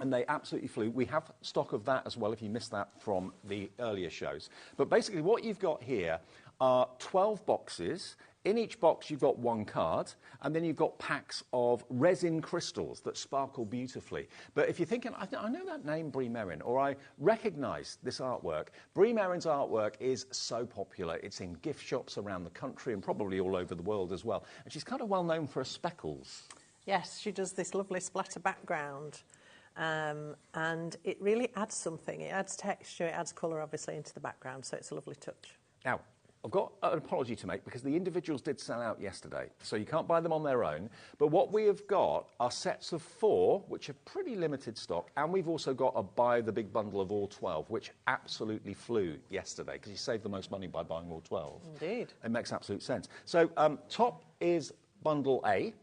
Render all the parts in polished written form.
and they absolutely flew. We have stock of that as well if you missed that from the earlier shows. But basically what you've got here are 12 boxes. In each box you've got one card, and then you've got packs of resin crystals that sparkle beautifully. But if you're thinking, I know that name, Brie Merrin, or I recognise this artwork, Brie Merrin's artwork is so popular. It's in gift shops around the country and probably all over the world as well. And she's kind of well known for her speckles. Yes, she does this lovely splatter background. And it really adds something. It adds texture, it adds colour, obviously, into the background, so it's a lovely touch. Now, I've got an apology to make because the individuals did sell out yesterday, so you can't buy them on their own. But what we have got are sets of 4, which are pretty limited stock, and we've also got a buy the big bundle of all 12, which absolutely flew yesterday because you save the most money by buying all 12. Indeed. It makes absolute sense. So top is bundle A,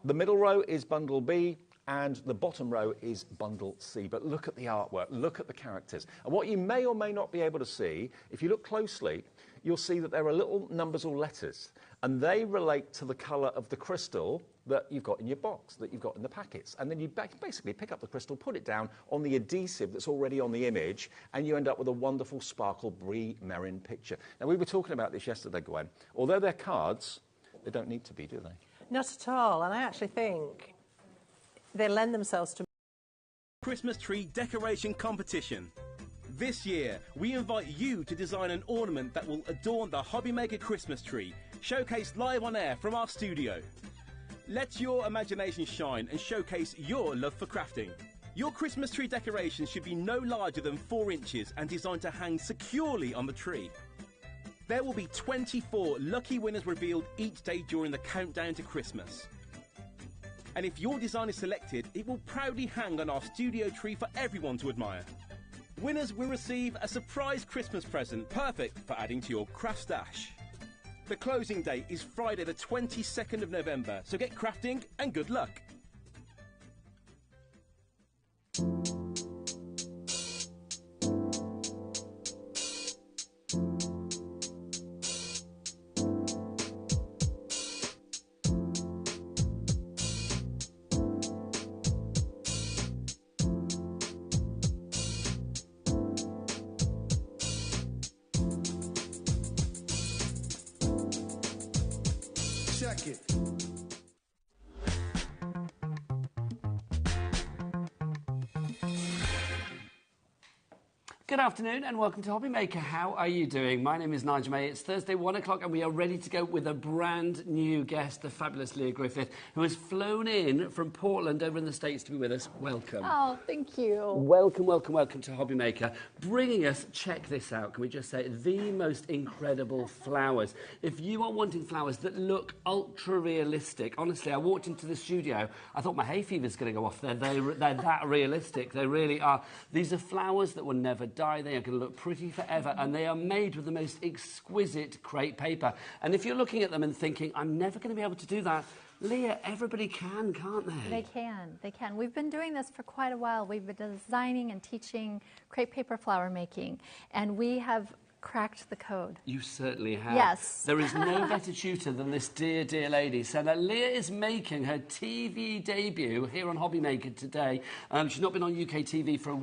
the middle row is bundle B, and the bottom row is bundle C. But look at the artwork, look at the characters. And what you may or may not be able to see, if you look closely, you'll see that there are little numbers or letters, and they relate to the colour of the crystal that you've got in your box, that you've got in the packets. And then you basically pick up the crystal, put it down on the adhesive that's already on the image, and you end up with a wonderful sparkle Brie Merrin picture. Now, we were talking about this yesterday, Gwen. Although they're cards, they don't need to be, do they? Not at all, and I actually think they lend themselves to Christmas tree decoration competition. This year, we invite you to design an ornament that will adorn the HobbyMaker Christmas tree, showcased live on air from our studio. Let your imagination shine and showcase your love for crafting. Your Christmas tree decoration should be no larger than 4 inches and designed to hang securely on the tree. There will be 24 lucky winners revealed each day during the countdown to Christmas. And if your design is selected, it will proudly hang on our studio tree for everyone to admire. Winners will receive a surprise Christmas present, perfect for adding to your craft stash. The closing date is Friday the 22nd of November, so get crafting and good luck. Check it. Good afternoon and welcome to HobbyMaker. How are you doing? My name is Nigel May. It's Thursday, 1 o'clock, and we are ready to go with a brand new guest, the fabulous Lia Griffith, who has flown in from Portland over in the States to be with us. Welcome. Oh, thank you. Welcome, welcome, welcome to HobbyMaker. Bringing us, check this out, can we just say, the most incredible flowers. If you are wanting flowers that look ultra-realistic, honestly, I walked into the studio, I thought my hay fever's going to go off there. They're that realistic. They really are. These are flowers that will never die. They are going to look pretty forever, and they are made with the most exquisite crepe paper. And if you're looking at them and thinking, I'm never going to be able to do that, Lia, everybody can, can't they? They can, they can. We've been doing this for quite a while. We've been designing and teaching crepe paper flower making, and we have cracked the code. You certainly have. Yes. There is no better tutor than this dear, dear lady. So now Lia is making her TV debut here on HobbyMaker today. She's not been on UK TV for a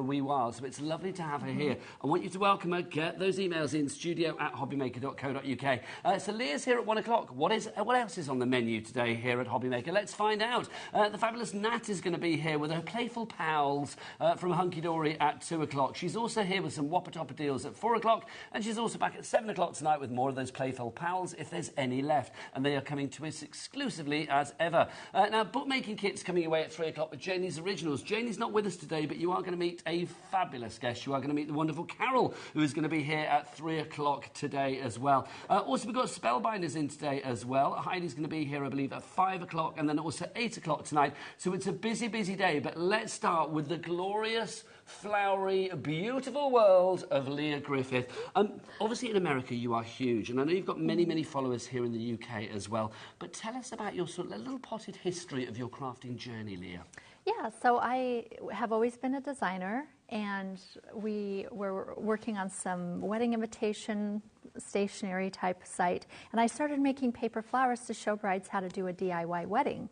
wee while, so it's lovely to have her here. I want you to welcome her. Get those emails in, studio@hobbymaker.co.uk. So Lia's here at 1 o'clock. What else is on the menu today here at HobbyMaker? Let's find out. The fabulous Nat is going to be here with her Playful pals from Hunkydory at 2 o'clock. She's also here with some Whopper Topper deals at 4 o'clock. And she's also back at 7 o'clock tonight with more of those Playful pals, if there's any left. And they are coming to us exclusively as ever. Now, bookmaking kit's coming away at 3 o'clock with Janie's Originals. Janie's not with us today, but you are going to meet a fabulous guest. You are going to meet the wonderful Carol, who is going to be here at 3 o'clock today as well. Also, we've got Spellbinders in today as well. Heidi's going to be here, I believe, at 5 o'clock, and then also 8 o'clock tonight. So it's a busy, busy day. But let's start with the glorious, flowery, beautiful world of Lia Griffith. Obviously in America you are huge, and I know you've got many, many followers here in the UK as well, but tell us about your sort of little potted history of your crafting journey, Lia. Yeah, so I have always been a designer, and we were working on some wedding invitation stationery type site, and I started making paper flowers to show brides how to do a DIY wedding,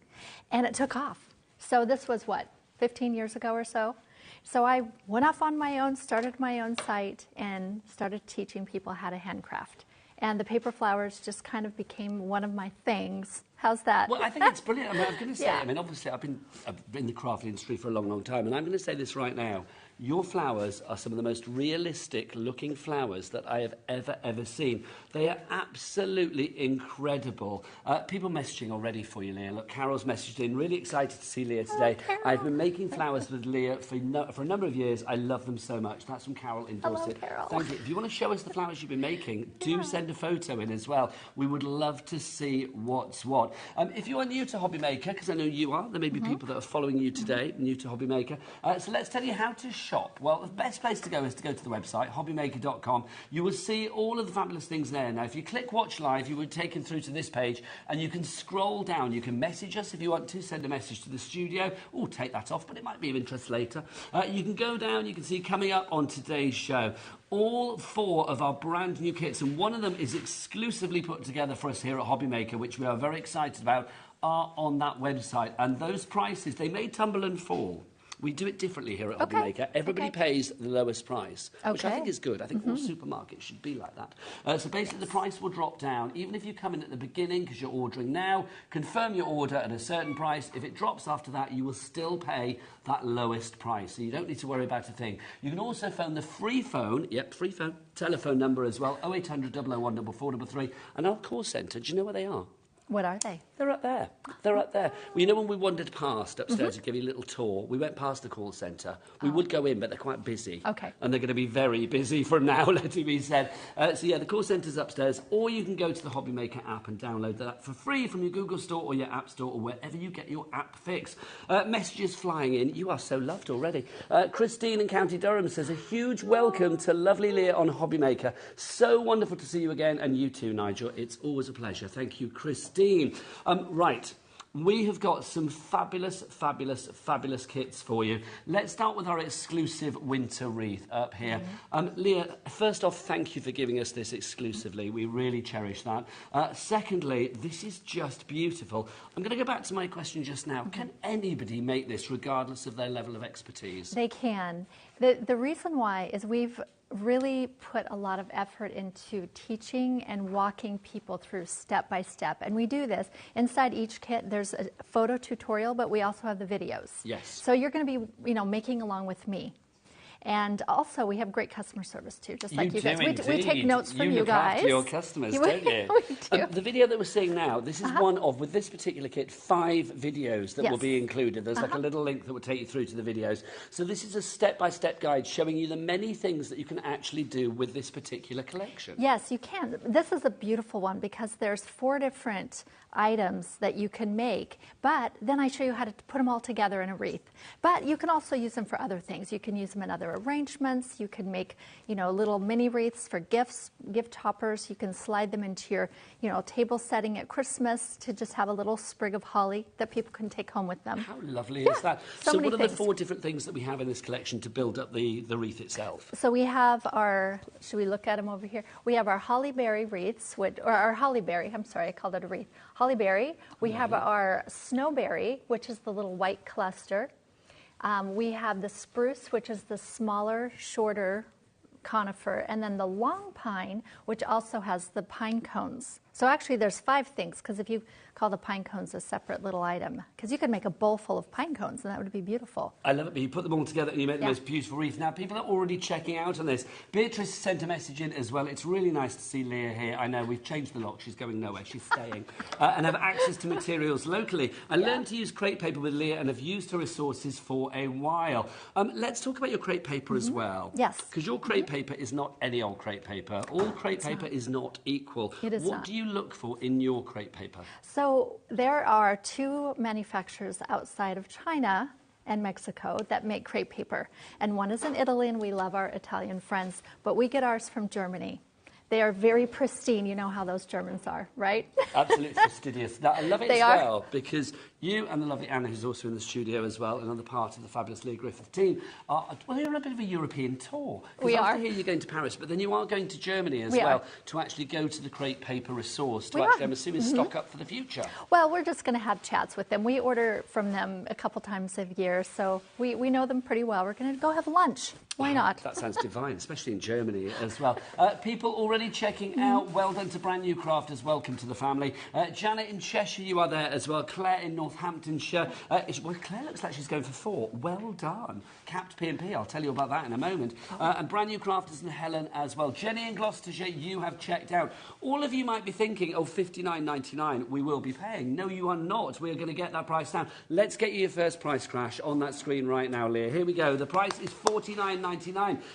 and it took off. So this was what, 15 years ago or so. So I went off on my own, started my own site, and started teaching people how to handcraft. And the paper flowers just kind of became one of my things. How's that? Well, I think it's brilliant. I mean, I was going to say, Yeah. I mean, obviously, I've been in the craft industry for a long, long time, and I'm going to say this right now. Your flowers are some of the most realistic-looking flowers that I have ever seen. They are absolutely incredible. People messaging already for you, Leah. Look, Carol's messaged in. Really excited to see Leah today. Carol. I've been making flowers with Leah for a number of years. I love them so much. That's from Carol in Dorset. Carol. Thank you. If you want to show us the flowers you've been making, do send a photo in as well. We would love to see what's what. If you are new to HobbyMaker, because I know you are, there may be people that are following you today, new to HobbyMaker. So let's tell you how to shop. Well, the best place to go is to go to the website, hobbymaker.com. You will see all of the fabulous things there. Now, if you click Watch Live, you will be taken through to this page, and you can scroll down. You can message us if you want to, send a message to the studio. Oh, take that off, but it might be of interest later. You can go down, you can see coming up on today's show, all 4 of our brand new kits, and one of them is exclusively put together for us here at HobbyMaker, which we are very excited about, are on that website. And those prices, they may tumble and fall. We do it differently here at HobbyMaker. Everybody pays the lowest price, which I think is good. I think all supermarkets should be like that. So basically, the price will drop down. Even if you come in at the beginning because you're ordering now, confirm your order at a certain price. If it drops after that, you will still pay that lowest price. So you don't need to worry about a thing. You can also phone the free phone, free phone, telephone number as well, 0800 001 4433, and our call centre. Do you know where they are? What are they? They're up there. They're up there. Well, you know, when we wandered past upstairs to give you a little tour, we went past the call centre. We would go in, but they're quite busy. Okay. And they're going to be very busy from now, let it be said. So, yeah, the call centre's upstairs, or you can go to the HobbyMaker app and download that for free from your Google Store or your App Store or wherever you get your app fix. Messages flying in. You are so loved already. Christine in County Durham says, a huge welcome to lovely Leah on HobbyMaker. So wonderful to see you again, and you too, Nigel. It's always a pleasure. Thank you, Christine. Right. We have got some fabulous kits for you. Let's start with our exclusive winter wreath up here. Leah, first off, thank you for giving us this exclusively. We really cherish that. Secondly, this is just beautiful. I'm going to go back to my question just now. Can anybody make this regardless of their level of expertise? They can. The reason why is we've really put a lot of effort into teaching and walking people through step by step. And we do this. Inside each kit, there's a photo tutorial, but we also have the videos. Yes. So you're going to be, making along with me. And also, we have great customer service, too, just like you guys. We take notes from you guys. You look after your customers, don't you? We do. The video that we're seeing now, this is one of, with this particular kit, 5 videos that will be included. There's like a little link that will take you through to the videos. So this is a step-by-step guide showing you the many things that you can actually do with this particular collection. Yes, you can. This is a beautiful one because there's 4 different items that you can make, but then I show you how to put them all together in a wreath. But you can also use them for other things. You can use them in other arrangements. You can make, little mini wreaths for gifts, gift toppers. You can slide them into your, table setting at Christmas to just have a little sprig of holly that people can take home with them. How lovely is that? So what are the things. 4 different things that we have in this collection to build up the wreath itself? So we have our, should we look at them over here? We have our hollyberry wreaths, or our hollyberry, I'm sorry, I called it a wreath. Hollyberry. We have our snowberry, which is the little white cluster. We have the spruce, which is the smaller, shorter conifer, and then the long pine, which also has the pine cones. So actually there's 5 things, because if you call the pine cones a separate little item, because you could make a bowl full of pine cones, and that would be beautiful. I love it, but you put them all together and you make the most beautiful wreath. Now, people are already checking out on this. Beatrice sent a message in as well. It's really nice to see Leah here. I know, we've changed the lock. She's going nowhere. She's staying. And have access to materials locally. I learned to use crepe paper with Leah and have used her resources for a while. Let's talk about your crepe paper as well. Yes. Because your crepe paper is not any old crepe paper. All crepe paper is not equal. It is What not. do you look for in your crepe paper? So there are 2 manufacturers outside of China and Mexico that make crepe paper. And one is in Italy, and we love our Italian friends, but we get ours from Germany. They are very pristine. You know how those Germans are, right? Absolutely fastidious. Now, I love it They as are. well because You and the lovely Anna, who's also in the studio as well, another part of the fabulous Lia Griffith team, you're on a bit of a European tour. We are. After here you're going to Paris, but then you are going to Germany as well to actually go to the Crepe Paper resource to I'm assuming, stock up for the future. Well, we're just going to have chats with them. We order from them a couple times a year, so we know them pretty well. We're going to go have lunch. Why not? That sounds divine, especially in Germany as well. People already checking out. Well done to brand new crafters. Welcome to the family. Janet in Cheshire, you are there as well. Claire in Northamptonshire. Claire looks like she's going for 4. Well done. Capped P&P, I'll tell you about that in a moment. And brand new crafters and Helen as well. Jenny in Gloucestershire, you have checked out. All of you might be thinking, oh, $59.99 we will be paying. No, you are not. We are going to get that price down. Let's get you your first price crash on that screen right now, Leah. Here we go. The price is $49.99.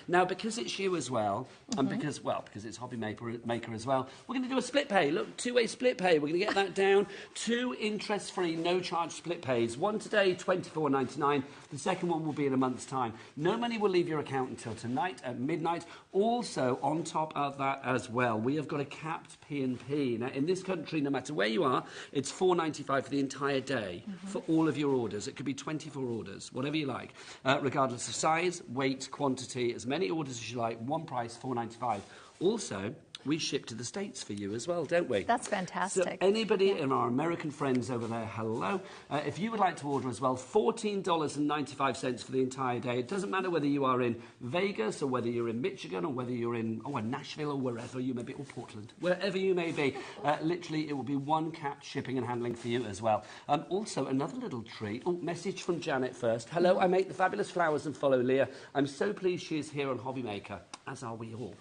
Now, because it's you as well, and because it's HobbyMaker as well, we're going to do a split pay. Look, 2-way split pay. We're going to get that down. 2 interest-free, no-charge split pays. One today, $24.99. The second one will be in a month's time. No money will leave your account until tonight at midnight. Also, on top of that as well, we have got a capped P&P. Now, in this country, no matter where you are, it's $4.95 for the entire day for all of your orders. It could be 24 orders, whatever you like, regardless of size, weight, quantity, as many orders as you like. One price, $4.95. Also, we ship to the States for you as well, don't we? That's fantastic. So anybody in our American friends over there, hello. If you would like to order as well, $14.95 for the entire day. It doesn't matter whether you are in Vegas or whether you're in Michigan or whether you're in Nashville or wherever you may be, or Portland, wherever you may be. Literally, it will be one capped shipping and handling for you as well. Also, another little treat. Oh, message from Janet first. Hello, I make the fabulous flowers and follow Leah. I'm so pleased she is here on HobbyMaker, as are we all.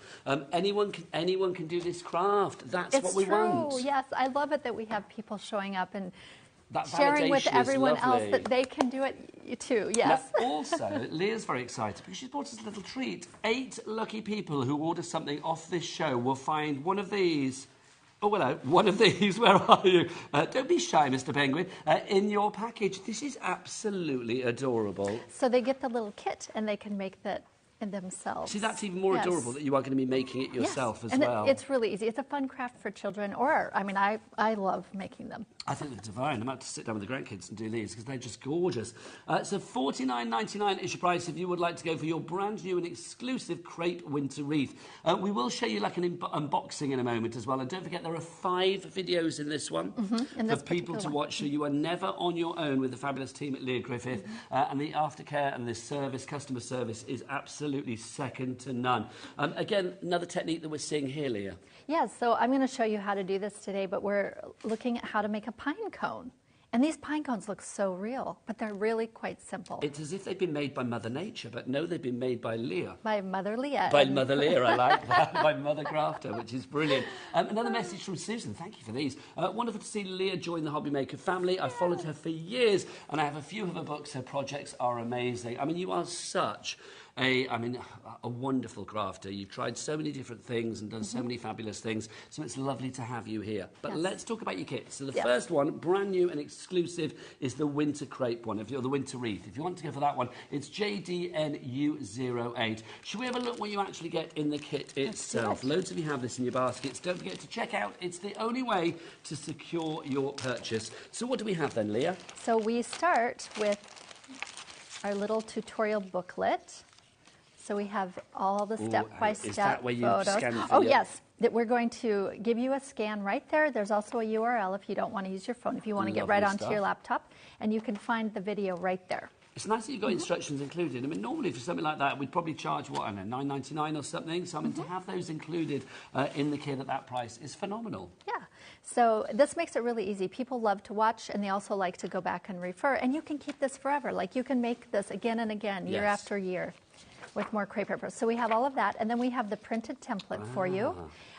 Anyone can do this craft. That's what we want. It's true. Yes, I love it that we have people showing up and that sharing with everyone else lovely. that they can do it too. Yes. Now, also, Leah's very excited because she's brought us a little treat. 8 lucky people who order something off this show will find one of these. Oh, hello. One of these. Where are you? Don't be shy, Mr. Penguin. In your package. This is absolutely adorable. So they get the little kit and they can make that in themselves. See, that's even more adorable that you are going to be making it yourself as well. It's really easy. It's a fun craft for children, I love making them. I think they're divine. I'm about to sit down with the grandkids and do these because they're just gorgeous. So $49.99 is your price if you would like to go for your brand new and exclusive crepe winter wreath. We will show you like an unboxing in a moment as well. And don't forget there are 5 videos in this one for people to watch. So you are never on your own with the fabulous team at Lia Griffith. And the aftercare and this service, customer service, is absolutely second to none. Again, another technique that we're seeing here, Leah. Yes, so I'm going to show you how to do this today, but we're looking at how to make a pine cone. And these pine cones look so real, but they're really quite simple. It's as if they've been made by Mother Nature, but no, they've been made by Leah. By Mother Leah. By Mother Leah, I like that. By Mother Crafter, which is brilliant. Another message from Susan. Thank you for these. Wonderful to see Leah join the HobbyMaker family. I've followed her for years, and I have a few of her books. Her projects are amazing. I mean, you are such a wonderful crafter. You've tried so many different things and done so many fabulous things, so it's lovely to have you here. But let's talk about your kits. So the first one, brand new and exclusive, is the winter crepe one, or the winter wreath. If you want to go for that one, it's JDNU08. Should we have a look what you actually get in the kit itself? Loads of you have this in your baskets. Don't forget to check out. It's the only way to secure your purchase. So what do we have then, Leah? So we start with our little tutorial booklet. So we have all the step-by-step Is that where you photos. scan the Oh, video? yes. That we're going to give you a scan right there. There's also a URL if you don't want to use your phone, if you want to get right onto your laptop, and you can find the video right there. It's nice that you've got instructions included. I mean, normally for something like that, we'd probably charge, what, I don't know, $9.99 or something. So, I mean, to have those included in the kit at that price is phenomenal. Yeah. So this makes it really easy. People love to watch, and they also like to go back and refer. And you can keep this forever. Like, you can make this again and again, year after year, with more crepe paper. So we have all of that, and then we have the printed template for you.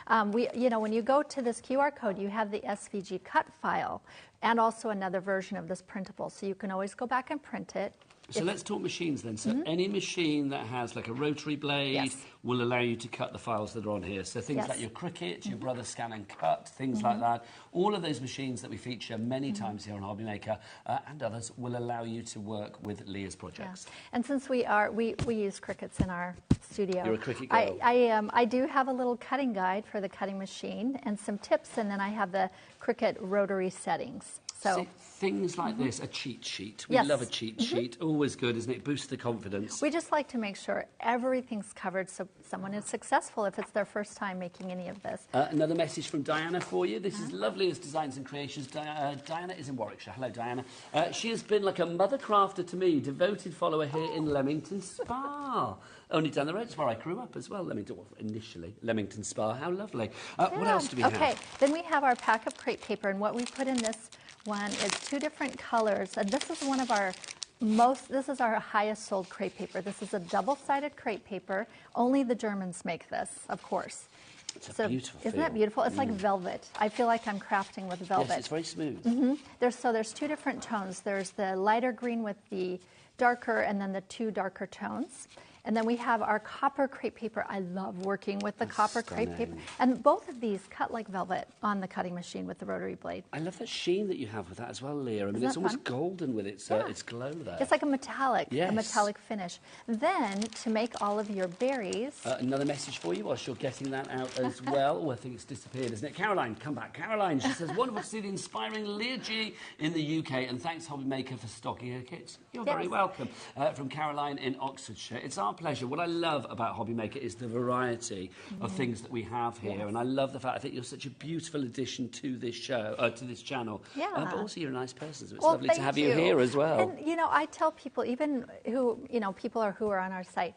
When you go to this QR code, you have the SVG cut file and also another version of this printable. So you can always go back and print it. So let's talk machines then. So any machine that has like a rotary blade will allow you to cut the files that are on here. So things like your Cricut, your Brother Scan and Cut, things like that. All of those machines that we feature many times here on HobbyMaker and others will allow you to work with Leah's projects. Yeah. And since we use Cricuts in our studio. You're a Cricut girl. I do have a little cutting guide for the cutting machine and some tips, and then I have the Cricut rotary settings. So See, things like this, a cheat sheet. We Yes. love a cheat sheet. Always good, isn't it? Boosts the confidence. we just like to make sure everything's covered so someone is successful if it's their first time making any of this. Another message from Diana for you. This is Loveliest Designs and Creations. Diana is in Warwickshire. Hello, Diana. She has been like a mother crafter to me, devoted follower here in Leamington Spa. Only down the road. It's where I grew up as well, Leamington. Well, initially, Leamington Spa. How lovely. What else do we have? Okay, then we have our pack of crepe paper, and what we put in this one is 2 different colors, and this is one of our this is our highest sold crepe paper. This is a double-sided crepe paper. Only the Germans make this, of course. It's a beautiful Isn't that feel. beautiful? It's like velvet. I feel like I'm crafting with velvet. Yes, it's very smooth. There's 2 different tones. There's the lighter green with the darker, and then the 2 darker tones. And then we have our copper crepe paper. I love working with the copper crepe paper. And both of these cut like velvet on the cutting machine with the rotary blade. I love that sheen that you have with that as well, Leah. I mean, Isn't it's that almost fun? golden with its glow there. It's like a metallic Yes. finish. Then, to make all of your berries, Another message for you whilst you're getting that out as well. Oh, I think it's disappeared, isn't it? Caroline, come back. Caroline, she says, wonderful to see the inspiring Leah G in the UK, and thanks HobbyMaker for stocking her kits. You're very Yes. welcome. From Caroline in Oxfordshire. It's our pleasure. What I love about HobbyMaker is the variety of things that we have here, and I love the fact I think you're such a beautiful addition to this show, to this channel. Yeah. But also you're a nice person, so it's well, lovely to thank have you here as well. And I tell people, even who who are on our site,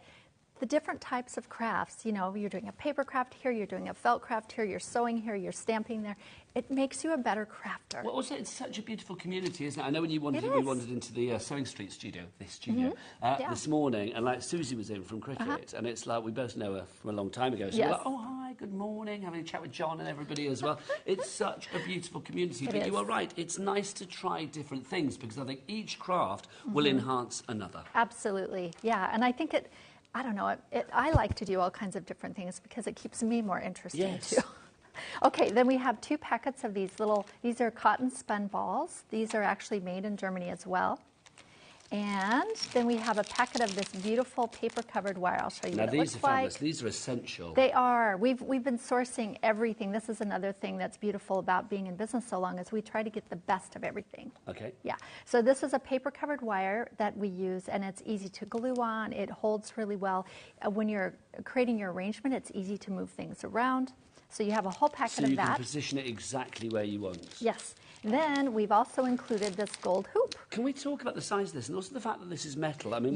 the different types of crafts. You're doing a paper craft here, you're doing a felt craft here, you're sewing here, you're stamping there. It makes you a better crafter. Well, also, it's such a beautiful community, isn't it? I know when we wandered into the Sewing Street studio, this morning, and like Susie was in from cricket, and it's like we both know her from a long time ago. So we're like, oh, hi, good morning, having a chat with John and everybody as well. It's such a beautiful community. But you are right, it's nice to try different things because I think each craft will enhance another. Absolutely, yeah. And I think I don't know, I like to do all kinds of different things because it keeps me more interesting too. Okay, then we have 2 packets of these are cotton spun balls. These are actually made in Germany as well. And then we have a packet of this beautiful paper-covered wire. I'll show you what it looks like. Now, these are fabulous. These are essential. They are. We've been sourcing everything. This is another thing that's beautiful about being in business so long is we try to get the best of everything. Okay. Yeah. So this is a paper-covered wire that we use, and it's easy to glue on. It holds really well. When you're creating your arrangement, it's easy to move things around. So you have a whole packet of that. So you can position it exactly where you want. Yes. Then we've also included this gold hoop. Can we talk about the size of this and also the fact that this is metal? I mean,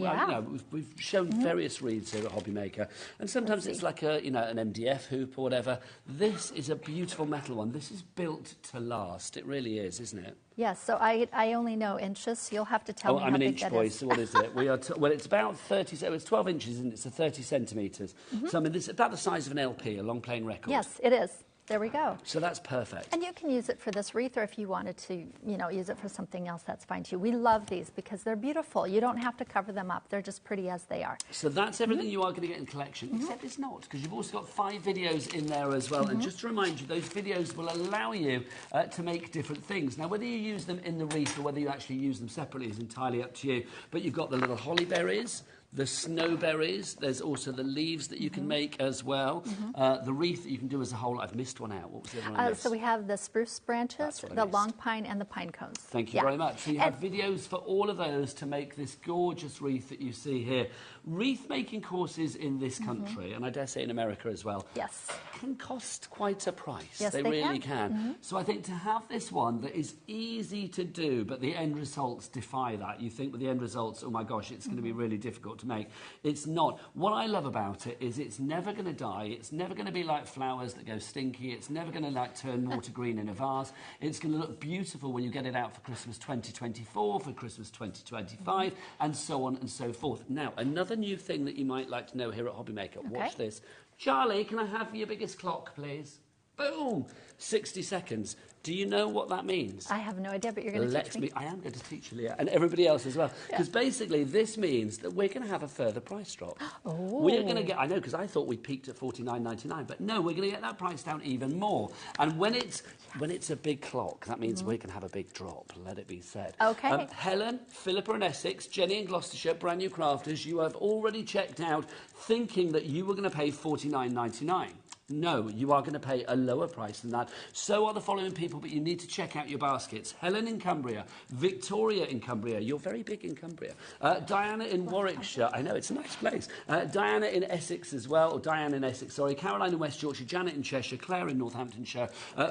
we've shown various wreaths here at HobbyMaker, and sometimes it's like an MDF hoop or whatever. This is a beautiful metal one. This is built to last. It really is, isn't it? Yes, so I only know inches, so you'll have to tell me I'm how an big inch that boy, is. so what is it? Well, it's about 30, so it's 12 inches and it's 30 centimetres. So, I mean, this is about the size of an LP, a long playing record. Yes, it is. There we go. So that's perfect. And you can use it for this wreath, or if you wanted to, use it for something else, that's fine too. We love these because they're beautiful. You don't have to cover them up. They're just pretty as they are. So that's everything you are going to get in collection, except it's not, because you've also got 5 videos in there as well. And just to remind you, those videos will allow you to make different things. Now, whether you use them in the wreath or whether you actually use them separately is entirely up to you. But you've got the little holly berries, the snowberries, there's also the leaves that you can make as well. The wreath that you can do as a whole. I've missed one out. What was the other one I missed? So we have the spruce branches, the long pine, and the pine cones. Thank you very much. So you have videos for all of those to make this gorgeous wreath that you see here. Wreath making courses in this country, and I dare say in America as well, can cost quite a price. Yes, they really can. So I think to have this one that is easy to do, but the end results defy that. You think with the end results, oh my gosh, it's going to be really difficult to make. It's not. What I love about it is it's never going to die. It's never going to be like flowers that go stinky. It's never going to turn water green in a vase. It's going to look beautiful when you get it out for Christmas 2024, for Christmas 2025, and so on and so forth. Now, another new thing that you might like to know here at HobbyMaker. Watch this. Charlie, can I have your biggest clock, please? Boom! 60 seconds. Do you know what that means? I have no idea, but you're going to teach me. I am going to teach you, Leah, and everybody else as well. Because basically this means that we're going to have a further price drop. We're going to get, I know, because I thought we peaked at $49.99, but no, we're going to get that price down even more. And when it's a big clock, that means we're going to have a big drop, let it be said. Okay. Helen, Philippa and Essex, Jenny and Gloucestershire, brand new crafters, you have already checked out thinking that you were going to pay $49.99. No, you are going to pay a lower price than that. So are the following people, but you need to check out your baskets. Helen in Cumbria, Victoria in Cumbria, you're very big in Cumbria, Diana in Warwickshire, I know, it's a nice place, Diana in Essex as well, or Diane in Essex, sorry, Caroline in West Yorkshire, Janet in Cheshire, Claire in Northamptonshire,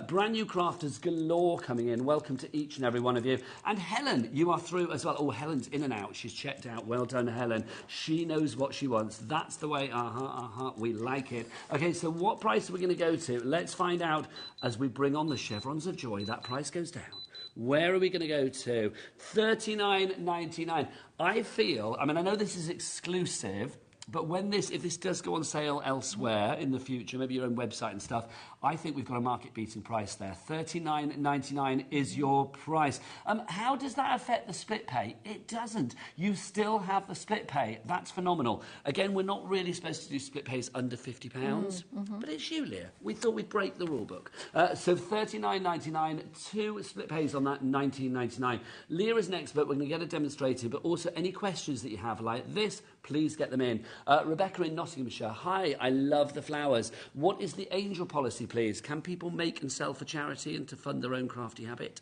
brand new crafters galore coming in. Welcome to each and every one of you. And Helen, you are through as well. Oh, Helen's in and out. She's checked out. Well done, Helen. She knows what she wants. That's the way. We like it. Okay, so what price are we going to go to? Let's find out as we bring on the chevrons of joy. That price goes down. Where are we going to go to? $39.99. I feel, I mean, I know this is exclusive, but when if this does go on sale elsewhere in the future, maybe your own website and stuff, I think we've got a market-beating price there. $39.99 is your price. How does that affect the split pay? It doesn't. You still have the split pay. That's phenomenal. Again, we're not really supposed to do split pays under £50, but it's you, Leah. We thought we'd break the rule book. So $39.99, 2 split pays on that, $19.99. Leah is an expert. We're going to get it demonstrated, but also any questions that you have like this, please get them in. Rebecca in Nottinghamshire. Hi, I love the flowers. What is the angel policy, please? Can people make and sell for charity and to fund their own crafty habit?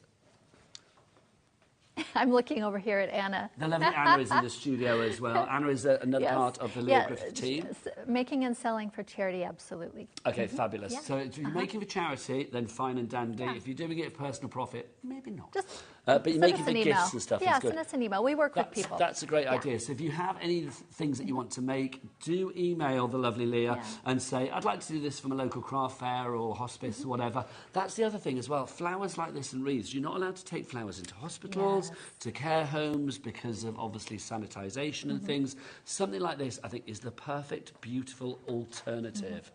I'm looking over here at Anna. The lovely Anna is in the studio as well. Anna is another part of the Lia Griffith team. Making and selling for charity, absolutely. Okay, fabulous. Yeah. So if you're making for charity, then fine and dandy. Yeah. If you're doing it for personal profit, maybe not. Just but you're making for email. gifts and stuff. Yeah, good. send us an email. We work with people. That's a great idea. So if you have any things that you want to make, do email the lovely Leah and say, I'd like to do this from a local craft fair or hospice or whatever. That's the other thing as well. Flowers like this and wreaths, you're not allowed to take flowers into hospitals, to care homes because of obviously sanitisation and things. Something like this, I think, is the perfect, beautiful alternative.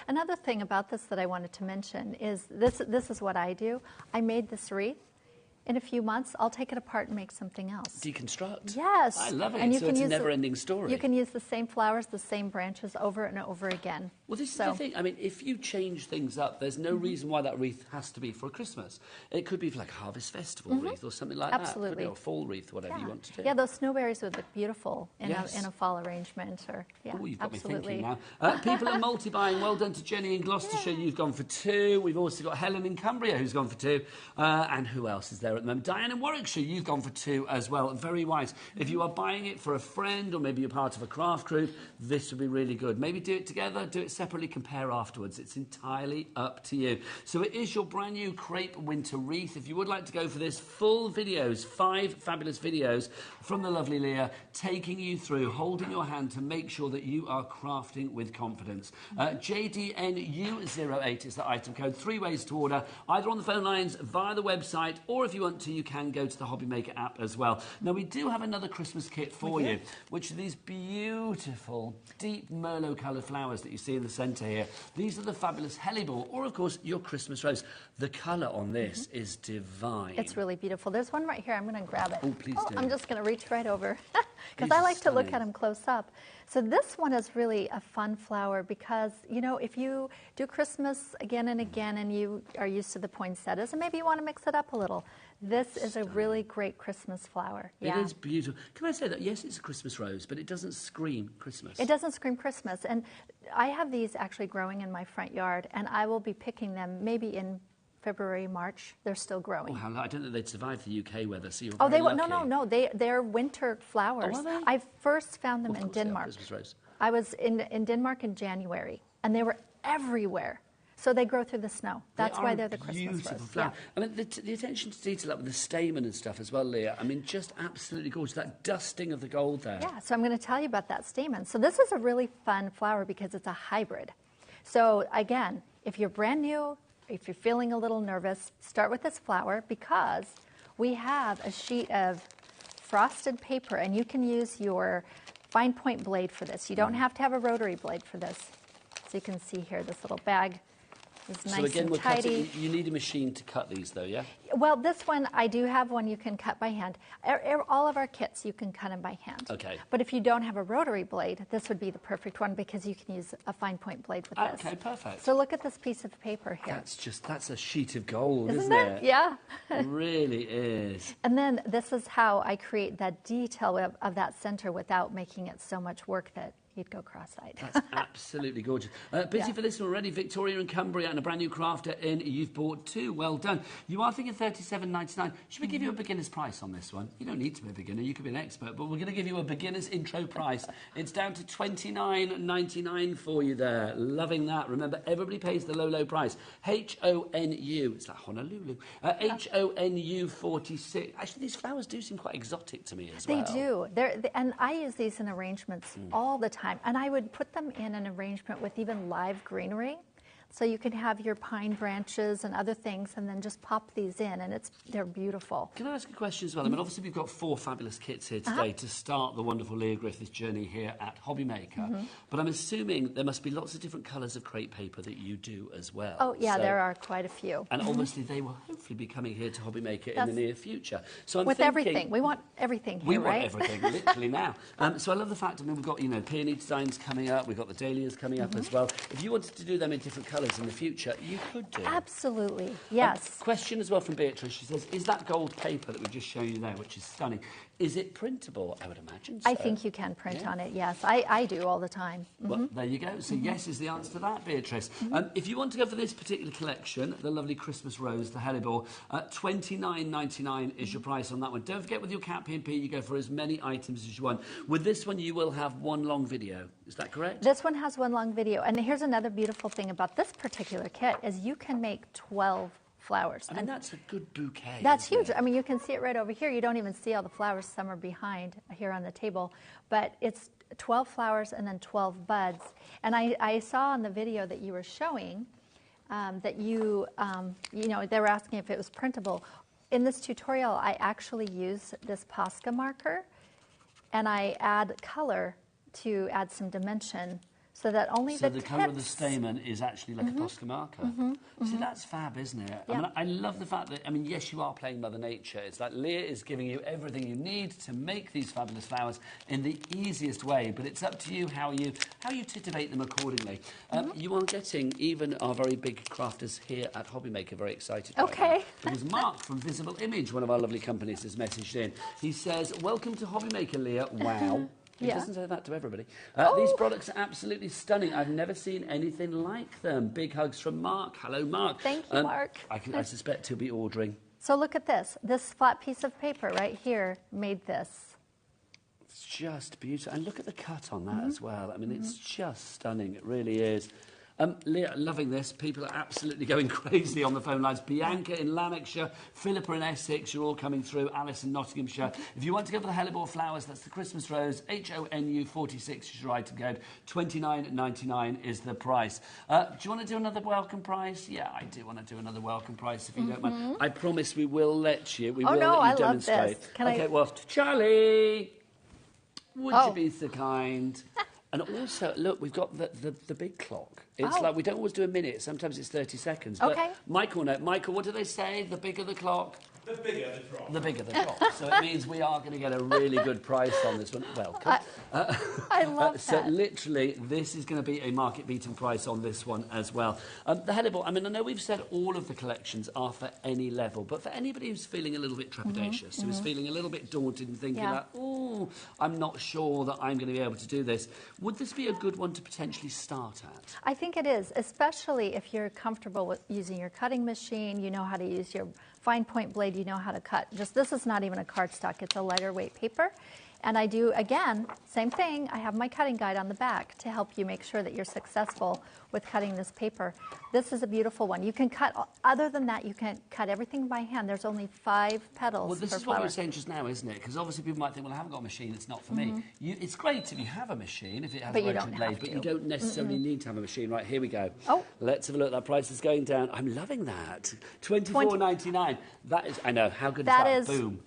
Another thing about this that I wanted to mention is this is what I do. I made this wreath. In a few months, I'll take it apart and make something else. Deconstruct. Yes. I love it. And you so can it's a use never-ending story. You can use the same flowers, the same branches over and over again. Well, this is the thing. I mean, if you change things up, there's no reason why that wreath has to be for Christmas. It could be for like a Harvest Festival wreath or something like that. Absolutely. It could be a fall wreath, whatever you want to do. Yeah, those snowberries would look beautiful in a fall arrangement. Or Oh, you've got me thinking now. People are multi-buying. Well done to Jenny in Gloucestershire. You've gone for 2. We've also got Helen in Cumbria who's gone for 2. And who else is there at the moment? Diane in Warwickshire, you've gone for 2 as well. Very wise. If you are buying it for a friend or maybe you're part of a craft group, this would be really good. Maybe do it together, do it separately, compare afterwards. It's entirely up to you. So it is your brand new crepe winter wreath. If you would like to go for this, full videos, 5 fabulous videos from the lovely Leah, taking you through, holding your hand to make sure that you are crafting with confidence. JDNU08 is the item code. 3 ways to order, either on the phone lines, via the website, or if you want to, you can go to the HobbyMaker app as well. Now, we do have another Christmas kit for you, which are these beautiful, deep Merlot coloured flowers that you see in the centre here. These are the fabulous Hellebore, or, of course, your Christmas rose. The colour on this is divine. It's really beautiful. There's one right here. I'm going to grab it. Oh, please do. I'm just going to reach right over because I like to look at them close up. So this one is really a fun flower because, you know, if you do Christmas again and again and you are used to the poinsettias and maybe you want to mix it up a little, this is a really great Christmas flower. Yeah. It is beautiful. Can I say that? Yes, it's a Christmas rose, but it doesn't scream Christmas. It doesn't scream Christmas. And I have these actually growing in my front yard, and I will be picking them maybe in February, March. They're still growing. Oh, I don't think they'd survive the UK weather, so you're very lucky. No. They're winter flowers. Oh, are they? I first found them in Of course they are, Denmark. Christmas rose. I was in Denmark in January, and they were everywhere. So they grow through the snow. That's why they're the Christmas beautiful rose. flower. I mean, the attention to detail up with the stamen and stuff as well, Leah. I mean, just absolutely gorgeous. That dusting of the gold there. Yeah, so I'm going to tell you about that stamen. So this is a really fun flower because it's a hybrid. So again, if you're brand new, if you're feeling a little nervous, start with this flower because we have a sheet of frosted paper, and you can use your fine point blade for this. You don't have to have a rotary blade for this. So you can see here this little bag It's So nice again, and we're tidy. cutting. You need a machine to cut these, though, yeah? Well, this one, I do have one you can cut by hand. All of our kits, you can cut them by hand. Okay. But if you don't have a rotary blade, this would be the perfect one because you can use a fine point blade with this. Okay, perfect. So look at this piece of paper here. That's a sheet of gold, isn't it? it? Yeah. It really is. And then this is how I create that detail of that center without making it so much work that you'd go cross-eyed. That's absolutely gorgeous. Busy Yeah. for this one already. Victoria and Cumbria and a brand new crafter in. You've bought two. Well done. You are thinking $37.99. Should we give you a beginner's price on this one? You don't need to be a beginner. You could be an expert. But we're going to give you a beginner's intro price. It's down to $29.99 for you there. Loving that. Remember, everybody pays the low, low price. HONU. It's like Honolulu. HONU 46. Actually, these flowers do seem quite exotic to me as well. They do. And I use these in arrangements all the time. And I would put them in an arrangement with even live greenery. So you can have your pine branches and other things and then just pop these in and they're beautiful. Can I ask a question as well? I mean, obviously we've got 4 fabulous kits here today to start the wonderful Lia Griffith journey here at HobbyMaker. But I'm assuming there must be lots of different colours of crepe paper that you do as well. Oh, yeah, there are quite a few. And obviously they will hopefully be coming here to HobbyMaker in the near future. So I'm with thinking, everything. We want everything here, right? We want everything, literally now. So I love the fact, I mean, we've got, Peony designs coming up. We've got the Dahlias coming up as well. If you wanted to do them in different colours in the future, you could do. Absolutely, yes. Question as well from Beatrice. She says, is that gold paper that we've just shown you there, which is stunning, is it printable? I would imagine so. I think you can print on it, yes. I do all the time. Well, there you go. So yes is the answer to that, Beatrice. If you want to go for this particular collection, the lovely Christmas Rose, the Hellebore, $29.99 is your price on that one. Don't forget with your Cat P&P, you go for as many items as you want. With this one, you will have one long video. Is that correct? This one has one long video. And here's another beautiful thing about this particular kit is you can make 12 flowers. I mean, that's a good bouquet. That's huge. It? I mean, you can see it right over here. You don't even see all the flowers. Some are behind here on the table. But it's 12 flowers and then 12 buds. And I saw on the video that you were showing that they were asking if it was printable. In this tutorial, I actually use this Posca marker, and I add color to add some dimension. So that only so the colour of the stamen is actually like a Posca marker. See, that's fab, isn't it? Yeah. I mean, I love the fact that, I mean, yes, you are playing Mother Nature. It's like Lia is giving you everything you need to make these fabulous flowers in the easiest way, but it's up to you how you titivate them accordingly. You are getting even our very big crafters here at HobbyMaker very excited. Okay. Because Mark from Visible Image, one of our lovely companies, has messaged in. He says, welcome to HobbyMaker, Lia. Wow. He doesn't say that to everybody. These products are absolutely stunning. I've never seen anything like them. Big hugs from Mark. Hello, Mark. Thank you, Mark. I suspect he'll be ordering. So look at this. This flat piece of paper right here made this. It's just beautiful. And look at the cut on that as well. I mean, it's just stunning. It really is. Lia, loving this. People are absolutely going crazy on the phone lines. Bianca in Lanarkshire, Philippa in Essex, you're all coming through. Alice in Nottinghamshire. If you want to go for the Hellebore flowers, that's the Christmas Rose. HONU 46 is your item code. $29.99 is the price. Do you want to do another welcome price? Yeah, I do want to do another welcome price if you don't mind. I promise we will let you. We will let you I demonstrate. love this. Okay, well, Charlie, would you be so kind? And also, look, we've got the big clock. It's like we don't always do a minute. Sometimes it's 30 seconds. But Michael, what do they say? The bigger the clock? The bigger the drop. The bigger the drop. So it means we are going to get a really good price on this one. Welcome. I love that. So literally, this is going to be a market-beating price on this one as well. The Hellebore, I mean, I know we've said all of the collections are for any level, but for anybody who's feeling a little bit trepidatious, who's feeling a little bit daunted and thinking like, oh, I'm not sure that I'm going to be able to do this, would this be a good one to potentially start at? I think it is, especially if you're comfortable with using your cutting machine, you know how to use your fine point blade, you know how to cut. This is not even a cardstock, it's a lighter weight paper. And I do, again, same thing, I have my cutting guide on the back to help you make sure that you're successful with cutting this paper. This is a beautiful one. You can cut, other than that, you can cut everything by hand. There's only 5 petals Well, this per is flower. what you were saying just now, isn't it? Because obviously people might think, well, I haven't got a machine, it's not for me. It's great if you have a machine, if it has But a you rotary don't blade, have but to. you don't necessarily need to have a machine. Right, here we go. Oh. Let's have a look. That price is going down. I'm loving that. $24.99. That is, I know, how good is that? That is Boom.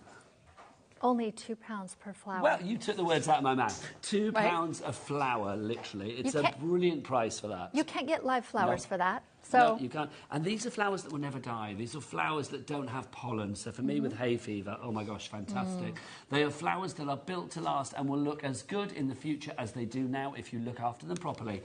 only 2 pounds per flower. Well, you took the words out of my mouth. £2 Right. a flower, literally. It's You a can't- brilliant price for that. You can't get live flowers for that. So no, you can't. And these are flowers that will never die. These are flowers that don't have pollen. So for me with hay fever, oh my gosh, fantastic. They are flowers that are built to last and will look as good in the future as they do now if you look after them properly.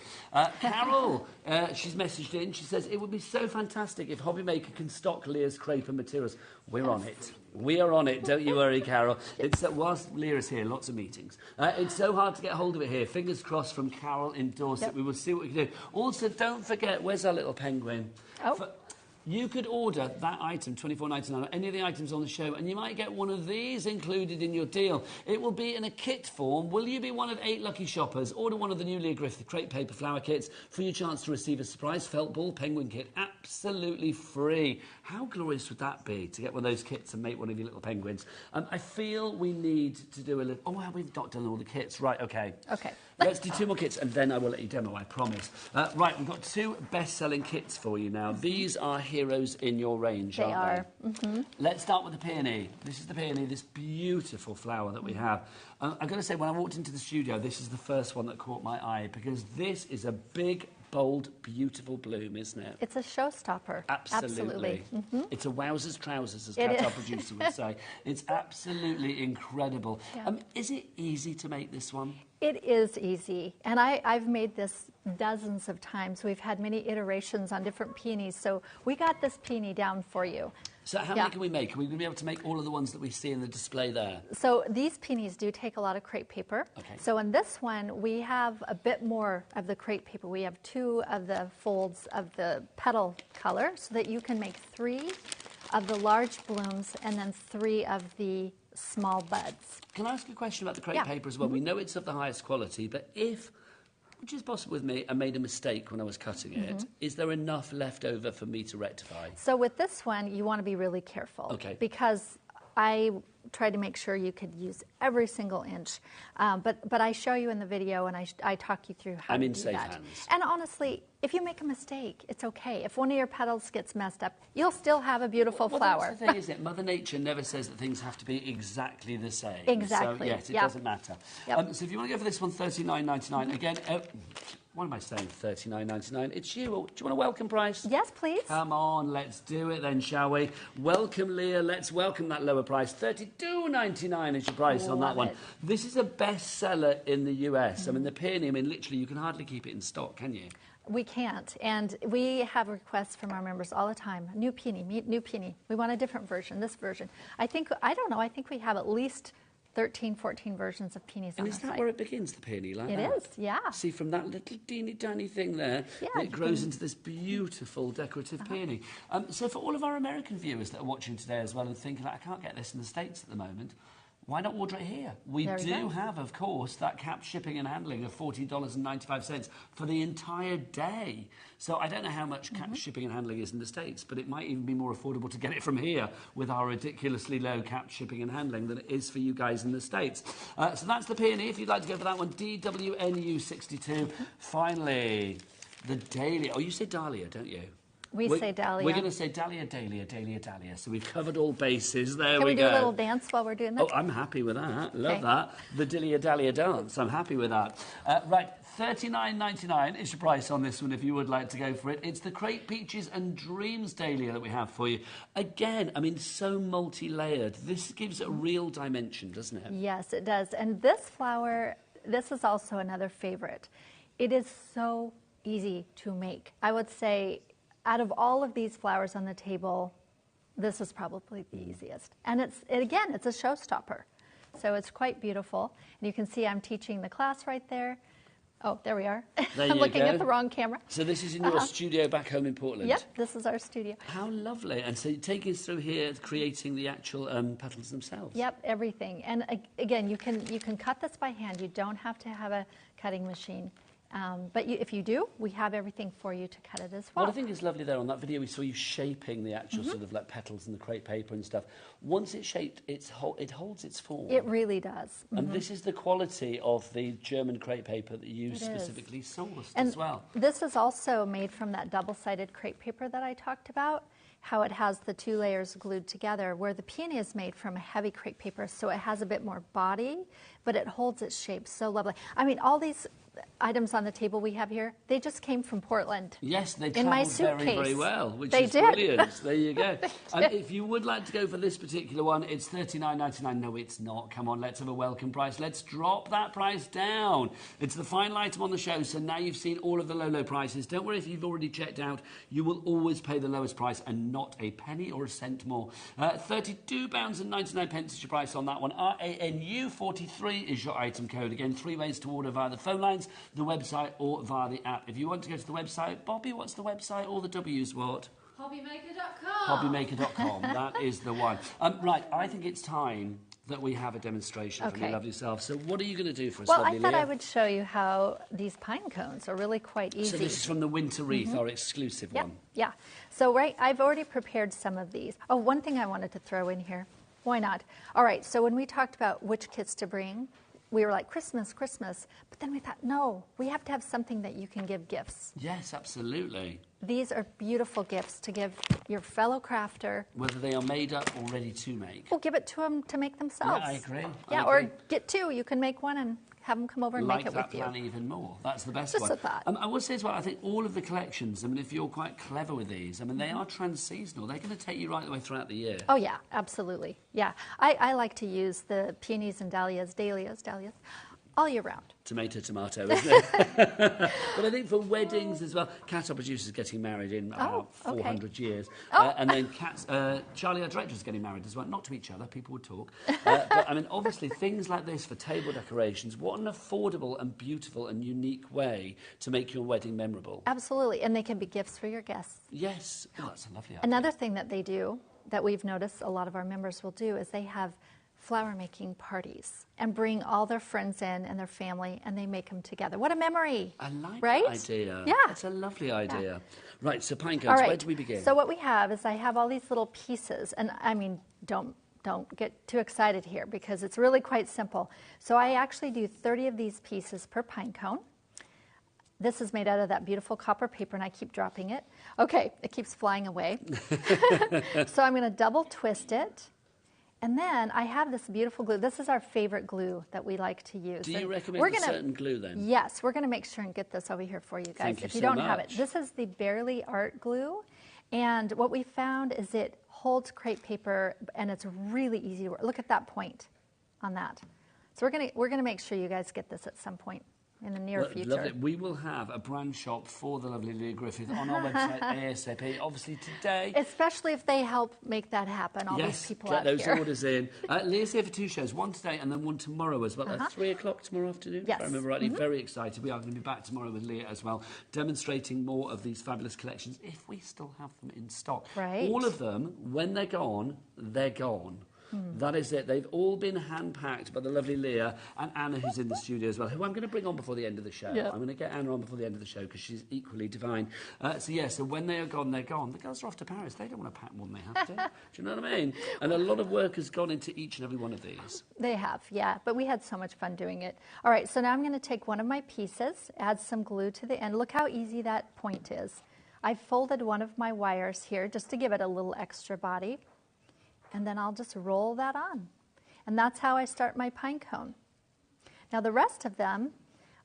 Carol, she's messaged in. She says, it would be so fantastic if HobbyMaker can stock Lia's crepe and materials. We're on it. We are on it, don't you worry, Carol. It's whilst Lia is here, lots of meetings. It's so hard to get hold of it here. Fingers crossed from Carol in Dorset. We will see what we can do. Also, don't forget, where's our little penguin? Oh. You could order that item, $24.99, or any of the items on the show, and you might get one of these included in your deal. It will be in a kit form. Will you be one of 8 lucky shoppers? Order one of the new Lia Griffith crepe paper flower kits for your chance to receive a surprise felt ball penguin kit, absolutely free. How glorious would that be, to get one of those kits and make one of your little penguins? I feel we need to do a little... Oh, well, we've not done all the kits. Right, OK. Okay. Let's do 2 more kits, and then I will let you demo, I promise. Right, we've got 2 best-selling kits for you now. These are heroes in your range, aren't they? Let's start with the peony. This is the peony, this beautiful flower that we have. I've got to say, when I walked into the studio, this is the first one that caught my eye, because this is a big, bold, beautiful bloom, isn't it? It's a showstopper. Absolutely. It's a wowzer's trousers, as Kat, our producer, would say. It's absolutely incredible. Yeah. Is it easy to make this one? It is easy, and I've made this dozens of times. We've had many iterations on different peonies, so we got this peony down for you. So how many can we make? Are we going to be able to make all of the ones that we see in the display there? So these peonies do take a lot of crepe paper. Okay. So in this one, we have a bit more of the crepe paper. We have 2 of the folds of the petal color, so that you can make 3 of the large blooms and then 3 of the small buds. Can I ask a question about the crepe paper as well? We know it's of the highest quality, but if, which is possible with me, I made a mistake when I was cutting it, is there enough left over for me to rectify? So with this one, you want to be really careful. Okay. Because I tried to make sure you could use every single inch. But I show you in the video, and I talk you through how to do that. I'm in safe hands. And honestly, if you make a mistake, it's okay. If one of your petals gets messed up, you'll still have a beautiful flower. That's the thing, isn't it? Mother Nature never says that things have to be exactly the same. Exactly. So, yes, it doesn't matter. Yep. So if you want to go for this one, $39.99. Again, what am I saying, $39.99? It's you. Do you want a welcome price? Yes, please. Come on, let's do it then, shall we? Welcome, Lia. Let's welcome that lower price. $32.99 is your price on that one. This is a bestseller in the US. I mean, the peony, literally, you can hardly keep it in stock, can you? We can't, and we have requests from our members all the time. New peony, new peony. We want a different version, this version. I think we have at least 13, 14 versions of peonies on our site. And is that where it begins, the peony, like that? It is, yeah. See, from that little teeny tiny thing there, it grows into this beautiful decorative peony. So for all of our American viewers that are watching today as well and thinking, I can't get this in the States at the moment, why not order it here? We do have, of course, that capped shipping and handling of $40.95 for the entire day. So I don't know how much capped shipping and handling is in the States, but it might even be more affordable to get it from here with our ridiculously low capped shipping and handling than it is for you guys in the States. So that's the peony. If you'd like to go for that one, DWNU62. Finally, the Dahlia. Oh, you say Dahlia, don't you? We say Dahlia. We're going to say Dahlia, Dahlia, Dahlia, Dahlia. So we've covered all bases. There Can we we go. do a little dance while we're doing that? Oh, I'm happy with that. Love that. The Dahlia, Dahlia dance. I'm happy with that. Right, $39.99 is your price on this one if you would like to go for it. It's the Crepe Peaches and Dreams Dahlia that we have for you. Again, so multi-layered. This gives it a real dimension, doesn't it? Yes, it does. And this flower, this is also another favorite. It is so easy to make. I would say, out of all of these flowers on the table, this is probably the easiest. And it's a showstopper. So it's quite beautiful. And you can see I'm teaching the class right there. Oh, there we are. I'm looking at the wrong camera. So this is in your studio back home in Portland? Yep, this is our studio. How lovely. And so take us through here, creating the actual petals themselves. Yep, everything. And again, you can cut this by hand. You don't have to have a cutting machine. But if you do, we have everything for you to cut it as well. What I think is lovely there on that video, we saw you shaping the actual sort of like petals and the crepe paper and stuff. Once it's shaped, it holds its form. It really does. And this is the quality of the German crepe paper that you specifically sourced as well. This is also made from that double-sided crepe paper that I talked about, how it has the 2 layers glued together, where the peony is made from a heavy crepe paper, so it has a bit more body, but it holds its shape so lovely. All these items on the table we have here, they just came from Portland. Yes, they in my travelled very, suitcase. very well, which They is did. brilliant. There you go. And if you would like to go for this particular one, it's $39.99. No, it's not. Come on, let's have a welcome price. Let's drop that price down. It's the final item on the show, so now you've seen all of the low prices. Don't worry if you've already checked out. You will always pay the lowest price and not a penny or a cent more. £32.99 is your price on that one. RANU43 is your item code. Again, 3 ways to order via the phone lines, the website, or via the app. If you want to go to the website, Bobby, what's the website? All the W's what? HobbyMaker.com. HobbyMaker.com. That is the one. Right, I think it's time that we have a demonstration from your lovely self. So what are you going to do for us, Well, lovely I thought Leah? I would show you how these pine cones are really quite easy. So this is from the Winter Wreath, our exclusive one. Yeah. So I've already prepared some of these. Oh, one thing I wanted to throw in here. Why not? All right, so when we talked about which kits to bring, we were like, Christmas. But then we thought, no, we have to have something that you can give gifts. Yes, absolutely. These are beautiful gifts to give your fellow crafter. Whether they are made up or ready to make. Well, give it to them to make themselves. Yeah, I agree. Yeah, I or agree. get 2. You can make one and have them come over and Like make it that with plan you. even more. That's the best Just one. a thought. I will say as well, I think all of the collections, I mean, if you're quite clever with these, I mean, they are trans-seasonal. They're going to take you right the way throughout the year. Oh, yeah, absolutely. Yeah. I like to use the peonies and dahlias, all year round. Tomato, isn't it? But I think for weddings as well, Cat, our producer, is getting married in about 400 years. And then Charlie, our director, is getting married as well. Not to each other, people would talk. But, I mean, obviously, things like this for table decorations, what an affordable and beautiful and unique way to make your wedding memorable. Absolutely. And they can be gifts for your guests. Yes. Oh, that's a lovely idea. Another thing that they do, that we've noticed a lot of our members will do, is they have flower making parties and bring all their friends in and their family, and they make them together. What a memory. I like right? that idea. Yeah. That's a lovely idea. Yeah. Right, so pine cones, All right. where do we begin? So what we have is I have all these little pieces, and I mean, don't get too excited here because it's really quite simple. So I actually do 30 of these pieces per pine cone. This is made out of that beautiful copper paper, and I keep dropping it. Okay, it keeps flying away. So I'm going to double twist it. And then I have this beautiful glue. This is our favorite glue that we like to use. Do you And recommend a certain glue then? Yes, we're going to make sure and get this over here for you guys Thank you if you so don't have it. much. This is the Barely Art glue. And what we found is it holds crepe paper, and it's really easy to work. Look at that point on that. So we're going to make sure you guys get this at some point in the near future. Lovely. We will have a brand shop for the lovely Lia Griffith on our website ASAP. Obviously today. Especially if they help make that happen, all these people get out those here. orders in. Lia's here for 2 shows, one today and then one tomorrow as well. At 3 o'clock tomorrow afternoon, Yes. if I remember rightly. Very excited. We are going to be back tomorrow with Lia as well, demonstrating more of these fabulous collections, if we still have them in stock. Right. All of them, when they're gone, they're gone. That is it. They've all been hand-packed by the lovely Lia and Anna, who's in the studio as well, who I'm going to bring on before the end of the show. Yeah. I'm going to get Anna on before the end of the show because she's equally divine. So when they are gone, they're gone. The girls are off to Paris. They don't want to pack more than they have to. Do you know what I mean? And a lot of work has gone into each and every one of these. They have, yeah, but we had so much fun doing it. All right, so now I'm going to take one of my pieces, add some glue to the end. Look how easy that point is. I folded one of my wires here just to give it a little extra body, and then I'll just roll that on. And that's how I start my pine cone. Now the rest of them,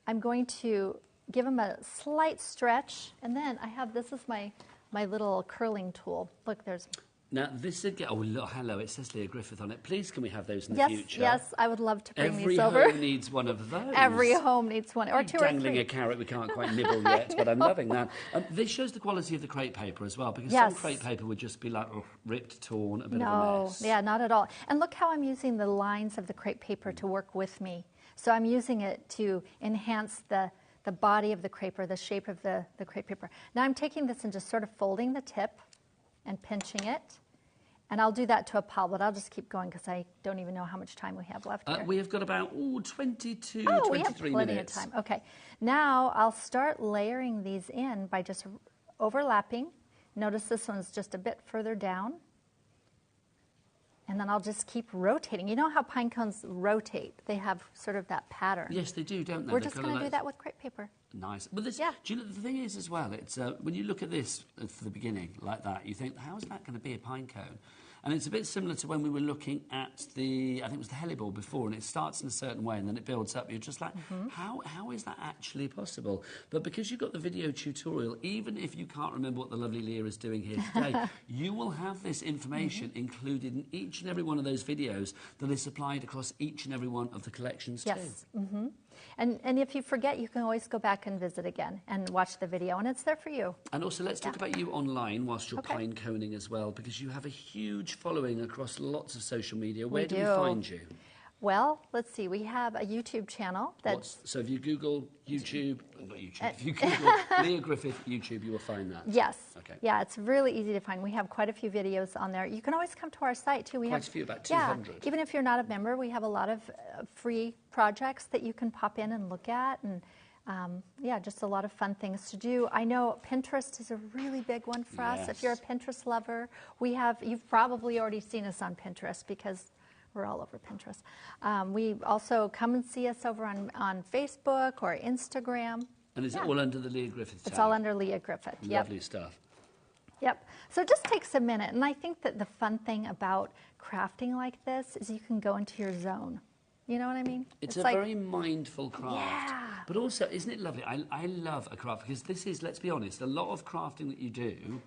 I'm going to give them a slight stretch, and then I have, this is my little curling tool. Look, there's... Now, this again, oh, look, hello, it says Lia Griffith on it. Please, can we have those in the Yes, future? yes, I would love to bring Every these over. home needs one of those. Every home needs one, or 2 or 3. Dangling a carrot we can't quite nibble yet, but I'm loving that. This shows the quality of the crepe paper as well, because Yes. some crepe paper would just be like ripped, torn, a bit of a No, mess. yeah, not at all. And look how I'm using the lines of the crepe paper to work with me. So I'm using it to enhance the body of the crepe, or the shape of the crepe paper. Now I'm taking this and just sort of folding the tip and pinching it. And I'll do that to a pile, but I'll just keep going because I don't even know how much time we have left here. We have got about 22, we 23 have plenty minutes. of time. Okay. Now I'll start layering these in by just overlapping. Notice this one's just a bit further down. And then I'll just keep rotating. You know how pine cones rotate? They have sort of that pattern. Yes, they do, don't they? We're They're just kinda going to like- do that with crepe paper. Nice. But this, Yeah. do you know, the thing is as well, it's when you look at this for the beginning like that, you think, how is that going to be a pine cone? And it's a bit similar to when we were looking at I think it was the Hellebore before, and it starts in a certain way and then it builds up. You're just like, how is that actually possible? But because you've got the video tutorial, even if you can't remember what the lovely Lia is doing here today, you will have this information included in each and every one of those videos that is supplied across each and every one of the collections too. Yes. And if you forget, you can always go back and visit again and watch the video, and it's there for you. And also, let's talk about you online whilst you're pine coning as well, because you have a huge following across lots of social media. Where do we find you? Well, let's see. We have a YouTube channel. So if you Google YouTube, not YouTube, if you Google Lia Griffith YouTube, you will find that. Yes. Okay. Yeah, it's really easy to find. We have quite a few videos on there. You can always come to our site, too. Quite a few, about 200. Yeah, even if you're not a member, we have a lot of free projects that you can pop in and look at. And, just a lot of fun things to do. I know Pinterest is a really big one for us. If you're a Pinterest lover, you've probably already seen us on Pinterest because we're all over Pinterest. We also come and see us over on Facebook or Instagram. And is it all under the Lia Griffith tag? It's all under Lia Griffith. Lovely stuff. Yep. So it just takes a minute. And I think that the fun thing about crafting like this is you can go into your zone. You know what I mean? It's a very mindful craft. Yeah. But also, isn't it lovely? I love a craft because this is, let's be honest, a lot of crafting that you do,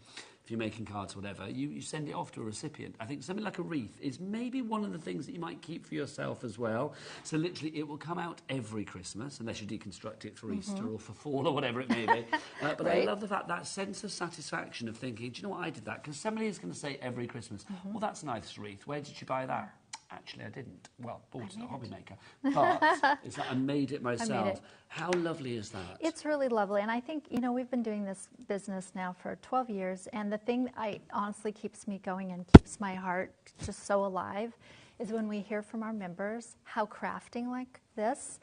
if you're making cards or whatever, you send it off to a recipient. I think something like a wreath is maybe one of the things that you might keep for yourself as well. So literally it will come out every Christmas, unless you deconstruct it for Easter or for fall or whatever it may be. But I love the fact, that sense of satisfaction of thinking, do you know what, I did that? Because somebody is going to say every Christmas, well, that's a nice wreath. Where did you buy that? Actually, I didn't. Well, bought it at HobbyMaker. But it's like I made it myself. How lovely is that? It's really lovely. And I think, we've been doing this business now for 12 years. And the thing that honestly keeps me going and keeps my heart just so alive is when we hear from our members how crafting like this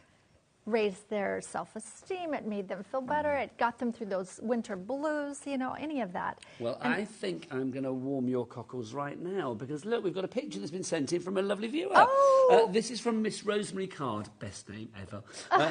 raised their self-esteem, it made them feel better, it got them through those winter blues, any of that. Well, I think I'm going to warm your cockles right now because, look, we've got a picture that's been sent in from a lovely viewer. This is from Miss Rosemary Card, best name ever.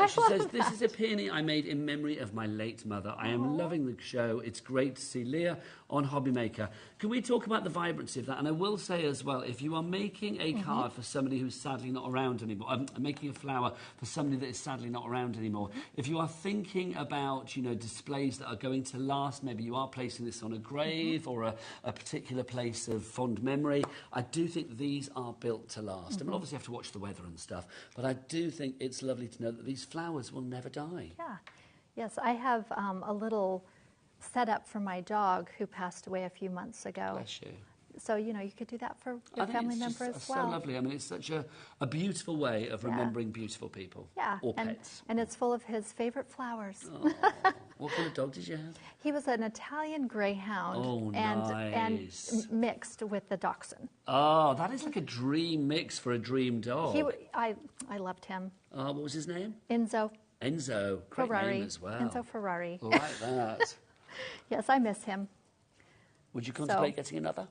She says, this is a peony I made in memory of my late mother. I am loving the show. It's great to see Lia on HobbyMaker. Can we talk about the vibrancy of that? And I will say as well, if you are making a card for somebody who's sadly not around anymore, making a flower for somebody that is sadly not around anymore, if you are thinking about, displays that are going to last, maybe you are placing this on a grave or a particular place of fond memory, I do think these are built to last. I mean, obviously you have to watch the weather and stuff, but I do think it's lovely to know that these flowers will never die. Yeah. Yes, I have a little set up for my dog who passed away a few months ago. Bless you. So, you could do that for your family member as well. So lovely. I mean, it's such a beautiful way of remembering beautiful people. Yeah. Or pets. And it's full of his favorite flowers. Oh. What kind of dog did you have? He was an Italian greyhound. Oh, nice. And mixed with the dachshund. Oh, that is like a dream mix for a dream dog. I loved him. What was his name? Enzo. Enzo. Great name as well. Enzo Ferrari. Like that. Yes, I miss him. Would you contemplate getting another?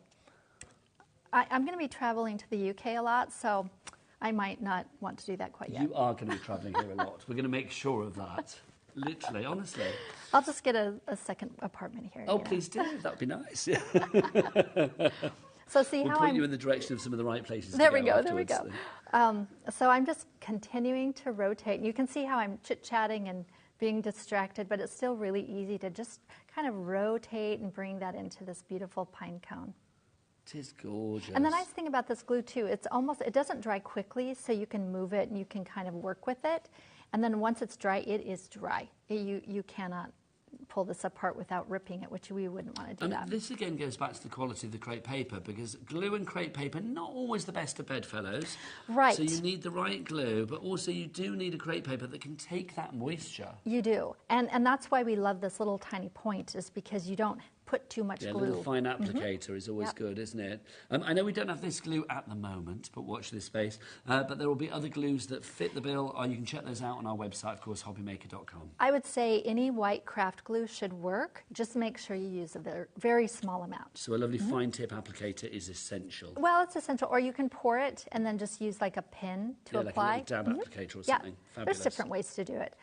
I'm going to be traveling to the UK a lot, so I might not want to do that quite yet. You are going to be travelling here a lot. We're going to make sure of that. Literally, honestly. I'll just get a second apartment here. Oh, please do. That would be nice. So see we'll how point you in the direction of some of the right places. There we go. There we go. So I'm just continuing to rotate. You can see how I'm chit-chatting and being distracted, but it's still really easy to just kind of rotate and bring that into this beautiful pine cone. It is gorgeous. And the nice thing about this glue too, it doesn't dry quickly, so you can move it and you can kind of work with it. And then once it's dry, it is dry. You cannot pull this apart without ripping it, which we wouldn't want to do that. This again goes back to the quality of the crepe paper, because glue and crepe paper not always the best of bedfellows. Right. So you need the right glue, but also you do need a crepe paper that can take that moisture. You do. And that's why we love this little tiny point, is because you don't put too much glue. A little fine applicator is always good, isn't it? I know we don't have this glue at the moment, but watch this space. But there will be other glues that fit the bill, and you can check those out on our website, of course, HobbyMaker.com. I would say any white craft glue should work. Just make sure you use a very small amount. So a lovely fine tip applicator is essential. Well, it's essential. Or you can pour it and then just use like a pin to apply. Like a little dab applicator or something. Fabulous. There's different ways to do it.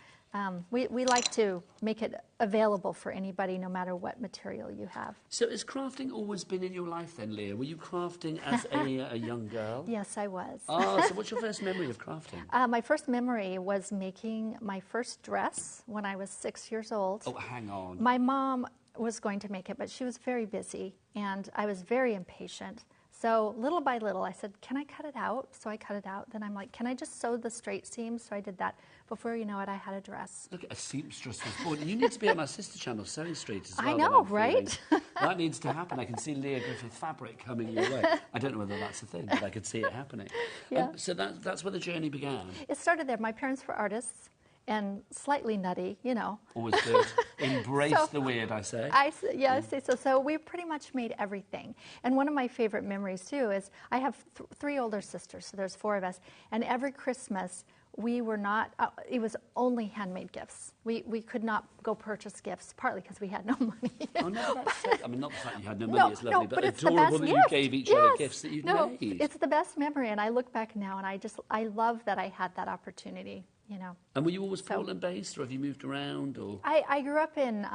We like to make it available for anybody, no matter what material you have. So has crafting always been in your life then, Leah? Were you crafting as a young girl? Yes, I was. Oh, so what's your first memory of crafting? My first memory was making my first dress when I was 6 years old. Oh, hang on. My mom was going to make it, but she was very busy, and I was very impatient. So little by little, I said, can I cut it out? So I cut it out. Then I'm like, can I just sew the straight seams? So I did that. Before you know it, I had a dress. Look, a seamstress was born. You need to be on my sister channel, Sewing Street, as well. I know, right? That needs to happen. I can see Lia Griffith fabric coming your way. I don't know whether that's a thing, but I could see it happening. Yeah. So that's where the journey began. It started there. My parents were artists and slightly nutty, you know. Always good. Embrace the weird, I say. I say so. So we pretty much made everything. And one of my favorite memories, too, is I have three older sisters, so there's four of us. And every Christmas, we were not, it was only handmade gifts. We could not go purchase gifts, partly because we had no money. Oh, no, that's it. I mean, not the fact you had no money, it's lovely, but it's adorable the best that you gave each other gifts that you'd made. It's the best memory, and I look back now, and I love that I had that opportunity, you know. And were you always Portland-based, or have you moved around? Or I grew up in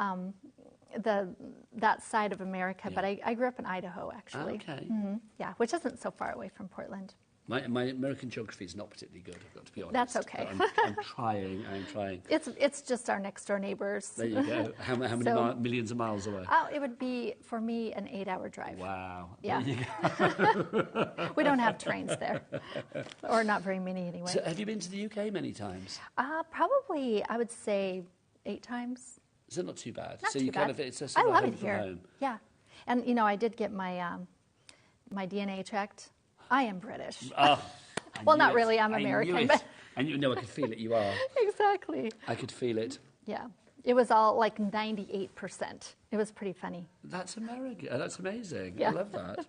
that side of America, but I grew up in Idaho, actually. Okay. Mm-hmm. Yeah, which isn't so far away from Portland. My American geography is not particularly good, I've got to be honest. That's okay. I'm trying. It's just our next door neighbors. There you go. How many millions of miles away? Oh, it would be, for me, an 8-hour drive. Wow. Yeah. There you go. We don't have trains there. Or not very many anyway. So have you been to the UK many times? Probably, I would say 8 times. So not too bad. Not so too you bad. kind of, it's a I sort of love home it from here. home. Yeah. And, you know, I did get my my DNA checked. I am British. Oh, well, not really. I'm American. I knew it. But And you know, I could feel it. You are. exactly. I could feel it. Yeah. It was all like 98%. It was pretty funny. That's American. That's amazing. Yeah. I love that.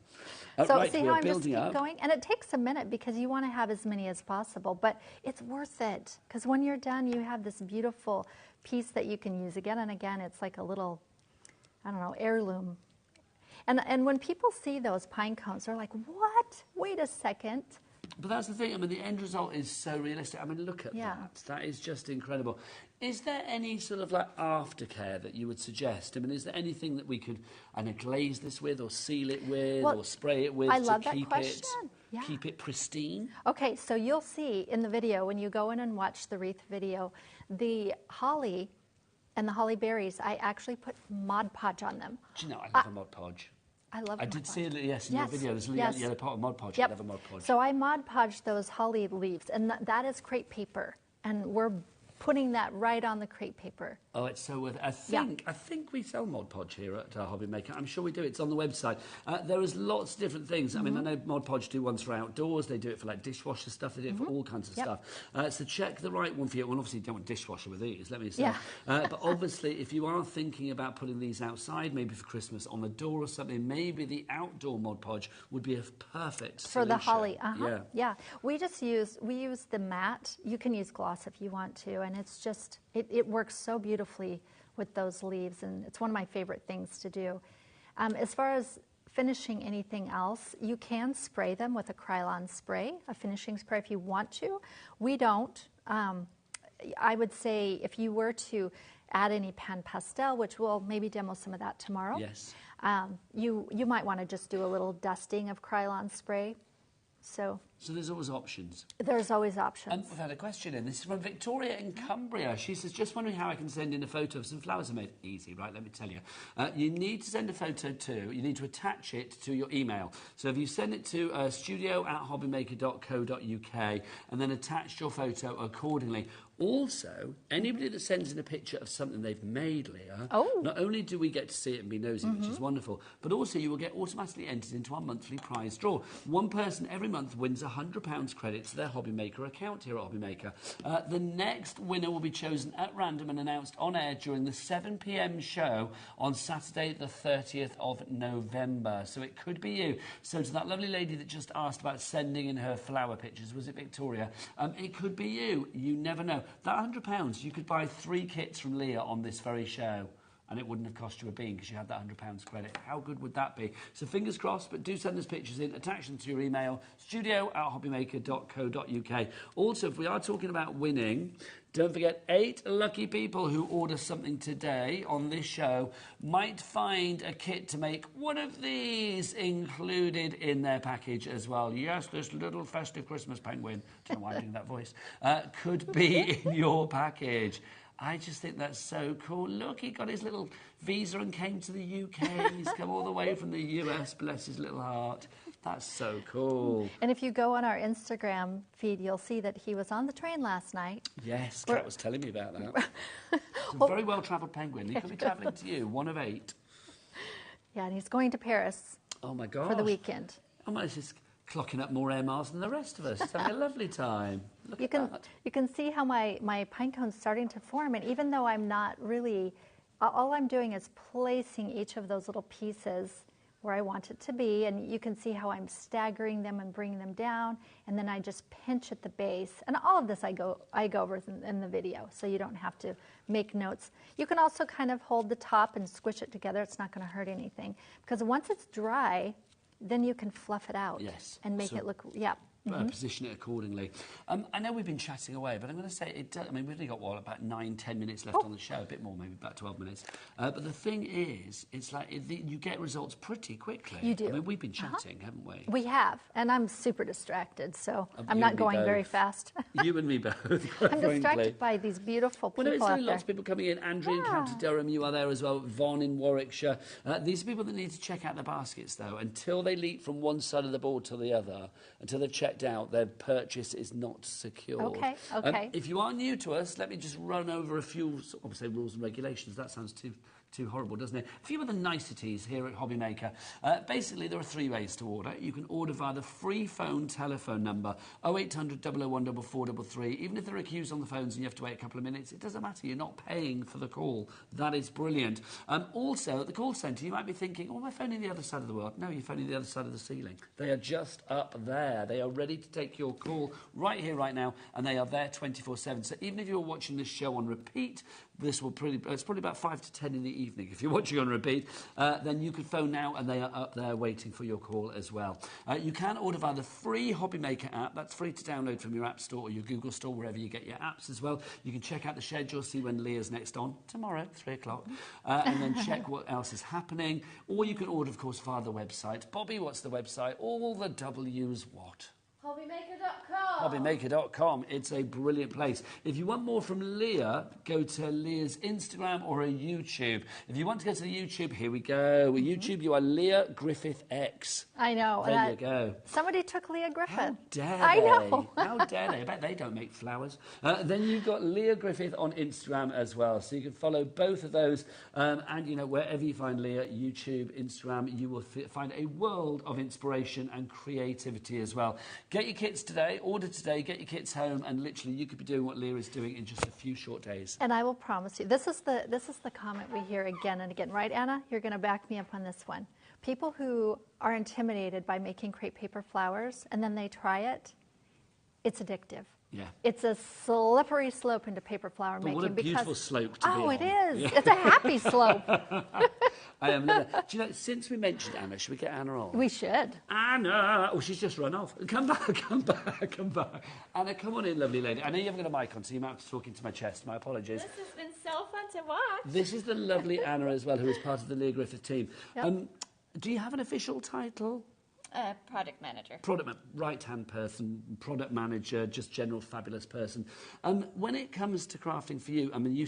So right, see we're how I'm just building keep up. going? And it takes a minute because you want to have as many as possible, but it's worth it because when you're done, you have this beautiful piece that you can use again and again. It's like a little, I don't know, heirloom. And when people see those pine cones, they're like, what? Wait a second. But that's the thing. I mean, the end result is so realistic. I mean, look at that. That is just incredible. Is there any sort of like aftercare that you would suggest? I mean, is there anything that we could, glaze this with, or seal it with, or spray it with I to love that keep question. Yeah. keep it pristine? Okay, so you'll see in the video when you go in and watch the Wreath video, the holly and the holly berries, I actually put Mod Podge on them. Do you know, I love a Mod Podge. I love I Mod did Podge. see it, yes, in your video. There's a yellow pot of Mod Podge. Yep. I love a Mod Podge. So I Mod Podged those holly leaves, and that is crepe paper, and we're putting that right on the crepe paper. Oh, it's so worth it. I think we sell Mod Podge here at HobbyMaker. I'm sure we do. It's on the website. There is lots of different things. I mean, I know Mod Podge do ones for outdoors. They do it for like dishwasher stuff. They do it for all kinds of stuff. So check the right one for you. Well, obviously, you don't want dishwasher with these, let me say. Yeah. But obviously, if you are thinking about putting these outside, maybe for Christmas on the door or something, maybe the outdoor Mod Podge would be a perfect For solution. the holly, Yeah. We use the matte. You can use gloss if you want to, and it's just, it works so beautifully with those leaves, and it's one of my favorite things to do. As far as finishing anything else, you can spray them with a Krylon spray, a finishing spray if you want to. We don't. I would say if you were to add any pan pastel, which we'll maybe demo some of that tomorrow. Yes. You might want to just do a little dusting of Krylon spray. So there's always options. There's always options. And we've had a question in. This is from Victoria in Cumbria. She says, just wondering how I can send in a photo of some flowers I made. Easy, right? Let me tell you. You need to send a photo you need to attach it to your email. So if you send it to studio@hobbymaker.co.uk and then attach your photo accordingly. Also, anybody that sends in a picture of something they've made, Leah, not only do we get to see it and be nosy, which is wonderful, but also you will get automatically entered into our monthly prize draw. One person every month wins £100 credit to their HobbyMaker account here at HobbyMaker. The next winner will be chosen at random and announced on air during the 7 p.m. show on Saturday, the 30th of November. So it could be you. So to that lovely lady that just asked about sending in her flower pictures, was it Victoria? It could be you. You never know. That £100, you could buy 3 kits from Leah on this very show. and it wouldn't have cost you a bean because you had that £100 credit. How good would that be? So fingers crossed, but do send us pictures in, attach them to your email, studio@hobbymaker.co.uk. Also, if we are talking about winning, don't forget 8 lucky people who order something today on this show might find a kit to make one of these included in their package as well. Yes, this little festive Christmas penguin, don't know why I'm doing that voice, could be in your package. I just think that's so cool. Look, he got his little visa and came to the UK. He's come all the way from the US, bless his little heart. That's so cool. And if you go on our Instagram feed, you'll see that he was on the train last night. Yes, Kat was telling me about that. It's a very well-travelled penguin. He could be travelling to you, one of 8. Yeah, and he's going to Paris. Oh, my gosh. For the weekend. Oh, my, he's clocking up more air miles than the rest of us. He's having a lovely time. Look at that. You can see how my pine cone's starting to form, and even though I'm not really, all I'm doing is placing each of those little pieces where I want it to be, and you can see how I'm staggering them and bringing them down, and then I just pinch at the base. And all of this I go over in the video, so you don't have to make notes. You can also kind of hold the top and squish it together. It's not going to hurt anything, because once it's dry, then you can fluff it out and make it look, position it accordingly. I know we've been chatting away, but I'm going to say it does. I mean, we've only got, about 9-10 minutes left on the show, a bit more, maybe about 12 minutes. But the thing is, it's like you get results pretty quickly. You do. I mean, we've been chatting, haven't we? We have, and I'm super distracted, so I'm not going very fast. You and me both, I'm distracted by these beautiful people it's out only there. lots of people coming in. Andrew in County Durham, you are there as well. Vaughn in Warwickshire. These are people that need to check out their baskets, though. Until they leap from one side of the board to the other, until they've checked out, their purchase is not secure. Okay. If you are new to us, let me just run over a few, obviously, rules and regulations. That sounds too horrible, doesn't it? A few of the niceties here at HobbyMaker. Basically, there are 3 ways to order. You can order via the free phone telephone number, 0800 001 4433. Even if there are queues on the phones and you have to wait a couple of minutes, it doesn't matter. You're not paying for the call. That is brilliant. Also, at the call centre, you might be thinking, oh, am I phoning the other side of the world? No, you're phoning the other side of the ceiling. They are just up there. They are ready to take your call right here, right now, and they are there 24/7. So even if you're watching this show on repeat, it's probably about 5 to 10 in the evening. If you're watching on repeat, then you could phone now, and they are up there waiting for your call as well. You can order via the free HobbyMaker app. That's free to download from your App Store or your Google Store, wherever you get your apps as well. You can check out the schedule, see when Leah's next on, tomorrow, 3 o'clock, and then check what else is happening. Or you can order, of course, via the website. Bobby, what's the website? All the W's what? HobbyMaker.com. HobbyMaker.com. It's a brilliant place. If you want more from Lia, go to Lia's Instagram or her YouTube. If you want to go to the YouTube, here we go. With YouTube, you are Lia Griffith X. I know. There you go. Somebody took Lia Griffith. How dare they? I know. How dare they? I bet they don't make flowers. Then you've got Lia Griffith on Instagram as well. So you can follow both of those. And, wherever you find Lia, YouTube, Instagram, you will find a world of inspiration and creativity as well. Get your kits today, order today, get your kits home, and literally you could be doing what Lia is doing in just a few short days. And I will promise you, this is the comment we hear again and again, right, Anna? You're going to back me up on this one. People who are intimidated by making crepe paper flowers and then they try it, it's addictive. Yeah. It's a slippery slope into paper flower making. What a beautiful slope to be on. Oh, it is. Yeah. It's a happy slope. I am loving it. Do you know, since we mentioned Anna, should we get Anna on? We should. Anna! Oh, she's just run off. Come back. Anna, come on in, lovely lady. I know you haven't got a mic on, so you might have to talk into my chest. My apologies. This has been so fun to watch. This is the lovely Anna as well, who is part of the Lia Griffith team. Yep. Do you have an official title? Product manager. Right-hand person, product manager, just general fabulous person. When it comes to crafting for you, I mean, you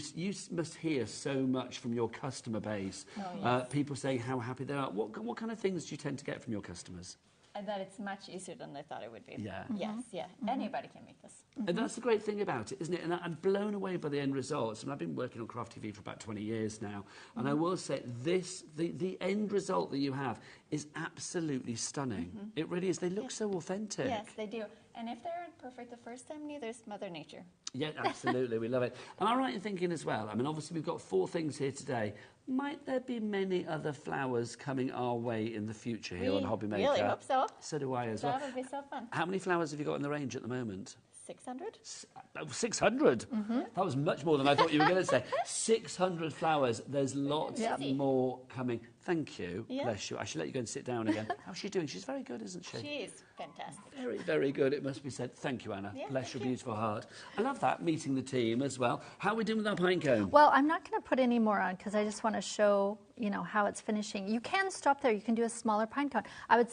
must hear so much from your customer base. Oh, yes. People saying how happy they are. What kind of things do you tend to get from your customers? That it's much easier than I thought it would be. Yeah. Yes, yeah. Anybody can make this. And that's the great thing about it, isn't it? And I'm blown away by the end results. And I've been working on Craft TV for about 20 years now. And I will say the end result that you have is absolutely stunning. It really is. They look so authentic. Yes, they do. And if they aren't perfect the first time, neither is Mother Nature. Yeah, absolutely. We love it. Am I right in thinking as well? I mean, obviously, we've got 4 things here today. Might there be many other flowers coming our way in the future here on HobbyMaker? Really hope so. So do I as well. That would be so fun. How many flowers have you got in the range at the moment? 600? 600? That was much more than I thought you were going to say. 600 flowers. There's lots more coming. Thank you. Yeah. Bless you. I should let you go and sit down again. How's she doing? She's very good, isn't she? She is fantastic. Very, very good, it must be said. Thank you, Anna. Yeah, Bless your thank you. beautiful heart. I love that, meeting the team as well. How are we doing with our pine cone? Well, I'm not going to put any more on because I just want to show, you know, how it's finishing. You can stop there. You can do a smaller pine cone. I would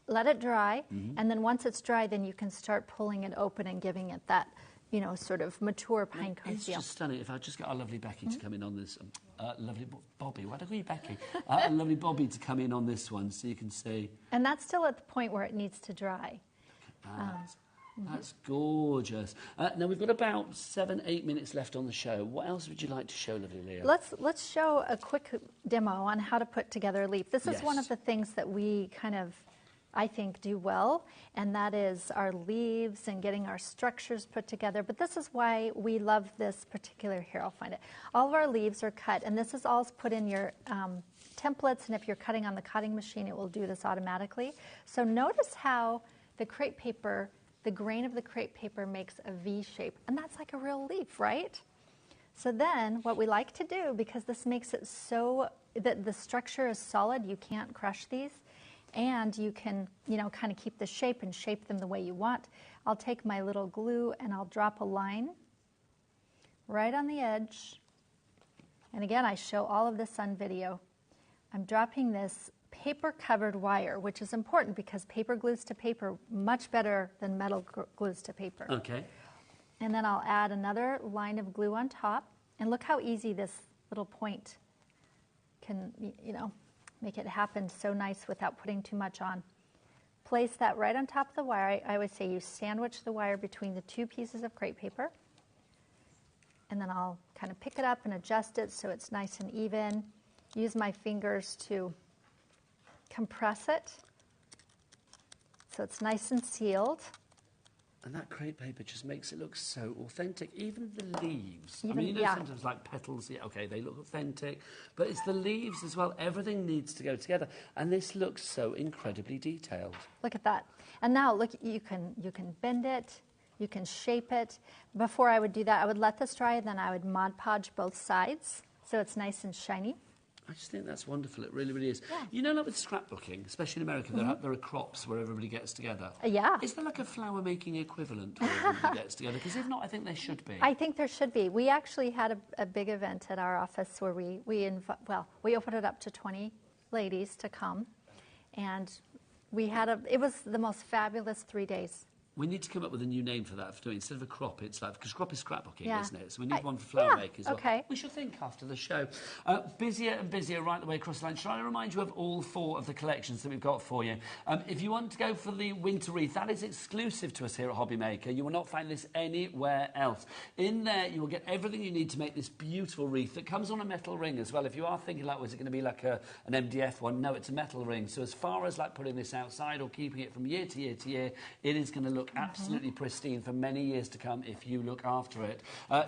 let it dry, and then once it's dry, then you can start pulling it open and giving it that, you know, sort of mature pine cone It's feel. just stunning. If I just get our lovely Becky to come in on this, lovely Bobby, why do I call you Becky? Lovely Bobby to come in on this one so you can see. And that's still at the point where it needs to dry. That's gorgeous. Now, we've got about 7-8 minutes left on the show. What else would you like to show, lovely Leah? Let's show a quick demo on how to put together a leaf. This is one Yes. of the things that we kind of, I think, do well, and that is our leaves and getting our structures put together. But this is why we love this particular, here, I'll find it. All of our leaves are cut, and this is all put in your templates, and if you're cutting on the cutting machine, it will do this automatically. So notice how the crepe paper, the grain of the crepe paper makes a V shape, and that's like a real leaf, right? So then what we like to do, because this makes it so that the structure is solid, you can't crush these, and you can, you know, kind of keep the shape and shape them the way you want. I'll take my little glue and I'll drop a line right on the edge. And again, I show all of this on video. I'm dropping this paper-covered wire, which is important because paper glues to paper much better than metal glues to paper. Okay. And then I'll add another line of glue on top. And look how easy this little point can, you know, make it happen so nice without putting too much on. Place that right on top of the wire. I would say you sandwich the wire between the two pieces of crepe paper. And then I'll kind of pick it up and adjust it so it's nice and even. Use my fingers to compress it so it's nice and sealed. And that crepe paper just makes it look so authentic. Even the leaves. Even- I mean, you know, yeah. sometimes like petals, yeah, okay, they look authentic. But it's the leaves as well. Everything needs to go together. And this looks so incredibly detailed. Look at that. And now look, you can bend it, you can shape it. Before I would do that, I would let this dry, and then I would Mod Podge both sides so it's nice and shiny. I just think that's wonderful. It really, really is. Yeah. You know, like with scrapbooking, especially in America, there are crops where everybody gets together. Yeah. Is there like a flower-making equivalent where everybody gets together? Because if not, I think there should be. I think there should be. We actually had a big event at our office where we opened it up to 20 ladies to come, and it was the most fabulous 3 days. We need to come up with a new name for that. For doing instead of a crop, it's like, because crop is scrapbooking, Yeah. isn't it? So we need one for flower makers. Well. Okay. We should think after the show. Busier and busier right the way across the line. Shall I remind you of all 4 of the collections that we've got for you? If you want to go for the winter wreath, that is exclusive to us here at HobbyMaker. You will not find this anywhere else. In there, you will get everything you need to make this beautiful wreath that comes on a metal ring as well. If you are thinking, like, was it going to be like an MDF one? No, it's a metal ring. So as far as like putting this outside or keeping it from year to year to year, it is going to look absolutely pristine for many years to come if you look after it.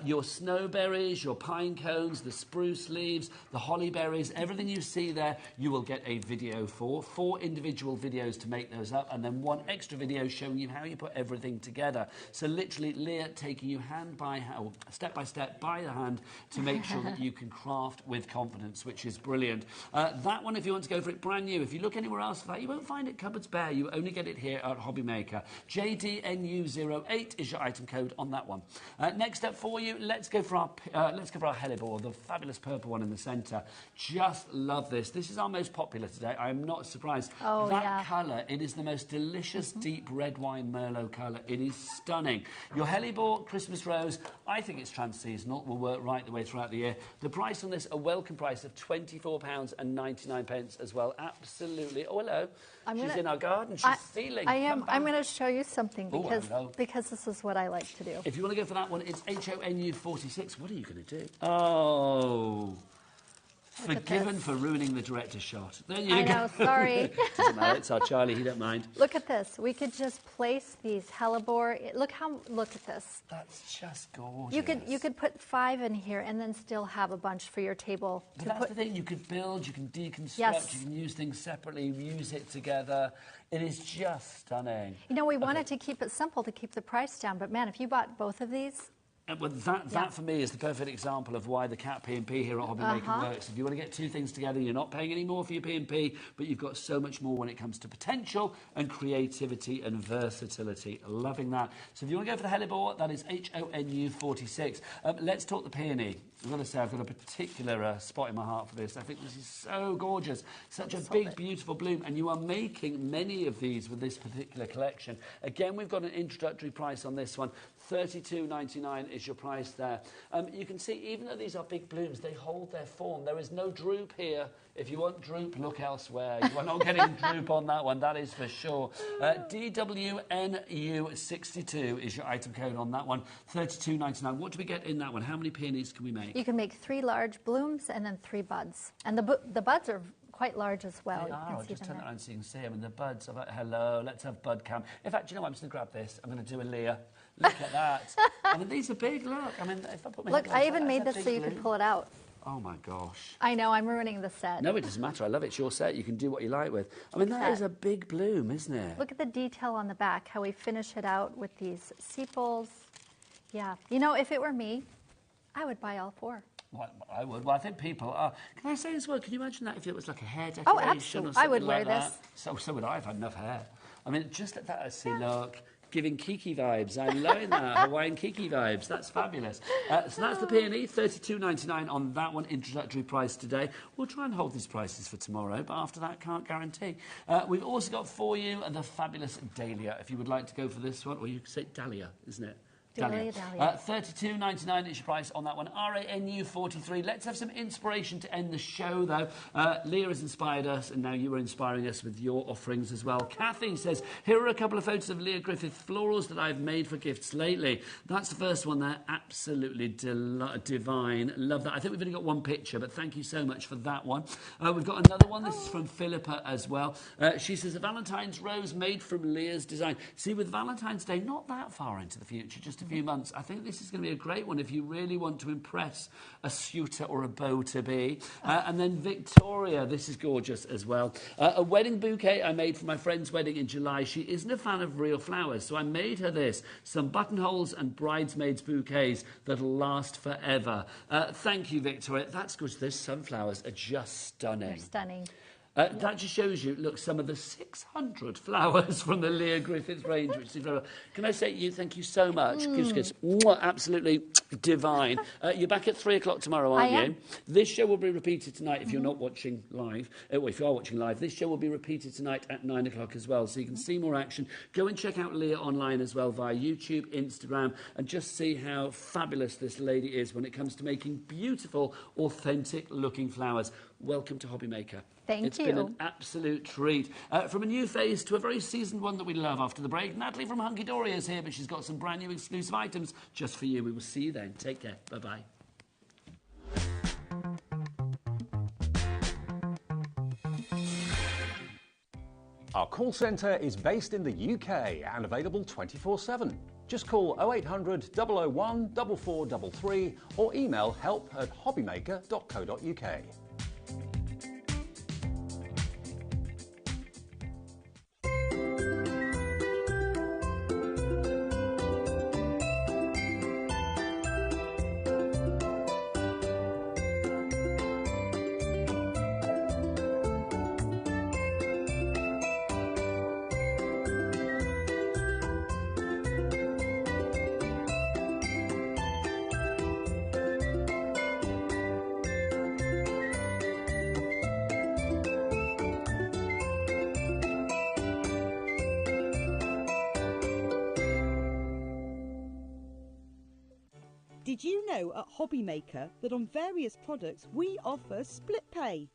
Your snowberries, your pine cones, the spruce leaves, the holly berries, everything you see there, you will get a video for. 4 individual videos to make those up, and then 1 extra video showing you how you put everything together. So literally, Leah taking you step by step by the hand to make sure that you can craft with confidence, which is brilliant. That one, if you want to go for it, brand new. If you look anywhere else for that, you won't find it cupboards bare. You only get it here at HobbyMaker. JDNU08 is your item code on that one. Next up for you, let's go for our Hellebore, the fabulous purple one in the centre. Just love this. This is our most popular today. I am not surprised. Oh, that yeah. colour, it is the most delicious deep red wine Merlot colour. It is stunning. Your Hellebore Christmas Rose, I think it's trans-seasonal, will work right the way throughout the year. The price on this, a welcome price of £24.99 as well. Absolutely. Oh, hello. She's in our garden. She's stealing. I'm going to show you something hello. because this is what I like to do. If you want to go for that one, it's HONU46. What are you going to do? Oh, forget forgiven for ruining the director's shot. There you I go. know, sorry. Doesn't matter, it's our Charlie, he don't mind. Look at this. We could just place these Hellebore. Look at this. That's just gorgeous. You could put 5 in here and then still have a bunch for your table. But that's the thing, you could build, you can deconstruct, Yes. you can use things separately, use it together. It is just stunning. You know, we wanted to keep it simple to keep the price down, but man, if you bought both of these, Well, that for me is the perfect example of why the cat P&P here at HobbyMaker works. If you want to get two things together, you're not paying any more for your P&P, but you've got so much more when it comes to potential and creativity and versatility. Loving that. So if you want to go for the Hellebore, that is HONU 46. Let's talk the Peony. I've got to say, I've got a particular spot in my heart for this. I think this is so gorgeous. Such a big, beautiful bloom. And you are making many of these with this particular collection. Again, we've got an introductory price on this one. $32.99 is your price there. You can see, even though these are big blooms, they hold their form. There is no droop here. If you want droop, look elsewhere. You are not getting droop on that one, that is for sure. DWNU62 is your item code on that one. $32.99. What do we get in that one? How many peonies can we make? you can make 3 large blooms and then 3 buds. And the buds are quite large as well. They are. I'll just turn it around so you can see them. And the buds are like, hello, let's have bud cam. In fact, you know what? I'm just going to grab this. I'm going to do a Lia. Look at that. I mean, these are big, look. I mean, if I put my Look, hand I like even that, made that's this a so big you could bloom. pull it out. Oh, my gosh. I know, I'm ruining the set. No, it doesn't matter. I love it. It's your set. You can do what you like with. I mean, that is a big bloom, isn't it? Look at the detail on the back, how we finish it out with these sepals. Yeah. You know, if it were me, I would buy all 4. Well, I would. Well, I think people are. Can I say as well, can you imagine that if it was like a hair decoration Oh, or absolutely. something I would like wear that? this. So would I. I've had enough hair. I mean, just at that, look. Giving Kiki vibes. I'm loving that. Hawaiian Kiki vibes. That's fabulous. So that's the Peony. $32.99 on that one. Introductory price today. We'll try and hold these prices for tomorrow, but after that, can't guarantee. We've also got for you the fabulous Dahlia, if you would like to go for this one. Or you could say Dahlia, isn't it? Dahlia. $32.99 is your price on that one. RANU 43. Let's have some inspiration to end the show, though. Lia has inspired us, and now you are inspiring us with your offerings as well. Kathy says, here are a couple of photos of Lia Griffith florals that I've made for gifts lately. That's the first one there. Absolutely divine. Love that. I think we've only got one picture, but thank you so much for that one. We've got another one. This is from Philippa as well. She says, a Valentine's rose made from Lia's design. See, with Valentine's Day, not that far into the future, just a few months. I think this is going to be a great one if you really want to impress a suitor or a beau-to-be. And then Victoria, this is gorgeous as well. A wedding bouquet I made for my friend's wedding in July. She isn't a fan of real flowers, so I made her this. Some buttonholes and bridesmaids bouquets that'll last forever. Thank you, Victoria. That's good. Those sunflowers are just stunning. They're stunning. That just shows you, look, some of the 600 flowers from the Lia Griffith range, which is incredible. Can I say to you, thank you so much. Kiss. Absolutely divine. You're back at 3 o'clock tomorrow, aren't you? This show will be repeated tonight if you're not watching live. Well, if you are watching live, this show will be repeated tonight at 9 o'clock as well, so you can see more action. Go and check out Lia online as well via YouTube, Instagram, and just see how fabulous this lady is when it comes to making beautiful, authentic-looking flowers. Welcome to HobbyMaker. Thank you. It's been an absolute treat. From a new face to a very seasoned one that we love after the break. Natalie from Hunkydory is here, but she's got some brand new exclusive items just for you. We will see you then. Take care. Bye-bye. Our call centre is based in the UK and available 24/7. Just call 0800 001 4433 or email help@hobbymaker.co.uk. Did you know at HobbyMaker that on various products we offer split pay?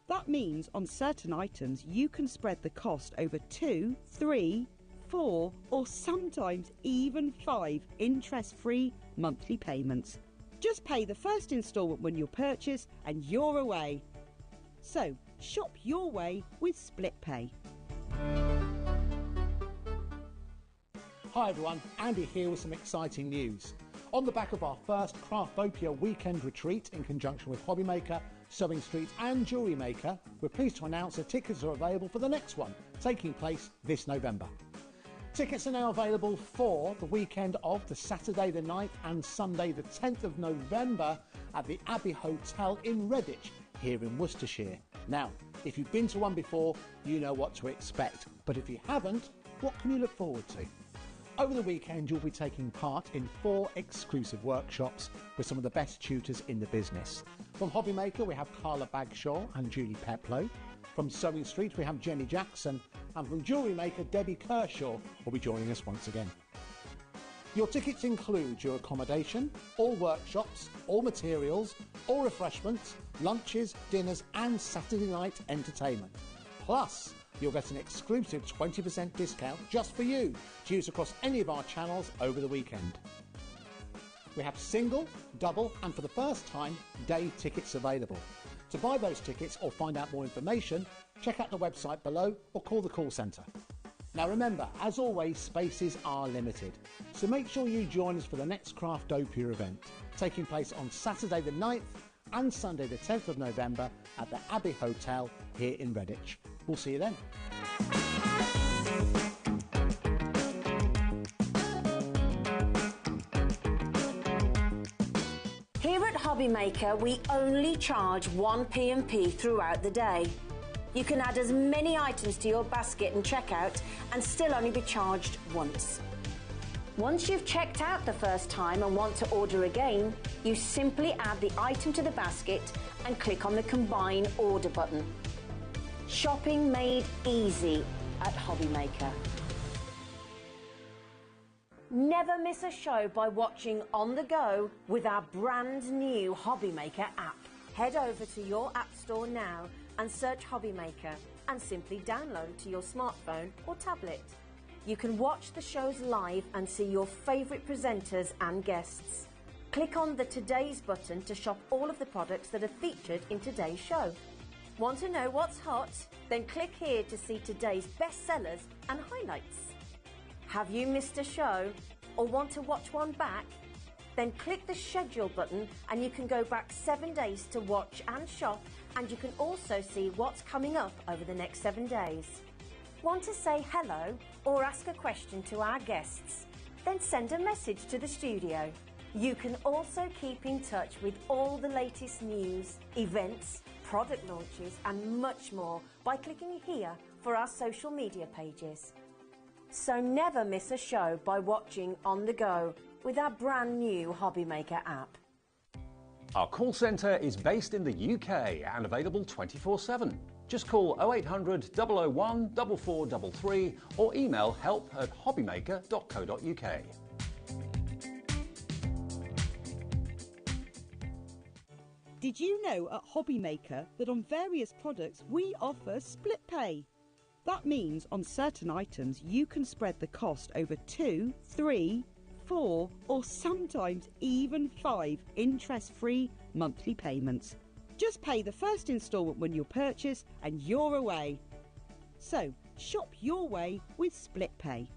That means on certain items you can spread the cost over 2, 3, 4 or sometimes even 5 interest-free monthly payments. Just pay the first instalment when you purchase and you're away. So, shop your way with Split Pay. Hi everyone, Andy here with some exciting news. On the back of our first Craftopia weekend retreat in conjunction with HobbyMaker, Sewing Street and Jewellery Maker, we're pleased to announce that tickets are available for the next one, taking place this November. Tickets are now available for the weekend of the Saturday the 9th and Sunday the 10th of November at the Abbey Hotel in Redditch, here in Worcestershire. Now, if you've been to one before, you know what to expect, but if you haven't, what can you look forward to? Over the weekend, you'll be taking part in 4 exclusive workshops with some of the best tutors in the business. From HobbyMaker, we have Carla Bagshaw and Julie Peplow. From Sewing Street, we have Jenny Jackson. And from Jewellery Maker, Debbie Kershaw will be joining us once again. Your tickets include your accommodation, all workshops, all materials, all refreshments, lunches, dinners and Saturday night entertainment. Plus, you'll get an exclusive 20% discount just for you to use across any of our channels over the weekend. We have single, double and for the first time, day tickets available. To buy those tickets or find out more information, check out the website below or call the call centre. Now remember, as always, spaces are limited, so make sure you join us for the next Craftopia event, taking place on Saturday the 9th and Sunday the 10th of November at the Abbey Hotel here in Redditch. We'll see you then. Here at HobbyMaker, we only charge 1 P&P throughout the day. You can add as many items to your basket and checkout and still only be charged once. Once you've checked out the first time and want to order again, you simply add the item to the basket and click on the Combine Order button. Shopping made easy at HobbyMaker. Never miss a show by watching on the go with our brand new HobbyMaker app. Head over to your app store now and search HobbyMaker and simply download to your smartphone or tablet. You can watch the shows live and see your favourite presenters and guests. Click on the Today's button to shop all of the products that are featured in today's show. Want to know what's hot? Then click here to see today's bestsellers and highlights. Have you missed a show or want to watch one back? Then click the schedule button and you can go back 7 days to watch and shop, and you can also see what's coming up over the next 7 days. Want to say hello or ask a question to our guests? Then send a message to the studio. You can also keep in touch with all the latest news, events, product launches and much more by clicking here for our social media pages. So never miss a show by watching on the go with our brand new HobbyMaker app. Our call centre is based in the UK and available 24/7. Just call 0800 001 4433 or email help@hobbymaker.co.uk. Did you know at HobbyMaker that on various products we offer split pay? That means on certain items you can spread the cost over 2, 3, 4 or sometimes even 5 interest-free monthly payments. Just pay the first instalment when you purchase and you're away. So shop your way with split pay.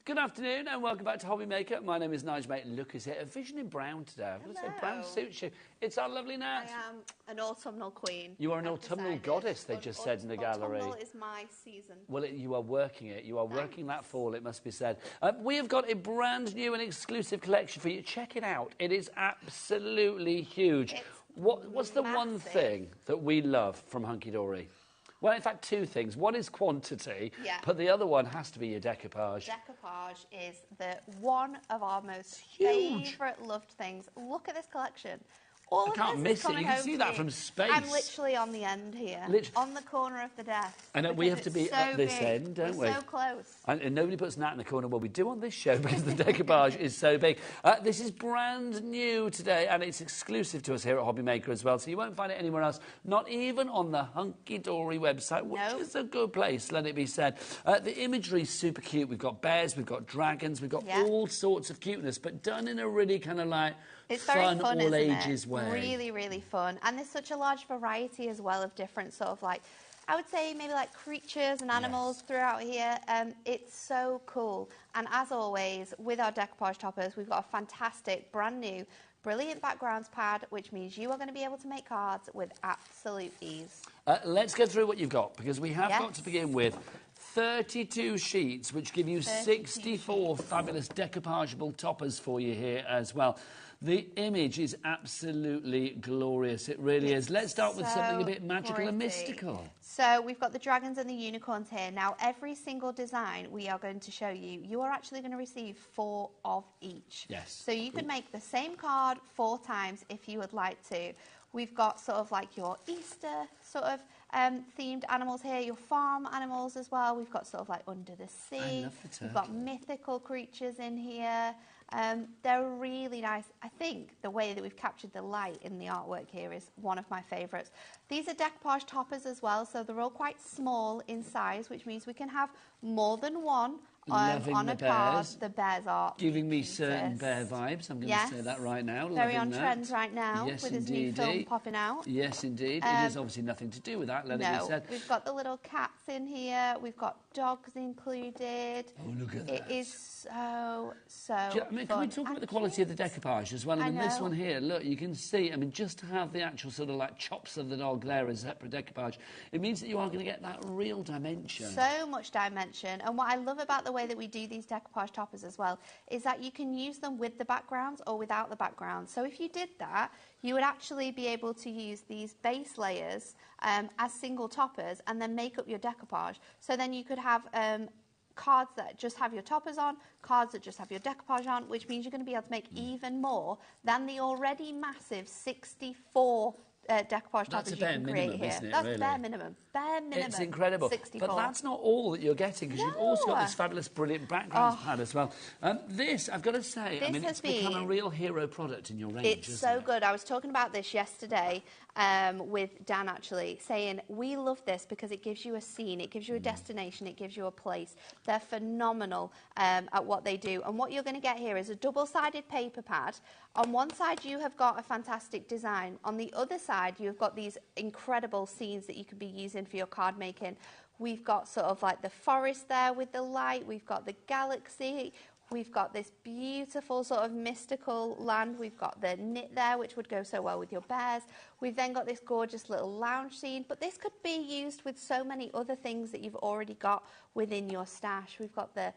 Good afternoon and welcome back to HobbyMaker. My name is Nigel, mate. Look who's here. A vision in brown today. I'm going to say brown suits you. It's our lovely Nat. I am an autumnal queen. You are an autumnal goddess, they just said in the gallery. Autumnal is my season. Well, you are working it. You are working that fall, it must be said. We have got a brand new and exclusive collection for you. Check it out. It is absolutely huge. What's the one thing that we love from Hunkydory? Well, in fact, 2 things. One is quantity, but the other one has to be your decoupage. Decoupage is one of our most favourite loved things. Look at this collection. All I of can't this miss is it. coming You can home see to that you. from space. I'm literally on the end here, on the corner of the desk. And we because have to it's be so at this big. end, don't we? We're so close. And nobody puts Nat in the corner. Well, we do on this show because the decoupage is so big. This is brand new today, and it's exclusive to us here at HobbyMaker as well, so you won't find it anywhere else, not even on the Hunkydory website, which is a good place, let it be said. The imagery is super cute. We've got bears, we've got dragons, we've got all sorts of cuteness, but done in a really kind of like it's very fun, all isn't ages it? way. Really, really fun. And there's such a large variety as well of different sort of like, I would say maybe like creatures and animals throughout here. It's so cool. And as always, with our decoupage toppers, we've got a fantastic, brand new, brilliant backgrounds pad, which means you are going to be able to make cards with absolute ease. Let's go through what you've got, because we have got to begin with 32 sheets, which give you 64 fabulous decoupageable toppers for you here as well. The image is absolutely glorious. It really is. Let's start with something a bit magical and mystical. So we've got the dragons and the unicorns here. Now, every single design we are going to show you, you are actually going to receive 4 of each. Yes. So you can make the same card 4 times if you would like to. We've got sort of like your Easter sort of themed animals here, your farm animals as well. We've got sort of like under the sea. I love the turtle. We've got mythical creatures in here. They're really nice. I think the way that we've captured the light in the artwork here is one of my favourites. These are decoupage toppers as well, so they're all quite small in size, which means we can have more than one on a card. The bears are giving me certain bear vibes. I'm going to say that right now. Very on trend right now with this new film popping out. Yes, indeed. It is obviously nothing to do with that, let it be said. We've got the little cats in here. We've got dogs included. Oh, look at that. It is so fun. Can we talk about the quality of the decoupage as well? I mean, this one here, look, you can see, I mean, just to have the actual sort of like chops of the dog there as separate decoupage, it means that you are going to get that real dimension. So much dimension. And what I love about the way that we do these decoupage toppers as well is that you can use them with the backgrounds or without the background. So if you did that, you would actually be able to use these base layers as single toppers and then make up your decoupage. So then you could have cards that just have your toppers on, cards that just have your decoupage on, which means you're going to be able to make even more than the already massive 64 decoupage toppers you can create here. That's really? bare minimum. Bare minimum. It's incredible. 64. But that's not all that you're getting, because you've also got this fabulous, brilliant background pad as well. This, I've got to say, I mean, it's become a real hero product in your range, It's so good. I was talking about this yesterday with Dan, actually, saying we love this because it gives you a scene, it gives you a destination, it gives you a place. They're phenomenal at what they do. And what you're going to get here is a double-sided paper pad. On one side, you have got a fantastic design. On the other side, you've got these incredible scenes that you could be using for your card making. We've got sort of like the forest there with the light. We've got the galaxy. We've got this beautiful sort of mystical land. We've got the knit there, which would go so well with your bears. We've then got this gorgeous little lounge scene, but this could be used with so many other things that you've already got within your stash. We've got the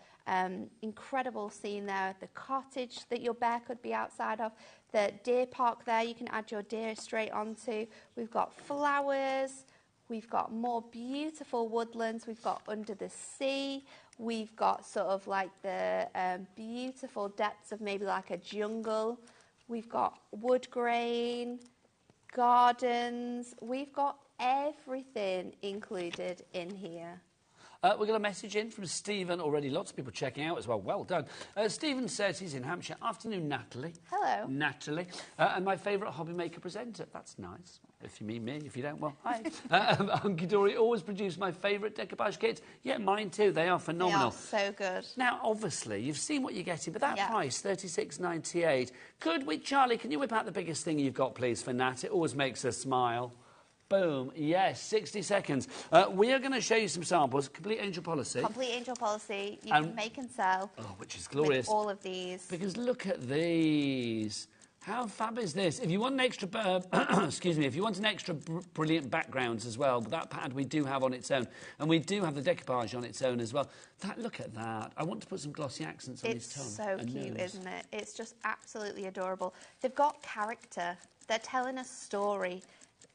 incredible scene there, the cottage that your bear could be outside of, the deer park there you can add your deer straight onto. We've got flowers. We've got more beautiful woodlands. We've got under the sea. We've got sort of like the beautiful depths of maybe like a jungle. We've got wood grain, gardens. We've got everything included in here. We got a message in from Stephen already. Lots of people checking out as well. Well done. Stephen says he's in Hampshire. Afternoon, Natalie. Hello. Natalie. And my favourite HobbyMaker presenter. That's nice. If you mean me. If you don't, well, hi. Hunkydory always produce my favourite decoupage kits. Yeah, mine too. They are phenomenal. They are so good. Now, obviously, you've seen what you're getting, but that price, $36.98. Could we, Charlie, can you whip out the biggest thing you've got, please, for Nat? It always makes us smile. Boom. Yes, 60 seconds. We are going to show you some samples. Complete Angel Policy. Complete Angel Policy. You can make and sell. Oh, which is glorious. With all of these. Because look at these. How fab is this? If you want an extra, excuse me, if you want an extra brilliant backgrounds as well, that pad we do have on its own, and we do have the decoupage on its own as well. Look at that. I want to put some glossy accents on his tongue. It's so cute, isn't it? It's just absolutely adorable. They've got character. They're telling a story.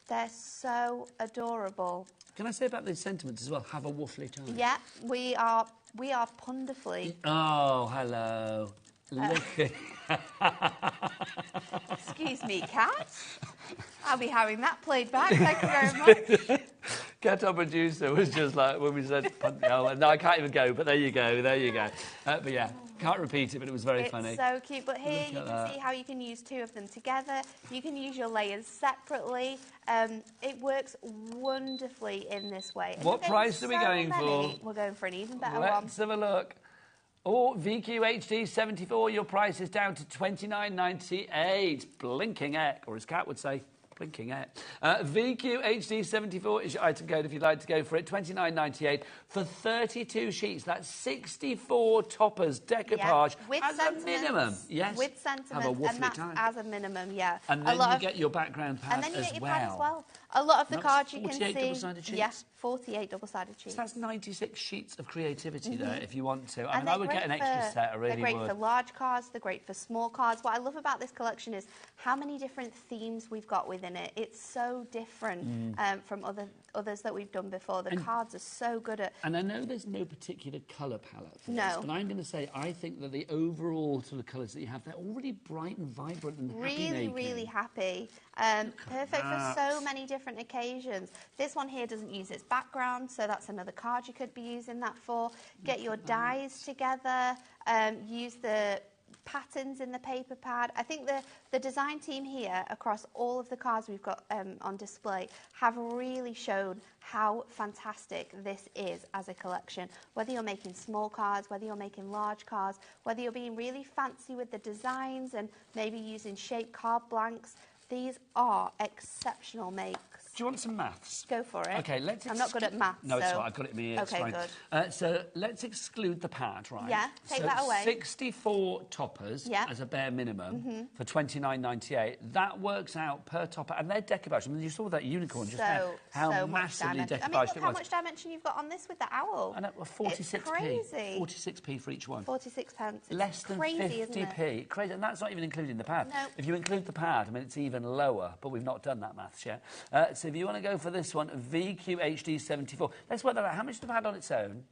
They're so adorable. Can I say about these sentiments as well? Have a woofly time. Yeah, we are punderfully. Oh, hello. Look at Excuse me, Cat. I'll be having that played back. Thank you very much. Cat, our producer, was just like, when we said, oh, no, I can't even go, but there you go, there you go. But yeah, can't repeat it, but it was very funny. It's so cute. But here you can see how you can use two of them together. You can use your layers separately. It works wonderfully in this way. And What price are we going for? We're going for an even better one. Let's have a look. Oh, VQHD 74, your price is down to $29.98. Blinking heck, or as Kat would say, blinking heck. VQHD 74 is your item code if you'd like to go for it. $29.98 for 32 sheets. That's 64 toppers, decoupage, with as a minimum. Yes. With sentiments, Have a and that's time. as a minimum, yeah. And then you get your background pad and then you get your well. pad as well. A lot of the That's cards you can 48 see. double-sided sheets? Yes, 48 double-sided sheets. So that's 96 sheets of creativity there if you want to. I And mean, I they're would get an great extra set, I really They're great would. for large cards, they're great for small cards. What I love about this collection is how many different themes we've got within it. It's so different from others that we've done before. The cards are so good at... And I know there's no particular colour palette for No. this, but I'm going to say I think that the overall sort of colours that you have, they're already bright and vibrant and Really happy. Perfect for so many different occasions. This one here doesn't use its background, so that's another card you could be using that for. Get your dies together, use the patterns in the paper pad. I think the design team here across all of the cards we've got on display have really shown how fantastic this is as a collection. Whether you're making small cards, whether you're making large cards, whether you're being really fancy with the designs and maybe using shaped card blanks, these are exceptional makes. Do you want some maths? Go for it. Okay, let's... I'm not good at maths, No, it's so... fine. I've got it in my ear. Okay, it's fine. good. So let's exclude the pad, right? Yeah, take that away. 64 toppers as a bare minimum for $29.98. That works out per topper, and they're decoupage. I mean, you saw that unicorn just there. How massively decoupaged it was. How much dimension you've got on this with the owl? I know, well, 46p. It's crazy. 46p for each one. 46 pence. It's Less than crazy, 50p. Crazy, and that's not even including the pad. No. If you include the pad, I mean, it's even lower, but we've not done that maths yet. So if you want to go for this one, VQHD 74. Let's work that out. How much is the pad on its own?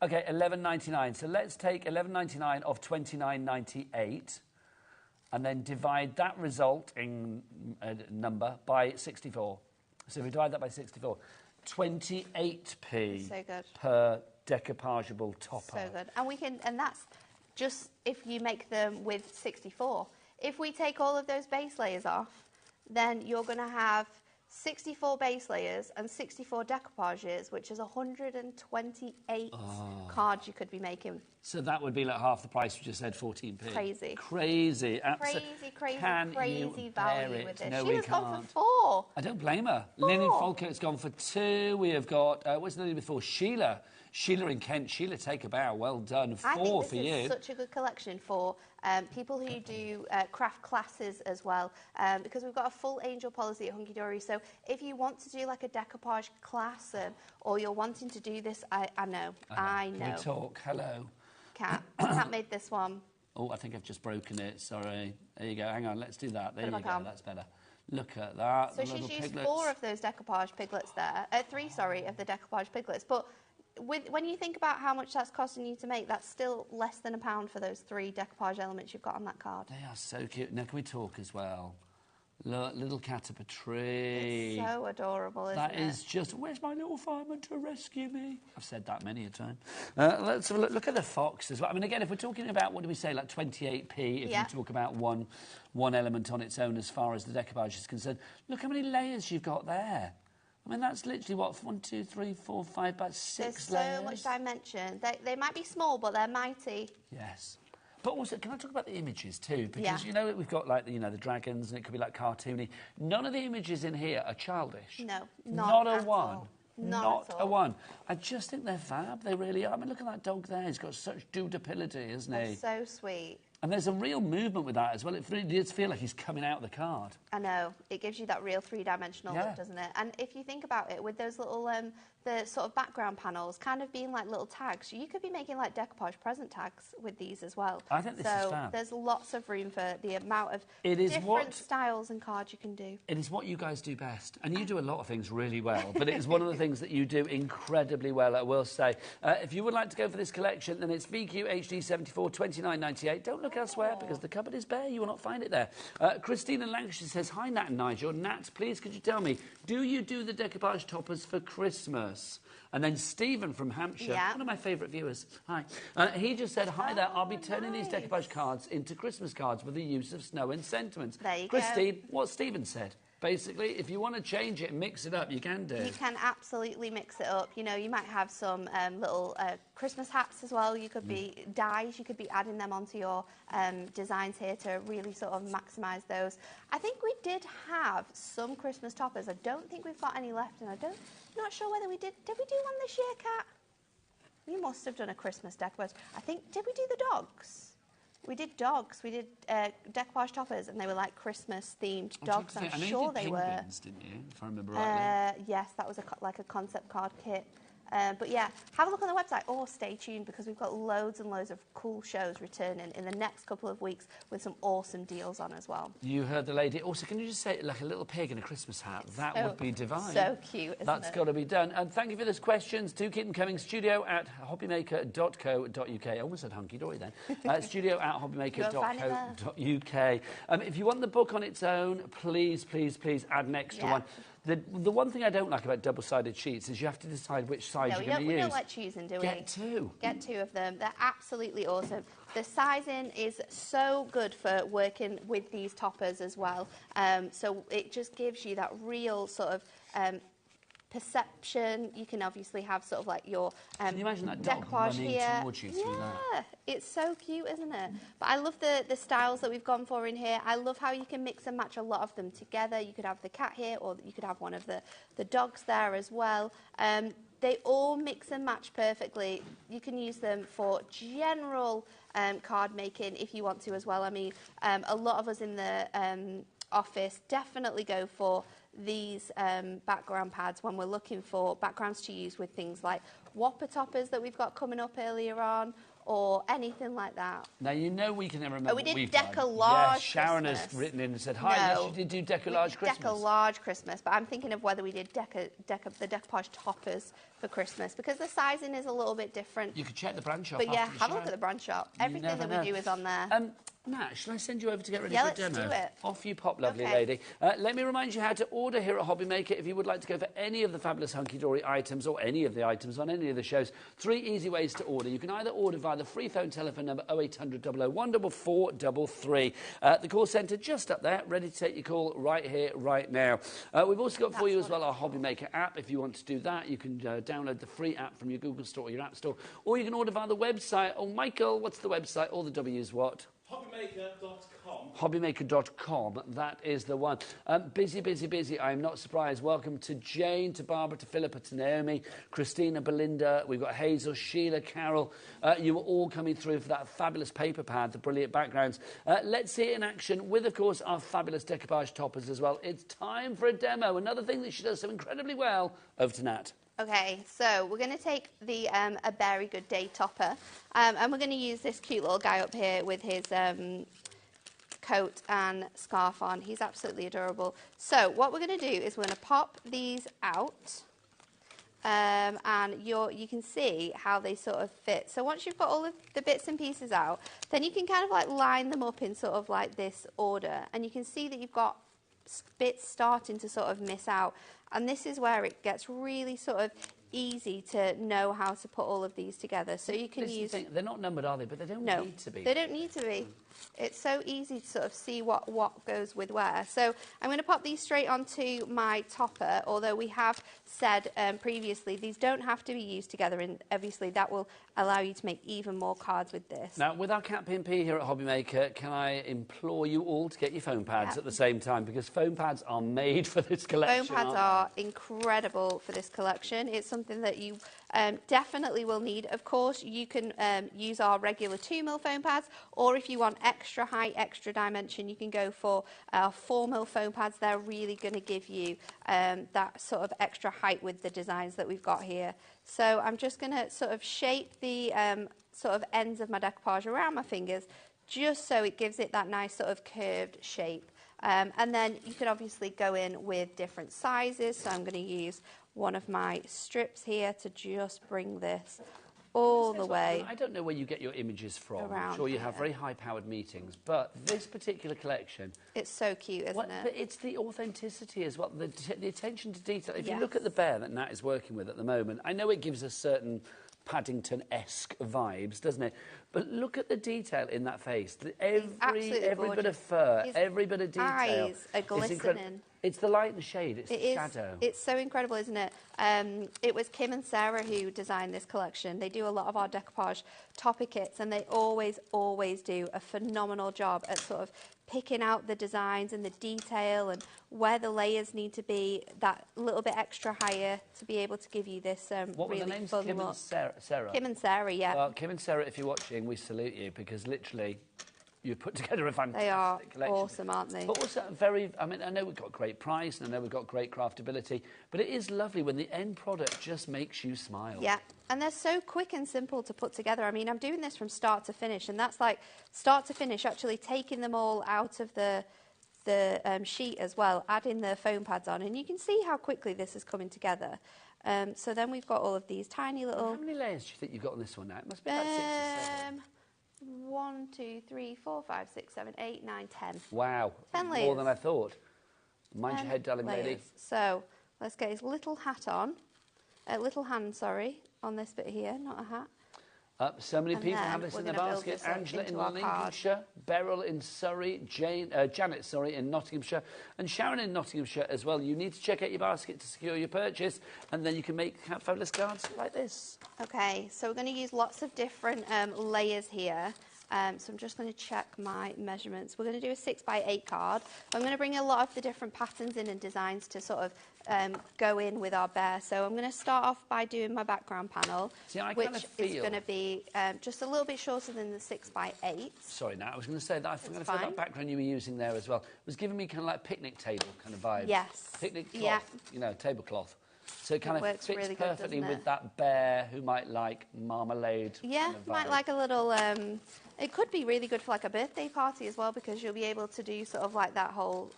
Okay, $11.99. So let's take $11.99 off $29.98 and then divide that resulting number by 64. So if we divide that by 64, 28p so good. per decoupageable topper. So good. And we can, and that's just if you make them with 64. If we take all of those base layers off, then you're going to have 64 base layers and 64 decoupages, which is 128 cards you could be making. So that would be like half the price we just said, 14p. Crazy. Crazy. Crazy value with this. No, She we was can't. gone for 4. I don't blame her. Lynn Falcott's gone for 2. We have got, what's the name before? Sheila. Sheila in Kent. Sheila, take a bow. Well done. 4 for you. I think this is such a good collection for people who do craft classes as well, because we've got a full angel policy at Hunkydory. So if you want to do like a decoupage class or you're wanting to do this, I know. Can we talk? Hello. Cat made this one. Oh, I think I've just broken it. Sorry. There you go. Hang on. Let's do that. There Put you it go. back on. That's better. Look at that. So the she's little used piglets. 4 of those decoupage piglets there. 3, sorry, of the decoupage piglets. But when you think about how much that's costing you to make, that's still less than £1 for those 3 decoupage elements you've got on that card. They are so cute. Now, can we talk as well? Look, little cat up a tree. It's so adorable, isn't it? That is just, where's my little fireman to rescue me? I've said that many a time. Let's have a look at the fox as well. I mean, again, if we're talking about, what do we say, like 28p, if you talk about one element on its own as far as the decoupage is concerned, look how many layers you've got there. I mean, that's literally, what, 1, 2, 3, 4, 5, about 6 layers. There's so much dimension. They might be small, but they're mighty. Yes. But also, can I talk about the images too? Because, you know, we've got, like, the dragons, and it could be, like, cartoony. None of the images in here are childish. No, not a one. All. Not a one. I just think they're fab. They really are. I mean, look at that dog there. He's got such dudability, isn't he? They're so sweet. And there's a real movement with that as well. It really does feel like he's coming out of the card. I know. It gives you that real three-dimensional look, doesn't it? And if you think about it, with those little, the sort of background panels kind of being like little tags, you could be making like decoupage present tags with these as well. I think this is fab. There's lots of room for the amount of different styles and cards you can do. It is what you guys do best. And you do a lot of things really well, but it is one of the things that you do incredibly well, I will say. If you would like to go for this collection, then it's VQ HD 74, $29.98. Don't look look elsewhere because the cupboard is bare. You will not find it there. Christina Lancashire says, hi, Nat and Nigel. Nat, please, could you tell me, do you do the decoupage toppers for Christmas? And then Stephen from Hampshire, one of my favourite viewers, hi. He just said, hi there, I'll be turning these decoupage cards into Christmas cards with the use of snow and sentiments. There you Christine, go. what Stephen said. Basically, if you want to change it and mix it up, you can do. You can absolutely mix it up. You know, you might have some little Christmas hats as well. You could be dies. You could be adding them onto your designs here to really sort of maximise those. I think we did have some Christmas toppers. I don't think we've got any left, and not sure whether we did. Did we do one this year, Kat? You must have done a Christmas decoupage. I think, did we do the dogs? We did dogs. We did decoupage toppers, and they were like Christmas-themed dogs. I'm sure they were. Penguins, didn't you? If I remember rightly. Yes, that was like a concept card kit. But yeah, have a look on the website or stay tuned because we've got loads and loads of cool shows returning in the next couple of weeks with some awesome deals on as well. You heard the lady. Also, can you just say, like a little pig in a Christmas hat? That would be divine. So cute, isn't That's got to be done. And thank you for those questions. Do keep them coming. Studio at hobbymaker.co.uk. I almost said hunky-dory then. Studio at hobbymaker.co.uk. If you want the book on its own, please, please, please add an extra one. The one thing I don't like about double-sided sheets is you have to decide which side you're going to use. We don't like choosing, do we? Get two. Get two of them. They're absolutely awesome. The sizing is so good for working with these toppers as well. So it just gives you that real sort of perception. You can obviously have sort of like your can you imagine that dog decoupage running here. towards you through that? Yeah, it's so cute, isn't it? But I love the styles that we've gone for in here. I love how you can mix and match a lot of them together. You could have the cat here, or you could have one of the dogs there as well. They all mix and match perfectly. You can use them for general card making if you want to as well. I mean, a lot of us in the office definitely go for these background pads when we're looking for backgrounds to use with things like Whopper toppers that we've got coming up earlier on, or anything like that. Now, you know we can never remember we did what we've Decoupage done. Yeah, Sharon Christmas. has written in and said, hi, yes, you did do Decoupage Christmas. Decoupage Christmas, but I'm thinking of whether we did the Decoupage toppers for Christmas, because the sizing is a little bit different. You could check the brand shop. But yeah, after have a look at the brand shop. Everything that we do is on there. Nat, shall I send you over to get ready for a demo? Yeah, let's do it. Off you pop, lovely lady. Let me remind you how to order here at HobbyMaker if you would like to go for any of the fabulous Hunkydory items or any of the items on any of the shows. 3 easy ways to order. You can either order via the free phone telephone number 0800 00 14433. The call centre just up there, ready to take your call right here, right now. We've also got for you as well our HobbyMaker app. If you want to do that, you can download the free app from your Google Store or your App Store, or you can order via the website. Oh, Michael, what's the website? All the W's what? HobbyMaker.com. HobbyMaker.com, that is the one. Busy, busy, busy. I am not surprised. Welcome to Jane, to Barbara, to Philippa, to Naomi, Christina, Belinda. We've got Hazel, Sheila, Carol. You were all coming through for that fabulous paper pad, the brilliant backgrounds. Let's see it in action with, of course, our fabulous decoupage toppers as well. It's time for a demo. Another thing that she does so incredibly well. Over to Nat. Okay, so we're going to take the A Very Good Day topper, and we're going to use this cute little guy up here with his coat and scarf on. He's absolutely adorable. So what we're going to do is we're going to pop these out, and you can see how they sort of fit. So once you've got all of the bits and pieces out, then you can kind of like line them up in sort of like this order, and you can see that you've got bits starting to sort of miss out. And this is where it gets really sort of easy to know how to put all of these together. So you can use... They're not numbered, are they? But they don't need to be. They don't need to be. It's so easy to sort of see what goes with where. So I'm going to pop these straight onto my topper, although we have said previously these don't have to be used together, and obviously that will allow you to make even more cards with this. Now, with our Cat P&P here at HobbyMaker, can I implore you all to get your foam pads at the same time, because foam pads are made for this collection. Foam pads are incredible for this collection. It's something that you definitely will need. Of course, you can use our regular 2mm foam pads, or if you want extra height, extra dimension, you can go for 4mm foam pads. They're really going to give you that sort of extra height with the designs that we've got here. So I'm just going to sort of shape the sort of ends of my decoupage around my fingers, just so it gives it that nice sort of curved shape. And then you could obviously go in with different sizes. So I'm going to use one of my strips here to just bring this all the way. I don't know where you get your images from. I'm around sure you have here. very high-powered meetings, but this particular collection... It's so cute, isn't it? But it's the authenticity as well, the attention to detail. If you Yes. look at the bear that Nat is working with at the moment, I know it gives us certain Paddington-esque vibes, doesn't it? But look at the detail in that face. Every bit of gorgeous. fur, His every bit of detail. eyes are is incredible. glistening. It's the light and shade, it's It the is. shadow. It's so incredible, isn't it? It was Kim and Sarah who designed this collection. They do a lot of our decoupage topic kits, and they always do a phenomenal job at sort of picking out the designs and the detail and where the layers need to be that little bit extra higher to be able to give you this What really were the names? fun Kim look. and Sarah? Kim and Sarah, yeah. Well, Kim and Sarah, if you're watching, we salute you, because literally you've put together a fantastic They are collection. awesome, aren't they? But also very, I mean, I know we've got great price and I know we've got great craftability, but it is lovely when the end product just makes you smile. Yeah, and they're so quick and simple to put together. I mean, I'm doing this from start to finish, and that's like start to finish, actually taking them all out of the sheet as well, adding the foam pads on, and you can see how quickly this is coming together. So then we've got all of these tiny little... How many layers do you think you've got on this one now? It must be about 6 or 7. 1, 2, 3, 4, 5, 6, 7, 8, 9, 10. Wow, 10 more layers. than I thought. Mind 10 your head, darling lady. layers. So let's get his little hat on, little hand, sorry, on this bit here, not a hat. So many And people then have this we're in their gonna build basket. this up Angela in into our card. Lincolnshire, Beryl in Surrey, Janet, in Nottinghamshire, and Sharon in Nottinghamshire as well. You need to check out your basket to secure your purchase, and then you can make fabulous cards like this. Okay, so we're going to use lots of different layers here. So I'm just going to check my measurements. We're going to do a 6x8 card. I'm going to bring a lot of the different patterns in and designs to sort of go in with our bear. So I'm going to start off by doing my background panel, See, I which kinda is feel- going to be just a little bit shorter than the 6x8. Sorry, Nat, I was going to say that I feel fine. that background you were using there as well was giving me kind of like picnic table kind of vibe. Yes. Picnic cloth, Yeah. you know, tablecloth. So it kind of works fits really good, perfectly doesn't with it? that bear who might like marmalade. Yeah, kind of might vibe. like a little... it could be really good for like a birthday party as well, because you'll be able to do sort of like that whole...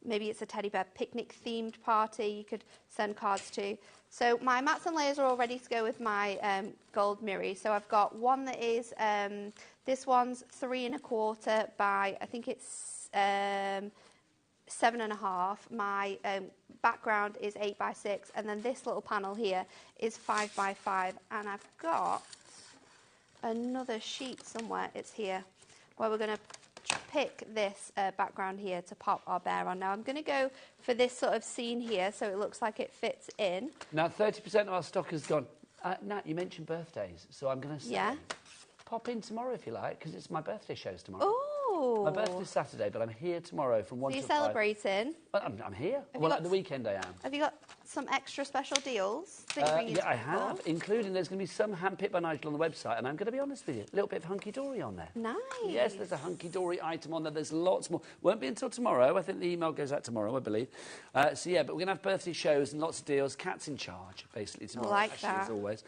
maybe it's a teddy bear picnic themed party you could send cards to. So my mats and layers are all ready to go with my gold mirror. So I've got one that is... this one's 3 1/4 by, I think it's 7 1/2. My background is 8 by 6, and then this little panel here is 5 by 5. And I've got another sheet somewhere. It's here, where we're going to pick this background here to pop our bear on. Now I'm going to go for this sort of scene here, so it looks like it fits in. Now 30% of our stock has gone. Nat, you mentioned birthdays, so I'm going to say, Yeah. pop in tomorrow if you like, because it's my birthday shows tomorrow. Ooh. My birthday's Saturday, but I'm here tomorrow from 1 So to you're 5. celebrating. Well, I'm here. Have you Well, got at the weekend I am. Have you got some extra special deals that you're bringing Yeah, to I people? have, including there's going to be some hand-picked by Nigel on the website, and I'm going to be honest with you, a little bit of Hunkydory on there. Nice. Yes, there's a Hunkydory item on there. There's lots more. Won't be until tomorrow. I think the email goes out tomorrow, I believe. So, yeah, but we're going to have birthday shows and lots of deals. Kat's in charge, basically, tomorrow, like actually, that. as always.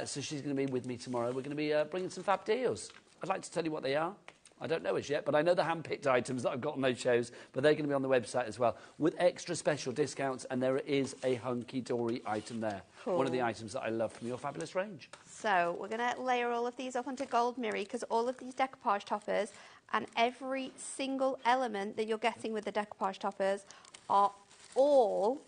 So she's going to be with me tomorrow. We're going to be bringing some fab deals. I'd like to tell you what they are. I don't know as yet, but I know the hand-picked items that I've got on those shows, but they're going to be on the website as well, with extra special discounts, and there is a Hunkydory item there. Cool. One of the items that I love from your fabulous range. So we're going to layer all of these up onto gold mirror, because all of these decoupage toppers and every single element that you're getting with the decoupage toppers are all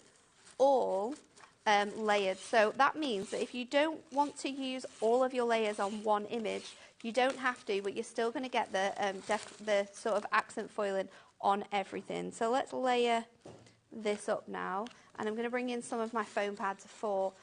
layered. So that means that if you don't want to use all of your layers on one image, you don't have to, but you're still going to get the sort of accent foiling on everything. So let's layer this up now, and I'm going to bring in some of my foam pads for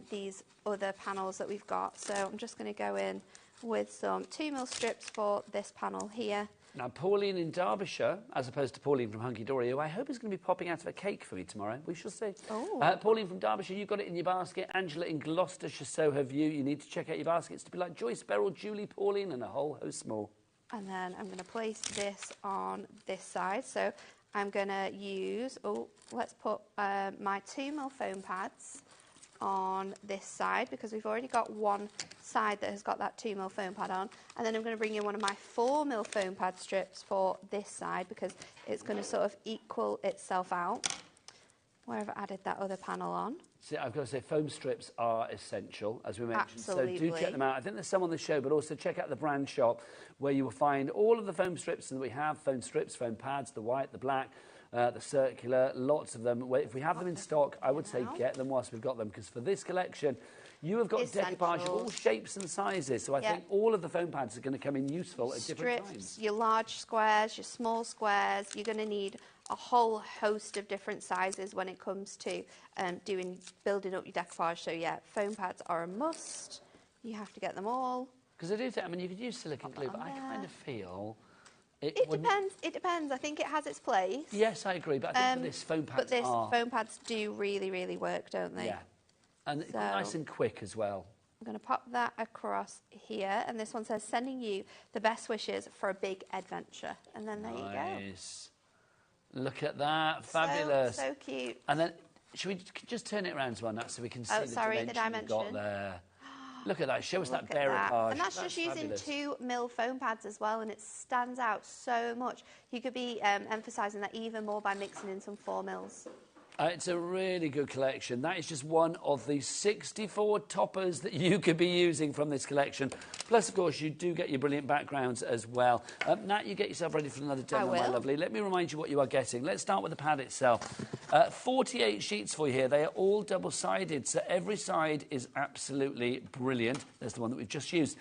these other panels that we've got. So I'm just going to go in with some 2mm strips for this panel here. Now, Pauline in Derbyshire, as opposed to Pauline from Hunkydory, who I hope is going to be popping out of a cake for me tomorrow. We shall see. Oh. Pauline from Derbyshire, you've got it in your basket. Angela in Gloucestershire, so have you. You need to check out your baskets to be like Joyce, Beryl, Julie, Pauline, and a whole host more. And then I'm going to place this on this side. So I'm going to use, let's put my 2mm foam pads on this side, because we've already got one side that has got that 2mm foam pad on, and then I'm going to bring in one of my 4mm foam pad strips for this side, because it's going to sort of equal itself out where I've added that other panel on. See, I've got to say, foam strips are essential, as we mentioned. Absolutely. So do check them out. I think there's some on the show, but also check out the brand shop where you will find all of the foam strips that we have, foam strips, foam pads, the white, the black, the circular, lots of them. If we have them in stock, I would say get them whilst we've got them, because for this collection, you have got decoupage of all shapes and sizes. So I think all of the foam pads are going to come in useful at different times. Your large squares, your small squares. You're going to need a whole host of different sizes when it comes to building up your decoupage. So yeah, foam pads are a must. You have to get them all. Because I do think, I mean, you could use silicone glue, but I kind of feel it depends. It depends. I think it has its place. Yes, I agree, but I think for this foam pads foam pads do really, really work, don't they? Yeah, and it's nice and quick as well. I'm going to pop that across here, and this one says, sending you the best wishes for a big adventure. And then there you go. Look at that, fabulous. So cute. And then, should we just turn it around as well, Nat, so we can see the dimension you've got there. Look at that, show us that barricade. And that's just using 2 mil foam pads as well, and it stands out so much. You could be emphasising that even more by mixing in some 4 mils. It's a really good collection. That is just one of the 64 toppers that you could be using from this collection. Plus, of course, you do get your brilliant backgrounds as well. Nat, you get yourself ready for another demo, my lovely. Let me remind you what you are getting. Let's start with the pad itself. 48 sheets for you here. They are all double-sided, so every side is absolutely brilliant. There's the one that we've just used.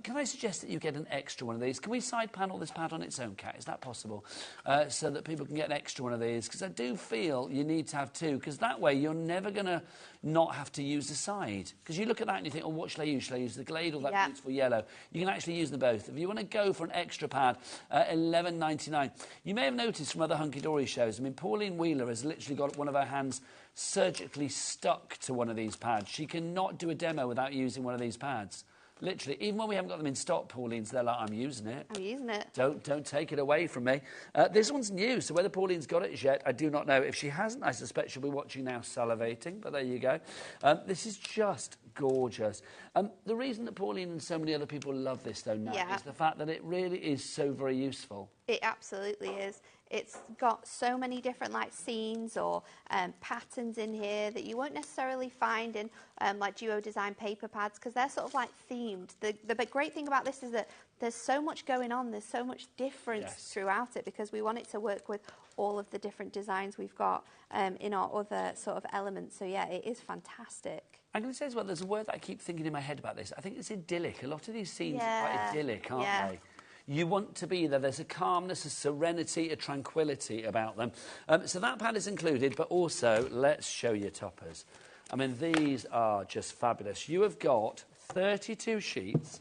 Can I suggest that you get an extra one of these? Can we side panel this pad on its own, Kat? Is that possible? So that people can get an extra one of these? Because I do feel you need to have 2, because that way you're never going to not have to use the side. Because you look at that and you think, oh, what shall I use? Shall I use the Glade or that beautiful yellow? You can actually use them both. If you want to go for an extra pad, $11.99. You may have noticed from other Hunkydory shows, I mean, Pauline Wheeler has literally got one of her hands surgically stuck to one of these pads. She cannot do a demo without using one of these pads. Literally, even when we haven't got them in stock, Pauline's there like, I'm using it. I'm using it. Don't take it away from me. This one's new, so whether Pauline's got it as yet, I do not know. If she hasn't, I suspect she'll be watching now salivating, but there you go. This is just gorgeous. The reason that Pauline and so many other people love this, though, Nat, is the fact that it really is so very useful. It absolutely is. It's got so many different like scenes or patterns in here that you won't necessarily find in like duo design paper pads, because they're sort of like themed. The great thing about this is that there's so much going on, there's so much difference throughout it, because we want it to work with all of the different designs we've got in our other sort of elements. So yeah, it is fantastic. I'm going to say as well, there's a word that I keep thinking in my head about this. I think it's idyllic. A lot of these scenes are quite idyllic, aren't they? You want to be there. There's a calmness, a serenity, a tranquility about them. So that pad is included, but also let's show you toppers. I mean, these are just fabulous. You have got 32 sheets.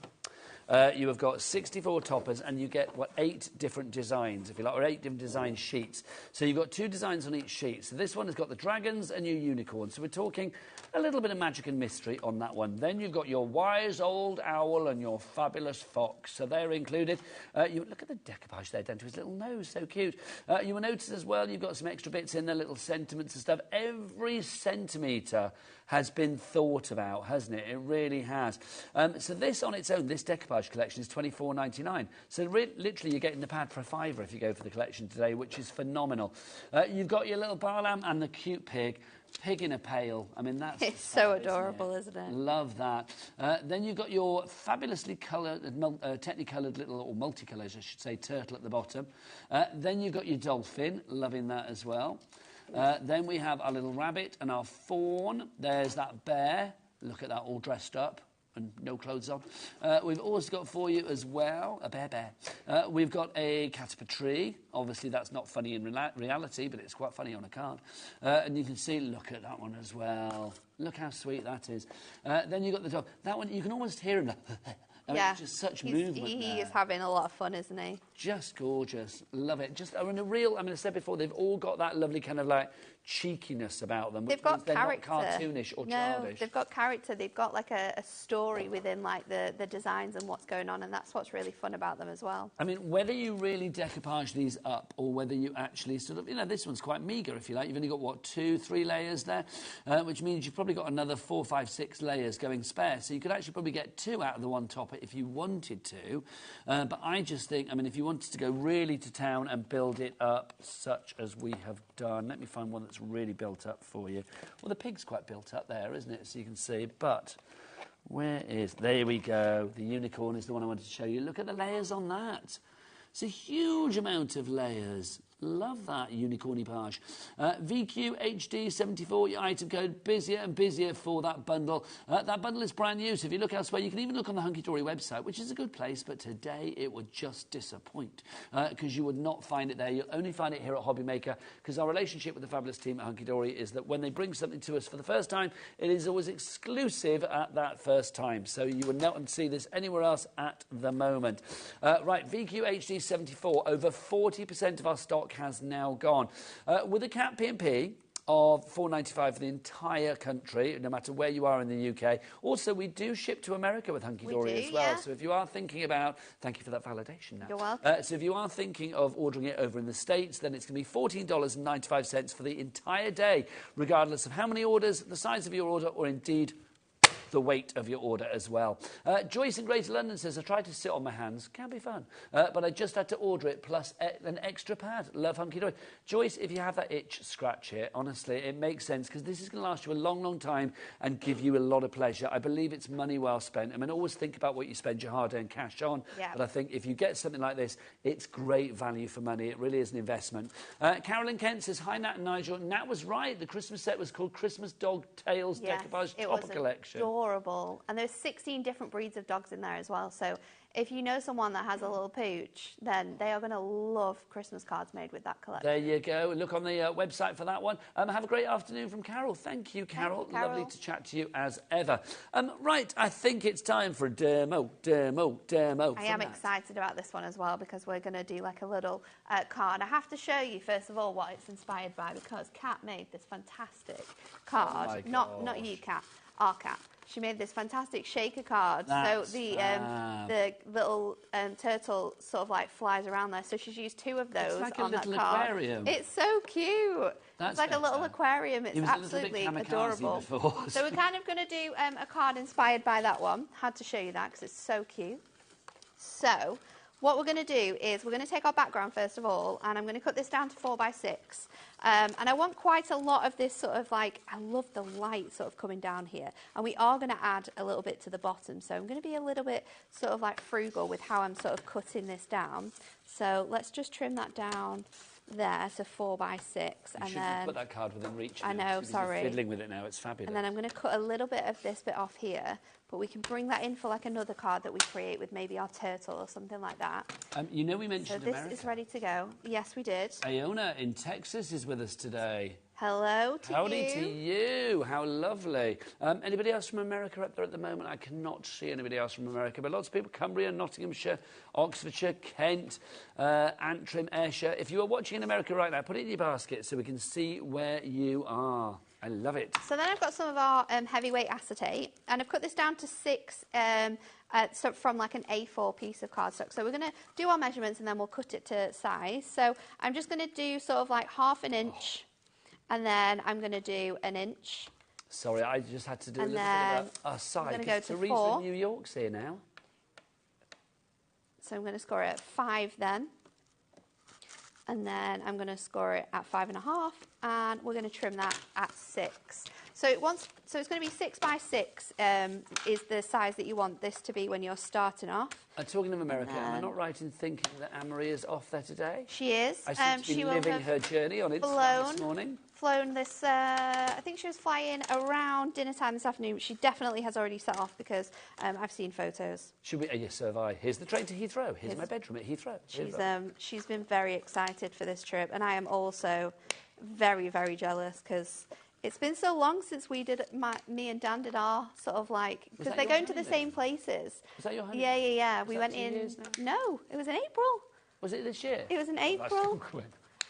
You have got 64 toppers, and you get, 8 different designs, if you like, or 8 different design sheets. So you've got 2 designs on each sheet. So this one has got the dragons and your unicorn. So we're talking a little bit of magic and mystery on that one. Then you've got your wise old owl and your fabulous fox. So they're included. You look at the decoupage there down to his little nose, so cute. You will notice as well, you've got some extra bits in there, little sentiments and stuff. Every centimetre has been thought about, hasn't it? It really has. So this on its own, this decoupage collection is $24.99. So literally you're getting the pad for $5 if you go for the collection today, which is phenomenal. You've got your little bar lamb and the cute pig. Pig in a pail. I mean, that's... It's so adorable, isn't it? Love that. Then you've got your fabulously coloured, technicoloured little, or multicolours, I should say, turtle at the bottom. Then you've got your dolphin. Loving that as well. Then we have our little rabbit and our fawn. There's that bear. Look at that, all dressed up and no clothes on. We've also got for you as well a bear. We've got a caterpillar tree. Obviously, that's not funny in reality, but it's quite funny on a card. And you can see, look at that one as well. Look how sweet that is. Then you've got the dog. That one, you can almost hear him. I mean, it's just such movement. He is having a lot of fun, isn't he? Just gorgeous. Love it. Just, I mean, I said before, they've all got that lovely kind of like cheekiness about them. They've got character. Not cartoonish or childish. They've got character. They've got like a story within like the designs and what's going on, and that's what's really fun about them as well. I mean, whether you really decoupage these up or whether you actually sort of, this one's quite meagre, if you like. You've only got, 2, 3 layers there, which means you've probably got another 4, 5, 6 layers going spare. So you could actually probably get 2 out of the one topper shop if you wanted to. But I just think, I mean, if you wanted to go really to town and build it up, such as we have done, let me find one that's really built up for you. Well, the pig's quite built up there, isn't it? So you can see, but there we go. The unicorn is the one I wanted to show you. Look at the layers on that. It's a huge amount of layers. Love that unicornipage. VQ HD 74, your item code, busier and busier for that bundle. That bundle is brand new, so if you look elsewhere, you can even look on the Hunkydory website, which is a good place, but today it would just disappoint because you would not find it there. You'll only find it here at HobbyMaker because our relationship with the fabulous team at Hunkydory is that when they bring something to us for the first time, it is always exclusive at that first time. So you would not see this anywhere else at the moment. Right, VQ HD 74, over 40% of our stock has now gone. With a cap P&P of $4.95 for the entire country, no matter where you are in the UK. Also, we do ship to America with Hunkydory as well. Yeah. So if you are thinking about... Thank you for that validation now. You're welcome. So if you are thinking of ordering it over in the States, then it's going to be $14.95 for the entire day, regardless of how many orders, the size of your order, or indeed the weight of your order as well. Joyce in Greater London says, I tried to sit on my hands. Can be fun. But I just had to order it plus an extra pad. Love Hunkydory. Joyce, if you have that itch scratch here, honestly, it makes sense because this is going to last you a long, long time and give you a lot of pleasure. I believe it's money well spent. I mean, always think about what you spend your hard-earned cash on. Yeah. But I think if you get something like this, it's great value for money. It really is an investment. Carolyn Kent says, hi, Nat and Nigel. Nat was right. The Christmas set was called Christmas Dog Tales Decoupage Topper Collection. Adorable. And there's 16 different breeds of dogs in there as well. So if you know someone that has a little pooch, then they are going to love Christmas cards made with that collection. There you go. Look on the website for that one. Have a great afternoon from Carol. Thank you, Carol. Thank you, Carol. Lovely to chat to you as ever. Right, I think it's time for a demo. I am excited about this one as well because we're going to do like a little card. I have to show you, first of all, what it's inspired by because Kat made this fantastic card. Oh not you, Kat. Our Kat. She made this fantastic shaker card. So the little turtle sort of like flies around there. So she's used two of those like on that card. Aquarium. It's so cute. It's like a little aquarium. It's absolutely adorable. So we're kind of going to do a card inspired by that one. Had to show you that because it's so cute. So what we're going to do is we're going to take our background first of all, and I'm going to cut this down to 4x6. And I want quite a lot of this sort of like, I love the light sort of coming down here. And we are going to add a little bit to the bottom. So I'm going to be a little bit sort of like frugal with how I'm sort of cutting this down. So let's just trim that down there, so 4x6. You should put that card within reach. I know, sorry. You're fiddling with it now, it's fabulous. And then I'm going to cut a little bit of this bit off here, but we can bring that in for like another card that we create with maybe our turtle or something like that. You know we mentioned America. America. This is ready to go. Yes, we did. Iona in Texas is with us today. Hello to you. Howdy to you. How lovely. Anybody else from America up there at the moment? I cannot see anybody else from America, but lots of people. Cumbria, Nottinghamshire, Oxfordshire, Kent, Antrim, Ayrshire. If you are watching in America right now, put it in your basket so we can see where you are. I love it. So then I've got some of our heavyweight acetate, and I've cut this down to 6 so from like an A4 piece of cardstock. So we're going to do our measurements and then we'll cut it to size. So I'm just going to do sort of like half an inch. And then I'm going to do an inch. Sorry, I just had to do a little bit of a side. I'm going to go to Teresa 4. in New York's here now. So I'm going to score it at 5 then. And then I'm going to score it at 5.5. And we're going to trim that at 6. So it's going to be 6x6 is the size that you want this to be when you're starting off. Talking of America, am I not right in thinking that Anne-Marie is off there today? She is. I seem to be living her journey on Instagram this morning. Flown this, I think she was flying around dinner time this afternoon. She definitely has already set off because I've seen photos. Should we? Yes, so have I. Here's the train to Heathrow. Here's my bedroom at Heathrow. She's been very excited for this trip, and I am also very, very jealous because it's been so long since we did, me and Dan did our sort of like, because they're going to the same places. Was that your honeymoon? Yeah. We went in. No, it was in April. Was it this year? It was in April.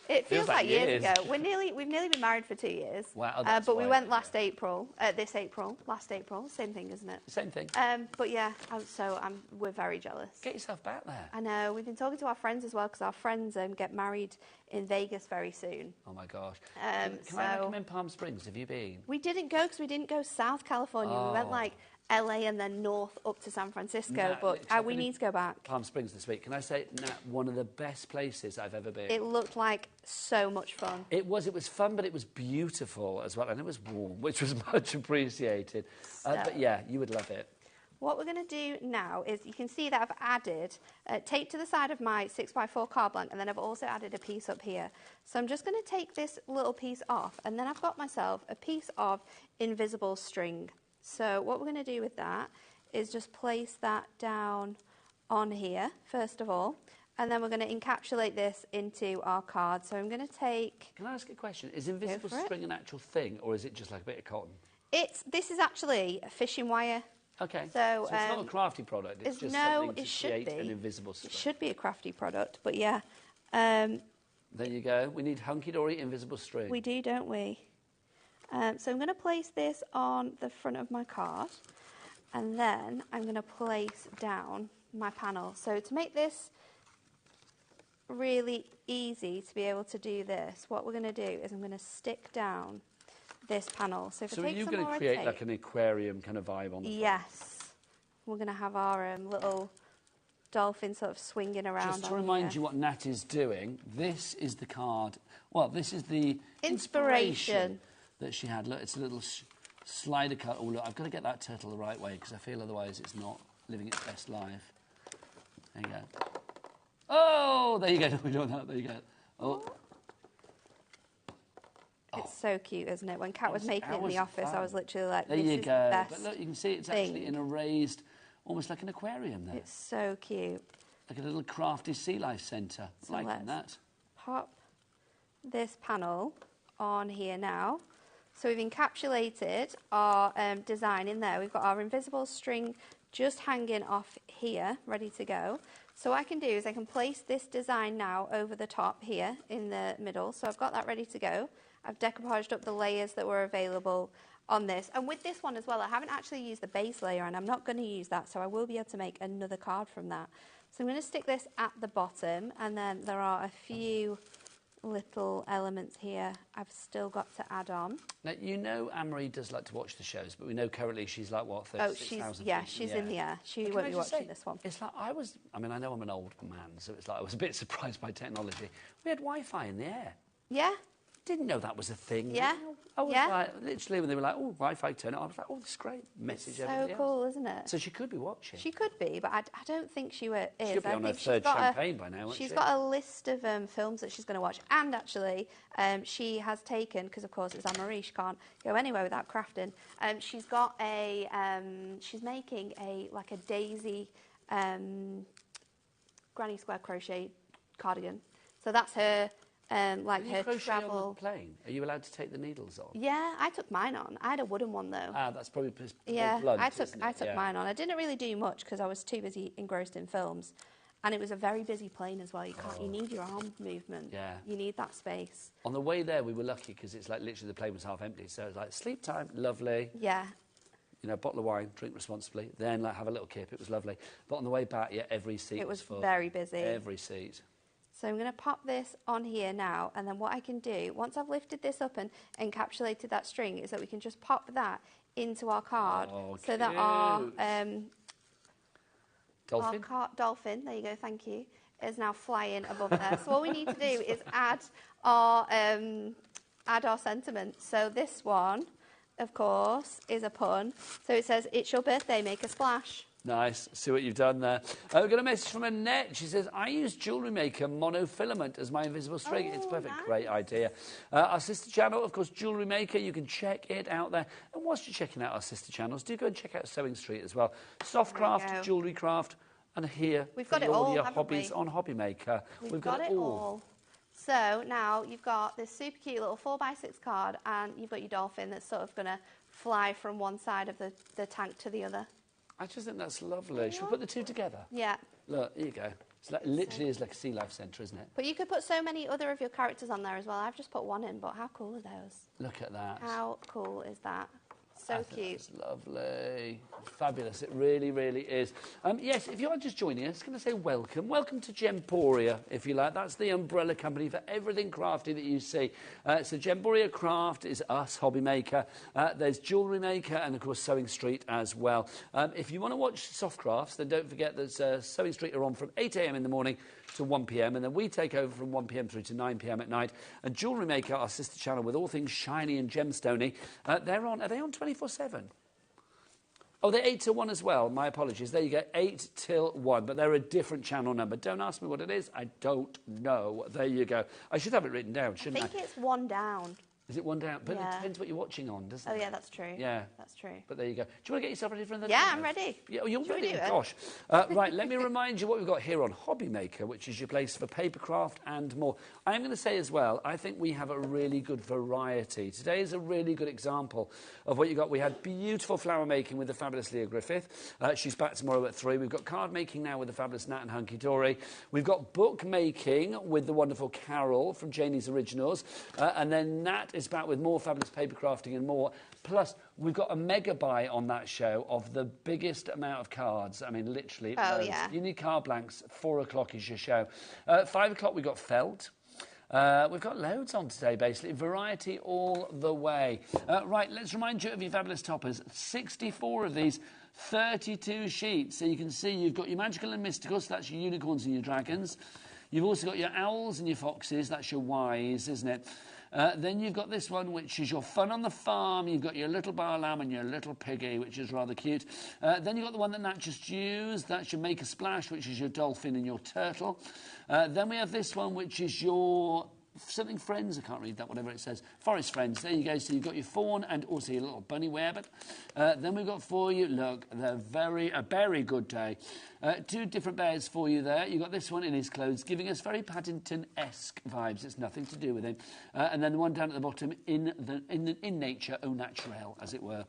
It feels like years ago. We've nearly been married for 2 years. Wow, but we went last April. Last April. Same thing, isn't it? Same thing. But yeah, we're very jealous. Get yourself back there. I know. We've been talking to our friends as well because our friends get married in Vegas very soon. Oh my gosh. Can I recommend Palm Springs? Have you been? We didn't go because we didn't go South California. We went like LA and then north up to San Francisco, Nat, but we need to go back. Palm Springs this week. Can I say, Nat, one of the best places I've ever been. It looked like so much fun. It was fun, but it was beautiful as well, and it was warm, which was much appreciated. But yeah, you would love it. What we're going to do now is, you can see that I've added tape to the side of my 6x4 card blank, and then I've also added a piece up here. So I'm just going to take this little piece off, and then I've got myself a piece of invisible string. So what we're going to do with that is just place that down on here, first of all, and then we're going to encapsulate this into our card. So I'm going to take... Can I ask a question? Is invisible string an actual thing, or is it just like a bit of cotton? This is actually a fishing wire. Okay, so it's not a crafty product, it's just something to create an invisible string. It should be a crafty product, but yeah. There you go. We need Hunkydory invisible string. We do, don't we? So I'm going to place this on the front of my card, and then I'm going to place down my panel. So to make this really easy to be able to do this, what we're going to do is I'm going to stick down this panel. So are you going to create like an aquarium kind of vibe on the front? Yes. We're going to have our little dolphin sort of swinging around. Just to remind you what Nat is doing, this is the card. Well, this is the inspiration that she had. Look, it's a little slider cut. Oh, look, I've got to get that turtle the right way because I feel otherwise it's not living its best life. There you go. Oh, there you go. We're doing that. There you go. Oh. It's so cute, isn't it? When Kat was making it in the office, I was literally like, there this you is go. the best But look, you can see it's actually in a raised, almost like an aquarium there. It's so cute. Like a little crafty sea life centre. So Liking that. Pop this panel on here now. So we've encapsulated our design in there. We've got our invisible string just hanging off here, ready to go. So what I can do is I can place this design now over the top here in the middle. So I've got that ready to go. I've decoupaged up the layers that were available on this. And with this one as well, I haven't actually used the base layer, and I'm not going to use that, so I will be able to make another card from that. So I'm going to stick this at the bottom, and then there are a few little elements here I've still got to add on. Now, you know Anne-Marie does like to watch the shows, but we know currently she's like, what, 36,000 she's in the air. She won't be watching this one. It's like I know I'm an old man, so it's like I was a bit surprised by technology. We had Wi-Fi in the air. Yeah. Didn't know that was a thing. Yeah. I was like, literally, when they were like, oh, Wi-Fi, turn it on, I was like, oh, this is great. Message everybody so cool, isn't it? So she could be watching. She could be, but I don't think she is. She could be on her third champagne by now, She's got a list of films that she's going to watch. And actually, she has taken, because of course it's Anne-Marie, she can't go anywhere without crafting. She's got a, she's making a daisy granny square crochet cardigan. So that's her... like her travel. On the plane? Are you allowed to take the needles on? Yeah, I took mine on. I had a wooden one though. Ah, that's probably blunt, I took mine on. I didn't really do much because I was too busy engrossed in films, and it was a very busy plane as well. You need your arm movement. Yeah. You need that space. On the way there, we were lucky because it's like literally the plane was half empty, so it was like sleep time, lovely. Yeah. You know, bottle of wine, drink responsibly, then like have a little kip. It was lovely. But on the way back, yeah, every seat was full. It was very busy. Every seat. So I'm going to pop this on here now, and then what I can do, once I've lifted this up and encapsulated that string, is that we can just pop that into our card. Oh, so that our dolphin? Dolphin, there you go, thank you, is now flying above there. So all we need to do is add our sentiment. So this one, of course, is a pun. So it says, it's your birthday, make a splash. Nice. See what you've done there. We've got a message from Annette. She says, I use Jewellery Maker monofilament as my invisible string. It's perfect. Nice. Great idea. Our sister channel, of course, Jewellery Maker. You can check it out there. And whilst you're checking out our sister channels, do go and check out Sewing Street as well. Soft craft, jewellery craft, and here we've got it all, your hobbies on HobbyMaker. We've got it all. So now you've got this super cute little 4x6 card, and you've got your dolphin that's sort of going to fly from one side of the tank to the other. I just think that's lovely. Should we put the two together? Yeah. Look, here you go. It's like, literally is like a sea life centre, isn't it? But you could put so many other of your characters on there as well. I've just put one in, but how cool are those? Look at that. How cool is that? So cute. It's lovely. Fabulous. It really, really is. Yes, if you are just joining us, can I say welcome. Welcome to Gemporia, if you like. That's the umbrella company for everything crafty that you see. So Gemporia Craft is us, HobbyMaker. There's Jewellery Maker and, of course, Sewing Street as well. If you want to watch Soft Crafts, then don't forget that Sewing Street are on from 8 a.m. in the morning to 1 p.m. and then we take over from 1 p.m. through to 9 p.m. at night. And Jewellery Maker, our sister channel with all things shiny and gemstony, are they on 24/7? Oh, they're 8 till 1 as well. My apologies. There you go, 8 till 1. But they're a different channel number. Don't ask me what it is. I don't know. There you go. I should have it written down, shouldn't I? I think it's one down. Is it one down? But Yeah. it depends what you're watching on, doesn't it? Oh, yeah, that's true. Yeah. That's true. But there you go. Do you want to get yourself ready for another? Yeah, I'm ready. Yeah, oh, you're Should we ready. do it? Gosh. Right, let me remind you what we've got here on HobbyMaker, which is your place for papercraft and more. I'm going to say as well, I think we have a really good variety. Today is a really good example of what you got. We had beautiful flower making with the fabulous Lia Griffith. She's back tomorrow at 3. We've got card making now with the fabulous Nat and Hunkydory. We've got book making with the wonderful Carol from Janie's Originals. And then Nat is back with more fabulous paper crafting and more. Plus, we've got a mega buy on that show of the biggest amount of cards. I mean, literally. Oh, loads. yeah. You need card blanks. 4 o'clock is your show. 5 o'clock, we've got felt. We've got loads on today, basically. Variety all the way. Right, let's remind you of your fabulous toppers. 64 of these, 32 sheets. So you can see you've got your magical and mystical, so that's your unicorns and your dragons. You've also got your owls and your foxes, that's your wise, isn't it? Then you've got this one, which is your fun on the farm. You've got your little bar lamb and your little piggy, which is rather cute. Then you've got the one that Nat just used. That's your make a splash, which is your dolphin and your turtle. Then we have this one, which is your something friends. I can't read that, whatever it says. Forest friends. There you go. So you've got your fawn and also your little bunny rabbit. Then we've got for you, look, a very good day. 2 different bears for you there. You've got this one in his clothes, giving us very Paddington-esque vibes. It's nothing to do with him. And then the one down at the bottom, in nature, au naturel, as it were.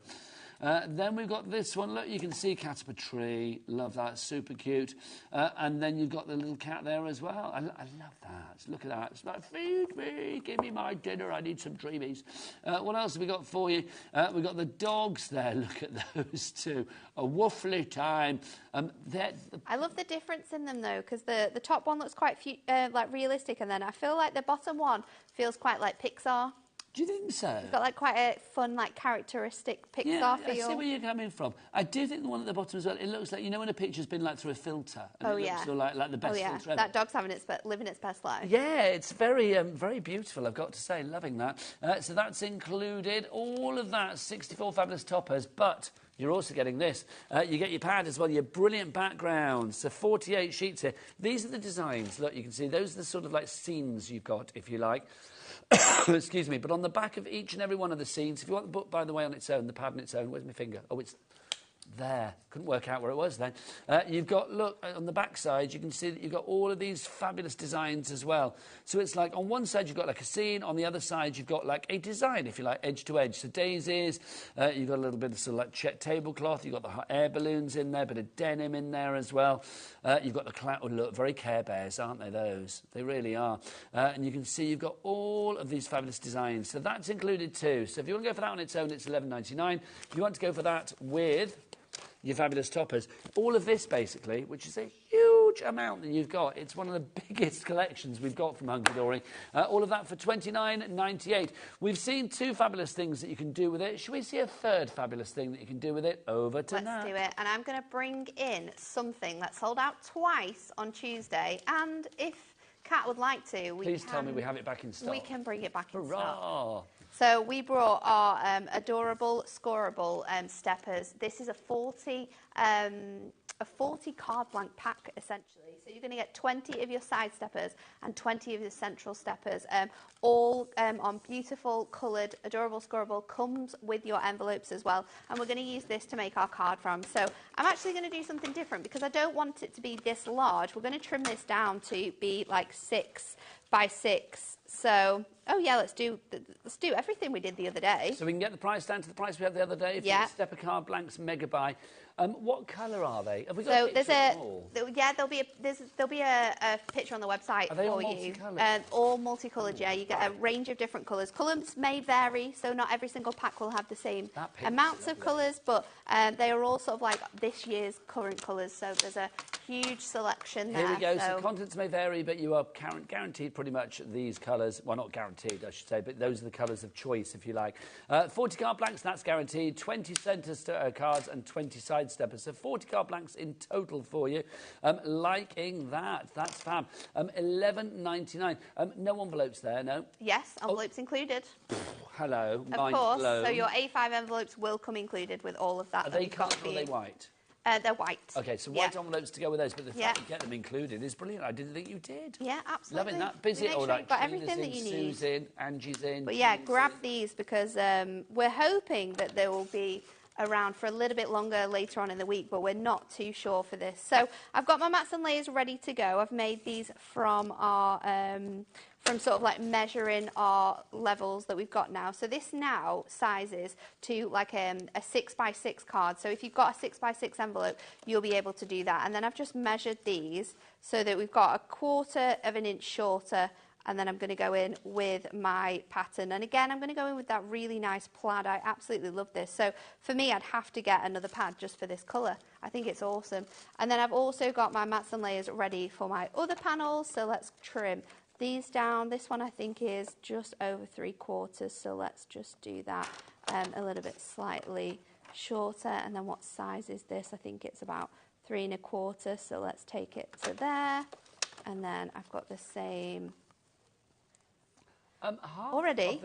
Then we've got this one. Look, you can see cat up a tree. Love that. Super cute. And then you've got the little cat there as well. I love that. Look at that. It's like, feed me. Give me my dinner. I need some dreamies. What else have we got for you? We've got the dogs there. Look at those two. A woofly time. I love the difference in them, though, because the top one looks quite like realistic, and then I feel like the bottom one feels quite like Pixar. Do you think so? It's got like quite a fun, like characteristic Pixar feel. I see where you're coming from. I do think the one at the bottom as well, it looks like, you know when a picture's been like through a filter? And it looks sort of like the best filter ever. That dog's living its best life. Yeah, it's very, very beautiful, I've got to say. Loving that. So that's included. All of that, 64 fabulous toppers, but you're also getting this. You get your pad as well, your brilliant backgrounds. So 48 sheets here. These are the designs. Look, you can see those are the sort of like scenes you've got, if you like. Excuse me, but on the back of each and every one of the scenes, if you want the book, by the way, on its own, the pad on its own, where's my finger? Oh, it's there. Couldn't work out where it was then. You've got, look, on the back side, you can see that you've got all of these fabulous designs as well. So it's like, on one side, you've got like a scene. On the other side, you've got like a design, if you like, edge to edge. So daisies, you've got a little bit of sort of like check tablecloth. You've got the hot air balloons in there, bit of denim in there as well. You've got the cloud. Oh, look, very Care Bears, aren't they, those? They really are. And you can see you've got all of these fabulous designs. So that's included too. So if you want to go for that on its own, it's $11.99. If you want to go for that with your fabulous toppers, all of this basically, which is a huge amount that you've got. It's one of the biggest collections we've got from Hunkydory. All of that for $29.98. We've seen 2 fabulous things that you can do with it. Should we see a 3rd fabulous thing that you can do with it? Over to Nat. Let's do it. And I'm going to bring in something that sold out twice on Tuesday. And if Kat would like to, Please tell me we have it back in stock. We can bring it back in Hurrah! stock. So we brought our adorable, scoreable steppers. This is a 40 card blank pack, essentially. So you're going to get 20 of your side steppers and 20 of your central steppers, all on beautiful, coloured, adorable, scoreable. Comes with your envelopes as well. And we're going to use this to make our card from. So I'm actually going to do something different because I don't want it to be this large. We're going to trim this down to be like 6 by 6. So, oh yeah, let's do everything we did the other day. So we can get the price down to the price we had the other day for the Stepper Card Blanks Mega Buy. What colour are they? Have we got So a there's picture a of them all? there'll be a picture on the website Are they all for you. multicoloured? All multicoloured, yeah. You get a range of different colours. Colours may vary, so not every single pack will have the same amounts of colours, but they are all sort of like this year's current colours. So there's a huge selection there. Here we go. So contents may vary, but you are guaranteed pretty much these colours. Well, not guaranteed, I should say, but those are the colours of choice, if you like. 40 card blanks, that's guaranteed. 20 centre cards and 20 side steppers. So 40 card blanks in total for you. Liking that. That's fab. $11.99. No envelopes there, no? Yes, envelopes included. Hello. Of course. So your A5 envelopes will come included with all of that. Are they coloured or are they white? They're white. Okay, so white envelopes to go with those, but the fact you get them included is brilliant. I didn't think you did. Yeah, absolutely. Loving that. Busy. Make sure like you've got Trina's everything in, that you need. Sue's in, Angie's in. But yeah, grab these because we're hoping that they will be around for a little bit longer later on in the week, but we're not too sure for this. So I've got my mats and layers ready to go. I've made these from our from sort of like measuring our levels that we've got now. So this now sizes to like a 6x6 card. So if you've got a 6x6 envelope, you'll be able to do that. And then I've just measured these so that we've got 1/4 of an inch shorter, and then I'm going to go in with my pattern. And again, I'm going to go in with that really nice plaid. I absolutely love this. So for me, I'd have to get another pad just for this colour. I think it's awesome. And then I've also got my mats and layers ready for my other panels. So let's trim these down. This one I think is just over 3/4. So let's just do that a little bit slightly shorter. And then what size is this? I think it's about 3 1/4. So let's take it to there. And then I've got the same... already?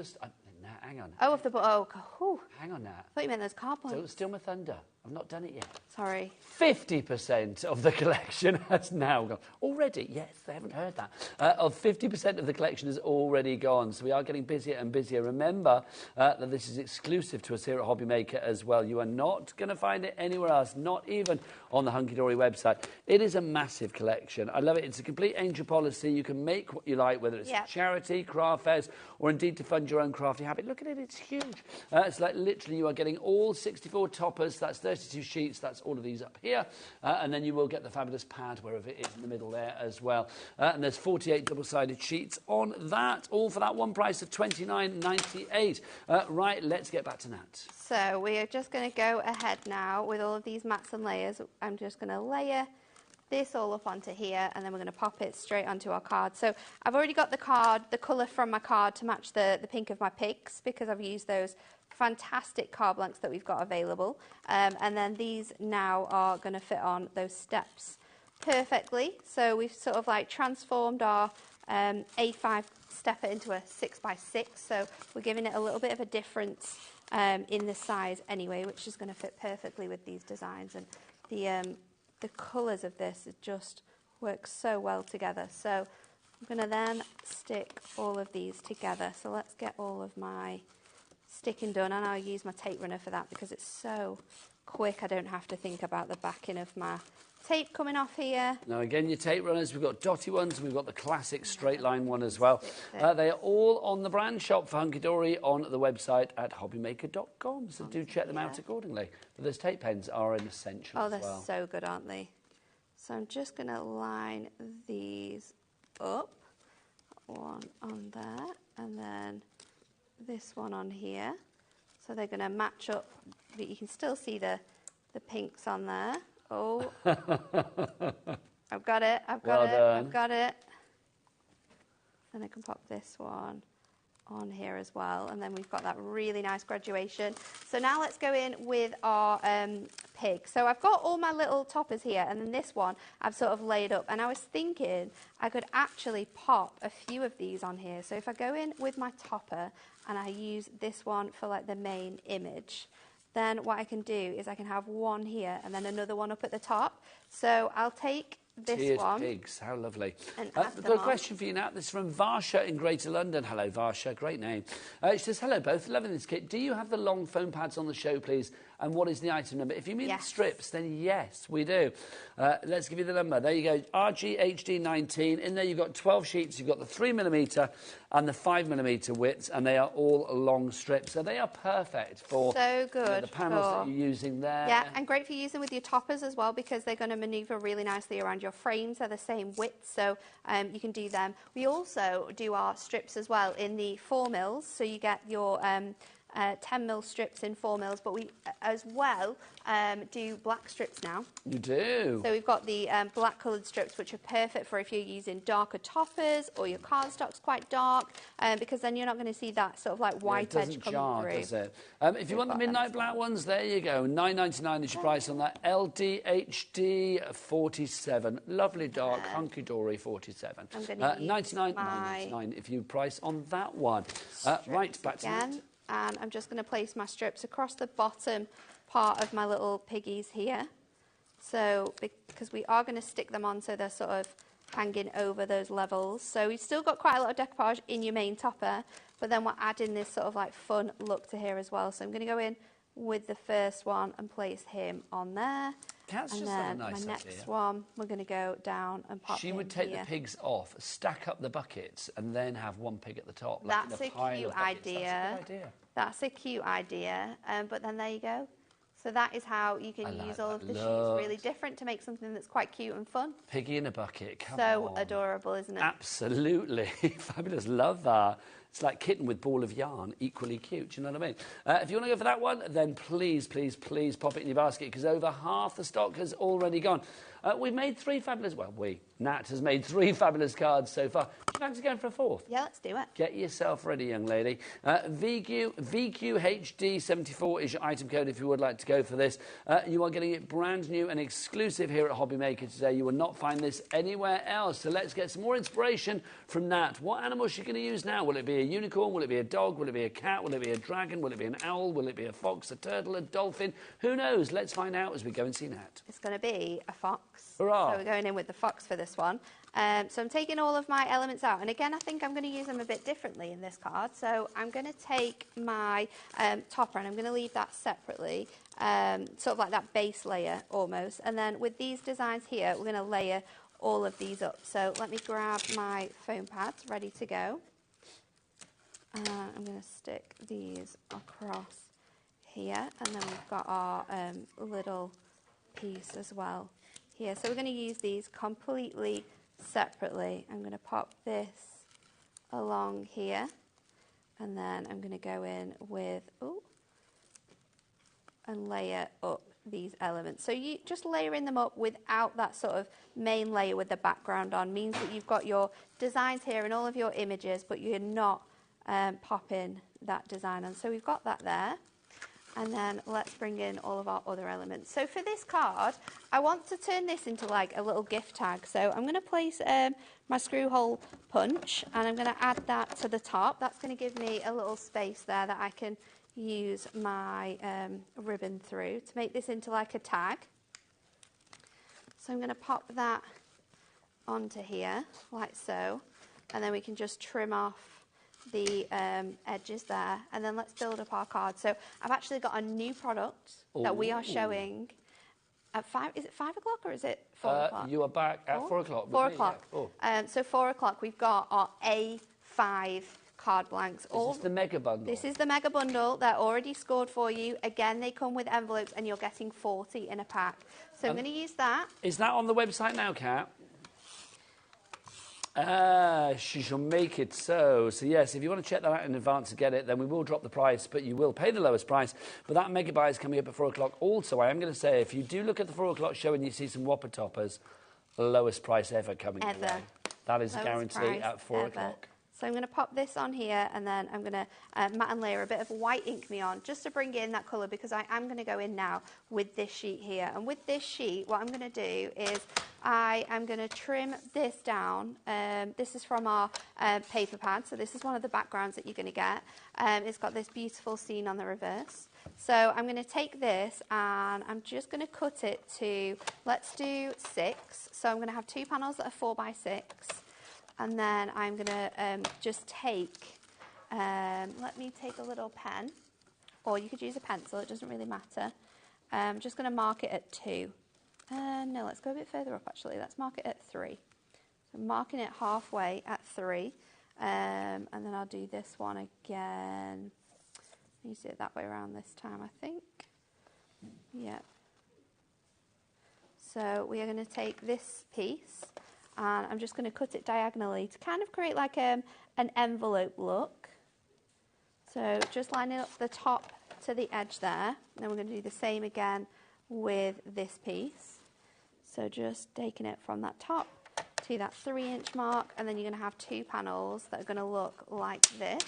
No, hang on. Oh, Hang on now. I thought you meant those card points. Don't steal my thunder. I've not done it yet. Sorry. 50% of the collection has now gone. Already? Yes, they haven't heard that. Of 50% of the collection has already gone. So we are getting busier and busier. Remember that this is exclusive to us here at HobbyMaker as well. You are not going to find it anywhere else, not even on the Hunkydory website. It is a massive collection. I love it. It's a complete angel policy. You can make what you like, whether it's charity, craft fairs, or indeed to fund your own crafty habit. Look at it. It's huge. It's like literally you are getting all 64 toppers. That's 32 sheets. That's all of these up here. And then you will get the fabulous pad wherever it is in the middle there as well. And there's 48 double-sided sheets on that, all for that one price of $29.98. Right, let's get back to Nat. So we are just going to go ahead now with all of these mats and layers. I'm just going to layer this all up onto here, and then we're going to pop it straight onto our card. So I've already got the colour from my card to match the pink of my pigs, because I've used those fantastic card blanks that we've got available. And then these now are going to fit on those steps perfectly. So we've sort of like transformed our A5 stepper into a 6x6. So we're giving it a little bit of a difference in the size anyway, which is going to fit perfectly with these designs. And the colours of this just work so well together. So I'm going to then stick all of these together. So let's get all of my sticking done, and I'll use my tape runner for that because it's so quick. I don't have to think about the backing of my tape coming off here. Now again, your tape runners, we've got dotty ones, and we've got the classic straight line one as well. They are all on the brand shop for Hunkydory on the website at hobbymaker.com, so do check them out accordingly. But those tape pens are an essential as well. Oh, they're so good, aren't they? So I'm just going to line these up, one on there, and then this one on here. So they're going to match up, but you can still see the pinks on there. Oh, I've got it, I've got it. Then I can pop this one on here as well, and then we've got that really nice graduation. So now let's go in with our pig. So I've got all my little toppers here, and then this one I've sort of laid up, and I was thinking I could actually pop a few of these on here. So if I go in with my topper and I use this one for like the main image, then what I can do is I can have one here and then another one up at the top. So I'll take this one. Pigs, how lovely. I've got a question for you now. This is from Varsha in Greater London. Hello, Varsha, great name. She says, hello both, loving this kit. Do you have the long foam pads on the show, please? and what is the item number. If you mean Yes. strips, then yes, we do. Let's give you the number. There you go, RGHD19. In there you've got 12 sheets. You've got the 3mm and the 5mm widths, and they are all long strips. So they are perfect for So good the panels that you're using there. Yeah, and great for using with your toppers as well, because they're going to manoeuvre really nicely around your frames. They're the same width, so you can do them. We also do our strips as well in the 4mm, so you get your 10mm strips in 4mm, but we as well do black strips now. You do. So we've got the black coloured strips, which are perfect for if you're using darker toppers or your cardstock's quite dark, because then you're not going to see that sort of like white edge coming jar, through. does it? If you want the midnight black ones, there you go. $9.99 is your price on that. LDHD 47. Lovely dark Hunkydory 47. I'm gonna use $99.99 if you price on that one. Right, back to again. it. And I'm just going to place my strips across the bottom part of my little piggies here. So, because we are going to stick them on so they're sort of hanging over those levels. So we've still got quite a lot of decoupage in your main topper, but then we're adding this sort of like fun look to here as well. So I'm going to go in with the first one and place him on there. That's and just then a nice my idea. next one, we're going to go down and pop She him would take here. the pigs off, stack up the buckets, and then have one pig at the top. That's like a pile cute of buckets. idea. That's a good idea. That's a cute idea. But then there you go. So that is how you can use all of the sheets really different to make something that's quite cute and fun. Piggy in a bucket, come So on. adorable, isn't it? Absolutely. Fabulous. Love that. It's like kitten with ball of yarn, equally cute. Do you know what I mean? If you want to go for that one, then please, please, please pop it in your basket, because over half the stock has already gone. We've made 3 fabulous... Well, Nat has made 3 fabulous cards so far. Would you fancy going for a 4th? Yeah, let's do it. Get yourself ready, young lady. VQHD74 is your item code if you would like to go for this. You are getting it brand new and exclusive here at HobbyMaker today. You will not find this anywhere else. So let's get some more inspiration from Nat. What animal is she going to use now? Will it be a unicorn? Will it be a dog? Will it be a cat? Will it be a dragon? Will it be an owl? Will it be a fox, a turtle, a dolphin? Who knows? Let's find out as we go and see Nat. It's going to be a fox. Hurrah. So we're going in with the fox for this one. So I'm taking all of my elements out. And again, I think I'm going to use them a bit differently in this card. So I'm going to take my topper and I'm going to leave that separately, sort of like that base layer almost. And then with these designs here, we're going to layer all of these up. So let me grab my foam pads ready to go. I'm going to stick these across here. And then we've got our little piece as well here. So we're going to use these completely separately. I'm going to pop this along here, and then I'm going to go in with and layer up these elements. So you just layering them up without that sort of main layer with the background on means that you've got your designs here and all of your images, but you're not popping that design on. So we've got that there. And then let's bring in all of our other elements. So for this card, I want to turn this into like a little gift tag. So I'm going to place my screw hole punch, and I'm going to add that to the top. That's going to give me a little space there that I can use my ribbon through to make this into like a tag. So I'm going to pop that onto here like so, and then we can just trim off the edges there, and then let's build up our card. So I've actually got a new product that we are showing at 5. Is it 5 o'clock or is it 4 o'clock? You are back at 4 o'clock. 4 o'clock. So 4 o'clock, we've got our A5 card blanks. This is the mega bundle. This is the mega bundle. They're already scored for you. Again, they come with envelopes, and you're getting 40 in a pack. So I'm going to use that. Is that on the website now, Kat? She shall make it so. So, yes, if you want to check that out in advance to get it, then we will drop the price, but you will pay the lowest price. But that mega buy is coming up at 4 o'clock. Also, I am going to say, if you do look at the 4 o'clock show and you see some Whopper toppers, the lowest price ever coming your way. That is a guarantee at 4 o'clock. So I'm going to pop this on here, and then I'm going to matte and layer a bit of white ink me on just to bring in that colour, because I am going to go in now with this sheet here. And with this sheet, what I'm going to do is I am going to trim this down. This is from our paper pad, so this is one of the backgrounds that you're going to get. It's got this beautiful scene on the reverse. So I'm going to take this and I'm just going to cut it to, let's do 6. So I'm going to have 2 panels that are 4 by 6. And then I'm going to just take, let me take a little pen, or you could use a pencil, it doesn't really matter. I'm just going to mark it at 2. No, let's go a bit further up actually. Let's mark it at 3. So I'm marking it halfway at 3. And then I'll do this one again. I need to do it that way around this time, I think. Yep. So we are going to take this piece and I'm just going to cut it diagonally to kind of create like an envelope look. So just lining up the top to the edge there. And then we're going to do the same again with this piece. So just taking it from that top to that 3-inch mark, and then you're going to have 2 panels that are going to look like this.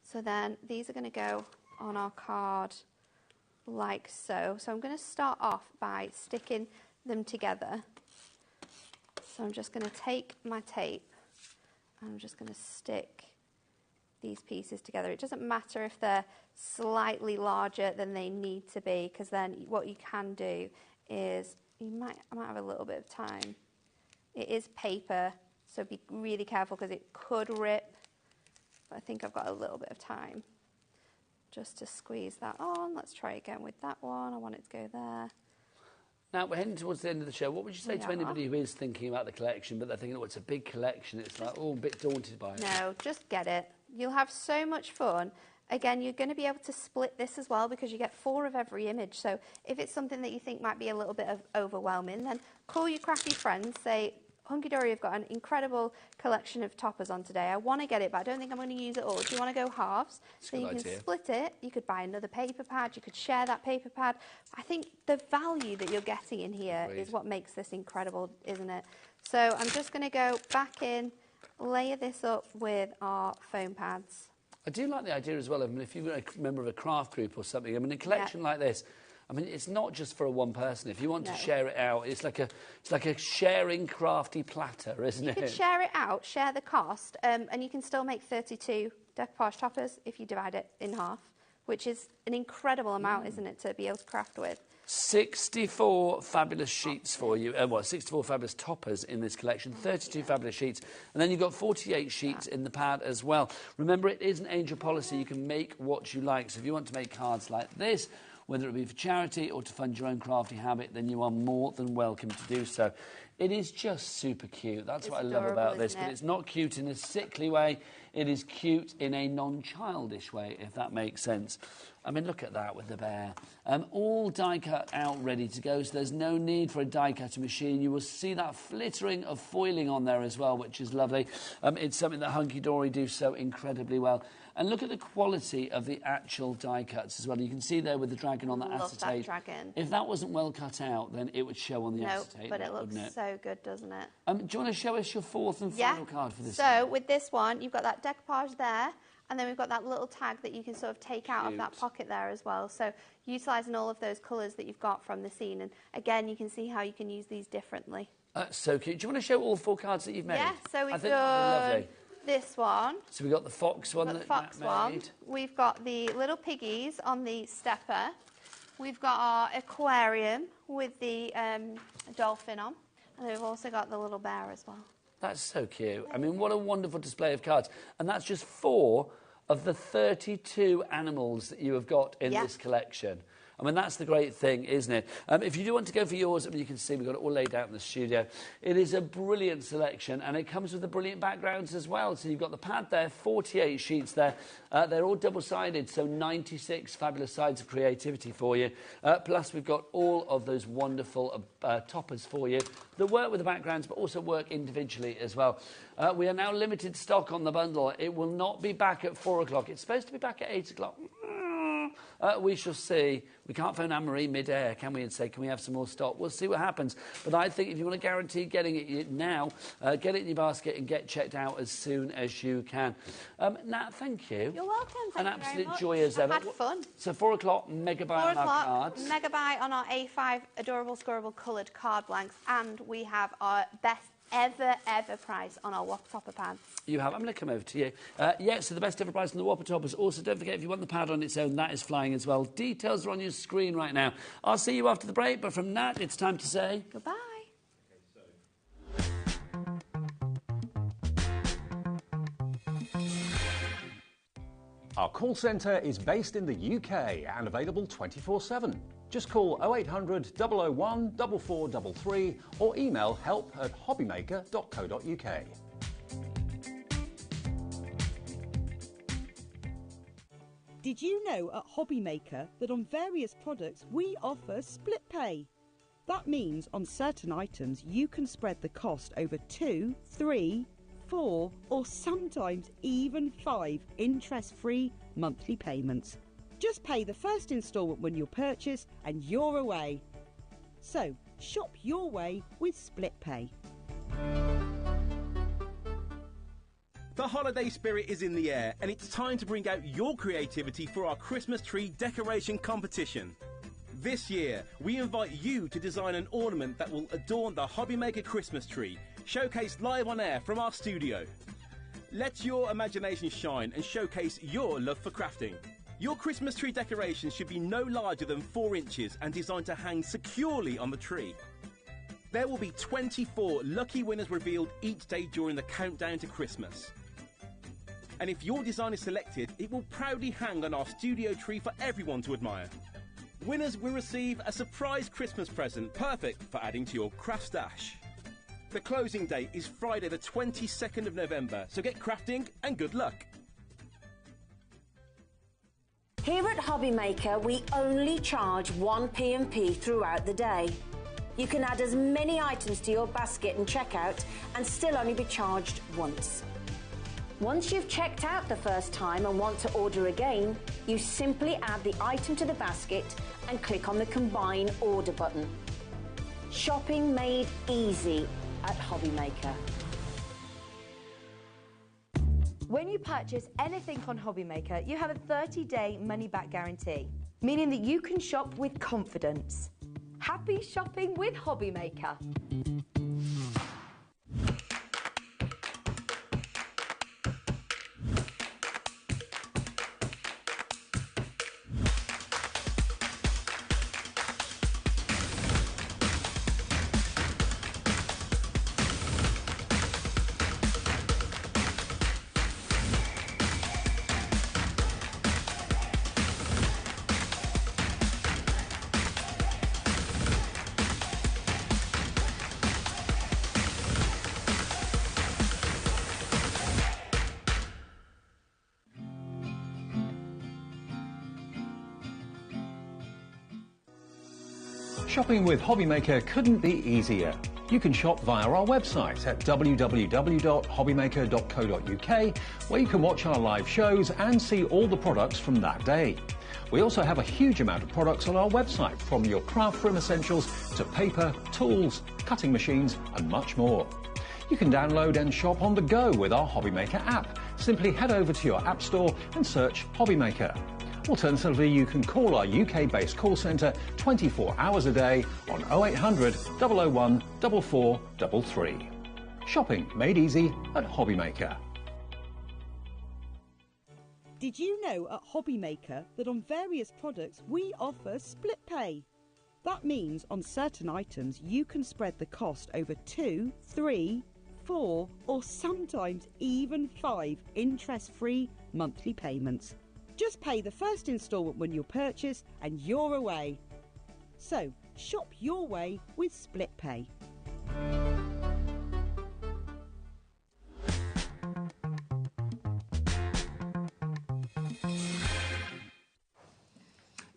So then these are going to go on our card like so. So I'm going to start off by sticking them together. So I'm just going to take my tape and I'm just going to stick these pieces together. It doesn't matter if they're slightly larger than they need to be, because then what you can do is I might have a little bit of time. It is paper, so be really careful because it could rip. But I think I've got a little bit of time just to squeeze that on. Let's try again with that one. I want it to go there. Now, we're heading towards the end of the show. What would you say to anybody who is thinking about the collection, but they're thinking, oh, it's a big collection, it's like, oh, a bit daunted by it? No, just get it. You'll have so much fun. Again, you're going to be able to split this as well because you get 4 of every image. So if it's something that you think might be a little bit overwhelming, then call your crafty friends, say, Hunkydory have got an incredible collection of toppers on today. I want to get it, but I don't think I'm going to use it all. Do you want to go halves? So you can split it. You could buy another paper pad. You could share that paper pad. I think the value that you're getting in here is what makes this incredible, isn't it? So I'm just going to go back in, layer this up with our foam pads. I do like the idea as well of, if you're a member of a craft group or something, I mean, a collection like this, I mean, it's not just for a one person. If you want to share it out, it's like a sharing crafty platter, isn't it? You could share it out, share the cost, and you can still make 32 decoupage toppers if you divide it in half, which is an incredible amount, isn't it, to be able to craft with. 64 fabulous sheets for you. 64 fabulous toppers in this collection, 32 fabulous sheets, and then you've got 48 sheets in the pad as well. Remember, it is an Angel policy. You can make what you like. So if you want to make cards like this, whether it be for charity or to fund your own crafty habit, then you are more than welcome to do so. It is just super cute. That's what I love about this. But it's not cute in a sickly way. It is cute in a non-childish way, if that makes sense. I mean, look at that with the bear. All die cut out, ready to go, so there's no need for a die cutter machine. You will see that flittering of foiling on there as well, which is lovely. It's something that Hunkydory do so incredibly well. And look at the quality of the actual die cuts as well. You can see there with the dragon on the acetate. That dragon. If that wasn't well cut out, then it would show on the acetate. But it looks so good, doesn't it? Do you want to show us your 4th and final card for this? So with this one, you've got that decoupage there, and then we've got that little tag that you can sort of take out of that pocket there as well. So utilising all of those colours that you've got from the scene. And again, you can see how you can use these differently. So cute. Do you want to show all 4 cards that you've made? Yeah, so we've done this one. So we've got the fox one that Matt made. We've got the little piggies on the stepper. We've got our aquarium with the dolphin on. And we've also got the little bear as well. That's so cute. I mean, what a wonderful display of cards. And that's just 4 of the 32 animals that you have got in this collection. I mean, that's the great thing, isn't it? If you do want to go for yours, I mean, you can see we've got it all laid out in the studio. It is a brilliant selection, and it comes with the brilliant backgrounds as well. So you've got the pad there, 48 sheets there. They're all double-sided, so 96 fabulous sides of creativity for you. Plus, we've got all of those wonderful toppers for you that work with the backgrounds, but also work individually as well. We are now limited stock on the bundle. It will not be back at 4 o'clock. It's supposed to be back at 8 o'clock. We shall see. We can't phone Anne-Marie mid-air, can we, and say, can we have some more stock? We'll see what happens. But I think if you want to guarantee getting it now, get it in your basket and get checked out as soon as you can. Nat, thank you. You're welcome. Thank you very absolute much. joy as ever. I've had fun. So 4 o'clock, mega buy on our cards. Mega buy on our A5 adorable scorable coloured card blanks, and we have our best ever price on our Whopper Topper pads. You have. I'm going to come over to you. So the best ever price on the Whopper Toppers. Also, don't forget, if you want the pad on its own, that is flying as well. Details are on your screen right now. I'll see you after the break, but from Nat, it's time to say... Goodbye. Our call centre is based in the UK and available 24/7. Just call 0800 001 4433 or email help@hobbymaker.co.uk. Did you know at HobbyMaker that on various products we offer split pay? That means on certain items you can spread the cost over 2, 3, 4 or sometimes even 5 interest-free monthly payments. Just pay the first instalment when you purchase and you're away. So shop your way with split pay. The holiday spirit is in the air, and it's time to bring out your creativity for our Christmas tree decoration competition. This year, we invite you to design an ornament that will adorn the HobbyMaker Christmas tree, showcased live on air from our studio. Let your imagination shine and showcase your love for crafting. Your Christmas tree decoration should be no larger than 4 inches and designed to hang securely on the tree. There will be 24 lucky winners revealed each day during the countdown to Christmas. And if your design is selected, it will proudly hang on our studio tree for everyone to admire. Winners will receive a surprise Christmas present, perfect for adding to your craft stash. The closing date is Friday the 22nd of November, so get crafting and good luck. Here at HobbyMaker, we only charge 1 P&P throughout the day. You can add as many items to your basket and checkout and still only be charged once. Once you've checked out the first time and want to order again, you simply add the item to the basket and click on the Combine Order button. Shopping made easy at HobbyMaker. When you purchase anything on HobbyMaker, you have a 30-day money-back guarantee, meaning that you can shop with confidence. Happy shopping with HobbyMaker. Shopping with HobbyMaker couldn't be easier. You can shop via our website at www.hobbymaker.co.uk, where you can watch our live shows and see all the products from that day. We also have a huge amount of products on our website, from your craft room essentials to paper, tools, cutting machines and much more. You can download and shop on the go with our HobbyMaker app. Simply head over to your app store and search HobbyMaker. Alternatively, you can call our UK-based call centre 24 hours a day on 0800 001 4433. Shopping made easy at HobbyMaker. Did you know at HobbyMaker that on various products we offer split pay? That means on certain items you can spread the cost over 2, 3, 4 or sometimes even 5 interest-free monthly payments. Just pay the first instalment when you purchase and you're away. So shop your way with split pay.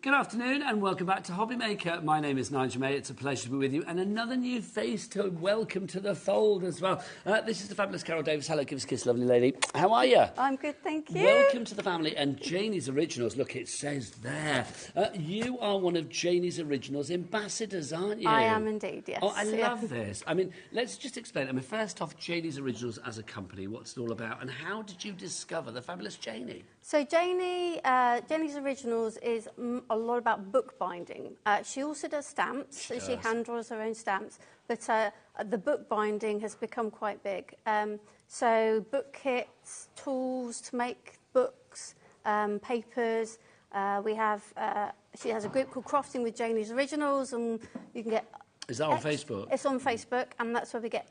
Good afternoon and welcome back to HobbyMaker. My name is Nigel May. It's a pleasure to be with you, and another new face to welcome to the fold as well. This is the fabulous Carol Davis. Hello, give us a kiss, lovely lady. How are you? I'm good, thank you. Welcome to the family. And Janie's Originals, look, it says there. You are one of Janie's Originals ambassadors, aren't you? I am indeed, yes. Oh, I love this. I mean, let's just explain. I mean, first off, Janie's Originals as a company, what's it all about, and how did you discover the fabulous Janie? So Janie's Originals is a lot about bookbinding. She also does stamps. She hand draws her own stamps, but the bookbinding has become quite big. So book kits, tools to make books, papers. We have. She has a group called Crafting with Janie's Originals, and you can get. Is that on Facebook? It's on Facebook, and that's where we get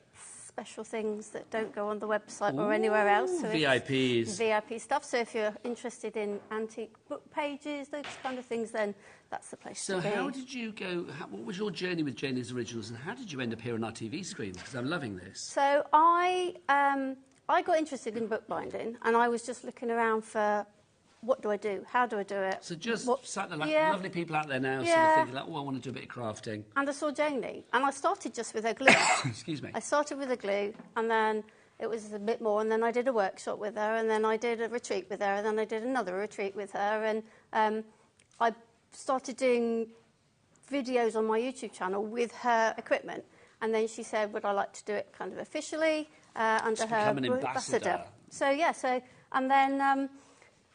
special things that don't go on the website or anywhere else. So VIPs. VIP stuff. So if you're interested in antique book pages, those kind of things, then that's the place to be. So how did you go, what was your journey with Janie's Originals, and how did you end up here on our TV screen? Because I'm loving this. So I got interested in bookbinding, and I was just looking around for, what do I do? How do I do it? So just sat there like Yeah. lovely people out there now, sort Yeah. of thinking like, oh, I want to do a bit of crafting. And I saw Janie, and I started just with her glue. Excuse me. I started with a glue, and then it was a bit more, and then I did a workshop with her, and then I did a retreat with her, and then I did another retreat with her, and I started doing videos on my YouTube channel with her equipment. And then she said, would I like to do it kind of officially under her become an ambassador. So, yeah, and then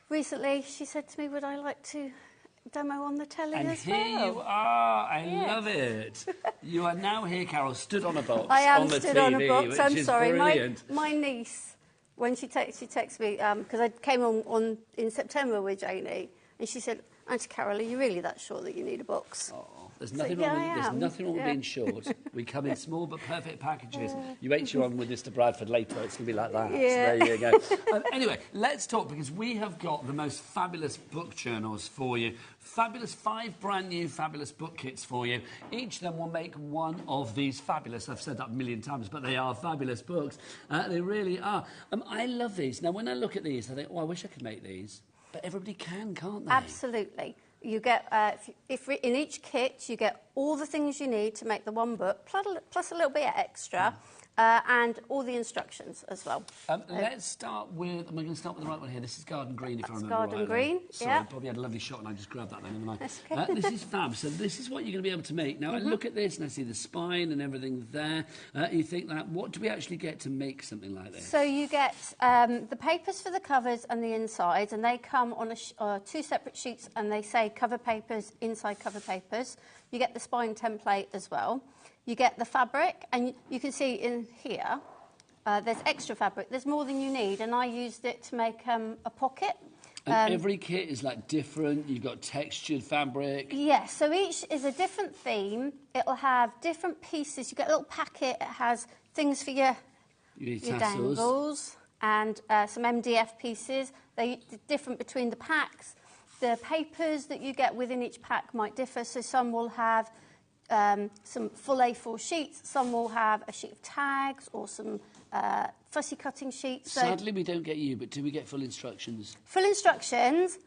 recently she said to me, would I like to demo on the telly And as here well? you are. I Yes. love it. You are now here, Carol, stood on a box I am on the stood TV, on a box. which I'm is sorry. brilliant. My niece, when she texts me, because I came on in September with Janie, and she said, Auntie Carol, are you really that sure that you need a box? Oh, there's nothing yeah, wrong I with, there's am. nothing wrong with Yeah. being short. We come in small but perfect packages. You H you on with Mr. Bradford later, it's going to be like that. Yeah. So there you go. Anyway, let's talk, because we have got the most fabulous book journals for you. Fabulous 5 brand new fabulous book kits for you. Each of them will make one of these fabulous, I've said that a million times, but they are fabulous books. They really are. I love these. Now, when I look at these, I think, oh, I wish I could make these. But everybody can, can't they? Absolutely. You get, in each kit, you get all the things you need to make the one book, plus a little bit extra, and all the instructions as well. Let's start with, we're going to start with the right one here. This is Garden Green, if I remember Garden right. Green, Sorry, yeah. I probably had a lovely shot and I just grabbed that then, haven't I? That's okay. This is fab. So this is what you're going to be able to make. Now, I look at this and I see the spine and everything there. You think that, what do we actually get to make something like this? So you get the papers for the covers and the insides, and they come on 2 separate sheets, and they say cover papers, inside cover papers. You get the spine template as well. You get the fabric, and you can see in here, there's extra fabric. There's more than you need, and I used it to make a pocket. And every kit is like different. You've got textured fabric. Yes, so each is a different theme. It'll have different pieces. You get a little packet. It has things for your dangles and some MDF pieces. They're different between the packs. The papers that you get within each pack might differ. So some will have some full A4 sheets. Some will have a sheet of tags or some fussy cutting sheets. So Sadly, we don't get you, but do we get full instructions? full instructions.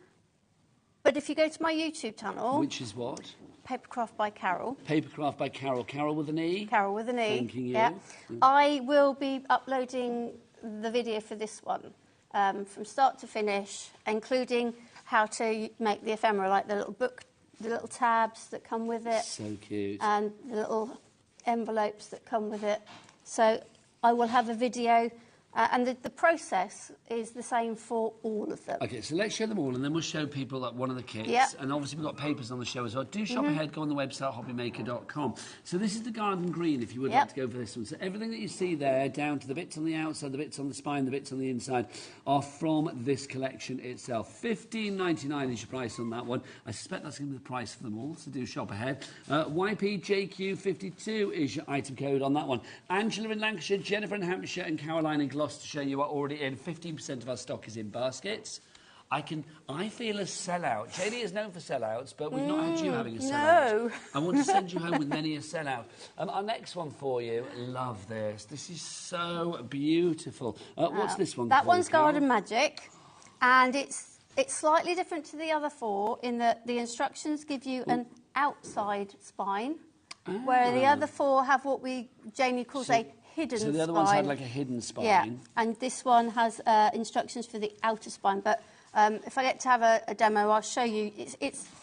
But if you go to my YouTube channel... Which is what? Papercraft by Carol. Papercraft by Carol. Carol with an E? Carol with an E. Thanking you. Yeah. I will be uploading the video for this one from start to finish, including how to make the ephemera, like the little book, the little tabs that come with it. So cute. And the little envelopes that come with it. So I will have a video, and the process is the same for all of them. OK, so let's show them all, and then we'll show people like one of the kits. Yep. And obviously we've got papers on the show as well. Do shop ahead, go on the website, hobbymaker.com. So this is the Garden Green, if you would like to go for this one. So everything that you see there, down to the bits on the outside, the bits on the spine, the bits on the inside, are from this collection itself. $15.99 is your price on that one. I suspect that's going to be the price for them all, so do shop ahead. YPJQ52 is your item code on that one. Angela in Lancashire, Jennifer in Hampshire, and Caroline in Gloucestershire, you are already in. 15% of our stock is in baskets. I feel a sellout. Janie is known for sellouts, but we've not had you having a sellout. No. I want to send you home with many a sellout. Our next one for you, love this. This is so beautiful. What's this one That called, one's Carol? Garden Magic, and it's slightly different to the other 4 in that the instructions give you an outside spine, where the other 4 have what Janie calls a hidden spine. So the other ones had like a hidden spine. Yeah, and this one has instructions for the outer spine. But if I get to have a demo, I'll show you.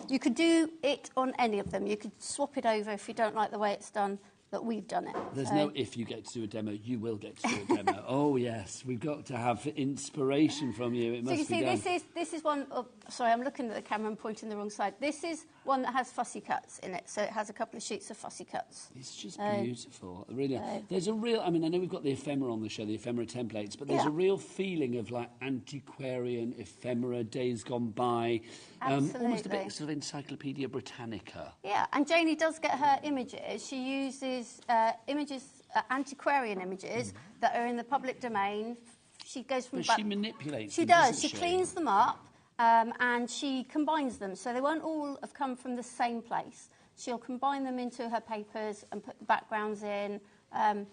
You could do it on any of them. You could swap it over if you don't like the way it's done, but we've done it. There's no if you get to do a demo, you will get to do a demo. Oh, yes, we've got to have inspiration from you. It must be done. This is one of... Sorry, I'm looking at the camera and pointing the wrong side. This is one that has fussy cuts in it, so it has a couple of sheets of fussy cuts. It's just beautiful, really. There's a real... I mean, I know we've got the ephemera on the show, the ephemera templates, but there's a real feeling of, like, antiquarian ephemera, days gone by. Almost a bit sort of Encyclopedia Britannica. Yeah, and Janie does get her images. She uses images antiquarian images that are in the public domain. She goes from... But she manipulates She them, does. doesn't She cleans them up and she combines them. So they won't all have come from the same place. She'll combine them into her papers and put the backgrounds in, and,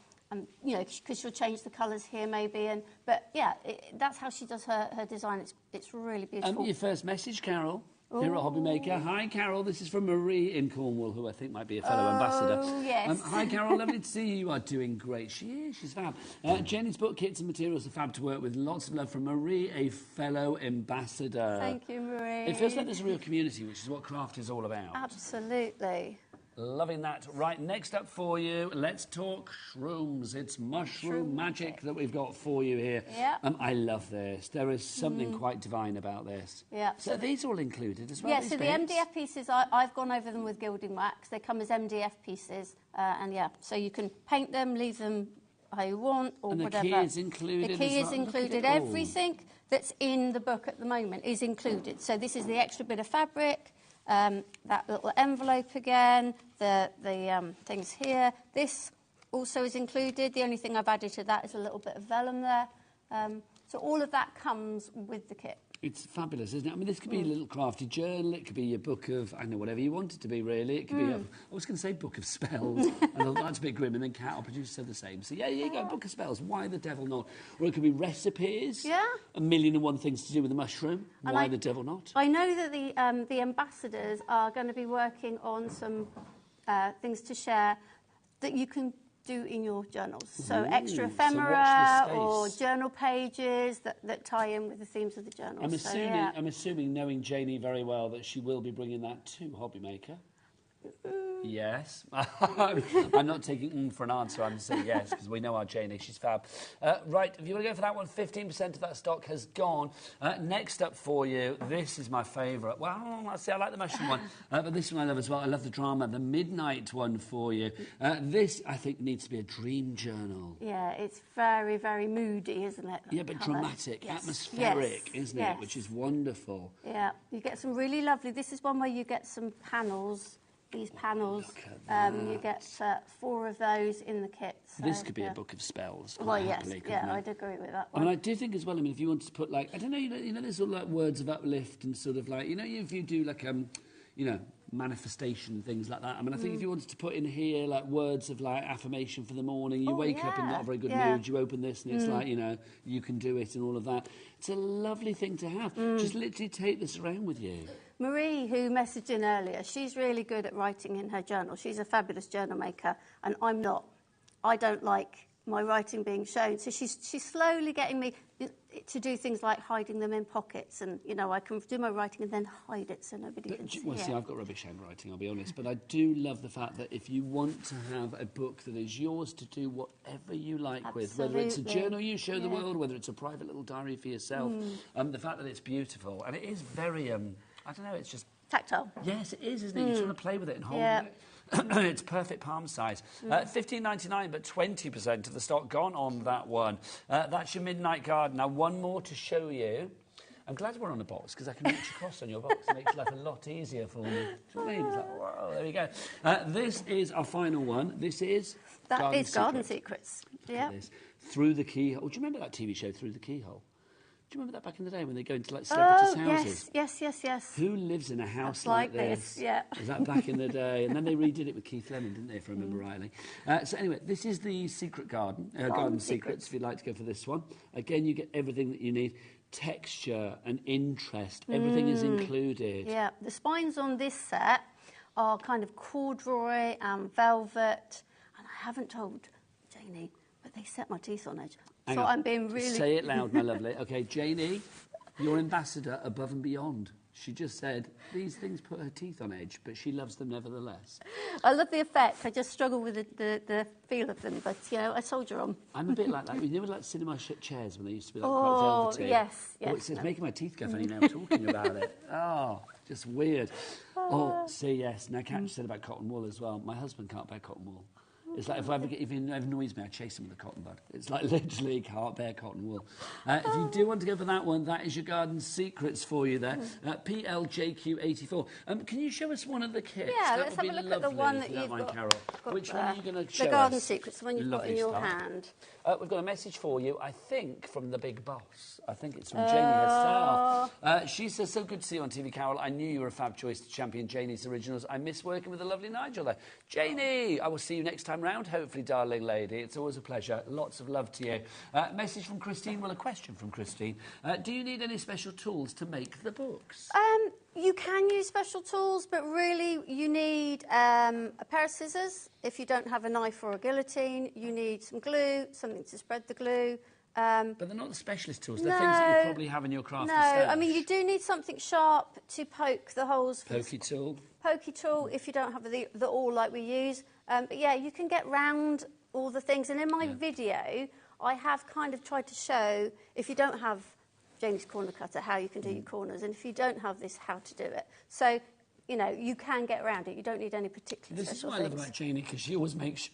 you know, because she'll change the colours here maybe. But, yeah, that's how she does her design. It's really beautiful. Your first message, Carol, here at HobbyMaker. Hi, Carol. This is from Marie in Cornwall, who I think might be a fellow ambassador. Oh, yes. Hi, Carol. Lovely to see you. You are doing great. She is. She's fab. Jenny's book, kits and materials are fab to work with. Lots of love from Marie, a fellow ambassador. Thank you, Marie. It feels like there's a real community, which is what craft is all about. Absolutely. Loving that. Right, next up for you, let's talk shrooms. It's mushroom magic that we've got for you here. Yeah. I love this. There is something quite divine about this. Yeah. So are these all included as well? Yeah, these so the bits? MDF pieces, I've gone over them with gilding wax. They come as MDF pieces, and yeah, so you can paint them, leave them how you want, or and whatever. The key is included. The key as is well. included. Everything that's in the book at the moment is included. So this is the extra bit of fabric. That little envelope again, the things here. This also is included. The only thing I've added to that is a little bit of vellum there. So all of that comes with the kit. It's fabulous, isn't it? I mean, this could be a little crafty journal. It could be your book of, I don't know, whatever you want it to be, really. It could be, I was going to say book of spells. And that's a bit grim, and then Cat or producer said the same. So, yeah, here you go, book of spells. Why the devil not? Or it could be recipes. Yeah. 1,000,001 things to do with the mushroom. And Why the devil not? I know that the ambassadors are going to be working on some things to share that you can do in your journals. So extra ephemera or journal pages that tie in with the themes of the journals. I'm assuming, knowing Janie very well, that she will be bringing that to HobbyMaker. Yes. I'm not taking for an answer. I'm saying yes, because we know our Janie. She's fab. Right, if you want to go for that one, 15% of that stock has gone. Next up for you, this is my favourite. Well, I like the mushroom one, but this one I love as well. I love the drama, the midnight one for you. This, I think, needs to be a dream journal. Yeah, it's very, very moody, isn't it? Yeah, but dramatic, atmospheric, isn't it? Which is wonderful. Yeah, you get some really lovely... This is one where you get some panels... These panels, you get 4 of those in the kit. So, this could be a book of spells. Well, yes, I'd agree with that one. I mean, I do think as well, I mean, if you wanted to put, like, I don't know, you know there's all, like, words of uplift and sort of, like, you know, if you do, like, you know, manifestation, things like that. I mean, I think if you wanted to put in here, like, words of, like, affirmation for the morning, you wake up in not a very good mood, you open this and it's like, you know, you can do it and all of that. It's a lovely thing to have. Just literally take this around with you. Marie, who messaged in earlier, she's really good at writing in her journal. She's a fabulous journal maker, and I'm not. I don't like my writing being shown. So she's slowly getting me to do things like hiding them in pockets, and, you know, I can do my writing and then hide it so nobody can see it. Well, see, I've got rubbish handwriting, I'll be honest, but I do love the fact that if you want to have a book that is yours to do whatever you like with, whether it's a journal you show the world, whether it's a private little diary for yourself, the fact that it's beautiful, and it is very... I don't know, it's just... Tactile. Yes, it is, isn't it? You just want to play with it and hold it. It's perfect palm size. $15.99, but 20% of the stock gone on that one. That's your Midnight Garden. Now, one more to show you. I'm glad we're on a box, because I can reach across on your box. It makes life a lot easier for me. Do you know what I mean? It's like, whoa, there we go. This is our final one. This is... Garden Secrets. Yeah. Through the Keyhole. Do you remember that TV show, Through the Keyhole? Do you remember that back in the day when they go into, like, celebrities' houses? Yes. Who lives in a house like this? Yeah. Was that back in the day? And then they redid it with Keith Lemon, didn't they, if I remember rightly? So anyway, this is the Secret Garden, Garden Secrets, if you'd like to go for this one. Again, you get everything that you need. Texture and interest, everything is included. Yeah, the spines on this set are kind of corduroy and velvet. And I haven't told Janie, but they set my teeth on edge. Hang so on. I'm being really... Say it loud, my lovely. OK, Janie, your ambassador above and beyond. She just said these things put her teeth on edge, but she loves them nevertheless. I love the effect. I just struggle with the feel of them, but, you know, I soldier on. I'm a bit like that. You know, like cinema chairs when they used to be like quite velvety? Yes. Oh, it's making my teeth go funny now talking about it. Oh, just weird. Oh, see, yes. Now, Kat said about cotton wool as well. My husband can't bear cotton wool. It's like if you ever annoys me, I chase them with a cotton bud. It's like literally bare cotton wool. If you do want to go for that one, that is your garden secrets for you there. PLJQ84. Can you show us one of the kits? Yeah, that let's would have a be look at the lovely, one if that you don't you've mind, got. Carol. Which one are you going to show us? The garden secrets, the one you've got Lovely in your stuff. hand. We've got a message for you, I think, from the big boss. I think it's from Janie herself. She says, so good to see you on TV, Carol. I knew you were a fab choice to champion Janie's originals. I miss working with the lovely Nigel there. Janie, I will see you next time round, hopefully, darling lady. It's always a pleasure. Lots of love to you. Message from Christine. Well, a question from Christine. Do you need any special tools to make the books? You can use special tools, but really you need a pair of scissors. If you don't have a knife or a guillotine, you need some glue, something to spread the glue. But they're not the specialist tools. They're things that you probably have in your crafty stash. I mean, you do need something sharp to poke the holes. Pokey tool. Pokey tool, if you don't have the awl like we use. But yeah, you can get round all the things. And in my video, I have kind of tried to show, if you don't have Janie's corner cutter, how you can do your corners, and if you don't have this, how to do it. So, you know, you can get around it. You don't need any particular This is special what I love about Janie, because she always makes...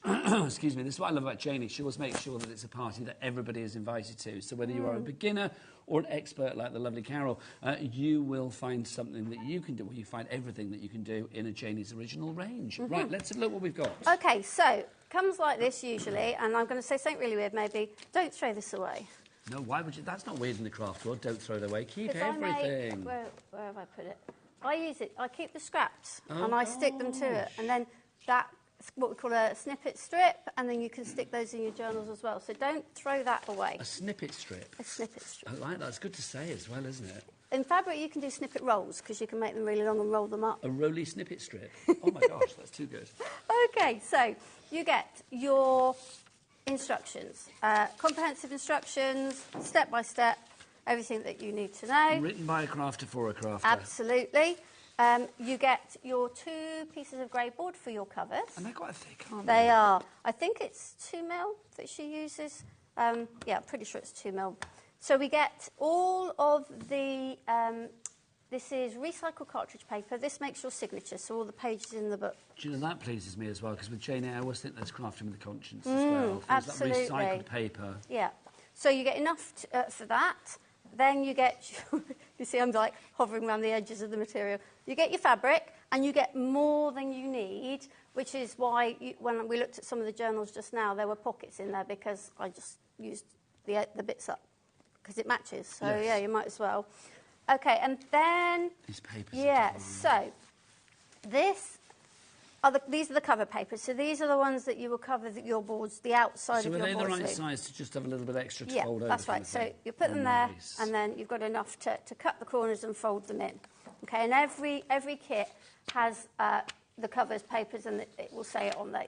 excuse me. This is what I love about Janie. She always makes sure that it's a party that everybody is invited to. So whether you are a beginner or an expert like the lovely Carol, you will find something that you can do, or you find everything that you can do in a Janie's original range. Right, let's have a look what we've got. OK, so, comes like this usually, and I'm going to say something really weird maybe. Don't throw this away. No, why would you? That's not weird in the craft world. Don't throw it away. Keep Where have I put it? I use it. I keep the scraps and I stick them to it. And then that's what we call a snippet strip, and then you can stick those in your journals as well. So don't throw that away. A snippet strip? A snippet strip. I like that. It's good to say as well, isn't it? In fabric, you can do snippet rolls, because you can make them really long and roll them up. A rolly snippet strip? Oh, my gosh, that's too good. OK, so you get your instructions, comprehensive instructions, step-by-step, everything that you need to know. Written by a crafter for a crafter. Absolutely. You get your 2 pieces of grey board for your covers. And they're quite thick, aren't they? They are. I think it's 2mm that she uses. Yeah, I'm pretty sure it's 2mm. So we get all of the... this is recycled cartridge paper. This makes your signature, so all the pages in the book. Do you know, that pleases me as well, because with Janie, I always think there's crafting with a conscience as well. Absolutely. That recycled paper. Yeah. So you get enough for that. Then you get... you see, I'm like hovering around the edges of the material. You get your fabric, and you get more than you need, which is why when we looked at some of the journals just now, there were pockets in there, because I just used the bits up, because it matches. So, yes. Yeah, you might as well. OK, and then... These papers. Yeah, so these are the cover papers. So these are the ones that you will cover your boards, the outside of your board. So are they the right size to just have a little bit extra to fold over? Yeah, that's right. So you put them there, and then you've got enough to cut the corners and fold them in. OK, and every kit has the covers papers, and it will say it on there.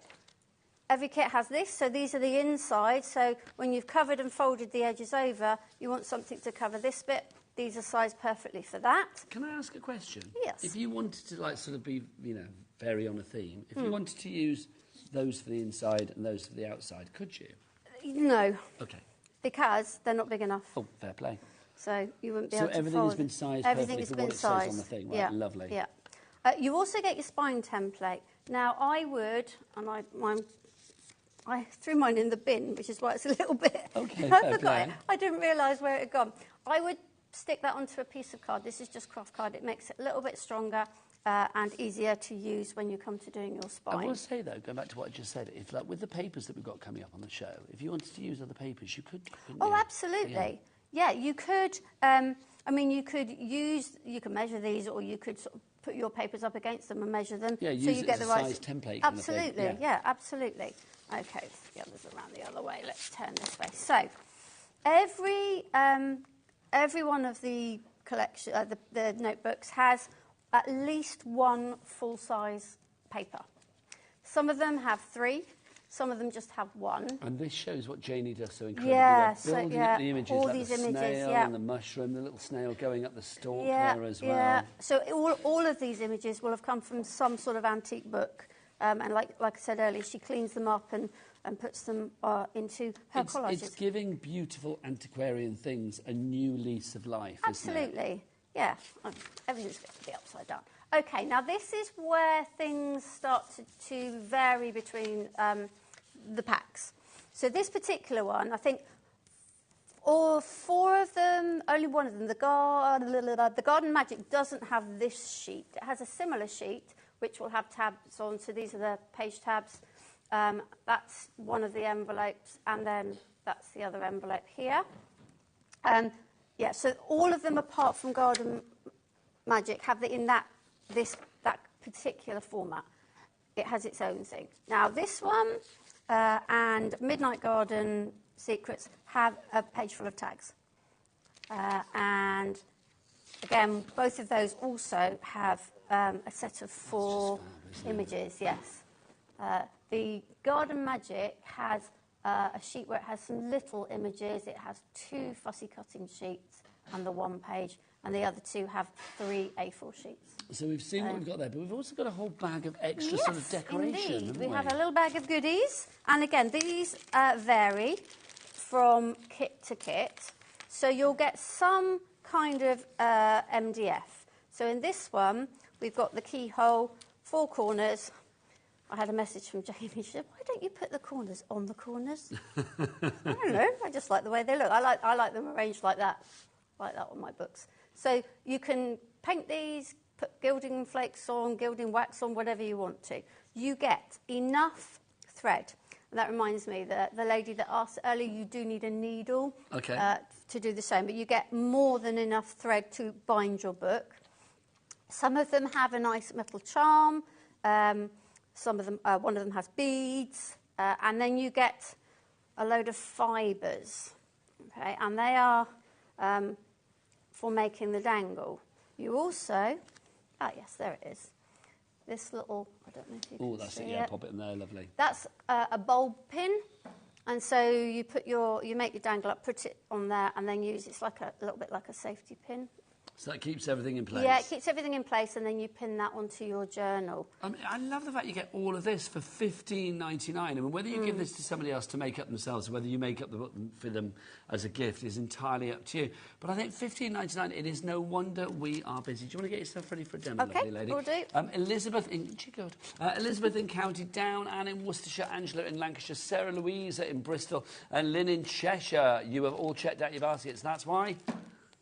Every kit has this, so these are the inside. So when you've covered and folded the edges over, you want something to cover this bit. These are sized perfectly for that. Can I ask a question? Yes. If you wanted to, like, sort of be, you know, vary on a theme, if you wanted to use those for the inside and those for the outside, could you? No. OK. Because they're not big enough. Oh, fair play. So you wouldn't be able to So everything has been sized perfectly for what it says on the thing, right? Yeah. Lovely. Yeah. You also get your spine template. Now, I would, and I threw mine in the bin, which is why it's a little bit... OK, I fair forgot play. it. I didn't realise where it had gone. I would stick that onto a piece of card. This is just craft card. It makes it a little bit stronger and easier to use when you come to doing your spine. I will say, though, going back to what I just said, if, like, with the papers that we've got coming up on the show, if you wanted to use other papers, you could, couldn't you? Absolutely. Yeah, you could... I mean, you can measure these, or you could sort of put your papers up against them and measure them. Yeah, so use you it get as the a right size template. Absolutely, kind of thing. yeah, absolutely. OK, the others around the other way. Let's turn this way. So, every one of the collection, the notebooks has at least one full-size paper. Some of them have 3. Some of them just have 1. And this shows what Janie does so incredibly well. Building up the images, all like these the images, snail and the mushroom, the little snail going up the stalk there as well. Yeah, so all of these images will have come from some sort of antique book. And like I said earlier, she cleans them up and puts them into her collages. It's giving beautiful antiquarian things a new lease of life, Absolutely. isn't it? Yeah. Everything's going to be upside down. OK, now this is where things start to vary between the packs. So this particular one, I think, or 4 of them, only one of them, the Garden Magic doesn't have this sheet. It has a similar sheet, which will have tabs on. So these are the page tabs. That's one of the envelopes, and then that's the other envelope here. Yeah, so all of them, apart from Garden Magic, have it in that particular format. It has its own thing. Now, this one and Midnight Garden Secrets have a page full of tags. And again, both of those also have a set of 4 images, yes. The Garden Magic has a sheet where it has some little images. It has 2 fussy cutting sheets and the 1 page, and the other 2 have 3 A4 sheets. So we've seen what we've got there, but we've also got a whole bag of extra sort of decoration. Indeed. We have a little bag of goodies, and again, these vary from kit to kit. So you'll get some kind of MDF. So in this one, we've got the keyhole, 4 corners. I had a message from Janie. She said, "Why don't you put the corners on the corners?" I don't know. I just like the way they look. I like them arranged like that on my books. So you can paint these, put gilding flakes on, gilding wax on, whatever you want to. You get enough thread. And that reminds me, the lady that asked earlier, you do need a needle to do the same, but you get more than enough thread to bind your book. Some of them have a nice metal charm. Some of them, one of them has beads, and then you get a load of fibres, okay, and they are for making the dangle. You also, yes, there it is. This little, I don't know if you can see it. Oh, that's it, yeah, pop it in there, lovely. That's a bulb pin, and so you make your dangle up, put it on there, and then use it's like a little bit like a safety pin. So that keeps everything in place? Yeah, it keeps everything in place, and then you pin that onto your journal. I love the fact you get all of this for $15.99. I mean, whether you give this to somebody else to make up themselves, or whether you make up the book for them as a gift, is entirely up to you. But I think $15.99, it is no wonder we are busy. Do you want to get yourself ready for a demo, lovely lady? Will do. Elizabeth in County Down, Anne in Worcestershire, Angela in Lancashire, Sarah Louisa in Bristol, and Lynn in Cheshire. You have all checked out your baskets. That's why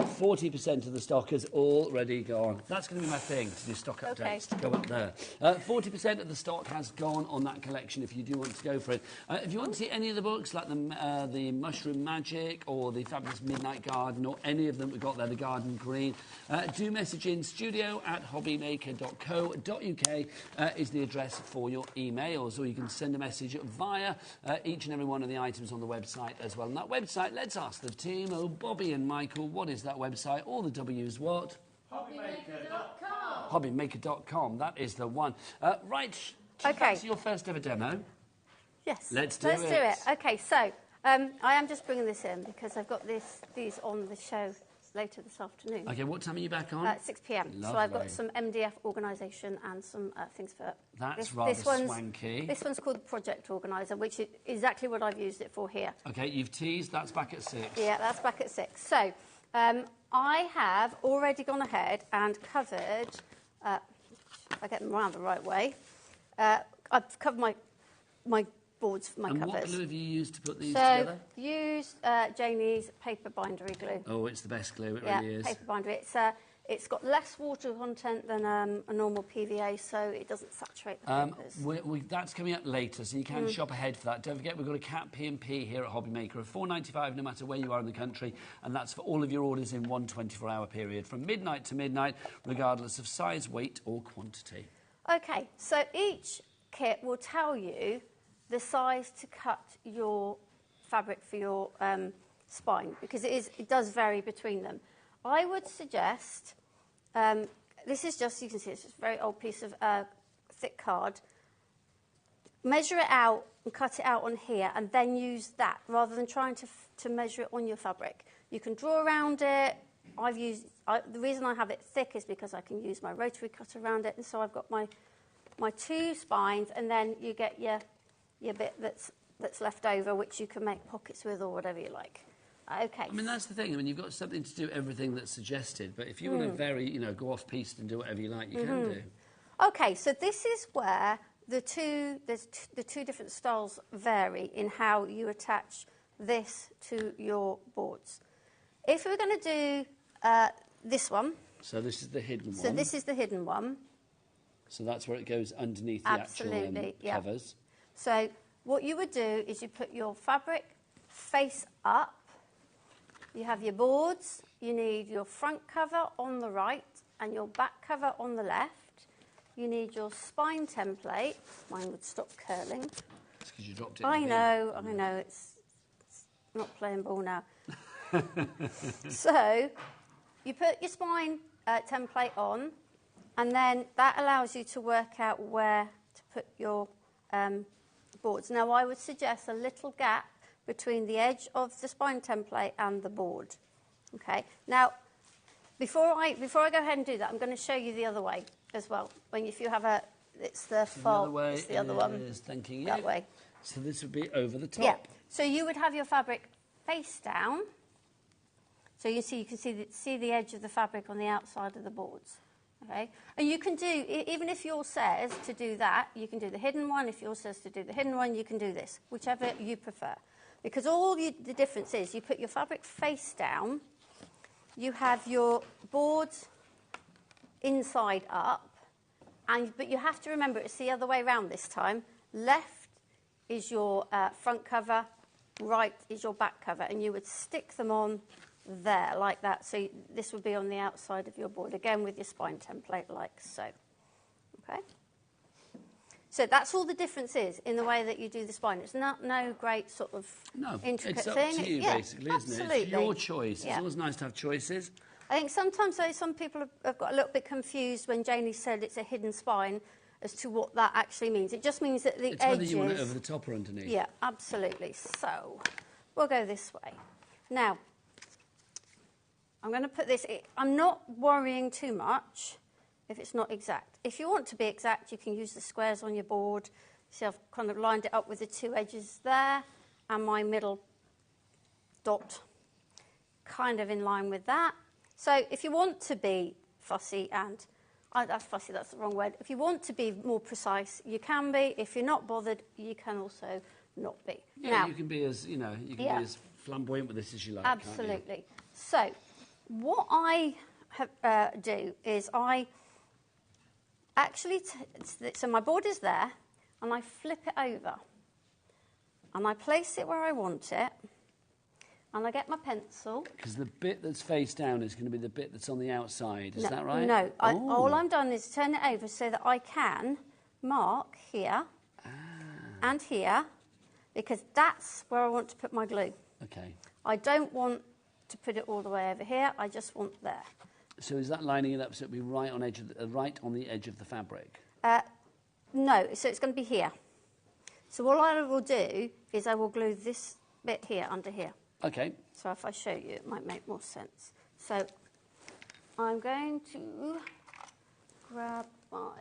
40% of the stock has already gone. That's going to be my thing, to do stock updates. Okay. Go up there. 40% of the stock has gone on that collection if you do want to go for it. If you want to see any of the books, like the Mushroom Magic or the Fabulous Midnight Garden or any of them we've got there, the Garden Green, do message in studio@hobbymaker.co.uk is the address for your emails, or you can send a message via each and every one of the items on the website as well. And that website, let's ask the team, Bobby and Michael, what is that website? All the W's what? HobbyMaker.com. HobbyMaker.com, that is the one. Right, okay. That's your first ever demo. Yes. Let's do it. Okay, so I am just bringing this in because I've got these on the show later this afternoon. Okay, what time are you back on? 6 p.m. Lovely. So I've got some MDF organisation and some things for... That's rather swanky. This one's called the Project Organiser, which is exactly what I've used it for here. Okay, you've teased, that's back at 6. Yeah, that's back at 6. So I have already gone ahead and covered... if I get them around the right way, I've covered my boards for my covers. And what glue have you used to put these together? So, used Janie's paper bindery glue. Oh, it's the best glue, it really is. Paper bindery. It's got less water content than a normal PVA, so it doesn't saturate the papers. That's coming up later, so you can shop ahead for that. Don't forget, we've got a cap P&P here at HobbyMaker of $4.95 no matter where you are in the country, and that's for all of your orders in one 24-hour period, from midnight to midnight, regardless of size, weight or quantity. OK, so each kit will tell you the size to cut your fabric for your spine, because it does vary between them. I would suggest, this is just, you can see, it's just a very old piece of thick card. Measure it out and cut it out on here, and then use that, rather than trying to measure it on your fabric. You can draw around it. The reason I have it thick is because I can use my rotary cutter around it, and so I've got my 2 spines, and then you get your bit that's left over, which you can make pockets with or whatever you like. Okay. I mean, that's the thing. I mean, you've got something to do everything that's suggested, but if you want to go off-piste and do whatever you like, you can do. OK, so this is where the two different styles vary in how you attach this to your boards. If we're going to do this one. So this is the hidden one. So this is the hidden one. So that's where it goes underneath the actual covers. So what you would do is you put your fabric face up. You have your boards. You need your front cover on the right and your back cover on the left. You need your spine template. Mine would stop curling. It's because you dropped it. I know. It's not playing ball now. So you put your spine template on, and then that allows you to work out where to put your boards. Now, I would suggest a little gap between the edge of the spine template and the board. Okay. Now, before I go ahead and do that, I'm going to show you the other way as well. If you have it's the fold. It's the other one. Thanking you. That way. So this would be over the top. Yeah. So you would have your fabric face down. So you can see the edge of the fabric on the outside of the boards. Okay. And you can do, even if yours says to do that, you can do the hidden one. If yours says to do the hidden one, you can do this, whichever you prefer. Because the difference is you put your fabric face down, you have your boards inside up, but you have to remember it's the other way around this time. Left is your front cover, right is your back cover, and you would stick them on there like that. So this would be on the outside of your board, again with your spine template like so. Okay? So that's all the difference is in the way that you do the spine. It's no great sort of intricate thing. It's up to you, basically, isn't it? It's your choice. It's always nice to have choices. I think sometimes, though, some people have got a little bit confused when Janie said it's a hidden spine as to what that actually means. It just means that the edges... It's whether you want it over the top or underneath. Yeah, absolutely. So we'll go this way. Now, I'm going to put this... I'm not worrying too much if it's not exact. If you want to be exact, you can use the squares on your board. See, I've kind of lined it up with the two edges there and my middle dot kind of in line with that. So if you want to be fussy that's fussy, that's the wrong word. If you want to be more precise, you can be. If you're not bothered, you can also not be. Yeah, now, you can be as, be as flamboyant with this as you like. Absolutely. So what I do is I actually, so my board is there, and I flip it over, and I place it where I want it, and I get my pencil. Because the bit that's face down is going to be the bit that's on the outside, is that right? No, all I'm done is turn it over so that I can mark here and here, because that's where I want to put my glue. Okay. I don't want to put it all the way over here, I just want there. So is that lining it up so it'll be right on the edge of the fabric? No, so it's going to be here. So what I will do is I will glue this bit here under here. Okay. So if I show you, it might make more sense. So I'm going to grab my...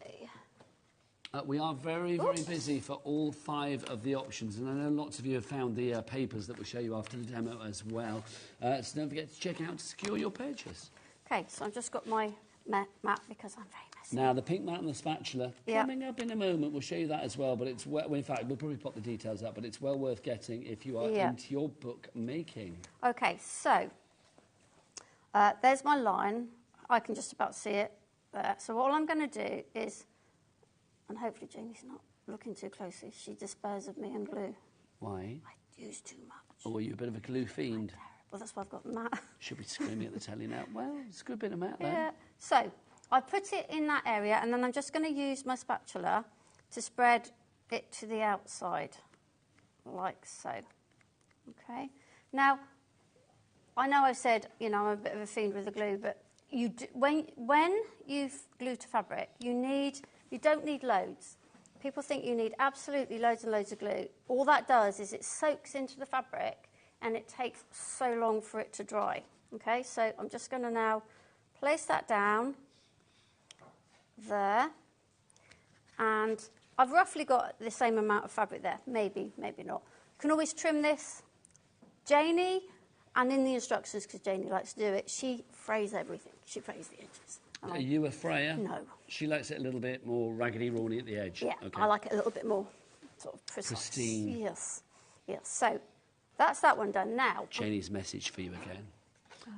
we are very, very busy for all 5 of the options, and I know lots of you have found the papers that we'll show you after the demo as well. So don't forget to check out to secure your purchase. Okay, so I've just got my mat because I'm very messy. Now, the pink mat and the spatula, coming up in a moment. We'll show you that as well, but it's well, in fact, we'll probably pop the details up, but it's well worth getting if you are into your book making. Okay, so there's my line. I can just about see it there. So all I'm going to do is, and hopefully Janie's not looking too closely, she despairs of me and glue. Why? I use too much. Oh, are you a bit of a glue fiend? Well, that's why I've got the mat. Should be screaming at the telly now. Well, it's a good bit of mat there. Yeah. So I put it in that area, and then I'm just going to use my spatula to spread it to the outside, like so. Okay. Now, I know I've said, I'm a bit of a fiend with the glue, but when you've glued to fabric, you don't need loads. People think you need absolutely loads and loads of glue. All that does is it soaks into the fabric, and it takes so long for it to dry. Okay, so I'm just going to now place that down there, and I've roughly got the same amount of fabric there. Maybe, maybe not. You can always trim this. Janie, and in the instructions, because Janie likes to do it, she frays everything. She frays the edges. Are you a frayer? No. She likes it a little bit more raggedy, rawny at the edge. Yeah, okay. I like it a little bit more sort of precise. Pristine. Yes. Yes. So that's that one done. Now. Janie's message for you again.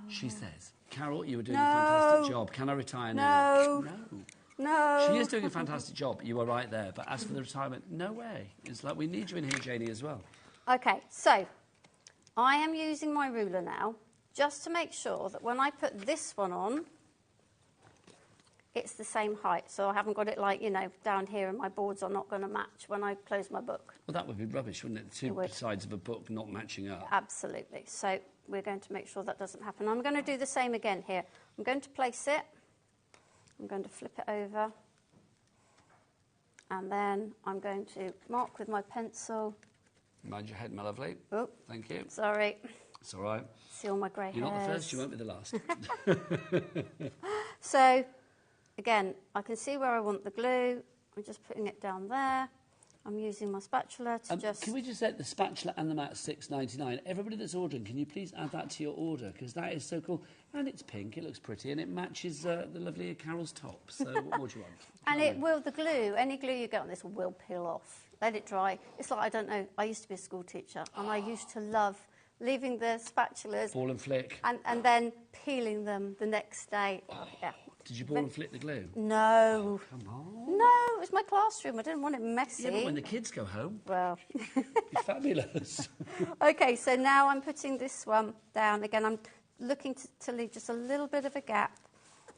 She says, Carol, you were doing a fantastic job. Can I retire now? No. She is doing a fantastic job. You are right there. But as for the retirement, no way. It's like we need you in here, Janie, as well. Okay, so I am using my ruler now just to make sure that when I put this one on, it's the same height. So I haven't got it like, you know, down here and my boards are not going to match when I close my book. Well, that would be rubbish, wouldn't it? The two sides of a book not matching up. Absolutely. So we're going to make sure that doesn't happen. I'm going to do the same again here. I'm going to place it. I'm going to flip it over. And then I'm going to mark with my pencil. Mind your head, my lovely. Oh, thank you. Sorry. It's all right. See all my grey hairs. You're not the first, you won't be the last. So, again, I can see where I want the glue. I'm just putting it down there. I'm using my spatula to just... Can we just set the spatula and the mat $6.99? Everybody that's ordering, can you please add that to your order? Because that is so cool. And it's pink, it looks pretty, and it matches the lovely Carol's top. So what more do you want? And it will, the glue, any glue you get on this will peel off. Let it dry. It's like, I don't know, I used to be a school teacher, and I used to love leaving the spatulas... Ball and flick. And then peeling them the next day. Oh, yeah. Did you ball and flick the glue? No. Oh, come on. No, it was my classroom. I didn't want it messy. Yeah, but when the kids go home... Well... It's fabulous. OK, so now I'm putting this one down. Again, I'm looking to leave just a little bit of a gap,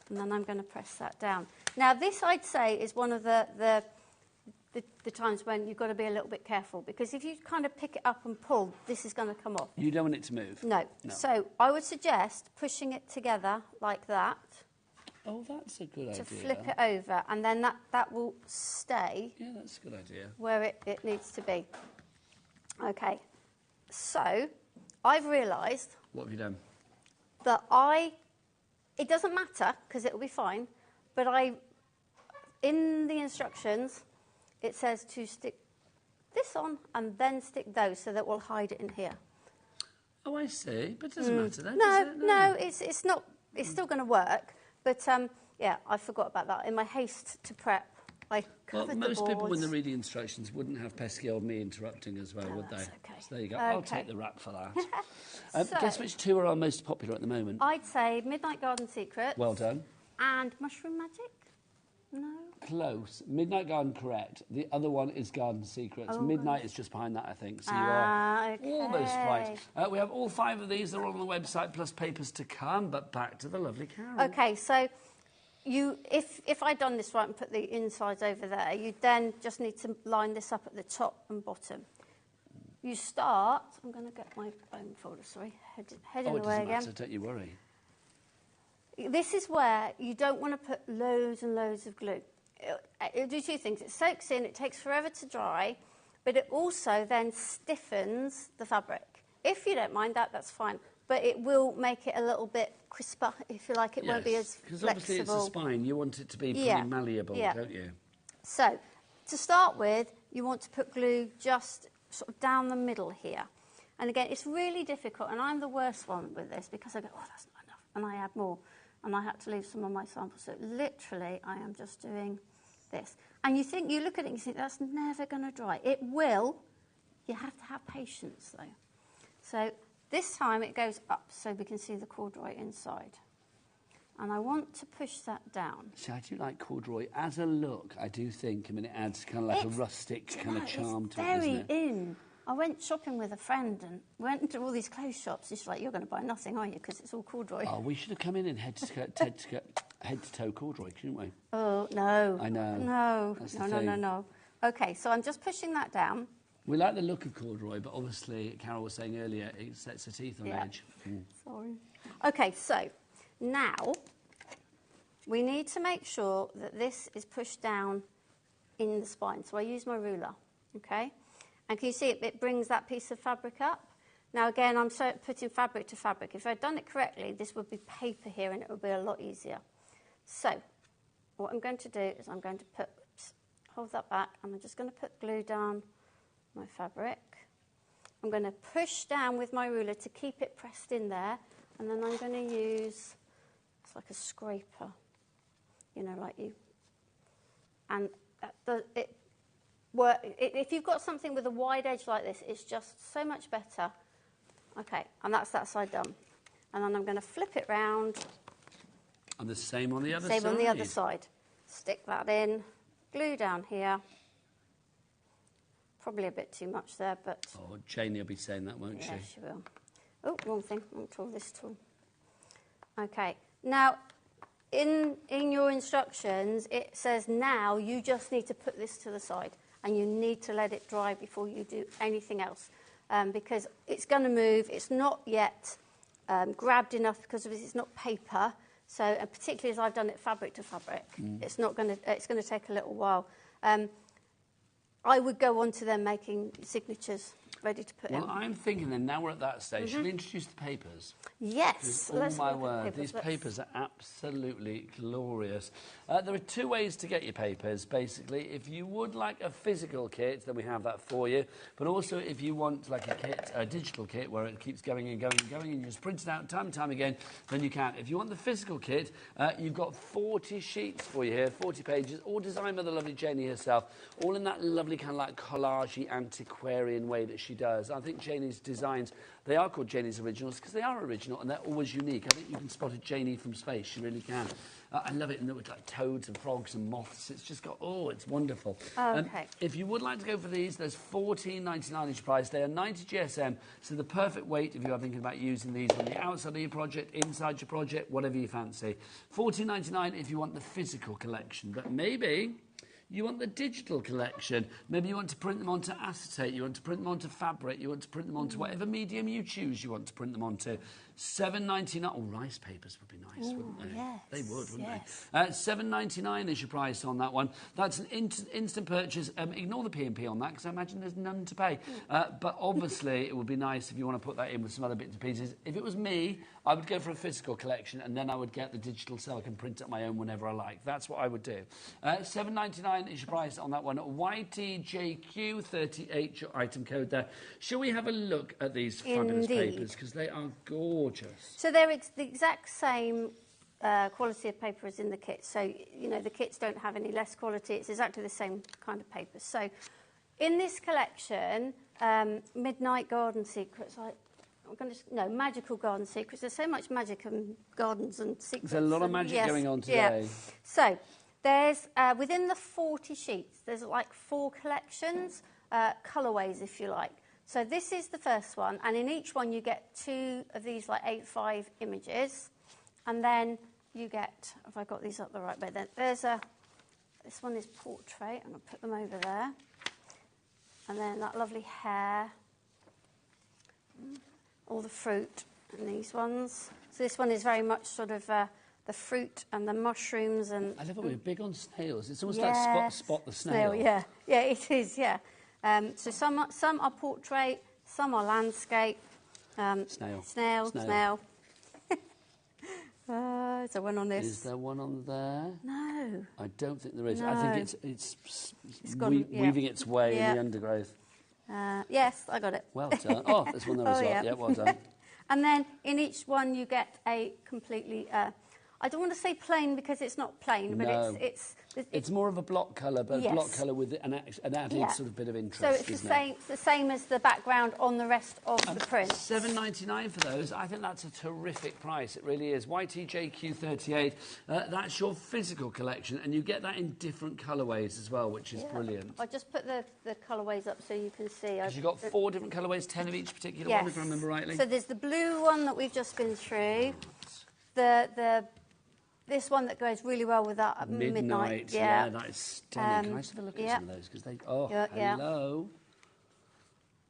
and then I'm going to press that down. Now, this, I'd say, is one of the times when you've got to be a little bit careful, because if you kind of pick it up and pull, this is going to come off. You don't want it to move? No. So I would suggest pushing it together like that. Oh, that's a good idea. To flip it over, and then that will stay... Yeah, that's a good idea. ...where it needs to be. OK. So, I've realised... What have you done? That it doesn't matter, because it will be fine, but in the instructions, it says to stick this on and then stick those, so that we'll hide it in here. Oh, I see. But it doesn't matter then, No, does it? no, it's not. It's still going to work. But, yeah, I forgot about that. In my haste to prep, I covered the boards. Most people, when they read the instructions, wouldn't have pesky old me interrupting as well, would they? Okay. So there you go. Okay. I'll take the rap for that. So, guess which two are our most popular at the moment? I'd say Midnight Garden Secrets. Well done. And Mushroom Magic? No? Close. Midnight Garden, correct. The other one is Garden Secrets. Oh, Midnight is just behind that, I think. So you are almost right. We have all 5 of these. They're all on the website, plus papers to come. But back to the lovely Carol. OK, so if I'd done this right and put the insides over there, you then just need to line this up at the top and bottom. You start... I'm going to get my bone folder, sorry. Heading away again. It doesn't matter, don't you worry. This is where you don't want to put loads and loads of glue. It'll do 2 things. It soaks in, it takes forever to dry, but it also then stiffens the fabric. If you don't mind that, that's fine. But it will make it a little bit crisper, if you like. It won't be as flexible. Because obviously it's a spine. You want it to be pretty malleable, don't you? So, to start with, you want to put glue just sort of down the middle here. And again, it's really difficult, and I'm the worst one with this, because I go, oh, that's not enough, and I add more. And I had to leave some on my sample. So literally, I am just doing this. And you look at it and you think, that's never going to dry. It will. You have to have patience, though. So this time it goes up so we can see the corduroy inside. And I want to push that down. See, I do like corduroy as a look. I do think, it adds kind of like a rustic kind of charm to it, doesn't it? It's very in. I went shopping with a friend and went into all these clothes shops. She's like, you're going to buy nothing, are you? Because it's all corduroy. Oh, we should have come in head to toe corduroy, shouldn't we? Oh, no. I know. No. OK, so I'm just pushing that down. We like the look of corduroy, but obviously, Carol was saying earlier, it sets the teeth on edge. Sorry. OK, so now we need to make sure that this is pushed down in the spine. So I use my ruler, OK? And can you see it brings that piece of fabric up? Now, again, I'm putting fabric to fabric. If I'd done it correctly, this would be paper here, and it would be a lot easier. So what I'm going to do is I'm going to hold that back, and I'm just going to put glue down my fabric. I'm going to push down with my ruler to keep it pressed in there, and then I'm going to use, it's like a scraper. you know, like you. And if you've got something with a wide edge like this, it's just so much better. Okay, and that's that side done. And then I'm going to flip it round. And the same on the other side. Same on the other side. Stick that in, glue down here. Probably a bit too much there, but... Oh, Janie will be saying that, won't she? Yeah, she will. Oh, wrong thing. Wrong tool, this tool. Okay. Now, in your instructions, it says now you just need to put this to the side and you need to let it dry before you do anything else because it's going to move. It's not yet grabbed enough because it's not paper. So, and particularly as I've done it fabric to fabric, it's going to take a little while. I would go on to them making signatures ready to put in. Well, I'm thinking then, now we're at that stage, should we introduce the papers? Yes. Oh, my word, these papers are absolutely glorious. There are two ways to get your papers, basically. If you would like a physical kit, then we have that for you. But also, if you want like a kit, a digital kit, where it keeps going and going and going, and you just print it out time and time again, then you can. If you want the physical kit, you've got 40 sheets for you here, 40 pages, all designed by the lovely Janie herself, all in that lovely kind of like collagey, antiquarian way that she does. I think Janie's designs, they are called Janie's Originals because they are original and they're always unique. I think you can spot a Janie from space, you really can. I love it, and with like toads and frogs and moths. It's just got, oh, it's wonderful. Okay. If you would like to go for these, there's $14.99 each price. They are 90 GSM, so the perfect weight if you are thinking about using these on the outside of your project, inside your project, whatever you fancy. $14.99 if you want the physical collection, but maybe you want the digital collection. Maybe you want to print them onto acetate, you want to print them onto fabric, you want to print them onto whatever medium you choose you want to print them onto. $7.99. Oh, rice papers would be nice, wouldn't they? Yes, They would, wouldn't yes. they? $7.99 is your price on that one. That's an instant purchase. Ignore the P&P on that because I imagine there's none to pay. But obviously, it would be nice if you want to put that in with some other bits and pieces. If it was me, I would go for a physical collection and then I would get the digital so I can print it my own whenever I like. That's what I would do. $7.99 is your price on that one. YTJQ38, your item code there. Shall we have a look at these fabulous papers? Because they are gorgeous. So they're the exact same quality of paper as in the kit. So, you know, the kits don't have any less quality. It's exactly the same kind of paper. So in this collection, Midnight Garden Secrets, Magical Garden Secrets. There's so much magic and gardens and secrets. There's a lot of magic going on today. Yeah. So there's, within the 40 sheets, there's like 4 collections, colourways, if you like. So this is the first one, and in each one you get 2 of these like 8x5 images, and then you get, have I got these up the right way? Then there's this one is portrait, and I'll put them over there, and then that lovely hair, all the fruit, and these ones. So this one is very much sort of the fruit and the mushrooms and. I love it. We're big on snails. It's almost like spot the snail. Yeah, it is. Yeah. So some are portrait, some are landscape. Snail. Is there one on this? Is there one on there? No. I don't think there is. No. I think it's weaving its way in the undergrowth. Yes, I got it. Well done. Oh, there's one there as well. Yeah, well done. And then in each one you get a completely... I don't want to say plain because it's not plain, but it's more of a block colour, but a block colour with an added sort of bit of interest. So it's the same as the background on the rest of the print. $7.99 for those. I think that's a terrific price. It really is. YTJQ38. That's your physical collection, and you get that in different colourways as well, which is brilliant. I just put the colourways up so you can see. You've got 4 different colourways, 10 of each particular one, if I remember rightly. So there's the blue one that we've just been through. This one that goes really well with that midnight. Yeah, that is stunning. Can I just have a look at some of those? Because they... Oh, hello.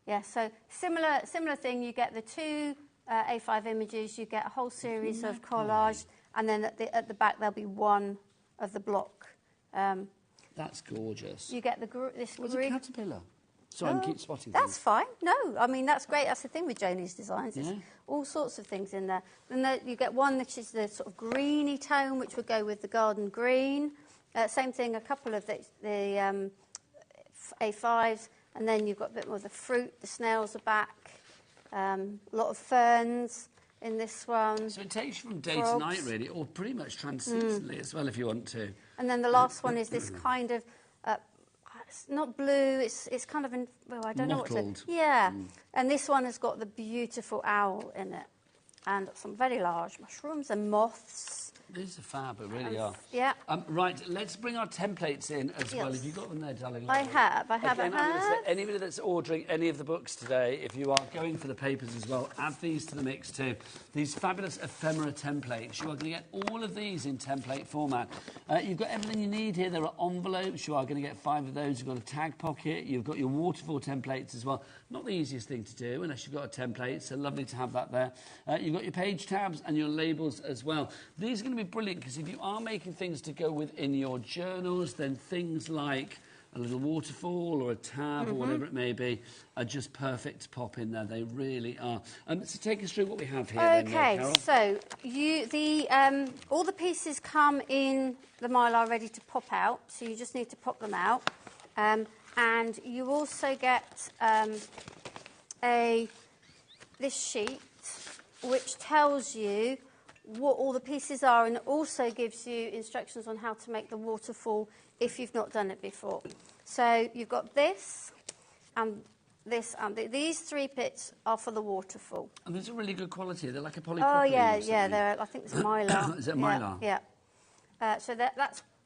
Yeah, so similar thing. You get the 2 A5 images. You get a whole series of collage. And then at the back, there'll be one of the block. That's gorgeous. You get this... What's a caterpillar? Sorry, I keep spotting That's fine. No, I mean, that's great. That's the thing with Janie's designs. There's all sorts of things in there. Then you get one which is the sort of greeny tone, which would go with the garden green. Same thing, a couple of the A5s. And then you've got a bit more of the fruit. The snails are back. A lot of ferns. in this one. So it takes you from day to night, really, or pretty much transseasonally as well, if you want to. And then the last one is this kind of, it's not blue, it's kind of, well, I don't know what to... Yeah, and this one has got the beautiful owl in it. And some very large mushrooms and moths. These are fab, they really are. Yeah. Right, let's bring our templates in as well. Have you got them there, darling? I have. Again, I'm going to say, anybody that's ordering any of the books today, if you are going for the papers as well, add these to the mix too. These fabulous ephemera templates. You are going to get all of these in template format. You've got everything you need here. There are envelopes. You are going to get 5 of those. You've got a tag pocket. You've got your waterfall templates as well. Not the easiest thing to do unless you've got a template, so lovely to have that there. You've got your page tabs and your labels as well. These are going to be brilliant because if you are making things to go within your journals, then things like a little waterfall or a tab or whatever it may be are just perfect to pop in there. They really are. So take us through what we have here. Okay, then, so all the pieces come in the Mylar ready to pop out, so you just need to pop them out. And you also get this sheet which tells you what all the pieces are, and it also gives you instructions on how to make the waterfall if you've not done it before. So you've got this and this, and these 3 bits are for the waterfall. And these are really good quality. They're like a polypropylene. Oh yeah, I think it's Mylar. Is it Mylar? Yeah. So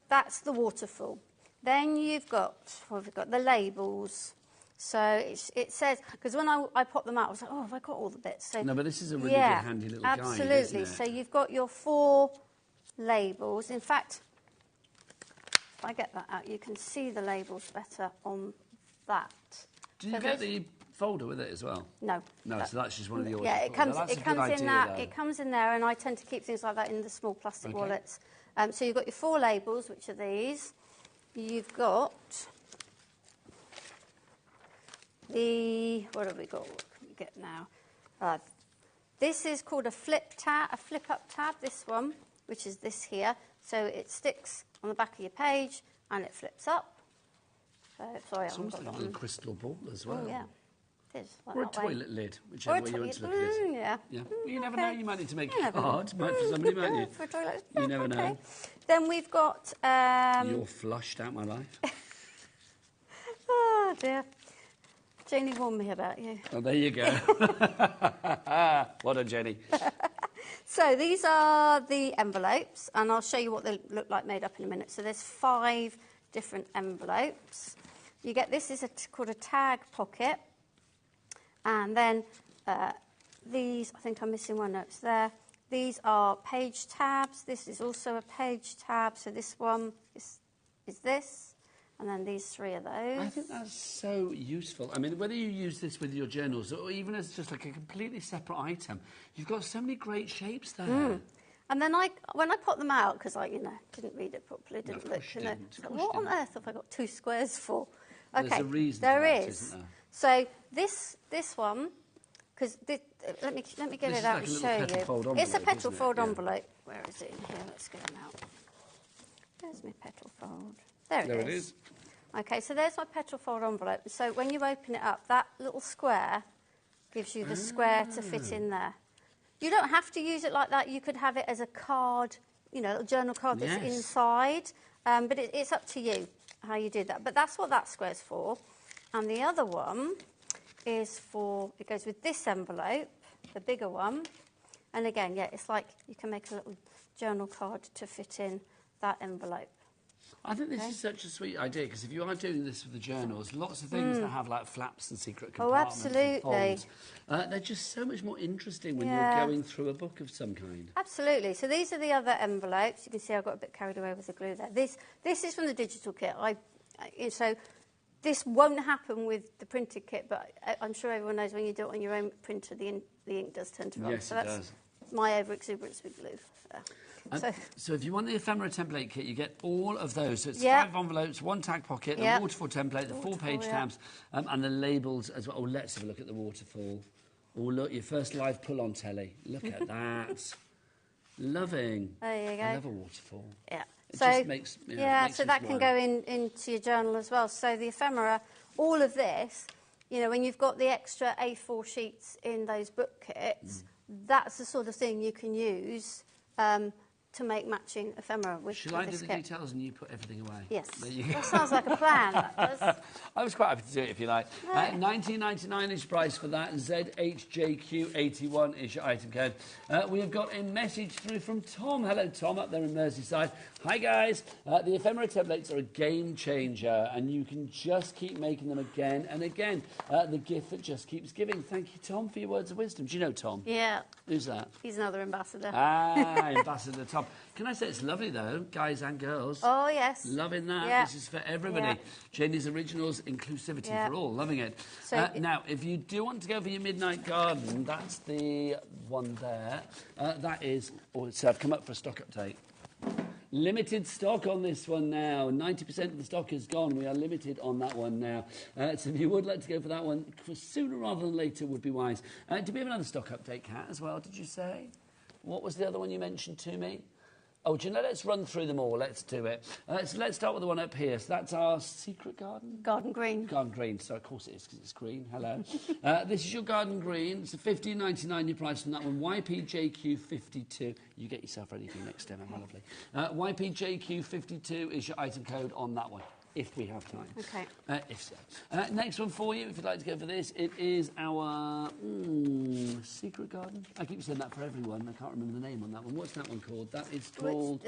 that's the waterfall. Then you've got, what have we got? The labels. So it says, because when I popped them out, I was like, oh, have I got all the bits? So, no, but this is a really good handy little guide, isn't it? Absolutely. So you've got your 4 labels. In fact, if I get that out, you can see the labels better on that. Do you get the folder with it as well? No. No, so that's just one of the orders. Yeah, it comes in there, and I tend to keep things like that in the small plastic wallets. So you've got your 4 labels, which are these. You've got what have we got? What can we get now? This is called a flip-up tab, this one, which is this here. So it sticks on the back of your page and it flips up. So, sorry, it's almost like a little crystal ball as well. Oh, yeah. It is. Like or a toilet lid, whichever way you want to look at it. Yeah. Well, you never know, you might need to make it hard for somebody, might you? For a toilet. You never know. Then we've got... You're flushed out my life. Oh, dear. Janie warned me about you. Oh, there you go. Well done, Jenny. So these are the envelopes, and I'll show you what they look like made up in a minute. So there's 5 different envelopes. You get this is called a tag pocket, and then these, I think I'm missing one notes there. These are page tabs. This is also a page tab. So this one is this. And then these 3 of those. I think that's so useful. I mean, whether you use this with your journals or even as just like a completely separate item, you've got so many great shapes there. And then when I put them out, because I, didn't read it properly, didn't look, so what on earth have I got 2 squares for? Okay, there's a reason there for that, is. Isn't there? So this one, because let me get it out and show you. It's a petal fold envelope. Where is it in here? Let's get them out. There's my petal fold. There it is. Okay, so there's my petal fold envelope. So when you open it up, that little square gives you the square to fit in there. You don't have to use it like that. You could have it as a card, a journal card that's inside. But it's up to you how you do that. But that's what that square's for. And the other one is it goes with this envelope, the bigger one. And again, it's like you can make a little journal card to fit in that envelope. I think this is such a sweet idea, because if you are doing this with the journals, lots of things that have like flaps and secret compartments and folds, they're just so much more interesting when you're going through a book of some kind. Absolutely. So these are the other envelopes. You can see I got a bit carried away with the glue there. This is from the digital kit. So this won't happen with the printed kit, but I'm sure everyone knows when you do it on your own printer, the ink does turn to run. Yes, so it that's does. My over-exuberance with glue. So if you want the ephemera template kit, you get all of those. So it's 5 envelopes, 1 tag pocket, the waterfall template, the 4-page tabs, and the labels as well. Oh, let's have a look at the waterfall. Oh, look, your first live pull-on telly. Look at that. Loving. There you go. I love a waterfall. Yeah. It just makes so that can go into your journal as well. So the ephemera, all of this, when you've got the extra A4 sheets in those book kits, that's the sort of thing you can use to make matching ephemera with. Shall I do this the kit. details and you put everything away? Yes. There you go. That sounds like a plan. That does. I was quite happy to do it if you like. $19.99 is price for that. ZHJQ81 is your item code. We have got a message through from Tom. Hello, Tom, up there in Merseyside. Hi, guys. The ephemera templates are a game changer, and you can just keep making them again and again. The gift that just keeps giving. Thank you, Tom, for your words of wisdom. Do you know Tom? Yeah. Who's that? He's another ambassador. Ambassador Tom. Can I say it's lovely, though, guys and girls? Oh, yes. Loving that. Yeah. This is for everybody. Yeah. Janie's Originals, inclusivity Yeah. for all. Loving it. So now, if you do want to go for your Midnight Garden, that's the one there. That is... Oh, so I've come up for a stock update. Limited stock on this one now. 90% of the stock is gone. We are limited on that one now. So if you would like to go for that one, sooner rather than later would be wise. Did we have another stock update, Kat, as well, did you say? What was the other one you mentioned to me? Oh, do you know, let's run through them all. Let's do it. So let's start with the one up here. So that's our secret garden? Garden green. Garden green. So, of course it is, because it's green. Hello. This is your garden green. It's a $15.99 your price on that one. YPJQ52. You get yourself ready for your next demo, my lovely. YPJQ52 is your item code on that one, if we have time. Okay. If so. Next one for you, if you'd like to go for this, it is our secret garden. I keep saying that for everyone. I can't remember the name on that one. What's that one called? That is called...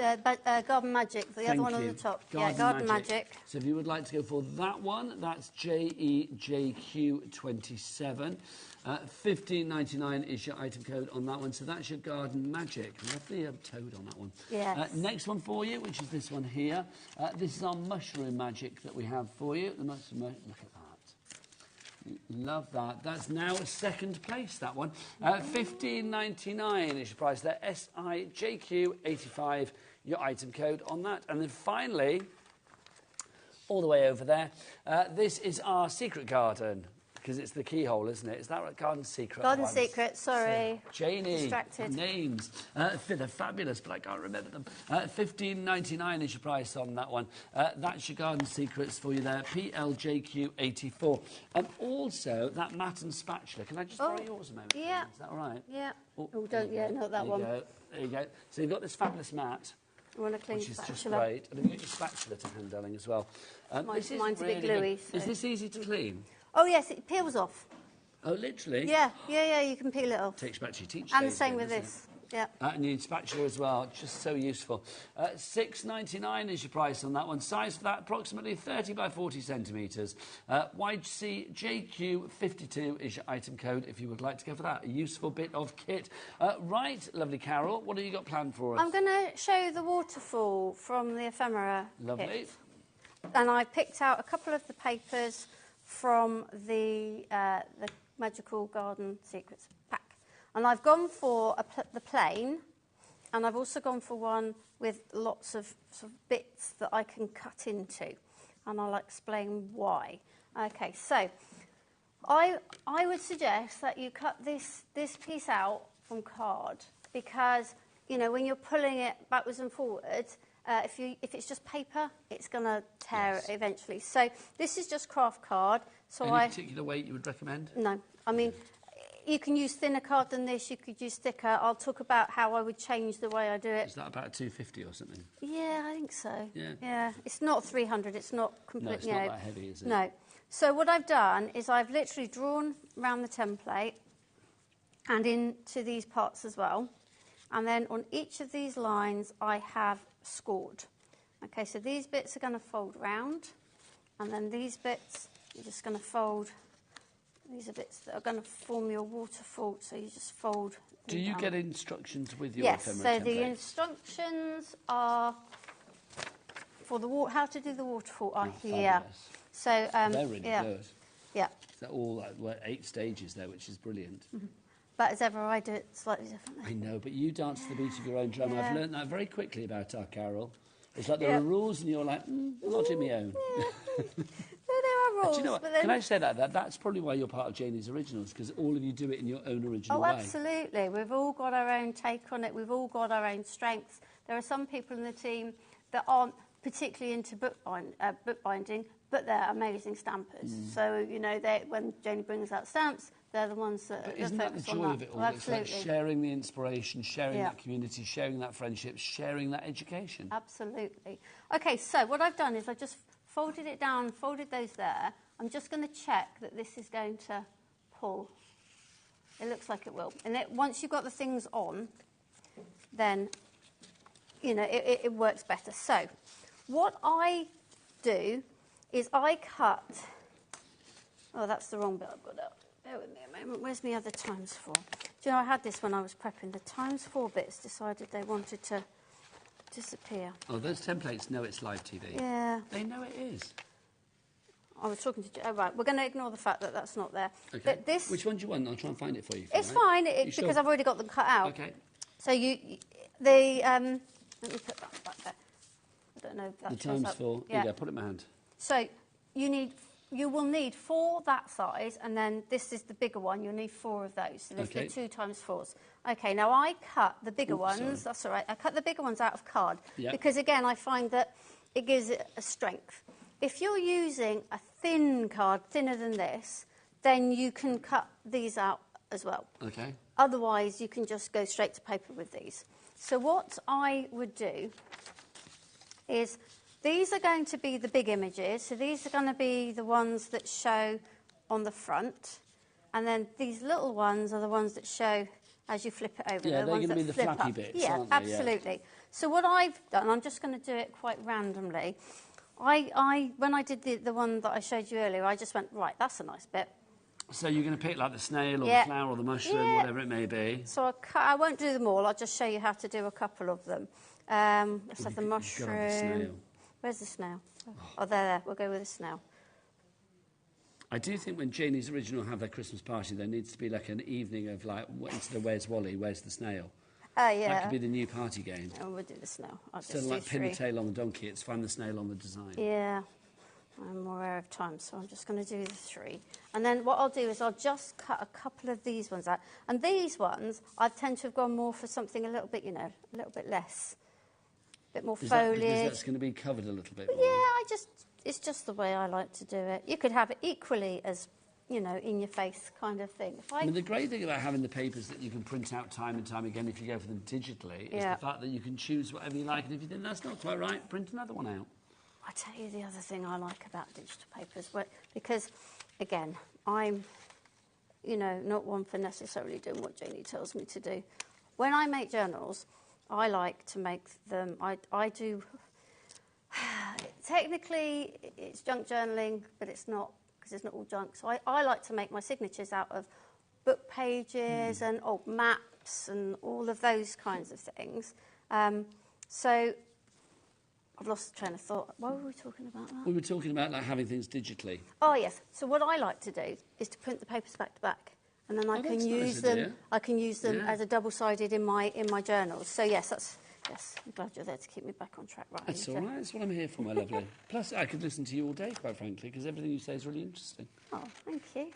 Garden Magic, the other one on the top. Garden Magic. So if you would like to go for that one, that's JEJQ27. $15.99 is your item code on that one. So that's your Garden Magic. Lovely toad on that one. Yes. Next one for you, which is this one here. This is our Mushroom Magic that we have for you. The mushroom, look at that. Love that. That's now second place, that one. $15.99 is your price there. SIJQ85, your item code on that. And then finally, all the way over there, this is our secret garden. Because it's the keyhole, isn't it? Is that right? Garden Secret. Garden Secret, sorry. So, Janie. Distracted. Names. They're fabulous, but I can't remember them. $15.99 is your price on that one. That's your Garden Secrets for you there. PLJQ84. And also, that mat and spatula. Can I just borrow yours a moment? Yeah. Is that all right? Yeah. Oh, Not that one. There you go. So you've got this fabulous mat. I want a clean which is spatula. just great. And you've got your spatula to hand, darling, as well. Mine's this a is bit gluey. good. Is this easy to clean? Oh, yes, it peels off. Oh, literally? Yeah, you can peel it off. Takes back to your teacher And the days same then, with doesn't this. Yeah. And you need spatula as well. Just so useful. $6.99 is your price on that one. Size for that, approximately 30 by 40 centimetres. YCJQ52 is your item code if you would like to go for that. A useful bit of kit. Right, lovely Carol, what have you got planned for us? I'm going to show you the waterfall from the ephemera Lovely. kit. And I picked out a couple of the papers from the Magical Garden Secrets pack. And I've gone for the plain, and I've also gone for one with lots of sort of bits that I can cut into. And I'll explain why. Okay, so I would suggest that you cut this piece out from card, because, you know, when you're pulling it backwards and forwards, if it's just paper, it's going to tear it eventually. So this is just craft card. So Any particular weight you would recommend? No. I mean, you can use thinner card than this. You could use thicker. I'll talk about how I would change the way I do it. Is that about 250 or something? Yeah, I think so. Yeah. It's not 300. It's not completely... No, it's not that heavy, is it? No. So what I've done is I've literally drawn around the template and into these parts as well. And then on each of these lines, I have scored. Okay, so these bits are going to fold round, and then these bits, you're just going to fold. These are bits that are going to form your waterfall, so you just fold. Do you get instructions with your yes, ephemera so template? the instructions are for the how to do the waterfall are here. Fabulous. So they're really good. Yeah. They're all like 8 stages there, which is brilliant. Mm-hmm. But as ever, I do it slightly differently. I know, but you dance to the beat of your own drum. Yeah. I've learned that very quickly about our Carol. It's like there are rules, and you're like, not in my own. There are rules. Do you know what? But then... Can I say that? That's probably why you're part of Janie's Originals, because all of you do it in your own original way. Oh, absolutely. We've all got our own take on it. We've all got our own strengths. There are some people in the team that aren't particularly into bookbinding, but they're amazing stampers. So, you know, when Janie brings out stamps, They're the ones that But that isn't that the focus on joy of it all? Well, It's like absolutely. sharing the inspiration, sharing Yeah. that community, sharing that friendship, sharing that education. Absolutely. Okay, so what I've done is I've just folded it down, folded those there. I'm just going to check that this is going to pull. It looks like it will. And once you've got the things on, then, you know, it works better. So what I do is I cut... Oh, that's the wrong bit I've got up. Bear with me a moment. Where's my other times 4? Do you know, I had this when I was prepping. The times 4 bits decided they wanted to disappear. Oh, those templates know it's live TV. Yeah. They know it is. I was talking to... Oh, right. We're going to ignore the fact that that's not there. Okay. But this... Which one do you want? I'll try and find it for you. It's fine, You sure? because I've already got them cut out. Okay. So let me put that back there. I don't know if that The shows times up. 4. Here you go, put it in my hand. So you will need 4 that size, and then this is the bigger one. You'll need 4 of those. So there's Okay. the 2 times 4s. Okay, now I cut the bigger Oops, ones. sorry. That's all right. I cut the bigger ones out of card Yeah. because, again, I find that it gives it a strength. If you're using a thin card, thinner than this, then you can cut these out as well. Okay. Otherwise, you can just go straight to paper with these. So what I would do is... These are going to be the big images, so these are going to be the ones that show on the front, and then these little ones are the ones that show as you flip it over. Yeah, the they're ones going to be that the flip flappy up. bits, Yeah, aren't they? absolutely. Yeah. So what I've done, I'm just going to do it quite randomly. When I did the one that I showed you earlier, I just went, right, that's a nice bit. So you're going to pick like the snail or Yeah. the flower or the mushroom, Yeah. whatever it may be. So I won't do them all, I'll just show you how to do a couple of them. Let's have the You've got mushroom. the snail. Where's the snail? Oh, there. We'll go with the snail. I do think when Janie's Original have their Christmas party, there needs to be like an evening of like, instead of where's Wally, where's the snail? Yeah. That could be the new party game. Oh, we'll do the snail. I'll just Instead of do like pin 3. the tail on the donkey, it's find the snail on the design. Yeah. I'm aware of time, so I'm just going to do the 3. And then what I'll do is I'll just cut a couple of these ones out. And these ones, I tend to have gone more for something a little bit, you know, a little bit less. A bit more Is that foliage. because that's going to be covered a little bit more? Yeah, it's just the way I like to do it. You could have it equally as, you know, in your face kind of thing. I mean, the great thing about having the papers that you can print out time and time again if you go for them digitally is the fact that you can choose whatever you like, and if you think that's not quite right, print another one out. I tell you the other thing I like about digital papers, because, again, I'm, you know, not one for necessarily doing what Janie tells me to do. When I make journals, I like to make them, I do, technically it's junk journaling, but it's not, because it's not all junk. So I like to make my signatures out of book pages and old maps and all of those kinds of things. So I've lost the train of thought. Why were we talking about that? We were talking about like having things digitally. Oh, yes. So what I like to do is to print the papers back to back. And then I can use them. I can use them as a double-sided in my journals. So yes, I'm glad you're there to keep me back on track. Right. That's all right. That's what I'm here for, my lovely. Plus, I could listen to you all day, quite frankly, because everything you say is really interesting. Oh, thank you.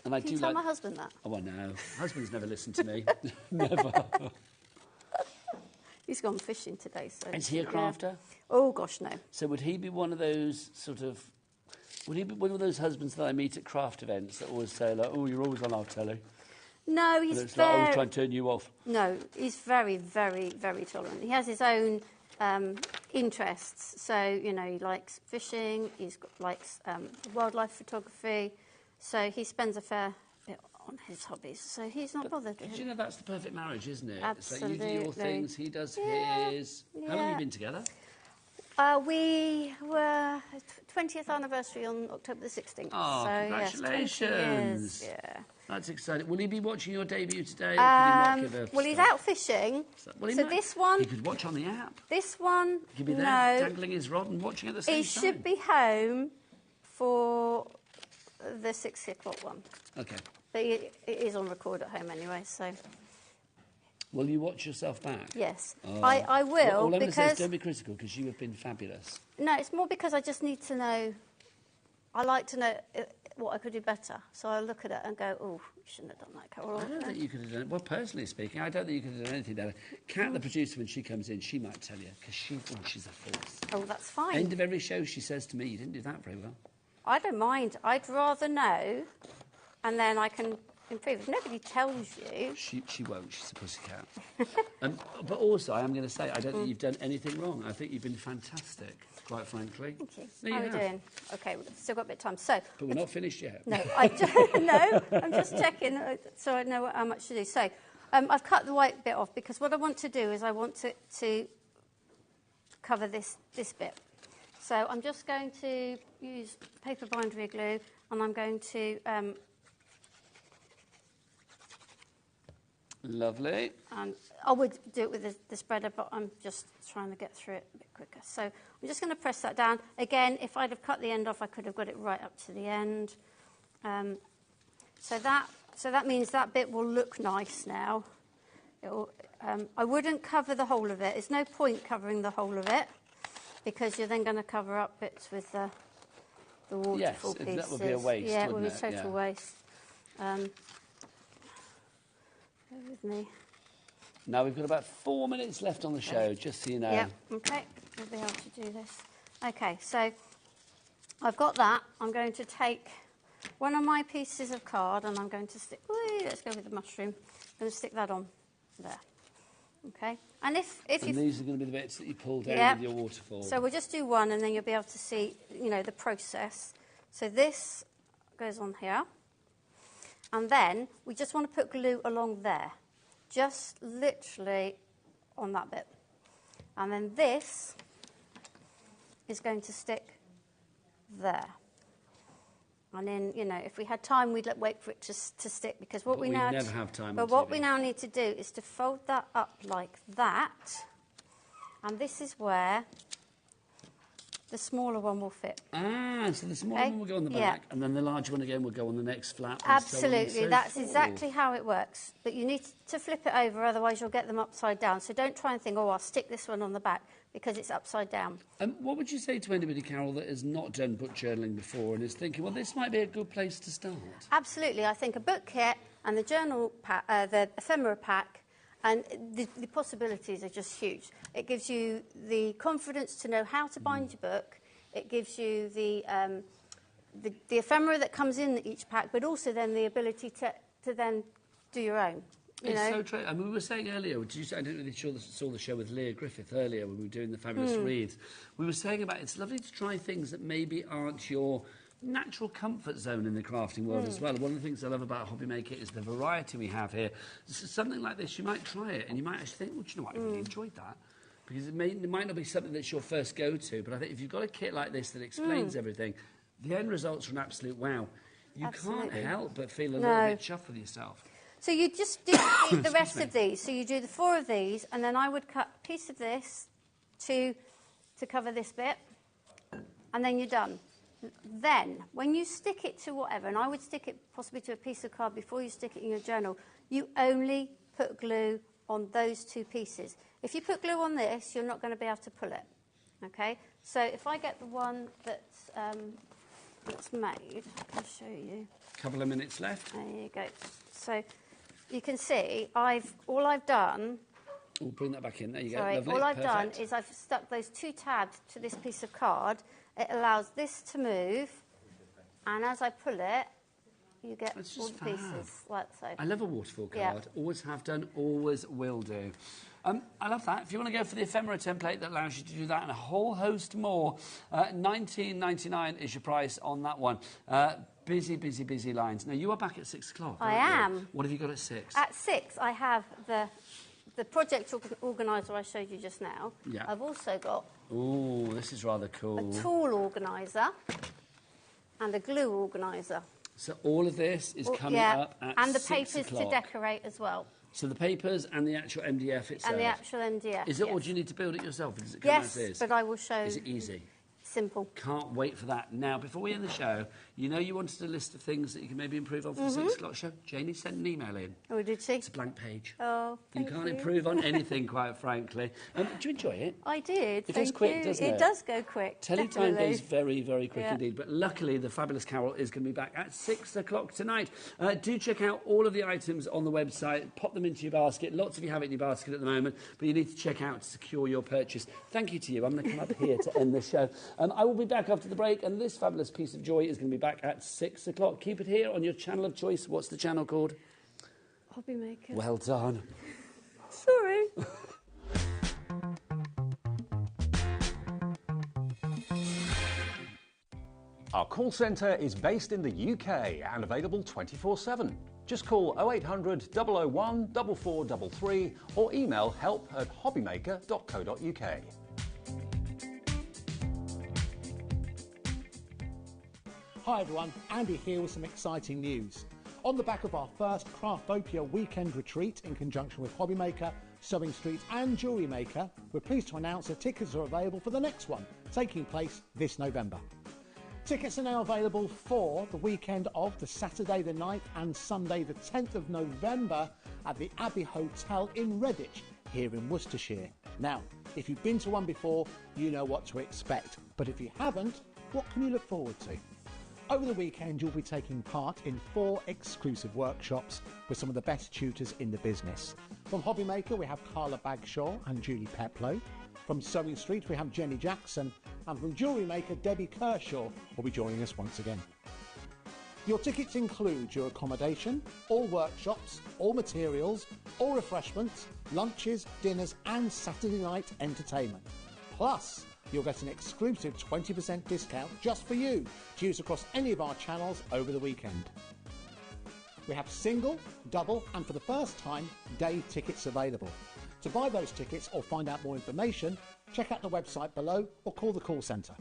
And I Can do you tell like... my husband that? Oh, I know. Husband's never listened to me. Never. He's gone fishing today, so... Is he a crafter? Oh, gosh, no. So would he be one of those sort of... Would he be one of those husbands that I meet at craft events that always say, like, oh, you're always on our telly? No, he's and it's like, I always try and turn you off. No, he's very, very, very tolerant. He has his own interests. So, you know, he likes fishing, likes wildlife photography. So he spends a fair bit on his hobbies. So he's not bothered. Do you know that's the perfect marriage, isn't it? Absolutely. It's like you do your things, he does his. Yeah. How long have you been together? We were 20th anniversary on October the 16th. Oh, so, congratulations. Yes, 20 years, yeah. That's exciting. Will he be watching your debut today? Or could he not give a well, he's out fishing. So this one... He could watch on the app. This one, He could be there, dangling his rod and watching at the same time. He should be home for the 6 o'clock one. Okay. But it is on record at home anyway, so... Will you watch yourself back? Yes. Oh. I will, all I'm going to say is because... don't be critical, because you have been fabulous. No, it's more because I just need to know... I like to know what I could do better. So I look at it and go, oh, you shouldn't have done that, Carol. I don't think you could have done it. Well, personally speaking, I don't think you could have done anything better. Kat, the producer, when she comes in, she might tell you, because she's a force. Oh, that's fine. End of every show, she says to me, you didn't do that very well. I don't mind. I'd rather know, and then I can improve. If nobody tells you... She won't. She's a pussycat. But also, I am going to say, I don't think you've done anything wrong. I think you've been fantastic, quite frankly. Thank you. There How are you we have. doing? OK, we've still got a bit of time. So... But we're not finished yet. No, no, I'm just checking so I know how much to do. So I've cut the white bit off because what I want to do is I want to cover this bit. So I'm just going to use paper bindery glue and I'm going to... Lovely. And I would do it with the spreader, but I'm just trying to get through it a bit quicker. So I'm just going to press that down. Again, if I'd have cut the end off, I could have got it right up to the end. So that means that bit will look nice now. I wouldn't cover the whole of it. There's no point covering the whole of it because you're then going to cover up bits with the waterfall pieces. That would be a waste, yeah, it would be a wouldn't it? total waste. Bear with me. Now, we've got about 4 minutes left on the show, just so you know. Yeah, OK. We'll be able to do this. OK, so I've got that. I'm going to take one of my pieces of card and I'm going to stick... let's go with the mushroom. I'm going to stick that on there. OK? And if you... these are going to be the bits that you pull down with your waterfall. So we'll just do one and then you'll be able to see, the process. So this goes on here. And then we just want to put glue along there. Just literally on that bit. And then this is going to stick there. And then, if we had time, we'd wait for it to stick because what we now never have time. But what we now need to do is to fold that up like that, and this is where the smaller one will fit. So the smaller one will go on the back, and then the larger one again will go on the next flap. Absolutely, that's exactly how it works. But you need to flip it over, otherwise you'll get them upside down. So don't try and think, I'll stick this one on the back, because it's upside down. What would you say to anybody, Carol, that has not done book journaling before and is thinking, well, this might be a good place to start? Absolutely. I think a book kit and the journal pack, the ephemera pack, and the possibilities are just huge. It gives you the confidence to know how to bind your book. It gives you the ephemera that comes in each pack, but also then the ability to then do your own. It's so true. I mean, we were saying earlier, I didn't really saw the show with Lia Griffith earlier when we were doing the fabulous Wreath. We were saying about it's lovely to try things that maybe aren't your natural comfort zone in the crafting world as well. One of the things I love about HobbyMaker is the variety we have here. Something like this, you might try it and you might actually think, well, do you know what, I really enjoyed that. Because it might not be something that's your first go-to, but I think if you've got a kit like this that explains everything, the end results are an absolute wow. You can't help but feel a little bit chuffed with yourself. So you just do the rest of these. So you do the 4 of these, and then I would cut a piece of this to cover this bit, and then you're done. Then, when you stick it to whatever, and I would stick it possibly to a piece of card before you stick it in your journal, you only put glue on those 2 pieces. If you put glue on this, you're not going to be able to pull it. Okay? So if I get the one that's made, I'll show you. A couple of minutes left. There you go. So you can see all I've done... We'll bring that back in. There you go. Sorry, Lovely. all I've done is I've stuck those 2 tabs to this piece of card. It allows this to move, and as I pull it, you get all the pieces like so. I love a waterfall card. Always have done, always will do. I love that. If you want to go for the ephemera template that allows you to do that and a whole host more, $19.99 is your price on that one. Busy, busy, busy lines. Now, you are back at 6 o'clock. I am. You? What have you got at 6? At 6, I have the project organiser I showed you just now. Yeah. I've also got... Ooh, this is rather cool. A tool organiser and a glue organiser. So all of this is coming up at 6 o'clock. And the papers to decorate as well. So the papers and the actual MDF itself. And the actual MDF. Is it, or do you need to build it yourself? Does it come yes, as is? but I will show. Is it easy? Simple. Can't wait for that. Now, before we end the show, you know you wanted a list of things that you can maybe improve on for the 6 o'clock show? Janie sent an email in. Oh, did she? It's a blank page. Oh, you can't improve on anything, quite frankly. Do you enjoy it? I did. It goes quick, doesn't it? It does go quick. Teletype goes very, very quick indeed. But luckily, the fabulous Carol is going to be back at 6 o'clock tonight. Do check out all of the items on the website. Pop them into your basket. Lots of you have it in your basket at the moment, but you need to check out to secure your purchase. Thank you to you. I'm going to come up here to end the show. I will be back after the break, and this fabulous piece of joy is going to be back at 6 o'clock. Keep it here on your channel of choice. What's the channel called? HobbyMaker. Well done. Sorry. Our call centre is based in the UK and available 24/7. Just call 0800 001 4433 or email help@hobbymaker.co.uk. Hi everyone, Andy here with some exciting news. On the back of our first Craftopia weekend retreat in conjunction with HobbyMaker, Sewing Street and Jewellery Maker, we're pleased to announce that tickets are available for the next one, taking place this November. Tickets are now available for the weekend of the Saturday the 9th and Sunday the 10th of November at the Abbey Hotel in Redditch, here in Worcestershire. Now, if you've been to one before, you know what to expect. But if you haven't, what can you look forward to? Over the weekend, you'll be taking part in 4 exclusive workshops with some of the best tutors in the business. From HobbyMaker, we have Carla Bagshaw and Julie Peplow. From Sewing Street, we have Jenny Jackson. And from Jewellery Maker, Debbie Kershaw will be joining us once again. Your tickets include your accommodation, all workshops, all materials, all refreshments, lunches, dinners and Saturday night entertainment. Plus, you'll get an exclusive 20% discount just for you to use across any of our channels over the weekend. We have single, double and for the first time, day tickets available. To buy those tickets or find out more information, check out the website below or call the call centre.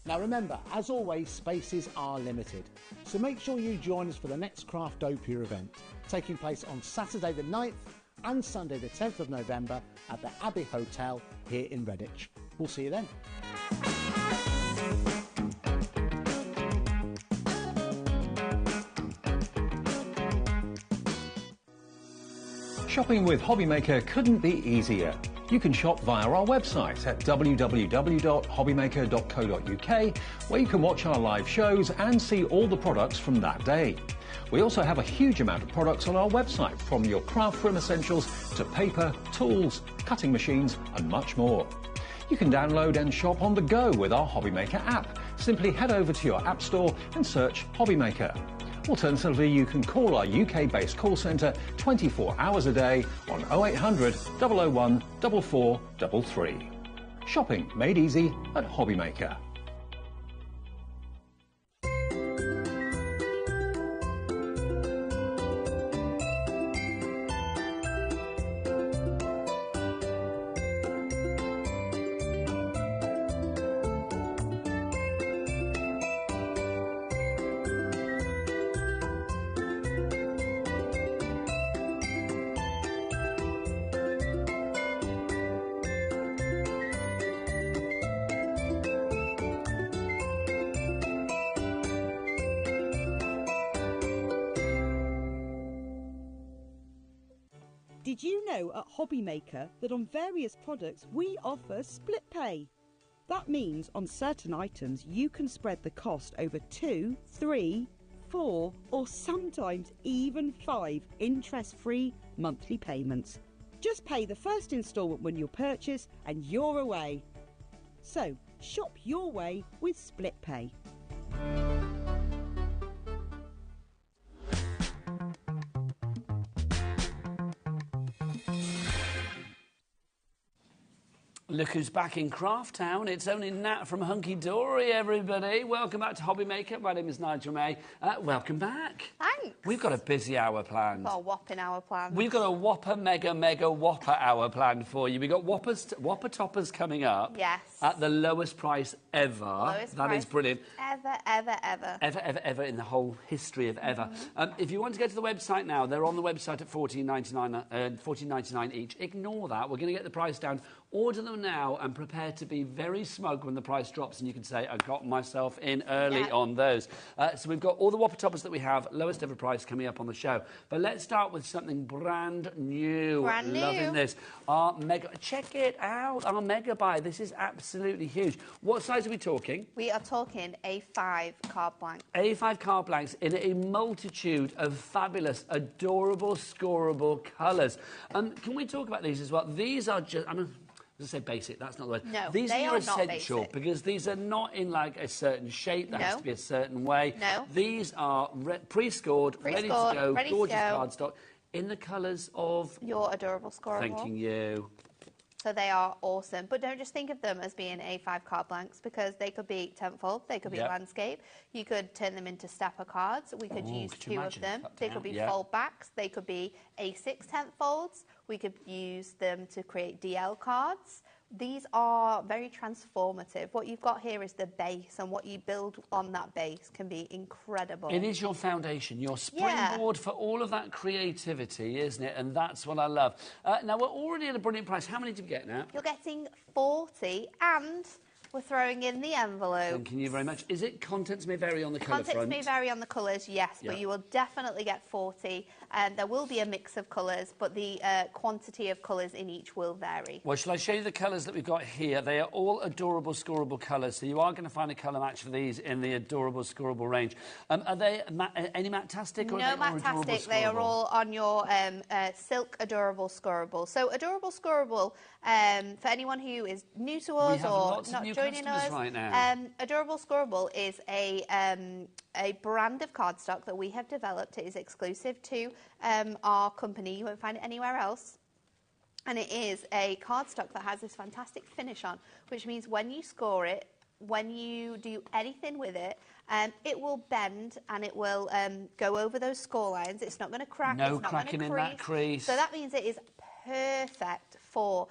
Now remember, as always, spaces are limited, so make sure you join us for the next Craftopia event, taking place on Saturday the 9th and Sunday the 10th of November at the Abbey Hotel here in Redditch. We'll see you then. Shopping with HobbyMaker couldn't be easier. You can shop via our website at www.hobbymaker.co.uk, where you can watch our live shows and see all the products from that day. We also have a huge amount of products on our website, from your craft room essentials to paper, tools, cutting machines and much more. You can download and shop on the go with our HobbyMaker app. Simply head over to your app store and search HobbyMaker. Alternatively, you can call our UK-based call centre 24 hours a day on 0800 001 4433. Shopping made easy at HobbyMaker. Did you know at HobbyMaker that on various products we offer split pay? That means on certain items you can spread the cost over 2, 3, 4 or sometimes even 5 interest-free monthly payments. Just pay the first instalment when you purchase and you're away. So shop your way with split pay. Look who's back in Craft Town. It's only Nat from Hunkydory, everybody. Welcome back to HobbyMaker. My name is Nigel May. Welcome back. Thanks. We've got a busy hour planned. Got a whopping hour planned. We've got a whopper, mega whopper hour planned for you. We've got whopper toppers coming up. Yes. At the lowest price ever. That is brilliant. Ever in the whole history of ever. If you want to go to the website now, they're on the website at $14.99 each. Ignore that. We're going to get the price down. Order them now and prepare to be very smug when the price drops and you can say, I got myself in early on those. So we've got all the whopper toppers that we have, lowest ever price coming up on the show. But let's start with something brand new. Brand new. Loving this. Our mega, check it out, our mega buy. This is absolutely huge. What size are we talking? We are talking A5 card blank. A5 card blanks in a multitude of fabulous, adorable, scoreable colours. Can we talk about these as well? These are just... I say basic, that's not the word. No, these they are are not essential basic. because these are not in like a certain shape. There has to be a certain way. No. These are pre-scored, ready to go, ready to gorgeous go. cardstock in the colours of your adorable scorable. Thanking you. So they are awesome. But don't just think of them as being A5 card blanks because they could be 10-fold, they could be landscape. You could turn them into stepper cards. We could use 2 of them. They could be fold backs. They could be A6 10-folds. We could use them to create DL cards. These are very transformative. What you've got here is the base, and what you build on that base can be incredible. It is your foundation, your springboard for all of that creativity, isn't it? And that's what I love. Now, we're already at a brilliant price. How many do we get now? You're getting 40, and we're throwing in the envelope. Thank you very much. Is it contents may vary on the colour front? Contents may vary on the colours, yes, but you will definitely get 40. And there will be a mix of colours, but the quantity of colours in each will vary. Well, shall I show you the colours that we've got here? They are all adorable, scoreable colours, so you are going to find a colour match for these in the adorable, scoreable range. Are they any matte-tastic? Or No are they all adorable, matte-tastic. They are all on your silk adorable scoreable. So adorable scoreable, for anyone who is new to us or not joining us, right now. Adorable Scoreable is a brand of cardstock that we have developed. It is exclusive to our company. You won't find it anywhere else. And it is a cardstock that has this fantastic finish on, which means when you score it, when you do anything with it, it will bend and it will go over those score lines. It's not going to crack. No it's not cracking going to in that crease. So that means it is perfect for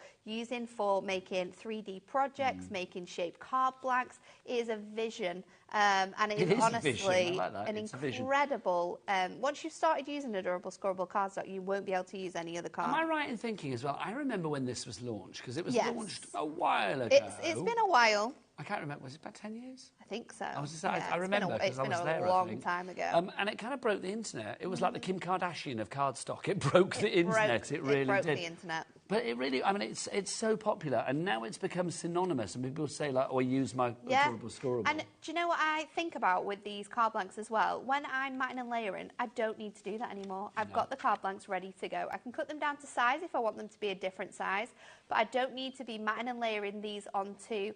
making 3D projects, making shaped card blanks. It is a vision, and it is honestly an incredible. Once you've started using adorable scoreable cardstock, you won't be able to use any other card. Am I right in thinking as well? I remember when this was launched because it was launched a while ago. It's been a while. I can't remember. Was it about 10 years? I think so. I remember because I was there. It's been a long time ago. And it kind of broke the internet. It was like the Kim Kardashian of cardstock. It broke the internet. It really broke did. The internet. But it really, I mean, it's so popular, and now it's become synonymous, and people say, like, oh, I use my adorable scoreable. And do you know what I think about with these card blanks as well? When I'm matting and layering, I don't need to do that anymore. I've got the card blanks ready to go. I can cut them down to size if I want them to be a different size, but I don't need to be matting and layering these onto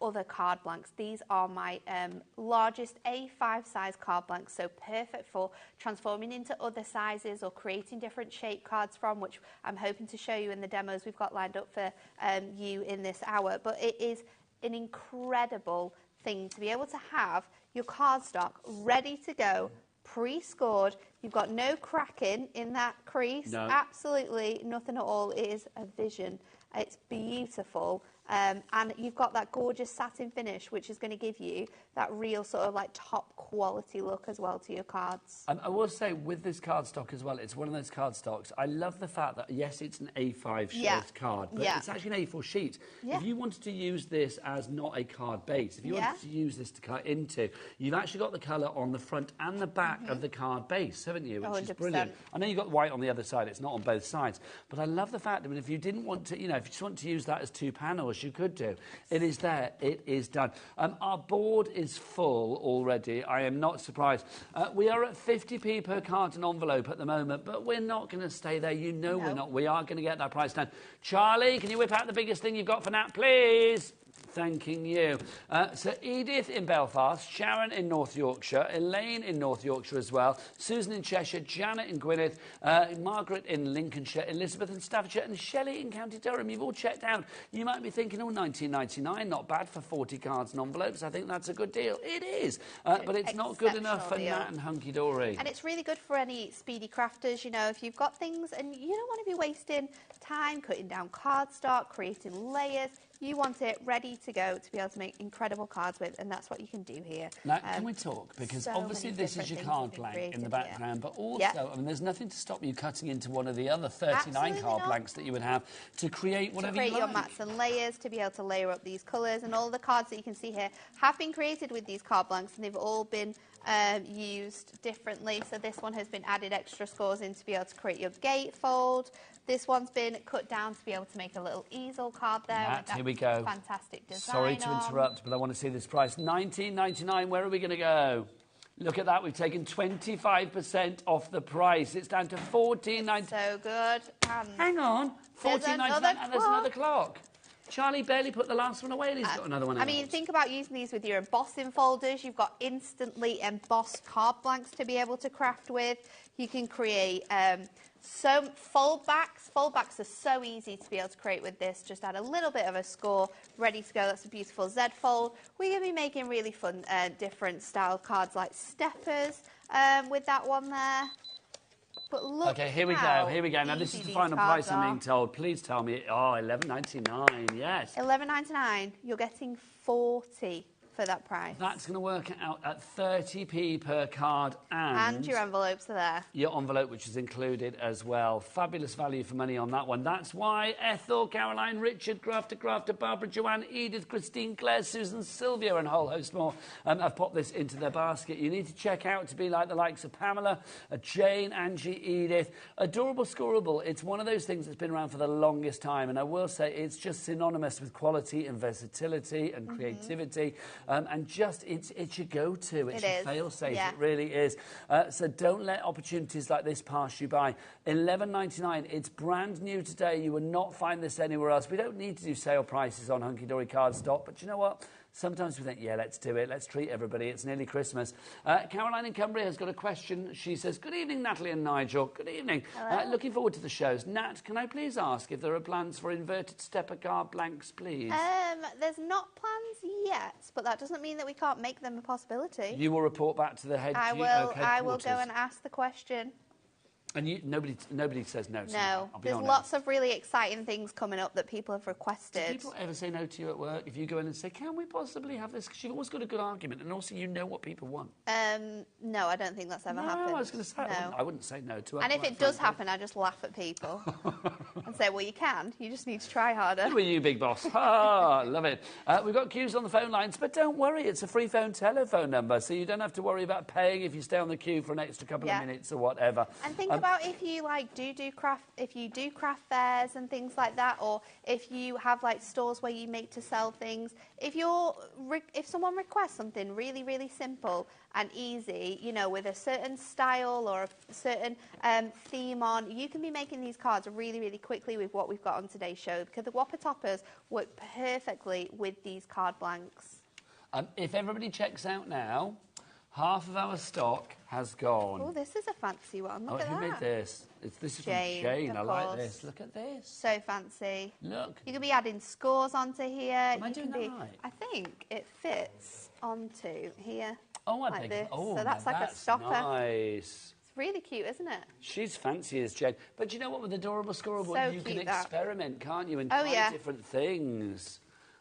other card blanks. These are my largest A5 size card blanks, so perfect for transforming into other sizes or creating different shape cards from, which I'm hoping to show you in the demos we've got lined up for you in this hour. But it is an incredible thing to be able to have your cardstock ready to go, pre-scored. You've got no cracking in that crease. No. Absolutely nothing at all. It is a vision. It's beautiful. And you've got that gorgeous satin finish, which is going to give you that real sort of like top quality look as well to your cards. I will say with this cardstock as well, it's one of those cardstocks. I love the fact that, yes, it's an A5 shaped card, but it's actually an A4 sheet. If you wanted to use this as not a card base, if you wanted to use this to cut into, you've actually got the colour on the front and the back of the card base, haven't you? Which is brilliant. I know you've got white on the other side, it's not on both sides, but I love the fact that if you didn't want to, you know, if you just want to use that as 2 panels, you could do. It is there. It is done. Our board is full already. I am not surprised. We are at 50p per card and envelope at the moment, but we're not going to stay there. You know we're not. We are going to get that price down. Charlie, can you whip out the biggest thing you've got for Nat, please? Thanking you. So Edith in Belfast, Sharon in North Yorkshire, Elaine in North Yorkshire as well, Susan in Cheshire, Janet in Gwynedd, Margaret in Lincolnshire, Elizabeth in Staffordshire, and Shelley in County Durham. You've all checked out. You might be thinking, oh, $19.99, not bad for 40 cards and envelopes. I think that's a good deal. It is, but it's not good enough for Nat and Hunkydory. And it's really good for any speedy crafters. You know, if you've got things and you don't want to be wasting time cutting down cardstock, creating layers, you want it ready to go to be able to make incredible cards with, and that's what you can do here. Now, can we talk? Because obviously this is your card blank in the background, but also, I mean, there's nothing to stop you cutting into one of the other 39 card blanks that you would have to create whatever you like. To create your mats and layers, to be able to layer up these colours, and all the cards that you can see here have been created with these card blanks, and they've all been used differently. So this one has been added extra scores in to be able to create your gatefold. This one's been cut down to be able to make a little easel card there. Here we go. Fantastic design. Sorry to interrupt, but I want to see this price. $19.99. Where are we going to go? Look at that. We've taken 25% off the price. It's down to $14.99. So good. Hang on. $14.99 and there's another clock. Charlie barely put the last one away and he's got another one out. I mean, think about using these with your embossing folders. You've got instantly embossed card blanks to be able to craft with. You can create some foldbacks. Foldbacks are so easy to be able to create with this. Just add a little bit of a score, ready to go. That's a beautiful Z fold. We're going to be making really fun, different style cards like steppers with that one there. But look, okay, here we go. Here we go. Now this is the final price I'm being told. Please tell me. Oh, $11.99. Yes. $11.99. You're getting 40 for that price. That's going to work out at 30p per card and your envelopes are there. Your envelope, which is included as well. Fabulous value for money on that one. That's why Ethel, Caroline, Richard, Crafter, Barbara, Joanne, Edith, Christine, Claire, Susan, Sylvia and a whole host more have popped this into their basket. You need to check out to be like the likes of Pamela, Jane, Angie, Edith. Adorable Scoreable. It's one of those things that's been around for the longest time, and I will say it's just synonymous with quality and versatility and creativity. And just, it's your go-to. It's your fail-safe. Yeah. It really is. So don't let opportunities like this pass you by. $11.99. It's brand new today. You will not find this anywhere else. We don't need to do sale prices on Hunkydory cardstock, but you know what? Sometimes we think, yeah, let's do it. Let's treat everybody. It's nearly Christmas. Caroline in Cumbria has got a question. She says, good evening, Natalie and Nigel. Good evening. Looking forward to the shows. Nat, can I please ask if there are plans for inverted stepper card blanks, please? There's not plans yet, but that doesn't mean that we can't make them a possibility. You will report back to the head headquarters. I will go and ask the question. And nobody says no to that. No, there's lots of really exciting things coming up that people have requested. Do people ever say no to you at work if you go in and say, can we possibly have this? Because you've always got a good argument, and also you know what people want. No, I don't think that's ever happened. No, I was going to say, I wouldn't say no to it. And if it does happen, I just laugh at people and say, well, you can. You just need to try harder. Who are you, big boss? Ah, love it. We've got queues on the phone lines, but don't worry, it's a free telephone number, so you don't have to worry about paying if you stay on the queue for an extra couple of minutes or whatever. And think about if you do craft fairs and things like that, or if you have like stores where you make to sell things. If someone requests something really, really simple and easy, you know, with a certain style or a certain theme on, you can be making these cards really, really quickly with what we've got on today's show, because the Whopper Toppers work perfectly with these card blanks. If everybody checks out now, half of our stock has gone. Oh, this is a fancy one. Look at that. Who made this? This is Jane, from Jane. I like this. Look at this. So fancy. Look. You can be adding scores onto here. Am I doing that right? I think it fits onto here. Oh, I like think. this. Oh, so that's like a stopper. Nice. It's really cute, isn't it? She's fancy as Jane. But you know what? With Adorable Scoreable, you can experiment, can't you? And try different things.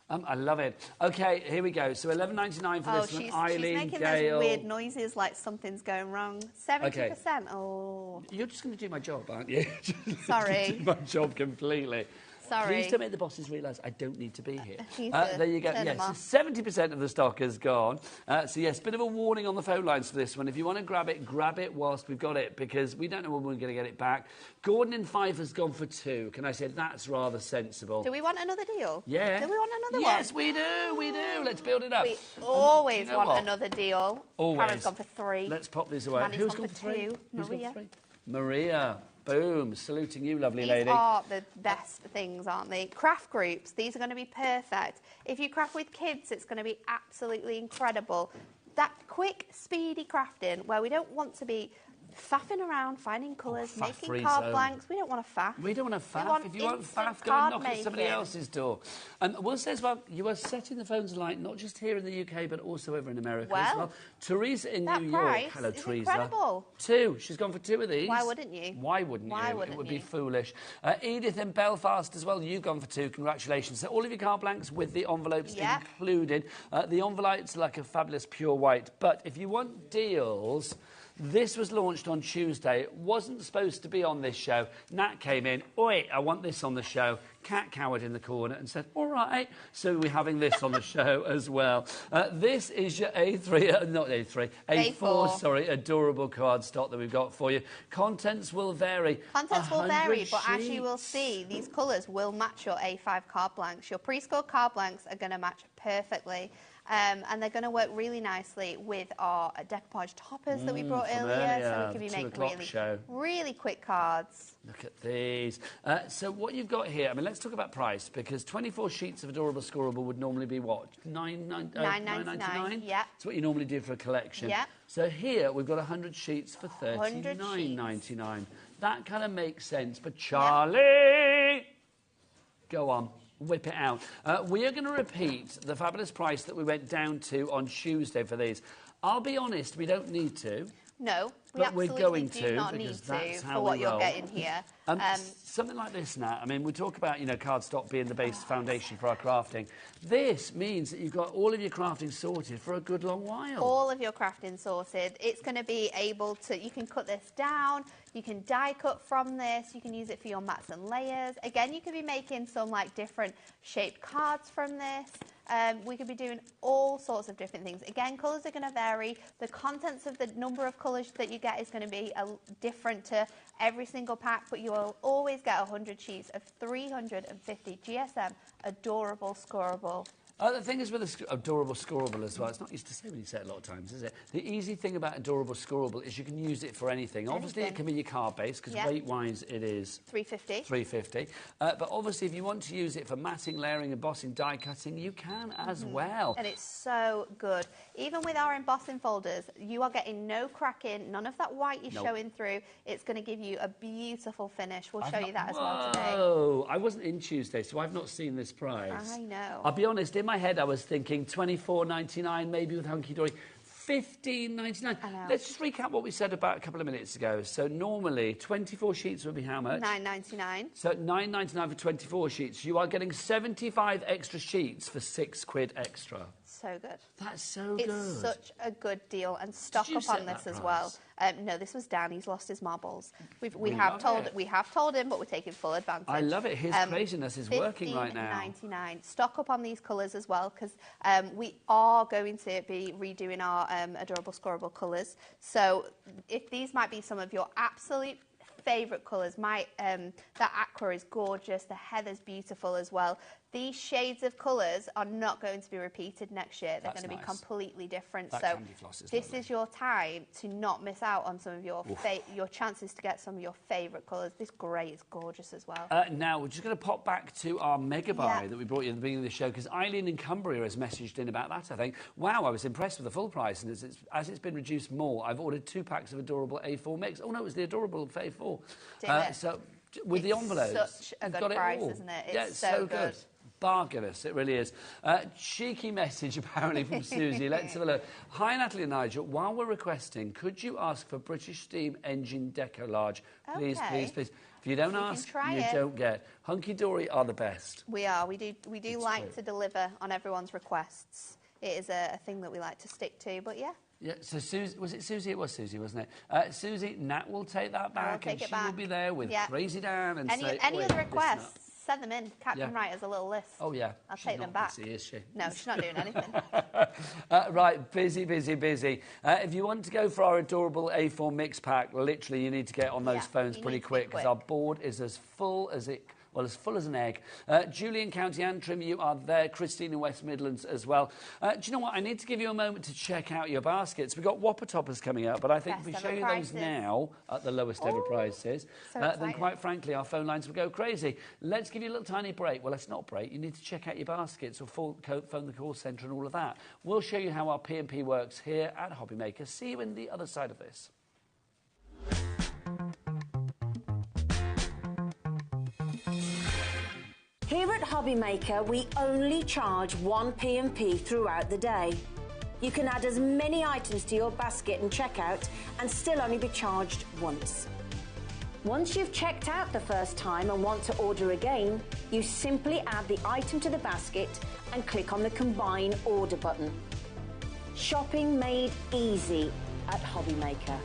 I love it. Okay, here we go. So $11.99 for this one. Eileen, she's making Gail. those weird noises like something's going wrong. 70%. Okay. Oh. You're just going to do my job, aren't you? Sorry. Do my job completely. Sorry. Please don't make the bosses realise I don't need to be here. There you go. Yes, so 70% of the stock has gone. So, yes, bit of a warning on the phone lines for this one. If you want to grab it whilst we've got it, because we don't know when we're going to get it back. Gordon in Fife has gone for 2. Can I say that's rather sensible? Do we want another deal? Yeah. Do we want another one? Yes, we do. Let's build it up. We always want another deal. Always. Karen's gone for 3. Let's pop these away. Manny's Who's gone for 3? 2. Maria. Maria. Boom. Saluting you, lovely lady. These are the best things, aren't they? Craft groups. These are going to be perfect. If you craft with kids, it's going to be absolutely incredible. That quick, speedy crafting where we don't want to be faffing around, finding colours, making card blanks. We don't want to faff. We don't want to faff. If you want faff, go and knock at somebody else's door. And we'll say as well, you are setting the phones alight, not just here in the UK, but also over in America as well. Teresa in New York. Hello, Teresa. Incredible. 2. She's gone for 2 of these. Why wouldn't you? Why wouldn't you? It would be foolish. Edith in Belfast as well. You've gone for 2. Congratulations. So all of your card blanks with the envelopes included. The envelopes are like a fabulous pure white. But if you want deals... This was launched on Tuesday. It wasn't supposed to be on this show. Nat came in. Oi, I want this on the show. Cat cowered in the corner and said, all right. So we're having this on the show as well. This is your A3, not A3, A4, sorry, adorable cardstock that we've got for you. Contents will vary. Contents will vary, but as you will see, these colours will match your A5 card blanks. Your pre-scored card blanks are going to match perfectly. and they're going to work really nicely with our decoupage toppers that we brought earlier, so we can be making really quick cards. Look at these. So what you've got here, I mean, let's talk about price, because 24 sheets of Adorable Scoreable would normally be what? $9.99? Yeah. That's what you normally do for a collection. Yeah. So here we've got 100 sheets for $39.99. That kind of makes sense. But Charlie, go on. Whip it out. We are going to repeat the fabulous price that we went down to on Tuesday for these. I'll be honest, we don't need to. No, but we're going do not need to for what you're getting here. Something like this, Nat. I mean, we talk about, you know, cardstock being the base foundation for our crafting. This means that you've got all of your crafting sorted for a good long while. All of your crafting sorted. It's going to be able to, you can cut this down, you can die cut from this, you can use it for your mats and layers. Again, you could be making some like different shaped cards from this. We could be doing all sorts of different things. Again, colours are going to vary. The contents of the number of colours that you get is going to be different to every single pack, but you will always get 100 sheets of 350 GSM Adorable Scoreable. The thing is with Adorable Scoreable as well, it's not used to say when you say it a lot of times, is it? The easy thing about Adorable Scoreable is you can use it for anything. Obviously, it can be your card base, because weight-wise it is... 350. 350. But obviously, if you want to use it for matting, layering, embossing, die cutting, you can as well. And it's so good. Even with our embossing folders, you are getting no cracking, none of that white is showing through. It's going to give you a beautiful finish. We'll show you that as well today. Oh, I wasn't in Tuesday, so I've not seen this price. I know. I'll be honest, in my head I was thinking $24.99, maybe with Hunkydory. $15.99. Let's just recap what we said about a couple of minutes ago. So normally 24 sheets would be how much? $9.99. So $9.99 for 24 sheets. You are getting 75 extra sheets for £6 extra. So good. That's so good. It's such a good deal, and stock up on this as well. No, this was Dan. He's lost his marbles. We have told him, but we're taking full advantage. I love it. His craziness is working right now. $15.99. Stock up on these colours as well, because we are going to be redoing our Adorable Scoreable colours. So if these might be some of your absolute favourite colours, that aqua is gorgeous. The heather's beautiful as well. These shades of colours are not going to be repeated next year. They're going to be completely different. So this is your time to not miss out on some of your chances to get some of your favourite colours. This grey is gorgeous as well. Now, we're just going to pop back to our mega buy that we brought you at the beginning of the show, because Eileen in Cumbria has messaged in about that, I think. Wow, I was impressed with the full price, and as it's been reduced more, I've ordered 2 packs of Adorable A4 mix. Oh, no, it was the Adorable A4. So with the envelopes, such a good price, isn't it? It's so good. Bargainous, it really is. Cheeky message, apparently, from Susie. Let's have a look. Hi, Natalie and Nigel. While we're requesting, could you ask for British Steam Engine Deco Large? Please, please, please. If you don't ask, you don't get. Hunkydory are the best. We are. We do like to deliver on everyone's requests. It is a thing that we like to stick to, but yeah. Yeah, so Susie, was it Susie? It was Susie, wasn't it? Susie, Nat will take that back, and she will be there with Crazy Dan and say... Any other requests, send them in. Captain Write has a little list. Oh, yeah. I'll take them back. Busy, is she? No, she's not doing anything. Right, busy. If you want to go for our Adorable A4 mix pack, literally you need to get on those phones pretty quick, because our board is as full as it... Well, as full as an egg. Julian, County Antrim, you are there. Christine in West Midlands as well. Do you know what? I need to give you a moment to check out your baskets. We've got Whopper Toppers coming up, but I think if we show you those now at the lowest ever prices, then quite frankly, our phone lines will go crazy. Let's give you a little tiny break. Well, let's not break. You need to check out your baskets or phone the call centre and all of that. We'll show you how our P&P works here at HobbyMaker. See you in the other side of this. Here at HobbyMaker, we only charge one P&P throughout the day. You can add as many items to your basket and checkout and still only be charged once. Once you've checked out the first time and want to order again, you simply add the item to the basket and click on the Combine Order button. Shopping made easy at HobbyMaker.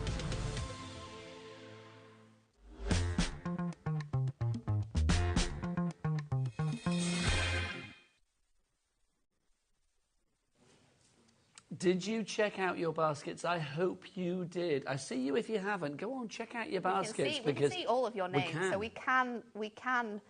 Did you check out your baskets? I hope you did. I see you if you haven't. Go on, check out your baskets. We can see all of your names, so we can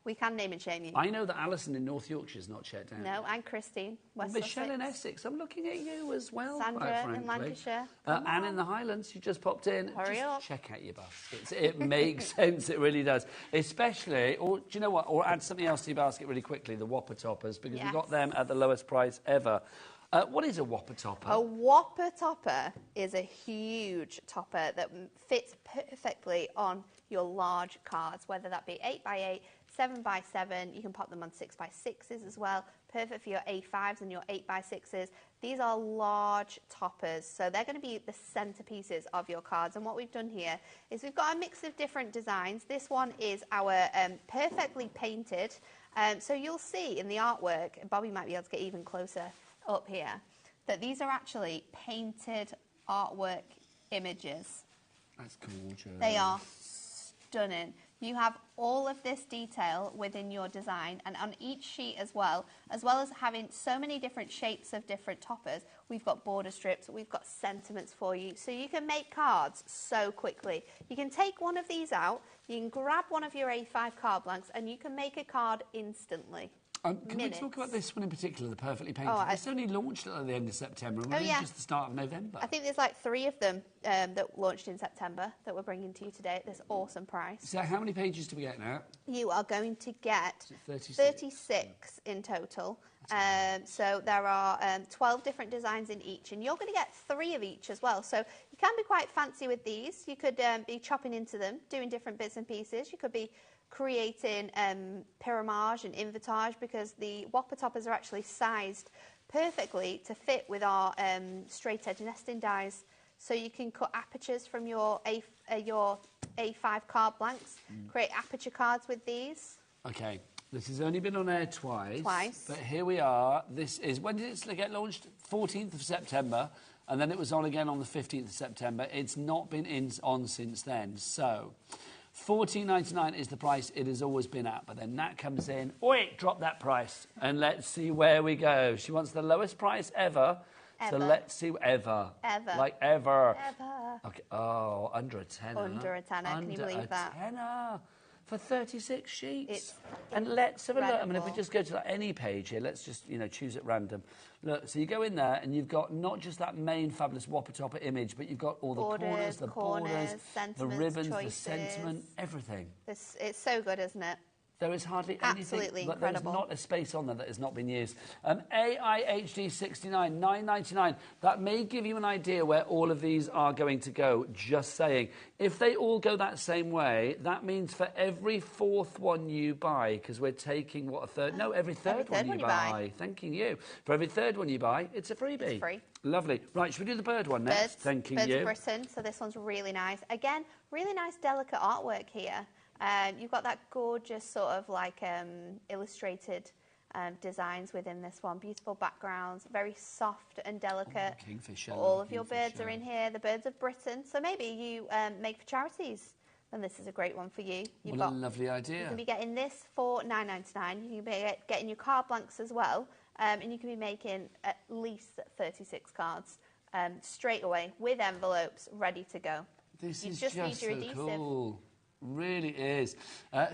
We can name and shame you. I know that Alison in North Yorkshire is not checked out. No, and Christine, West Michelle Sussex. in Essex. I'm looking at you as well, Sandra quite in frankly. Lancashire. Anne in the Highlands, you just popped in. Hurry just up. check out your baskets. It makes sense, it really does. Especially, or do you know what, or add something else to your basket really quickly, the Whopper Toppers, because we've got them at the lowest price ever. What is a Whopper Topper? A Whopper Topper is a huge topper that fits perfectly on your large cards, whether that be 8x8, 7x7. You can pop them on 6x6s as well. Perfect for your A5s and your 8x6s. These are large toppers, so they're going to be the centerpieces of your cards. And what we've done here is we've got a mix of different designs. This one is our perfectly painted. So you'll see in the artwork, and Bobby might be able to get even closer up here, that these are actually painted artwork images. That's gorgeous. They are stunning. You have all of this detail within your design, and on each sheet as well as having so many different shapes of different toppers, we've got border strips, we've got sentiments for you, so you can make cards so quickly. You can take one of these out, you can grab one of your A5 card blanks, and you can make a card instantly. Can we talk about this one in particular, the Perfectly Painted? It's only launched at the end of September, and we're in just the start of November. I think there's like 3 of them that launched in September that we're bringing to you today at this awesome price. So how many pages do we get now? You are going to get 36 in total. So there are 12 different designs in each, and you're going to get 3 of each as well. So you can be quite fancy with these. You could be chopping into them, doing different bits and pieces. You could be creating pyramage and invitage, because the Whopper Toppers are actually sized perfectly to fit with our straight edge nesting dies. So you can cut apertures from your A5 card blanks, create aperture cards with these. Okay, this has only been on air twice. But here we are. This is, when did it get launched? 14th of September. And then it was on again on the 15th of September. It's not been on since then. So $14.99 is the price it has always been at, but then Nat comes in, wait, drop that price, and let's see where we go. She wants the lowest price ever. So let's see, ever. Like ever. Okay. Oh, under a tenner. Under a tenner, can you believe that? Under a tenner for 36 sheets. And let's have a look. I mean, if we just go to any page here, let's just, choose at random. Look, so you go in there and you've got not just that main fabulous Whopper Topper image, but you've got all the corners, the borders, the ribbons, choices, the sentiment, everything. It's so good, isn't it? There is hardly anything, but there's not a space on there that has not been used. AIHD 69, $9.99. That may give you an idea where all of these are going to go, just saying. If they all go that same way, that means for every 4th one you buy, because we're taking, what, a third? No, every third one you buy. Thanking you. For every 3rd one you buy, it's a freebie. It's free. Lovely. Right, should we do the bird one next? Thanking you. Birds of Britain, so this one's really nice. Again, really nice, delicate artwork here. You've got that gorgeous sort of like illustrated designs within this one. Beautiful backgrounds, very soft and delicate. Kingfisher. All of your birds are in here, the birds of Britain. So maybe you make for charities, then this is a great one for you. What a lovely idea. You can be getting this for $9.99. You can be getting your card blanks as well, and you can be making at least 36 cards straight away with envelopes ready to go. This you is just need your so adhesive. Cool. Really is.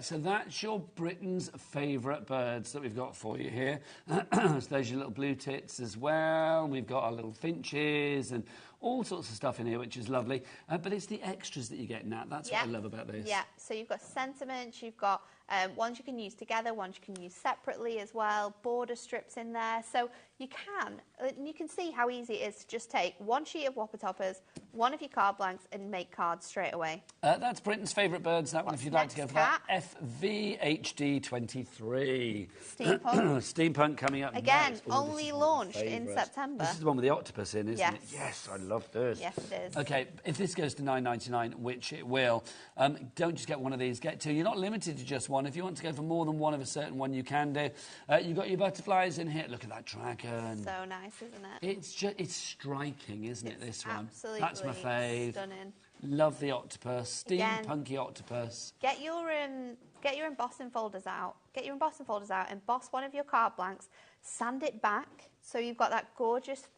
So that's your Britain's favourite birds that we've got for you here. So there's your little blue tits as well. We've got our little finches and all sorts of stuff in here, which is lovely. But it's the extras that you get, Nat. That's what I love about this. Yeah, so you've got sentiments, you've got ones you can use together, ones you can use separately as well, border strips in there. So you can see how easy it is to just take one sheet of Whopper Toppers, one of your card blanks, and make cards straight away. That's Britain's favourite birds, that one, if you'd like to go for that. FVHD 23. Steampunk. Steampunk coming up Again, next. only launched in September. This is the one with the octopus in, isn't it? Yes, I love this. Yes, it is. OK, if this goes to $9.99, which it will, don't just get one of these, get 2. You're not limited to just one. If you want to go for more than one of a certain one, you can do. You've got your butterflies in here. Look at that dragon. So nice, isn't it? It's striking, isn't it, this one? Absolutely. That's my fave. Stunning. Love the octopus. Steampunky octopus. Get your embossing folders out. Get your embossing folders out. Emboss one of your card blanks. Sand it back so you've got that gorgeous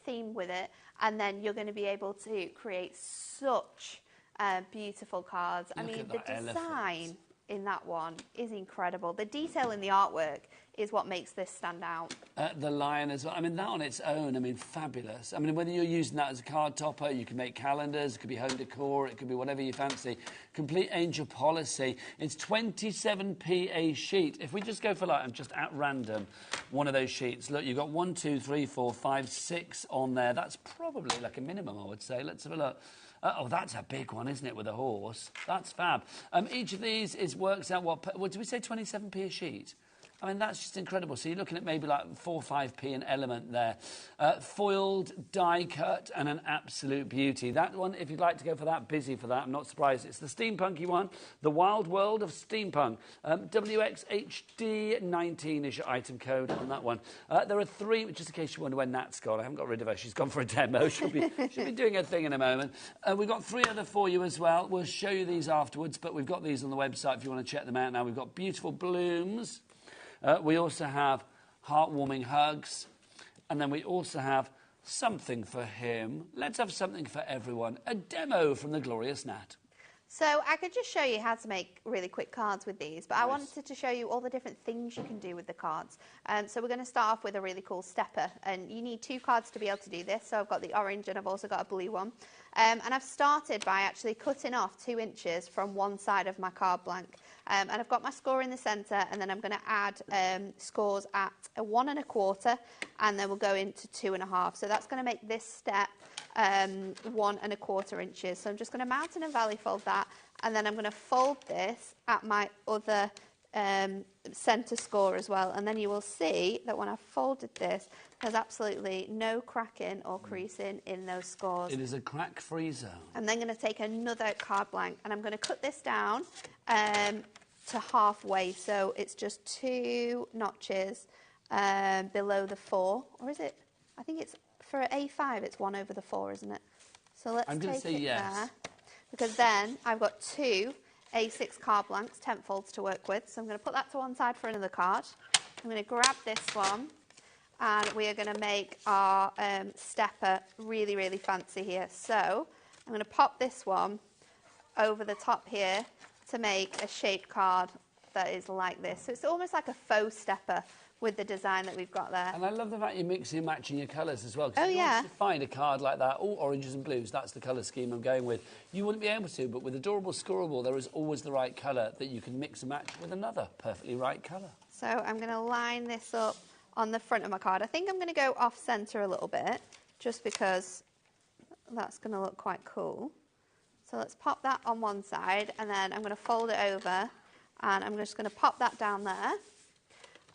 theme with it, and then you're going to be able to create such beautiful cards. I mean, the design in that one is incredible. The detail in the artwork is what makes this stand out. The lion as well. I mean, that on its own, I mean, fabulous. I mean, whether you're using that as a card topper, you can make calendars, it could be home decor, it could be whatever you fancy. Complete angel policy. It's 27p a sheet. If we just go for, like, I'm just at random, one of those sheets. Look, you've got 1, 2, 3, 4, 5, 6 on there. That's probably like a minimum, I would say. Let's have a look. Oh, that's a big one, isn't it, with a horse? That's fab. Each of these works out what did we say, 27p a sheet? I mean, that's just incredible. So you're looking at maybe like 4 or 5p an element there. Foiled, die cut, and an absolute beauty. That one, if you'd like to go for that, busy for that, I'm not surprised. It's the steampunky one, The Wild World of Steampunk. WXHD19 is your item code on that one. There are 3, just in case you wonder where Nat's gone. I haven't got rid of her. She's gone for a demo. She'll be doing her thing in a moment. We've got 3 other for you as well. We'll show you these afterwards, but we've got these on the website if you want to check them out now. We've got beautiful blooms. We also have heartwarming hugs, and then we also have something for him. Let's have something for everyone. A demo from the glorious Nat. So I could just show you how to make really quick cards with these, but I wanted to show you all the different things you can do with the cards. So we're going to start off with a really cool stepper, and you need 2 cards to be able to do this. So I've got the orange and I've also got a blue one. And I've started by actually cutting off 2 inches from one side of my card blank. And I've got my score in the centre, and then I'm going to add scores at a 1 1/4, and then we'll go into 2 1/2. So that's going to make this step 1 1/4 inches. So I'm just going to mountain and valley fold that, and then I'm going to fold this at my other centre score as well. And then you will see that when I've folded this, there's absolutely no cracking or creasing in those scores. It is a crack-free zone. I'm then going to take another card blank, and I'm going to cut this down to halfway, so it's just 2 notches below the 4, or is it? I think it's for A5. It's 1 over the 4, isn't it? So let's I'm going to say yes, there, because then I've got 2 A6 card blanks, 10 folds to work with. So I'm going to put that to one side for another card. I'm going to grab this one, and we are going to make our stepper really, really fancy here. So I'm going to pop this one over the top here to make a shaped card that is like this. So it's almost like a faux stepper with the design that we've got there. And I love the fact you're mixing and matching your colours as well. Oh, if you yeah. wanted to find a card like that, all oranges and blues, that's the colour scheme I'm going with. You wouldn't be able to, but with Adorable Scoreable, there is always the right colour that you can mix and match with another perfectly right colour. So I'm going to line this up on the front of my card. I think I'm going to go off-centre a little bit, just because that's going to look quite cool. So let's pop that on one side, and then I'm going to fold it over, and I'm just going to pop that down there.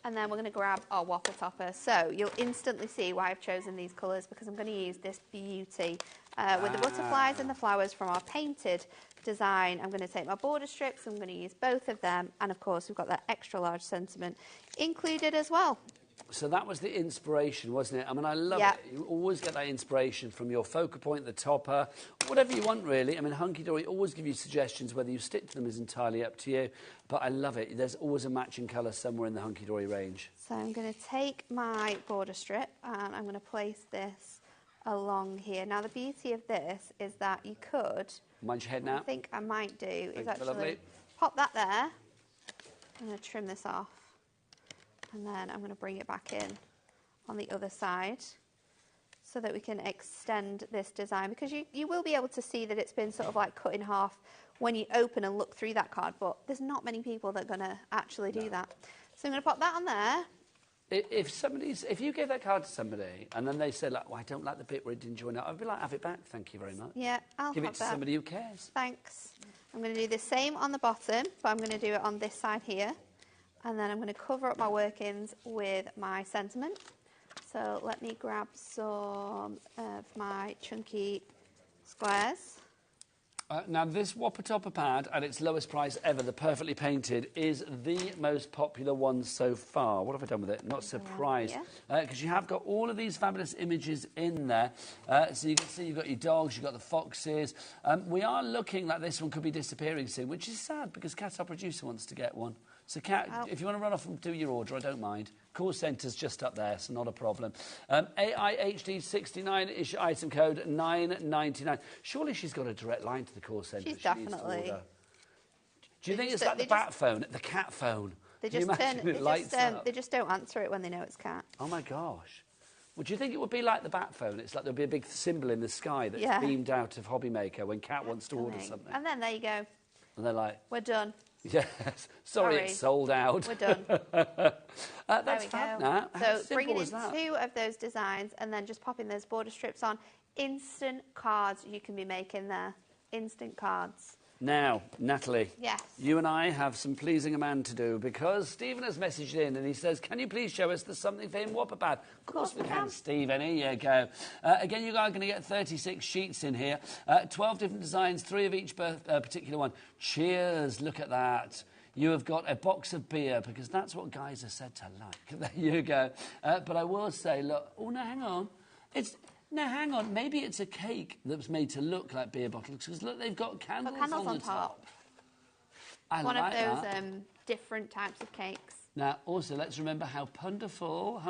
And then we're going to grab our whopper topper. So you'll instantly see why I've chosen these colours, because I'm going to use this beauty with the butterflies and the flowers from our painted design. I'm going to take my border strips, I'm going to use both of them, and of course we've got that extra large sentiment included as well. So that was the inspiration, wasn't it? I mean, I love it. You always get that inspiration from your focal point, the topper, whatever you want, really. I mean, Hunkydory always give you suggestions. Whether you stick to them is entirely up to you. But I love it. There's always a matching colour somewhere in the Hunkydory range. So I'm going to take my border strip and I'm going to place this along here. Now, the beauty of this is that you could... Mind your head now. I think I might do is Thanks, actually pop that there. I'm going to trim this off. And then I'm going to bring it back in on the other side so that we can extend this design, because you will be able to see that it's been sort of like cut in half when you open and look through that card, but there's not many people that are going to actually do that. So I'm going to pop that on there. If you gave that card to somebody and then they said, like, well, I don't like the bit where it didn't join up, I'd be like, have it back, thank you very much. Yeah, I'll give have it to that. somebody who cares. Thanks. I'm going to do the same on the bottom, but I'm going to do it on this side here. And then I'm going to cover up my workings with my sentiment. So let me grab some of my chunky squares. Now, this Whopper Topper pad, at its lowest price ever, the Perfectly Painted, is the most popular one so far. What have I done with it? Not surprised. Because you have got all of these fabulous images in there. So you can see you've got your dogs, you've got the foxes. We are looking like this one could be disappearing soon, which is sad because Kat, our producer, wants to get one. So, Kat, if you want to run off and do your order, I don't mind. Call centre's just up there, so not a problem. AIHD69 is your item code, $9.99. Surely she's got a direct line to the call centre. She's definitely. Do you think it's like the bat phone, the cat phone? They Can you just imagine it lights up? they just don't answer it when they know it's cat. Oh my gosh. Well, do you think it would be like the bat phone? It's like there'll be a big symbol in the sky that's beamed out of HobbyMaker when Cat wants to order something. And then there you go. And they're like... We're done. Yes. Sorry, it's sold out. We're done. That's fab, Nat. So bringing in 2 of those designs and then just popping those border strips on. Instant cards you can be making there. Instant cards. Now, Natalie, yes. You and I have some pleasing a man to do because Stephen has messaged in and he says, can you please show us the something for him whopper pad? Of course we can, Stephen. Here you go. Again, you are going to get 36 sheets in here. 12 different designs, 3 of each particular one. Cheers, look at that. You have got a box of beer because that's what guys are said to like. There you go. But I will say, look, oh, no, hang on. No, hang on. Maybe it's a cake that's made to look like beer bottles because, look, they've got candles on the top. I One like of those that. different types of cakes. Now, also, let's remember how punderful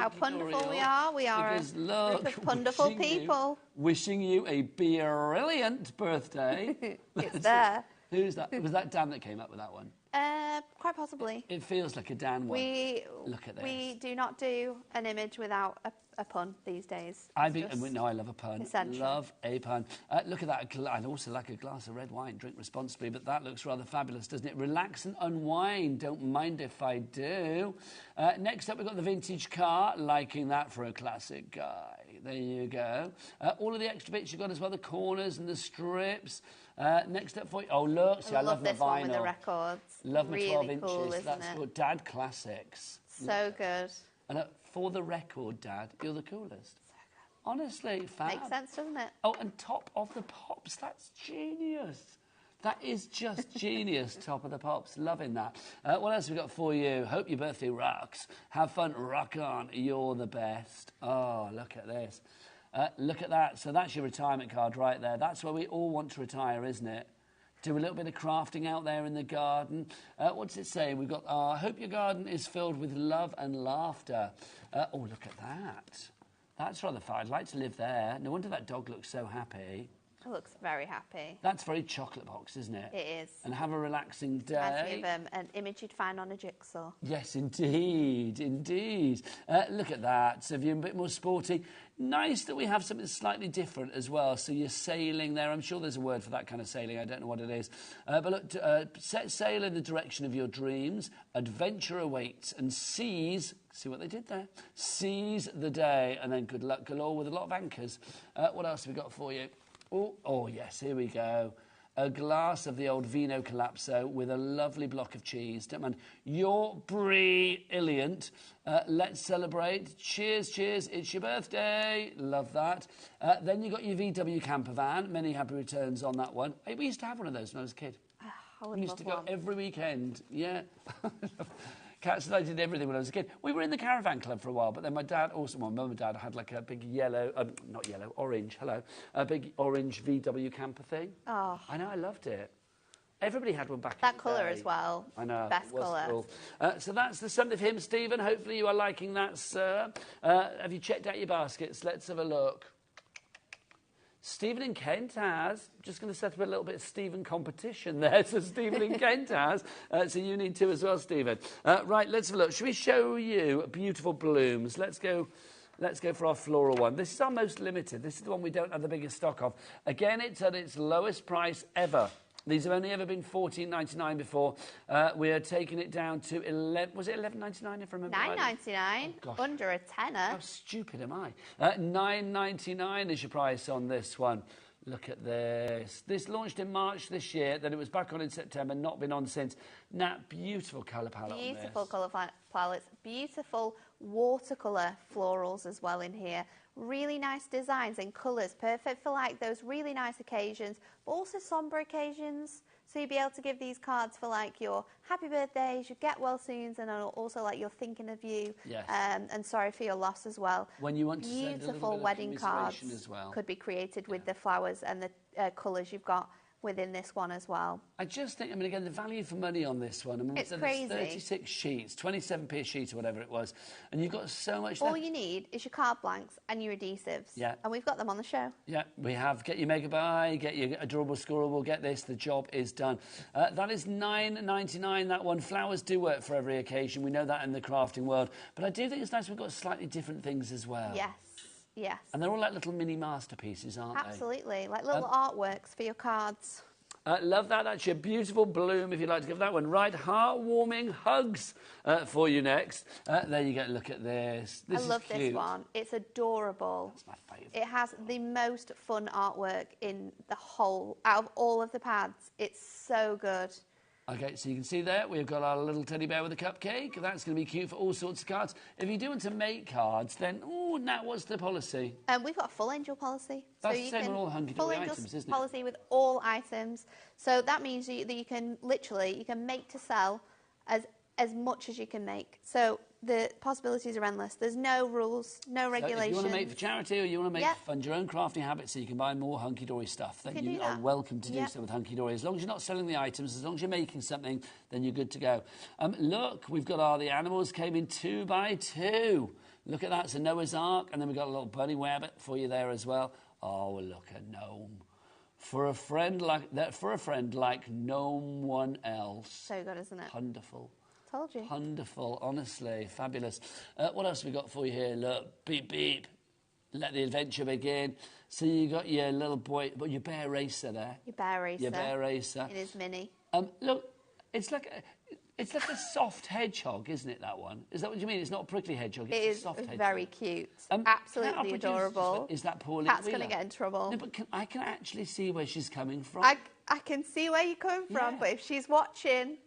we are. We are because, look, a group of punderful people. Wishing you a brilliant birthday. It's there. Who's that? Was that Dan that came up with that one? Quite possibly. It feels like a Dan one. Look at this. We do not do an image without a pun these days. I love a pun. Essential. Love a pun. Look at that. I'd also like a glass of red wine. Drink responsibly, but that looks rather fabulous, doesn't it? Relax and unwind. Don't mind if I do. Next up, we've got the vintage car. Liking that for a classic guy. There you go. All of the extra bits you've got as well, the corners and the strips. Next up for you. Oh, look. See, I love this my vinyl. one with the records. Love my really 12 inches. cool, That's good. Dad classics. So good. And for the record, Dad, you're the coolest. So good. Honestly, fab. Makes sense, doesn't it? Oh, and top of the pops. That's genius. That is just genius, top of the pops. Loving that. What else have we got for you? Hope your birthday rocks. Have fun. Rock on. You're the best. Oh, look at this. Look at that. So that's your retirement card right there. That's where we all want to retire, isn't it? Do a little bit of crafting out there in the garden. What's it say? We've got, I hope your garden is filled with love and laughter. Oh, look at that. That's rather fun. I'd like to live there. No wonder that dog looks so happy. It looks very happy. That's very chocolate box, isn't it? It is. And have a relaxing day. Reminds me of an image you'd find on a jigsaw. Yes, indeed, indeed. Look at that. So if you're a bit more sporty, nice that we have something slightly different as well. So you're sailing there. I'm sure there's a word for that kind of sailing. I don't know what it is. But look, set sail in the direction of your dreams. Adventure awaits and seize. See what they did there? Seize the day. And then good luck galore with a lot of anchors. What else have we got for you? Oh, yes, here we go. A glass of the old Vino Collapso with a lovely block of cheese. Don't mind. You're brilliant. Let's celebrate. Cheers, cheers. It's your birthday. Love that. Then you got your VW camper van. Many happy returns on that one. Hey, we used to have one of those when I was a kid. We used to go every weekend. Yeah. Cats and I did everything when I was a kid. We were in the caravan club for a while, but then my dad also, my mum and dad had like a big yellow, not yellow, orange, a big orange VW camper thing. Oh. I know, I loved it. Everybody had one back that in the colour day. as well. I know. Best colour. Cool. So that's the something for him, Stephen. Hopefully you are liking that, sir. Have you checked out your baskets? Let's have a look. Stephen in Kent has. Just going to set up a little bit of Stephen competition there. So Stephen in Kent has. So you need to as well, Stephen. Right, let's have a look. Should we show you beautiful blooms? Let's go for our floral one. This is our most limited. This is the one we don't have the biggest stock of. Again, it's at its lowest price ever. These have only ever been $14.99 before. We are taking it down to was it $11.99 if I remember right? $9.99, under a tenner. How stupid am I? $9.99 is your price on this one. Look at this. This launched in March this year, then it was back on in September, not been on since. Nat, beautiful colour palette Beautiful colour palettes, beautiful watercolour florals as well in here. Really nice designs and colours, perfect for like those really nice occasions, but also sombre occasions. So you'll be able to give these cards for like your happy birthdays, your get well soons, and also like you're thinking of you, yes. And sorry for your loss as well. When you want to send a little bit wedding of cards as well. could be created with the flowers and the colours you've got. within this one as well. I just think, I mean, again, the value for money on this one. I mean, It's crazy. 36 sheets, 27p a sheet or whatever it was, and you've got so much. All you need is your card blanks and your adhesives. Yeah. And we've got them on the show. Yeah, we have. Get your mega buy, get your adorable scoreable, get this. The job is done. That is $9.99. That one. Flowers do work for every occasion. We know that in the crafting world. But I do think it's nice we've got slightly different things as well. Yes. Yes. And they're all like little mini masterpieces, aren't they? Absolutely. Like little artworks for your cards. Love that. That's your beautiful bloom, if you'd like to give that one. Right, heartwarming hugs for you next. There you go. Look at this. This I love is cute. this one. It's adorable. That's my favourite. It has the most fun artwork in the whole, out of all of the pads. It's so good. Okay, so you can see there, we've got our little teddy bear with a cupcake. That's going to be cute for all sorts of cards. If you do want to make cards, then, oh, now what's the policy? We've got a full angel policy. That's so the you same can, with all Hunkydory full angel items, isn't it? policy with all items. So that means that you can literally, you can make to sell as much as you can make. So the possibilities are endless. There's no rules, no regulations. So if you want to make for charity or you want to make Yep. fund your own crafting habits so you can buy more Hunkydory stuff, then can you do are that. welcome to do Yep. so with Hunkydory. As long as you're not selling the items, as long as you're making something, then you're good to go. Look, we've got the animals came in 2 by 2. Look at that. It's a Noah's Ark, and then we've got a little bunny rabbit for you there as well. Oh, look, a gnome. For a friend like that, for a friend like no one else. So good, isn't it? Wonderful. Told you. Wonderful, honestly, fabulous. What else have we got for you here? Look, beep, beep. Let the adventure begin. So you got your little boy, your bear racer there. Your bear racer. Your bear racer. It is mini. Look, it's like a soft hedgehog, isn't it, that one? Is that what you mean? It's not a prickly hedgehog, it's It a is soft hedgehog. very cute. Can Absolutely our producer- adorable. Is that Pauline Cat's Wheeler? going to get in trouble. No, but I can actually see where she's coming from. I can see where you're coming from, Yeah. but if she's watching,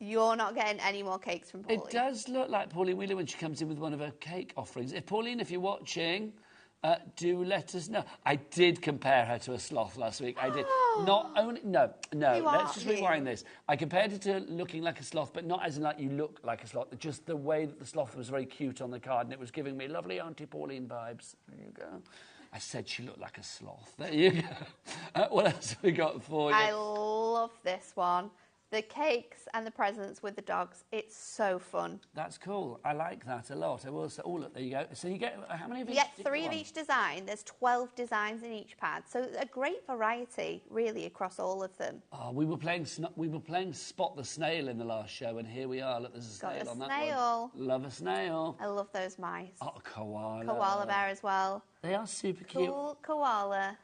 you're not getting any more cakes from Pauline. It does look like Pauline Wheeler when she comes in with one of her cake offerings. Pauline, if you're watching, do let us know. I did compare her to a sloth last week. I did. Not only... No. Let's just rewind this. I compared her to looking like a sloth, but not as in like you look like a sloth. Just the way that the sloth was very cute on the card, and it was giving me lovely Auntie Pauline vibes. There you go. I said she looked like a sloth. There you go. What else have we got for you? I love this one. The cakes and the presents with the dogs. It's so fun. That's cool. I like that a lot. I will say, oh, look, there you go. So you get, how many of each? You get 3 of each design. There's 12 designs in each pad. So a great variety, really, across all of them. Oh, we were playing Spot the Snail in the last show, and here we are. Look, there's a snail on that one. Snail. Love a snail. I love those mice. Oh, a koala. Koala bear as well. They are super cute. Cool koala.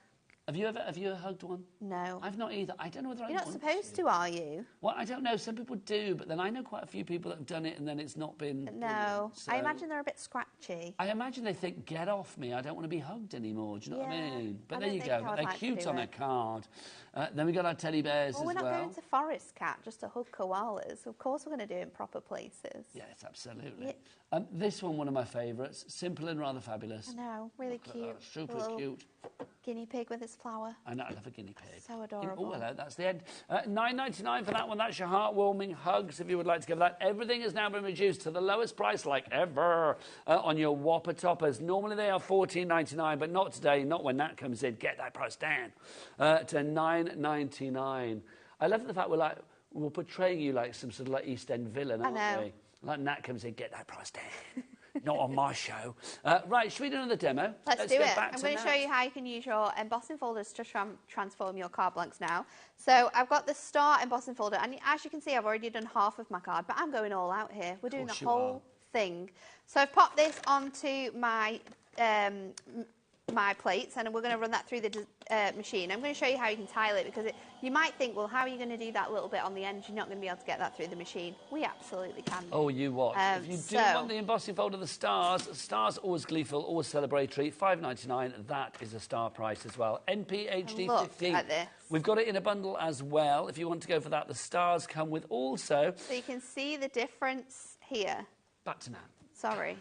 Have you ever hugged one? No. I've not either. I don't know whether You're not supposed to, are you? Well, I don't know. Some people do, but then I know quite a few people that have done it and then it's not been... No. So I imagine they're a bit scratchy. I imagine they think, get off me, I don't want to be hugged anymore. Do you know what I mean? But I there don't you think go. I would They're like to cute do on a it. card. Then we got our teddy bears Well, as we're well. not going to Forest Cat just to hug koalas. Of course we're going to do it in proper places. Yes, absolutely. Yeah. This one of my favourites. Simple and rather fabulous. I know, really Look at cute. that, super Little cute. guinea pig with his flower. I know, I love a guinea pig. So adorable. Oh, hello, that's the end. $9.99 for that one. That's your heartwarming hugs if you would like to give that. Everything has now been reduced to the lowest price like ever on your Whopper toppers. Normally they are $14.99, but not today, not when that comes in. Get that price down to $9.99. I love the fact we're portraying you like some sort of like East End villain, aren't we? Like Nat comes in, get that price down. Not on my show. Right, should we do another demo? Let's do get it. back I'm to going to Nat. show you how you can use your embossing folders to transform your card blanks now. So I've got the star embossing folder, and as you can see, I've already done half of my card, but I'm going all out here. We're doing the whole thing. So I've popped this onto my my plates, and we're going to run that through the machine. I'm going to show you how you can tile it, because you might think, well, how are you going to do that little bit on the end? You're not going to be able to get that through the machine. We absolutely can. Oh, you what? If you do want the embossing folder, the stars always gleeful, always celebratory, $5.99. That is a star price as well. NPHD Look 15. at this. We've got it in a bundle as well. If you want to go for that, the stars come with also. So you can see the difference here. Back to Nat. Sorry.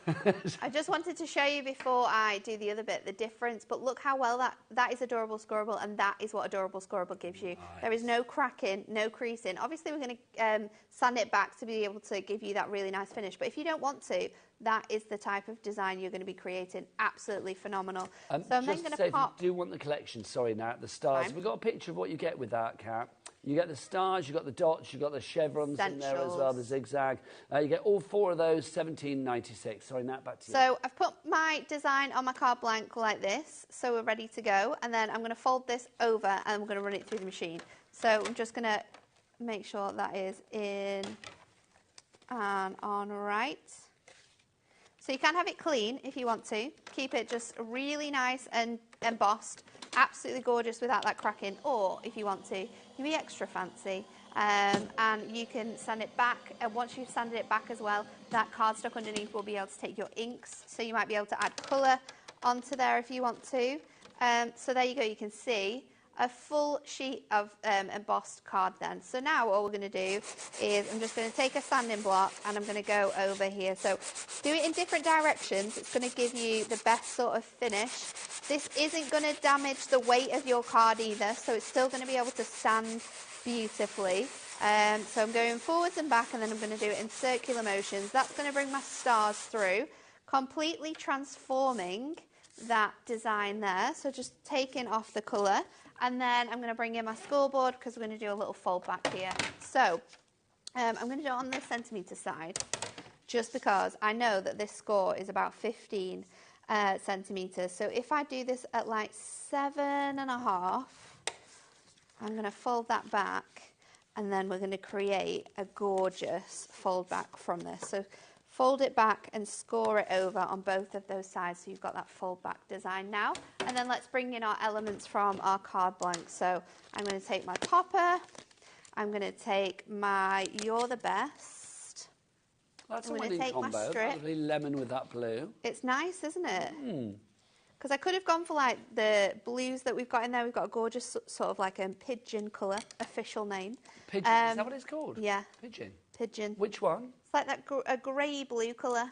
I just wanted to show you before I do the other bit, the difference. But look how well that is Adorable Scorable, and that is what Adorable Scorable gives you. Nice. There is no cracking, no creasing. Obviously, we're going to sand it back to be able to give you that really nice finish. But if you don't want to, that is the type of design you're going to be creating. Absolutely phenomenal. So I'm then going to pop... If you do want the collection, sorry, now, the stars. We've got a picture of what you get with that, Kat. You get the stars, you've got the dots, you've got the chevrons in there as well, the zigzag. You get all 4 of those, $17.96. Sorry, Nat, back to you. So I've put my design on my card blank like this, so we're ready to go. And then I'm going to fold this over and I'm going to run it through the machine. So I'm just going to make sure that is in and on right. So you can have it clean if you want to. Keep it just really nice and embossed. Absolutely gorgeous without that cracking. Or if you want to, you can be extra fancy. And you can sand it back. And once you've sanded it back as well, that cardstock underneath will be able to take your inks. So you might be able to add colour onto there if you want to. So there you go. You can see a full sheet of embossed card then. So now what we're going to do is I'm just going to take a sanding block and I'm going to go over here. So do it in different directions. It's going to give you the best sort of finish. This isn't going to damage the weight of your card either, so it's still going to be able to stand beautifully. So I'm going forwards and back, and then I'm going to do it in circular motions. That's going to bring my stars through, completely transforming that design there. So just taking off the colour, and then I'm going to bring in my scoreboard because we're going to do a little fold back here. So I'm going to do it on the centimetre side, just because I know that this score is about 15 centimetres. So if I do this at like 7.5, I'm going to fold that back, and then we're going to create a gorgeous fold back from this. So fold it back and score it over on both of those sides, so you've got that fold back design now. And then let's bring in our elements from our card blank. So I'm going to take my popper, I'm going to take my You're the Best. That's I'm a going to winning take combo. my strip. Lovely lemon with that blue. It's nice, isn't it? Because I could have gone for like the blues that we've got in there. We've got a gorgeous sort of like a pigeon colour, official name. Pigeon, is that what it's called? Yeah. Pigeon. Pigeon. Which one? It's like that a grey blue colour.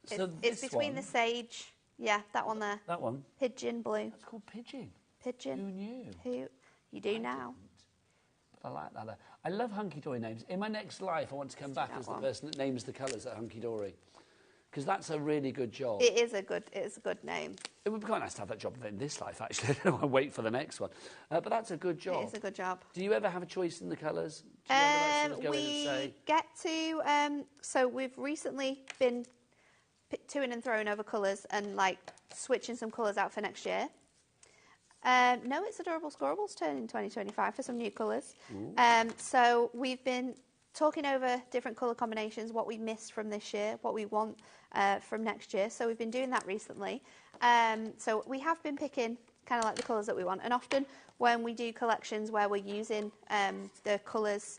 So it's between the sage. Yeah, that one there. That one? Pigeon blue. That's called pigeon. Pigeon. Who knew? Who? You do now. I like that. I love Hunkydory names. In my next life, I want to come back as the person that names the colours at Hunkydory, because that's a really good job. It is a good name. It would be quite nice to have that job in this life, actually. I don't want to wait for the next one. But that's a good job. It is a good job. Do you ever have a choice in the colours? Do you ever like, sort of go in and say... get to... so we've recently been toing and throwing over colours and like switching some colours out for next year. No, it's Adorable Scorable's turn in 2025 for some new colours. So we've been talking over different colour combinations, what we missed from this year, what we want from next year. So we've been doing that recently. So we have been picking kind of like the colours that we want. And often when we do collections where we're using the colours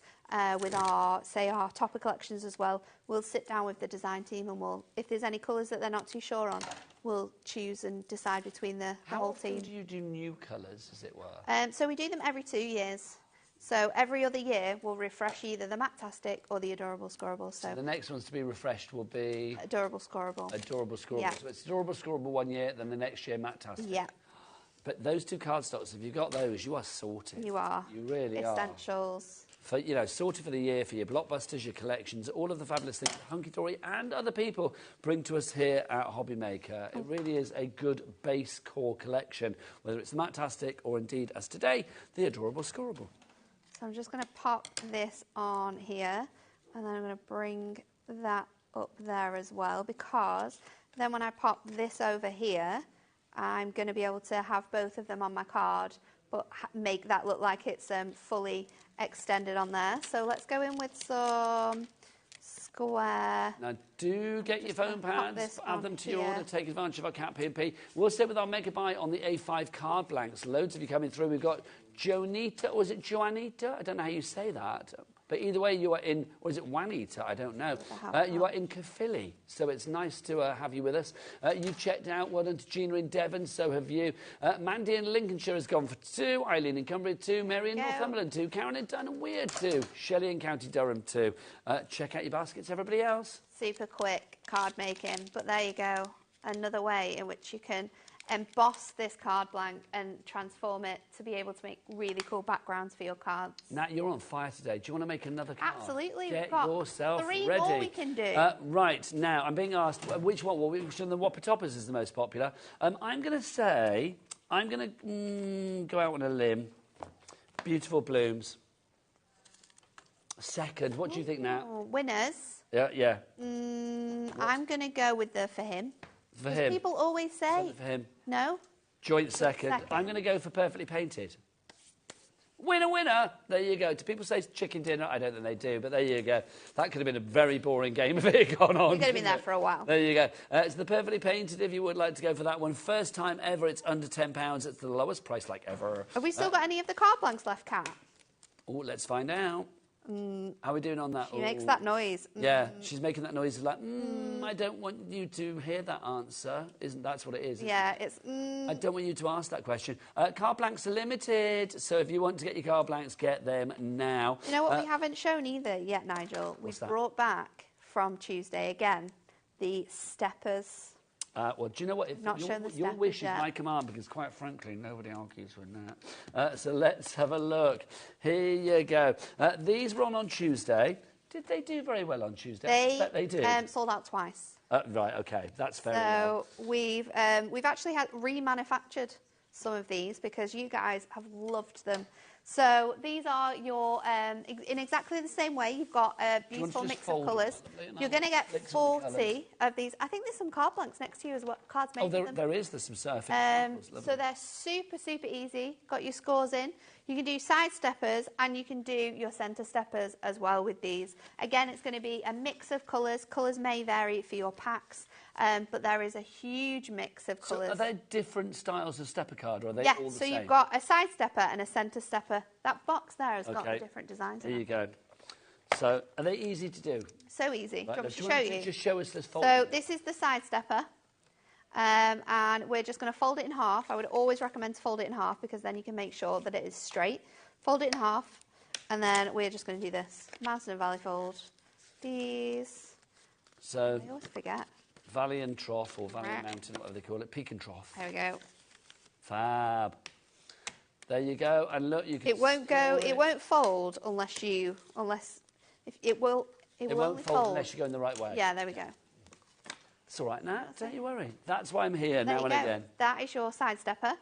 with our, say, our topper collections as well, we'll sit down with the design team and we'll, if there's any colours that they're not too sure on, we'll choose and decide between the whole team. How often do you do new colours, as it were? So we do them every 2 years. So every other year we'll refresh either the Matastic or the Adorable Scorable. So the next ones to be refreshed will be... Adorable Scorable. Adorable Scorable. Yeah. So it's Adorable Scorable 1 year, then the next year Matastic. Yeah. But those two cardstocks, if you've got those, you are sorted. You are. You really Essentials. For, you know, sorted for the year, for your blockbusters, your collections, all of the fabulous things Hunkydory and other people bring to us here at HobbyMaker. It really is a good base core collection, whether it's the Matastic or indeed, as today, the Adorable Scorable. So I'm just going to pop this on here, and then I'm going to bring that up there as well, because then when I pop this over here, I'm going to be able to have both of them on my card, but make that look like it's fully extended on there. So let's go in with some square. Now do get your phone pads, add them to your order, take advantage of our Cat P&P. We'll stay with our mega buy on the A5 card blanks. Loads of you coming through. We've got Jonita, or is it Joanita? I don't know how you say that. But either way, you are in, or is it Juanita? I don't know. You are in Caerphilly, so it's nice to have you with us. You've checked out. Well done to Gina in Devon, so have you. Mandy in Lincolnshire has gone for 2. Eileen in Cumbria 2. Mary in Northumberland 2. Karen in Dunham Weir 2. Shelley in County Durham 2. Check out your baskets, everybody else. Super quick card making, but there you go. Another way in which you can emboss this card blank and transform it to be able to make really cool backgrounds for your cards. Nat, you're on fire today. Do you want to make another card? Absolutely. Get We've got yourself 3 ready. more we can do. Right, now, I'm being asked which one, well, which of the Whopper Toppers is the most popular. I'm going to say, I'm going to go out on a limb. Beautiful Blooms. Second, what do you think, Nat? Winners. Yeah. I'm going to go with the For Him. For him. People always say. For him. No? Joint second. I'm going to go for Perfectly Painted. Winner, winner. There you go. Do people say chicken dinner? I don't think they do, but there you go. That could have been a very boring game if it had gone on. You're going to be there for a while. There you go. It's the Perfectly Painted if you would like to go for that one. First time ever. It's under £10. It's the lowest price like ever. Have we still got any of the card blanks left, Kat? Oh, let's find out. How are we doing on that? She makes that noise. Yeah, she's making that noise like, I don't want you to hear that answer. Isn't that's what it is? Yeah, it's. I don't want you to ask that question. Card blanks are limited, so if you want to get your card blanks, get them now. You know what we haven't shown either yet, Nigel? We've brought back from Tuesday again the steppers. Well, do you know what? If your wish is my command, because quite frankly, nobody argues with that. So let's have a look. Here you go. These were on Tuesday. Did they do very well on Tuesday? I suspect they did. Sold out twice. Right, OK. That's fair enough. So we've actually had remanufactured some of these because you guys have loved them. So these are your, in exactly the same way, you've got a beautiful mix of colours. You're going to get 40 of these. I think there's some card blanks next to you as well. Cards made with them. There is. There's some surface. So they're super, super easy. Got your scores in. You can do side steppers and you can do your centre steppers as well with these. Again, it's going to be a mix of colours. Colours may vary for your packs, but there is a huge mix of colours. So are there different styles of stepper card, or are they all the same? Yeah, so you've got a side stepper and a centre stepper. That box there has got the different designs in it. There you go. So are they easy to do? So easy. Right, do you want me to show you? Just show us this fold. So this is the side stepper. And we're just going to fold it in half. I would always recommend to fold it in half because then you can make sure that it is straight. Fold it in half, and then we're just going to do this. Mountain and Valley fold. These. So I always forget. Valley and Trough, or Valley and Mountain, whatever they call it. Peak and Trough. There we go. Fab. There you go. And look, you can. It won't go. It won't fold unless it will. It won't fold unless you go in the right way. Yeah. There we go. It's all right, Nat. Don't you worry. That's why I'm here now and again. That is your side stepper.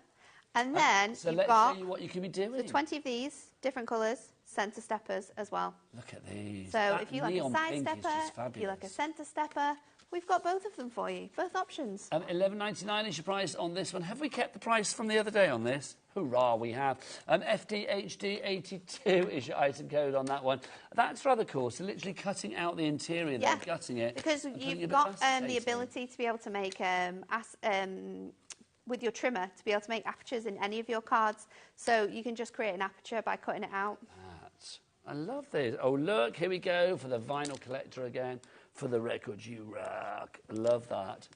And then so you've let's got show you what you can be doing. So 20 of these, different colours, centre steppers as well. Look at these. So that if you like a side stepper, if you like a centre stepper, we've got both of them for you, both options. $11.99 is your price on this one. Have we kept the price from the other day on this? Hurrah, we have. FDHD82 is your item code on that one. That's rather cool. So literally cutting out the interior, then gutting it. Because you've got the ability to be able to make with your trimmer to be able to make apertures in any of your cards. So you can just create an aperture by cutting it out. I love this. Oh, look, here we go for the vinyl collector again, for the records you rock. I love that.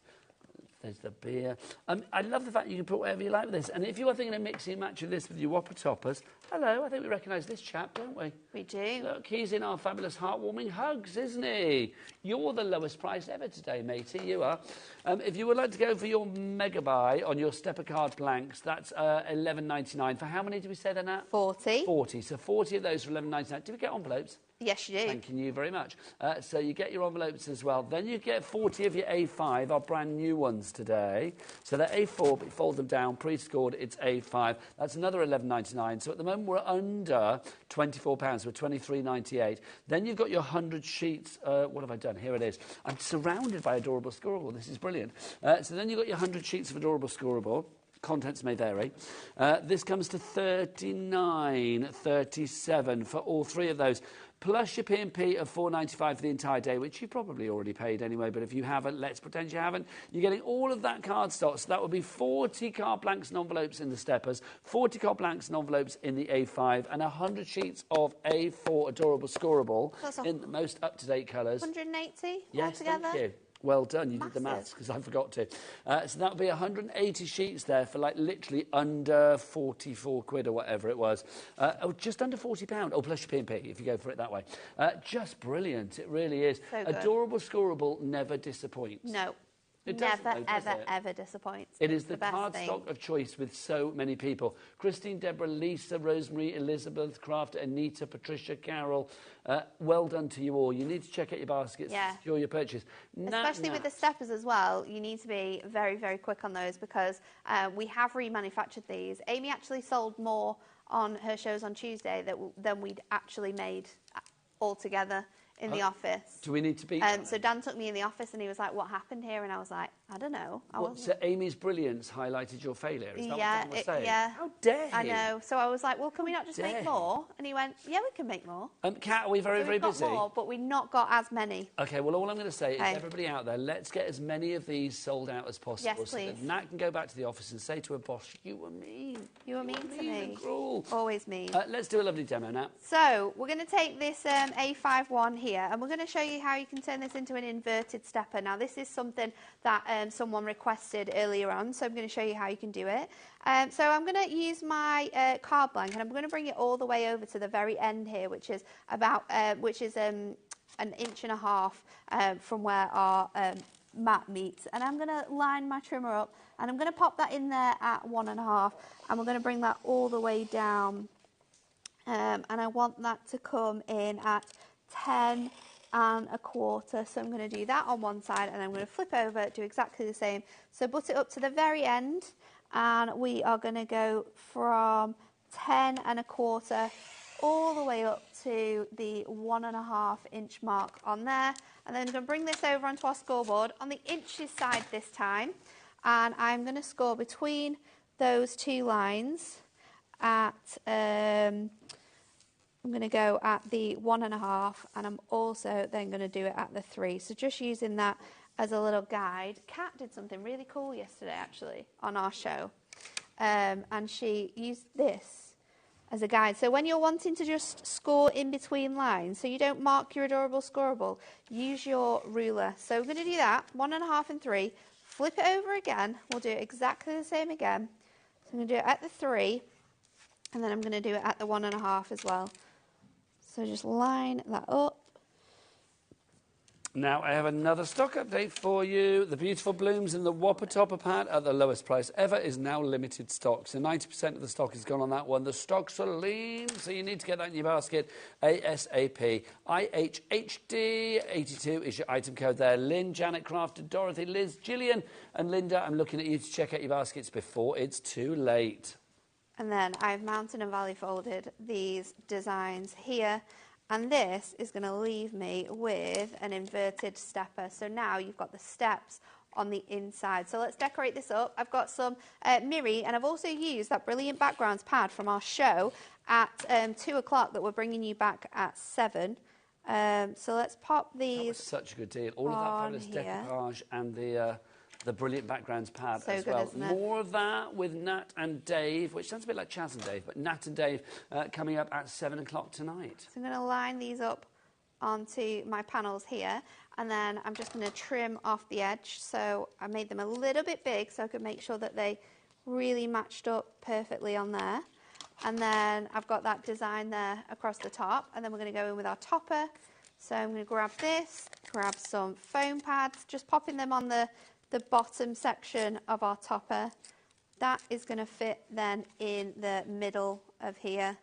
There's the beer. I love the fact you can put whatever you like with this. And if you are thinking of mixing and matching this with your Whopper Toppers, hello, I think we recognise this chap, don't we? We do. Look, he's in our fabulous heartwarming hugs, isn't he? You're the lowest price ever today, matey, you are. If you would like to go for your mega buy on your stepper card blanks, that's $11.99. For how many did we say then, Nat? 40. 40. So 40 of those for $11.99. Did we get envelopes? Yes, you do. Thank you very much. So you get your envelopes as well. Then you get 40 of your A5, our brand new ones today. So they're A4, but you fold them down, pre-scored, it's A5. That's another $11.99. So at the moment, we're under £24. We're $23.98. Then you've got your 100 sheets. What have I done? Here it is. I'm surrounded by adorable scorable. This is brilliant. So then you've got your 100 sheets of adorable scorable. Contents may vary. This comes to $39.37 for all three of those. plus your P&P of $4.95 for the entire day, which you probably already paid anyway, but if you haven't, let's pretend you haven't. You're getting all of that cardstock, so that would be 40 card blanks and envelopes in the Steppers, 40 card blanks and envelopes in the A5, and 100 sheets of A4 Adorable Scoreable in the most up-to-date colours. 180 yes, altogether? Thank you. Well done, you Massive. did the maths, because I forgot to. So that would be 180 sheets there for, like, literally under 44 quid or whatever it was. Oh, just under £40. Oh, plus your P&P, if you go for it that way. Just brilliant, it really is. So good. Adorable Scoreable never disappoints. No. It Never, doesn't, ever disappoints. It is the best cardstock thing. of choice with so many people. Christine, Deborah, Lisa, Rosemary, Elizabeth, Craft, Anita, Patricia, Carol. Well done to you all. You need to check out your baskets to secure your purchase. Especially with the Steppers as well, you need to be very, very quick on those because we have remanufactured these. Amy actually sold more on her shows on Tuesday than we'd actually made altogether in the office. Do we need to be... So Dan took me in the office and he was like, what happened here? And I was like, I don't know. So Amy's brilliance highlighted your failure? Is that what Dan was saying? Yeah. How dare he? I know. So I was like, well, can we not just make more? And he went, yeah, we can make more. Kat, are we very, very busy? We've got more, but we've not got as many. OK, well, all I'm going to say is everybody out there, let's get as many of these sold out as possible. Yes, please. So that Nat can go back to the office and say to her boss, you were mean. You were mean to me. And cruel. Always mean. Let's do a lovely demo, Nat. So we're going to take this A5 one here and we're going to show you how you can turn this into an inverted stepper. Now, this is something that someone requested earlier on, so I'm going to show you how you can do it. So I'm going to use my card blank and I'm going to bring it all the way over to the very end here, which is about an inch and a half from where our mat meets. And I'm going to line my trimmer up and I'm going to pop that in there at 1.5 and we're going to bring that all the way down. And I want that to come in at 10 1/4, so I'm going to do that on one side and I'm going to flip over, do exactly the same. So butt it up to the very end and we are going to go from 10 1/4 all the way up to the 1.5 inch mark on there, and then I'm going to bring this over onto our scoreboard on the inches side this time, and I'm going to score between those two lines at I'm going to go at the 1.5 and I'm also then going to do it at the 3. So just using that as a little guide. Kat did something really cool yesterday actually on our show and she used this as a guide. So when you're wanting to just score in between lines, so you don't mark your adorable scoreable, use your ruler. So we're going to do that, 1.5 and 3, flip it over again, we'll do it exactly the same again. So I'm going to do it at the 3 and then I'm going to do it at the 1.5 as well. So just line that up. Now, I have another stock update for you. The beautiful blooms in the Whopper Topper pad at the lowest price ever is now limited stock. So 90% of the stock is gone on that one. The stocks are lean, so you need to get that in your basket ASAP. IHHD82 is your item code there. Lynn, Janet, Crafted, Dorothy, Liz, Gillian and Linda, I'm looking at you to check out your baskets before it's too late. And then I've mounted and valley folded these designs here. And this is going to leave me with an inverted stepper. So now you've got the steps on the inside. So let's decorate this up. I've got some Miri, and I've also used that Brilliant Backgrounds pad from our show at 2 o'clock that we're bringing you back at 7. So let's pop these. That was such a good deal. All of that fabulous decoupage and the Brilliant Backgrounds pad as well. Isn't it? More of that with Nat and Dave, which sounds a bit like Chaz and Dave, but Nat and Dave coming up at 7 o'clock tonight. So I'm going to line these up onto my panels here, and then I'm just going to trim off the edge. So I made them a little bit big so I could make sure that they really matched up perfectly on there. And then I've got that design there across the top, and then we're going to go in with our topper. So I'm going to grab this, grab some foam pads, just popping them on the bottom section of our topper. That is going to fit then in the middle of here.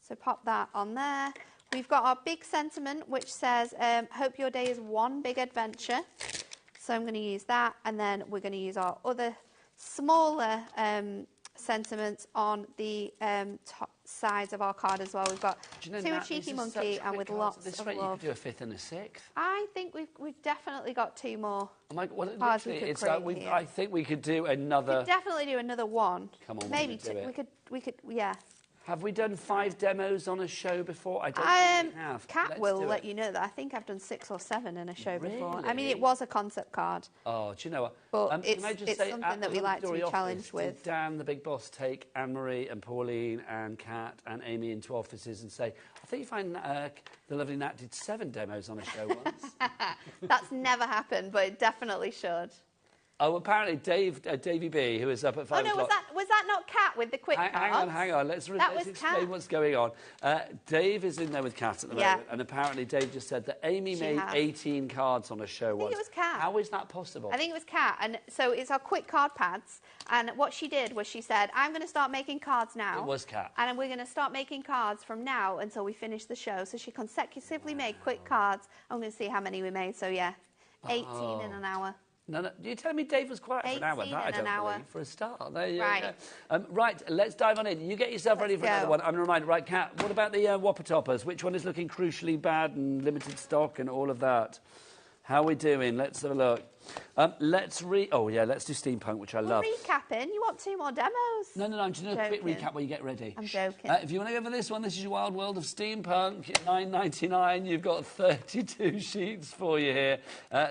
So pop that on there. We've got our big sentiment which says, hope your day is one big adventure. So I'm going to use that, and then we're going to use our other smaller sentiments on the top sides of our card as well. We've got to a cheeky monkey and with lots of love. You could do a 5th and a 6th. I think we've definitely got 2 more. Well, cards literally, we could it's like create I think we could do another. We could definitely do another one. Come on, maybe do it. we could, yeah. Have we done 5 demos on a show before? I don't think we have. Kat will let you know that. I think I've done 6 or 7 in a show before. I mean, Really? it was a concept card. Oh, do you know what? But can I just it's say, something at that the we like to Hunkydory be office, challenged with. Did Dan, the big boss, take Anne-Marie and Pauline and Kat and Amy into offices and say, I think you find the lovely Nat did 7 demos on a show once? That's never happened, but it definitely should. Oh, apparently Davey B, who is up at 5 Oh, no, o'clock... was that not Kat with the quick cards? Hang on. Let's explain Kat. what's going on. Dave is in there with Kat at the moment, and apparently Dave just said that Amy made 18 cards on a show once. I think it was Kat. How is that possible? I think it was Kat, and so it's our quick card pads, and what she did was she said, I'm going to start making cards now. It was Kat. And we're going to start making cards from now until we finish the show. So she consecutively made quick cards. I'm going to see how many we made. So, yeah, 18 in an hour. No, you're telling me Dave was quiet for an hour? That I don't believe, for a start. There you go. Right, let's dive on in. You get yourself ready for another one. I'm going to remind you, right, Kat, what about the Whopper Toppers? Which one is looking crucially bad and limited stock and all of that? How are we doing? Let's have a look. Let's do Steampunk, which I love. Recapping? You want 2 more demos? No, I'm just doing a quick recap while you get ready. I'm joking. If you want to go for this one, this is your Wild World of Steampunk, $9.99. You've got 32 sheets for you here.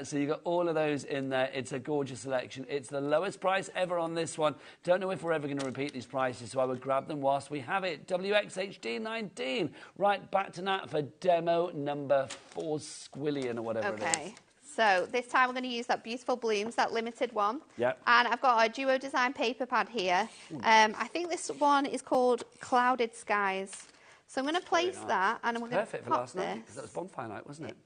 So you've got all of those in there. It's a gorgeous selection. It's the lowest price ever on this one. Don't know if we're ever going to repeat these prices, so I would grab them whilst we have it. WXHD19. Right, back to Nat for demo number 4 Squillion or whatever it is. So this time we're going to use that Beautiful Blooms, that limited one. Yep. And I've got a duo design paper pad here. I think this one is called Clouded Skies. So I'm going to place that, and I'm going to perfect for last night, because that was bonfire night, wasn't it?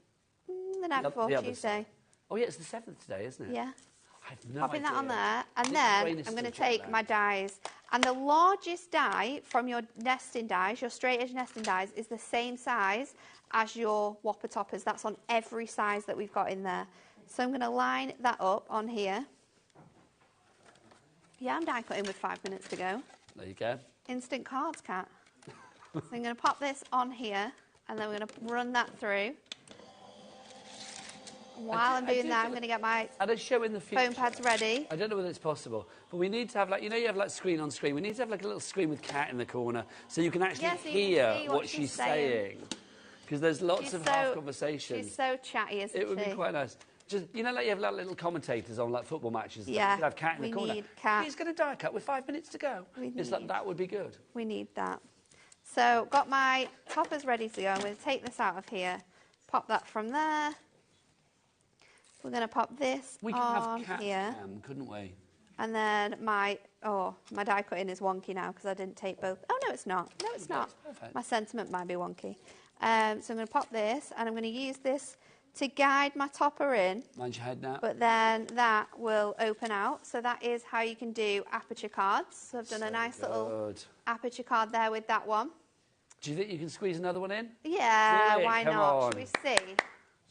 The night before, Tuesday. Oh, yeah, it's the 7th today, isn't it? Yeah. I have no Popping idea. that on there, and then I'm going to take my dies. And the largest die from your nesting dies, your straight edge nesting dies, is the same size as your Whopper Toppers. That's on every size that we've got in there. So I'm going to line that up on here. Yeah, I'm die cutting with 5 minutes to go. There you go. Instant cards, Kat. So I'm going to pop this on here, and then we're going to run that through. While I'm doing that, I'm going to get my at a show in the future, foam pads ready. I don't know whether it's possible, but we need to have, like, you know, you have like screen on screen. We need to have like a little screen with Kat in the corner, so you can actually hear what she's saying. Because there's lots of half conversations. She's so chatty, isn't she? It would be quite nice. Just, you know, like you have like little commentators on like football matches. Yeah. You could have Kat in the corner. We need Kat. He's going to die cut with 5 minutes to go. It's like that would be good. We need that. So got my toppers ready to go. I'm going to take this out of here, pop that from there. We're going to pop this we could on have Kat here. Couldn't we? And then my die cutting is wonky now because I didn't take both. Oh, no, it's not. No, it's not. Perfect. My sentiment might be wonky. So I'm going to pop this, and I'm going to use this to guide my topper in. Mind your head now. But then that will open out. So that is how you can do aperture cards. So I've done a nice little aperture card there with that one. Do you think you can squeeze another one in? Yeah, really? why Come not? on.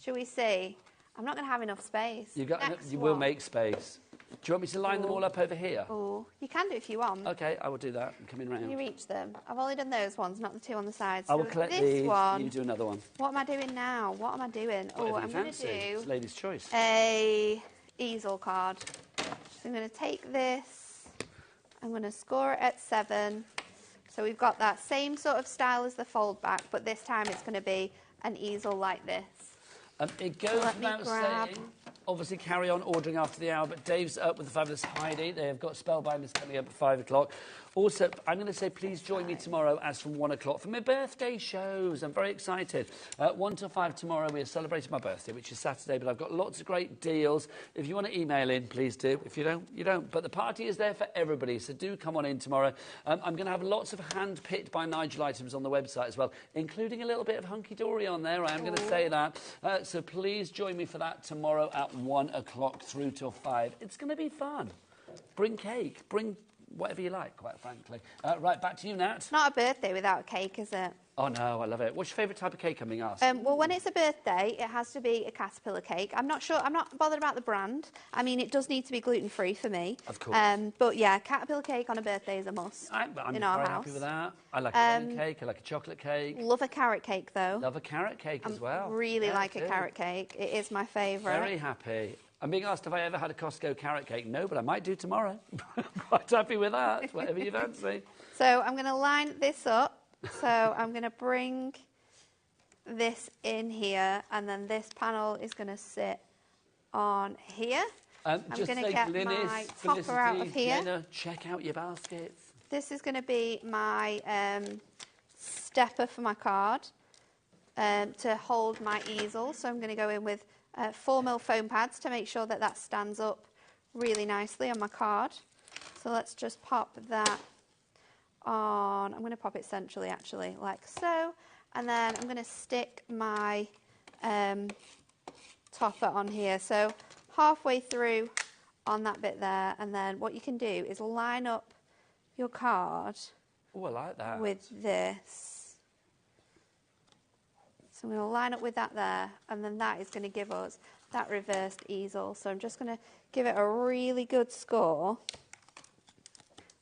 Should we see? I'm not going to have enough space. You will make space. Do you want me to line them all up over here? Oh, you can do if you want. OK, I will do that. I'm coming round. Can you reach them? I've only done those ones, not the 2 on the sides. I will collect this these. One, you do another one. What am I doing now? What am I doing? Whatever I'm going to do it's lady's choice. a easel card. So I'm going to take this. I'm going to score it at 7. So we've got that same sort of style as the fold back, but this time it's going to be an easel like this. It goes without saying, obviously carry on ordering after the hour, but Dave's up with the fabulous Heidi. They have got Spellbinders coming up at 5 o'clock. Also, I'm going to say please join me tomorrow as from 1 o'clock for my birthday shows. I'm very excited. 1 till 5 tomorrow, we are celebrating my birthday, which is Saturday, but I've got lots of great deals. If you want to email in, please do. If you don't, you don't. But the party is there for everybody, so do come on in tomorrow. I'm going to have lots of hand-picked by Nigel items on the website as well, including a little bit of Hunkydory on there. I am going to say that. So please join me for that tomorrow at 1 o'clock through till 5. It's going to be fun. Bring cake. Bring whatever you like, quite frankly. Right, back to you, Nat. It's not a birthday without a cake, is it? Oh, no, I love it. What's your favourite type of cake, I'm being asked? Well, when it's a birthday, it has to be a caterpillar cake. I'm not bothered about the brand. I mean, it does need to be gluten-free for me. Of course. But, yeah, caterpillar cake on a birthday is a must I'm in our very house. happy with that. I like a lemon cake. I like a chocolate cake. Love a carrot cake, though. Love a carrot cake as well. Really like a carrot cake. It is my favourite. Very happy. I'm being asked if I ever had a Costco carrot cake. No, but I might do tomorrow. Quite happy with that, whatever you fancy. So I'm going to line this up. So I'm going to bring this in here, and then this panel is going to sit on here. I'm going to get my topper out of here. Jenna, check out your baskets. This is going to be my stepper for my card to hold my easel. So I'm going to go in with 4mm foam pads to make sure that that stands up really nicely on my card. So let's just pop that on. I'm going to pop it centrally, actually, like so. And then I'm going to stick my topper on here. So halfway through on that bit there, and then what you can do is line up your card. Oh, I like that. With this. So I'm going to line up with that there, and then that is going to give us that reversed easel. So I'm just going to give it a really good score.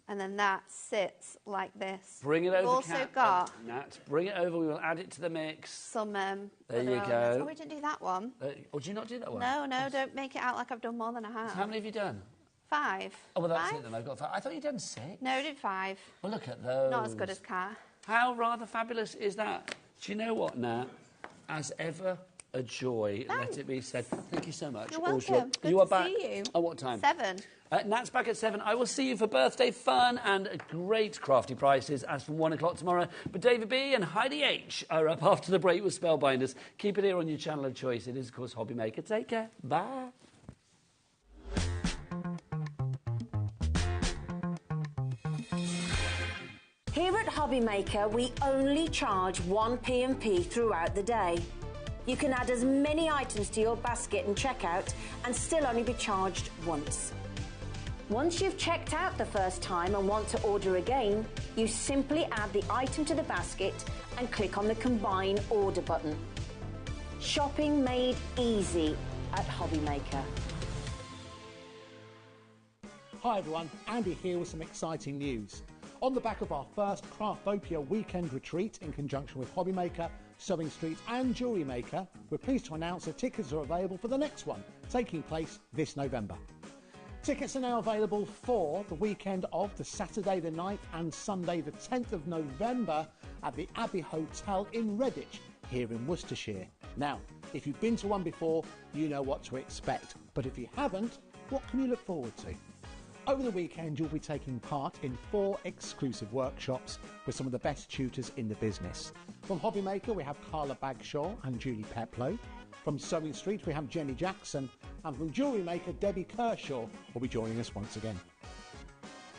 And then that sits like this. Bring it over. We've also got Nat, bring it over. We will add it to the mix. Some. There you elements. go. Oh, we didn't do that one. Oh, did you not do that one? No, don't make it out like I've done more than I have. So how many have you done? 5. Oh, well, that's 5? it then. I've got 5. I thought you'd done 6. No, I did 5. Well, look at those. Not as good as Kat. How rather fabulous is that? Do you know what, Nat? As ever, a joy. Thanks. Let it be said. Thank you so much. You're welcome. Good you are to back. see you. At what time? 7. Nat's back at 7. I will see you for birthday fun and great crafty prices as from 1 o'clock tomorrow. But David B and Heidi H are up after the break with Spellbinders. Keep it here on your channel of choice. It is, of course, HobbyMaker. Take care. Bye. Here at HobbyMaker, we only charge 1 P&P throughout the day. You can add as many items to your basket and checkout and still only be charged once. Once you've checked out the first time and want to order again, you simply add the item to the basket and click on the Combine Order button. Shopping made easy at HobbyMaker. Hi everyone, Andy here with some exciting news. On the back of our first Craftopia weekend retreat in conjunction with HobbyMaker, Sewing Street and Jewellery Maker, we're pleased to announce that tickets are available for the next one, taking place this November. Tickets are now available for the weekend of the Saturday the 9th and Sunday the 10th of November at the Abbey Hotel in Redditch, here in Worcestershire. Now, if you've been to one before, you know what to expect, but if you haven't, what can you look forward to? Over the weekend, you'll be taking part in 4 exclusive workshops with some of the best tutors in the business. From HobbyMaker, we have Carla Bagshaw and Julie Peplow. From Sewing Street, we have Jenny Jackson. And from Jewellery Maker, Debbie Kershaw will be joining us once again.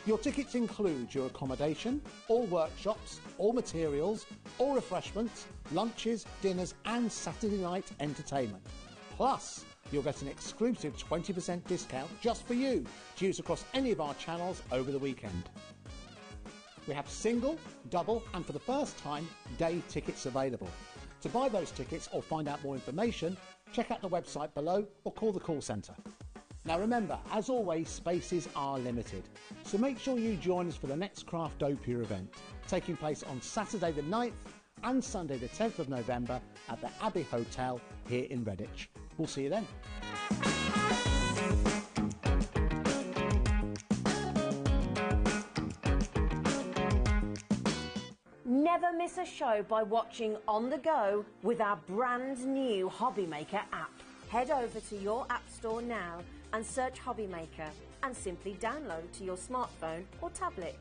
Your tickets include your accommodation, all workshops, all materials, all refreshments, lunches, dinners and Saturday night entertainment. Plus, you'll get an exclusive 20% discount just for you to use across any of our channels over the weekend. We have single, double and for the first time, day tickets available. To buy those tickets or find out more information, check out the website below or call the call centre. Now remember, as always, spaces are limited, so make sure you join us for the next Craftopia event, taking place on Saturday the 9th and Sunday the 10th of November at the Abbey Hotel here in Redditch. We'll see you then. Never miss a show by watching on the go with our brand new HobbyMaker app. Head over to your app store now and search HobbyMaker and simply download to your smartphone or tablet.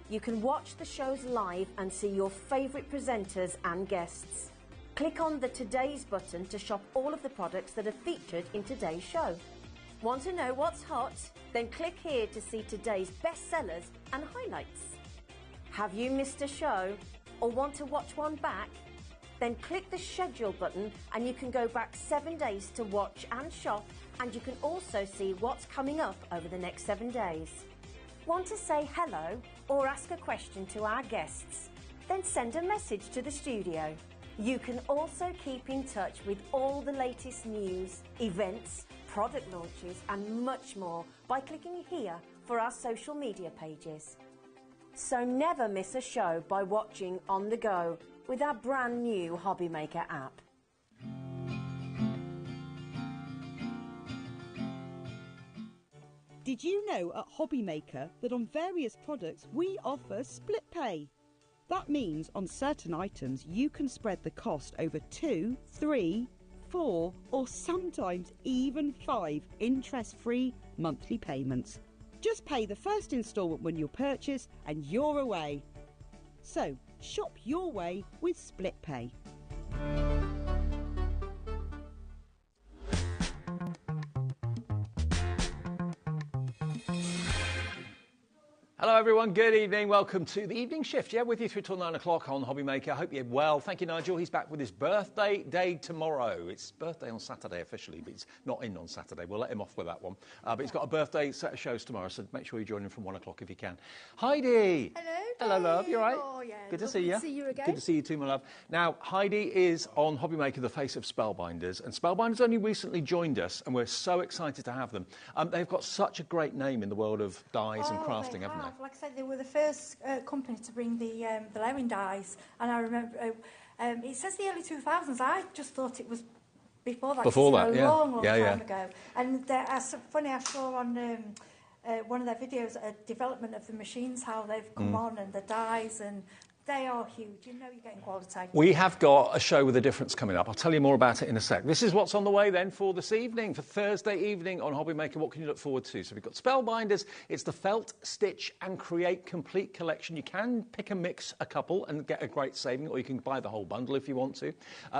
You can watch the shows live and see your favourite presenters and guests. Click on the Today's button to shop all of the products that are featured in today's show. Want to know what's hot? Then click here to see today's bestsellers and highlights. Have you missed a show or want to watch one back? Then click the schedule button and you can go back 7 days to watch and shop, and you can also see what's coming up over the next 7 days. Want to say hello or ask a question to our guests? Then send a message to the studio. You can also keep in touch with all the latest news, events, product launches and much more by clicking here for our social media pages. So never miss a show by watching on the go with our brand new HobbyMaker app. Did you know at HobbyMaker that on various products we offer split pay? That means on certain items you can spread the cost over 2, 3, 4 or sometimes even 5 interest-free monthly payments. Just pay the first instalment when you purchase and you're away. So shop your way with split pay. Hello everyone, good evening. Welcome to the evening shift. Yeah, with you through till 9 o'clock on HobbyMaker. I hope you're well. Thank you, Nigel. He's back with his birthday day tomorrow. It's birthday on Saturday officially, but he's not in on Saturday. We'll let him off with that one. But he's got a birthday set of shows tomorrow, so make sure you join him from 1 o'clock if you can. Heidi. Hello. Hello, love. You all right? Oh, yeah. Good to see you. Good to see you again. Good to see you too, my love. Now, Heidi is on HobbyMaker, the face of Spellbinders, and Spellbinders only recently joined us, and we're so excited to have them. They've got such a great name in the world of dyes and crafting, haven't they? Like I said, they were the first company to bring the layering dyes, and I remember it says the early 2000s. I just thought it was before that. Before that, a yeah. long time ago. And funny, I saw on one of their videos a development of the machines, how they've come on, and the dyes, and they are huge. You know you're getting quality. We have got a show with a difference coming up. I'll tell you more about it in a sec. This is what's on the way then for this evening, for Thursday evening on HobbyMaker. What can you look forward to? So we've got Spellbinders. It's the Felt, Stitch and Create complete collection. You can pick and mix a couple and get a great saving, or you can buy the whole bundle if you want to.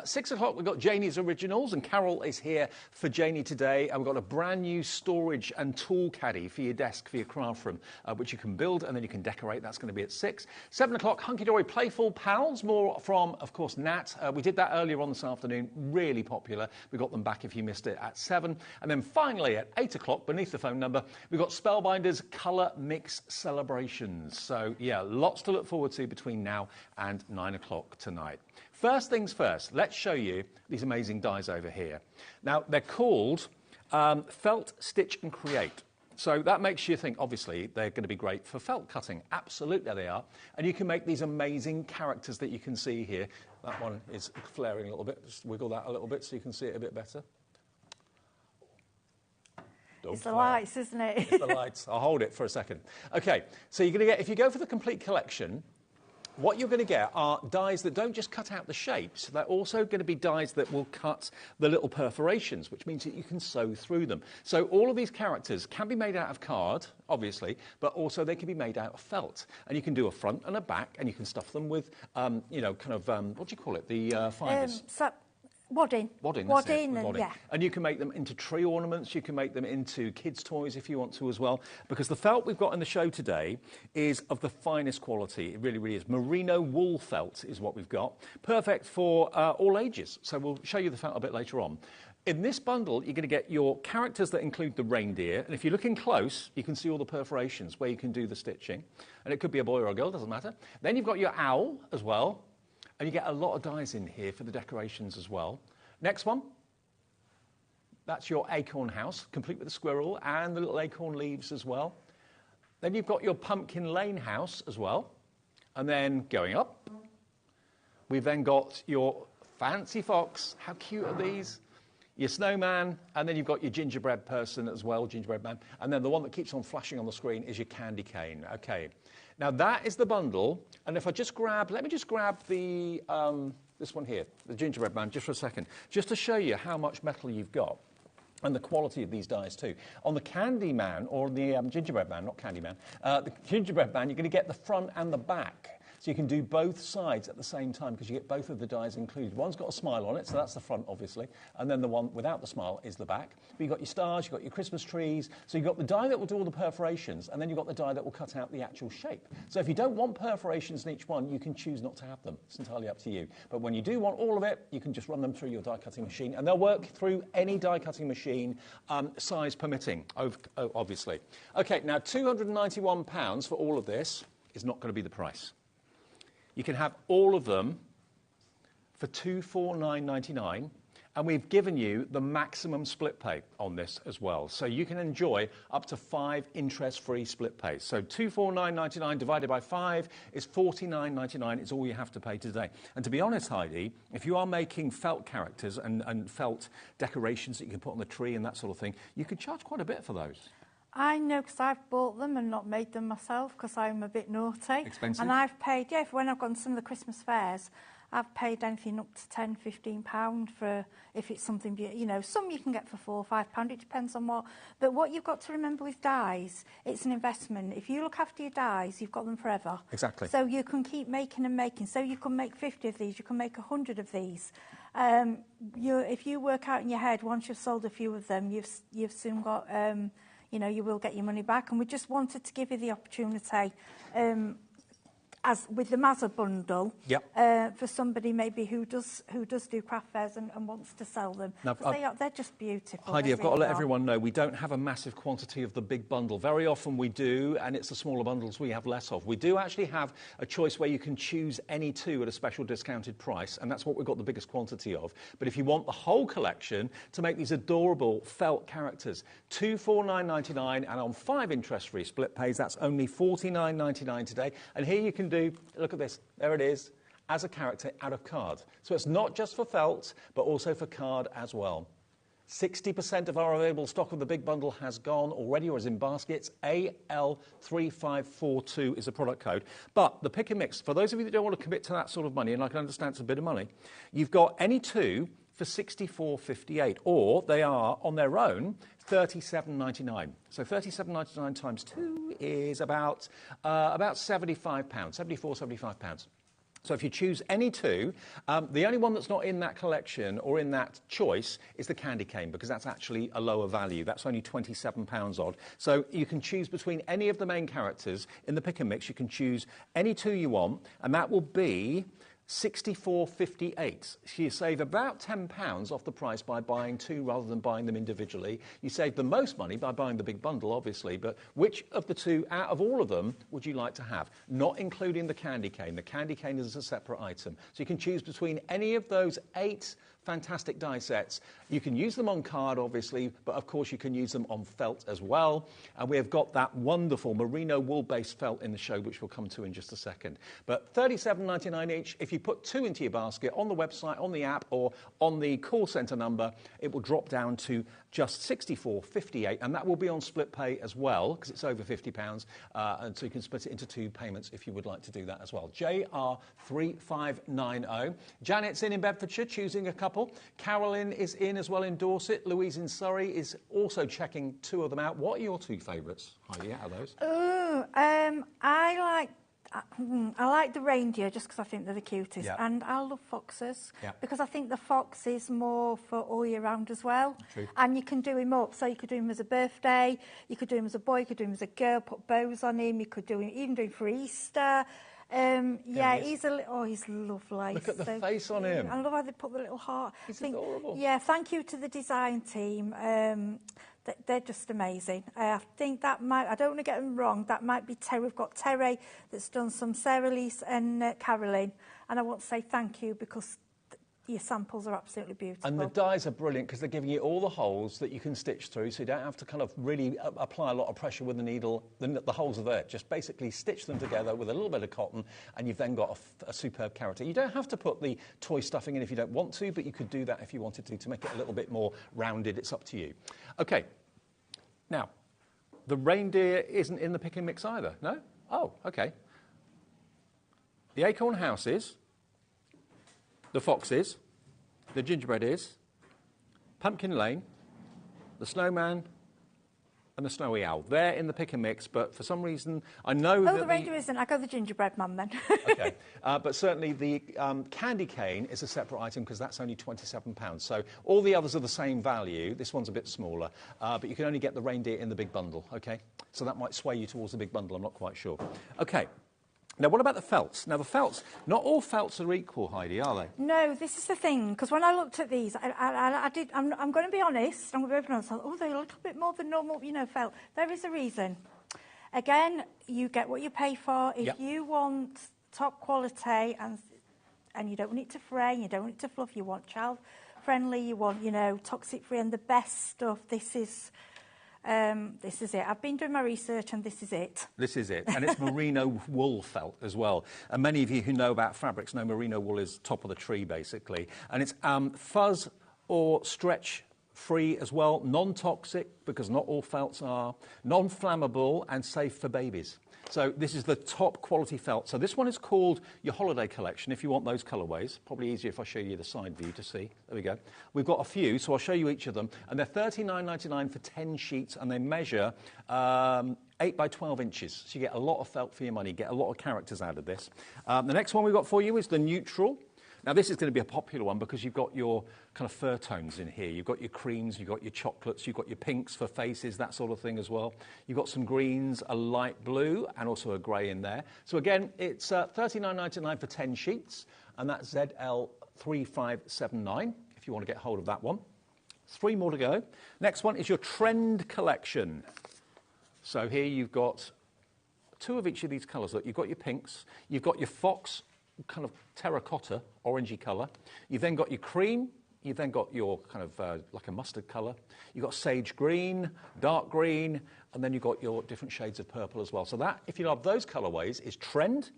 6 o'clock, we've got Janie's Originals, and Carol is here for Janie today. And we've got a brand new storage and tool caddy for your desk, for your craft room, which you can build and then you can decorate. That's going to be at 6. 7 o'clock, Hunkydory Playful Pals, more from, of course, Nat. We did that earlier on this afternoon, really popular. We got them back if you missed it at 7. And then finally at 8 o'clock, beneath the phone number, we've got Spellbinders Colour Mix Celebrations. So, yeah, lots to look forward to between now and 9 o'clock tonight. First things first, let's show you these amazing dies over here. Now, they're called Felt, Stitch and Create. So that makes you think, obviously, they're going to be great for felt cutting. Absolutely they are. And you can make these amazing characters that you can see here. That one is flaring a little bit. Just wiggle that a little bit so you can see it a bit better. It's the lights, isn't it? It's the lights. I'll hold it for a second. OK, so you're going to get, if you go for the complete collection, what you're going to get are dies that don't just cut out the shapes. They're also going to be dies that will cut the little perforations, which means that you can sew through them. So all of these characters can be made out of card, obviously, but also they can be made out of felt. And you can do a front and a back, and you can stuff them with, you know, kind of, what do you call it, the fibres? Wadding. Wadding. Yeah. And you can make them into tree ornaments, you can make them into kids' toys if you want to as well, because the felt we've got in the show today is of the finest quality. It really, really is. Merino wool felt is what we've got. Perfect for all ages. So we'll show you the felt a bit later on. In this bundle, you're going to get your characters that include the reindeer, and if you're looking close, you can see all the perforations where you can do the stitching. And it could be a boy or a girl, doesn't matter. Then you've got your owl as well. And you get a lot of dies in here for the decorations as well. Next one. That's your acorn house, complete with the squirrel and the little acorn leaves as well. Then you've got your pumpkin lane house as well. And then going up, we've then got your fancy fox. How cute are these? Your snowman, and then you've got your gingerbread person as well, gingerbread man. And then the one that keeps on flashing on the screen is your candy cane. Okay. Now that is the bundle, and if I just grab, let me just grab the, this one here, the gingerbread man, just for a second, just to show you how much metal you've got, and the quality of these dies too. On the candy man, or the gingerbread man, not candy man, the gingerbread man, you're going to get the front and the back. So you can do both sides at the same time because you get both of the dies included. One's got a smile on it, so that's the front, obviously. And then the one without the smile is the back. But you've got your stars, you've got your Christmas trees. So you've got the die that will do all the perforations, and then you've got the die that will cut out the actual shape. So if you don't want perforations in each one, you can choose not to have them. It's entirely up to you. But when you do want all of it, you can just run them through your die-cutting machine. And they'll work through any die-cutting machine, size permitting, obviously. OK, now £291 for all of this is not going to be the price. You can have all of them for $249.99, and we've given you the maximum split pay on this as well. So you can enjoy up to 5 interest-free split pays. So $249.99 divided by 5 is $49.99. It's all you have to pay today. And to be honest, Heidi, if you are making felt characters and felt decorations that you can put on the tree and that sort of thing, you could charge quite a bit for those. I know because I've bought them and not made them myself because I'm a bit naughty. Expensive? And I've paid, yeah, for when I've gone to some of the Christmas fairs, I've paid anything up to £10, £15 for if it's something, you know, some you can get for £4 or £5, it depends on what. But what you've got to remember with dies, it's an investment. If you look after your dies, you've got them forever. Exactly. So you can keep making and making. So you can make 50 of these, you can make 100 of these. If you work out in your head, once you've sold a few of them, you've soon got, you know, you will get your money back. And we just wanted to give you the opportunity, as with the Mazza bundle, for somebody maybe who does do craft fairs and wants to sell them. Now, They're just beautiful. Heidi, I've got to let everyone know we don't have a massive quantity of the big bundle. Very often we do, and it's the smaller bundles we have less of. We do actually have a choice where you can choose any two at a special discounted price, and that's what we've got the biggest quantity of. But if you want the whole collection to make these adorable felt characters, £249.99, and on 5 interest-free split pays, that's only £49.99 today. And here you can do, look at this, there it is, as a character out of card. So it's not just for felt, but also for card as well. 60% of our available stock of the big bundle has gone already or is in baskets. AL3542 is a product code. But the pick and mix, for those of you that don't want to commit to that sort of money, and I can understand it's a bit of money, you've got any two for £64.58, or they are on their own £37.99. So £37.99 times 2 is about £75, £74-75. So if you choose any two, the only one that's not in that collection or in that choice is the candy cane, because that's actually a lower value. That's only £27 odd. So you can choose between any of the main characters in the pick and mix. You can choose any two you want, and that will be £64.58. So you save about £10 off the price by buying two rather than buying them individually. You save the most money by buying the big bundle, obviously, but which of the two out of all of them would you like to have? Not including the candy cane. The candy cane is a separate item. So you can choose between any of those 8 fantastic die sets. You can use them on card, obviously, but of course you can use them on felt as well. And we have got that wonderful merino wool-based felt in the show, which we'll come to in just a second. But £37.99 each. If you put 2 into your basket on the website, on the app, or on the call centre number, it will drop down to just £64.58, and that will be on split pay as well, because it's over £50, and so you can split it into 2 payments if you would like to do that as well. JR3590. Janet's in Bedfordshire, choosing a couple. Carolyn is in as well in Dorset. Louise in Surrey is also checking 2 of them out. What are your 2 favourites, Heidi, out of those? I like the reindeer just because I think they're the cutest, and I love foxes because I think the fox is more for all year round as well. True. And you can do him up, so you could do him as a birthday, you could do him as a boy, you could do him as a girl, put bows on him, you could do him even do him for Easter. He's lovely. Look at the face on him. I love how they put the little heart. He's adorable. Yeah, thank you to the design team. They're just amazing. I think that might, I don't want to get them wrong, that might be Terry. We've got Terry that's done some Sarah Lise and Caroline. And I want to say thank you because your samples are absolutely beautiful. And the dies are brilliant because they're giving you all the holes that you can stitch through, so you don't have to kind of really apply a lot of pressure with the needle. The holes are there. Just basically stitch them together with a little bit of cotton, and you've then got a superb character. You don't have to put the toy stuffing in if you don't want to, but you could do that if you wanted to make it a little bit more rounded. It's up to you. OK. Now, the reindeer isn't in the pick and mix either, no? Oh, OK. The acorn house is. The fox is, the gingerbread is, Pumpkin Lane, the snowman, and the snowy owl. They're in the pick and mix, but for some reason, I know that the reindeer isn't. I go the gingerbread man then. OK. But certainly the candy cane is a separate item because that's only £27. So all the others are the same value. This one's a bit smaller, but you can only get the reindeer in the big bundle, OK? So that might sway you towards the big bundle. I'm not quite sure. OK. Now, what about the felts? Now, the felts, not all felts are equal, Heidi, are they? No, this is the thing, because when I looked at these, I'm going to be honest, I'm going to be open honest, oh, they're a little bit more than normal, felt. There is a reason. Again, you get what you pay for. If you want top quality and you don't want it to fray, you don't want it to fluff, you want child-friendly, you want, toxic-free and the best stuff, this is it. I've been doing my research and this is it. This is it. And it's merino wool felt as well. And many of you who know about fabrics know merino wool is top of the tree, basically. And it's fuzz or stretch free as well, non-toxic, because not all felts are, non-flammable and safe for babies. So this is the top quality felt. So this one is called your holiday collection if you want those colourways. Probably easier if I show you the side view to see. There we go. We've got a few, so I'll show you each of them. And they're $39.99 for 10 sheets, and they measure 8 by 12 inches. So you get a lot of felt for your money, get a lot of characters out of this. The next one we've got for you is the neutral. Now, this is going to be a popular one because you've got your kind of fur tones in here. You've got your creams, you've got your chocolates, you've got your pinks for faces, that sort of thing as well. You've got some greens, a light blue, and also a grey in there. So, again, it's $39.99 for 10 sheets, and that's ZL3579 if you want to get hold of that one. 3 more to go. Next one is your trend collection. So here you've got 2 of each of these colours. Look, you've got your pinks, you've got your fox, kind of terracotta, orangey colour. You've then got your cream. You've then got your kind of like a mustard colour. You've got sage green, dark green, and then you've got your different shades of purple as well. So that, if you love those colourways, is Trend.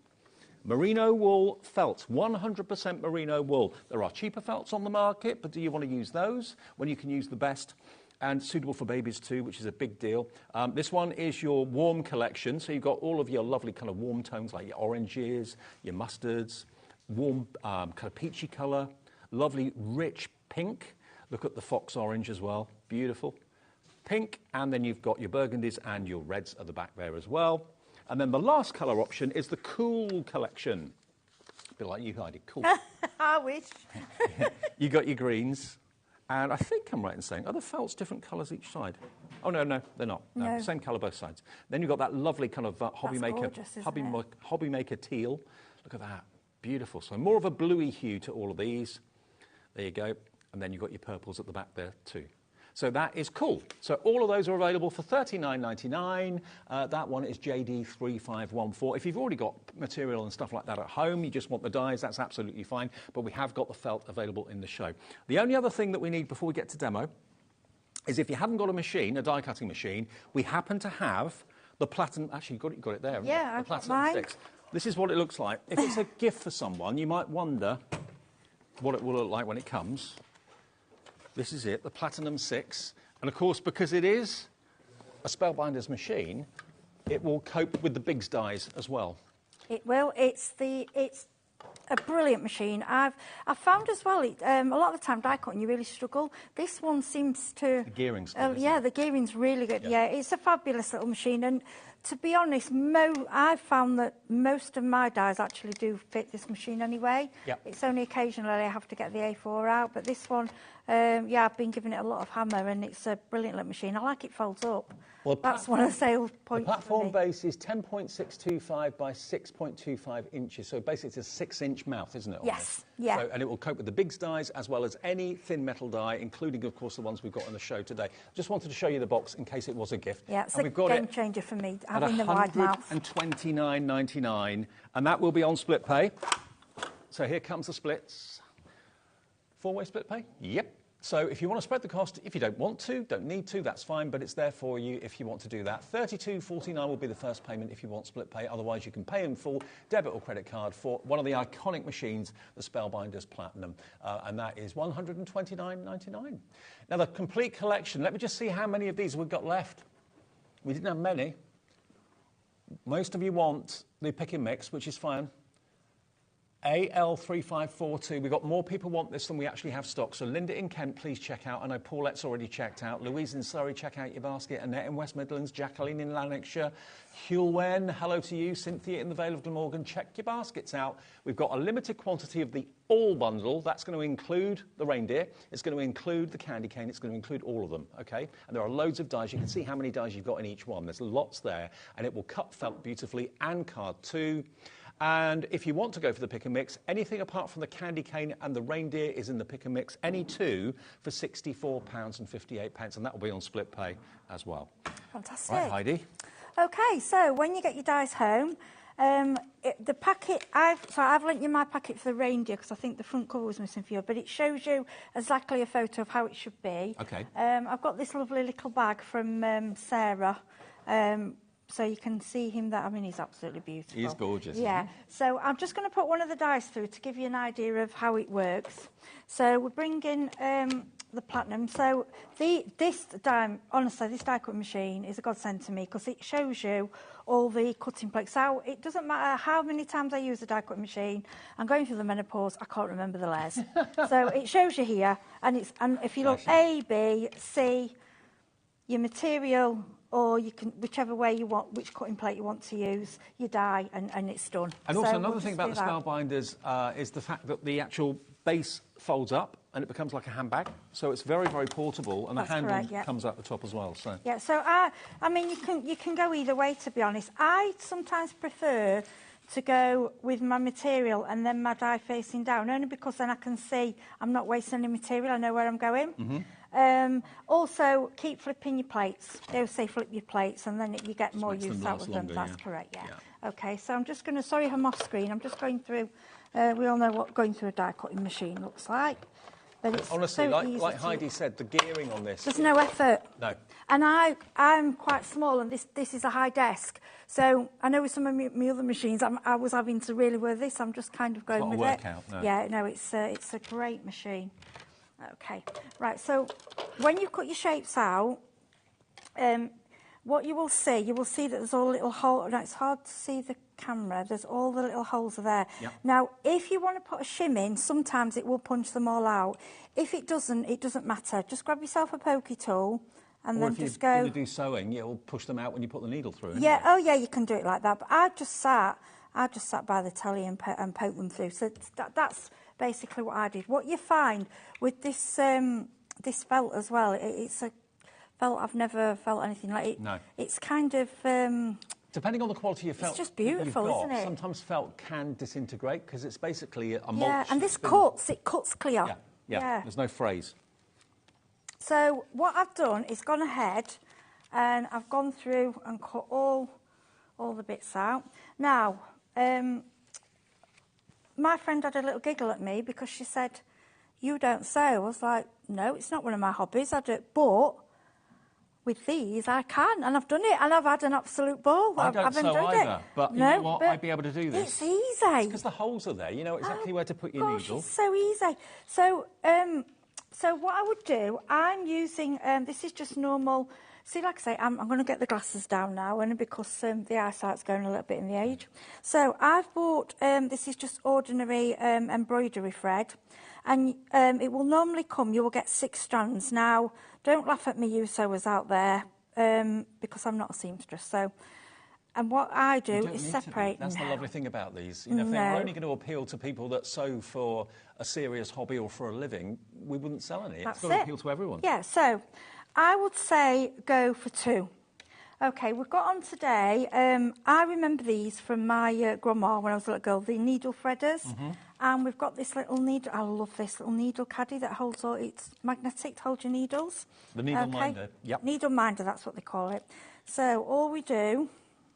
Merino wool felt, 100% merino wool. There are cheaper felts on the market, but do you want to use those when you can use the best? And suitable for babies too, which is a big deal. This one is your warm collection. So you've got all of your lovely kind of warm tones like your oranges, your mustards, warm kind of peachy colour, lovely rich pink. Look at the fox orange as well, beautiful. Pink, and then you've got your burgundies and your reds at the back there as well. And then the last colour option is the cool collection. A bit like you, Heidi, cool. I wish. You got your greens. And I think I'm right in saying, are the felts different colours each side? Oh, no, they're not. No. Same colour both sides. Then you've got that lovely kind of HobbyMaker teal. Look at that. Beautiful. So more of a bluey hue to all of these. There you go. And then you've got your purples at the back there too. So that is cool. So all of those are available for $39.99. That one is JD3514. If you've already got material and stuff like that at home, you just want the dies, that's absolutely fine. But we have got the felt available in the show. The only other thing that we need before we get to demo is if you haven't got a machine, a die cutting machine, we happen to have the platinum. Actually, you got it there. Haven't you? Yeah, the I've got platinum mine. 6. This is what it looks like. If it's a gift for someone, you might wonder what it will look like when it comes. This is it, the Platinum 6. And, of course, because it is a Spellbinders machine, it will cope with the Biggs dies as well. It will. It's a brilliant machine. I've found as well, a lot of the time die cutting, you really struggle. This one seems to... The gearing's good, yeah, the gearing's really good. Yeah, it's a fabulous little machine. And to be honest, I've found that most of my dies actually do fit this machine anyway. Yep. It's only occasionally I have to get the A4 out, but this one, yeah, I've been giving it a lot of hammer, and it's a brilliant little machine. I like it folds up. Well, that's one of the sales points. The platform base is 10.625 by 6.25 inches. So basically it's a 6-inch mouth, isn't it? Yes, yeah. So, and it will cope with the Biggs dies as well as any thin metal die, including, of course, the ones we've got on the show today. Just wanted to show you the box in case it was a gift. Yeah, it's a game changer for me, having the wide mouth. $129.99, and that will be on split pay. So here comes the splits. 4-way split pay? Yep. So if you want to spread the cost, if you don't want to, don't need to, that's fine, but it's there for you if you want to do that. $32.49 will be the first payment if you want split pay. Otherwise, you can pay in full, debit or credit card, for one of the iconic machines, the Spellbinders Platinum, and that is $129.99. Now, the complete collection, let me just see how many of these we've got left. We didn't have many. Most of you want the pick and mix, which is fine. AL3542. We've got more people want this than we actually have stock. So Linda in Kent, please check out. I know Paulette's already checked out. Louise in Surrey, check out your basket. Annette in West Midlands. Jacqueline in Lanarkshire. Hulwen, hello to you. Cynthia in the Vale of Glamorgan, check your baskets out. We've got a limited quantity of the all bundle. That's going to include the reindeer. It's going to include the candy cane. It's going to include all of them, okay? And there are loads of dies. You can see how many dies you've got in each one. There's lots there. And it will cut felt beautifully and card too. And if you want to go for the pick and mix, anything apart from the candy cane and the reindeer is in the pick and mix. Any two for £64.58, and that will be on split pay as well. Fantastic. Right, Heidi. Okay, so when you get your dice home, the packet, I've lent you my packet for the reindeer because I think the front cover was missing for you, but it shows you exactly a photo of how it should be. Okay. I've got this lovely little bag from Sarah. So you can see him that, I mean, he's absolutely beautiful. He's gorgeous. Yeah. So I'm just going to put one of the dice through to give you an idea of how it works. So we're bringing platinum. So honestly, this die cut machine is a godsend to me because it shows you all the cutting plates. So it doesn't matter how many times I use the die cut machine. I'm going through the menopause. I can't remember the layers. So it shows you here, and if you look A, B, C, your material, or you can whichever way you want, which cutting plate you want to use, you die, and it's done. And so also another thing about the Spellbinders is the fact that the actual base folds up and it becomes like a handbag, so it's very, very portable, and the handle comes out the top as well. So yeah, so I mean, you can go either way, to be honest. I sometimes prefer to go with my material and then my die facing down, only because then I can see I'm not wasting any material. I know where I'm going. Also, keep flipping your plates. They will say flip your plates, and then you get more use out of them. That's correct. Yeah. Okay, so I'm just going to. Sorry, I'm off screen. I'm just going through. We all know what going through a die cutting machine looks like. But it's honestly, so like Heidi said, the gearing on this. There's no effort. No. And I'm quite small, and this is a high desk. So I know with some of my other machines, I was having to really work this. I'm just kind of going with it. No. Yeah, no, it's a great machine. Okay, right. So when you cut your shapes out, what you will see that there's all little holes. Now, it's hard to see the camera. There's all the little holes are there. Yep. Now, if you want to put a shim in, sometimes it will punch them all out. If it doesn't matter. Just grab yourself a pokey tool and then just go. Or if you're going to do sewing, it'll push them out when you put the needle through. Yeah. Oh, yeah. You can do it like that. But I just sat by the telly and poked them through. So that's basically what I did. What you find with this this felt as well, it's a felt I've never felt anything like it. No. It's kind of depending on the quality of felt, it's just beautiful, isn't it? Sometimes felt can disintegrate because it's basically a mulch. Yeah, and this cuts clear. Yeah. There's no phrase. So what I've done is gone ahead and I've gone through and cut all the bits out. Now, my friend had a little giggle at me because she said, "You don't sew." I was like, "No, it's not one of my hobbies. I do it, but with these I can, and I've done it, and I've had an absolute ball. I don't sew either, but you know what? I'd be able to do this. It's easy because the holes are there. You know exactly where to put your needle. It's so easy. So, so what I would do, I'm using this is just normal. See, like I say, I'm going to get the glasses down now, and because the eyesight's going a little bit in the age. So I've bought, this is just ordinary embroidery thread, and it will normally come, you will get 6 strands. Now, don't laugh at me, you sewers out there, because I'm not a seamstress. So, and what I do is separate. That's the lovely thing about these. You know, if they were only going to appeal to people that sew for a serious hobby or for a living, we wouldn't sell any. It's got to appeal to everyone. Yeah, so I would say go for 2. Okay, we've got on today, I remember these from my grandma when I was a little girl, the needle threaders. And we've got this little needle, I love this little needle caddy that holds all, it's magnetic to hold your needles. The needle minder, yep. Needle minder, that's what they call it. So all we do...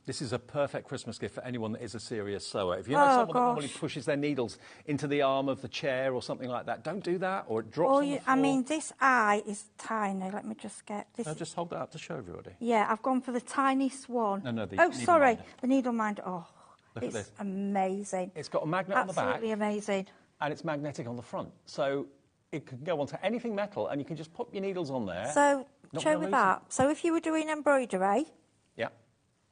This is a perfect Christmas gift for anyone that is a serious sewer. If you know someone that normally pushes their needles into the arm of the chair or something like that, don't do that, or it drops on the floor. I mean, this eye is tiny. Let me just get this. No, just hold that up to show everybody. Yeah, I've gone for the tiniest one. No, the needle minder. The needle minder. Oh, look at this. Amazing. It's got a magnet on the back. Absolutely amazing. And it's magnetic on the front. So it can go onto anything metal, and you can just pop your needles on there. So, show with that. So if you were doing embroidery... Yeah.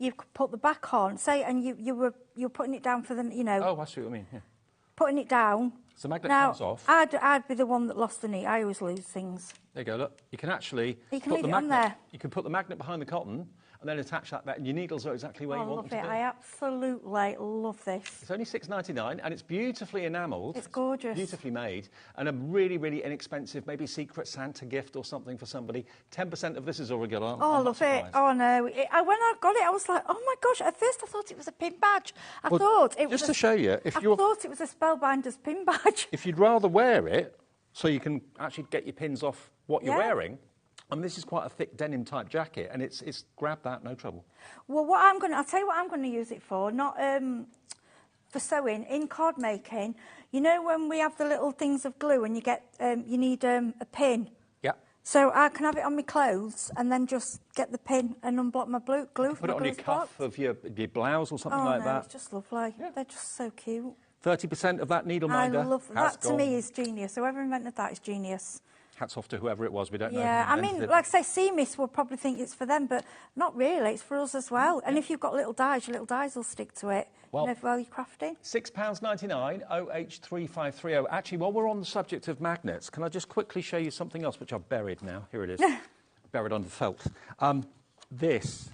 You could put the back on, say, and you're putting it down for them, you know. Oh, I see what I mean. Yeah. Putting it down. So the magnet comes off. I'd be the one that lost the needle. I always lose things. There you go. Look, you can actually. You can leave it on there. You can put the magnet behind the cotton, and then attach that, and your needles are exactly where you want them to be. I absolutely love this. It's only $6.99, and it's beautifully enamelled. It's gorgeous. Beautifully made, and a really, really inexpensive, maybe secret Santa gift or something for somebody. 10% of this is already gone on. Oh, I love it. Oh, no. When I got it, I was like, oh, my gosh. At first, I thought it was a pin badge. I thought it was... Just to show you, I thought it was a Spellbinders pin badge. If you'd rather wear it, so you can actually get your pins off what you're wearing... I mean, this is quite a thick denim-type jacket, and it's grab that, no trouble. Well, I'll tell you what I'm going to use it for, not for sewing. In card making, you know when we have the little things of glue and you get, you need a pin? Yeah. So I can have it on my clothes and then just get the pin and unblock my glue. Put it on your cuff of your blouse or something like that. It's just lovely. Yeah. They're just so cute. 30% of that needle minder. I love that. To me is genius. Whoever invented that is genius. hats off to whoever it was. We don't know. Yeah, I mean, like I say, Sea Mist will probably think it's for them, but not really. It's for us as well. And if you've got little dies, your little dies will stick to it. Well, while you're crafting. £6.99, OH3530. Actually, while we're on the subject of magnets, can I just quickly show you something else which I've buried now? Here it is. Buried under felt. This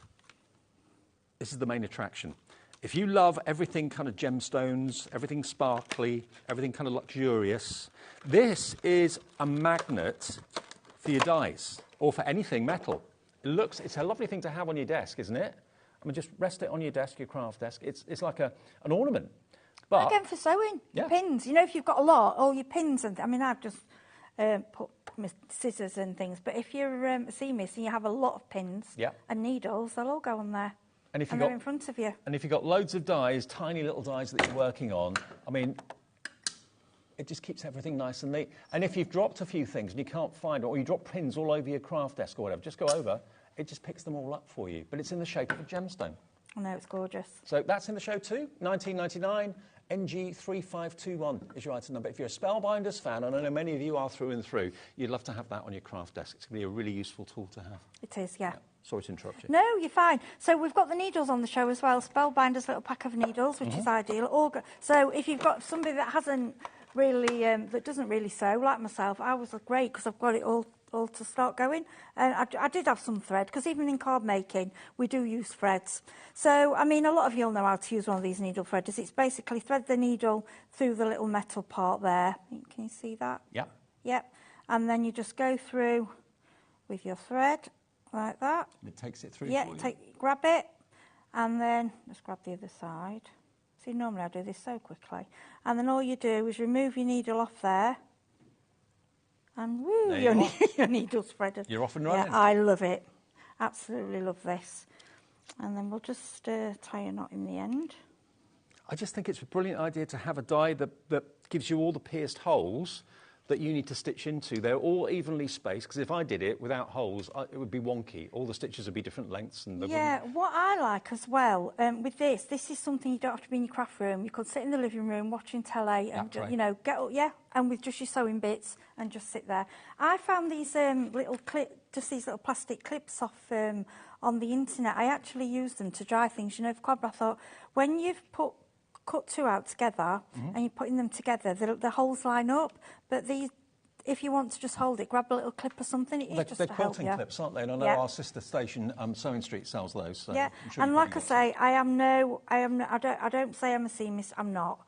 is the main attraction. If you love everything kind of gemstones, everything sparkly, everything kind of luxurious, this is a magnet for your dies or for anything metal. It's a lovely thing to have on your desk, isn't it? I mean, just rest it on your desk, your craft desk. It's like an ornament. But again, for sewing, your pins. You know, if you've got a lot, all your pins and I mean, I've just put my scissors and things. But if you're a Sea Mist and you have a lot of pins and needles, they'll all go on there. And if they're in front of you. And if you've got loads of dies, tiny little dies that you're working on, I mean, it just keeps everything nice and neat. And if you've dropped a few things and you can't find it, or you drop pins all over your craft desk or whatever, just go over. It just picks them all up for you. But it's in the shape of a gemstone. I know, it's gorgeous. So that's in the show too. $19.99. NG3521 is your item number. If you're a Spellbinders fan, and I know many of you are through and through, you'd love to have that on your craft desk. It's going to be a really useful tool to have. It is, yeah. Sorry to interrupt you. No, you're fine. So we've got the needles on the show as well. Spellbinders little pack of needles, which is ideal. So if you've got somebody that hasn't really, that doesn't really sew, like myself, I was great because I've got it all to start going. And I did have some thread, because even in card making, we do use threads. So, I mean, a lot of you'll know how to use one of these needle threaders. It's basically thread the needle through the little metal part there. Can you see that? Yep. Yep. And then you just go through with your thread, like that. It takes it through. Yeah, grab it, and then just grab the other side. See, normally I do this so quickly. And then all you do is remove your needle off there. And woo, your needle spreader. You're off and running. Yeah, I love it. Absolutely love this. And then we'll just tie a knot in the end. I just think it's a brilliant idea to have a die that gives you all the pierced holes that you need to stitch into. They're all evenly spaced, because if I did it without holes, it would be wonky. All the stitches would be different lengths. And what I like as well, with this is something you don't have to be in your craft room. You could sit in the living room watching telly and, you know, get up, and with just your sewing bits and just sit there. I found these little these little plastic clips off on the internet. I actually used them to dry things. You know, for cardboard, I thought, when you've cut two out together and you're putting them together, the holes line up. But these, if you want to just hold it, grab a little clip or something. They're quilting clips, aren't they? And I know our sister station, Sewing Street, sells those. So yeah, and like I say, I don't say I'm a Sea Mist. I'm not.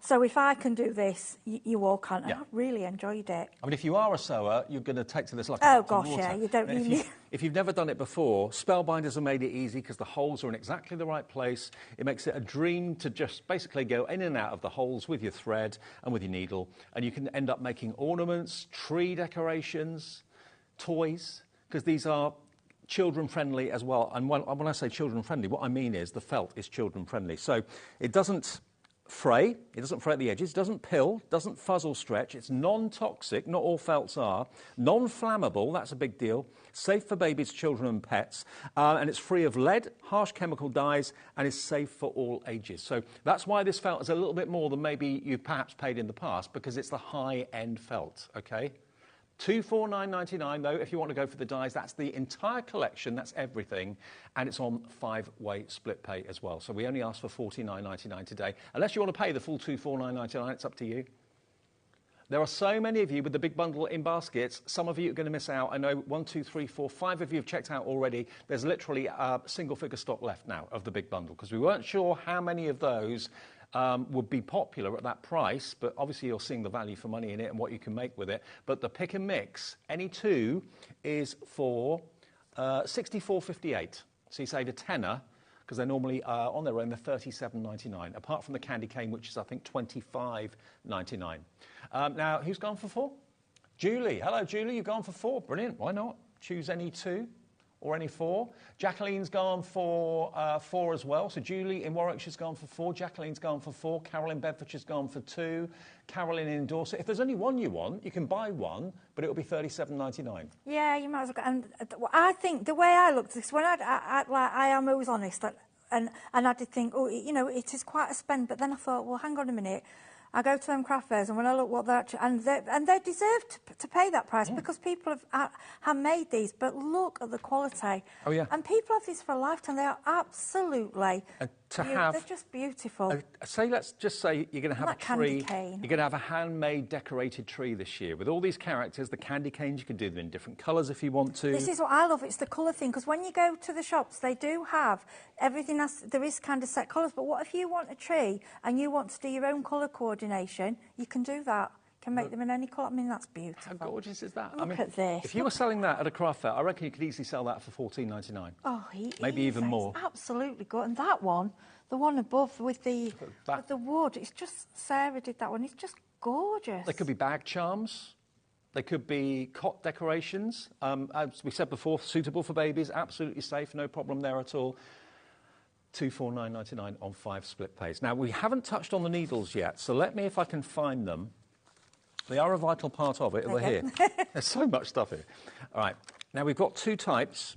So if I can do this, you all can. I really enjoyed it. I mean, if you are a sewer, you're going to take to this like oh gosh, yeah, you don't need. If you've never done it before, Spellbinders have made it easy because the holes are in exactly the right place. It makes it a dream to just basically go in and out of the holes with your thread and with your needle, and you can end up making ornaments, tree decorations, toys, because these are children-friendly as well. And when I say children-friendly, what I mean is the felt is children-friendly. So it doesn't fray, it doesn't fray at the edges, doesn't pill, doesn't fuzz or stretch, it's non-toxic, not all felts are, non-flammable, that's a big deal, safe for babies, children and pets, and it's free of lead, harsh chemical dyes, and is safe for all ages. So that's why this felt is a little bit more than maybe you've perhaps paid in the past, because it's the high-end felt, okay? $249.99 though, if you want to go for the dies. That's the entire collection, that's everything, and it's on 5-way split pay as well. So we only ask for $49.99 today. Unless you want to pay the full $249.99, it's up to you. There are so many of you with the big bundle in baskets. Some of you are going to miss out. I know 1, 2, 3, 4, 5 of you have checked out already. There's literally a single figure stock left now of the big bundle, because we weren't sure how many of those would be popular at that price, but obviously you're seeing the value for money in it and what you can make with it. But the pick and mix, any two, is for $64.58. So you save a tenner, because they're normally on their own, they're $37.99, apart from the candy cane, which is, I think, $25.99. Now, who's gone for 4? Julie. Hello, Julie. You've gone for 4. Brilliant. Why not? Choose any 2. Or any 4. Jacqueline's gone for 4 as well. So Julie in Warwickshire's gone for 4. Jacqueline's gone for 4. Carol in Bedfordshire's gone for 2. Carolyn in Dorset. If there's only one you want, you can buy one, but it'll be $37.99. Yeah, you might as well. And I think the way I looked at this, when I am always honest, and I did think, oh, you know, it is quite a spend. But then I thought, well, hang on a minute. I go to them craft fairs, and when I look what they're actually, and they deserve to pay that price because people have handmade these. But look at the quality. Oh yeah. And people have these for a lifetime. They are absolutely. They're just beautiful. Let's just say you're going to have a tree. Cane. You're going to have a handmade decorated tree this year with all these characters. The candy canes, you can do them in different colours if you want to. This is what I love. It's the colour thing, because when you go to the shops, they do have everything. There is kind of set colours. But what if you want a tree and you want to do your own colour coordination? You can do that. You can make them in any colour. I mean, that's beautiful. How gorgeous is that? Look at this. If you were selling that at a craft fair, I reckon you could easily sell that for $14.99. Oh, maybe even more. It's absolutely good. And that one, the one above with the wood, it's just, Sarah did that one. It's just gorgeous. They could be bag charms. They could be cot decorations. As we said before, suitable for babies, absolutely safe, no problem there at all. $249.99 on 5 split pays. Now, we haven't touched on the needles yet, so let me, if I can find them. They are a vital part of it. They're here. There's so much stuff here. All right. Now, we've got 2 types.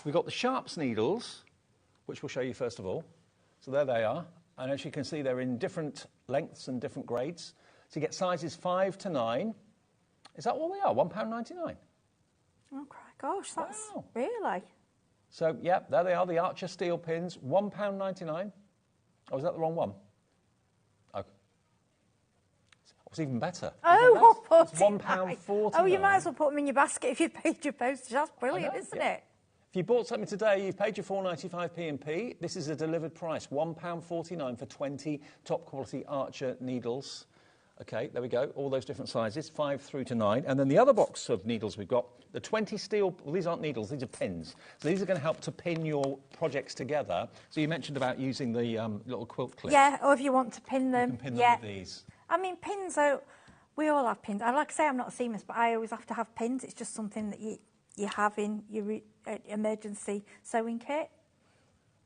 We've got the sharps needles, which we'll show you first of all. So there they are. And as you can see, they're in different lengths and different grades. So you get sizes 5 to 9. Is that what they are? £1.99? Oh, gosh, that's really... So, yeah, there they are, the Archer steel pins, £1.99. Oh, is that the wrong one? Oh. It's even better. Oh, it's £1.49. Oh, you might as well put them in your basket if you paid your postage. That's brilliant, isn't it? If you bought something today, you've paid your £4.95 P&P. This is a delivered price, £1.49 for 20 top-quality Archer needles. OK, there we go, all those different sizes, 5 through to 9. And then the other box of needles we've got, the 20 steel, well, these aren't needles, these are pins. So these are going to help to pin your projects together. So you mentioned about using the little quilt clip. Yeah, or if you want to pin them. You can pin them with these. I mean, pins, we all have pins. I like to say I'm not a seamless, but I always have to have pins. It's just something that you have in your emergency sewing kit.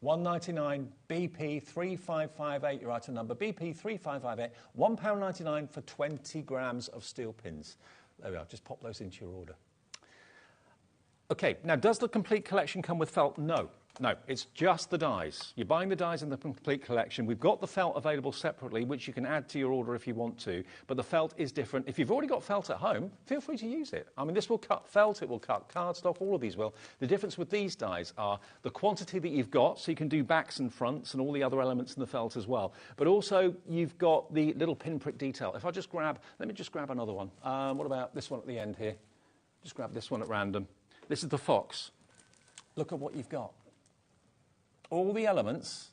£1.99 BP 3558, your item number, BP 3558, £1.99 for 20 grams of steel pins. There we are, just pop those into your order. OK, now does the complete collection come with felt? No. No, it's just the dies. You're buying the dies in the complete collection. We've got the felt available separately, which you can add to your order if you want to, but the felt is different. If you've already got felt at home, feel free to use it. I mean, this will cut felt, it will cut cardstock, all of these will. The difference with these dies are the quantity that you've got, so you can do backs and fronts and all the other elements in the felt as well. But also, you've got the little pinprick detail. If I just grab, let me just grab another one. What about this one at the end here? Just grab this one at random. This is the fox. Look at what you've got. All the elements,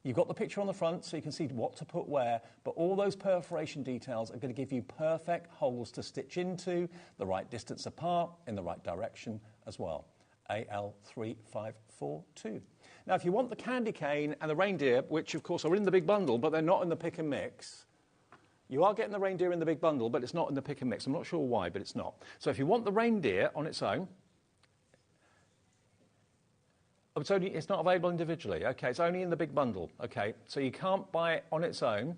you've got the picture on the front so you can see what to put where, but all those perforation details are going to give you perfect holes to stitch into, the right distance apart, in the right direction as well. AL3542. Now, if you want the candy cane and the reindeer, which of course are in the big bundle, but they're not in the pick and mix, you are getting the reindeer in the big bundle, but it's not in the pick and mix. I'm not sure why, but it's not. So if you want the reindeer on its own, it's not available individually. OK, it's only in the big bundle. OK, so you can't buy it on its own.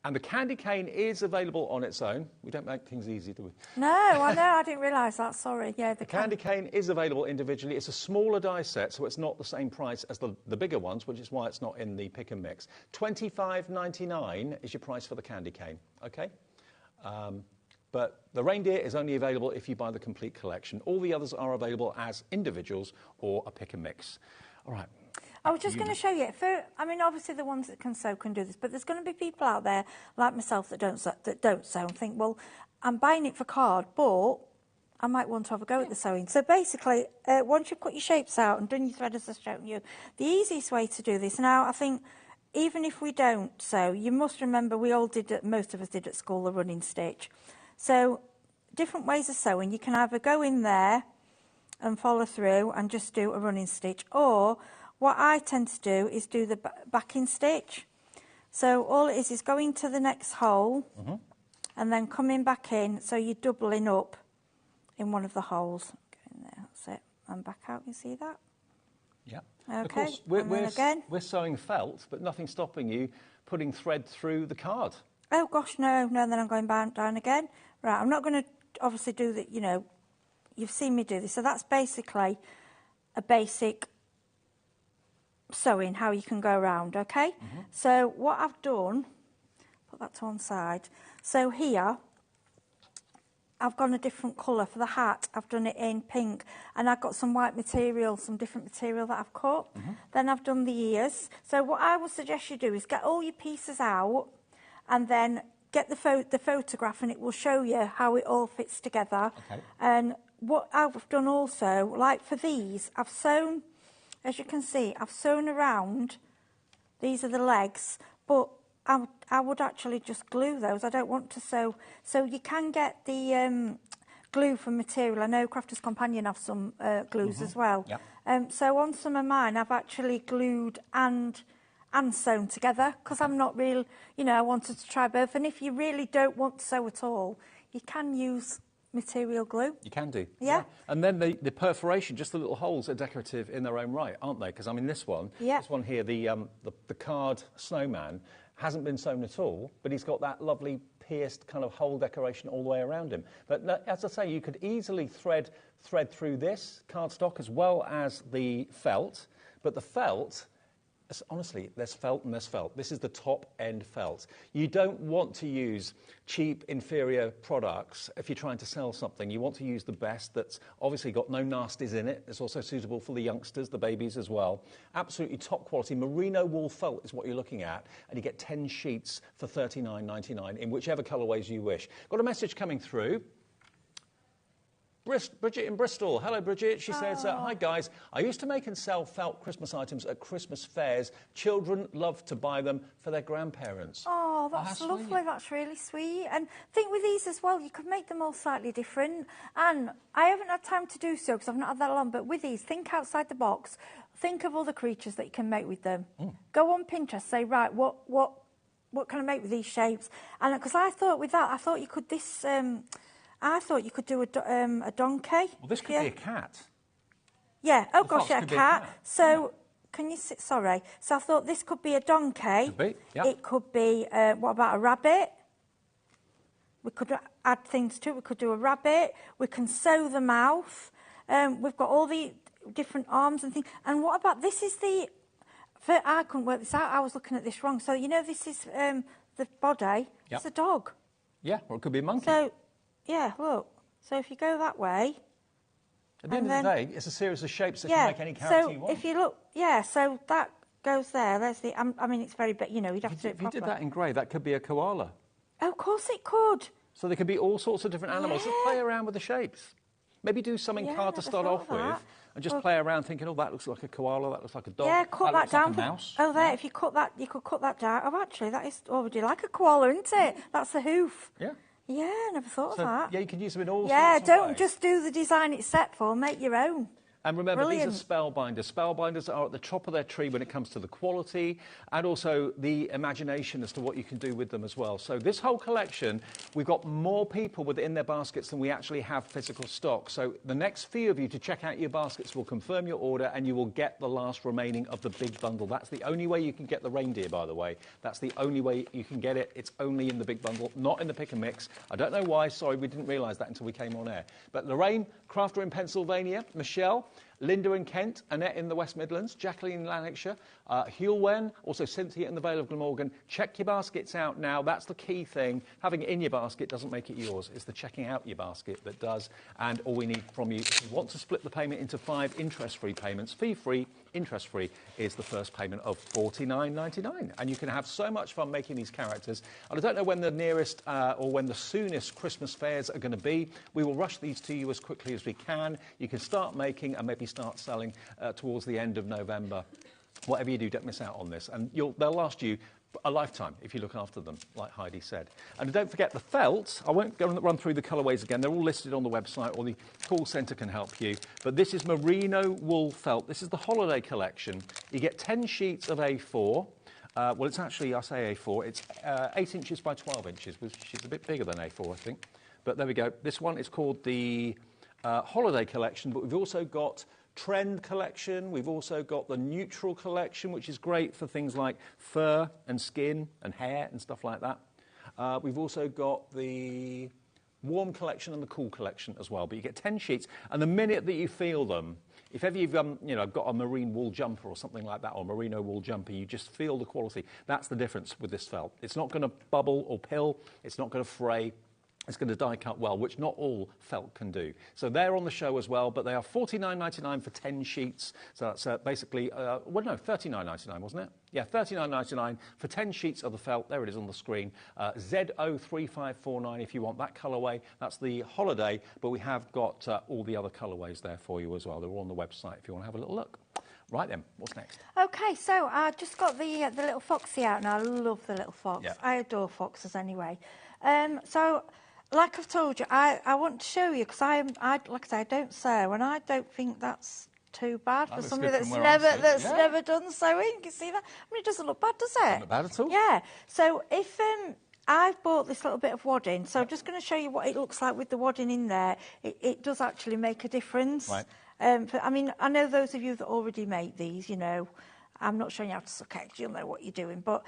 And the candy cane is available on its own. We don't make things easy, do we? No, I know. I didn't realise that. Sorry. Yeah, the candy cane is available individually. It's a smaller die set, so it's not the same price as the bigger ones, which is why it's not in the pick and mix. $25.99 is your price for the candy cane. OK? But the reindeer is only available if you buy the complete collection. All the others are available as individuals or a pick and mix. All right. I was just going to show you. I mean, obviously the ones that can sew can do this, but there's going to be people out there like myself that don't sew and think, well, I'm buying it for card, but I might want to have a go at the sewing. So basically, once you've cut your shapes out and done your thread as I've shown you, the easiest way to do this, now I think even if we don't sew, you must remember we all did, most of us did at school, the running stitch. So different ways of sewing. You can either go in there and follow through and just do a running stitch, or what I tend to do is do the backing stitch. So all it is going to the next hole and then coming back in, so you're doubling up in one of the holes. Go in there, that's it, and back out, you see that? Yeah. Okay, of course, we're sewing felt, but nothing's stopping you putting thread through the card. Oh gosh, no, then I'm going down again. Right, I'm not going to obviously do that, you know, you've seen me do this. So that's basically a basic sewing, how you can go around, okay? So what I've done, put put that to one side. So here, I've gone a different colour. For the hat, I've done it in pink, and I've got some white material, some different material that I've cut. Then I've done the ears. So what I would suggest you do is get all your pieces out, and then get the photograph, and it will show you how it all fits together. Okay. And what I've done also, like for these, I've sewn, as you can see, I've sewn around. These are the legs, but I would actually just glue those. I don't want to sew. So you can get the glue from material. I know Crafter's Companion have some glues as well. Yep. So on some of mine, I've actually glued and sewn together, because I'm not real, you know, I wanted to try both. And if you really don't want to sew at all, you can use material glue. You can do. Yeah. And then the perforation, just the little holes, are decorative in their own right, aren't they? Because I mean, this one here, the card snowman, hasn't been sewn at all, but he's got that lovely pierced kind of hole decoration all the way around him. But as I say, you could easily thread through this cardstock as well as the felt, but the felt, honestly, there's felt and there's felt. This is the top-end felt. You don't want to use cheap, inferior products if you're trying to sell something. You want to use the best that's obviously got no nasties in it. It's also suitable for the youngsters, the babies as well. Absolutely top-quality merino wool felt is what you're looking at, and you get 10 sheets for $39.99 in whichever colourways you wish. Got a message coming through. Bridget in Bristol. Hello, Bridget. She says, hi, guys. I used to make and sell felt Christmas items at Christmas fairs. Children love to buy them for their grandparents. Oh, that's lovely. Sweet. That's really sweet. And I think with these as well, you could make them all slightly different. And I haven't had time to do so because I've not had that long. But with these, think outside the box. Think of other creatures that you can make with them. Go on Pinterest. Say, right, what can I make with these shapes? And because I thought with that, I thought you could I thought you could do a donkey. Well, this could be a cat. Yeah. Oh, gosh, yeah, a cat. So, can you see? Sorry. So, I thought this could be a donkey. Could be, yeah. It could be, what about a rabbit? We could add things to it. We could do a rabbit. We can sew the mouth. We've got all the different arms and things. And what about, this is I couldn't work this out. I was looking at this wrong. So, you know, this is the body. Yep. It's a dog. Yeah, or it could be a monkey. So, yeah, look. So if you go that way... At the end of the day, it's a series of shapes that can make any character you want. So if you look... Yeah, so that goes there. There's the... I mean, it's very big, you know, you'd have to do it properly. If you did that in grey, that could be a koala. Oh, of course it could. So there could be all sorts of different animals. So play around with the shapes. Maybe do something hard to start off with and just play around thinking, oh, that looks like a koala, that looks like a dog. Yeah, cut that down. Like a mouse. Oh, there, if you cut that, you could cut that down. Oh, actually, that is already like a koala, isn't it? That's the hoof. Yeah. Yeah, I never thought of that. Yeah, you can use them in all sorts of don't ways. just do the design it's set for, make your own. And remember, Brilliant. these are Spellbinders. Spellbinders are at the top of their tree when it comes to the quality and also the imagination as to what you can do with them as well. So this whole collection, we've got more people within their baskets than we actually have physical stock. So the next few of you to check out your baskets will confirm your order and you will get the last remaining of the big bundle. That's the only way you can get the reindeer, by the way. That's the only way you can get it. It's only in the big bundle, not in the pick and mix. I don't know why. Sorry, we didn't realise that until we came on air. But Lorraine, Crafter in Pennsylvania, Michelle, Linda in Kent, Annette in the West Midlands, Jacqueline in Lanarkshire, Hulwen, also Cynthia in the Vale of Glamorgan. Check your baskets out now. That's the key thing. Having it in your basket doesn't make it yours. It's the checking out your basket that does. And all we need from you, if you want to split the payment into 5 interest-free payments, fee-free, interest-free, is the first payment of $49.99. And you can have so much fun making these characters. And I don't know when the nearest or when the soonest Christmas fairs are going to be. We will rush these to you as quickly as we can. You can start making and maybe start selling towards the end of November. Whatever you do, don't miss out on this. And they'll last you a lifetime if you look after them, like Heidi said. And don't forget the felt. I won't go and run through the colourways again. They're all listed on the website, or the call centre can help you. But this is merino wool felt. This is the holiday collection. You get 10 sheets of A4. Well, it's actually, I say A4, it's 8 inches by 12 inches, which is a bit bigger than A4, I think. But there we go. This one is called the holiday collection, but we've also got trend collection. We've also got the neutral collection, which is great for things like fur and skin and hair and stuff like that. We've also got the warm collection and the cool collection as well. But you get 10 sheets, and the minute that you feel them, if ever you've got a marine wool jumper or something like that, or merino wool jumper, you just feel the quality. That's the difference with this felt. It's not going to bubble or pill. It's not going to fray. It's going to die cut well, which not all felt can do. So they're on the show as well, but they are $49.99 for 10 sheets. So that's basically, $39.99, wasn't it? Yeah, $39.99 for 10 sheets of the felt. There it is on the screen. ZO3549 if you want that colourway. That's the holiday, but we have got all the other colourways there for you as well. They're all on the website if you want to have a little look. Right then, what's next? Okay, so I just got the little foxy out, and I love the little fox. Yeah. I adore foxes anyway. So, like I've told you, I want to show you, because I like I say, I don't sew, and I don't think that's too bad for somebody that's never done sewing. You can see that. I mean, it doesn't look bad, does it? Not bad at all. Yeah. So if I've bought this little bit of wadding, so I'm just going to show you what it looks like with the wadding in there. It does actually make a difference. Right. I mean, I know those of you that already make these, I'm not showing you how to suck eggs, you'll know what you're doing. But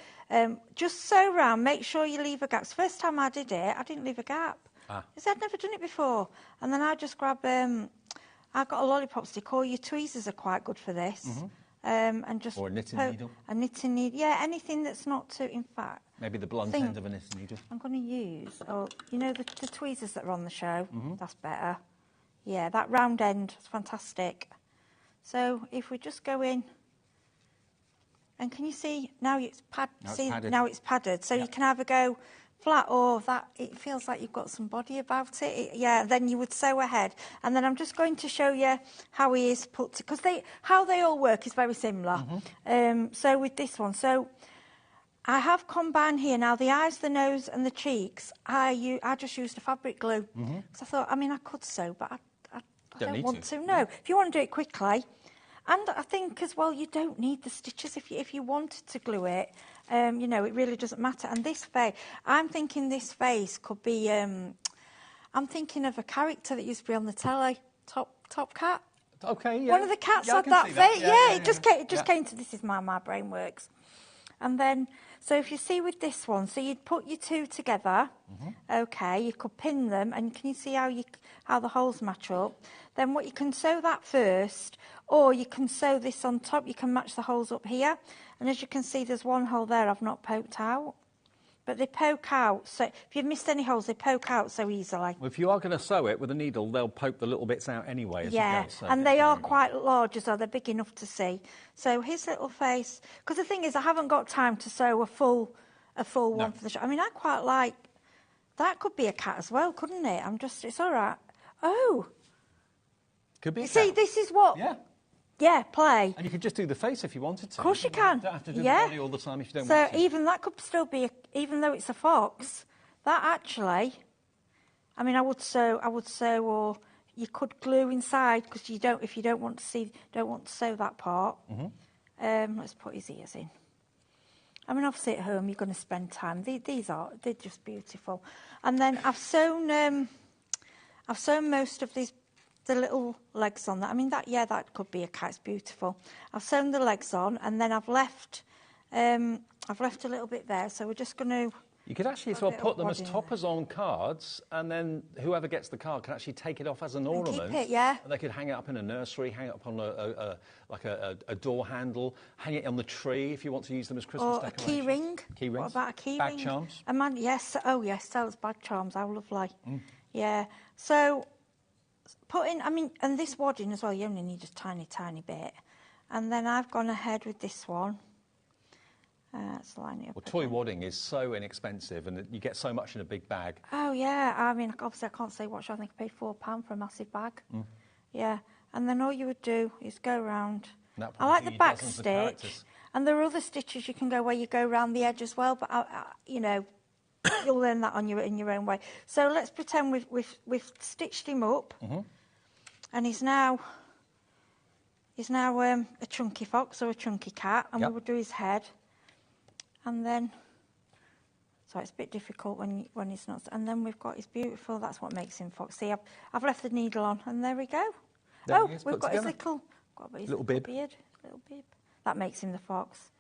just sew round, make sure you leave a gap. The first time I did it, I didn't leave a gap. Because I'd never done it before. And then I just grab, I've got a lollipop stick, or your tweezers are quite good for this. And just or a knitting needle. A knitting needle, yeah, anything that's not too, in fact. Maybe the blunt end of a knitting needle. I'm going to use, the tweezers that are on the show. That's better. Yeah, that round end is fantastic. So if we just go in, and can you see now it's padded? Now it's padded. So you can either go flat, or that it feels like you've got some body about it. Then you would sew ahead. And then I'm just going to show you how he is put, because how they all work is very similar. So with this one, I have combined here now the eyes, the nose, and the cheeks. I just used a fabric glue. So I thought, I could sew, but I don't want to. No, if you want to do it quickly. And I think as well, you don't need the stitches if you wanted to glue it. It really doesn't matter. And this face, I'm thinking this face could be. I'm thinking of a character that used to be on the telly, Top Cat. Okay, yeah. One of the cats had that face. It just came to. This is my brain works. And then, so if you see with this one, so you'd put your two together. Okay, you could pin them, and can you see how the holes match up? Then what you can sew that first, or you can sew this on top. You can match the holes up here, and as you can see, there's one hole there I've not poked out, but they poke out. So if you've missed any holes, they poke out so easily. Well, if you are going to sew it with a needle, they'll poke the little bits out anyway. As you go, so and they are quite large as well. They're big enough to see. So his little face, because the thing is, I haven't got time to sew a full one for the show. I quite like that. Could be a cat as well, couldn't it? It's all right. Oh. Could be. See, this is what. Yeah, play. And you could just do the face if you wanted to. Of course you can. You don't have to do the body all the time if you don't want to. So even that could still be, even though it's a fox, that actually. I would sew, or you could glue inside because if you don't want to sew that part. Let's put his ears in. Obviously at home you're going to spend time. They're just beautiful. And then I've sewn most of these. The little legs on that. That could be a cat. It's beautiful. I've sewn the legs on, and then I've left a little bit there. So we're just going to. You could actually as well put them as toppers on cards, and then whoever gets the card can actually take it off as an ornament. Keep it, yeah. And they could hang it up in a nursery, hang it up on a door handle, hang it on the tree if you want to use them as Christmas decorations. A key ring. Key rings. What about a key bag ring? Bag charms. Yes. Oh yes, those bag charms. How lovely. Yeah. So. And this wadding as well, you only need a tiny, tiny bit. And then I've gone ahead with this one. Let's line it up. Well, toy wadding is so inexpensive, and you get so much in a big bag. Oh, yeah. Obviously, I can't say what I think I paid £4 for a massive bag. Yeah. And then all you would do is go round. I like the back stitch. And there are other stitches you can go where you go round the edge as well, but, you'll learn that in your own way. So let's pretend we've stitched him up. And he's now a chunky fox or a chunky cat, and we would do his head, and then so it's a bit difficult when he's not. And then we've got his beautiful. That's what makes him fox. See, I've left the needle on, and there we go. We've got his little bib. Little bib. That makes him the fox.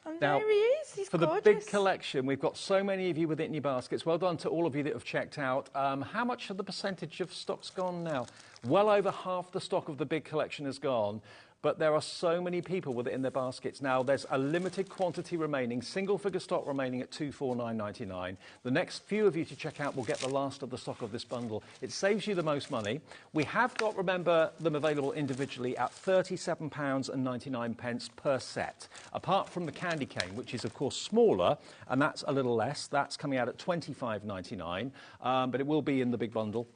And Now, there he is. He's for gorgeous. the big collection, we've got so many of you with it in your baskets. Well done to all of you that have checked out. How much of the percentage of stock's gone now? Well over half the stock of the big collection has gone. But there are so many people with it in their baskets. Now, there's a limited quantity remaining, single figure stock remaining at $249.99. The next few of you to check out will get the last of the stock of this bundle. It saves you the most money. We have got, remember, them available individually at £37.99 per set. Apart from the candy cane, which is, of course, smaller, and that's a little less. That's coming out at $25.99, but it will be in the big bundle.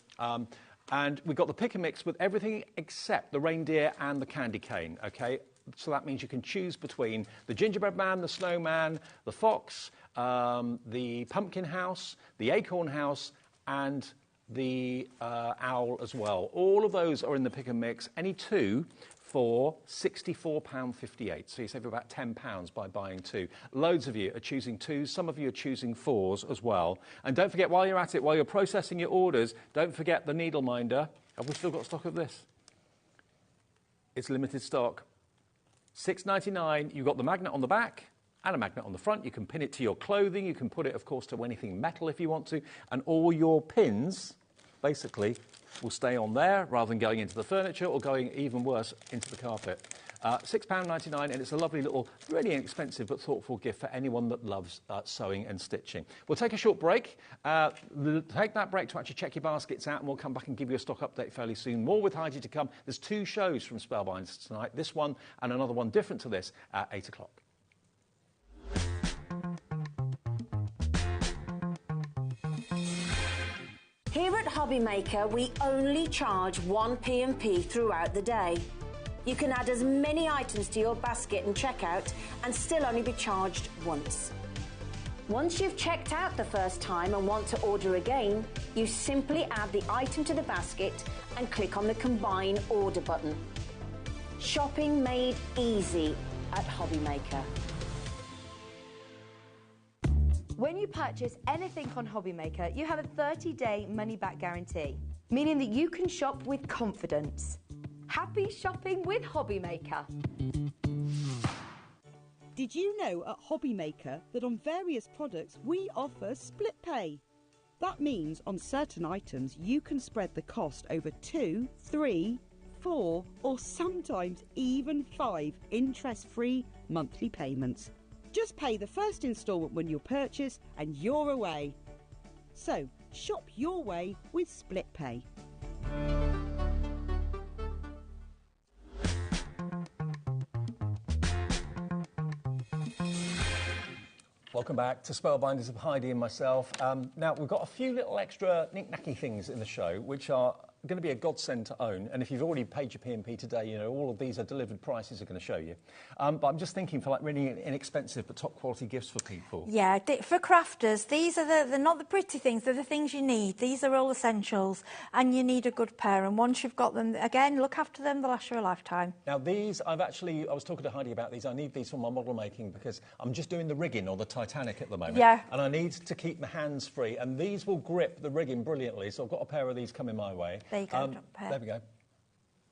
And we've got the pick and mix with everything except the reindeer and the candy cane, OK? So that means you can choose between the gingerbread man, the snowman, the fox, the pumpkin house, the acorn house, and the owl as well. All of those are in the pick and mix, any two for £64.58. So you save about £10 by buying two. Loads of you are choosing twos. Some of you are choosing fours as well. And don't forget, while you're at it, while you're processing your orders, don't forget the needle minder. Have we still got stock of this? It's limited stock. $6.99. You've got the magnet on the back and a magnet on the front. You can pin it to your clothing. You can put it, of course, to anything metal if you want to. And all your pins, basically, will stay on there rather than going into the furniture or going, even worse, into the carpet. £6.99, and it's a lovely little, really inexpensive but thoughtful gift for anyone that loves sewing and stitching. We'll take a short break. Take that break to actually check your baskets out, and we'll come back and give you a stock update fairly soon. More with Heidi to come. There's two shows from Spellbinders tonight, this one and another one different to this at 8 o'clock. Here at HobbyMaker, we only charge one P&P throughout the day. You can add as many items to your basket and checkout and still only be charged once. Once you've checked out the first time and want to order again, you simply add the item to the basket and click on the Combine Order button. Shopping made easy at HobbyMaker. When you purchase anything on HobbyMaker, you have a 30-day money-back guarantee, meaning that you can shop with confidence. Happy shopping with HobbyMaker. Did you know at HobbyMaker that on various products we offer split pay? That means on certain items you can spread the cost over 2, 3, 4 or sometimes even 5 interest-free monthly payments. Just pay the first instalment when you purchase and you're away. So, shop your way with split pay. Welcome back to Spellbinders of Heidi and myself. Now, we've got a few little extra knick-knacky things in the show, which are going to be a godsend to own. And if you've already paid your P&P today, you know, all of these are delivered prices are going to show you. But I'm just thinking for like really inexpensive but top quality gifts for people. Yeah, for crafters, these are they're not the pretty things, they're the things you need. These are all essentials, and you need a good pair. And once you've got them, again, look after them, they'll last you a lifetime. Now, these, I was talking to Heidi about these. I need these for my model making because I'm just doing the rigging or the Titanic at the moment. Yeah. And I need to keep my hands free. And these will grip the rigging brilliantly. So I've got a pair of these coming my way. There you go, pair. There we go.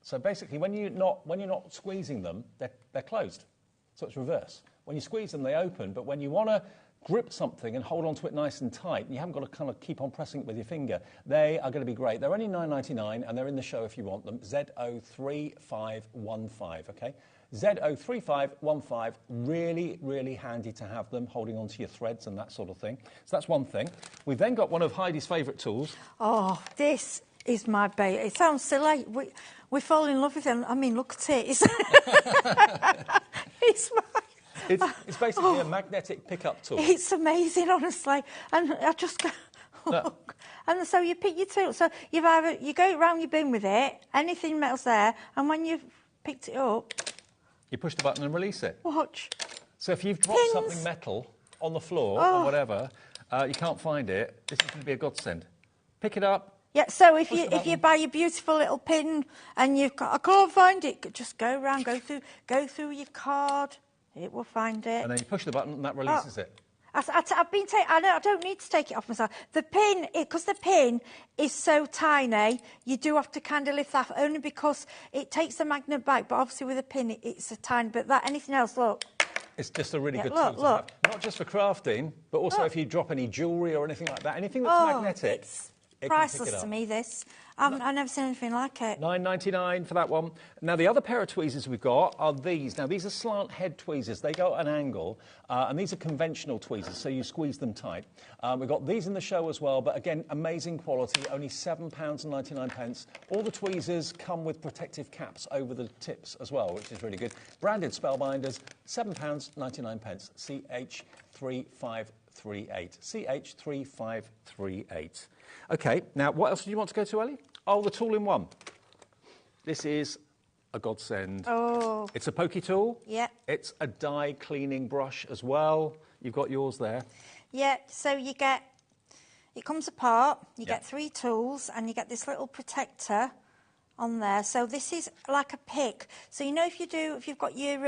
So basically, when you're not squeezing them, they're closed. So it's reverse. When you squeeze them, they open. But when you want to grip something and hold onto it nice and tight, and you haven't got to kind of keep on pressing it with your finger, they are going to be great. They're only $9.99, and they're in the show if you want them. Z03515, okay? Z03515, really, really handy to have them, holding onto your threads and that sort of thing. So that's one thing. We've then got one of Heidi's favourite tools. Oh, this is my baby. It sounds silly. We fall in love with them. I mean, look at it. It's It's basically a magnetic pickup tool. It's amazing, honestly. And I just go... No. And so you pick your tool. So you go around your bin with it, anything metal's there, and when you've picked it up... You push the button and release it. Watch. So if you've dropped something metal on the floor or whatever, you can't find it, this is going to be a godsend. Pick it up. Yeah, so if you buy your beautiful little pin and you've got, I can't find it, just go around, go through your card, it will find it. And then you push the button and that releases it. I don't need to take it off myself. The pin, because the pin is so tiny, you do have to kind of lift that off, only because it takes the magnet back, but obviously with a pin, it's a tiny bit. Anything else, look, It's just a really good look, tool to have. Not just for crafting, but also if you drop any jewellery or anything like that, anything that's magnetic. It's priceless to me, this. I've never seen anything like it. $9.99 for that one. Now, the other pair of tweezers we've got are these. Now, these are slant head tweezers. They go at an angle, and these are conventional tweezers, so you squeeze them tight. We've got these in the show as well, but again, amazing quality, only £7.99. All the tweezers come with protective caps over the tips as well, which is really good. Branded Spellbinders, £7.99. CH3538. CH3538. OK, now what else do you want to go to, Ellie? Oh, the tool-in-one. This is a godsend. Oh. It's a pokey tool. Yeah. It's a die cleaning brush as well. You've got yours there. Yeah, so you get, it comes apart, you get 3 tools, and you get this little protector on there. So this is like a pick. So you know if you've got your,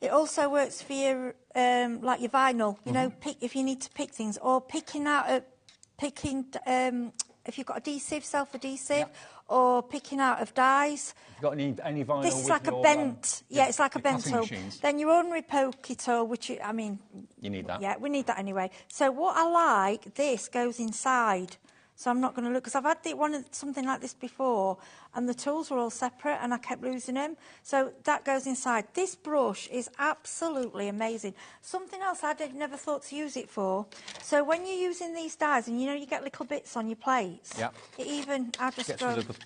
it also works for your, like your vinyl, you know, if you need to pick things, or picking out if you've got adhesive, self-adhesive, or picking out of dies. You've got any vinyl This is with like your, a bent, it's like a bent tool. Machines. Then your ordinary pokey tool, which, I mean... You need that. Yeah, we need that anyway. So what I like, this goes inside. So I'm not going to look, because I've had something like this before, and the tools were all separate, and I kept losing them. So that goes inside. This brush is absolutely amazing. Something else I never thought to use it for. So when you're using these dies, and you know you get little bits on your plates, it even, I'll just gets go, rid of the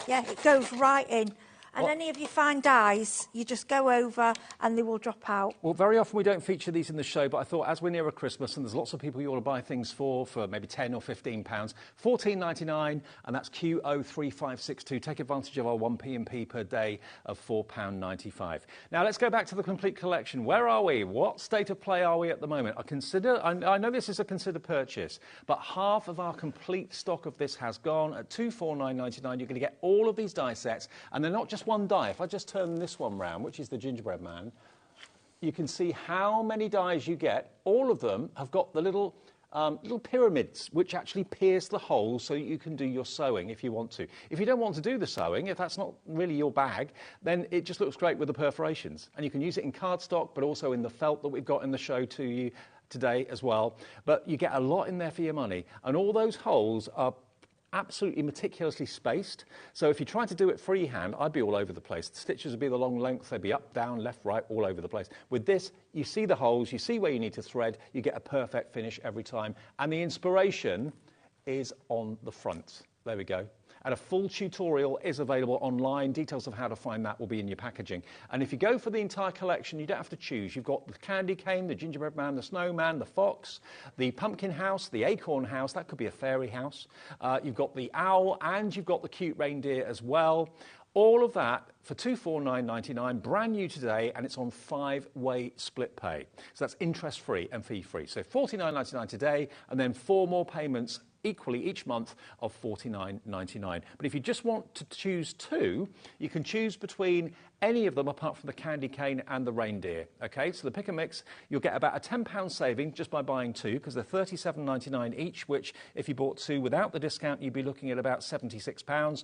it goes right in. And any of your fine dies, you just go over and they will drop out. Well, very often we don't feature these in the show, but I thought as we're near Christmas and there's lots of people you want to buy things for maybe £10 or £15, £14.99, and that's Q03562. Take advantage of our 1p&p per day of £4.95. Now, let's go back to the complete collection. Where are we? What state of play are we at the moment? I know this is a considered purchase, but half of our complete stock of this has gone at $249.99. You're going to get all of these die sets, and they're not just one die. If I just turn this one round, which is the gingerbread man, you can see how many dies you get. All of them have got the little pyramids which actually pierce the holes so you can do your sewing if you want to. If you don't want to do the sewing, if that's not really your bag, then it just looks great with the perforations. And you can use it in cardstock, but also in the felt that we've got in the show to you today as well. But you get a lot in there for your money. And all those holes are absolutely meticulously spaced. So if you try to do it freehand, I'd be all over the place. The stitches would be the long length, they'd be up, down, left, right, all over the place. With this, you see the holes, you see where you need to thread, you get a perfect finish every time. And the inspiration is on the front. There we go. And a full tutorial is available online. Details of how to find that will be in your packaging. And if you go for the entire collection, you don't have to choose. You've got the candy cane, the gingerbread man, the snowman, the fox, the pumpkin house, the acorn house. That could be a fairy house. You've got the owl, and you've got the cute reindeer as well. All of that for $249.99, brand new today, and it's on 5-way split pay. So that's interest-free and fee-free. So $49.99 today, and then 4 more payments equally each month of $49.99. But if you just want to choose 2, you can choose between any of them apart from the candy cane and the reindeer. Okay, so the pick and mix, you'll get about a £10 saving just by buying 2, because they're $37.99 each, which if you bought 2 without the discount, you'd be looking at about £76.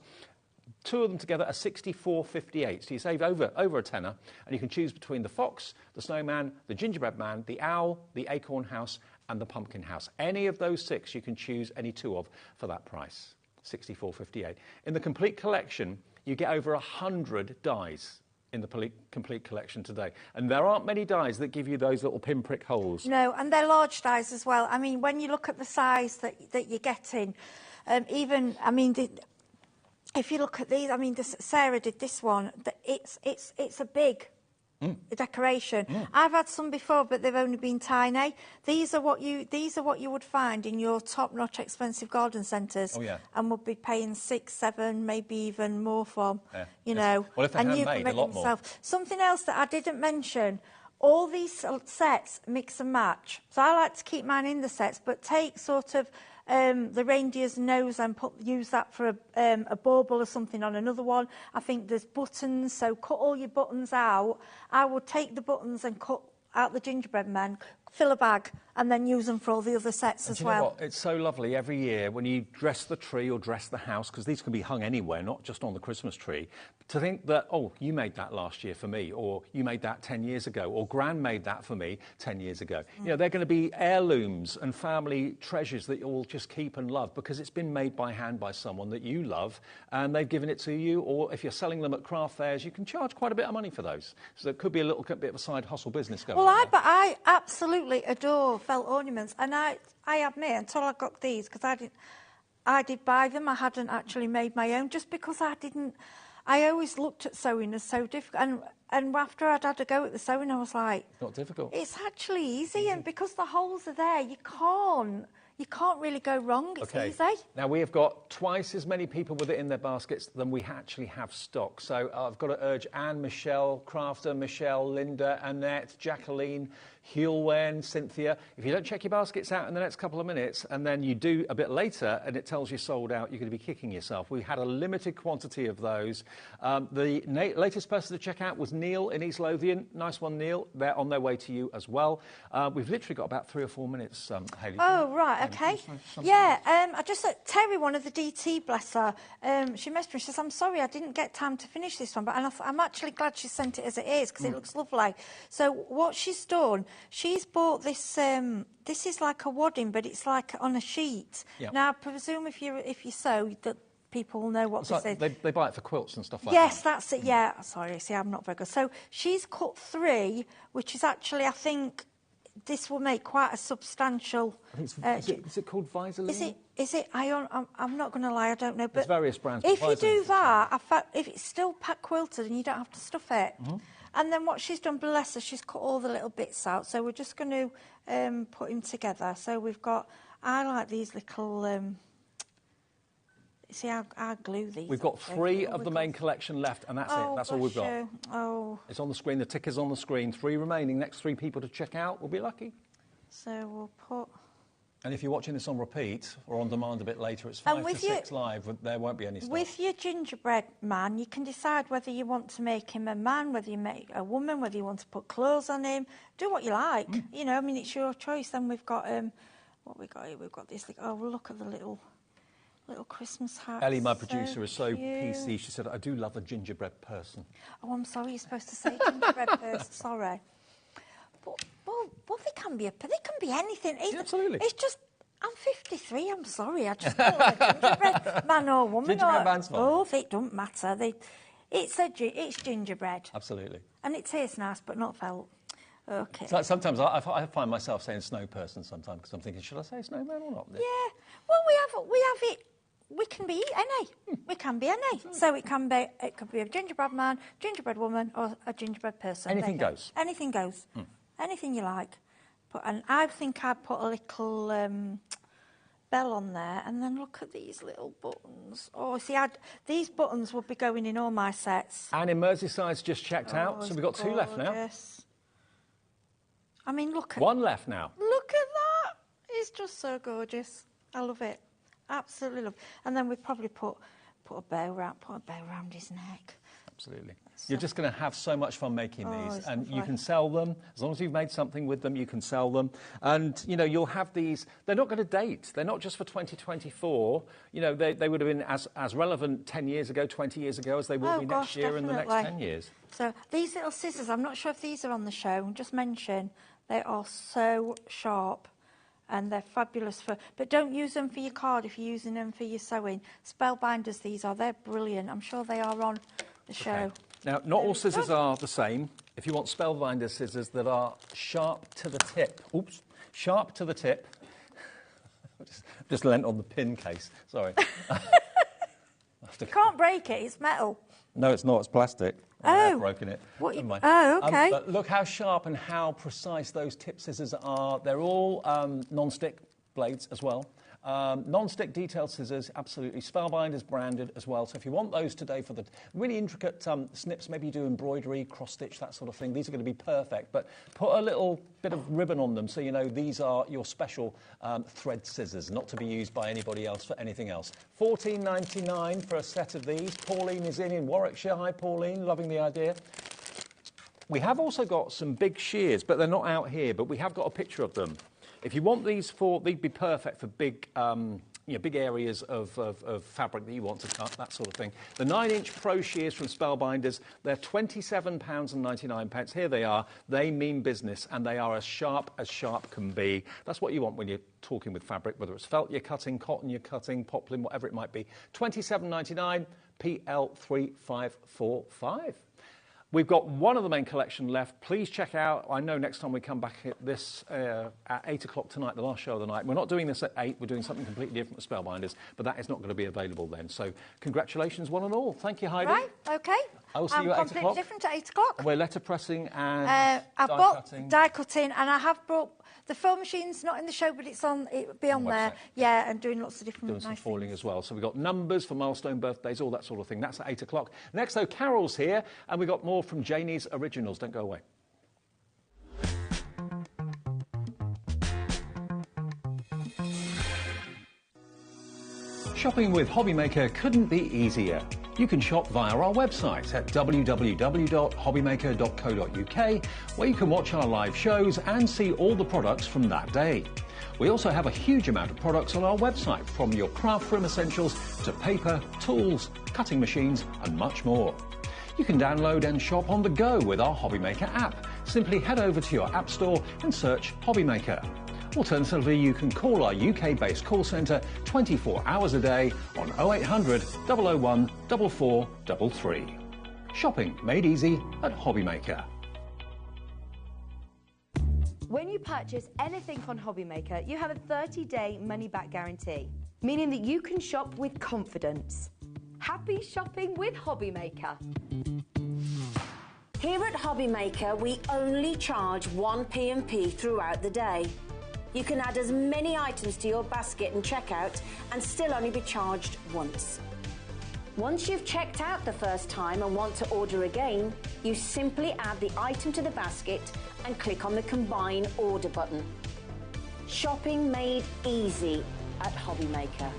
2 of them together are $64.58, so you save over a tenner, and you can choose between the fox, the snowman, the gingerbread man, the owl, the acorn house, and the pumpkin house. Any of those 6 you can choose any 2 of for that price, $64.58. In the complete collection, you get over 100 dies in the complete collection today. And there aren't many dies that give you those little pinprick holes. No, and they're large dies as well. I mean, when you look at the size that you're getting, if you look at these, I mean, Sarah did this one. It's a big decoration. I've had some before, but they've only been tiny. These are what you would find in your top-notch expensive garden centres. Oh, yeah. And would be paying 6, 7, maybe even more for. Yeah. You know. Well, if they're and handmade, you can make a lot them more. yourself. Something else that I didn't mention. All these sets mix and match. So I like to keep mine in the sets, but take sort of the reindeer's nose and use that for a bauble or something on another one. I think there's buttons, so cut all your buttons out. I would take the buttons and cut out the gingerbread men, fill a bag, and then use them for all the other sets as Do you know well. what? It's so lovely every year when you dress the tree or dress the house, because these can be hung anywhere, not just on the Christmas tree, to think that, oh, you made that last year for me, or you made that 10 years ago, or Gran made that for me 10 years ago. You know, they're going to be heirlooms and family treasures that you'll just keep and love because it's been made by hand by someone that you love and they've given it to you, or if you're selling them at craft fairs, you can charge quite a bit of money for those. So it could be a little bit of a side hustle business going on. Well, I absolutely adore felt ornaments, and I admit, until I got these, because I did buy them, I hadn't actually made my own, just because I always looked at sewing as so difficult, and after I'd had a go at the sewing, I was like... It's not difficult. It's actually easy, and because the holes are there, you can't really go wrong. It's easy. Now, we have got twice as many people with it in their baskets than we actually have stock. So I've got to urge Anne, Michelle, Crafter, Michelle, Linda, Annette, Jacqueline, Hulwen, Cynthia. If you don't check your baskets out in the next couple of minutes and then you do a bit later and it tells you sold out, you're going to be kicking yourself. We had a limited quantity of those. The latest person to check out was Neil in East Lothian. Nice one, Neil. They're on their way to you as well. We've literally got about 3 or 4 minutes, Hayley. Oh, right, okay. Yeah, I just... Terry, one of the DT, bless her, she messaged me, she says, I'm sorry, I didn't get time to finish this one, but I'm actually glad she sent it as it is, because it looks lovely. So what she's done, she's bought this, this is like a wadding, but it's like on a sheet. Yep. Now, I presume if you sew, that people will know what this is. They buy it for quilts and stuff like yes, that. Yes, that's it, yeah. Sorry, see, I'm not very good. So she's cut 3, which is actually, I think, this will make quite a substantial... Is it called Visaline? Is it? I'm not going to lie, I don't know. But there's various brands. If you do that, if it's still pack quilted and you don't have to stuff it, and then what she's done, bless her, she's cut all the little bits out. So we're just going to put them together. So we've got... I like these little... see, I glue these. We've got 3 of the main collection left, and that's it. That's all we've got. Oh. It's on the screen. The ticker's on the screen. 3 remaining. Next 3 people to check out will be lucky. So we'll put... And if you're watching this on repeat or on demand a bit later, it's 5 to 6 live. There won't be any stock. With your gingerbread man, you can decide whether you want to make him a man, whether you make a woman, whether you want to put clothes on him. Do what you like. You know, I mean, it's your choice. Then we've got... what we got here? We've got this... Oh, look at the little Christmas hat. Ellie, my producer, is so PC. She said, I do love a gingerbread person. Oh, I'm sorry, you're supposed to say gingerbread person. Sorry. But they can be anything. Yeah, absolutely. It's just, I'm 53, I'm sorry. I just call it a gingerbread man or woman. Gingerbread man's fine. Oh, it don't matter. It's gingerbread. Absolutely. And it tastes nice, but not felt. Okay. So sometimes I find myself saying snow person sometimes because I'm thinking, should I say snowman or not? Yeah. Well, we have it. We can be any. We can be any. So it could be a gingerbread man, gingerbread woman, or a gingerbread person. Anything goes. Anything goes. Anything you like. And I think I'd put a little bell on there, and then look at these little buttons. Oh, see, these buttons would be going in all my sets. And in Merseyside's just checked out, so we've got 2 left now. I mean, look at... 1 left now. Look at that. It's just so gorgeous. I love it. Absolutely love it. And then we'd probably put a bow around his neck. Absolutely. You're just going to have so much fun making these, and you can sell them. As long as you've made something with them, you can sell them. And, you know, you'll have these... They're not going to date. They're not just for 2024. You know, they would have been as relevant 10 years ago, 20 years ago, as they will be next year and the next 10 years. So these little scissors, I'm not sure if these are on the show, just mention, they are so sharp. And they're fabulous but don't use them for your card if you're using them for your sewing. Spellbinders, they're brilliant. I'm sure they are on the show. Okay. Now, not all scissors are the same. If you want Spellbinder scissors that are sharp to the tip, sharp to the tip. just leant on the pin case. Sorry. You can't break it. It's metal. No, it's not. It's plastic. I've broken it. Okay. But look how sharp and how precise those tip scissors are. They're all non-stick blades as well. Non-stick detailed scissors, absolutely. Spellbinders branded as well. So if you want those today for the really intricate snips, maybe you do embroidery, cross-stitch, that sort of thing, these are going to be perfect. But put a little bit of ribbon on them so you know these are your special thread scissors, not to be used by anybody else for anything else. $14.99 for a set of these. Pauline is in Warwickshire. Hi, Pauline. Loving the idea. We have also got some big shears, but they're not out here, but we have got a picture of them. If you want these they'd be perfect for big, big areas of fabric that you want to cut, that sort of thing. The 9-inch Pro shears from Spellbinders, they're £27.99. Here they are. They mean business, and they are as sharp can be. That's what you want when you're talking with fabric, whether it's felt you're cutting, cotton you're cutting, poplin, whatever it might be. £27.99, PL3545. We've got one of the main collection left. Please check out, I know next time we come back at this at 8 o'clock tonight, the last show of the night. We're not doing this at 8, we're doing something completely different with Spellbinders, but that is not going to be available then. So congratulations one and all. Thank you, Heidi. Right, OK. I will see you at 8 o'clock. Completely different at 8 o'clock. We're letterpressing and I've die bought cutting. die cutting, and I have brought the foam machine's not in the show, but it'll be on there. Yeah, and doing lots of different doing some nice foiling things. as well. So we've got numbers for milestone birthdays, all that sort of thing. That's at 8 o'clock. Next, though, Carol's here, and we've got more from Janie's Originals. Don't go away. Shopping with HobbyMaker couldn't be easier. You can shop via our website at www.hobbymaker.co.uk, where you can watch our live shows and see all the products from that day. We also have a huge amount of products on our website, from your craft room essentials to paper, tools, cutting machines and much more. You can download and shop on the go with our HobbyMaker app. Simply head over to your app store and search HobbyMaker. Alternatively, you can call our UK-based call centre 24 hours a day on 0800 001 4433. Shopping made easy at HobbyMaker. When you purchase anything on HobbyMaker, you have a 30-day money-back guarantee, meaning that you can shop with confidence. Happy shopping with HobbyMaker. Here at HobbyMaker, we only charge 1 P&P throughout the day. You can add as many items to your basket and checkout and still only be charged once. Once you've checked out the first time and want to order again, you simply add the item to the basket and click on the Combine Order button. Shopping made easy at HobbyMaker.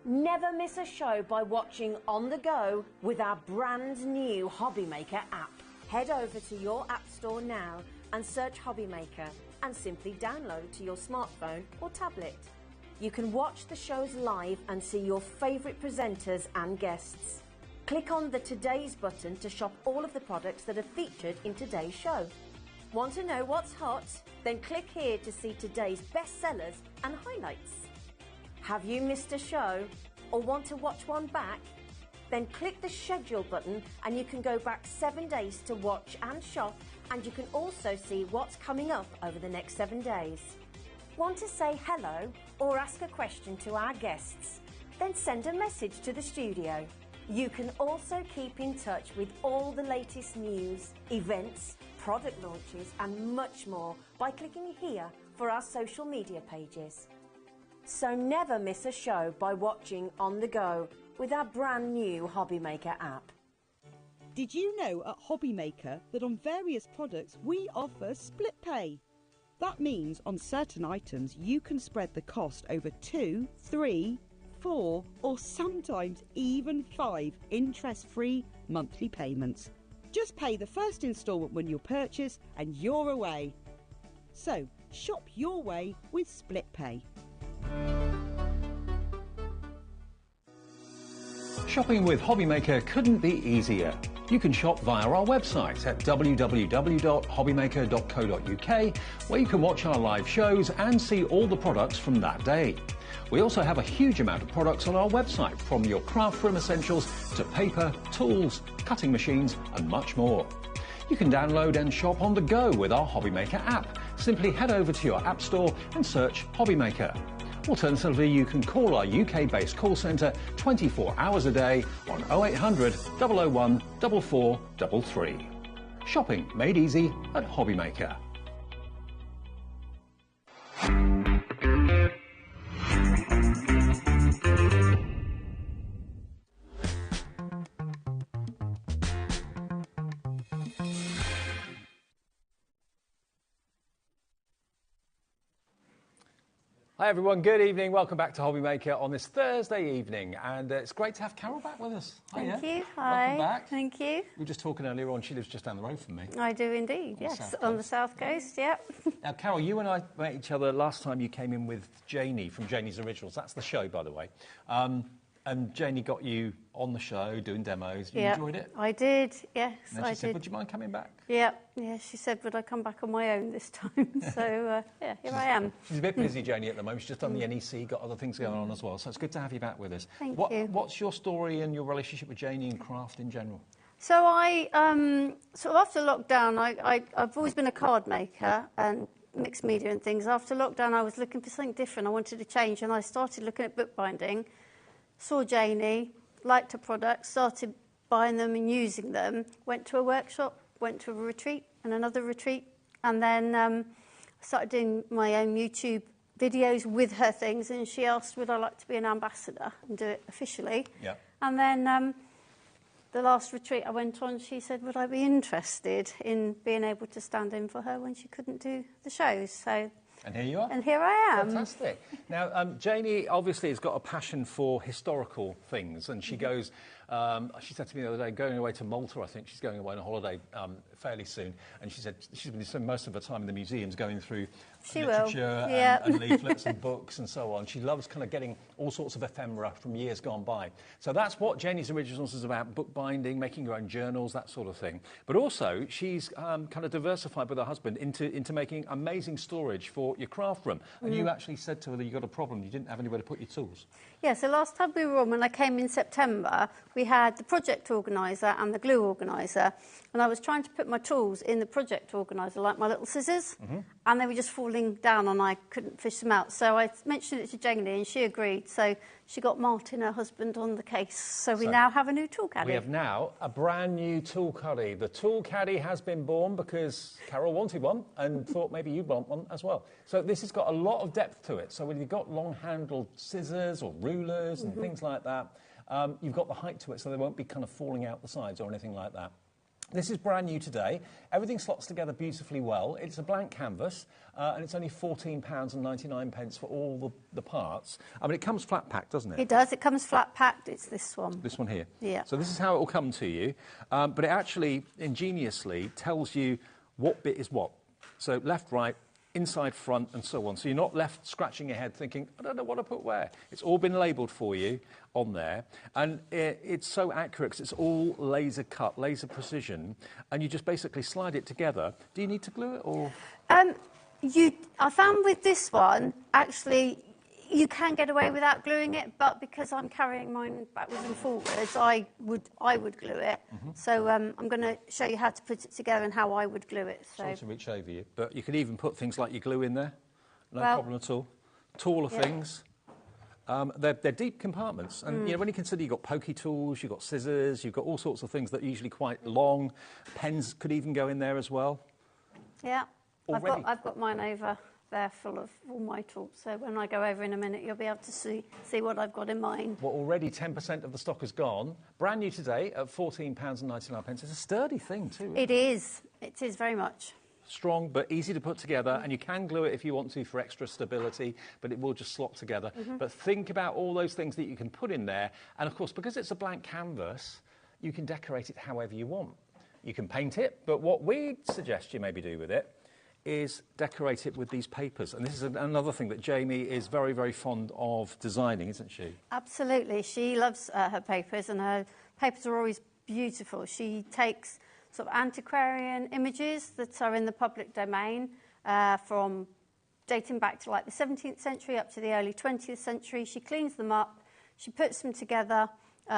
Never miss a show by watching on the go with our brand new HobbyMaker app. Head over to your app store now and search HobbyMaker and simply download to your smartphone or tablet. You can watch the shows live and see your favourite presenters and guests. Click on the Today's button to shop all of the products that are featured in today's show. Want to know what's hot? Then click here to see today's bestsellers and highlights. Have you missed a show or want to watch one back? Then click the Schedule button and you can go back 7 days to watch and shop, and you can also see what's coming up over the next 7 days. Want to say hello or ask a question to our guests? Then send a message to the studio. You can also keep in touch with all the latest news, events, product launches and much more by clicking here for our social media pages. So never miss a show by watching on the go with our brand new HobbyMaker app. Did you know at HobbyMaker that on various products we offer split pay? That means on certain items you can spread the cost over 2, 3, 4 or sometimes even 5 interest-free monthly payments. Just pay the first instalment when you purchase and you're away. So shop your way with split pay. Shopping with HobbyMaker couldn't be easier. You can shop via our website at www.hobbymaker.co.uk, where you can watch our live shows and see all the products from that day. We also have a huge amount of products on our website, from your craft room essentials to paper, tools, cutting machines and much more. You can download and shop on the go with our HobbyMaker app. Simply head over to your app store and search HobbyMaker. Alternatively, you can call our UK-based call centre 24 hours a day on 0800 001 4433. Shopping made easy at HobbyMaker. Hi everyone, good evening. Welcome back to HobbyMaker on this Thursday evening, and it's great to have Carol back with us. Thank Hiya. you. Hi. Welcome back. Thank you. We were just talking earlier on, she lives just down the road from me. I do indeed, yes, on the south coast, yep. Now Carol, you and I met each other last time you came in with Janie from Janie's Originals. That's the show, by the way. And Janie got you on the show doing demos. You enjoyed it? I did, yes, and then I she said, did. would you mind coming back? Yeah, she said, would I come back on my own this time? So, yeah, here I am. She's a bit busy, Janie, at the moment. She's just done the NEC, got other things going on as well. So it's good to have you back with us. Thank you. What's your story and your relationship with Janie and craft in general? So I, sort of after lockdown, I've always been a card maker and mixed media and things. After lockdown, I was looking for something different. I wanted to change, and I started looking at bookbinding. Saw Janie, liked her products, started buying them and using them, went to a workshop, went to a retreat and another retreat, and then started doing my own YouTube videos with her things, and she asked would I like to be an ambassador and do it officially. Yeah. And then the last retreat I went on, she said would I be interested in being able to stand in for her when she couldn't do the shows. So. And here you are. And here I am. Fantastic. Now, Janie obviously has got a passion for historical things, and she goes, she said to me the other day, going away to Malta, I think she's going away on a holiday fairly soon, and she said she's been spending most of her time in the museums going through literature and leaflets and books and so on. She loves kind of getting all sorts of ephemera from years gone by. So that's what Janie's Originals is about, bookbinding, making her own journals, that sort of thing. But also, she's kind of diversified with her husband into making amazing storage for your craft room. And you actually said to her that you got a problem, you didn't have anywhere to put your tools. Yeah, so last time we were on, when I came in September, we had the project organiser and the glue organiser, and I was trying to put my tools in the project organiser, like my little scissors, and they were just falling down and I couldn't fish them out. So I mentioned it to Janie and she agreed, so she got Martin, her husband, on the case. So we now have a new tool caddy. We have now a brand new tool caddy. The tool caddy has been born because Carol wanted one and thought maybe you'd want one as well. So this has got a lot of depth to it. So when you've got long-handled scissors or rulers and things like that, you've got the height to it so they won't be kind of falling out the sides or anything like that. This is brand new today. Everything slots together beautifully well. It's a blank canvas, and it's only £14.99 for all the parts. I mean, it comes flat packed, doesn't it? It does. It comes flat packed. It's this one. This one here. Yeah. So this is how it will come to you, but it actually ingeniously tells you what bit is what. So left, right, inside, front, and so on. So you're not left scratching your head thinking, I don't know what to put where. It's all been labelled for you on there. And it's so accurate because it's all laser cut, laser precision. And you just basically slide it together. Do you need to glue it or? I found with this one, actually, you can get away without gluing it, but because I'm carrying mine backwards and forwards, I would glue it. So I'm going to show you how to put it together and how I would glue it. Sorry to reach over you, but you could even put things like your glue in there. No problem at all. Taller things. They're deep compartments, and you know, when you consider you've got pokey tools, you've got scissors, you've got all sorts of things that are usually quite long. Pens could even go in there as well. Yeah, I've got mine over there full of all my tools, so when I go over in a minute you'll be able to see what I've got in mine. Well, already 10% of the stock is gone. Brand new today at £14.99. It's a sturdy thing too. It is very much. Strong but easy to put together, and you can glue it if you want to for extra stability, but it will just slot together. But think about all those things that you can put in there, and of course because it's a blank canvas you can decorate it however you want. You can paint it, but what we'd suggest you maybe do with it is decorate it with these papers. And this is another thing that Jamie is very, very fond of designing, isn't she? Absolutely. She loves her papers, and her papers are always beautiful. She takes sort of antiquarian images that are in the public domain from dating back to like the 17th century up to the early 20th century. She cleans them up, she puts them together in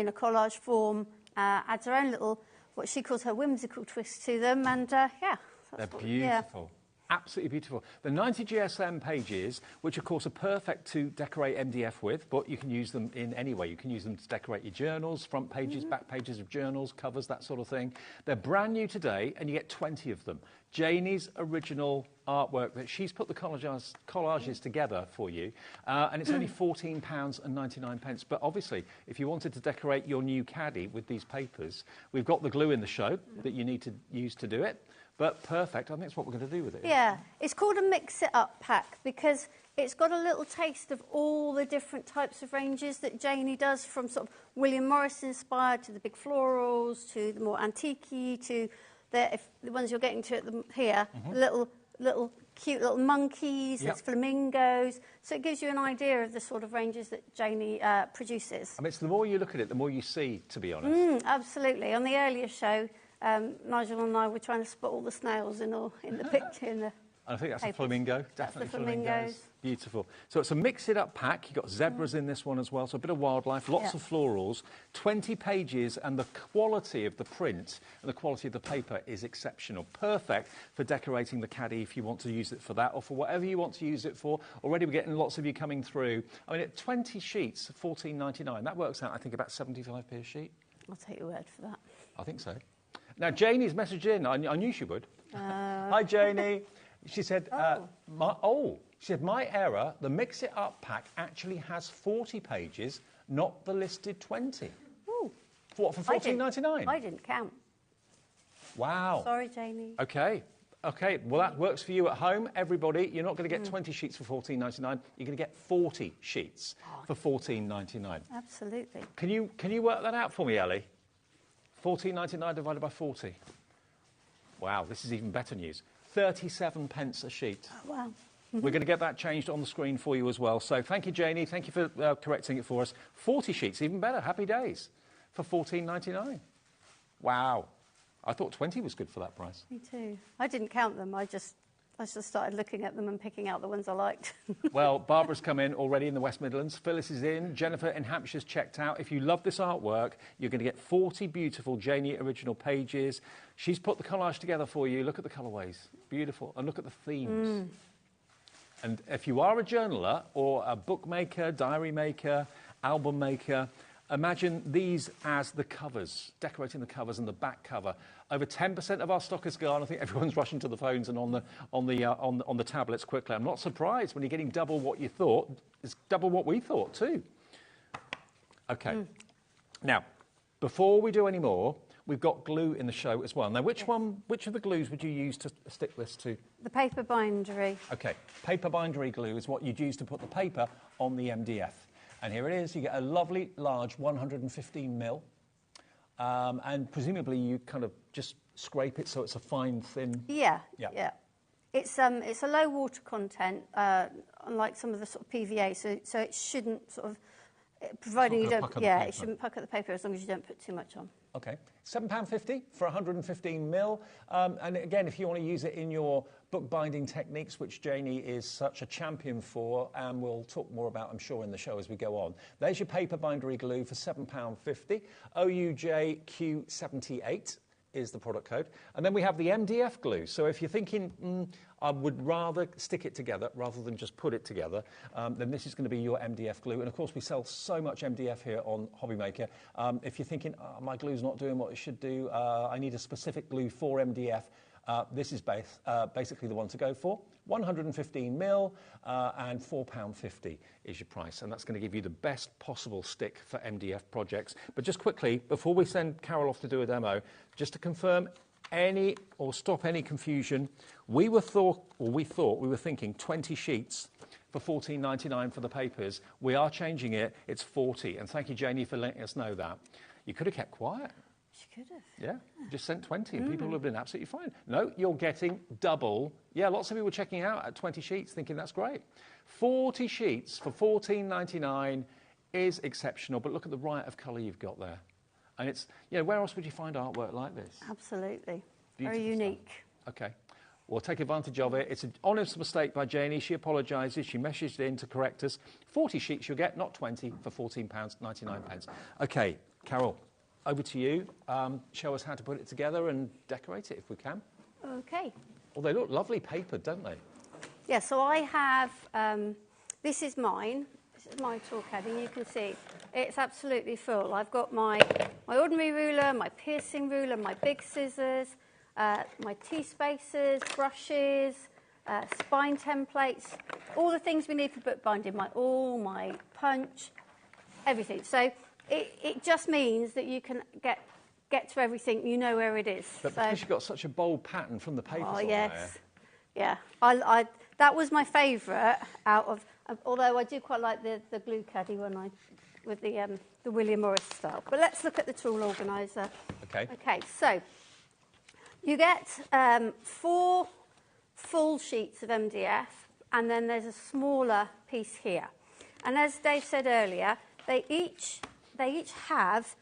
a collage form, adds her own little, what she calls her whimsical twist to them, and yeah. They're beautiful. Absolutely beautiful. The 90 GSM pages, which of course are perfect to decorate MDF with, but you can use them in any way. You can use them to decorate your journals, front pages, back pages of journals, covers, that sort of thing. They're brand new today, and you get 20 of them. Janie's original artwork that she's put the collages together for you, and it's only £14.99. But obviously, if you wanted to decorate your new caddy with these papers, we've got the glue in the show that you need to use to do it. but perfect. I think that's what we're going to do with it. Yeah, it's called a mix-it-up pack because it's got a little taste of all the different types of ranges that Janie does, from sort of William Morris inspired to the big florals to the more antique-y to the ones you're getting to at here, little cute little monkeys, there's flamingos. So it gives you an idea of the sort of ranges that Janie produces. I mean, it's the more you look at it, the more you see, to be honest. Absolutely. On the earlier show, Nigel and I were trying to spot all the snails in the picture. I think that's papers. a flamingo. That's Definitely the flamingos. Beautiful. So it's a mix-it-up pack. You've got zebras in this one as well, so a bit of wildlife, lots of florals, 20 pages, and the quality of the print and the quality of the paper is exceptional. Perfect for decorating the caddy if you want to use it for that or for whatever you want to use it for. Already we're getting lots of you coming through. I mean, at 20 sheets, $14.99, that works out, I think, about 75p a sheet. I'll take your word for that. I think so. Now, Janie's messaged in. I knew she would. Hi, Janie. She said, she said, my error, the mix-it-up pack actually has 40 pages, not the listed 20. Ooh. What, for $14.99? I didn't count. Wow. Sorry, Janie. OK. OK, well, that works for you at home. Everybody, you're not going to get 20 sheets for $14.99. You're going to get 40 sheets for $14.99. Absolutely. Can you work that out for me, Ellie? $14.99 divided by 40. Wow, this is even better news. 37 pence a sheet. Oh, wow. We're going to get that changed on the screen for you as well. So thank you, Janie. Thank you for correcting it for us. 40 sheets, even better. Happy days for $14.99. Wow. I thought 20 was good for that price. Me too. I didn't count them. I just started looking at them and picking out the ones I liked. Well, Barbara's come in already in the West Midlands. Phyllis is in. Jennifer in Hampshire's checked out. If you love this artwork, you're going to get 40 beautiful Janie original pages. She's put the collage together for you. Look at the colourways. Beautiful. And look at the themes. And if you are a journaler or a bookmaker, diary maker, album maker, imagine these as the covers, decorating the covers and the back cover. Over 10% of our stock is gone. I think everyone's rushing to the phones and on the tablets quickly. I'm not surprised when you're getting double what you thought. It's double what we thought too. Okay. Now, before we do any more, we've got glue in the show as well. Now, which of the glues would you use to stick this to? The paper bindery. Okay, paper bindery glue is what you'd use to put the paper on the MDF. And here it is. You get a lovely, large 115mm. And presumably you kind of just scrape it so it's a fine, thin... Yeah. It's a low water content, unlike some of the sort of PVA, so it shouldn't sort of... Providing you don't... Yeah, it shouldn't pucker the paper as long as you don't put too much on. OK. £7.50 for 115mm. And again, if you want to use it in your bookbinding techniques, which Janie is such a champion for, and we'll talk more about, I'm sure, in the show as we go on. There's your paper bindery glue for £7.50. OUJQ78 is the product code. And then we have the MDF glue. So if you're thinking, I would rather stick it together rather than just put it together, then this is going to be your MDF glue. And of course, we sell so much MDF here on HobbyMaker. If you're thinking, my glue's not doing what it should do, I need a specific glue for MDF, this is basically the one to go for. 115mm and £4.50 is your price. And that's going to give you the best possible stick for MDF projects. But just quickly, before we send Carol off to do a demo, just to confirm stop any confusion, we were thinking 20 sheets for $14.99 for the papers. We are changing it. It's 40. And thank you, Janie, for letting us know that. You could have kept quiet. She could have. Yeah, just sent 20 and people would have been absolutely fine. No, you're getting double. Yeah, lots of people were checking out at 20 sheets thinking that's great. 40 sheets for $14.99 is exceptional, but look at the riot of colour you've got there. And it's, where else would you find artwork like this? Absolutely. Beautiful Very unique. Stuff. OK. Well, take advantage of it. It's an honest mistake by Janie. She apologises. She messaged in to correct us. 40 sheets you'll get, not 20, for £14.99. OK, Carol. Over to you. Show us how to put it together and decorate it if we can. OK. Well, they look lovely papered, don't they? Yeah, so I have, this is mine. This is my tool caddy. You can see it's absolutely full. I've got my ordinary ruler, my piercing ruler, my big scissors, my T-spacers, brushes, spine templates, all the things we need for bookbinding, my awl, my punch, everything. So it just means that you can get get to everything, you know where it is. But because you've got such a bold pattern from the papers on there. Yeah. That was my favourite out of, although I do quite like the glue caddy one with the William Morris style. But let's look at the tool organiser. Okay. Okay, so you get 4 full sheets of MDF, and then there's a smaller piece here. And as Dave said earlier, they each have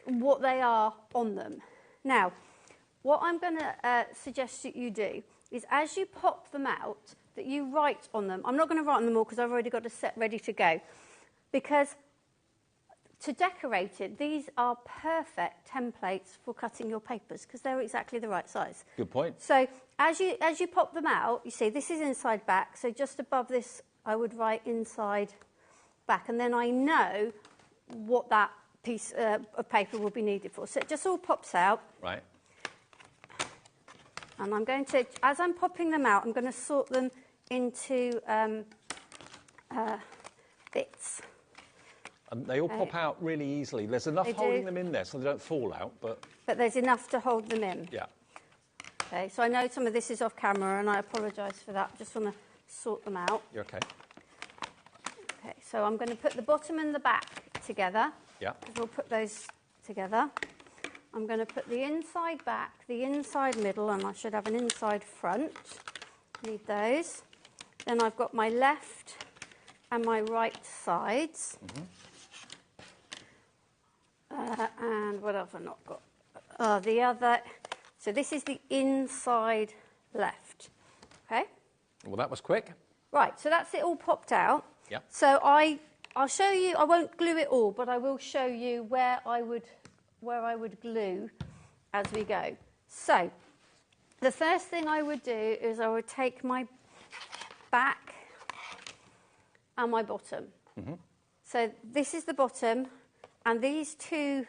what they are on them. Now, what I'm going to suggest that you do is as you pop them out, that you write on them. I'm not going to write on them all because I've already got a set ready to go. Because to decorate it, these are perfect templates for cutting your papers because they're exactly the right size. Good point. So as you pop them out, you see this is inside back. So just above this, I would write inside back. And then I know what that piece of paper will be needed for. So it just all pops out. Right. And I'm going to, as I'm popping them out, I'm going to sort them into bits. And they all pop out really easily. There's enough holding them in there so they don't fall out, but there's enough to hold them in. Yeah. Okay, so I know some of this is off camera, and I apologise for that. Just want to sort them out. You're okay. Okay, so I'm going to put the bottom and the back together. Yeah. We'll put those together. I'm going to put the inside back, the inside middle, and I should have an inside front. Need those. Then I've got my left and my right sides. And what else have I not got? The other. So this is the inside left. Okay? Well, that was quick. Right, so that's it all popped out. Yeah. So I'll show you, I won't glue it all, but I will show you where I would glue as we go. So the first thing I would do is I would take my back and my bottom. So this is the bottom, and these 2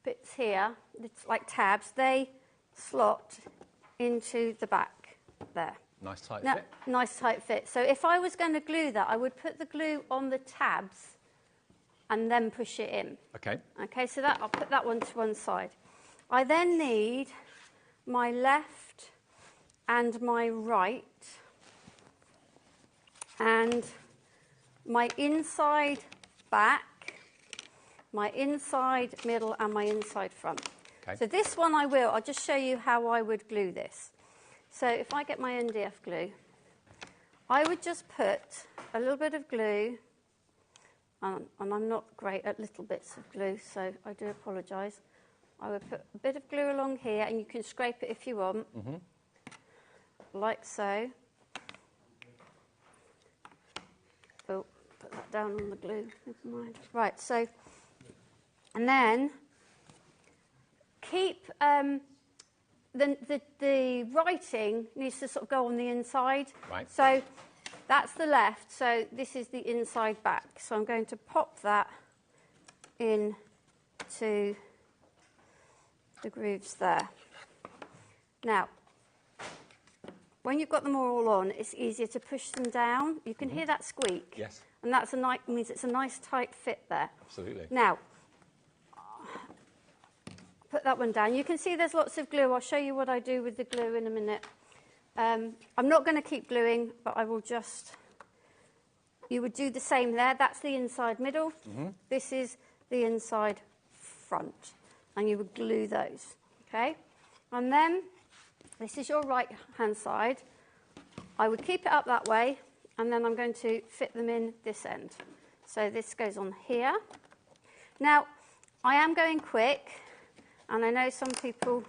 bits here, it's like tabs, they slot into the back there. Nice tight Now, fit. nice tight fit. So if I was going to glue that, I would put the glue on the tabs and then push it in. Okay. Okay, so I'll put that one to one side. I then need my left and my right and my inside back, my inside middle and my inside front. Okay. So this one I'll just show you how I would glue this. So if I get my MDF glue, I would just put a little bit of glue, and I'm not great at little bits of glue, so I do apologise. I would put a bit of glue along here, and you can scrape it if you want, like so. Oh, put that down on the glue, never mind. Right, so, and then keep... The writing needs to sort of go on the inside. Right. So that's the left. So this is the inside back. So I'm going to pop that in to the grooves there. Now, when you've got them all on, it's easier to push them down. You can hear that squeak. Yes. And that means it's a nice tight fit there. Absolutely. Now, put that one down. You can see there's lots of glue. I'll show you what I do with the glue in a minute. I'm not going to keep gluing, but I will just... You would do the same there. That's the inside middle. This is the inside front. And you would glue those. Okay? And then, this is your right-hand side. I would keep it up that way, and then I'm going to fit them in this end. So this goes on here. Now, I am going quick... And I know some people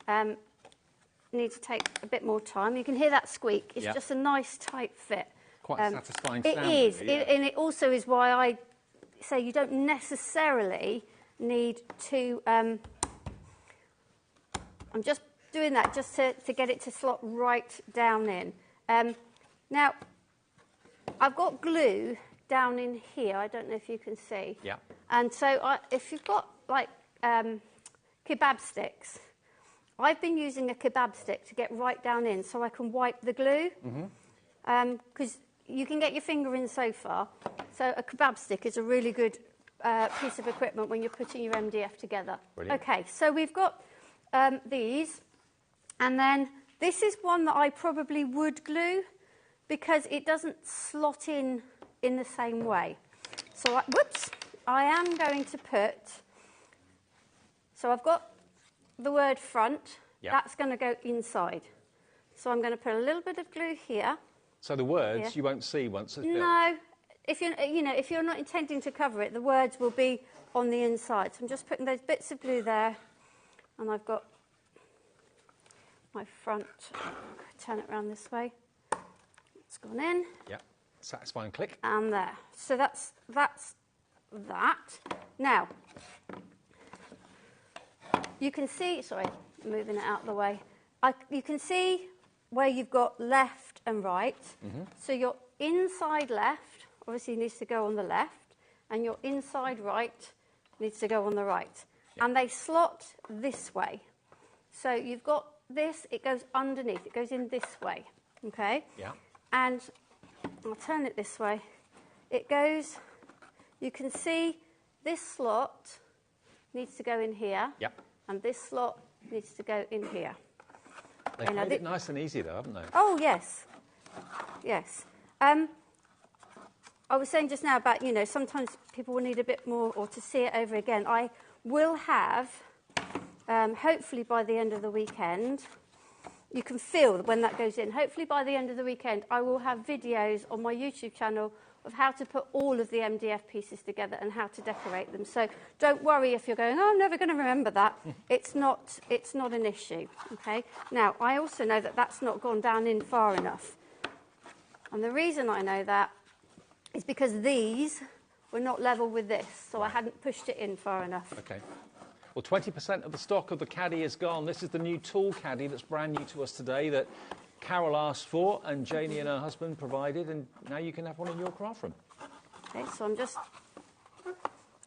need to take a bit more time. You can hear that squeak. It's just a nice, tight fit. Quite satisfying it sound. It is. Really, yeah. And it also is why I say you don't necessarily need to... I'm just doing that just to get it to slot right down in. Now, I've got glue down in here. I don't know if you can see. Yeah. And so if you've got, like... kebab sticks. I've been using a kebab stick to get right down in so I can wipe the glue. Because you can get your finger in so far. So a kebab stick is a really good piece of equipment when you're putting your MDF together. Brilliant. Okay, so we've got these, and then this is one that I probably would glue because it doesn't slot in the same way. So, I am going to put, so I've got the word front, that's going to go inside. So I'm going to put a little bit of glue here. So the words you won't see once it's built? No, if you're not intending to cover it, the words will be on the inside. So I'm just putting those bits of glue there, and I've got my front. Turn it around this way. It's gone in. Yeah, satisfying click. And there. So that's that. Now, you can see, sorry, moving it out of the way. You can see where you've got left and right. So your inside left obviously needs to go on the left, and your inside right needs to go on the right. And they slot this way. So you've got this, it goes underneath, it goes in this way, okay? Yeah. And I'll turn it this way. It goes, you can see this slot needs to go in here. Yep. And this slot needs to go in here. They've made it nice and easy though, haven't they? Oh, yes. Yes. I was saying just now about, sometimes people will need a bit more or to see it over again. I will have, hopefully by the end of the weekend, you can feel when that goes in. Hopefully by the end of the weekend, I will have videos on my YouTube channel of how to put all of the MDF pieces together and how to decorate them. So don't worry if you're going, oh, I'm never going to remember that. It's not an issue, okay? Now, I also know that that's not gone down in far enough. And the reason I know that is because these were not level with this, so I hadn't pushed it in far enough. Okay. Well, 20% of the stock of the caddy is gone. This is the new tool caddy that's brand new to us today that Carol asked for and Janie and her husband provided, and now you can have one in your craft room. Okay, so I'm just...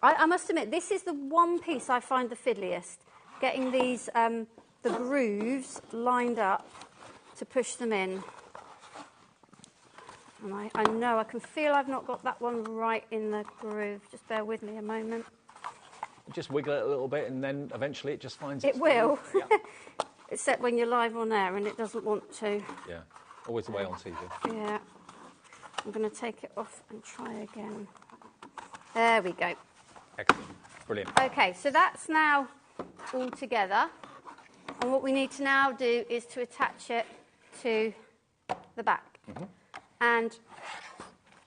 I must admit, this is the one piece I find the fiddliest, getting these, the grooves lined up to push them in. And I know, I can feel I've not got that one right in the groove. Just bear with me a moment. Just wiggle it a little bit and then eventually it just finds its will. Yeah. Except when you're live on air and it doesn't want to. Yeah, always the way on TV. Yeah. I'm going to take it off and try again. There we go. Excellent. Brilliant. Okay, so that's now all together. And what we need to now do is to attach it to the back. And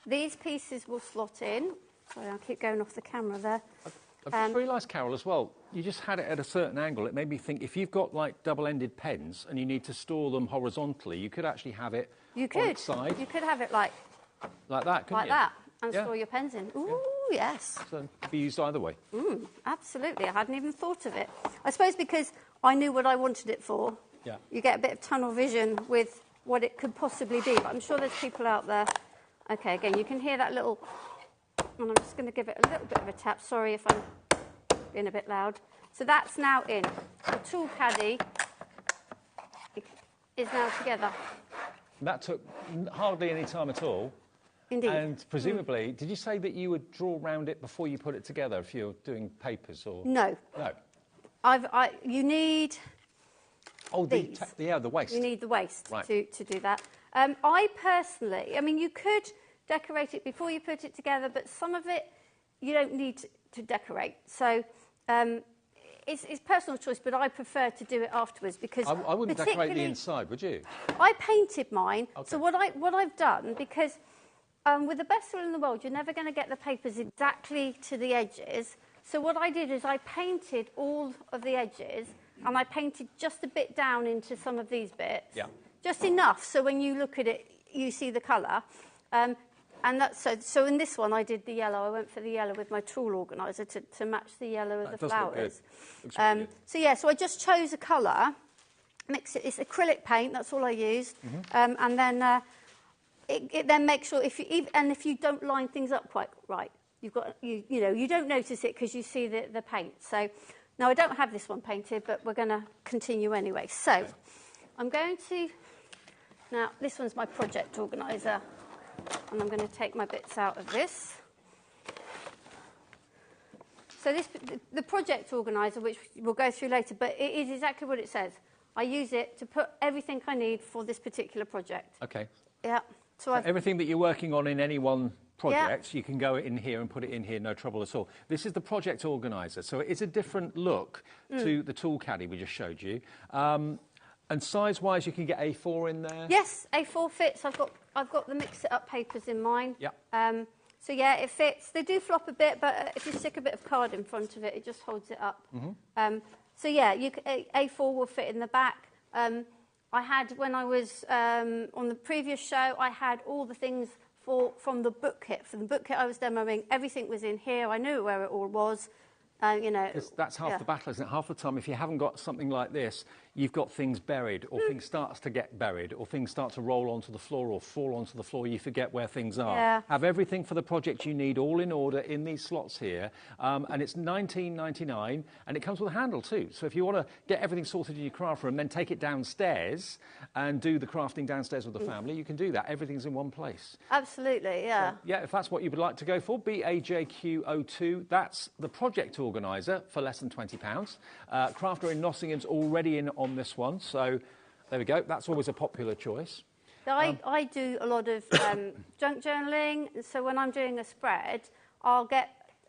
these pieces will slot in. Sorry, I'll keep going off the camera there. I've just realised, Carol, as well, you just had it at a certain angle. It made me think, if you've got, like, double-ended pens and you need to store them horizontally, you could actually have it on its side. You could have it like that, couldn't you? Like that, and store your pens in. Ooh, yes. So it could be used either way. Absolutely. I hadn't even thought of it. I suppose because I knew what I wanted it for. Yeah. You get a bit of tunnel vision with what it could possibly be. But I'm sure there's people out there. Okay, again, you can hear that little... And I'm just going to give it a little bit of a tap. Sorry if I'm being a bit loud. So that's now in. The tool caddy is now together. That took hardly any time at all. Indeed. And presumably, did you say that you would draw around it before you put it together if you're doing papers or...? No. No. You need... Oh, the waist. You need the waist right. to do that. I personally... I mean, you could decorate it before you put it together, but some of it you don't need to decorate. So it's personal choice, but I prefer to do it afterwards because I wouldn't decorate the inside, would you? I painted mine. Okay. So what I've done, because with the best will in the world, you're never going to get the papers exactly to the edges. So what I did is I painted all of the edges, and I painted just a bit down into some of these bits. Yeah. Just enough so when you look at it, you see the colour. And that's so in this one I did the yellow. I went for the yellow with my tool organiser to match the yellow of the flowers. So I just chose a colour, mix it. It's acrylic paint. That's all I used. And then it then makes sure if you don't line things up quite right, you've got you don't notice it because you see the paint. So now I don't have this one painted, but we're going to continue anyway. So I'm going to now this one's my project organiser. And I'm going to take my bits out of this. So the project organiser, which we'll go through later, but it is exactly what it says. I use it to put everything I need for this particular project. Okay. Yeah. So everything that you're working on in any one project, you can go in here and put it in here, no trouble at all. This is the project organiser, so it's a different look to the tool caddy we just showed you. And size-wise, you can get A4 in there. Yes, A4 fits. I've got the mix-it-up papers in mine. Yeah. So yeah, it fits. They do flop a bit, but if you stick a bit of card in front of it, it just holds it up. So yeah, A4 will fit in the back. I had, when I was on the previous show, I had all the things from the book kit. For the book kit I was demoing, everything was in here. I knew where it all was. You know, that's half the battle, isn't it? Half the time, if you haven't got something like this, you've got things buried, or things start to get buried, or things start to roll onto the floor or fall onto the floor. You forget where things are. Yeah. Have everything for the project you need all in order in these slots here, and it's $19.99, and it comes with a handle too. So if you want to get everything sorted in your craft room, then take it downstairs and do the crafting downstairs with the family, you can do that. Everything's in one place. Absolutely, yeah. So, yeah, if that's what you would like to go for, BAJQ02, that's the project organiser for less than £20. Crafter in Nottingham's already in on this one, so there we go. That's always a popular choice. So I do a lot of junk journaling, so when I'm doing a spread, I'll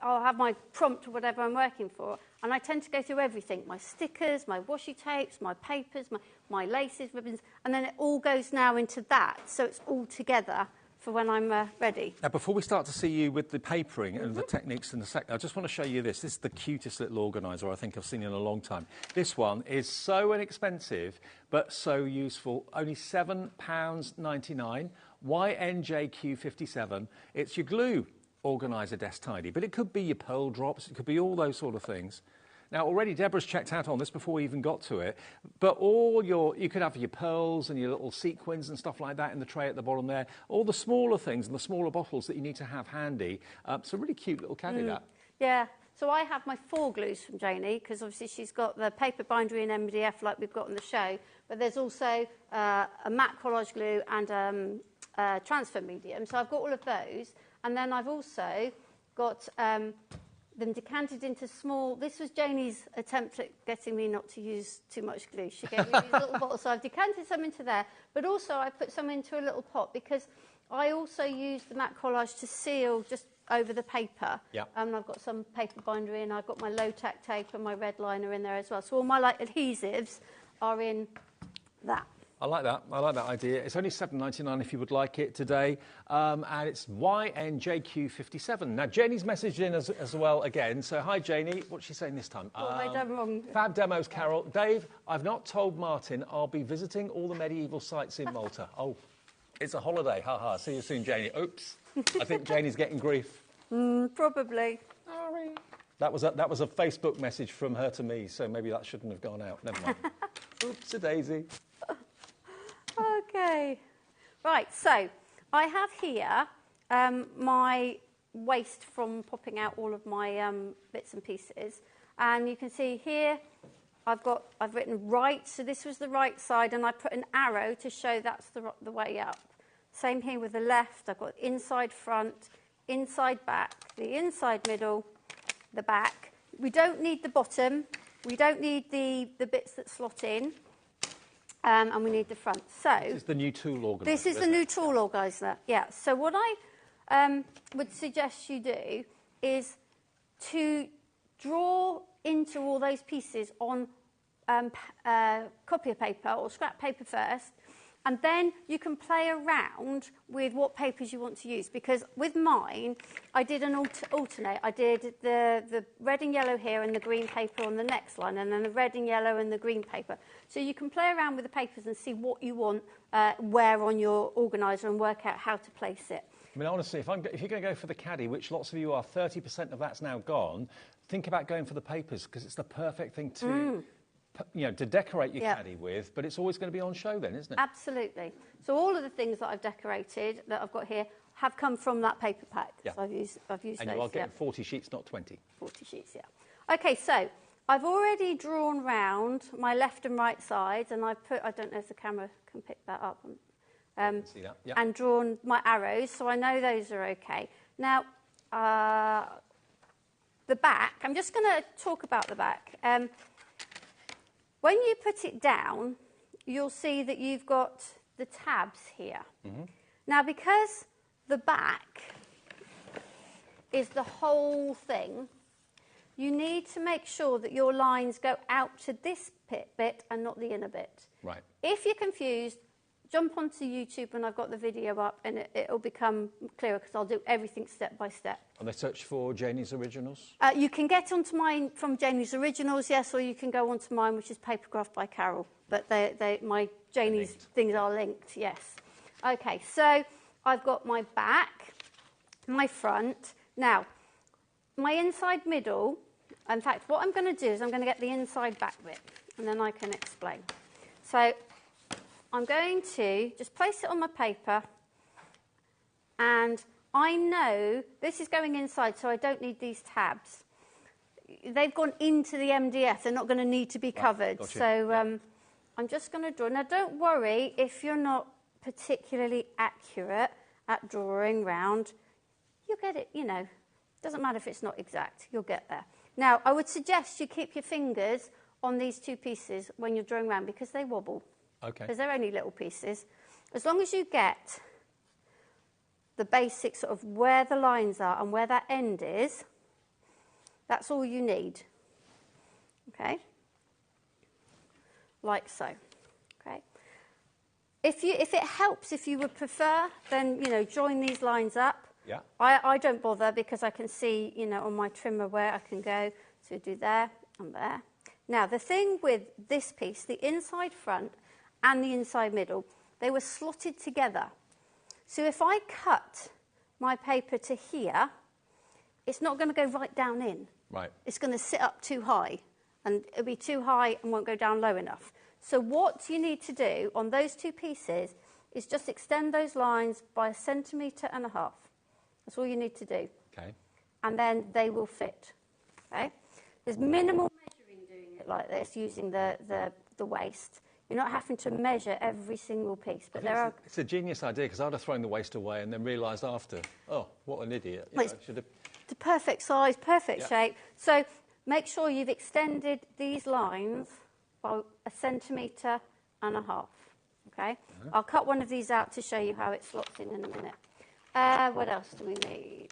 have my prompt or whatever I'm working for, and I tend to go through everything, my stickers, my washi tapes, my papers, my laces, ribbons, and then it all goes now into that, so it's all together for when I'm ready. Now, before we start to see you with the papering and the techniques in a sec, I just want to show you this. This is the cutest little organiser I think I've seen in a long time. This one is so inexpensive, but so useful. Only £7.99, YNJQ57. It's your glue organiser desk tidy, but it could be your pearl drops, it could be all those sort of things. Now, already Deborah's checked out on this before we even got to it, but you could have your pearls and your little sequins and stuff like that in the tray at the bottom there, all the smaller things and the smaller bottles that you need to have handy. It's a really cute little caddy, that. Yeah, so I have my 4 glues from Janie, because obviously she's got the paper bindery and MDF like we've got on the show, but there's also a matte collage glue and transfer medium, so I've got all of those, and then I've also got them decanted into small. This was Janie's attempt at getting me not to use too much glue. She gave me these little bottles, so I've decanted some into there, but also I put some into a little pot because I also use the matte collage to seal just over the paper. Yeah. And I've got some paper bindery, and I've got my low-tack tape and my red liner in there as well. So all my adhesives are in that. I like that. I like that idea. It's only £7.99 if you would like it today, and it's YNJQ57. Now, Janie's messaged in as well again. So, hi, Janie. What's she saying this time? What have I done wrong? Fab Demos, Carol. Dave, I've not told Martin I'll be visiting all the medieval sites in Malta. Oh, it's a holiday. Ha ha. See you soon, Janie. Oops. I think Janie's getting grief. Probably. Sorry. That was a Facebook message from her to me, so maybe that shouldn't have gone out. Never mind. Oops-a-daisy. Okay. Right, so I have here my waste from popping out all of my bits and pieces. And you can see here I've written right, so this was the right side, and I put an arrow to show that's the way up. Same here with the left. I've got inside front, inside back, the inside middle, the back. We don't need the bottom. We don't need the bits that slot in. And we need the front. So this is the new tool organiser. This is the new tool organiser, yeah. So what I would suggest you do is to draw into all those pieces on copier paper or scrap paper first, and then you can play around with what papers you want to use. Because with mine, I did an alternate. I did the red and yellow here and the green paper on the next line, and then the red and yellow and the green paper. So you can play around with the papers and see what you want where on your organiser and work out how to place it. I mean, honestly, if you're going to go for the caddy, which lots of you are, 30% of that's now gone, think about going for the papers, because it's the perfect thing to... to decorate your caddy with, but it's always going to be on show then, isn't it? Absolutely. So all of the things that I've decorated, that I've got here, have come from that paper pack. Yeah. So I've used those. And you are getting 40 sheets, not 20. 40 sheets, yeah. Okay, so I've already drawn round my left and right sides, and I've put, I don't know if the camera can pick that up, see that? Yeah. and drawn my arrows, so I know those are okay. Now, the back, I'm just going to talk about the back. When you put it down, you'll see that you've got the tabs here. Now, because the back is the whole thing, you need to make sure that your lines go out to this bit and not the inner bit. Right. If you're confused, jump onto YouTube and I've got the video up and it'll become clearer because I'll do everything step by step. And they search for Janie's Originals? You can get onto mine from Janie's Originals, yes, or you can go onto mine, which is Papergraph by Carol. But my Janie's things are linked, yes. Okay, so I've got my back, my front. Now, my inside middle, in fact, what I'm going to do is I'm going to get the inside back bit, and then I can explain. So I'm going to just place it on my paper, and I know this is going inside, so I don't need these tabs. They've gone into the MDF. They're not going to need to be covered. Gotcha. So I'm just going to draw. Now, don't worry if you're not particularly accurate at drawing round. You'll get it, you know. Doesn't matter if it's not exact. You'll get there. Now, I would suggest you keep your fingers on these two pieces when you're drawing round because they wobble. Okay. Because they're only little pieces. As long as you get the basics of where the lines are and where that end is, that's all you need. Okay? Like so. Okay? If it helps, if you would prefer, then, you know, join these lines up. Yeah. I don't bother because I can see, you know, on my trimmer where I can go. So do there and there. Now, the thing with this piece, the inside front and the inside middle, they were slotted together. So if I cut my paper to here, it's not going to go right down in. Right. It's going to sit up too high, and it'll be too high and won't go down low enough. So what you need to do on those two pieces is just extend those lines by 1.5 centimetres. That's all you need to do. Okay. And then they will fit. Okay? There's minimal measuring doing it like this, using the waste. You're not having to measure every single piece, but there are... It's a genius idea, because I'd have thrown the waste away and then realised after, oh, what an idiot. You Well, know, should have... The perfect size, perfect shape. So make sure you've extended these lines by 1.5 centimetres. Okay? I'll cut one of these out to show you how it slots in a minute. What else do we need?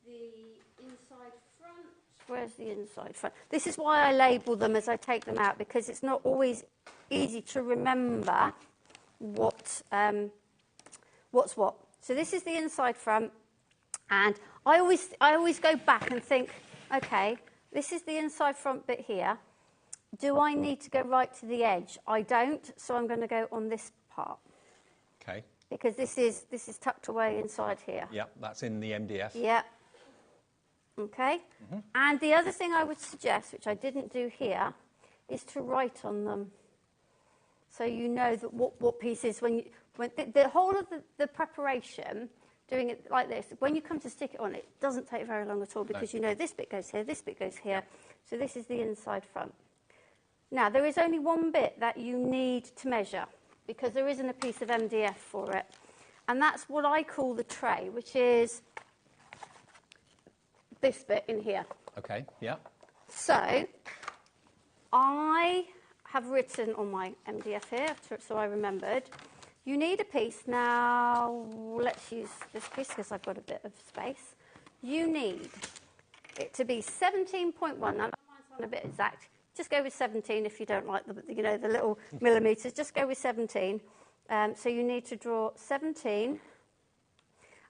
The inside front. Where's the inside front? This is why I label them as I take them out, because it's not always easy to remember what's what. So this is the inside front, and I always go back and think, okay, this is the inside front bit here. Do I need to go right to the edge? I don't, so I'm going to go on this part. Okay. Because this is tucked away inside here. Yeah, that's in the MDF. Yeah. Okay. And the other thing I would suggest, which I didn't do here, is to write on them, so you know that what pieces when the whole of the preparation, doing it like this, when you come to stick it on, it doesn't take very long at all, because you know this bit goes here, this bit goes here. So this is the inside front. Now, there is only one bit that you need to measure, because there isn't a piece of MDF for it. And that's what I call the tray, which is this bit in here. Okay, yeah. So I have written on my MDF here, so I remembered. You need a piece. Now, let's use this piece because I've got a bit of space. You need it to be 17.1. Now, that might sound a bit exact. Just go with 17 if you don't like the little millimetres. Just go with 17. So you need to draw 17.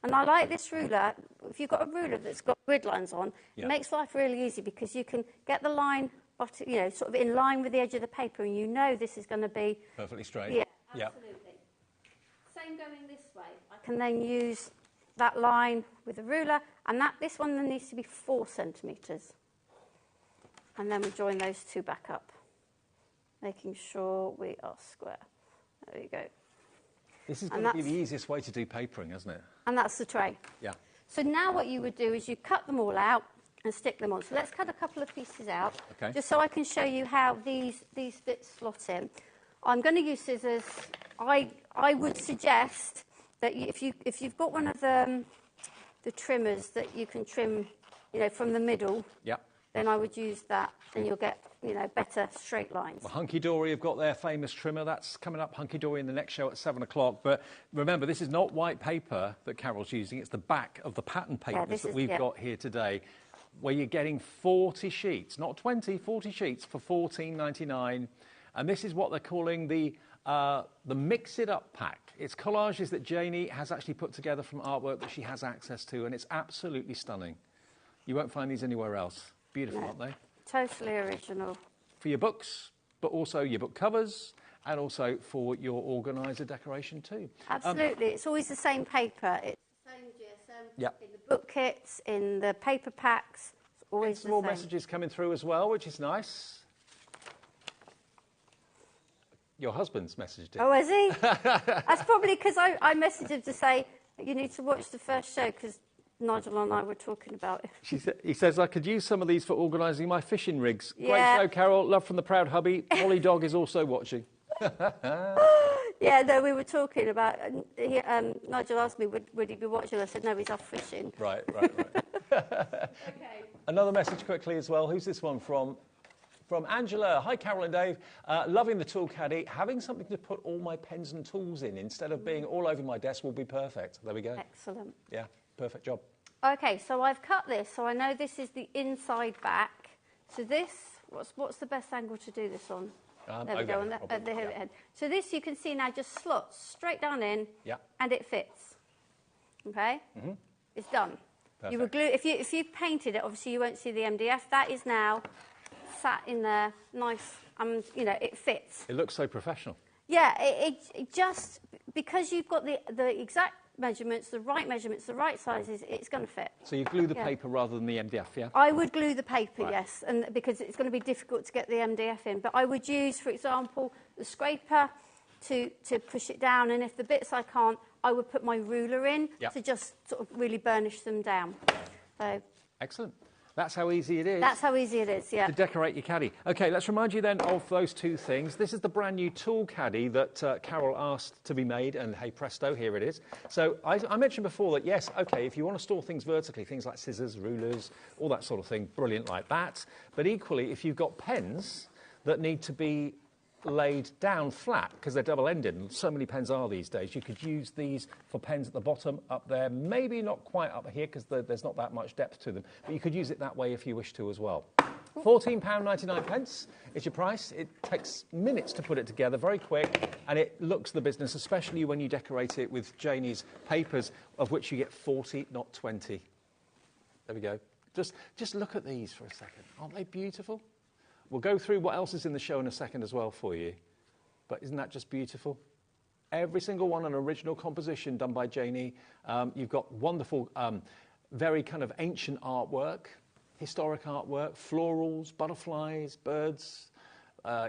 And I like this ruler. If you've got a ruler that's got grid lines on, it makes life really easy, because you can get the line, sort of in line with the edge of the paper, and you know this is going to be perfectly straight. Yeah, absolutely. Same going this way. I can then use that line with a ruler, and this one then needs to be 4 centimetres. And then we join those two back up, making sure we are square. There you go. This is going to be the easiest way to do papering, isn't it? And that's the tray. Yeah. So now what you would do is you cut them all out and stick them on. So let's cut a couple of pieces out, just so I can show you how these bits slot in. I'm going to use scissors. I would suggest that if you've got one of the trimmers that you can trim you know, from the middle, Yep. then I would use that, and you'll get, you know, better straight lines. Well, Hunkydory have got their famous trimmer. That's coming up, Hunkydory, in the next show at 7 o'clock. But remember, this is not white paper that Carol's using. It's the back of the pattern papers that we've got here today, where you're getting 40 sheets, not 20, 40 sheets for $14.99. And this is what they're calling the Mix It Up pack. It's collages that Janie has actually put together from artwork that she has access to, and it's absolutely stunning. You won't find these anywhere else. Beautiful, aren't they? Totally original. For your books, but also your book covers, and also for your organiser decoration too. Absolutely. It's always the same paper. It's the same GSM in the book kits, in the paper packs. It's always the some more same. messages coming through as well, which is nice. Your husband's messaged it. Oh, has he? That's probably because I messaged him to say, you need to watch the first show, because Nigel and I were talking about it. He says, I could use some of these for organising my fishing rigs. Yeah. Great show, Carol. Love from the proud hubby. Molly Dog is also watching. Yeah, no, we were talking about, Nigel asked me, would he be watching? I said, no, he's off fishing. Right. Okay. Another message quickly as well. Who's this one from? From Angela. Hi, Carol and Dave. Loving the tool caddy. Having something to put all my pens and tools in instead of being all over my desk will be perfect. There we go. Excellent. Yeah, perfect job. Okay, so I've cut this, so I know this is the inside back. So this, what's the best angle to do this on? There we go, at the head. So this, you can see now, just slots straight down in, and it fits. Okay? Mm-hmm. It's done. Perfect. You would glue, if you painted it, obviously you won't see the MDF. That is now sat in there, nice, you know, it fits. It looks so professional. Yeah, it just, because you've got the exact measurements, the right sizes, it's going to fit. So you glue the paper rather than the MDF, yeah? I would glue the paper, yes, and because it's going to be difficult to get the MDF in. But I would use, for example, the scraper to push it down, and if the bits I can't, I would put my ruler in to just sort of really burnish them down. So. Excellent. That's how easy it is. That's how easy it is, yeah. To decorate your caddy. OK, let's remind you then of those two things. This is the brand new tool caddy that Carol asked to be made, and hey presto, here it is. So I mentioned before that, yes, OK, if you want to store things vertically, things like scissors, rulers, all that sort of thing, brilliant like that. But equally, if you've got pens that need to be laid down flat because they're double-ended, and so many pens are these days, you could use these for pens at the bottom up there, maybe not quite up here because there's not that much depth to them, but you could use it that way if you wish to as well. £14.99 is your price. It takes minutes to put it together, very quick, and it looks the business, especially when you decorate it with Janie's papers, of which you get 40, not 20. There we go. Just look at these for a second. Aren't they beautiful? We'll go through what else is in the show in a second as well for you. But isn't that just beautiful? Every single one an original composition done by Janie. You've got wonderful, very kind of ancient artwork, historic artwork, florals, butterflies, birds,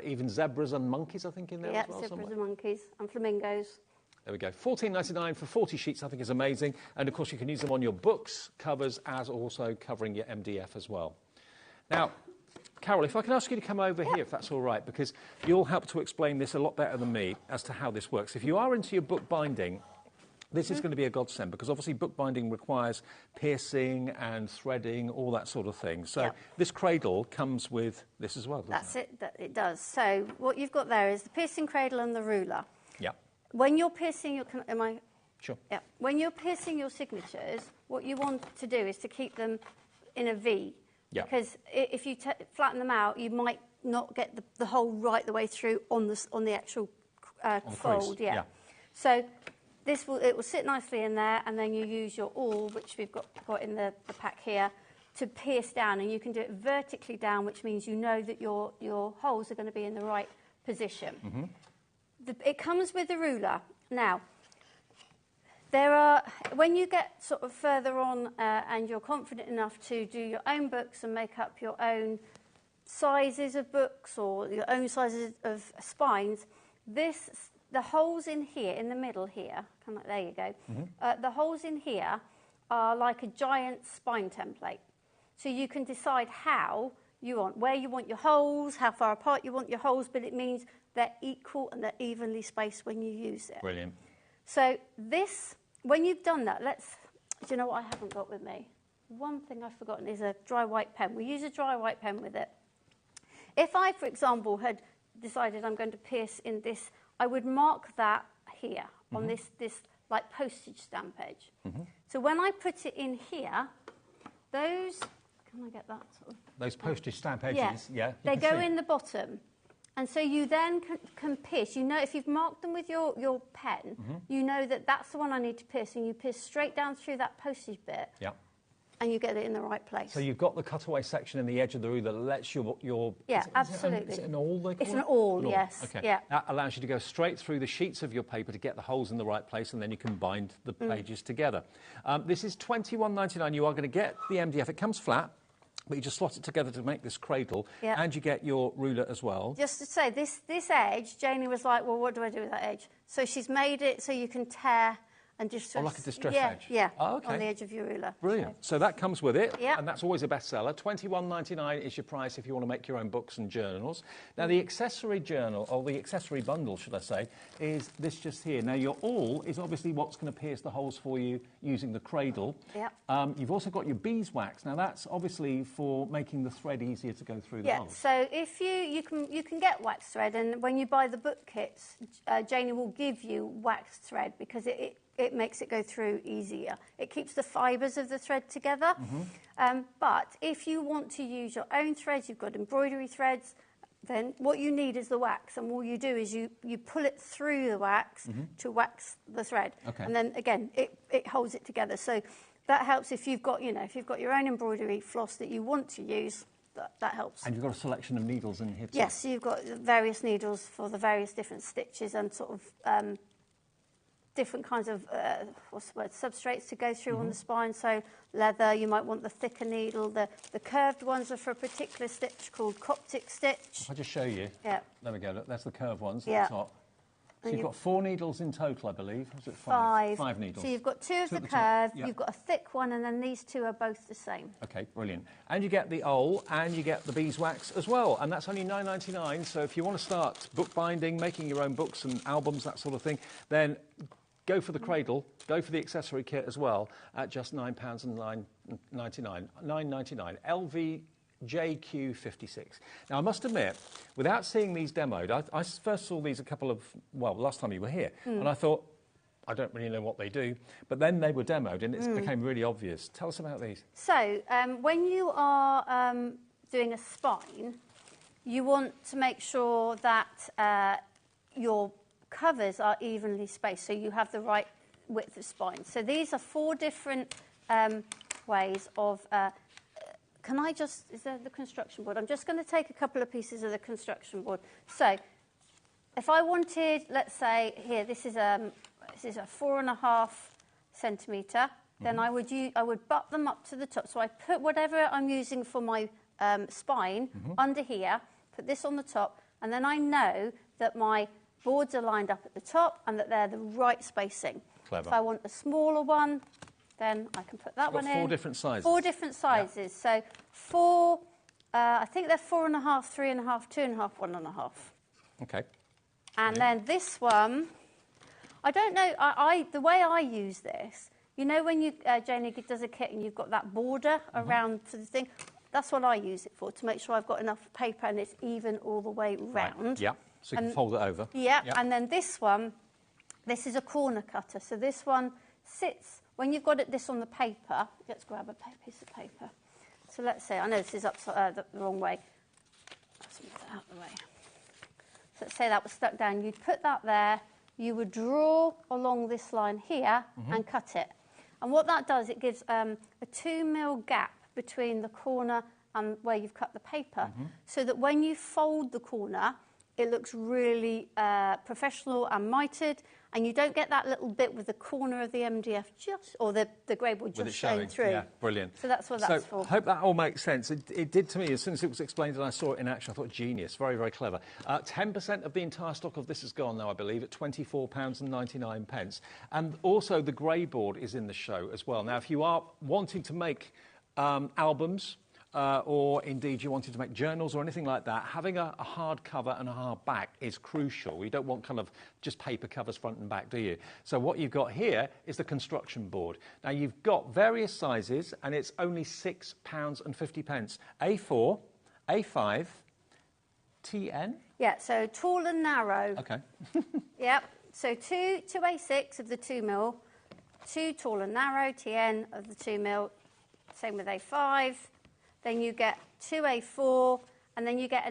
even zebras and monkeys, I think, in there as well. Yeah, zebras somewhere. and monkeys and flamingos. There we go. $14.99 for 40 sheets, I think, is amazing. And, of course, you can use them on your books, covers, as also covering your MDF as well. Now, Carol, if I can ask you to come over here, if that's all right, because you'll help to explain this a lot better than me as to how this works. If you are into your book binding, this is going to be a godsend, because obviously book binding requires piercing and threading, all that sort of thing. So this cradle comes with this as well, doesn't it? That's it, it does. So what you've got there is the piercing cradle and the ruler. Yeah. When you're piercing your... Sure. Yeah. When you're piercing your signatures, what you want to do is to keep them in a V. Yeah. Because if you flatten them out, you might not get the hole right the way through on the actual fold. Yeah. So it will sit nicely in there, and then you use your awl, which we've got in the pack here, to pierce down, and you can do it vertically down, which means you know that your holes are going to be in the right position. Mm-hmm. It comes with the ruler. Now, when you get sort of further on and you're confident enough to do your own books and make up your own sizes of books or your own sizes of spines, the holes in here, in the middle here, there you go, the holes in here are like a giant spine template. So you can decide where you want your holes, how far apart you want your holes, but it means they're equal and they're evenly spaced when you use it. Brilliant. So when you've done that, do you know what I haven't got with me? one thing I've forgotten is a dry white pen. We use a dry white pen with it. If I, for example, had decided I'm going to pierce in this, I would mark that here on this like postage stamp edge. So when I put it in here, those, can I get that sort of? Those postage stamp edges, yeah. They go in the bottom. And so you then can pierce. You know, if you've marked them with your pen, you know that that's the one I need to pierce, and you pierce straight down through that postage bit. Yeah. And you get it in the right place. So you've got the cutaway section in the edge of the ruler that lets your yeah, absolutely. Is it an awl, they call it's an awl, yes. Okay. Yeah. That allows you to go straight through the sheets of your paper to get the holes in the right place, and then you can bind the pages together. This is £21.99. You are going to get the MDF. It comes flat, but you just slot it together to make this cradle, and you get your ruler as well. Just to say, this edge, Janie was like, well, what do I do with that edge? So she's made it so you can tear and distress. Oh, like a distress edge? Yeah, oh, okay. on the edge of your ruler. Brilliant. So that comes with it, yeah. and that's always a bestseller. £21.99 is your price if you want to make your own books and journals. Now, the accessory journal, or the accessory bundle, should I say, is this just here. Now, your awl is obviously what's going to pierce the holes for you using the cradle. Yep. You've also got your beeswax. Now, that's obviously for making the thread easier to go through the holes. So if you can get wax thread, and when you buy the book kits, Janie will give you wax thread because it makes it go through easier. It keeps the fibres of the thread together. But if you want to use your own threads, you've got embroidery threads, then what you need is the wax. And all you do is you pull it through the wax to wax the thread. Okay. And then, again, it holds it together. So that helps if you've got, if you've got your own embroidery floss that you want to use, that helps. And you've got a selection of needles in here too. Yes, you've got various needles for the various different stitches and sort of different kinds of substrates to go through on the spine. So leather, you might want the thicker needle. The curved ones are for a particular stitch called Coptic stitch. If I just show you. Yeah. There we go. Look, that's the curved ones yeah. at the top. So you've got 4 needles in total, I believe. Is it 5? 5 needles. So you've got 2 of the curved, yep. You've got a thick one, and then these 2 are both the same. OK, brilliant. And you get the awl, and you get the beeswax as well, and that's only £9.99. So if you want to start bookbinding, making your own books and albums, that sort of thing, then go for the cradle, go for the accessory kit as well at just £9.99. LV JQ56. Now, I must admit, without seeing these demoed, I first saw these last time you were here, and I thought, I don't really know what they do, but then they were demoed, and it became really obvious. Tell us about these. So, when you are doing a spine, you want to make sure that your covers are evenly spaced, so you have the right width of spine. So these are 4 different ways of... is there the construction board? I'm just going to take a couple of pieces of the construction board. So, if I wanted, let's say, here, this is a 4.5 centimetre, then I would butt them up to the top. So I put whatever I'm using for my spine under here, put this on the top, and then I know that my boards are lined up at the top and that they're the right spacing. Clever. If I want a smaller one, then I can put that one in. 4 different sizes. 4 different sizes. Yeah. So 4, I think they're 4.5, 3.5, 2.5, 1.5. Okay. And then this one, I don't know, the way I use this, when you, Janie does a kit and you've got that border around the thing, that's what I use it for, to make sure I've got enough paper and it's even all the way round. Right. Yeah, so you can fold it over. Yeah, yep. And then this one, this is a corner cutter. So this one sits... When you've got this on the paper, let's grab a piece of paper. So let's say, I know this is upside the wrong way. Let's move that out of the way. So let's say that was stuck down. You'd put that there. You would draw along this line here and cut it. And what that does, it gives a 2 mil gap between the corner and where you've cut the paper, so that when you fold the corner, it looks really professional and mitered, and you don't get that little bit with the corner of the MDF or the grey board just showing through. Yeah, brilliant. So that's what that's for. I hope that all makes sense. It did to me. As soon as it was explained and I saw it in action, I thought, genius. Very, very clever. 10% of the entire stock of this is gone now, I believe, at £24.99. And also the grey board is in the show as well. Now, if you are wanting to make albums, or indeed you wanted to make journals or anything like that, having a hard cover and a hard back is crucial. You don't want kind of just paper covers front and back, do you? So what you've got here is the construction board. Now you've got various sizes and it's only £6.50. A4, A5, TN? Yeah, so tall and narrow. Okay. Yep, so two A6 of the 2mm, 2 tall and narrow, TN of the 2mm, same with A5. Then you get 2 A4, and then you get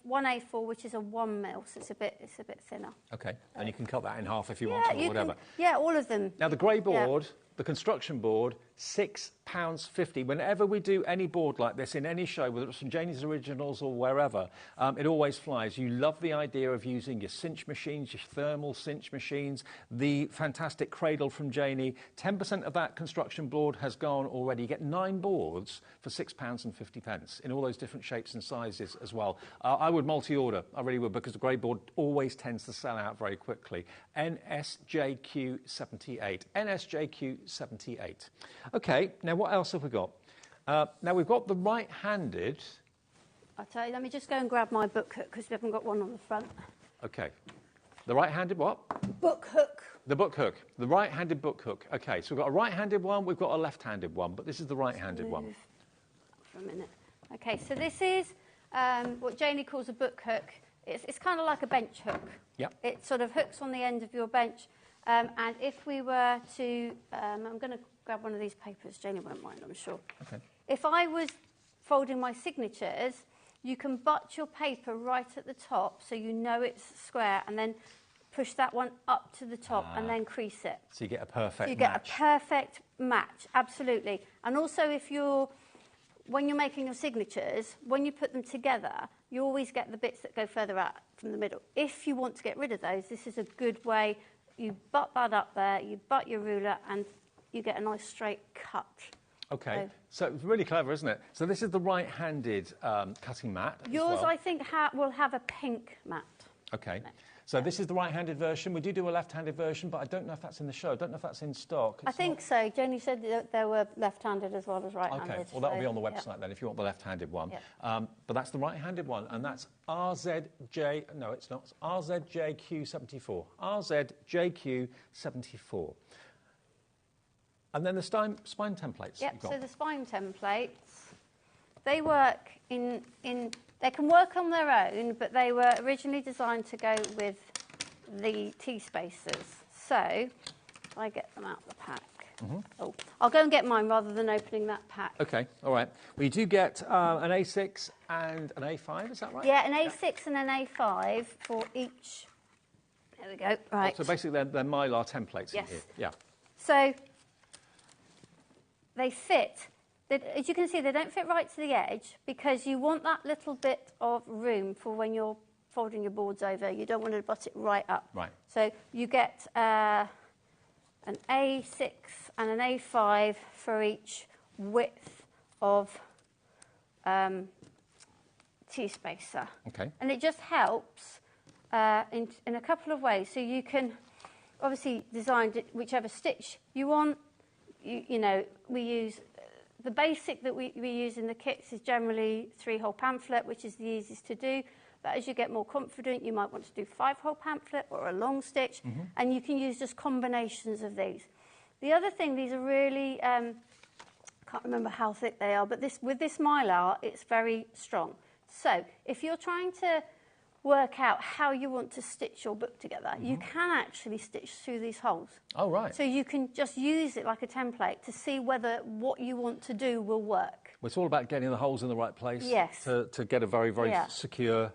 one A4, which is a 1mm, so it's a bit thinner. Okay, and you can cut that in half if you want to, or whatever. Yeah, all of them. Now the grey board, the construction board, £6.50. Whenever we do any board like this in any show, whether it's from Janie's Originals or wherever, it always flies. You love the idea of using your cinch machines, your thermal cinch machines, the fantastic cradle from Janie. 10% of that construction board has gone already. You get 9 boards for £6.50 in all those different shapes and sizes as well. I would multi-order, I really would, because the grey board always tends to sell out very quickly. NSJQ78. NSJQ78. Okay, now what else have we got? Now we've got the right-handed. I'll tell you, let me just go and grab my book hook because we haven't got one on the front. Okay. The right-handed what? Book hook. The book hook. The right-handed book hook. Okay, so we've got a right-handed one, we've got a left-handed one, but this is the right-handed one. For a minute. Okay, so this is what Janie calls a book hook. It's kind of like a bench hook. Yep. It sort of hooks on the end of your bench. And if we were to, I'm going to grab one of these papers. Janie won't mind, I'm sure. Okay. If I was folding my signatures, you can butt your paper right at the top so you know it's square, and then push that one up to the top and then crease it. So you get a perfect match. You get a perfect match, absolutely. And also when you're making your signatures, when you put them together, you always get the bits that go further out from the middle. If you want to get rid of those, this is a good way. You butt that up there, you butt your ruler, and you get a nice straight cut. Okay, so it's really clever, isn't it? So this is the right-handed cutting mat. Yours, I think, will have a pink mat. Okay, so this is the right-handed version. We do a left-handed version, but I don't know if that's in the show. I don't know if that's in stock. I think so. Janie said that there were left-handed as well as right-handed. Okay, well, that'll be on the website then if you want the left-handed one. Yep. But that's the right-handed one, and that's RZJ... No, it's not. It's RZJQ74. RZJQ74. And then the spine templates. Yep, so the spine templates, they work they can work on their own, but they were originally designed to go with the T-spacers. So, if I get them out of the pack. Mm-hmm. Oh, I'll go and get mine rather than opening that pack. Okay, all right. We do get an A6 and an A5, is that right? Yeah, an A6 and an A5 for each. There we go, right. So basically they're Mylar templates in here. Yeah. So, they fit. As you can see, they don't fit right to the edge because you want that little bit of room for when you're folding your boards over. You don't want to butt it right up. Right. So you get an A6 and an A5 for each width of T-spacer. Okay. And it just helps in a couple of ways. So you can obviously design whichever stitch you want. You know, we use the basic that we use in the kits is generally 3-hole pamphlet, which is the easiest to do. But as you get more confident, you might want to do 5-hole pamphlet or a long stitch, and you can use just combinations of these. The other thing, these are really, can't remember how thick they are, but with this Mylar, it's very strong. So if you're trying to work out how you want to stitch your book together, you can actually stitch through these holes. Oh, right. So you can just use it like a template to see whether what you want to do will work. Well, it's all about getting the holes in the right place to get a very, very secure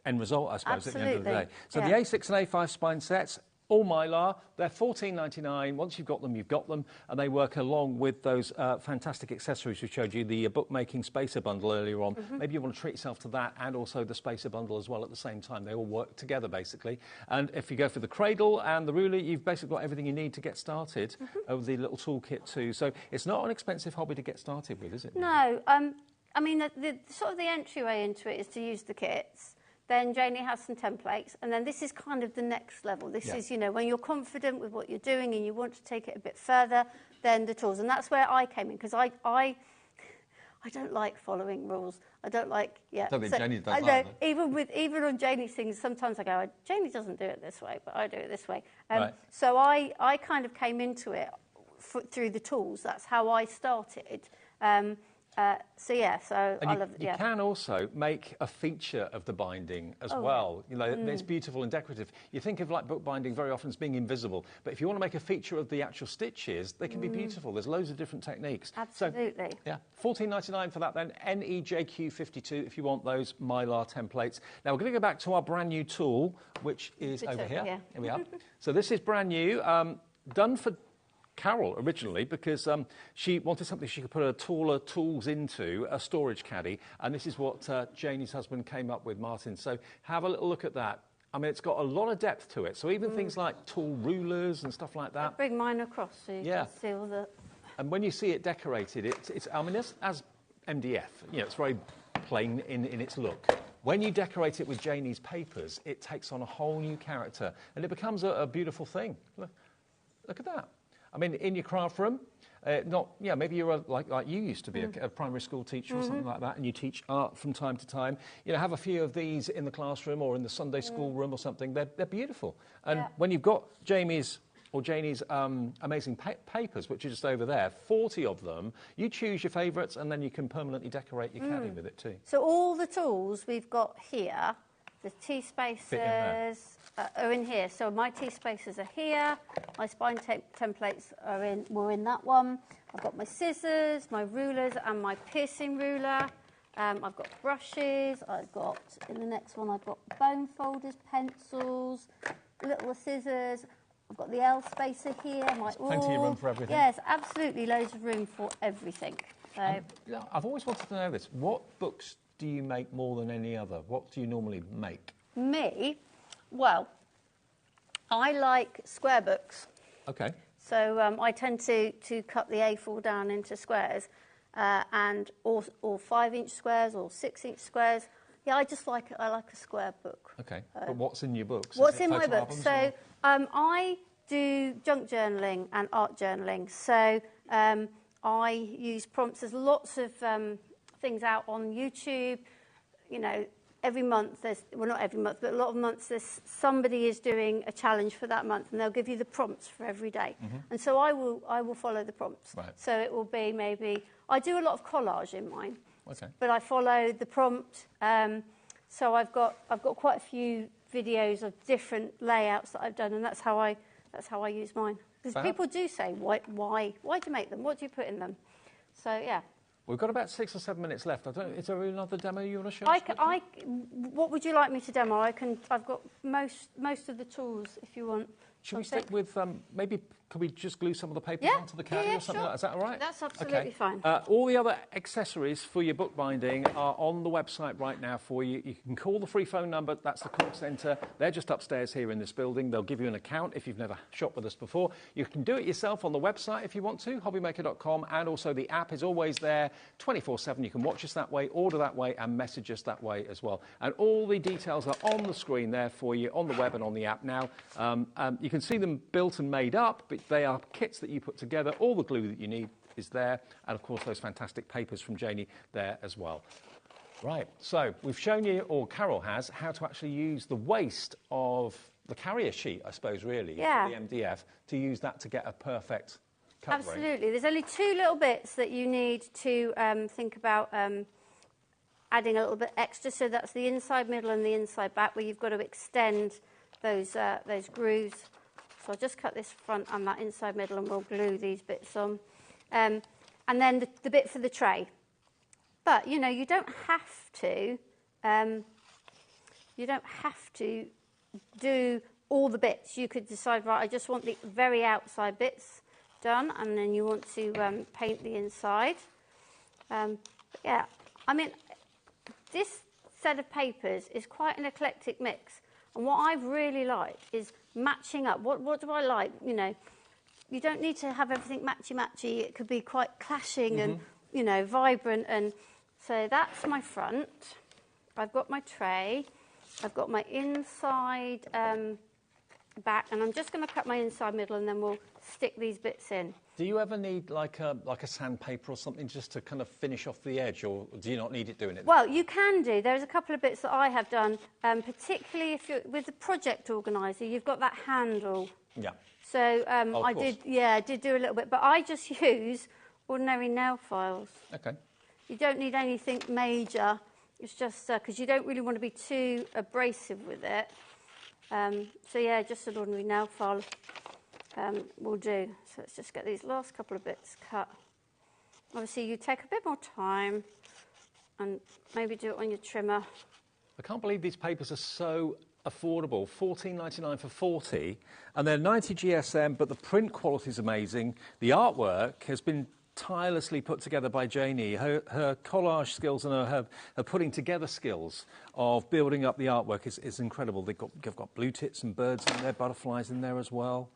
end result, I suppose, Absolutely. at the end of the day. So the A6 and A5 spine sets, all Mylar, they're $14.99. Once you've got them, you've got them, and they work along with those fantastic accessories we showed you, the bookmaking spacer bundle earlier on. Maybe you want to treat yourself to that and also the spacer bundle as well at the same time. They all work together, basically. And if you go for the cradle and the ruler, you've basically got everything you need to get started with the little toolkit too. So it's not an expensive hobby to get started with, is it? No. I mean, the sort of the entryway into it is to use the kits. Then Janie has some templates, and then this is kind of the next level. This is, you know, when you're confident with what you're doing and you want to take it a bit further, then the tools. And that's where I came in, because I I don't like following rules. I don't like, I don't think Janie does I know, either. even on Janie's things, sometimes I go, Janie doesn't do it this way, but I do it this way. Right. So I kind of came into it through the tools. That's how I started. So I love it. You can also make a feature of the binding as well. You know, it's beautiful and decorative. You think of like bookbinding very often as being invisible, but if you want to make a feature of the actual stitches, they can be beautiful. There's loads of different techniques. Absolutely. So, yeah, $14.99 for that then. NEJQ52 if you want those Mylar templates. Now we're going to go back to our brand new tool, which is over here. Yeah. Here we are. So this is brand new, done for Carol originally because she wanted something she could put her taller tools into, a storage caddy, and this is what Janie's husband came up with, Martin. So have a little look at that. I mean, it's got a lot of depth to it. So even things like tall rulers and stuff like that. I'll bring mine across so you can see all the... And when you see it decorated, it's I mean, as MDF, you know, it's very plain in its look. When you decorate it with Janie's papers, it takes on a whole new character, and it becomes a beautiful thing. Look at that. I mean, in your craft room, maybe you're like you used to be, a primary school teacher or something like that, and you teach art from time to time. You know, have a few of these in the classroom or in the Sunday school room or something. They're beautiful. And when you've got Janie's amazing papers, which are just over there, 40 of them, you choose your favourites and then you can permanently decorate your caddy with it too. So all the tools we've got here, the T-spacers are in here. So my T-spacers are here. My spine templates were in that one. I've got my scissors, my rulers and my piercing ruler. I've got brushes. In the next one, I've got bone folders, pencils, little scissors. I've got the L spacer here. Plenty of room for everything. Yes, absolutely loads of room for everything. So I've always wanted to know this. What books do you make more than any other? What do you normally make? Me? Well, I like square books. Okay. So I tend to cut the A4 down into squares, or 5-inch squares or 6-inch squares. Yeah, I like a square book. Okay. But what's in your books? What's in my books? So I do junk journaling and art journaling. So I use prompts. There's lots of things out on YouTube. You know, every month not every month, but a lot of months somebody is doing a challenge for that month, and they'll give you the prompts for every day. And so I will follow the prompts. Right. So it will be maybe I do a lot of collage in mine. Okay. But I follow the prompt. So I've got quite a few videos of different layouts that I've done, and that's how I use mine. Because people do say, why do you make them? What do you put in them? So yeah. We've got about 6 or 7 minutes left. Is there another demo you want to show us? What would you like me to demo? I've got most of the tools if you want. Should we stick with, maybe could we just glue some of the papers onto the caddy or something like that? Is that all right? That's absolutely fine. All the other accessories for your bookbinding are on the website right now for you. You can call the free phone number. That's the call centre. They're just upstairs here in this building. They'll give you an account if you've never shopped with us before. You can do it yourself on the website if you want to, hobbymaker.com, and also the app is always there 24/7. You can watch us that way, order that way, and message us that way as well. And all the details are on the screen there for you on the web and on the app now. You can see them built and made up, but they are kits that you put together. All the glue that you need is there, and of course those fantastic papers from Janie there as well. Right, so we've shown you, or Carol has, how to actually use the waste of the carrier sheet, I suppose, really, the MDF, to use that to get a perfect covering. Absolutely. There's only 2 little bits that you need to think about adding a little bit extra. So that's the inside middle and the inside back, where you've got to extend those grooves. So I'll just cut this front and that inside middle, and we'll glue these bits on. And then the bit for the tray. But, you know, you don't have to do all the bits. You could decide, right, I just want the very outside bits done, and then you want to paint the inside. Yeah, I mean, this set of papers is quite an eclectic mix. And what I've really liked is matching up. What do I like? You know, you don't need to have everything matchy-matchy. It could be quite clashing and, you know, vibrant. And so that's my front. I've got my tray. I've got my inside back, and I'm just going to cut my inside middle, and then we'll stick these bits in. Do you ever need like a sandpaper or something just to kind of finish off the edge, or do you not need it doing it? Well, you can do. There's a couple of bits that I have done, particularly if you're with the project organiser, you've got that handle. Yeah. So I did do a little bit, but I just use ordinary nail files. Okay. You don't need anything major. It's just because you don't really want to be too abrasive with it. So yeah, just an ordinary nail file will do. So let's just get these last couple of bits cut. Obviously, you take a bit more time and maybe do it on your trimmer. I can't believe these papers are so affordable. $14.99 for 40, and they're 90 GSM, but the print quality is amazing. The artwork has been tirelessly put together by Janie. Her collage skills and her putting together skills of building up the artwork is incredible. They've got blue tits and birds in there, butterflies in there as well.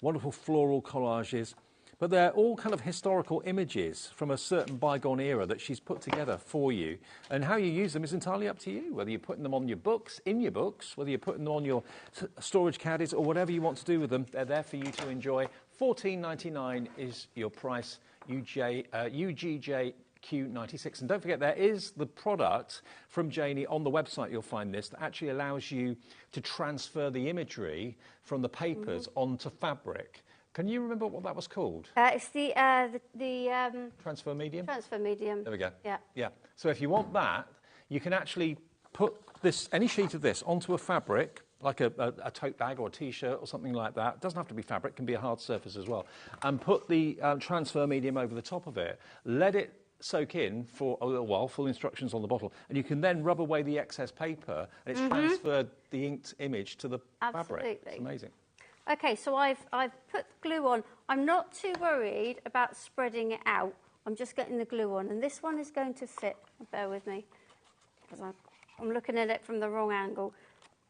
Wonderful floral collages. But they're all kind of historical images from a certain bygone era that she's put together for you. And how you use them is entirely up to you, whether you're putting them on your books, in your books, whether you're putting them on your storage caddies or whatever you want to do with them. They're there for you to enjoy. $14.99 is your price, UGJQ96. And don't forget, there is the product from Janie on the website. You'll find this that actually allows you to transfer the imagery from the papers onto fabric. Can you remember what that was called? It's the transfer medium? Transfer medium. There we go. Yeah. Yeah. So if you want that, you can actually put this, any sheet of this onto a fabric, like a tote bag or a T-shirt or something like that. It doesn't have to be fabric, it can be a hard surface as well. And put the transfer medium over the top of it. Let it soak in for a little while, full instructions on the bottle, and you can then rub away the excess paper, and it's transferred the inked image to the fabric. It's amazing. Okay, so I've put glue on. I'm not too worried about spreading it out. I'm just getting the glue on, and this one is going to fit. Bear with me, because I'm looking at it from the wrong angle.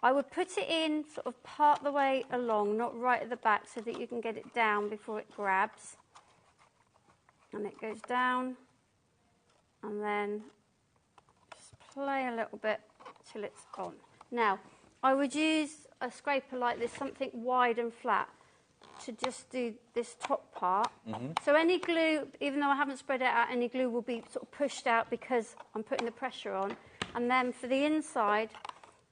I would put it in sort of part the way along, not right at the back, so that you can get it down before it grabs. And it goes down, and then just play a little bit till it's on. Now, I would use a scraper like this, something wide and flat, to just do this top part. So any glue, even though I haven't spread it out, any glue will be sort of pushed out because I'm putting the pressure on. And then for the inside,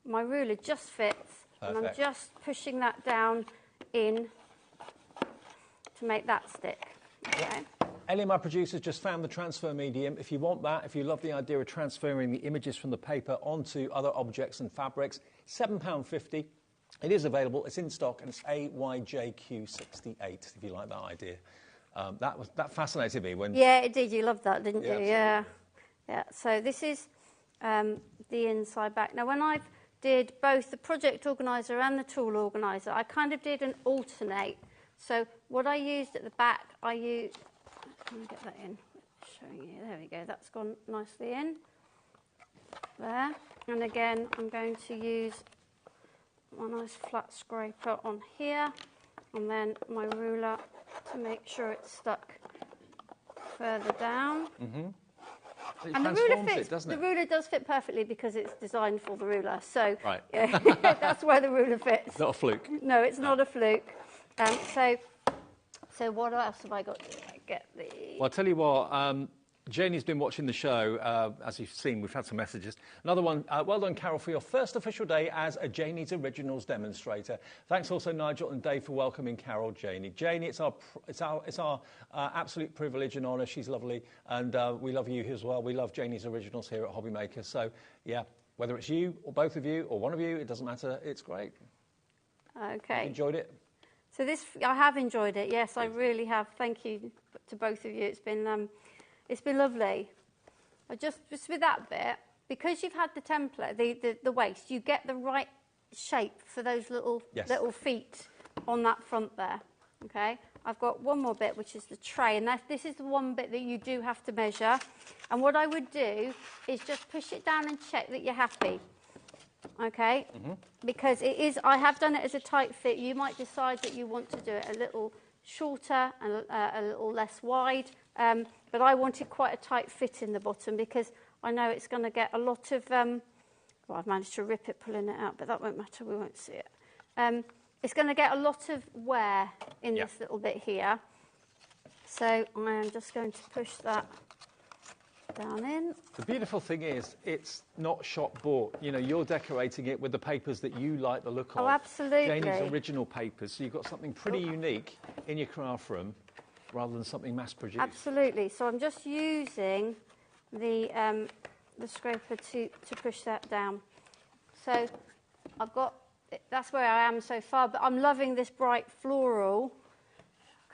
my ruler just fits. Perfect. And I'm just pushing that down in to make that stick. Okay. Ellie, my producer, just found the transfer medium. If you want that, if you love the idea of transferring the images from the paper onto other objects and fabrics, £7.50. It is available, it's in stock, and it's AYJQ68, if you like that idea. That fascinated me when... Yeah, it did. You loved that, didn't you? Yeah. Yeah. So this is the inside back. Now, when I did both the project organiser and the tool organiser, I kind of did an alternate. So what I used at the back, Let me get that in. Showing you. There we go. That's gone nicely in. There. And again, I'm going to use my nice flat scraper on here, and then my ruler to make sure it's stuck further down. And the ruler fits, doesn't it? The ruler does fit perfectly because it's designed for the ruler. So right. Yeah, that's where the ruler fits. Not a fluke. No, it's not a fluke. So what else have I got? Get the... Well, I'll tell you what, Janie's been watching the show. As you've seen, we've had some messages. Another one, well done, Carol, for your first official day as a Janie's Originals demonstrator. Thanks also, Nigel and Dave, for welcoming Carol, Janie. Janie, it's our absolute privilege and honour. She's lovely, and we love you as well. We love Janie's Originals here at HobbyMaker. So, yeah, whether it's you or both of you or one of you, it doesn't matter. It's great. Okay. You enjoyed it? So I have enjoyed it. Yes, I really have. Thank you to both of you. It's been lovely. Just with that bit, because you've had the template, the waist, you get the right shape for those little feet on that front there. Okay. I've got one more bit, which is the tray, and this is the one bit that you do have to measure. And what I would do is just push it down and check that you're happy. Okay, because I have done it as a tight fit. You might decide that you want to do it a little shorter and a little less wide, but I wanted quite a tight fit in the bottom because I know it's going to get a lot of, well, I've managed to rip it pulling it out, but that won't matter, we won't see it. it's going to get a lot of wear in this little bit here. So I'm just going to push that down in. The beautiful thing is, it's not shop bought. You know, you're decorating it with the papers that you like the look of. Oh, absolutely. Janie's original papers. So you've got something pretty unique in your craft room, rather than something mass produced. Absolutely. So I'm just using the scraper to push that down. So I've got, that's where I am so far, but I'm loving this bright floral,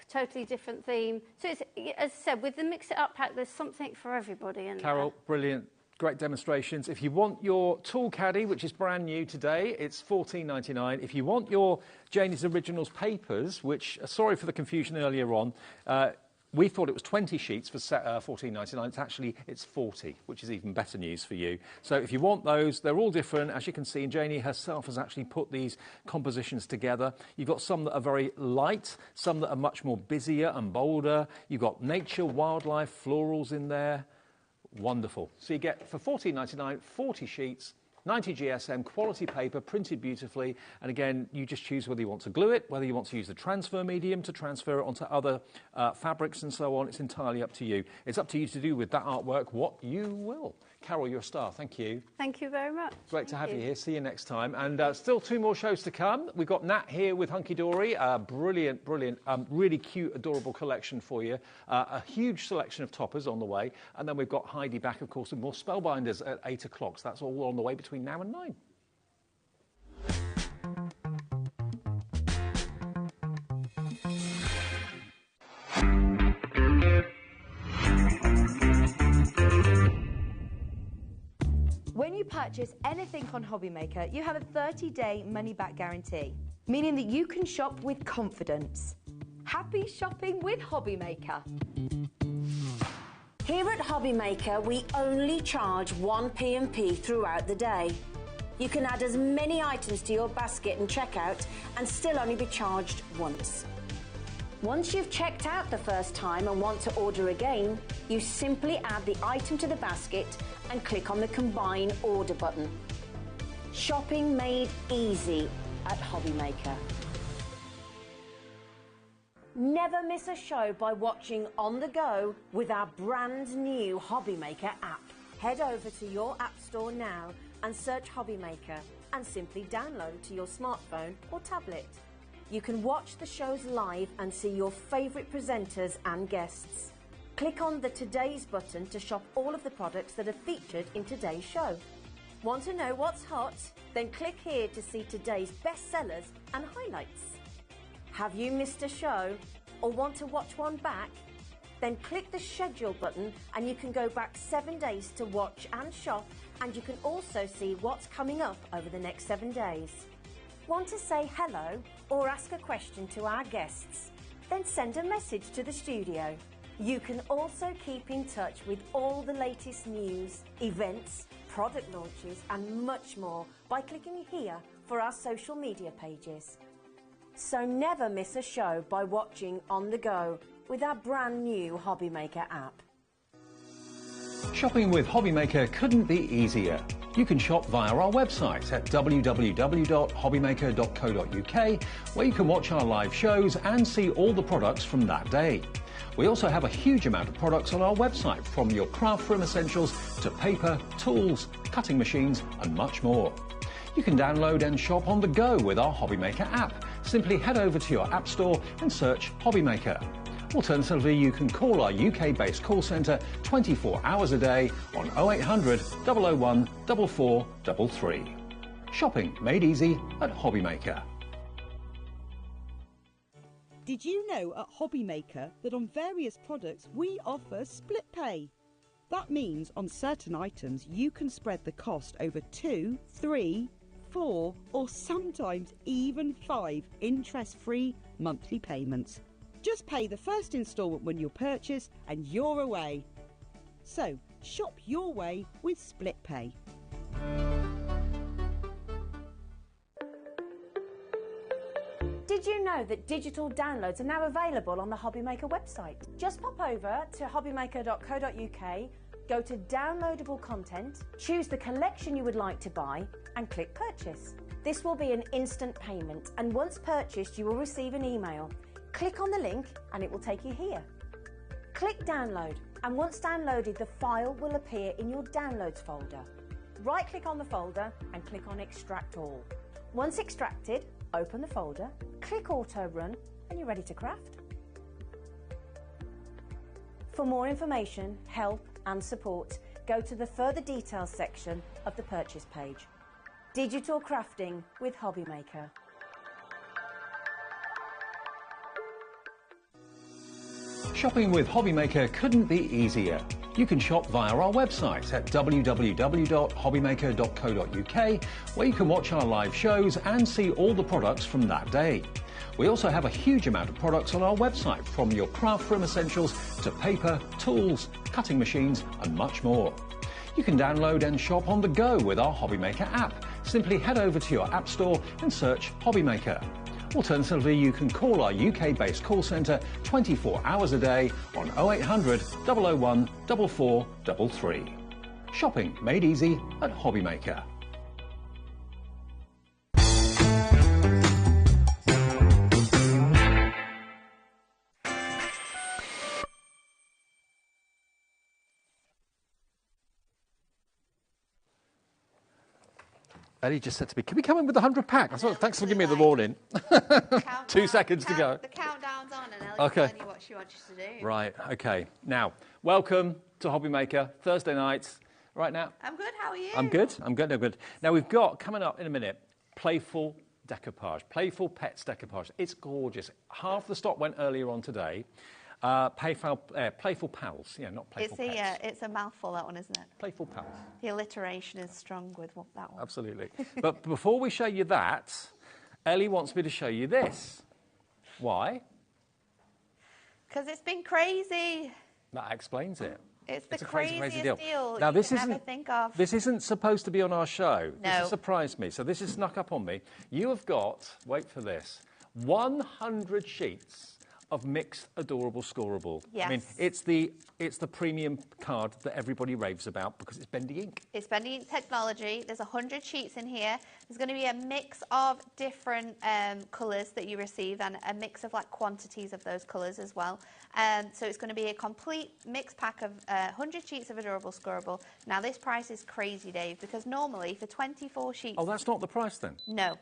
totally different theme. So it's, as I said, with the Mix It Up pack, there's something for everybody in Carol, brilliant. Great demonstrations. If you want your tool caddy, which is brand new today, it's $14.99. If you want your Janie's Originals papers, which, sorry for the confusion earlier on, we thought it was 20 sheets for $14.99. It's 40, which is even better news for you. So if you want those, they're all different. As you can see, Janie herself has actually put these compositions together. You've got some that are very light, some that are much more busier and bolder. You've got nature, wildlife, florals in there. Wonderful. So you get, for $14.99, 40 sheets, 90 GSM, quality paper, printed beautifully. And again, you just choose whether you want to glue it, whether you want to use the transfer medium to transfer it onto other fabrics and so on. It's entirely up to you. It's up to you to do with that artwork what you will. Carol, you're a star. Thank you. Thank you very much. Great to have you here. See you next time. And still 2 more shows to come. We've got Nat here with Hunkydory. Brilliant, brilliant, really cute, adorable collection for you. A huge selection of toppers on the way. And then we've got Heidi back, of course, with more Spellbinders at 8 o'clock. So that's all on the way between now and 9. When you purchase anything on HobbyMaker, you have a 30-day money-back guarantee, meaning that you can shop with confidence. Happy shopping with HobbyMaker. Here at HobbyMaker, we only charge 1 P&P throughout the day. You can add as many items to your basket and checkout and still only be charged once. Once you've checked out the first time and want to order again, you simply add the item to the basket and click on the Combine Order button. Shopping made easy at HobbyMaker. Never miss a show by watching on the go with our brand new HobbyMaker app. Head over to your app store now and search HobbyMaker and simply download to your smartphone or tablet. You can watch the shows live and see your favourite presenters and guests. Click on the Today's button to shop all of the products that are featured in today's show. Want to know what's hot? Then click here to see today's bestsellers and highlights. Have you missed a show or want to watch one back? Then click the Schedule button and you can go back 7 days to watch and shop, and you can also see what's coming up over the next 7 days. Want to say hello or ask a question to our guests? Then send a message to the studio. You can also keep in touch with all the latest news, events, product launches and much more by clicking here for our social media pages. So never miss a show by watching on the go with our brand new HobbyMaker app. Shopping with HobbyMaker couldn't be easier. You can shop via our website at www.hobbymaker.co.uk, where you can watch our live shows and see all the products from that day. We also have a huge amount of products on our website, from your craft room essentials to paper, tools, cutting machines and much more. You can download and shop on the go with our HobbyMaker app. Simply head over to your app store and search HobbyMaker. Alternatively, you can call our UK-based call centre 24 hours a day on 0800 001 4433. Shopping made easy at HobbyMaker. Did you know at HobbyMaker that on various products we offer split pay? That means on certain items you can spread the cost over 2, 3, 4 or sometimes even 5 interest-free monthly payments. Just pay the first instalment when you purchase and you're away. So, shop your way with Split Pay. Did you know that digital downloads are now available on the HobbyMaker website? Just pop over to hobbymaker.co.uk, go to downloadable content, choose the collection you would like to buy and click purchase. This will be an instant payment, and once purchased, you will receive an email. Click on the link and it will take you here. Click download, and once downloaded, the file will appear in your downloads folder. Right-click on the folder and click on extract all. Once extracted, open the folder, click auto run, and you're ready to craft. For more information, help and support, go to the further details section of the purchase page. Digital crafting with HobbyMaker. Shopping with HobbyMaker couldn't be easier. You can shop via our website at www.hobbymaker.co.uk, where you can watch our live shows and see all the products from that day. We also have a huge amount of products on our website, from your craft room essentials to paper, tools, cutting machines and much more. You can download and shop on the go with our HobbyMaker app. Simply head over to your app store and search HobbyMaker. Alternatively, you can call our UK-based call centre 24 hours a day on 0800 001 4433. Shopping made easy at HobbyMaker. Ellie just said to me, can we come in with 100 pack? I thought, thanks for giving me the warning. 2 seconds to go. The countdown's on and Ellie's telling you what she wants you to do. Right, okay. Now, welcome to HobbyMaker, Thursday nights. Right now. I'm good, how are you? I'm good. Now, we've got, coming up in a minute, Playful Decoupage. Playful Pets Decoupage. It's gorgeous. Half the stock went earlier on today. Playful Pals. Yeah, not Playful Pets. It's a mouthful, that one, isn't it? Playful Pals. The alliteration is strong with that one. Absolutely. But before we show you that, Ellie wants me to show you this. Why? Because it's been crazy. That explains it. It's the crazy deal now, you can ever think of. This isn't supposed to be on our show. No. This has surprised me. So this has snuck up on me. You have got, wait for this, 100 sheets of mixed adorable scoreable. Yes. I mean, it's the premium card that everybody raves about because it's bendy ink. It's bendy ink technology. There's 100 sheets in here. There's going to be a mix of different colours that you receive, and a mix of quantities of those colours as well. So it's going to be a complete mixed pack of 100 sheets of adorable scoreable. Now this price is crazy, Dave, because normally for 24 sheets. Oh, that's not the price then? No.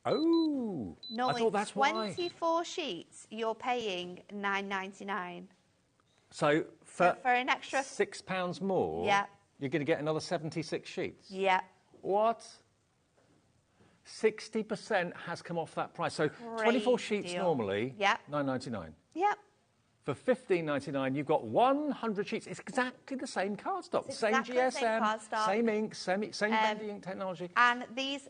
Oh, normally, I thought that's why. 24 sheets, you're paying $9.99. So for an extra £6 more, yeah, you're going to get another 76 sheets. Yeah. What? 60% has come off that price. So 24 sheets deal. normally, yeah, $9.99. Yep. For $15.99, you've got 100 sheets. It's exactly the same cardstock, same exactly GSM, same ink, same bendy ink technology. And this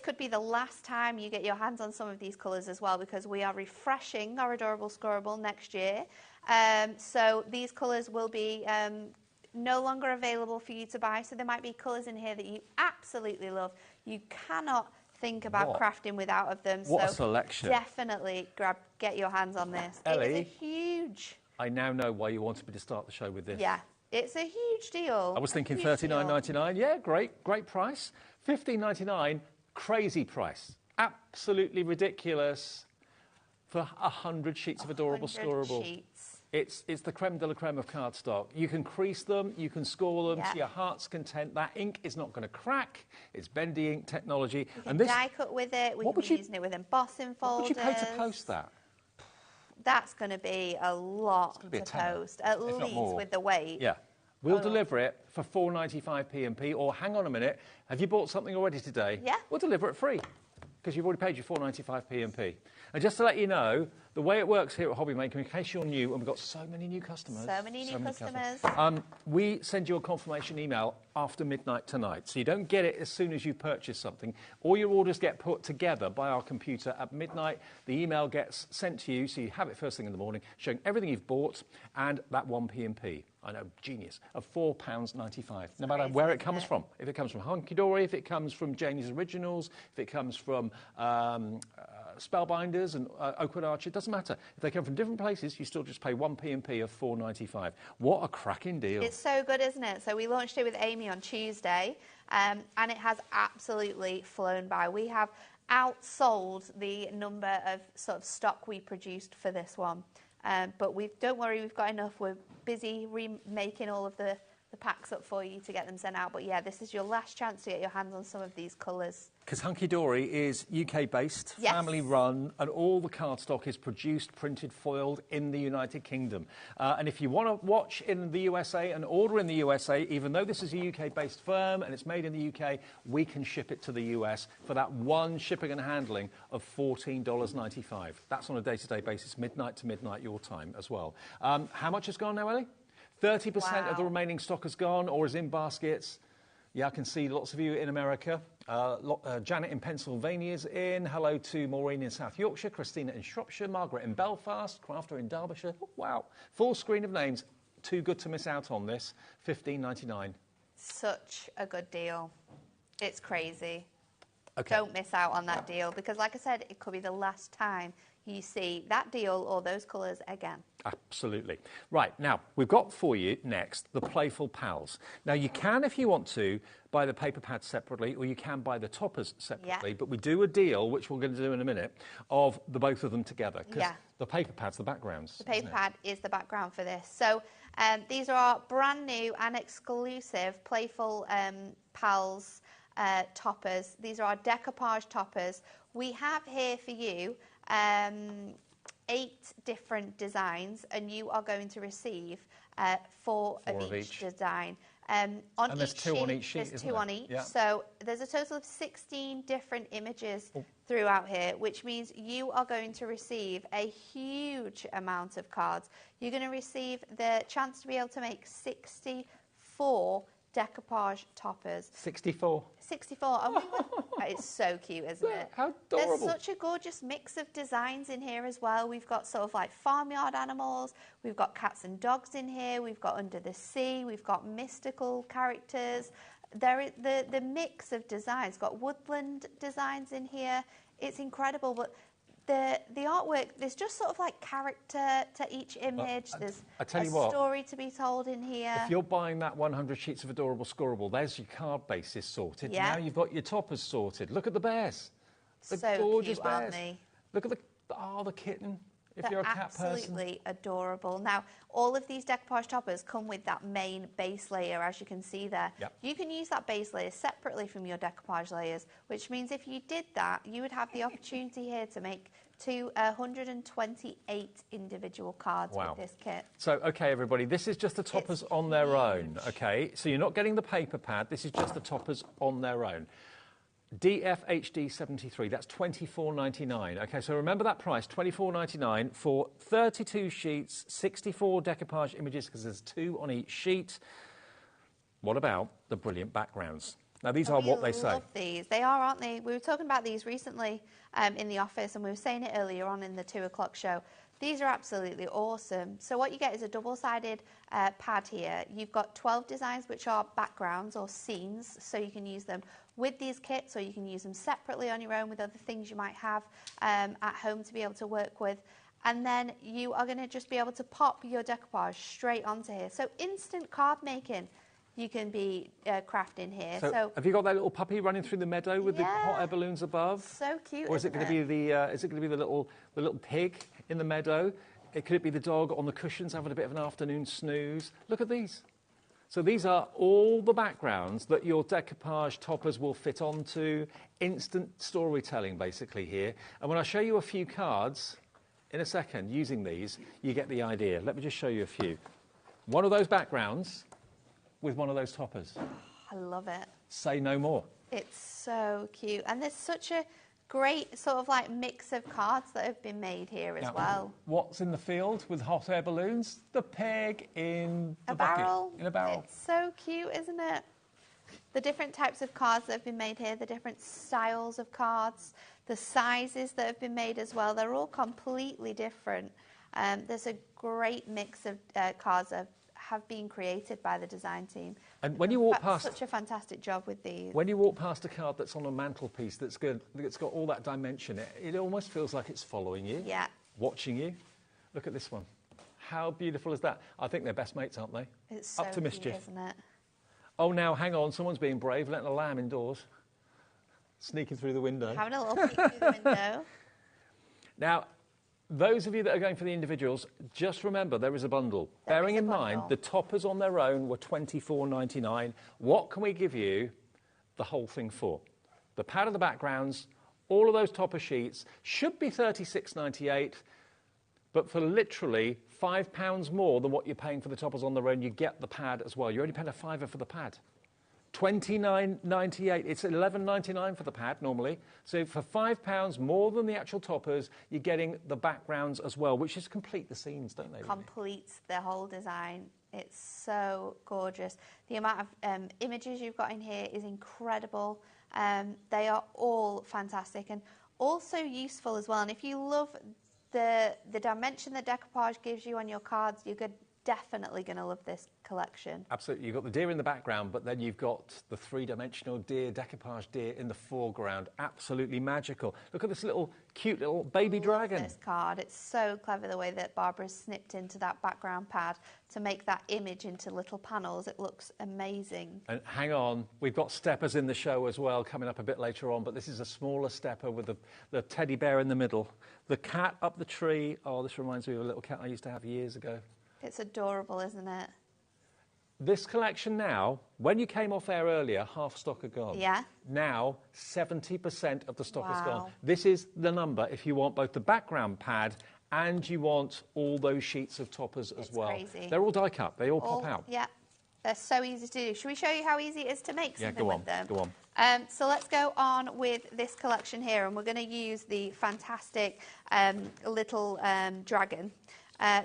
could be the last time you get your hands on some of these colours as well, because we are refreshing our adorable scoreable next year. So these colours will be no longer available for you to buy. So there might be colours in here that you absolutely love. You cannot think about crafting without of them. What a selection. Definitely get your hands on this. Ellie, it is a huge... I now know why you wanted me to start the show with this. Yeah, it's a huge deal. I was thinking $39.99. Yeah, great price. $15.99, crazy price. Absolutely ridiculous for 100 sheets of adorable scoreable. Sheets. It's the creme de la creme of cardstock. You can crease them, you can score them to your heart's content. That ink is not going to crack. It's bendy ink technology. You can die cut with it. We can be using it with embossing folders. What would you pay to post that? That's going to be a lot to post, at least with the weight. Yeah. We'll deliver it for $4.95 P&P, or hang on a minute, have you bought something already today? Yeah. We'll deliver it free, because you've already paid your $4.95 P&P. And just to let you know, the way it works here at HobbyMaker, in case you're new, and we've got so many new customers. So many new customers. We send you a confirmation email after midnight tonight. So you don't get it as soon as you purchase something. All your orders get put together by our computer at midnight. The email gets sent to you, so you have it first thing in the morning, showing everything you've bought and that one P&P. I know, genius, of £4.95, no matter where it comes from. If it comes from Hunkydory, if it comes from Janie's Originals, if it comes from Spellbinders and Oakwood Archer, it doesn't matter. If they come from different places, you still just pay one P&P of $4.95. What a cracking deal. It's so good, isn't it? So we launched it with Amy on Tuesday, and it has absolutely flown by. We have outsold the number of sort of stock we produced for this one. But don't worry, we've got enough. We're busy remaking all of the packs up for you to get them sent out. But yeah, this is your last chance to get your hands on some of these colours. Because Hunkydory is UK-based, Yes. family-run, and all the cardstock is produced, printed, foiled in the United Kingdom. And if you want to watch in the USA and order in the USA, even though this is a UK-based firm and it's made in the UK, we can ship it to the US for that one shipping and handling of $14.95. That's on a day-to-day basis, midnight to midnight your time as well. How much has gone now, Ellie? 30% of the remaining stock has gone or is in baskets. Yeah, I can see lots of you in America. Janet in Pennsylvania is in. Hello to Maureen in South Yorkshire, Christina in Shropshire, Margaret in Belfast, Crafter in Derbyshire. Oh, wow. Full screen of names. Too good to miss out on this. $15.99. Such a good deal. It's crazy. Okay. Don't miss out on that deal because, like I said, it could be the last time you see that deal or those colours again. Absolutely. Right, now, we've got for you next the Playful Pals. Now, you can, if you want to, buy the paper pads separately or you can buy the toppers separately, but we do a deal, which we're going to do in a minute, of the both of them together. Because the paper pad's the backgrounds. The paper pad is the background for this. So these are our brand new and exclusive Playful Pals toppers. These are our decoupage toppers. We have here for you 8 different designs, and you are going to receive 4 of each design. And there's 2 on each sheet, there's 2 on each. Yeah. So there's a total of 16 different images throughout here, which means you are going to receive a huge amount of cards. You're going to receive the chance to be able to make 64 decoupage toppers. 64. 64. And it's so cute, isn't it? How adorable. There's such a gorgeous mix of designs in here as well. We've got sort of like farmyard animals. We've got cats and dogs in here. We've got under the sea. We've got mystical characters. There is the mix of designs. Got woodland designs in here. It's incredible. But the artwork, there's just sort of like character to each image. There's I tell a you what, story to be told in here. if you're buying that 100 sheets of Adorable Scoreable, there's your card bases sorted. Yeah. Now you've got your toppers sorted. Look at the bears. The So gorgeous cute, bears. aren't they? Look at the kitten. If They're you're a cat person. absolutely adorable. Now, all of these decoupage toppers come with that main base layer, as you can see there. Yep. You can use that base layer separately from your decoupage layers, which means if you did that, you would have the opportunity here to make 128 individual cards with this kit. So, okay, everybody, this is just the toppers on their own, okay? So you're not getting the paper pad. This is just the toppers on their own. DFHD 73, that's $24.99. Okay, so remember that price, $24.99 for 32 sheets, 64 decoupage images, because there's 2 on each sheet. What about the brilliant backgrounds? Now, these are what they say. I love these. They are, aren't they? We were talking about these recently in the office, and we were saying it earlier on in the 2 o'clock show. These are absolutely awesome. So what you get is a double-sided pad here. You've got 12 designs, which are backgrounds or scenes, so you can use them with these kits, or you can use them separately on your own with other things you might have at home to be able to work with. And then you are going to just be able to pop your decoupage straight onto here. So instant card making. You can be crafting here. So have you got that little puppy running through the meadow with the hot air balloons above? So cute. Or is it going to be the little pig in the meadow? Could it be the dog on the cushions having a bit of an afternoon snooze? Look at these. So these are all the backgrounds that your decoupage toppers will fit onto. Instant storytelling, basically, here. And when I show you a few cards in a second using these, you get the idea. Let me just show you a few. One of those backgrounds with one of those toppers. I love it. Say no more. It's so cute. And there's such a great sort of like mix of cards that have been made here as well. What's in the field with hot air balloons? The pig in the barrel. In a barrel. It's so cute, isn't it? The different types of cards that have been made here, the different styles of cards, the sizes that have been made as well, they're all completely different. There's a great mix of cards that have been created by the design team. And when you walk past... Such a fantastic job with these. When you walk past a card that's on a mantelpiece that's good, that's got all that dimension, it almost feels like it's following you, yeah, watching you. Look at this one. How beautiful is that? I think they're best mates, aren't they? It's so up to mischief, cute, isn't it? Oh, now, hang on. Someone's being brave, letting a lamb indoors. Sneaking through the window. Having a little peek through the window. Now, those of you that are going for the individuals, just remember there is a bundle. Bearing in mind, the toppers on their own were $24.99. What can we give you the whole thing for? The pad of the backgrounds, all of those topper sheets should be $36.98, but for literally £5 more than what you're paying for the toppers on their own, you get the pad as well. You're only paying a fiver for the pad. $29.98. It's $11.99 for the pad normally. So for £5 more than the actual toppers, you're getting the backgrounds as well, which just complete the scenes, don't they? Completes the whole design. It's so gorgeous. The amount of images you've got in here is incredible. They are all fantastic and also useful as well. And if you love the dimension that decoupage gives you on your cards, you're definitely going to love this collection. Absolutely. You've got the deer in the background, but then you've got the three-dimensional deer, decoupage deer in the foreground. Absolutely magical. Look at this little cute little baby dragon. This card, it's so clever the way that Barbara's snipped into that background pad to make that image into little panels. It looks amazing. And hang on, we've got steppers in the show as well coming up a bit later on, but this is a smaller stepper with the teddy bear in the middle. The cat up the tree. Oh, this reminds me of a little cat I used to have years ago. It's adorable, isn't it? This collection now, when you came off air earlier, half stock are gone. Yeah. Now, 70% of the stock is gone. Wow. This is the number if you want both the background pad and you want all those sheets of toppers as well. Crazy. They're all die cut. They all pop out. Yeah. They're so easy to do. Should we show you how easy it is to make something with them? Go on. So let's go on with this collection here, and we're going to use the fantastic little dragon.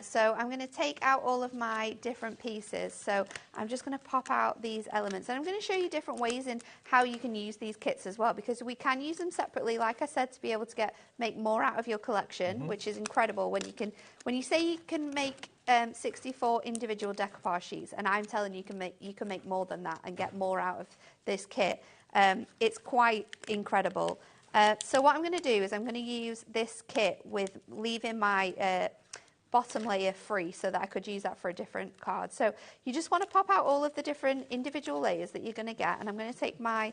So I'm going to take out all of my different pieces. So I'm just going to pop out these elements. And I'm going to show you different ways in how you can use these kits as well, because we can use them separately, like I said, to be able to make more out of your collection, which is incredible. When you say you can make 64 individual decoupage sheets, and I'm telling you you can make more than that and get more out of this kit. It's quite incredible. So what I'm going to do is I'm going to use this kit with leaving my bottom layer free so that I could use that for a different card. So you just want to pop out all of the different individual layers that you're going to get, and I'm going to take my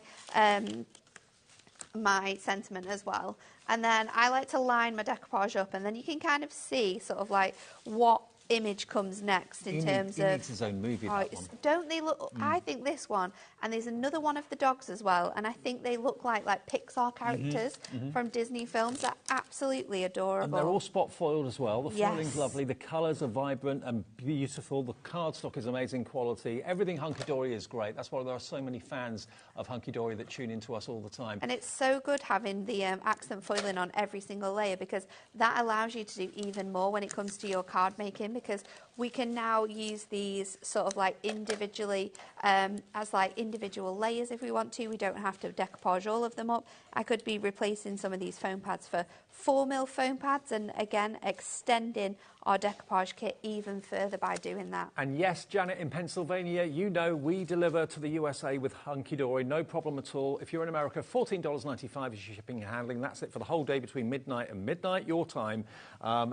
my sentiment as well, and then I like to line my decoupage up, and then you can kind of see sort of like what image comes next in terms of... He needs his own movie, that one. Don't they look... I think this one, and there's another one of the dogs as well, and I think they look like Pixar characters from Disney films. They're absolutely adorable. And they're all spot foiled as well. The foiling's lovely. The colours are vibrant and beautiful. The cardstock is amazing quality. Everything Hunkydory is great. That's why there are so many fans of Hunkydory that tune into us all the time. And it's so good having the accent foiling on every single layer, because that allows you to do even more when it comes to your card making, because we can now use these sort of like individually as like individual layers if we want to. We don't have to decoupage all of them up. I could be replacing some of these foam pads for 4mm foam pads, and again extending our decoupage kit even further by doing that. And yes, Janet in Pennsylvania, you know we deliver to the USA with Hunkydory, no problem at all. If you're in America, $14.95 is your shipping and handling. That's it for the whole day between midnight and midnight, your time.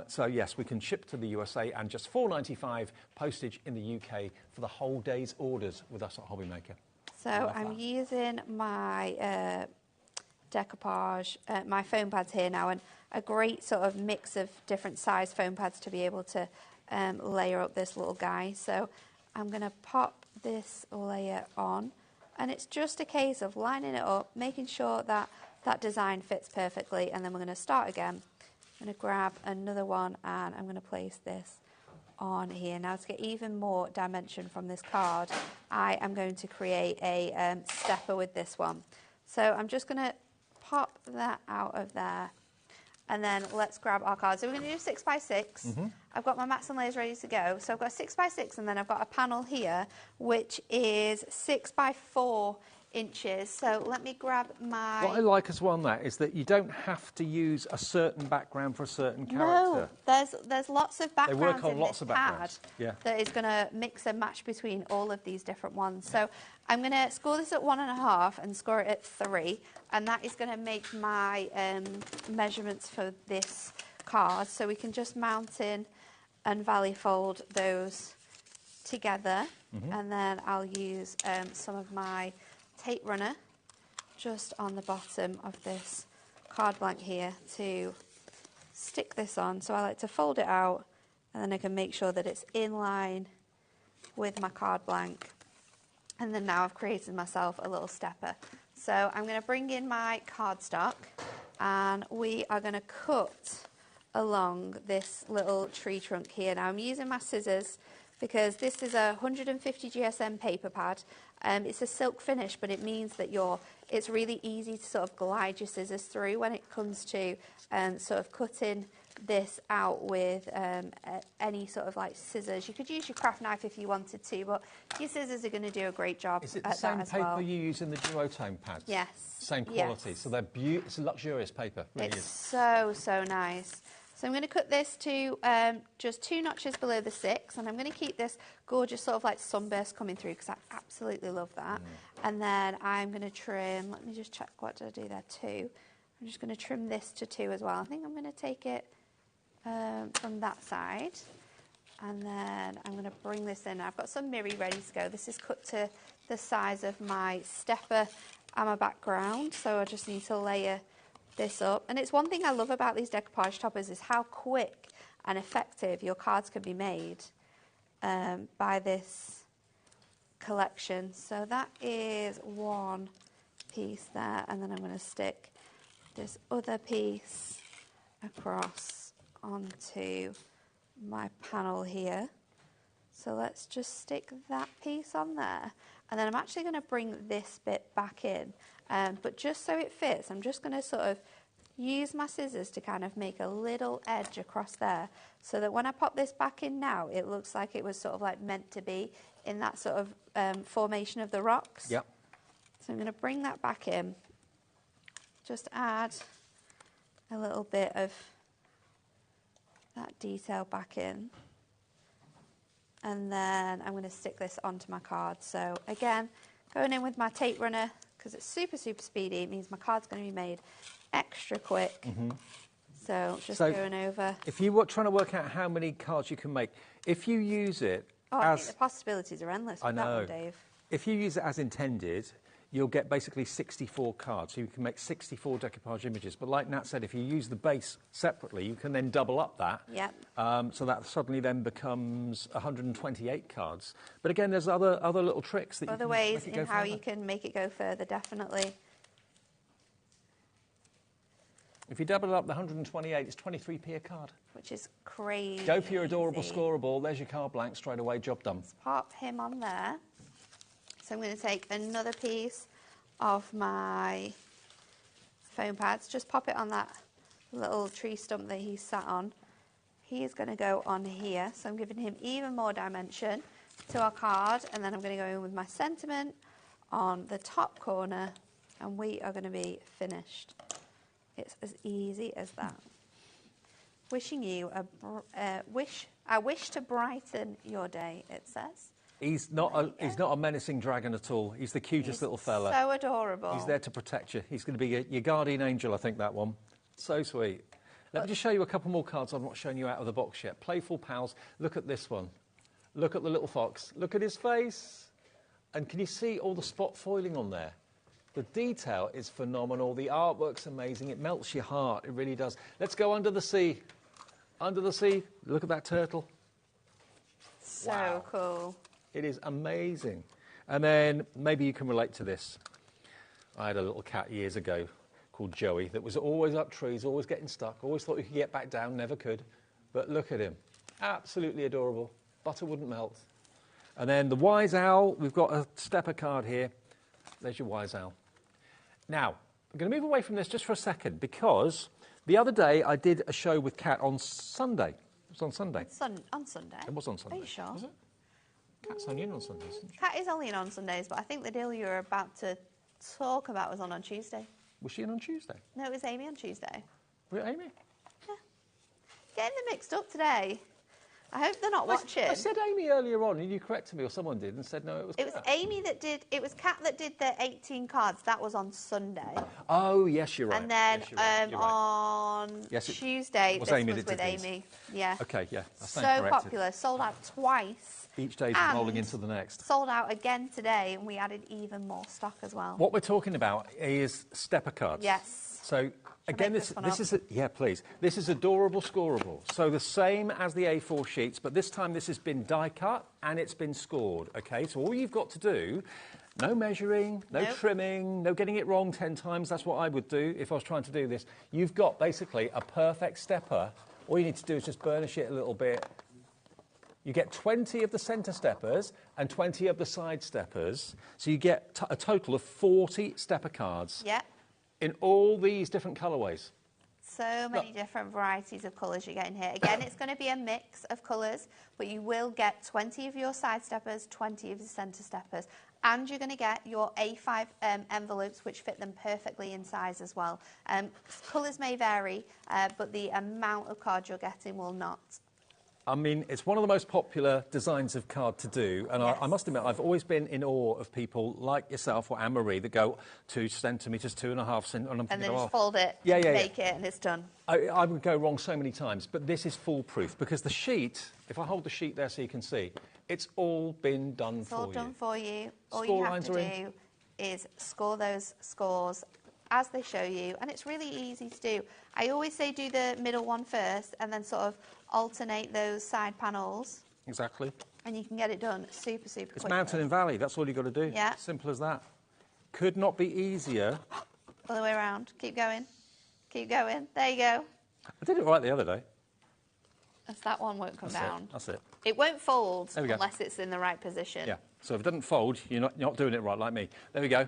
So yes, we can ship to the USA, and just $4.95 postage in the UK for the whole day's orders with us at HobbyMaker. So I'm using my decoupage, my foam pads here now, and a great sort of mix of different size foam pads to be able to layer up this little guy. So I'm going to pop this layer on, and it's just a case of lining it up, making sure that that design fits perfectly, and then we're going to start again. I'm going to grab another one, and I'm going to place this on here. Now, to get even more dimension from this card, I am going to create a stepper with this one. So I'm just going to pop that out of there, and then let's grab our card. So we're going to do 6x6. I've got my mats and layers ready to go. So I've got 6x6, and then I've got a panel here which is 6x4 inches. So let me grab my... What I like as well on that is that you don't have to use a certain background for a certain character. No, there's lots of backgrounds They work on in lots this of pad backgrounds. Yeah. that is going to mix and match between all of these different ones. So I'm going to score this at 1.5 and score it at 3, and that is going to make my measurements for this card. So we can just mount in and valley fold those together, and then I'll use some of my tape runner just on the bottom of this card blank here to stick this on. So I like to fold it out, and then I can make sure that it's in line with my card blank. And then now I've created myself a little stepper. So I'm going to bring in my cardstock, and we are going to cut along this little tree trunk here. Now I'm using my scissors because this is a 150 GSM paper pad. It's a silk finish, but it means that it's really easy to sort of glide your scissors through when it comes to sort of cutting this out with any sort of like scissors. You could use your craft knife if you wanted to, but your scissors are going to do a great job Is it the at same that as paper well. you use in the duotone pads? Yes. Same quality. Yes. So they're it's a luxurious paper. Really It's is. so nice. So I'm going to cut this to just 2 notches below the 6, and I'm going to keep this gorgeous sort of like sunburst coming through because I absolutely love that. And then I'm going to trim, let me just check, what did I do there, 2. I'm just going to trim this to 2 as well. I think I'm going to take it from that side, and then I'm going to bring this in. I've got some mirri ready to go. This is cut to the size of my stepper and my background, so I just need to layer this up. And it's one thing I love about these decoupage toppers is how quick and effective your cards can be made by this collection. So that is one piece there, and then I'm going to stick this other piece across onto my panel here. So let's just stick that piece on there, and then I'm actually going to bring this bit back in. But just so it fits, I'm just going to sort of use my scissors to kind of make a little edge across there so that when I pop this back in now, it looks like it was sort of like meant to be in that sort of formation of the rocks. Yep. So I'm going to bring that back in, just add a little bit of that detail back in. And then I'm going to stick this onto my card. So again, going in with my tape runner, because it's super speedy, it means my card's going to be made extra quick. So just going over. If you were trying to work out how many cards you can make, if you use it I think the possibilities are endless with that one, Dave. If you use it as intended, you'll get basically 64 cards. So you can make 64 decoupage images. But like Nat said, if you use the base separately, you can then double up that. Yep. So that suddenly then becomes 128 cards. But again, there's other little tricks that other you can ways make it go in how further. you can make it go further, definitely. If you double it up, the 128 is 23p a card. Which is crazy. Go for your adorable scoreable. There's your card blank straight away. Job done. Pop him on there. So I'm going to take another piece of my foam pads. Just pop it on that little tree stump that he's sat on. He is going to go on here. So I'm giving him even more dimension to our card. And then I'm going to go in with my sentiment on the top corner. And we are going to be finished. It's as easy as that. Wishing you I wish to brighten your day, it says. He's not a menacing dragon at all. He's the cutest little fella. So adorable. He's there to protect you. He's going to be your guardian angel, I think, that one. So sweet. Let me just show you a couple more cards I've not shown you out of the box yet. Playful Pals. Look at this one. Look at the little fox. Look at his face. And can you see all the spot foiling on there? The detail is phenomenal. The artwork's amazing. It melts your heart. It really does. Let's go under the sea. Under the sea. Look at that turtle. So cool. It is amazing. And then maybe you can relate to this. I had a little cat years ago called Joey that was always up trees, always getting stuck, always thought he could get back down, never could. But look at him. Absolutely adorable. Butter wouldn't melt. And then the wise owl. We've got a stepper card here. There's your wise owl. Now, I'm going to move away from this just for a second because the other day I did a show with Kat on Sunday. It was on Sunday. On Sunday? It was on Sunday. Are you sure? Was it? Kat's only in on Sundays, isn't she? Kat is only in on Sundays, but I think the deal you're about to Talk about was on Tuesday. Was she in on Tuesday? No, it was Amy on Tuesday. Was it Amy? Yeah. Getting them mixed up today. I hope they're not watching. I said Amy earlier on, and you corrected me, or someone did, and said no, it was Kat. It was Amy that did. It was Kat that did the 18 cards. That was on Sunday. Oh yes, you're right. And then yes, you're right. On was Tuesday, this Amy was that with did these. Amy. Yeah. Okay, yeah. I So stand corrected. popular. Sold out twice. Each day's And rolling into the next. Sold out again today, and we added even more stock as well. What we're talking about is stepper cards. Yes. So again, make this is yeah, please. This is adorable scoreable. So the same as the A4 sheets, but this time this has been die cut and it's been scored. Okay, so all you've got to do. No measuring, no trimming, no getting it wrong 10 times. That's what I would do if I was trying to do this. You've got basically a perfect stepper. All you need to do is just burnish it a little bit. You get 20 of the centre steppers and 20 of the side steppers. So you get a total of 40 stepper cards. Yeah. In all these different colourways. So many different varieties of colours you get in here. Again, it's going to be a mix of colours, but you will get 20 of your side steppers, 20 of the centre steppers, and you're going to get your A5 envelopes, which fit them perfectly in size as well. Colours may vary, but the amount of cards you're getting will not. I mean, it's one of the most popular designs of card to do, and I must admit, I've always been in awe of people like yourself or Anne-Marie that go 2 centimetres, 2.5 centimetres, and I'm And thinking, then just fold it, make it, and it's done. I would go wrong so many times, but this is foolproof because the sheet, if I hold the sheet there so you can see, it's all been done for you. It's all done for you. All Score you have lines to are do in. is score those scores as they show you, and it's really easy to do. I always say do the middle one first and then sort of alternate those side panels. Exactly. And you can get it done super quickly. It's mountain and valley, that's all you've got to do. Yeah. Simple as that. Could not be easier. Other way around. Keep going. Keep going. There you go. I did it right the other day. That's that one won't come down. That's it. It won't fold There we go. unless it's in the right position. Yeah. So if it doesn't fold, you're not doing it right like me. There we go.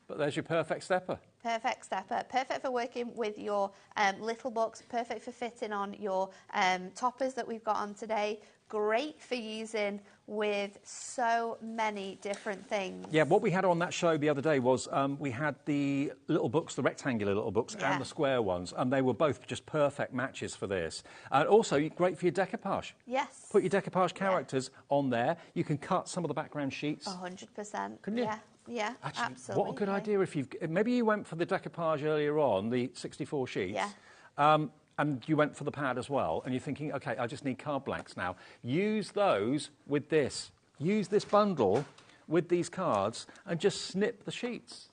But there's your perfect stepper. Perfect stepper. Perfect for working with your little books. Perfect for fitting on your toppers that we've got on today. Great for using with so many different things. Yeah, what we had on that show the other day was we had the little books, the rectangular little books and the square ones, and they were both just perfect matches for this. And also great for your decoupage. Yes. Put your decoupage characters on there. You can cut some of the background sheets. 100%. Couldn't you? Yeah, Actually, absolutely. what a good idea if you've... Maybe you went for the decoupage earlier on, the 64 sheets. Yeah. And you went for the pad as well, and you're thinking, OK, I just need card blanks now. Use those with this. Use this bundle with these cards and just snip the sheets.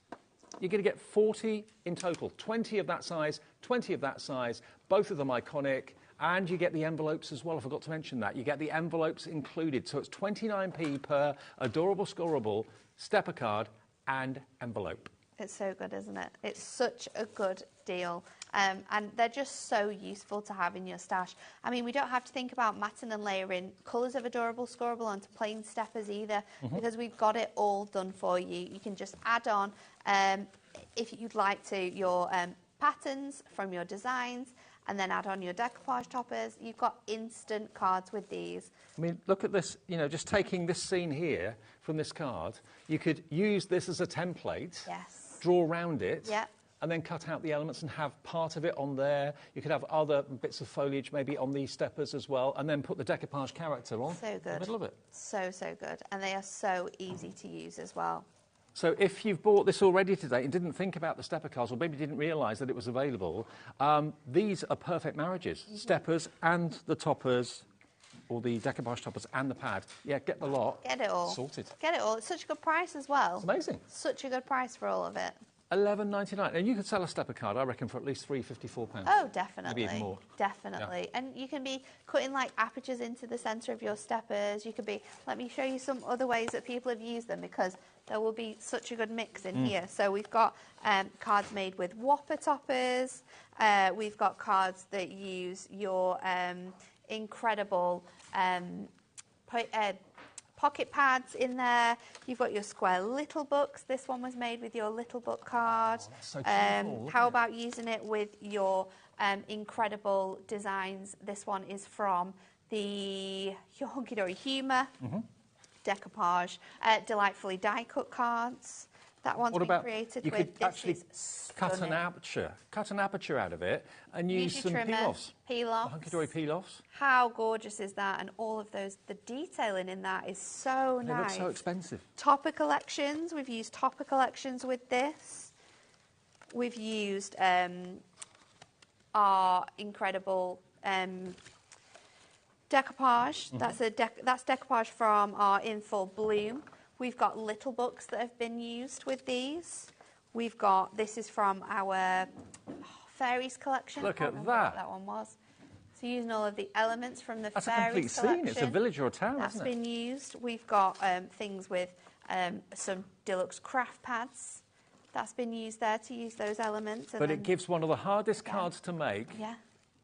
You're going to get 40 in total, 20 of that size, 20 of that size, both of them iconic, and you get the envelopes as well. I forgot to mention that. You get the envelopes included, so it's 29p per adorable scoreable stepper card and envelope. It's so good, isn't it? It's such a good deal. And they're just so useful to have in your stash. I mean, we don't have to think about matting and layering colours of adorable scoreable onto plain steppers either, because we've got it all done for you. You can just add on, if you'd like to, your patterns from your designs, and then add on your decoupage toppers. You've got instant cards with these. I mean, look at this, you know, just taking this scene here from this card, you could use this as a template, draw around it, and then cut out the elements and have part of it on there. You could have other bits of foliage maybe on these steppers as well, and then put the decoupage character on So good. in the middle of it. So good. And they are so easy to use as well. So if you've bought this already today and didn't think about the stepper cards, or maybe didn't realise that it was available, these are perfect marriages. Steppers and the toppers, or the decoupage toppers and the pad. Yeah, get the lot. Get it all. Sorted. Get it all. It's such a good price as well. It's amazing. Such a good price for all of it. £11.99. And you could sell a stepper card, I reckon, for at least £3.54. Oh, definitely. Maybe even more. Definitely. Yeah. And you can be cutting like apertures into the centre of your steppers. You could be, let me show you some other ways that people have used them, because there will be such a good mix in here. So we've got cards made with Whopper toppers. We've got cards that use your incredible pocket pads in there. You've got your square little books. This one was made with your little book card. Oh, that's so cool, how about using it with your incredible designs? This one is from your Hunkydory Humour, Decoupage, delightfully die-cut cards. That one's What been about created you with could this actually is cut an stunning. aperture out of it, and use your some trimmer, peel-offs. peel-offs. Hunkydory peel-offs. How gorgeous is that? And all of those, the detailing in that is so They nice. look so expensive. Topper collections, we've used topper collections with this. We've used our incredible decoupage. That's decoupage from our In Full Bloom. We've got little books that have been used with these. We've got, this is from our Fairies collection. Look I at can't remember what that. that one was. So using all of the elements from the That's a Fairies complete collection. scene. It's a village or a town, That's isn't it? been used. We've got things with some deluxe craft pads. That's been used there to use those elements. And But then, it gives one of the hardest cards to make yeah,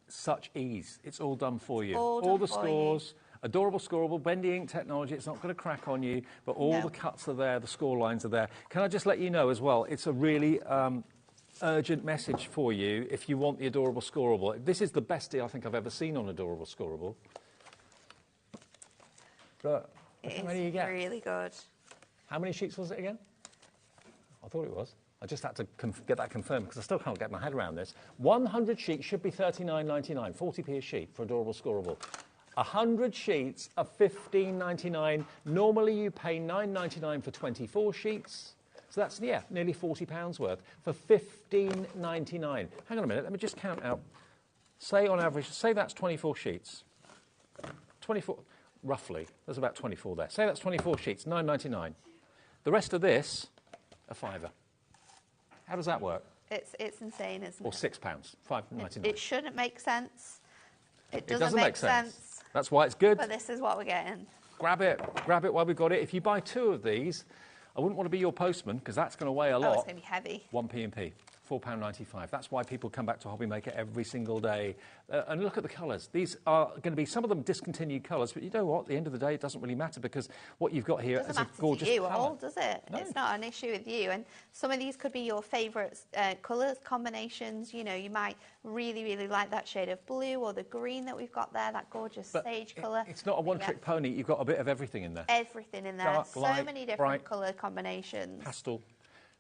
such ease. It's all done for you. All all done the for scores, adorable scoreable, bendy ink technology. It's not going to crack on you, but all No. the cuts are there, the score lines are there. Can I just let you know as well, it's a really urgent message for you if you want the adorable scoreable. This is the best deal I think I've ever seen on adorable scoreable. But how many you get? really good. How many sheets was it again? I thought it was. I just had to get that confirmed because I still can't get my head around this. 100 sheets should be $39.99, 40p a sheet for adorable scoreable. 100 sheets are $15.99. Normally you pay $9.99 for 24 sheets. So that's, yeah, nearly £40 worth for $15.99. Hang on a minute, let me just count out. Say on average, say that's 24 sheets. 24, roughly, there's about 24 there. Say that's 24 sheets, $9.99. The rest of this, a fiver. How does that work? It's insane, isn't Or it? £6, $5.99. It shouldn't make sense. It It doesn't make sense. That's why it's good. But this is what we're getting. Grab it while we've got it. If you buy 2 of these, I wouldn't want to be your postman because that's going to weigh a lot. Oh, it's going to be heavy. 1p&p, £4.95. That's why people come back to HobbyMaker every single day. And look at the colours. These are going to be, some of them discontinued colours, but you know what? At the end of the day, it doesn't really matter because what you've got here is a gorgeous to you colour. at all, does it? No. It's not an issue with you. And some of these could be your favourite colours combinations. You know, you might really, really like that shade of blue or the green that we've got there, that gorgeous But sage colour. It's not a one-trick pony. You've got a bit of everything in there. Everything in there. Dark, So light, many different bright, colour combinations. Pastel.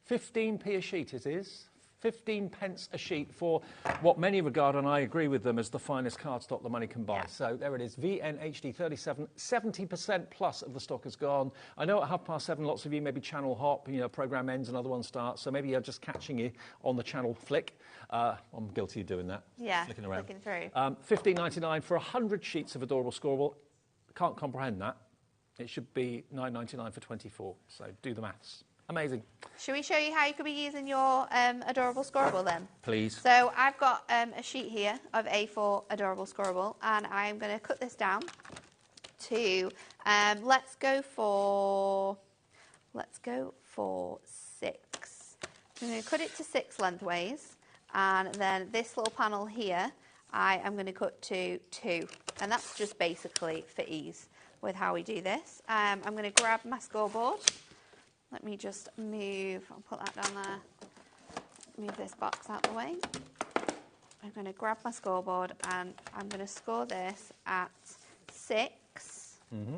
15p a sheet it is. 15 pence a sheet for what many regard, and I agree with them, as the finest cardstock the money can buy. Yeah. So there it is, VNHD37, 70% plus of the stock is gone. I know at 7:30 lots of you maybe channel hop, you know, programme ends, another one starts, so maybe you're just catching you on the channel flick. I'm guilty of doing that, Yeah, flicking around. flicking through. $15.99 for 100 sheets of adorable scoreable. Can't comprehend that. It should be $9.99 for 24, so do the maths. Amazing. Should we show you how you could be using your adorable scorable then? Please. So I've got a sheet here of A4 adorable scorable, and I'm going to cut this down to let's go for 6. I'm going to cut it to 6 lengthways, and then this little panel here I am going to cut to 2, and that's just basically for ease with how we do this. I'm going to grab my scoreboard. Let me just move, I'll put that down there, move this box out the way. I'm going to grab my scoreboard and I'm going to score this at 6. Mm-hmm.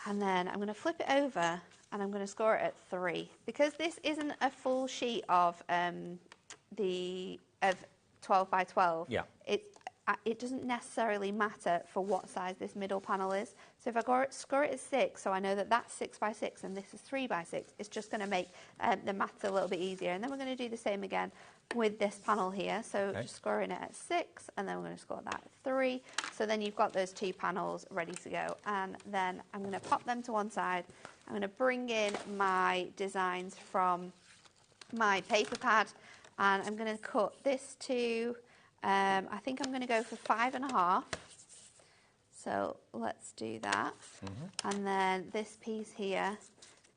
And then I'm going to flip it over and I'm going to score it at 3. Because this isn't a full sheet of 12 by 12, yeah. It doesn't necessarily matter for what size this middle panel is. So if I score it at 6, so I know that that's 6 by 6 and this is 3 by 6, it's just going to make the maths a little bit easier. And then we're going to do the same again with this panel here. So just scoring it at 6, and then we're going to score that at 3. So then you've got those 2 panels ready to go. And then I'm going to pop them to one side. I'm going to bring in my designs from my paper pad, and I'm going to cut this to... I think I'm going to go for 5.5. So let's do that. Mm-hmm. And then this piece here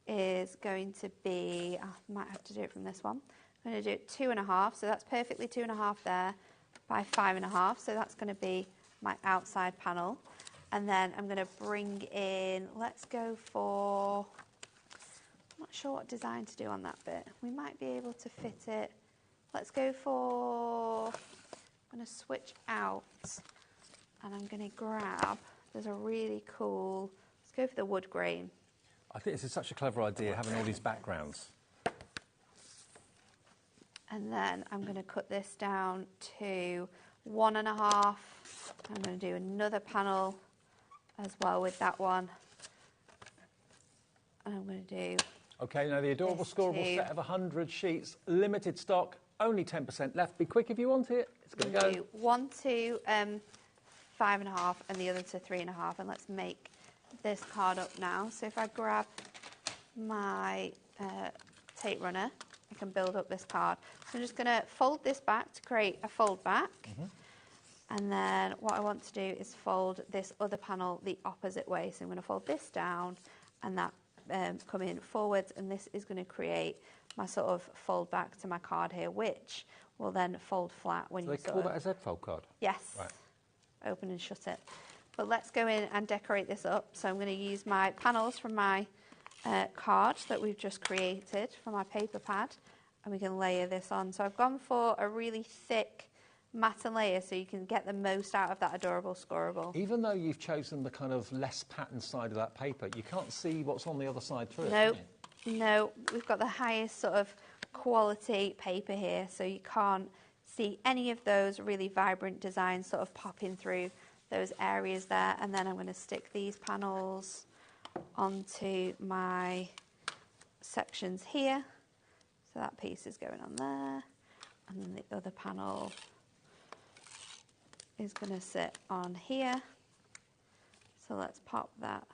is going to be, I might have to do it from this one. I'm going to do it 2.5. So that's perfectly 2.5 there by 5.5. So that's going to be my outside panel. And then I'm going to bring in, let's go for, I'm not sure what design to do on that bit. We might be able to fit it. Let's go for... I'm going to switch out and I'm going to grab, there's a really cool, let's go for the wood grain. I think this is such a clever idea, having all these backgrounds. And then I'm going to cut this down to 1.5. I'm going to do another panel as well with that one. And I'm going to do... Okay, now the adorable scoreable set of 100 sheets, limited stock, only 10% left. Be quick if you want it. It's going to go. Do one to 5.5 and the other to 3.5. And let's make this card up now. So if I grab my tape runner, I can build up this card. So I'm just going to fold this back to create a fold back. And then what I want to do is fold this other panel the opposite way. So I'm going to fold this down and that come in forwards, and this is going to create my sort of fold back to my card here, which will then fold flat when you they call that a Z-fold card? Yes. Right. Open and shut it. But let's go in and decorate this up. So I'm going to use my panels from my card that we've just created from my paper pad, and we can layer this on. So I've gone for a really thick matte layer so you can get the most out of that adorable scoreable. Even though you've chosen the kind of less patterned side of that paper, you can't see what's on the other side through No, it, can you? no, we've got the highest sort of quality paper here, so you can't see any of those really vibrant designs sort of popping through those areas there. And then I'm going to stick these panels onto my sections here. So that piece is going on there, and then the other panel is going to sit on here. So let's pop that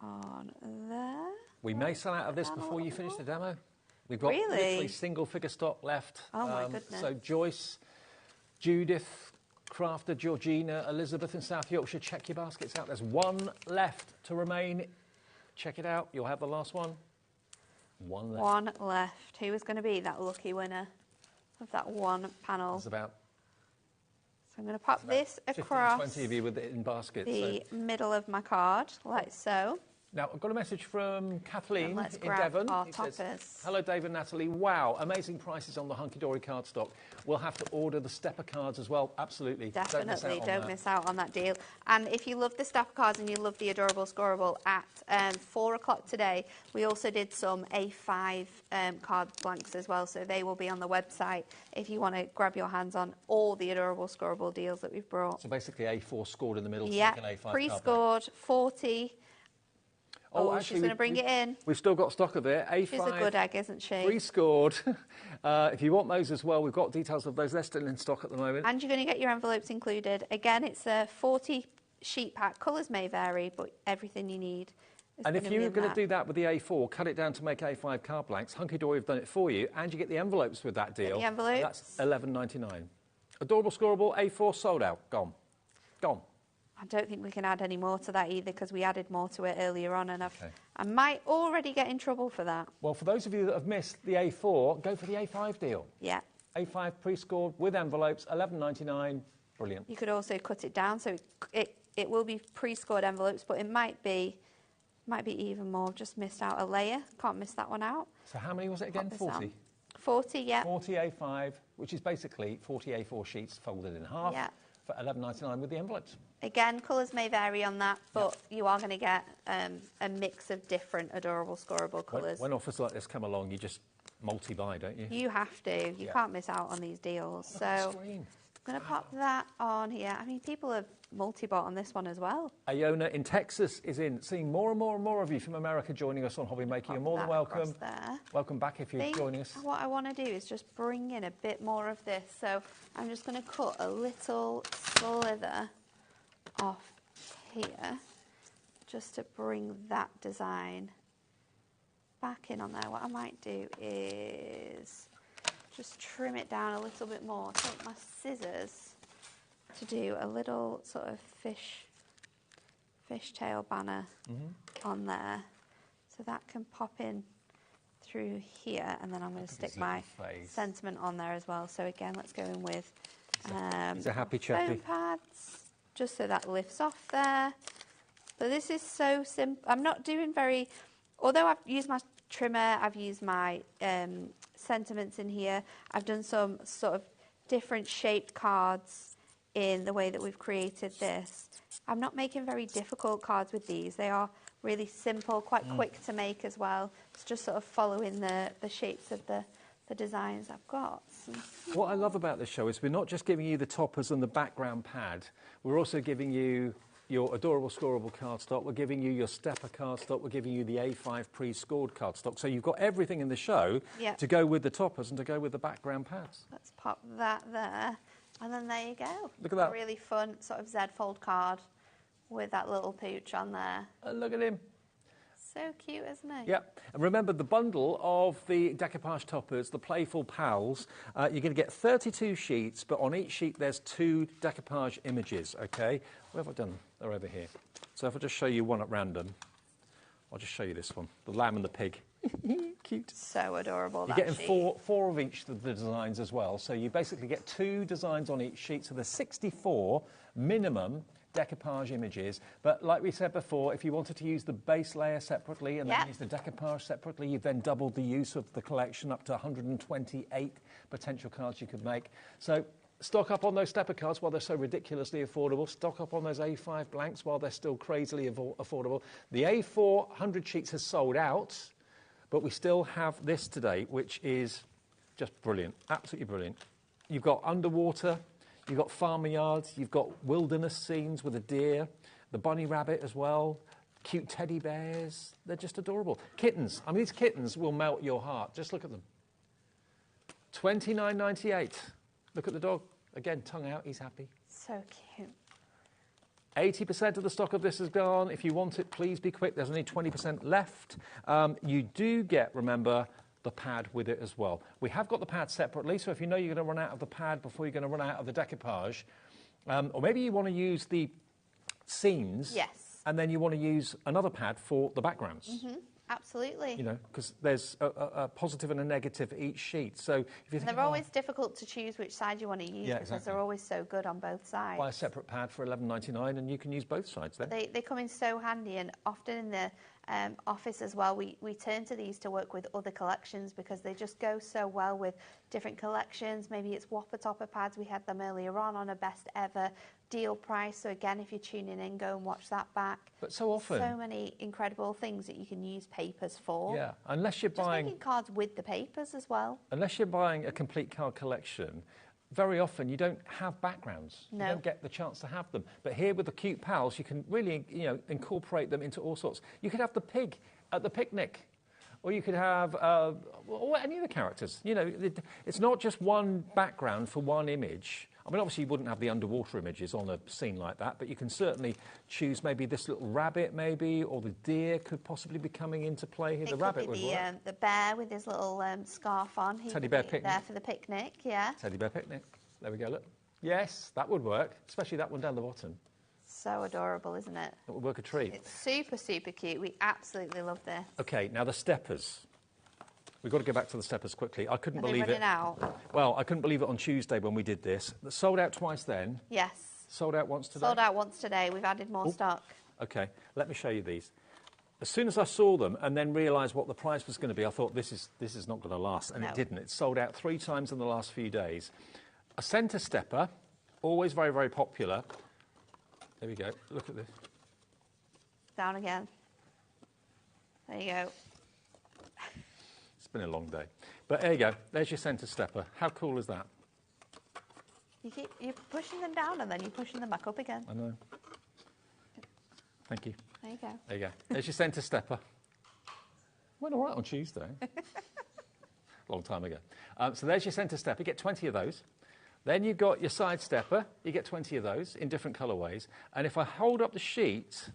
on there. We may sell out of this before you finish the demo. We've got Really? literally single figure stock left. Oh my goodness. So Joyce, Judith, Crafter, Georgina, Elizabeth in South Yorkshire, check your baskets out. There's one left to remain. Check it out. You'll have the last one. One left. One left. Who is going to be that lucky winner of that one panel? There's about So I'm going to pop this 15, across 20 of you with it in baskets. the middle of my card, like so. Now, I've got a message from Kathleen Let's in grab Devon. our It says, toppers. hello, Dave and Natalie. Wow, amazing prices on the Hunkydory cardstock. We'll have to order the stepper cards as well. Absolutely. Definitely, don't that. miss out on that deal. And if you love the stepper cards and you love the adorable scoreable, at 4 o'clock today, we also did some A5 card blanks as well, so they will be on the website if you want to grab your hands on all the adorable scoreable deals that we've brought. So basically A4 scored in the middle, Yeah, to make an A5 card pre-scored, 40. Oh, actually, she's going to bring it in. We've still got stock of it. A5. She's a good egg, isn't she? Pre-scored. If you want those as well, we've got details of those. They're still in stock at the moment. And you're going to get your envelopes included. Again, it's a 40 sheet pack. Colours may vary, but everything you need is And if gonna be you're in going that. to do that with the A4, cut it down to make A5 card blanks. Hunkydory have done it for you, and you get the envelopes with that deal. the envelopes. That's $11.99. Adorable scoreable A4 sold out. Gone. Gone. I don't think we can add any more to that either because we added more to it earlier on, and I might already get in trouble for that. Well, for those of you that have missed the A4, go for the A5 deal. Yeah. A5 pre-scored with envelopes, $11.99. Brilliant. You could also cut it down, so it will be pre-scored envelopes, but it might be even more. I've just missed out a layer. Can't miss that one out. So how many was it again? 40? 40, yeah. 40 A5, which is basically 40 A4 sheets folded in half for $11.99 with the envelopes. Again, colours may vary on that, but you are going to get a mix of different adorable scoreable colours. When offers like this come along, you just multi-buy, don't you? You have to. You can't miss out on these deals. So I'm going to pop that on here. I mean, people have multi-bought on this one as well. Iona in Texas is in. Seeing more and more and more of you from America joining us on HobbyMaker. You're more than welcome. Welcome back if you're joining us. What I want to do is just bring in a bit more of this. So I'm just going to cut a little slither off here just to bring that design back in on there. What I might do is just trim it down a little bit more. Take my scissors to do a little sort of fishtail banner on there. So that can pop in through here, and then I'm going to stick my sentiment on there as well. So again, let's go in with He's a happy foam chappy. pads, just so that lifts off there. But this is so simple. I'm not doing although I've used my trimmer, I've used my sentiments in here, I've done some sort of different shaped cards in the way that we've created this. I'm not making very difficult cards with these. They are really simple, quite quick to make as well. It's just sort of following the shapes of the the designs I've got. What I love about this show is we're not just giving you the toppers and the background pad, we're also giving you your adorable scoreable cardstock, we're giving you your stepper cardstock, we're giving you the A5 pre-scored cardstock. So you've got everything in the show to go with the toppers and to go with the background pads. Let's pop that there. And then there you go. Look at that. A really fun sort of Z-fold card with that little pooch on there. And look at him. So cute, isn't it? Yep. And remember, the bundle of the Decoupage toppers, the Playful Pals, you're going to get 32 sheets, but on each sheet there's 2 Decoupage images, OK? What have I done? They're over here. So if I just show you one at random, I'll just show you this one, the lamb and the pig. Cute. So adorable, You're getting four of each of the designs as well. So you basically get 2 designs on each sheet. So there's 64 minimum decoupage images. But like we said before, if you wanted to use the base layer separately and then use the decoupage separately, you've then doubled the use of the collection up to 128 potential cards you could make. So stock up on those stepper cards while they're so ridiculously affordable. Stock up on those A5 blanks while they're still crazily affordable. The A4 100 sheets has sold out, but we still have this today, which is just brilliant, absolutely brilliant. You've got underwater, you've got farmyards, you've got wilderness scenes with a deer, the bunny rabbit as well, cute teddy bears. They're just adorable. Kittens. I mean, these kittens will melt your heart. Just look at them. $29.98. Look at the dog. Again, tongue out, he's happy. So cute. 80% of the stock of this is gone. If you want it, please be quick. There's only 20% left. You do get, remember, the pad with it as well. We have got the pad separately, so if you know you're going to run out of the pad before you're going to run out of the decoupage, or maybe you want to use the scenes, and then you want to use another pad for the backgrounds. Absolutely. You know, because there's a positive and a negative each sheet. So if you think, they're always difficult to choose which side you want to use because exactly. they're always so good on both sides. Buy a separate pad for $11.99 and you can use both sides then. They come in so handy, and often in the office as well, we turn to these to work with other collections because they just go so well with different collections. Maybe it's Whopper Topper pads. We had them earlier on a best ever deal price. So again, if you're tuning in, go and watch that back. But so often, so many incredible things that you can use papers for. Yeah, unless you're buying making cards with the papers as well. Unless you're buying a complete card collection, very often you don't have backgrounds. No. You don't get the chance to have them. But here with the cute pals, you can really, incorporate them into all sorts. You could have the pig at the picnic, or you could have or any of the characters. You know, it's not just one background for one image. I mean, obviously you wouldn't have the underwater images on a scene like that, but you can certainly choose maybe this little rabbit, maybe, or the deer could possibly be coming into play here. The rabbit would work. The bear with his little scarf on. He Teddy bear be picnic. There for the picnic, yeah. Teddy bear picnic. There we go, look. Yes, that would work, especially that one down the bottom. So adorable, isn't it? It would work a treat. It's super, super cute. We absolutely love this. OK, now the steppers. We've got to go back to the steppers quickly. I couldn't believe it. Running out? Well, I couldn't believe it on Tuesday when we did this. Sold out twice then. Yes. Sold out once today. Sold out once today. We've added more stock. OK, let me show you these. As soon as I saw them and then realised what the price was going to be, I thought this is not going to last, and it didn't. It sold out 3 times in the last few days. A centre stepper, always very, very popular. There we go. Look at this. Down again. There you go. It's been a long day. But there you go. There's your centre stepper. How cool is that? You're pushing them down and then you're pushing them back up again. I know. Thank you. There you go. There you go. There's your centre stepper. Went all right on Tuesday. Long time ago. So there's your centre stepper. You get 20 of those. Then you've got your side stepper. You get 20 of those in different colourways. And if I hold up the sheet,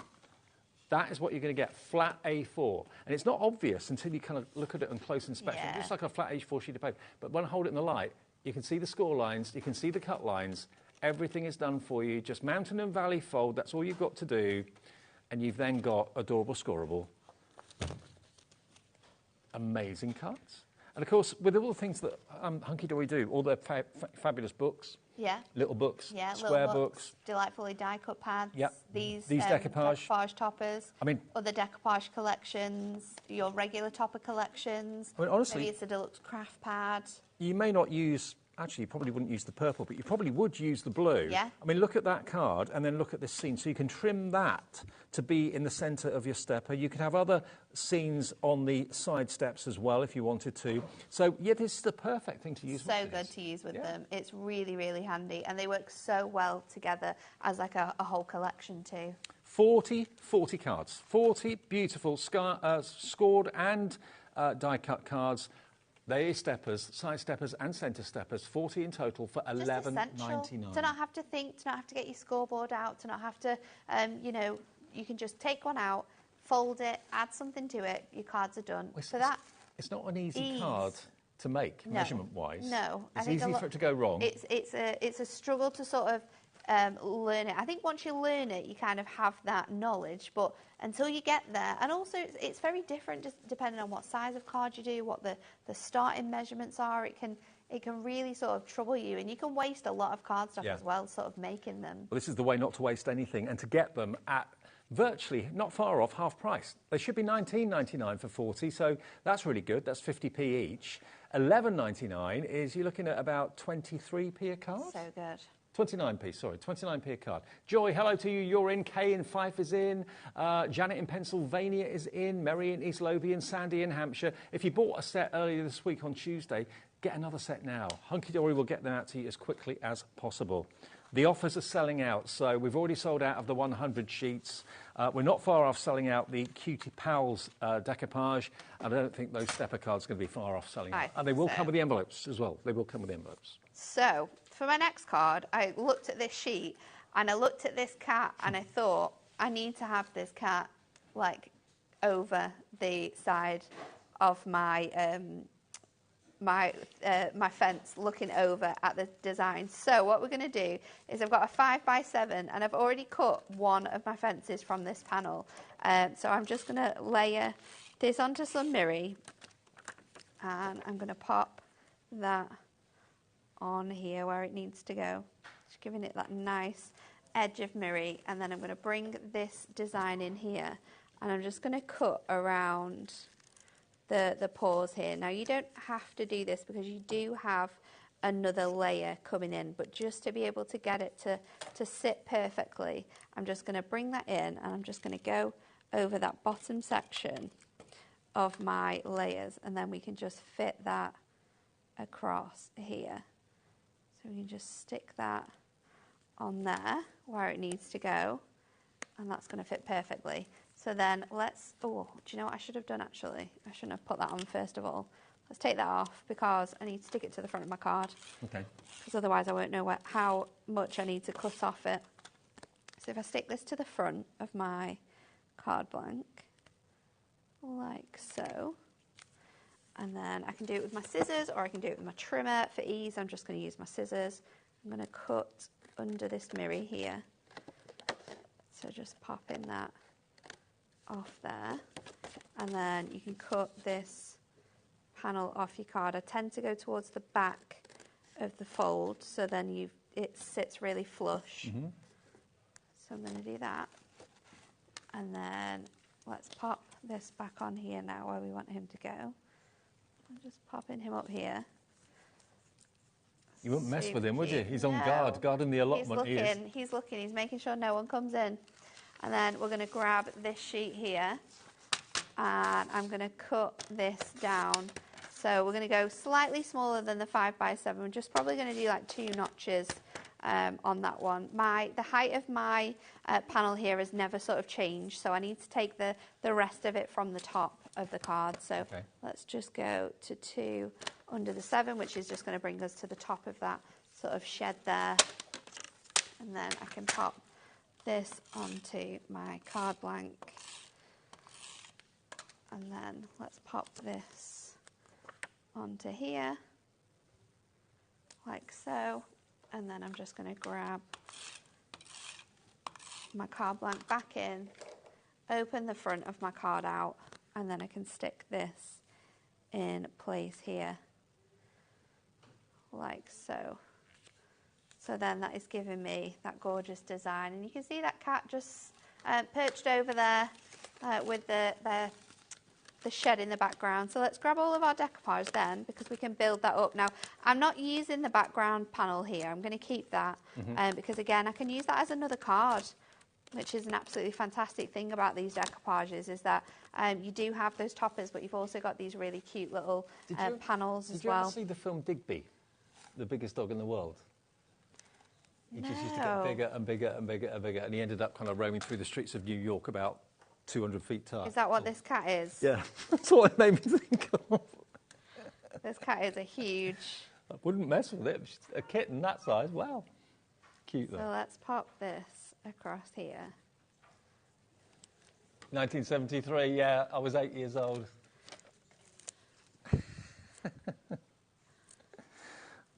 that is what you're going to get, flat A4. And it's not obvious until you kind of look at it in close inspection. It looks like a flat A4 sheet of paper. But when I hold it in the light, you can see the score lines, you can see the cut lines. Everything is done for you. Just mountain and valley fold. That's all you've got to do. And you've then got adorable, scoreable, amazing cards. And, of course, with all the things that Hunkydory do, all their fabulous books, little books, square books, delightfully die-cut pads, these decoupage toppers, I mean, other decoupage collections, your regular topper collections. I mean, honestly, maybe it's a deluxe craft pad. You may not use actually, you probably wouldn't use the purple, but you probably would use the blue. Yeah. I mean, look at that card and then look at this scene. So you can trim that to be in the centre of your stepper. You could have other scenes on the side steps as well if you wanted to. So, yeah, this is the perfect thing to use. So good to use with them. It's really, really handy. And they work so well together as like a whole collection too. 40 cards. 40 beautiful scored and die-cut cards. They are steppers, side steppers and centre steppers, 40 in total for $11.99. To not have to think, to not have to get your scoreboard out, to not have to, you know, you can just take one out, fold it, add something to it, your cards are done. It's not an easy card to make, measurement-wise. No. It's easy for it to go wrong. It's a struggle to sort of learn it. I think once you learn it, you kind of have that knowledge, but until you get there, and also it's very different just depending on what size of card you do, what the starting measurements are. It can really sort of trouble you, and you can waste a lot of card stuff as well, sort of making them. Well, this is the way not to waste anything, and to get them at virtually not far off half price. They should be $19.99 for 40, so that's really good. That's 50p each. $11.99 is you're looking at about 23p a card. So good. 29p, sorry, 29p a card. Joy, hello to you. You're in. Kay in Fife is in. Janet in Pennsylvania is in. Mary in East Lothian. Sandy in Hampshire. If you bought a set earlier this week on Tuesday, get another set now. Hunkydory will get them out to you as quickly as possible. The offers are selling out, so we've already sold out of the 100 sheets. We're not far off selling out the Cutie Pals decoupage, and I don't think those stepper cards are going to be far off selling out. And they will come with the envelopes as well. They will come with the envelopes. So, for my next card, I looked at this sheet, and I looked at this cat, and I thought, I need to have this cat, like, over the side of my my fence, looking over at the design. So what we're going to do is I've got a 5x7 and I've already cut one of my fences from this panel. So I'm just going to layer this onto some mirror, and I'm going to pop that on here where it needs to go, just giving it that nice edge of mirror. And then I'm going to bring this design in here, and I'm just going to cut around the paws here. Now, you don't have to do this because you do have another layer coming in, but just to be able to get it to sit perfectly, I'm just going to bring that in, and I'm just going to go over that bottom section of my layers, and then we can just fit that across here. So we can just stick that on there where it needs to go, and that's going to fit perfectly. So then let's, oh, do you know what I should have done actually? I shouldn't have put that on first of all. Let's take that off because I need to stick it to the front of my card. Okay. Because otherwise I won't know how much I need to cut off it. So if I stick this to the front of my card blank, like so, and then I can do it with my scissors or I can do it with my trimmer. For ease, I'm just going to use my scissors. I'm going to cut under this mirror here. So just pop in that off there, and then you can cut this panel off your card. I tend to go towards the back of the fold, so then it sits really flush. So I'm going to do that, and then let's pop this back on here now where we want him to go. I'm just popping him up here. You wouldn't mess with him, would you? He's on guard, guarding the allotment. He's looking, he's making sure no one comes in. And then we're going to grab this sheet here, and I'm going to cut this down. So we're going to go slightly smaller than the 5x7. We're just probably going to do like 2 notches on that one. The height of my panel here has never sort of changed, so I need to take the rest of it from the top of the card. So let's just go to 2 under the 7, which is just going to bring us to the top of that sort of shed there. And then I can pop this onto my card blank, and then let's pop this onto here like so, and then I'm just going to grab my card blank back in, open the front of my card out, and then I can stick this in place here like so. So then that is giving me that gorgeous design. And you can see that cat just perched over there with their the shed in the background. So let's grab all of our decoupage then, because we can build that up. Now, I'm not using the background panel here. I'm going to keep that because, again, I can use that as another card, which is an absolutely fantastic thing about these decoupages, is that you do have those toppers, but you've also got these really cute little panels as well. Did you ever see the film Digby, the biggest dog in the world? He just used to get bigger and bigger and bigger and bigger, and he ended up kind of roaming through the streets of New York about 200 feet tall. Is that what this cat is? Yeah, that's what it made me think of. This cat is a huge... I wouldn't mess with it. A kitten that size, wow. Cute though. So let's pop this across here. 1973, yeah, I was 8 years old.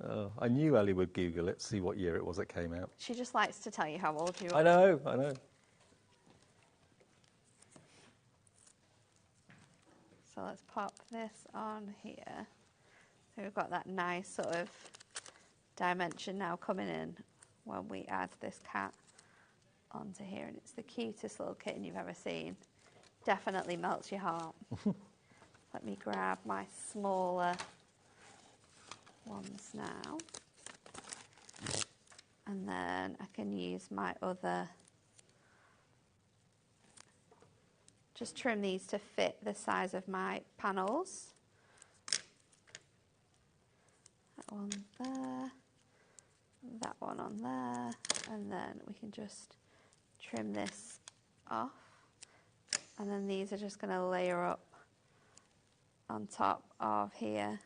Oh, I knew Ellie would Google it, see what year it was it came out. She just likes to tell you how old you are. I know, I know. So let's pop this on here. So we've got that nice sort of dimension now coming in when we add this cat onto here. And it's the cutest little kitten you've ever seen. Definitely melts your heart. Let me grab my smaller ones now. And then I can use my other... Just trim these to fit the size of my panels. That one there, that one on there, and then we can just trim this off. And then these are just going to layer up on top of here.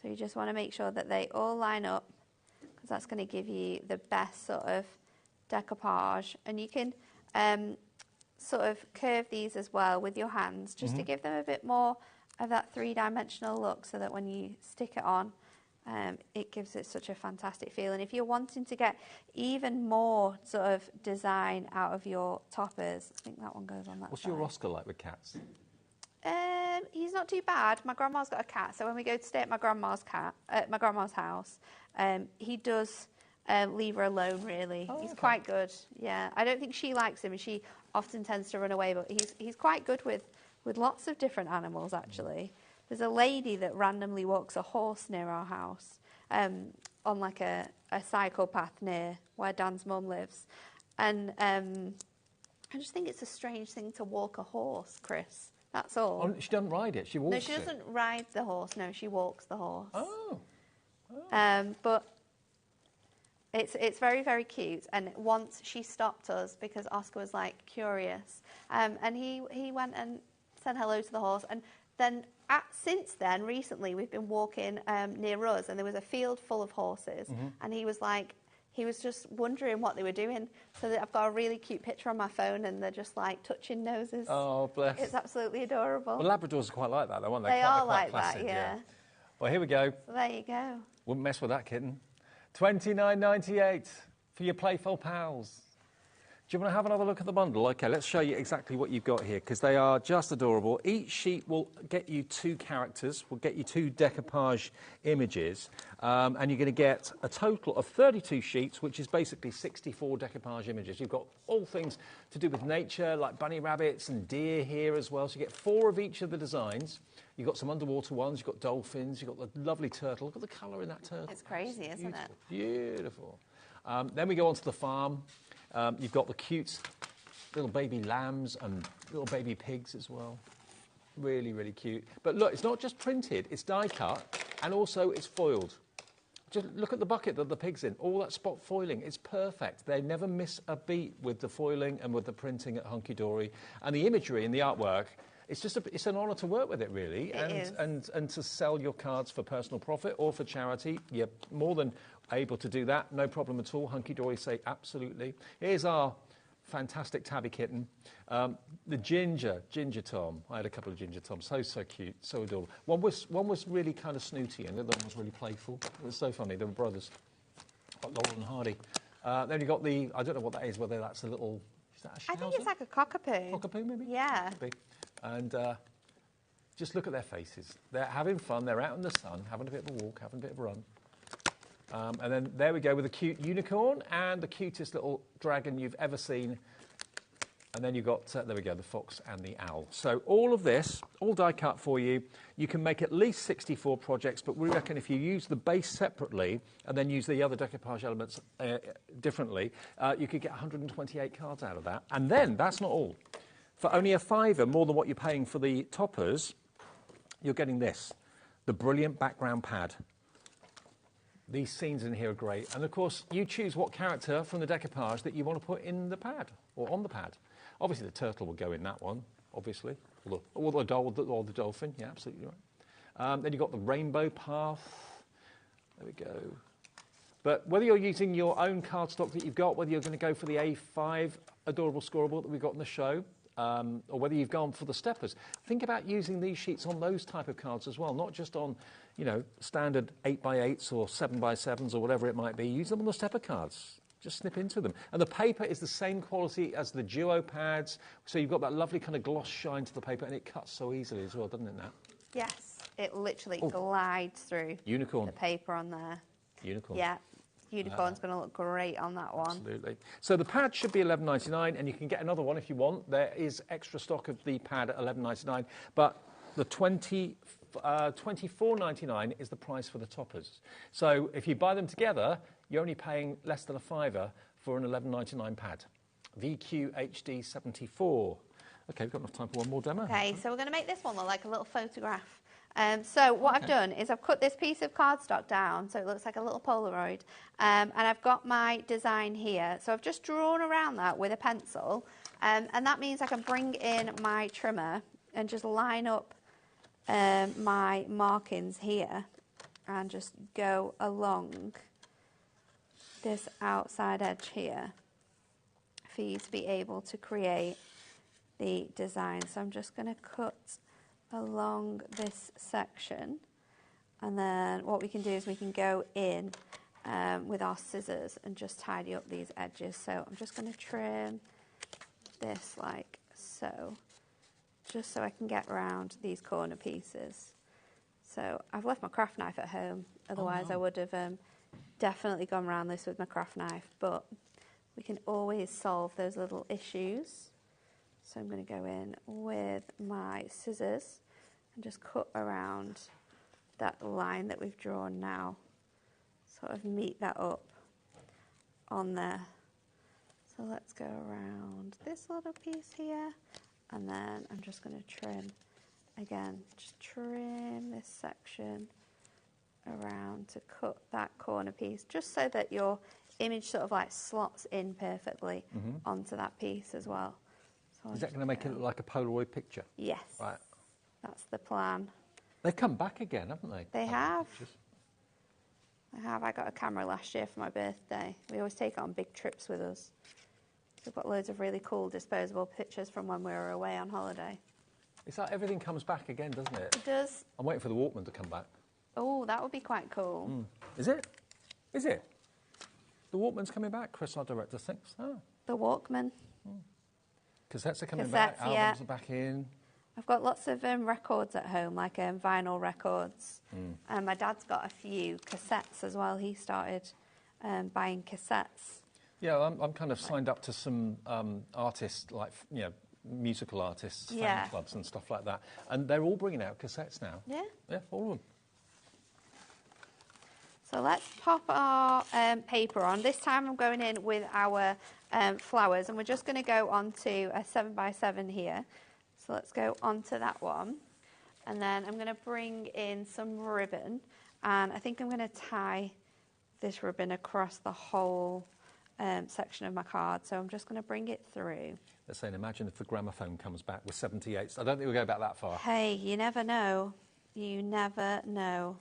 So you just want to make sure that they all line up, because that's going to give you the best sort of decoupage. And you can sort of curve these as well with your hands, just to give them a bit more of that three-dimensional look, so that when you stick it on, it gives it such a fantastic feel. And if you're wanting to get even more sort of design out of your toppers, I think that one goes on that What's side. your Oscar like with cats? He's not too bad. My grandma's got a cat, so when we go to stay at my grandma's house, he does leave her alone, really. He's quite good. Yeah, I don't think she likes him, and she often tends to run away, but he's quite good with lots of different animals, actually. There's a lady that randomly walks a horse near our house, on like a cycle path near where Dan's mum lives. And I just think it's a strange thing to walk a horse, Chris. That's all. Oh, she doesn't ride it, she walks it. No, she doesn't ride the horse. No, she walks the horse. Oh. But it's very, very cute. And once she stopped us because Oscar was like curious, and he went and said hello to the horse. And then since then, recently, we've been walking near us, and there was a field full of horses, and he was just wondering what they were doing. So that I've got a really cute picture on my phone, and they're just like touching noses. Oh, bless. It's absolutely adorable. Well, Labradors are quite like that, though, aren't they? They are quite like placid, that, yeah. Well, here we go. So there you go. Wouldn't mess with that kitten. $29.98 for your Playful pals. Do you want to have another look at the bundle? OK, let's show you exactly what you've got here, because they are just adorable. Each sheet will get you 2 characters, will get you 2 decoupage images, and you're going to get a total of 32 sheets, which is basically 64 decoupage images. You've got all things to do with nature, like bunny rabbits and deer here as well. So you get 4 of each of the designs. You've got some underwater ones, you've got dolphins, you've got the lovely turtle. Look at the colour in that turtle. It's crazy, isn't it? Beautiful. Then we go on to the farm. You've got the cute little baby lambs and little baby pigs as well. Really, really cute. But look, it's not just printed, it's die cut, and also it's foiled. Just look at the bucket that the pig's in. All that spot foiling, it's perfect. They never miss a beat with the foiling and with the printing at Hunkydory. And the imagery and the artwork, it's just it's an honour to work with it, really. And to sell your cards for personal profit or for charity. You're more than able to do that, no problem at all. Hunkydory say absolutely. Here's our fantastic tabby kitten. The Ginger Tom. I had a couple of Ginger Toms. So cute, so adorable. One was really kind of snooty, and the other one was really playful. It was so funny. They were brothers, like Laurel and Hardy. Then you got the, I don't know what that is, whether that's a little, is that a schnauzer? I think it's like a cockapoo. Cockapoo, maybe? Yeah. And just look at their faces. They're having fun. They're out in the sun, having a bit of a walk, having a bit of a run. And then there we go with a cute unicorn and the cutest little dragon you've ever seen. And then you've got, there we go, the fox and the owl. So all of this, all die cut for you. You can make at least 64 projects, but we reckon if you use the base separately and then use the other decoupage elements differently, you could get 128 cards out of that. And then, that's not all. For only a £5 more than what you're paying for the toppers, you're getting this, the brilliant background pad. These scenes in here are great. And of course, you choose what character from the decoupage that you want to put in the pad, or on the pad. Obviously, the turtle will go in that one, obviously. Or the dolphin, yeah, absolutely right. Then you've got the rainbow path. There we go. But whether you're using your own cardstock that you've got, whether you're going to go for the A5 adorable scorable that we've got in the show, or whether you've gone for the steppers, think about using these sheets on those type of cards as well, not just on, you know, standard 8x8s or 7x7s or whatever it might be. Use them on the stepper cards. Just snip into them. And the paper is the same quality as the duo pads, so you've got that lovely kind of gloss shine to the paper, and it cuts so easily as well, doesn't it, Nat? Yes, it literally glides through Unicorn. the paper on there. Unicorn. Yeah, unicorn's going to look great on that one. Absolutely. So the pad should be $11.99, and you can get another one if you want. There is extra stock of the pad at $11.99, but the $24.99 is the price for the toppers. So if you buy them together, you're only paying less than a £5 for an $11.99 pad. VQHD 74. OK, we've got enough time for one more demo. OK, so we're going to make this one look like a little photograph. So what I've done is I've cut this piece of cardstock down so it looks like a little Polaroid, and I've got my design here. So I've just drawn around that with a pencil, and that means I can bring in my trimmer and just line up my markings here and just go along this outside edge here for you to be able to create the design. So I'm just going to cut along this section, and then what we can do is we can go in with our scissors and just tidy up these edges. So I'm just going to trim this like so, just so I can get around these corner pieces. So I've left my craft knife at home, otherwise I would have definitely gone around this with my craft knife, but we can always solve those little issues. So I'm going to go in with my scissors and just cut around that line that we've drawn now, sort of meet that up on there. So let's go around this little piece here, and then I'm just going to trim again, just trim this section around to cut that corner piece, just so that your image sort of like slots in perfectly onto that piece as well. So is that going to make it look like a Polaroid picture? Yes. Right. That's the plan. They've come back again, haven't they? They have. I have. I got a camera last year for my birthday. We always take it on big trips with us. So we've got loads of really cool disposable pictures from when we were away on holiday. It's like everything comes back again, doesn't it? It does. I'm waiting for the Walkman to come back. Oh, that would be quite cool. Is it? Is it? The Walkman's coming back, Chris, our director, thinks. Oh. The Walkman. Cassettes are coming back, albums are back in. I've got lots of records at home, like vinyl records. And my dad's got a few cassettes as well. He started buying cassettes. Yeah, I'm kind of signed up to some artists, like, you know, musical artists, fan clubs and stuff like that. And they're all bringing out cassettes now. Yeah? Yeah, all of them. So let's pop our paper on. This time I'm going in with our flowers, and we're just going to go onto a 7x7 here. So let's go onto that one. And then I'm going to bring in some ribbon, and I think I'm going to tie this ribbon across the whole section of my card. So I'm just going to bring it through. They're saying, imagine if the gramophone comes back with 78s. I don't think we'll go back that far. Hey, you never know. You never know.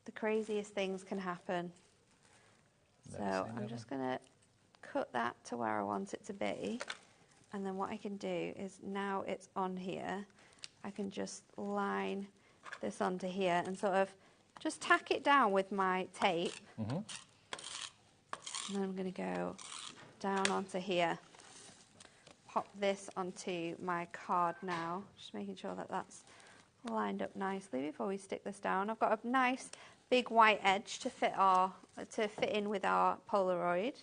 The craziest things can happen. So I'm just going to cut that to where I want it to be. And then what I can do is, now it's on here, I can just line this onto here and sort of just tack it down with my tape. And then I'm going to go down onto here. Pop this onto my card now, just making sure that that's lined up nicely before we stick this down. I've got a nice big white edge to fit in with our Polaroid.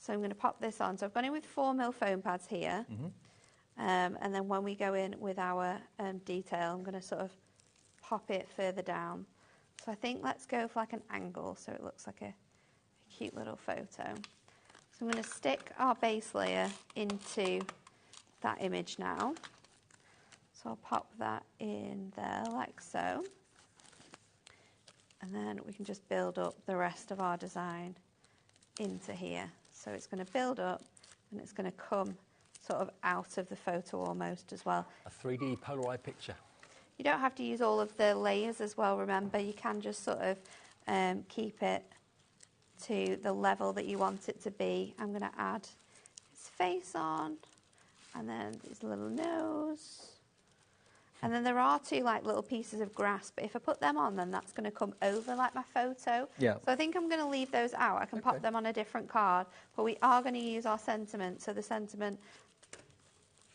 So I'm going to pop this on. So I've gone in with 4mm foam pads here. And then when we go in with our detail, I'm going to sort of pop it further down. So I think let's go for like an angle so it looks like a cute little photo. So I'm going to stick our base layer into that image now. So I'll pop that in there like so. And then we can just build up the rest of our design into here. So it's going to build up and it's going to come sort of out of the photo almost as well. A 3D Polaroid picture. You don't have to use all of the layers as well, remember. You can just sort of keep it to the level that you want it to be. I'm going to add his face on and then his little nose. And then there are two like little pieces of grass, but if I put them on, then that's going to come over like my photo. Yeah. So I think I'm going to leave those out. I can pop them on a different card, but we are going to use our sentiment. So the sentiment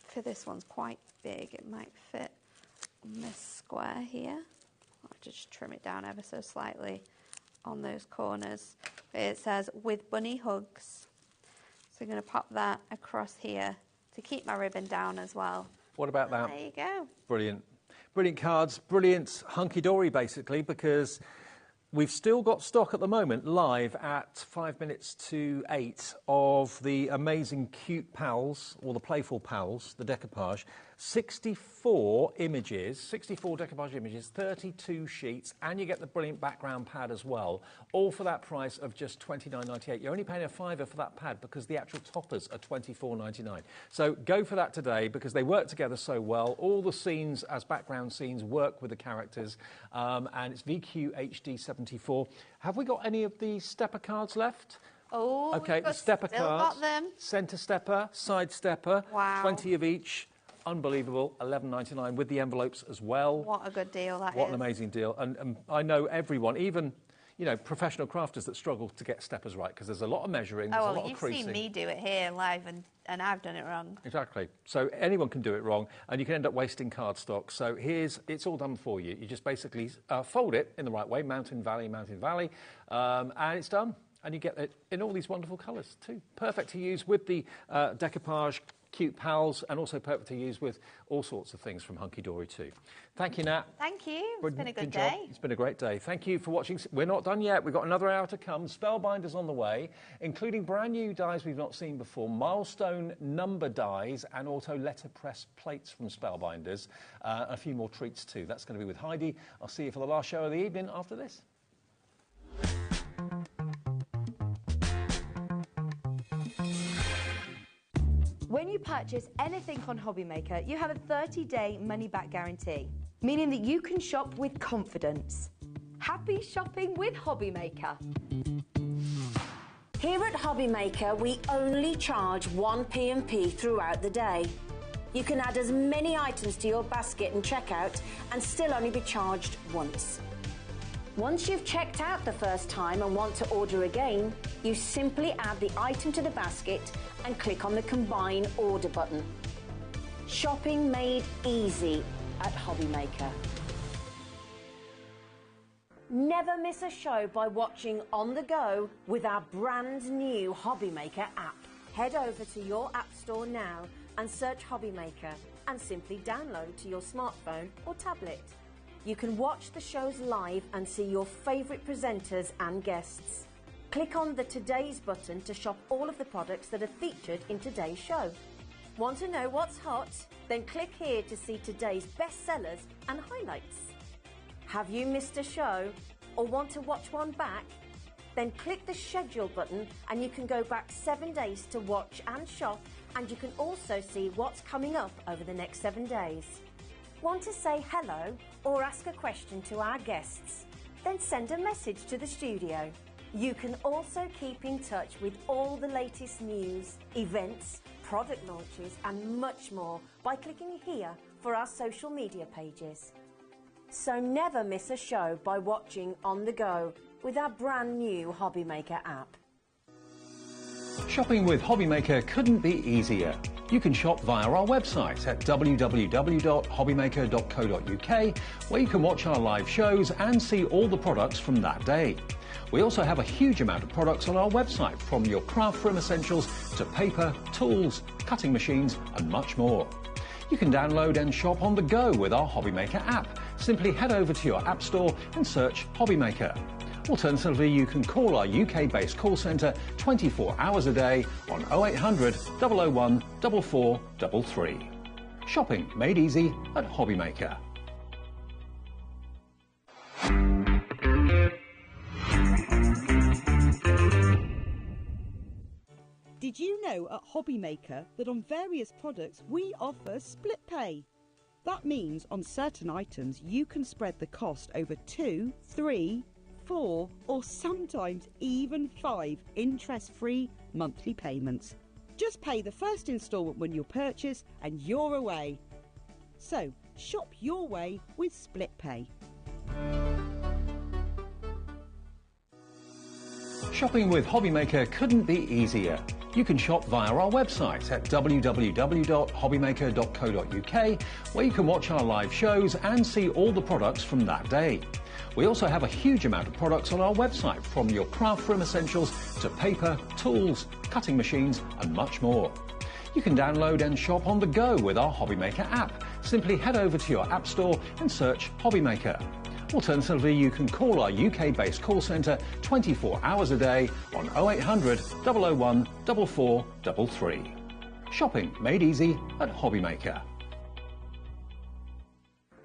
for this one's quite big. It might fit on this square here. I'll just trim it down ever so slightly on those corners. It says, with bunny hugs. So I'm going to pop that across here to keep my ribbon down as well. What about that? There you go. Brilliant. Brilliant cards, brilliant hunky-dory basically, because we've still got stock at the moment live at 5 minutes to 8 of the amazing cute pals, or the playful pals, the decoupage. 64 images, 64 decoupage images, 32 sheets, and you get the brilliant background pad as well, all for that price of just $29.98. You're only paying a £5 for that pad because the actual toppers are $24.99. So go for that today because they work together so well. All the scenes as background scenes work with the characters, and it's VQ HD 74. Have we got any of the stepper cards left? Oh, okay, the stepper cards. Got them. Centre stepper, side stepper, wow. 20 of each. Unbelievable, $11.99 with the envelopes as well. What a good deal that is. What an amazing deal. And I know everyone, even, you know, professional crafters that struggle to get steppers right because there's a lot of measuring, there's a lot of creasing. You've seen me do it here live and I've done it wrong. Exactly. So anyone can do it wrong and you can end up wasting cardstock. So it's all done for you. You just basically fold it in the right way, mountain, valley, and it's done. And you get it in all these wonderful colours too. Perfect to use with the decoupage cute pals, and also perfect to use with all sorts of things from Hunkydory too. Thank you, Nat. Thank you. It's been a good job. day. It's been a great day. Thank you for watching. We're not done yet. We've got another hour to come. Spellbinders on the way, including brand new dies we've not seen before, milestone number dies, and auto letterpress plates from Spellbinders. A few more treats too. That's going to be with Heidi. I'll see you for the last show of the evening after this. When you purchase anything on HobbyMaker, you have a 30-day money-back guarantee, meaning that you can shop with confidence. Happy shopping with HobbyMaker. Here at HobbyMaker, we only charge 1 P&P throughout the day. You can add as many items to your basket and checkout and still only be charged once. Once you've checked out the first time and want to order again, you simply add the item to the basket and click on the Combine Order button. Shopping made easy at HobbyMaker. Never miss a show by watching on the go with our brand new HobbyMaker app. Head over to your app store now and search HobbyMaker and simply download to your smartphone or tablet. You can watch the shows live and see your favourite presenters and guests. Click on the Today's button to shop all of the products that are featured in today's show. Want to know what's hot? Then click here to see today's bestsellers and highlights. Have you missed a show or want to watch one back? Then click the Schedule button and you can go back 7 days to watch and shop, and you can also see what's coming up over the next 7 days. Want to say hello or ask a question to our guests? Then send a message to the studio. You can also keep in touch with all the latest news, events, product launches and much more by clicking here for our social media pages. So never miss a show by watching on the go with our brand new HobbyMaker app. Shopping with HobbyMaker couldn't be easier. You can shop via our website at www.hobbymaker.co.uk, where you can watch our live shows and see all the products from that day. We also have a huge amount of products on our website, from your craft room essentials to paper, tools, cutting machines and much more. You can download and shop on the go with our HobbyMaker app. Simply head over to your app store and search HobbyMaker. Alternatively, you can call our UK-based call centre 24 hours a day on 0800 001 4433. Shopping made easy at HobbyMaker. Did you know at HobbyMaker that on various products we offer split pay? That means on certain items you can spread the cost over 2, 3, 4 or sometimes even 5 interest-free monthly payments. Just pay the first instalment when you purchase and you're away. So shop your way with split pay. Shopping with HobbyMaker couldn't be easier. You can shop via our website at www.hobbymaker.co.uk, where you can watch our live shows and see all the products from that day. We also have a huge amount of products on our website, from your craft room essentials to paper, tools, cutting machines and much more. You can download and shop on the go with our HobbyMaker app. Simply head over to your app store and search HobbyMaker. Alternatively, you can call our UK-based call centre 24 hours a day on 0800 001 4433. Shopping made easy at HobbyMaker.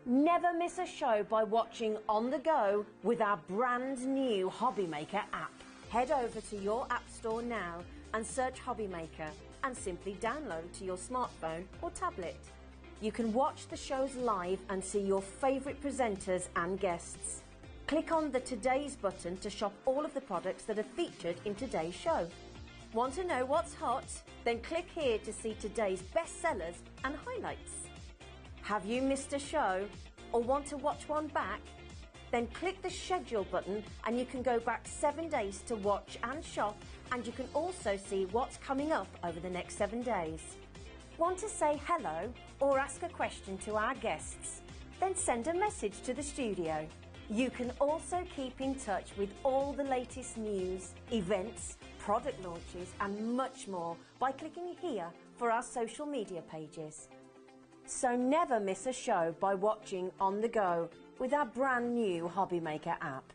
Never miss a show by watching on the go with our brand new HobbyMaker app. Head over to your app store now and search HobbyMaker and simply download to your smartphone or tablet. You can watch the shows live and see your favourite presenters and guests. Click on the Today's button to shop all of the products that are featured in today's show. Want to know what's hot? Then click here to see today's bestsellers and highlights. Have you missed a show or want to watch one back? Then click the schedule button and you can go back 7 days to watch and shop, and you can also see what's coming up over the next 7 days. Want to say hello or ask a question to our guests? Then send a message to the studio. You can also keep in touch with all the latest news, events, product launches and much more by clicking here for our social media pages. So never miss a show by watching on the go with our brand new HobbyMaker app.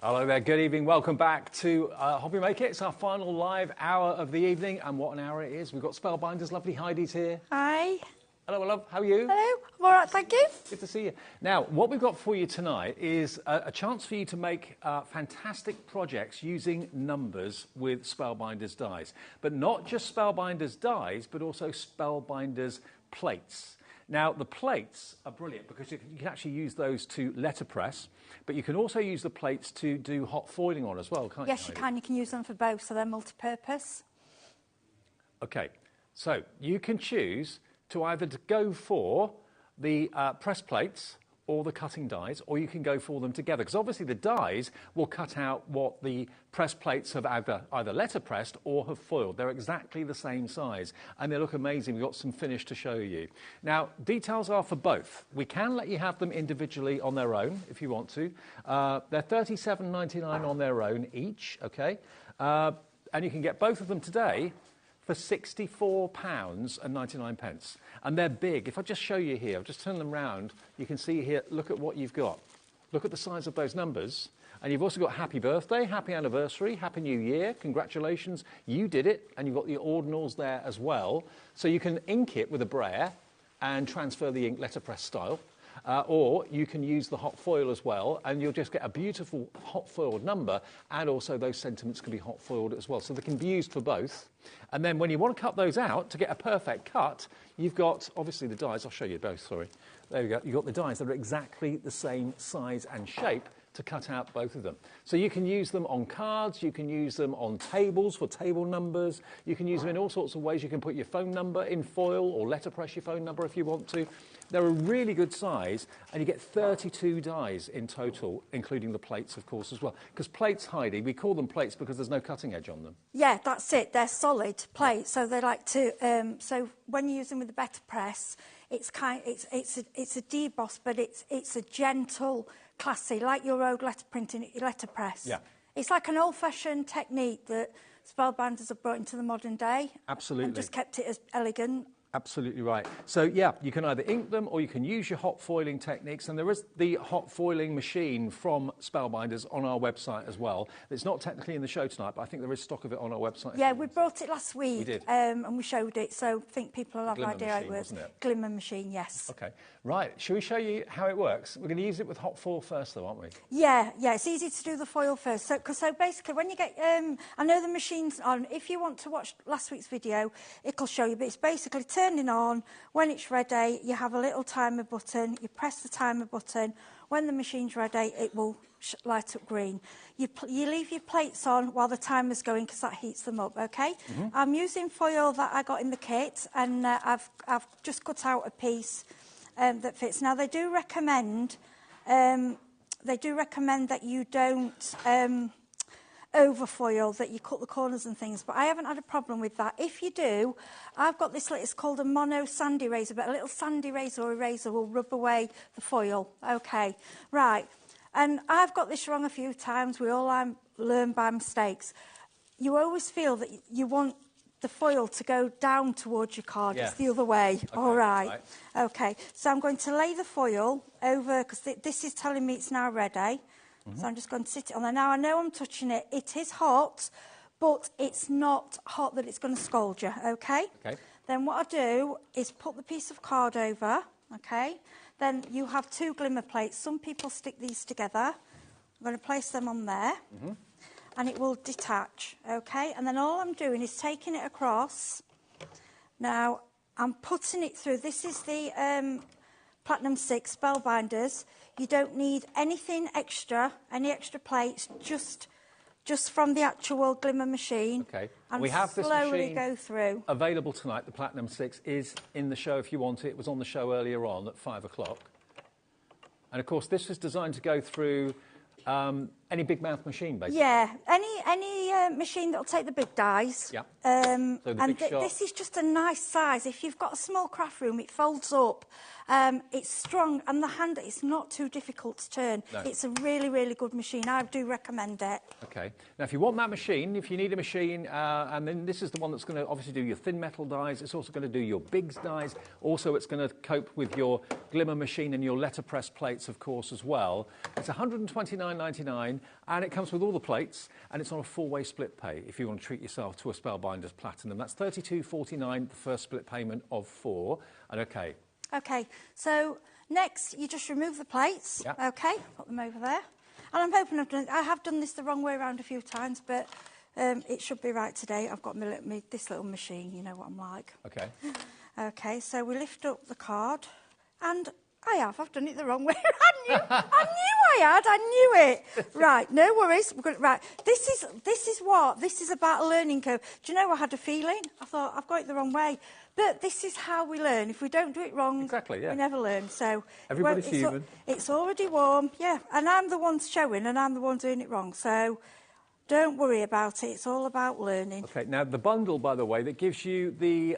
Hello there, good evening. Welcome back to HobbyMaker. It's our final live hour of the evening, and what an hour it is. We've got Spellbinders, lovely Heidi's here. Hi. Hello, my love. How are you? Hello. I'm all right, thank you. Good to see you. Now, what we've got for you tonight is a chance for you to make fantastic projects using numbers with Spellbinders dies. But not just Spellbinders dies, but also Spellbinders plates. Now, the plates are brilliant because you can actually use those to letterpress, but you can also use the plates to do hot foiling on as well, can't you? Yes, you can. You can use them for both, so they're multi-purpose. OK, so you can choose to either go for the press plates or the cutting dies, or you can go for them together, because obviously the dies will cut out what the press plates have either letterpressed or have foiled. They're exactly the same size, and they look amazing. We've got some finish to show you. Now, details are for both. We can let you have them individually on their own, if you want to. They're $37.99 on their own each, OK? And you can get both of them today for £64.99. And they're big. If I just show you here, I'll just turn them round, you can see here, look at what you've got. Look at the size of those numbers. And you've also got happy birthday, happy anniversary, happy new year, congratulations, you did it, and you've got the ordinals there as well. So you can ink it with a braille and transfer the ink letterpress style. Or you can use the hot foil as well, and you'll just get a beautiful hot foiled number, and also those sentiments can be hot foiled as well. So they can be used for both. And then when you want to cut those out to get a perfect cut, you've got, obviously, the dies. I'll show you both, sorry. There we go. You've got the dies that are exactly the same size and shape, to cut out both of them. So you can use them on cards, you can use them on tables for table numbers, you can use them in all sorts of ways. You can put your phone number in foil or letterpress your phone number if you want to. They're a really good size, and you get 32 dies in total, including the plates, of course, as well. Because plates, Heidi, we call them plates because there's no cutting edge on them. Yeah, that's it. They're solid plates, so they like to. So when you use them with the better press, it's a deboss, but it's a gentle, classy, like your old letter printing letterpress. Yeah. It's like an old-fashioned technique that Spellbinders have brought into the modern day. Absolutely. And just kept it as elegant. Absolutely right. So, yeah, you can either ink them or you can use your hot foiling techniques. And there is the hot foiling machine from Spellbinders on our website as well. It's not technically in the show tonight, but I think there is stock of it on our website. Yeah, we brought it last week. We did. And we showed it, so I think people will have an idea how it works. Wasn't it? Glimmer machine, yes. OK. Right, shall we show you how it works? We're going to use it with hot foil first, though, aren't we? Yeah, it's easy to do the foil first. So basically, when you get, I know the machine's on. If you want to watch last week's video, it'll show you. But it's basically turning on. When it's ready, you have a little timer button. You press the timer button. When the machine's ready, it will light up green. You leave your plates on while the timer's going because that heats them up. Okay. Mm-hmm. I'm using foil that I got in the kit, and I've just cut out a piece that fits. Now they do recommend that you don't overfoil, that you cut the corners and things, but I haven't had a problem with that. If you do, I've got this, it's called a mono sandy razor, but a little sandy razor or eraser will rub away the foil. Okay, right. And I've got this wrong a few times. We all learn by mistakes. You always feel that you want the foil to go down towards your card. Yeah. It's the other way. Okay, all right. Okay, so I'm going to lay the foil over, because this is telling me it's now ready. Mm-hmm. So I'm just going to sit it on there. Now, I know I'm touching it. It is hot, but it's not hot that it's going to scald you, okay? Okay. Then what I do is put the piece of card over, okay? Then you have 2 glimmer plates. Some people stick these together. I'm going to place them on there, mm-hmm. and it will detach, okay? And then all I'm doing is taking it across. Now, I'm putting it through. This is the Platinum 6 Spellbinders. You don't need anything extra, any extra plates, just from the actual glimmer machine. Okay. And we have this machine go through. Available tonight. The Platinum 6 is in the show if you want it. It was on the show earlier on at 5 o'clock. And of course, this is designed to go through any big mouth machine, basically. Yeah, any machine that'll take the big dies. Yeah. So this is just a nice size. If you've got a small craft room, it folds up. It's strong, and the hand, it's not too difficult to turn. No. It's a really, really good machine. I do recommend it. Okay. Now, if you want that machine, if you need a machine, and then this is the one that's going to obviously do your thin metal dies. It's also going to do your bigs dies. Also, it's going to cope with your glimmer machine and your letterpress plates, of course, as well. It's $129.99, and it comes with all the plates, and it's on a 4-way split pay if you want to treat yourself to a Spellbinders Platinum. That's $32.49, the first split payment of 4. And okay. Okay, so next you just remove the plates. Yep. Okay, put them over there. And I'm hoping I have done this the wrong way around a few times, but it should be right today. I've got this little machine, you know what I'm like. Okay. Okay, so we lift up the card, and I've done it the wrong way. I knew it. Right, no worries. Right, this is about a learning curve. Do you know, I had a feeling. I thought, I've got it the wrong way. But this is how we learn. If we don't do it wrong, we never learn. So everybody's human. It's already warm, yeah. And I'm the one showing, and I'm the one doing it wrong. So don't worry about it. It's all about learning. Okay. Now the bundle, by the way, that gives you the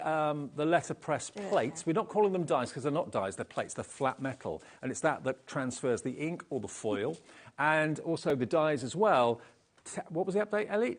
letterpress plates. We're not calling them dies because they're not dies. They're plates. They're flat metal, and it's that transfers the ink or the foil, and also the dies as well. What was the update, Ellie?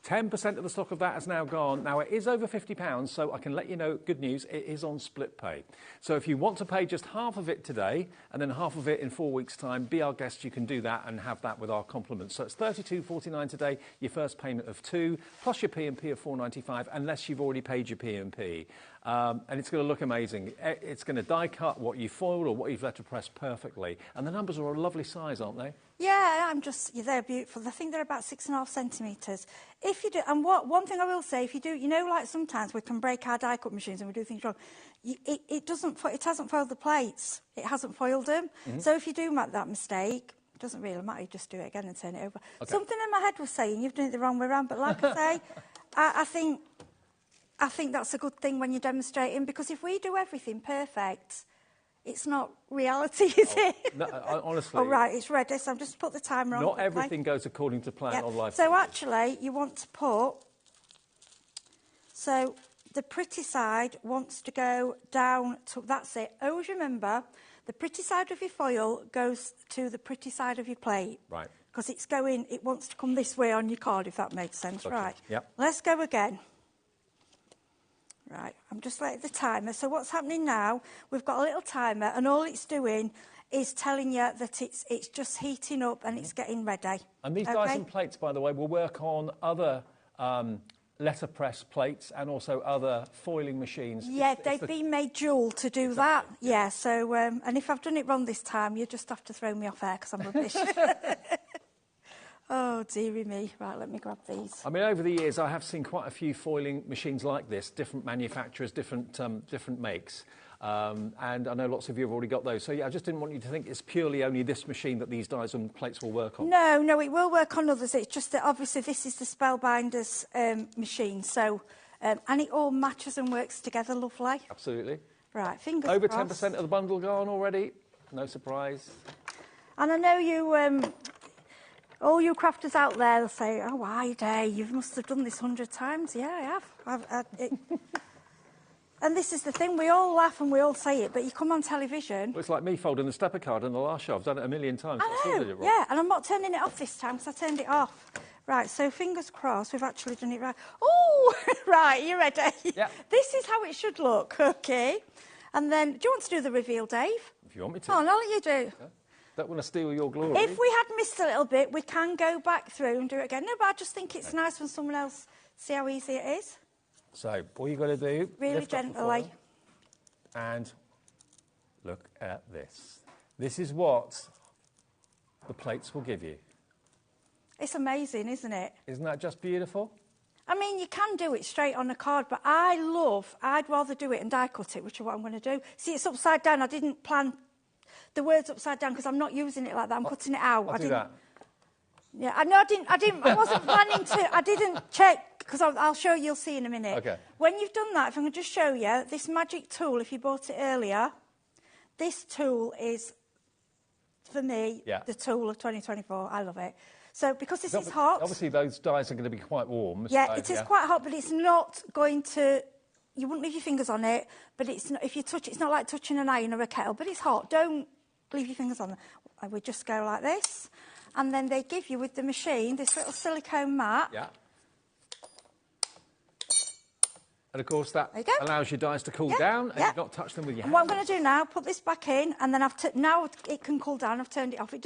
10% of the stock of that has now gone. Now, it is over £50, so I can let you know, good news, it is on split pay. So if you want to pay just half of it today and then half of it in 4 weeks' time, be our guest, you can do that and have that with our compliments. So it's $32.49 today, your first payment of £2, plus your P&P of $4.95, unless you've already paid your P&P. And it's going to look amazing. It's going to die cut what you foiled or what you've letterpressed perfectly. And the numbers are a lovely size, aren't they? Yeah, they're beautiful. I think they're about 6.5 centimetres. If you do, and one thing I will say, if you do, you know, like sometimes we can break our die cut machines and we do things wrong. It hasn't foiled the plates. It hasn't foiled them. Mm-hmm. So if you do make that mistake, It doesn't really matter, you just do it again and turn it over. Okay. Something in my head was saying you've done it the wrong way around, but like I say, I think that's a good thing when you're demonstrating, because if we do everything perfect, it's not reality, is it? No, honestly. Oh, right, it's ready, so I'm just put the timer on. Not everything goes according to plan on live. So actually, you want to put... So the pretty side wants to go down to... That's it. Always remember, the pretty side of your foil goes to the pretty side of your plate. Right. Because it's going... It wants to come this way on your card, if that makes sense. Okay. Right. Yep. Let's go again. Right, I'm just letting the timer. So what's happening now, we've got a little timer, and all it's doing is telling you that it's just heating up and it's getting ready. And these dies and plates, by the way, will work on other letterpress plates and also other foiling machines. Yeah, they've been made dual to do that. Yeah, so, and if I've done it wrong this time, you just have to throw me off air because I'm rubbish. Oh, dearie me. Right, let me grab these. I mean, over the years, I have seen quite a few foiling machines like this, different manufacturers, different makes. And I know lots of you have already got those. So, yeah, I just didn't want you to think it's purely only this machine that these dies and plates will work on. No, it will work on others. It's just that, obviously, this is the Spellbinders machine. So, and it all matches and works together lovely. Absolutely. Right, fingers Over crossed. 10% of the bundle gone already. No surprise. And I know you... all you crafters out there will say, oh, why, Day, you must have done this 100 times. Yeah, I have. And this is the thing, we all laugh and we all say it, but you come on television... Well, it's like me folding the stepper card in the last show. I've done it a million times. I know, did it wrong. Yeah, and I'm not turning it off this time because I turned it off. Right, so fingers crossed, we've actually done it right. Oh, right, you ready? Yeah. This is how it should look, OK. And then, do you want to do the reveal, Dave? If you want me to. Oh, no, I'll let you do. Yeah. Don't want to steal your glory. If we had missed a little bit, we can go back through and do it again. No, but I just think it's nice when someone else see how easy it is. So, all you've got to do... Really gently. And look at this. This is what the plates will give you. It's amazing, isn't it? Isn't that just beautiful? I mean, you can do it straight on a card, but I'd rather do it and die cut it, which is what I'm going to do. See, it's upside down. I didn't plan... The word's upside down because I'm not using it like that. I'm cutting it out. I'll do that. Yeah, I wasn't planning to. I didn't check because I'll show you. You'll see in a minute. Okay. When you've done that, if I can just show you this magic tool. If you bought it earlier, this tool is for me the tool of 2024. I love it. So because this is hot. Obviously, those dies are going to be quite warm. Yeah, so, it is quite hot, but it's not going to. You wouldn't leave your fingers on it, but it's not, if you touch it, it's not like touching an iron or a kettle, but it's hot. Don't leave your fingers on it. I would just go like this. And then they give you, with the machine, this little silicone mat. Yeah. And, of course, that allows your dies to cool down and you've not touched them with your hands. And what I'm going to do now, put this back in, and then now it can cool down. I've turned it off. It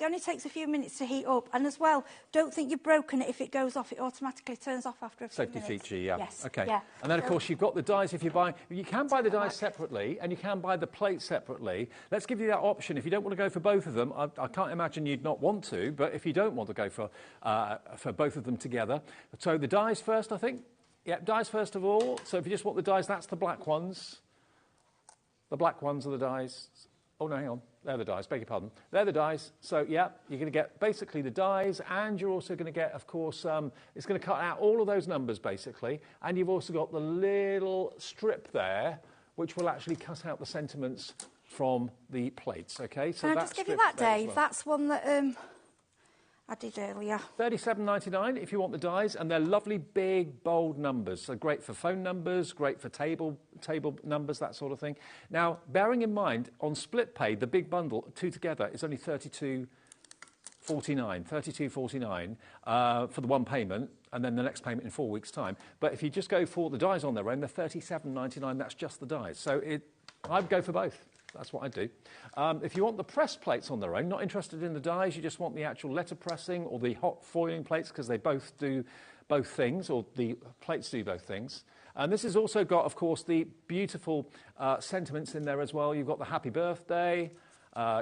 only takes a few minutes to heat up. And as well, don't think you've broken it. If it goes off, it automatically turns off after a few minutes. Safety feature, yeah. Yes. Okay. Yeah. And then, of course, you've got the dies if you buy... You can buy the dies separately and you can buy the plates separately. Let's give you that option. If you don't want to go for both of them, I can't imagine you'd not want to, but if you don't want to go for both of them together. So the dies first, I think. Yeah, dies first of all. So if you just want the dies, that's the black ones. The black ones are the dies. Oh, no, hang on. They're the dies. Beg your pardon. They're the dies. So, yeah, you're going to get basically the dies, and you're also going to get, of course, it's going to cut out all of those numbers, basically. And you've also got the little strip there, which will actually cut out the sentiments from the plates, OK? So can I just give you that, Dave? Well. That's one that... I did earlier. $37.99 if you want the dies, and they're lovely, big, bold numbers. So great for phone numbers, great for table numbers, that sort of thing. Now, bearing in mind, on split pay, the big bundle, two together, is only $32.49 for the one payment, and then the next payment in 4 weeks' time. But if you just go for the dies on their own, they're $37.99. That's just the dies. So I'd go for both. That's what I do. If you want the press plates on their own, not interested in the dies, you just want the actual letter pressing or the hot foiling plates, because they both do both things, or the plates do both things. And this has also got, of course, the beautiful sentiments in there as well. You've got the happy birthday.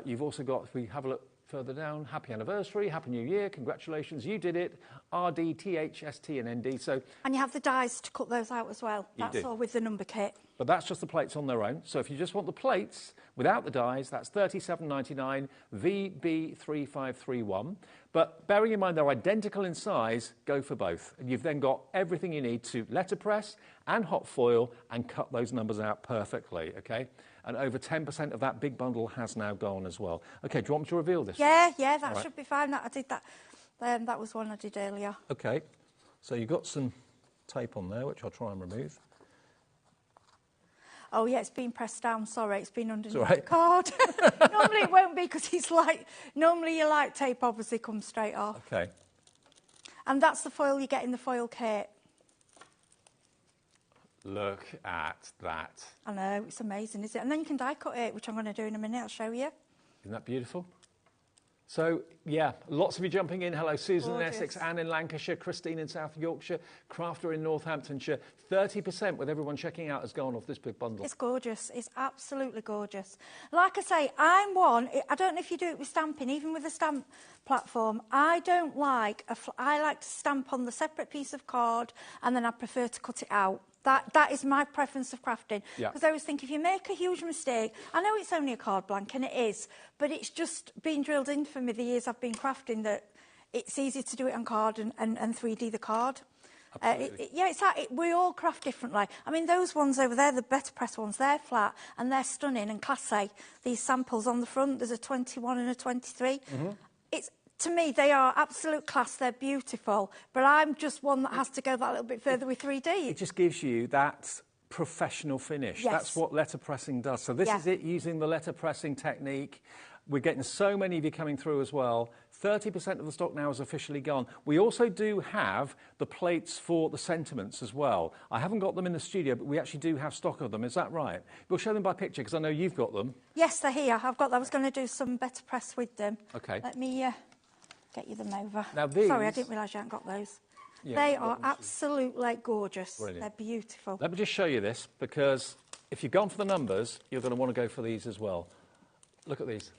You've also got, if we have a look further down, happy anniversary, happy new year, congratulations, you did it, RD, TH, ST and ND. So, and you have the dies to cut those out as well. That's all with the number kit. But that's just the plates on their own. So if you just want the plates without the dies, that's $37.99, VB3531. But bearing in mind they're identical in size, go for both. And you've then got everything you need to letterpress and hot foil and cut those numbers out perfectly, okay? And over 10% of that big bundle has now gone as well. Okay, do you want me to reveal this? Yeah, that should be fine. I did that. That was one I did earlier. Okay, so you've got some tape on there, which I'll try and remove. Oh, yeah, it's been pressed down. Sorry, it's been underneath right. the card. Normally it won't be because it's like... Normally your light tape obviously comes straight off. Okay. And that's the foil you get in the foil kit. Look at that. I know, it's amazing, isn't it? And then you can die cut it, which I'm going to do in a minute. I'll show you. Isn't that beautiful? So, yeah, lots of you jumping in. Hello, Susan Gorgeous. in Essex, Anne in Lancashire, Christine in South Yorkshire, Crafter in Northamptonshire. 30% with everyone checking out has gone off this big bundle. It's gorgeous. It's absolutely gorgeous. Like I say, I'm one... I don't know if you do it with stamping, even with a stamp platform. I don't like... I like to stamp on the separate piece of card and then I prefer to cut it out. That is my preference of crafting. Because I always think if you make a huge mistake, I know it's only a card blank, and it is, but it's just been drilled in for me the years I've been crafting that it's easy to do it on card and 3D the card. We all craft differently. I mean, those ones over there, the better press ones, they're flat and they're stunning and classy. These samples on the front, there's a 21 and a 23. To me, they are absolute class. They're beautiful. But I'm just one that has to go that little bit further with 3D. It just gives you that professional finish. Yes. That's what letterpressing does. So this is it, using the letterpressing technique. We're getting so many of you coming through as well. 30% of the stock now is officially gone. We also do have the plates for the sentiments as well. I haven't got them in the studio, but we actually do have stock of them. Is that right? We'll show them by picture because I know you've got them. Yes, they're here. I've got them. I was going to do some better press with them. Okay. Let me get you them over. Now these... Sorry, I didn't realise you hadn't got those. Yeah, they are absolutely gorgeous. Brilliant. They're beautiful. Let me just show you this, because if you've gone for the numbers, you're going to want to go for these as well. Look at these.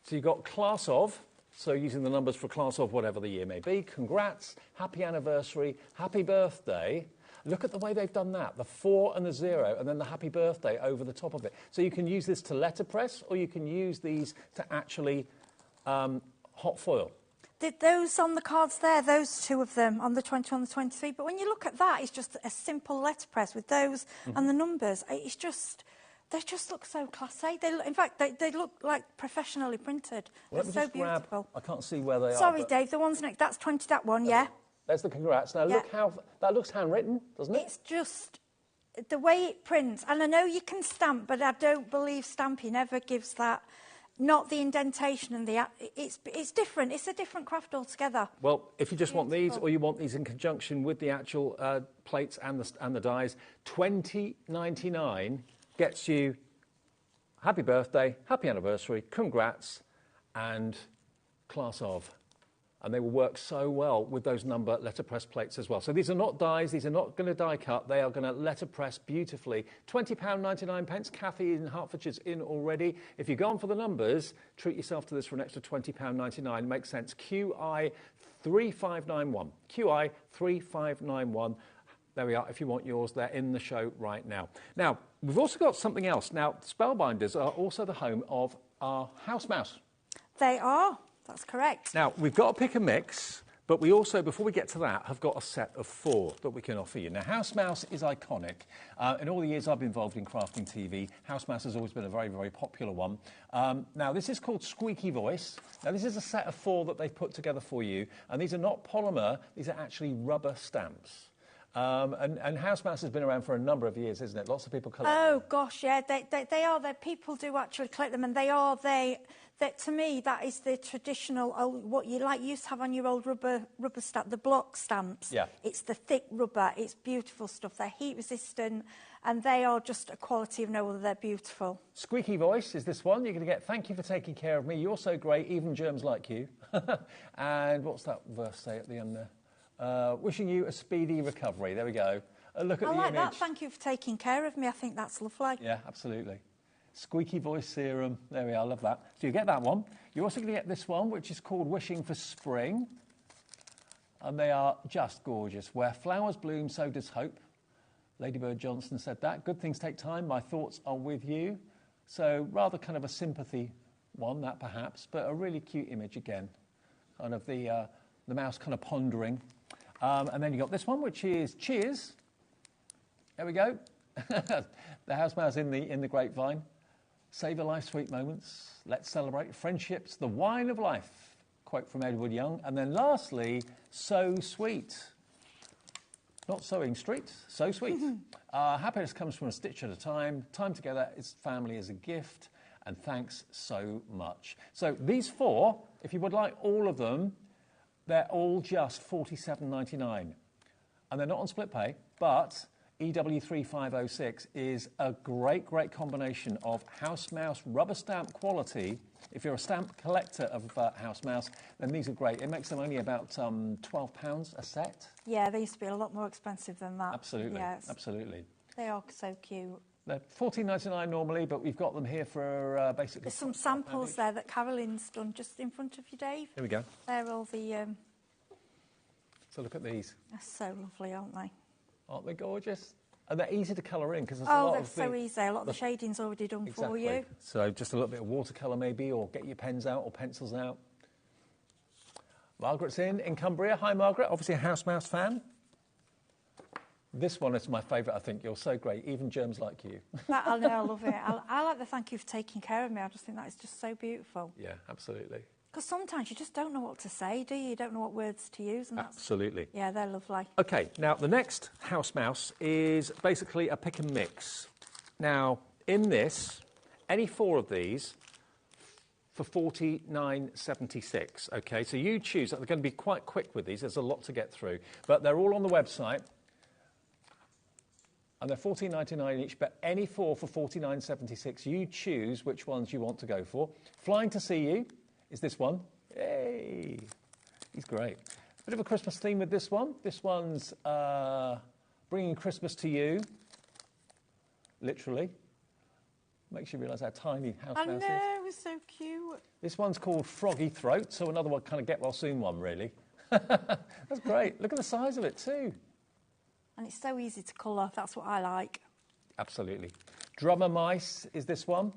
So you've got class of, so using the numbers for class of whatever the year may be. Congrats, happy anniversary, happy birthday. Look at the way they've done that, the 4 and the 0, and then the happy birthday over the top of it. So you can use this to letterpress, or you can use these to actually hot foil. Did those on the cards there, those two of them, on the 21 and the 23, but when you look at that, it's just a simple letterpress with those and the numbers. It's just, they just look so classy. In fact, they look like professionally printed. Well, They're so beautiful. I can't see where they are. Sorry, Dave, the one's next, that's 20, that one, yeah. There's the congrats. Now, look how, that looks handwritten, doesn't it? It's just the way it prints. And I know you can stamp, but I don't believe stamping ever gives that... Not the indentation and the... It's different. It's a different craft altogether. Well, if you just want these, or you want these in conjunction with the actual plates and the dies, $20.99 gets you happy birthday, happy anniversary, congrats, and class of. And they will work so well with those number letterpress plates as well. So these are not dies, these are not going to die cut, they are going to letterpress beautifully. £20.99, Kathy in Hertfordshire's in already. If you're gone for the numbers, treat yourself to this for an extra £20.99, makes sense. QI 3591, QI 3591. There we are, if you want yours, they're in the show right now. Now, we've also got something else. Now, Spellbinders are also the home of our house mouse. They are. That's correct. Now, we've got to pick a mix, but we also, before we get to that, have got a set of 4 that we can offer you. Now, House Mouse is iconic. In all the years I've been involved in crafting TV, House Mouse has always been a very, very popular one. Now, this is called Squeaky Voice. Now, this is a set of 4 that they've put together for you, and these are not polymer, these are actually rubber stamps. And House Mouse has been around for a number of years, isn't it? Lots of people collect them. Oh, gosh, yeah, they are. People do actually collect them, and they are. That to me, that is the traditional, what you used to have on your old rubber stamp, the block stamps. Yeah. It's the thick rubber. It's beautiful stuff. They're heat resistant, and they are just a quality of no other. They're beautiful. Squeaky Voice is this one. You're going to get "Thank you for taking care of me. You're so great. Even germs like you." And what's that verse say at the end there? Wishing you a speedy recovery. There we go. Look at the image. I like that. Thank you for taking care of me. I think that's lovely. Yeah, absolutely. Squeaky Voice Serum. There we are. I love that. So you get that one. You're also going to get this one, which is called Wishing for Spring. And they are just gorgeous. Where flowers bloom, so does hope. Ladybird Johnson said that. Good things take time. My thoughts are with you. So rather kind of a sympathy one, that perhaps, but a really cute image again. Kind of the mouse kind of pondering. And then you got this one, which is Cheers. There we go. The house mouse in the grapevine. Savour life's sweet moments. Let's celebrate friendships, the wine of life. Quote from Edward Young. And then lastly, So Sweet. Not sewing street, so sweet. Happiness comes from a stitch at a time. Time together is family as a gift. And thanks so much. So these 4, if you would like all of them, they're all just $47.99. And they're not on split pay, but EW3506 is a great, great combination of house mouse rubber stamp quality. If you're a stamp collector of house mouse, then these are great. It makes them only about £12 a set. Yeah, they used to be a lot more expensive than that. Absolutely, yes. absolutely. They are so cute. They're $14.99 normally, but we've got them here for basically... There's some samples there that Carolyn's done just in front of you, Dave. Here we go. They're all the... So look at these. They're so lovely, aren't they? Aren't they gorgeous? And they're easy to colour in because there's a lot of... so easy. A lot of the shading's already done for you. So just a little bit of watercolour maybe, or get your pens out or pencils out. Margaret's in Cumbria. Hi, Margaret. Obviously a house mouse fan. This one is my favourite, I think. You're so great. Even germs like you. I know, I love it. I like the thank you for taking care of me. I just think that is just so beautiful. Yeah, absolutely. Because sometimes you just don't know what to say, do you? You don't know what words to use. And Absolutely. Yeah, they're lovely. OK, now the next house mouse is basically a pick and mix. Now, in this, any 4 of these for $49.76. OK, so you choose. They're going to be quite quick with these. There's a lot to get through. But they're all on the website. And they're $14.99 each, but any 4 for $49.76. You choose which ones you want to go for. Flying to See You is this one. Yay! He's great. Bit of a Christmas theme with this one. This one's bringing Christmas to you. Literally. Makes you realise how tiny house mouse is. I know, it was so cute. This one's called Froggy Throat, so another one kind of get well soon one, really. That's great. Look at the size of it, too. And it's so easy to colour. That's what I like. Absolutely. Drummer Mice is this one.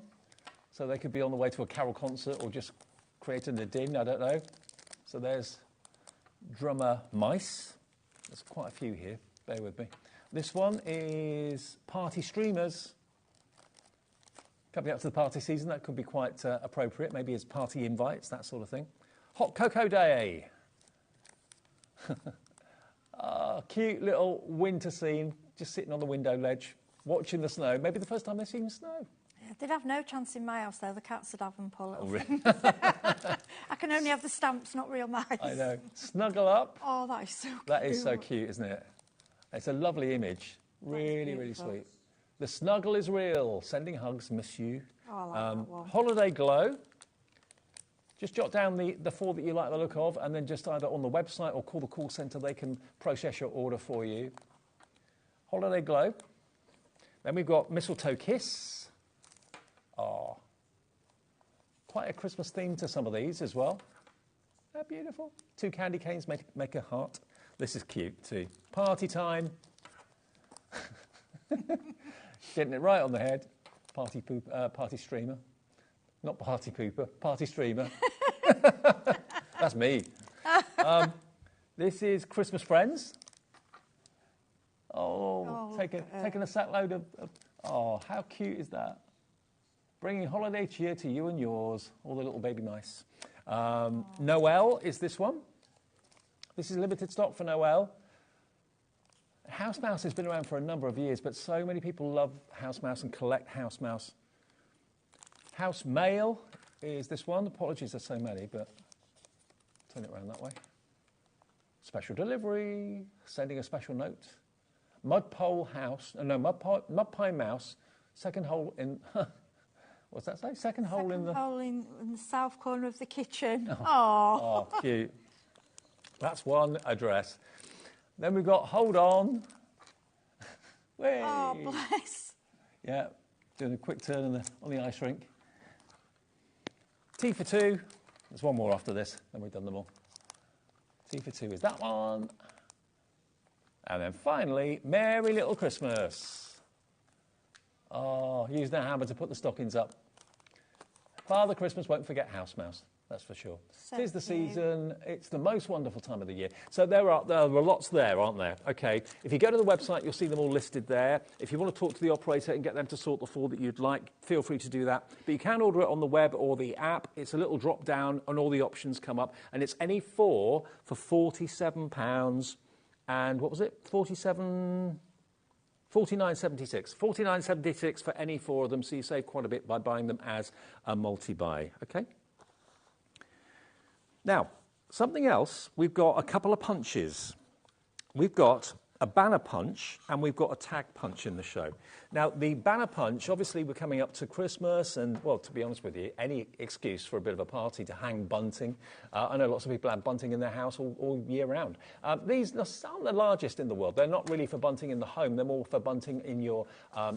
So they could be on the way to a carol concert or just creating a din, I don't know. So there's Drummer Mice. There's quite a few here. Bear with me. This one is Party Streamers. Coming up to the party season, that could be quite appropriate. Maybe as party invites, that sort of thing. Hot Cocoa Day. Cute little winter scene, just sitting on the window ledge, watching the snow. Maybe the first time they've seen snow. Yeah, they'd have no chance in my house, though. The cats would have them, poor little really? things. I can only have the stamps, not real mice. I know. Snuggle up. Oh, that is so cute. That is so cute, isn't it? It's a lovely image. Really, really sweet. The snuggle is real. Sending hugs, miss you. Oh, I like that one. Holiday Glow. Just jot down the 4 that you like the look of, and then just either on the website or call the call centre. They can process your order for you. Holiday Glow. Then we've got Mistletoe Kiss. Oh, quite a Christmas theme to some of these as well. They're beautiful. 2 candy canes make a heart. This is cute too. Party time. Getting it right on the head. Party streamer. Not party pooper, party streamer. That's me. This is Christmas Friends. Taking a sack load of... Oh, how cute is that? Bringing holiday cheer to you and yours, all the little baby mice. Noel is this one. This is limited stock for Noel. House Mouse has been around for a number of years, but so many people love House Mouse and collect House Mouse. House Mail is this one. Apologies, there's so many, but turn it around that way. Special delivery, sending a special note. Mudpie Mouse, second hole in... What's that say? Second hole in the south corner of the kitchen. Oh, cute. That's one address. Then we've got Hold On. Oh, bless. Yeah, doing a quick turn on the ice rink. Tea for 2. There's one more after this, then we've done them all. T for 2 is that one. And then finally, Merry Little Christmas. Oh, use the hammer to put the stockings up. Father Christmas won't forget House Mouse, that's for sure. So 'Tis the cute. season, it's the most wonderful time of the year. So there are lots there, aren't there? Okay, if you go to the website, you'll see them all listed there. If you want to talk to the operator and get them to sort the 4 that you'd like, feel free to do that. But you can order it on the web or the app. It's a little drop down and all the options come up. And it's any 4 for £47. And what was it? 49.76. 49.76 for any 4 of them, so you save quite a bit by buying them as a multi-buy. Okay? Now, something else, we've got a couple of punches. We've got a banner punch and we've got a tag punch in the show. Now, the banner punch, obviously we're coming up to Christmas and, well, to be honest with you, any excuse for a bit of a party to hang bunting. I know lots of people have bunting in their house all year round. These aren't the largest in the world. They're not really for bunting in the home. They're more for bunting in your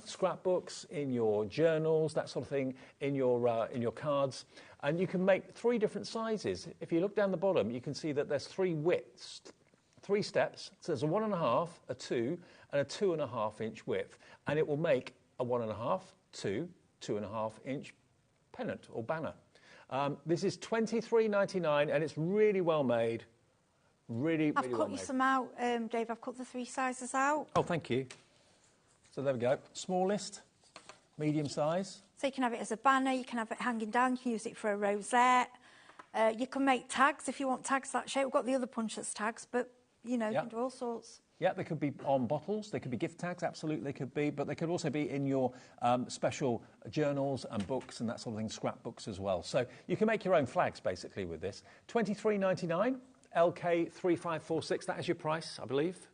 scrapbooks, in your journals, that sort of thing, in your cards. And you can make 3 different sizes. If you look down the bottom, you can see that there's 3 widths. 3 steps, so there's a 1.5, a 2, and a 2.5 inch width. And it will make a 1.5, 2, 2.5 inch pennant or banner. This is $23.99 and it's really well made. Really well made. I've cut you some out, Dave. I've cut the 3 sizes out. Oh, thank you. So there we go. Smallest, medium size. So you can have it as a banner, you can have it hanging down, you can use it for a rosette. You can make tags if you want tags that shape. We've got the other punch that's tags, but you know, you can do all sorts. Yeah, they could be on bottles, they could be gift tags, absolutely they could be, but they could also be in your special journals and books and that sort of thing, scrapbooks as well. So you can make your own flags basically with this. $23.99, LK3546, that is your price, I believe.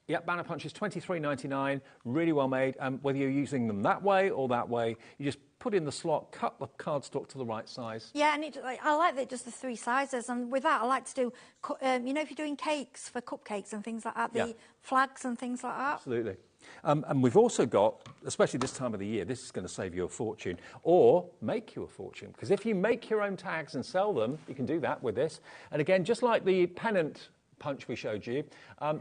Yeah, banner punch is $23.99, really well made. Whether you're using them that way or that way, you just put in the slot, cut the cardstock to the right size. Yeah, and I like that it does the 3 sizes. And with that, I like to do, you know, if you're doing cakes for cupcakes and things like that, the flags and things like that. Absolutely. And we've also got, especially this time of the year, this is going to save you a fortune or make you a fortune. Because if you make your own tags and sell them, you can do that with this. And again, just like the pennant punch we showed you,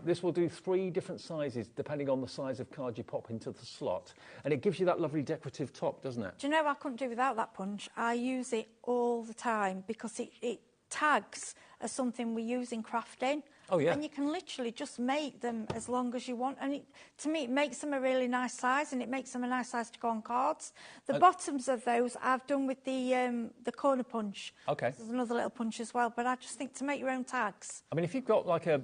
this will do 3 different sizes depending on the size of card you pop into the slot, and it gives you that lovely decorative top, doesn't it? Do you know I couldn't do without that punch? I use it all the time because it tags are something we use in crafting. Oh, yeah. And you can literally just make them as long as you want. And to me, it makes them a really nice size, and it makes them a nice size to go on cards. The bottoms of those I've done with the corner punch. Okay. There's another little punch as well, but I just think to make your own tags. I mean, if you've got like a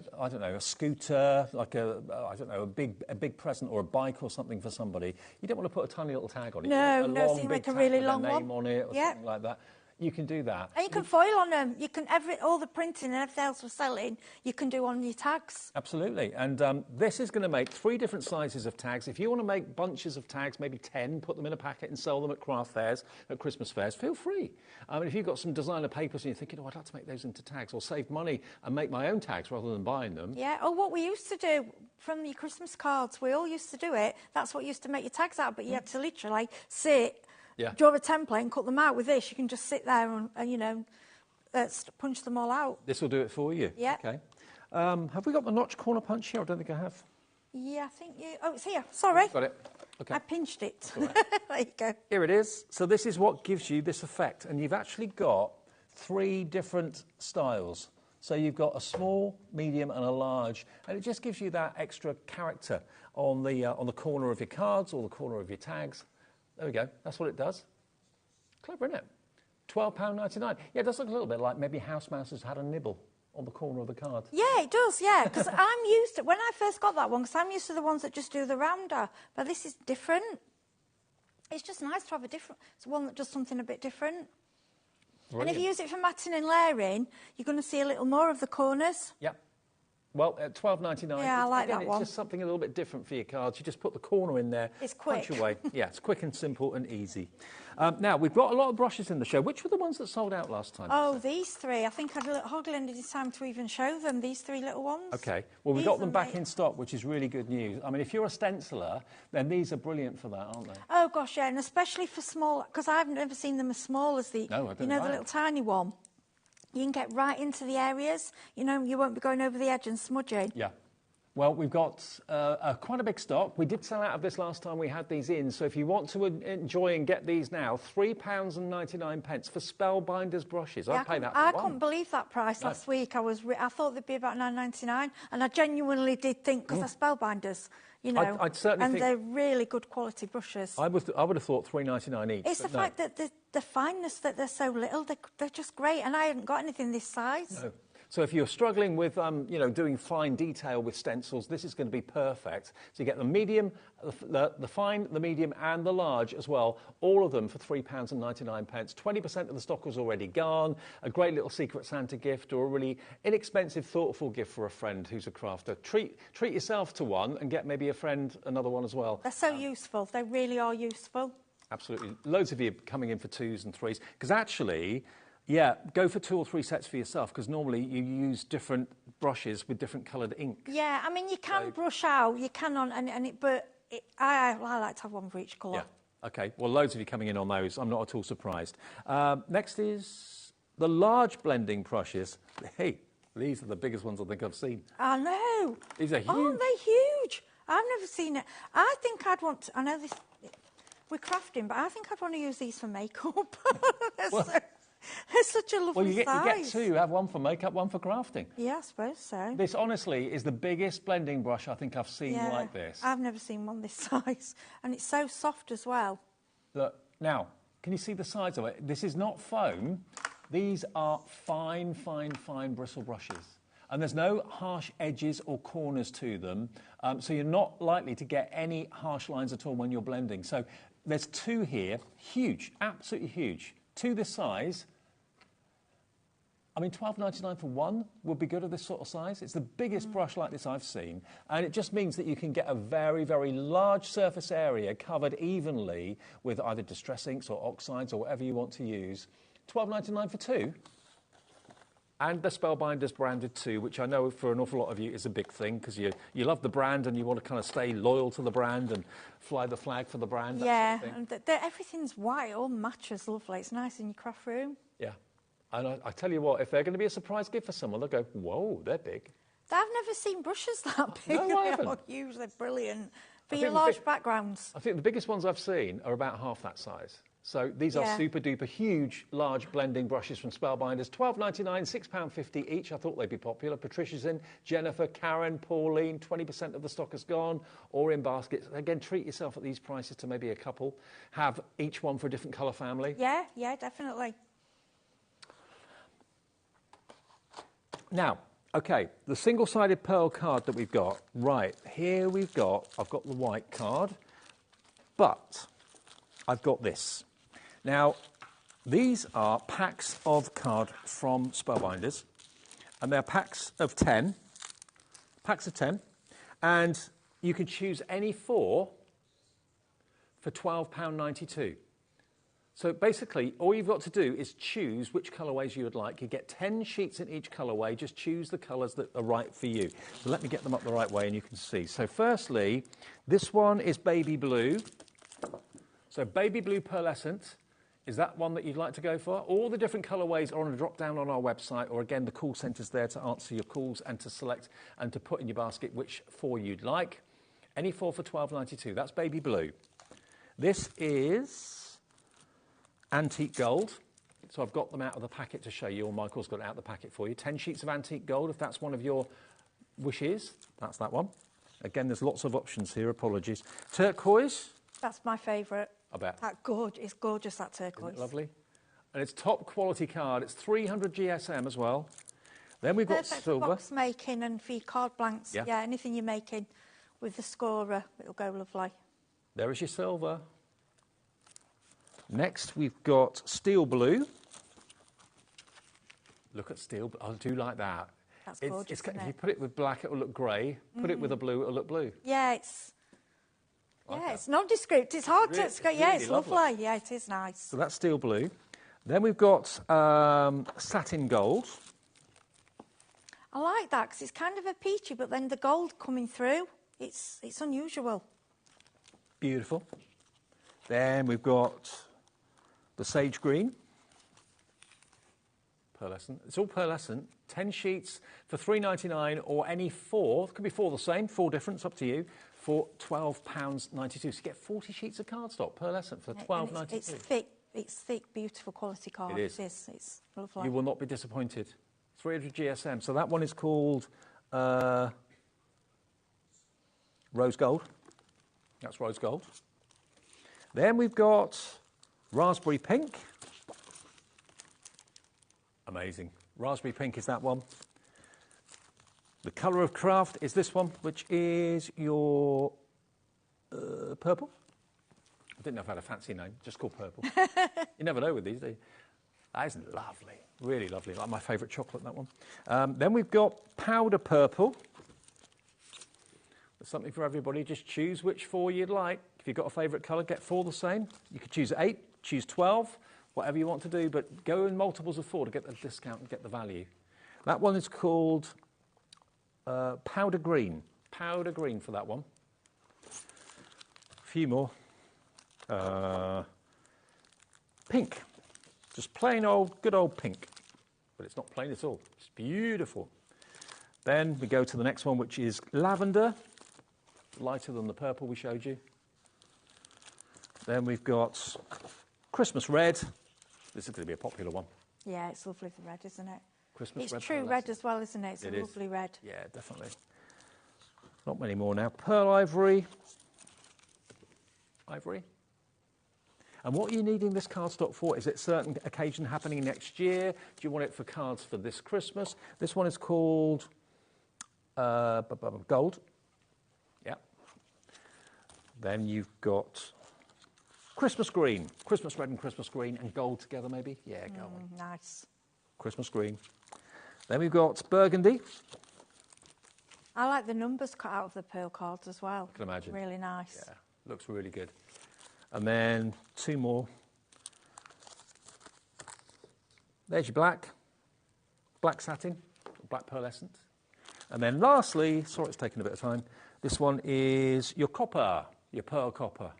scooter, like a big present or a bike or something for somebody, you don't want to put a tiny little tag on it. No, so you big make a tag really with long their one. name on it or something like that. You can do that. And you can foil on them. You can all the printing and everything else we're selling, you can do on your tags. Absolutely. And this is going to make 3 different sizes of tags. If you want to make bunches of tags, maybe 10, put them in a packet and sell them at craft fairs, at Christmas fairs, feel free. I mean, if you've got some designer papers and you're thinking, oh, I'd like to make those into tags, or save money and make my own tags rather than buying them. Yeah, or what we used to do from the Christmas cards, we all used to do it. That's what used to make your tags out, but you had to literally sit, draw a template and cut them out. With this, you can just sit there and you know, punch them all out. This will do it for you? Yeah. Okay. Have we got the notch corner punch here? I don't think I have. Yeah, I think you... Oh, it's here. Sorry. Got it. Okay. I pinched it. Right. There you go. Here it is. So this is what gives you this effect. And you've actually got 3 different styles. So you've got a small, medium and a large. And it just gives you that extra character on the corner of your cards or the corner of your tags. There we go. That's what it does. Clever, isn't it? £12.99. Yeah, it does look a little bit like maybe House Mouse has had a nibble on the corner of the card. Yeah, it does, yeah, because I'm used to... When I first got that one, because I'm used to the ones that just do the rounder, but this is different. It's just nice to have it's one that does something a bit different. Brilliant. And if you use it for matting and layering, you're going to see a little more of the corners. Yep. Well, at $12.99, yeah, I like that one. It's just something a little bit different for your cards. You just put the corner in there. It's quick. Punch away. Yeah, it's quick and simple and easy. Now, we've got a lot of brushes in the show. Which were the ones that sold out last time? Oh, these 3. I think I'd hardly ended time to even show them, these 3 little ones. OK. Well, we've got them back in stock, which is really good news. I mean, if you're a stenciler, then these are brilliant for that, aren't they? Oh, gosh, yeah, and especially for small... Because I've never seen them as small as the... No, I don't You know, the little tiny one. you can get right into the areas. You know, you won't be going over the edge and smudging. Yeah. Well, we've got quite a big stock. We did sell out of this last time we had these in, so if you want to enjoy and get these now, £3.99 for Spellbinders brushes. I'd pay that for I one. couldn't believe that price last week. I thought they'd be about £9.99, and I genuinely did think, because they're Spellbinders, you know, I'd certainly and think they're really good quality brushes. I would have thought £3.99 each. It's the fact that the fineness that they're so little, they're just great, and I hadn't got anything this size. No. So if you're struggling with, you know, doing fine detail with stencils, this is going to be perfect. So you get the medium, the fine, the medium and the large as well, all of them for £3.99. 20% of the stock was already gone, a great little Secret Santa gift or a really inexpensive, thoughtful gift for a friend who's a crafter. Treat yourself to one and get maybe a friend another one as well. They're so useful. They really are useful. Absolutely. Loads of you coming in for 2s and 3s. Because actually, yeah, go for 2 or 3 sets for yourself, because normally you use different brushes with different coloured ink. Yeah, I mean, you can brush out, you can I like to have one for each colour. Yeah, OK. Well, loads of you coming in on those. I'm not at all surprised. Next is the large blending brushes. Hey, these are the biggest ones I think I've seen. I know. These are huge. Aren't they huge? I've never seen it. I think I'd want to, I know this, we're crafting, but I think I'd want to use these for makeup. It's such a lovely size. Well, you get 2. You have one for makeup, one for crafting. Yeah, I suppose so. This, honestly, is the biggest blending brush I think I've seen like this. I've never seen one this size. And it's so soft as well. Look, now, can you see the size of it? This is not foam. These are fine, fine, fine bristle brushes. And there's no harsh edges or corners to them, so you're not likely to get any harsh lines at all when you're blending. So there's 2 here, huge, absolutely huge. 2 this size. I mean, £12.99 for one would be good at this sort of size. It's the biggest brush like this I've seen, and it just means that you can get a very, very large surface area covered evenly with either distress inks or oxides or whatever you want to use. £12.99 for 2. And the Spellbinders branded too, which I know for an awful lot of you is a big thing, because you love the brand and you want to kind of stay loyal to the brand and fly the flag for the brand. Yeah, sort of and everything's white, all matches lovely. It's nice in your craft room. Yeah. And I tell you what, if they're going to be a surprise gift for someone, they'll go, whoa, they're big. I've never seen brushes that big. No, I haven't. They're huge, they're brilliant. For your large backgrounds. I think the biggest ones I've seen are about half that size. So these are super duper huge, large blending brushes from Spellbinders. £12.99, £6.50 each. I thought they'd be popular. Patricia's in, Jennifer, Karen, Pauline. 20% of the stock is gone, or in baskets. Again, treat yourself at these prices to maybe a couple. Have each one for a different colour family. Yeah, definitely. Now, OK, the single-sided pearl card that we've got. Right, here I've got the white card, but I've got this. Now, these are packs of card from Spellbinders, and they're packs of 10. And you can choose any 4 for £12.92. So basically, all you've got to do is choose which colourways you would like. You get 10 sheets in each colourway. Just choose the colours that are right for you. So let me get them up the right way and you can see. So firstly, this one is baby blue. So baby blue pearlescent. Is that one that you'd like to go for? All the different colourways are on a drop-down on our website, or again, the call centre's there to answer your calls and to select and to put in your basket which 4 you'd like. Any 4 for £12.92. That's baby blue. This is antique gold. So I've got them out of the packet to show you, or Michael's got it out of the packet for you. 10 sheets of antique gold, if that's one of your wishes. That's that one. Again, there's lots of options here, apologies. Turquoise. That's my favourite. I bet. It's gorgeous, that turquoise. Isn't it lovely? And it's top quality card. It's 300 GSM as well. Then we've got silver. silver. Box making and for your card blanks. Yeah. Anything you're making with the scorer, it'll go lovely. There is your silver. Next, we've got steel blue. Look at steel. I do like that. That's gorgeous, isn't if it? you put it with black, it will look grey. Put it with a blue, it'll look blue. Yeah, it's nondescript. It's hard to... It's it's lovely. Yeah, it is nice. So that's steel blue. Then we've got satin gold. I like that because it's kind of a peachy, but then the gold coming through, it's unusual. Beautiful. Then we've got the sage green. pearlescent. It's all pearlescent. 10 sheets for £3.99 or any 4. It could be 4 the same, 4 different, it's up to you, for £12.92. So you get 40 sheets of cardstock, pearlescent, for £12.92. It's thick, beautiful quality card. It is. It's lovely. You will not be disappointed. 300 GSM. So that one is called Rose Gold. That's Rose Gold. Then we've got Raspberry Pink. Amazing. Raspberry Pink is that one. The colour of craft is this one, which is your purple. I didn't know if I had a fancy name, just called purple. You never know with these, do you? That is lovely, really lovely. Like my favourite chocolate, that one. Then we've got powder purple. There's something for everybody. Just choose which 4 you'd like. If you've got a favourite colour, get 4 the same. You could choose 8, choose 12, whatever you want to do, but go in multiples of 4 to get the discount and get the value. That one is called powder green. Powder green for that one. A few more. Pink. Just plain old, good old pink. But it's not plain at all. It's beautiful. Then we go to the next one, which is lavender. Lighter than the purple we showed you. Then we've got Christmas red. This is going to be a popular one. Yeah, it's lovely, the red, isn't it? Christmas it's red. It's true red as well, isn't it? It's a lovely red. Yeah, definitely. Not many more now. Pearl ivory. Ivory. And what are you needing this cardstock for? Is it a certain occasion happening next year? Do you want it for cards for this Christmas? This one is called gold. Yeah. Then you've got Christmas green. Christmas red and Christmas green and gold together maybe? Yeah, go on. Nice. Christmas green. Then we've got burgundy. I like the numbers cut out of the pearl cards as well. I can imagine. Really nice. Yeah, looks really good. And then 2 more. There's your black. Black satin, black pearlescent. And then lastly, sorry it's taken a bit of time, this one is your copper, your pearl copper.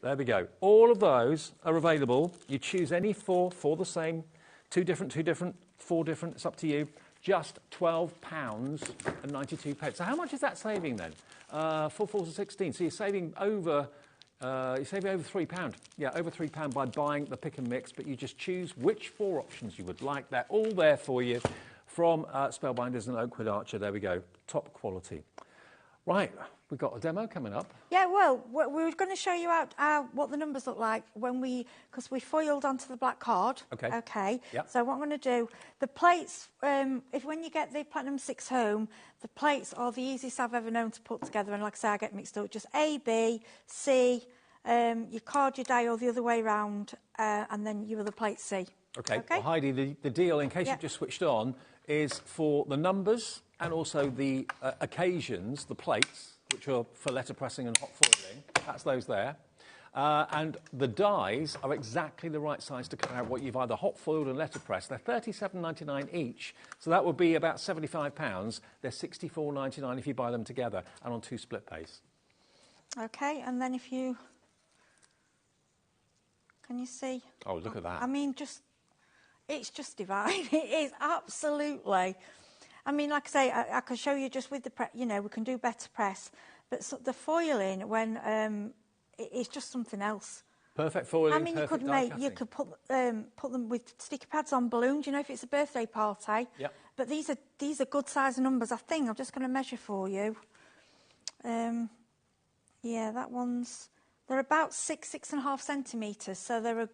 There we go. All of those are available. You choose any 4 for the same. 2 different, 4 different, it's up to you. Just £12.92. So how much is that saving then? 4 4s are 16. So you're saving over £3. Yeah, over £3 by buying the pick and mix, but you just choose which 4 options you would like. They're all there for you from Spellbinders and Oakwood Archer. There we go. Top quality. Right, we've got a demo coming up. Yeah, well, we're going to show you what the numbers look like because we foiled onto the black card. Okay. Okay. Yep. So what I'm going to do, the plates, when you get the Platinum 6 home, the plates are the easiest I've ever known to put together. And like I say, I get mixed up. Just A, B, C, your card, your dial the other way round, and then your other plate C. Okay. Well, Heidi, the deal, in case you've just switched on, is for the numbers and also the occasions, the plates, which are for letterpressing and hot foiling. That's those there. And the dies are exactly the right size to cut out what you've either hot foiled and letterpressed. They're £37.99 each, so that would be about £75. They're £64.99 if you buy them together and on 2 split pays. Okay, and then if you... Can you see? Oh, look at that. I mean, it's just divine. It is absolutely... I mean, like I say, I can show you just with the we can do better press, but the foiling it's just something else. Perfect foiling. I mean, you could put them with sticky pads on balloons. You know, if it's a birthday party. Yep. But these are good size numbers. I think I'm just going to measure for you. Yeah, that one's. They're about 6.5 centimetres, so they're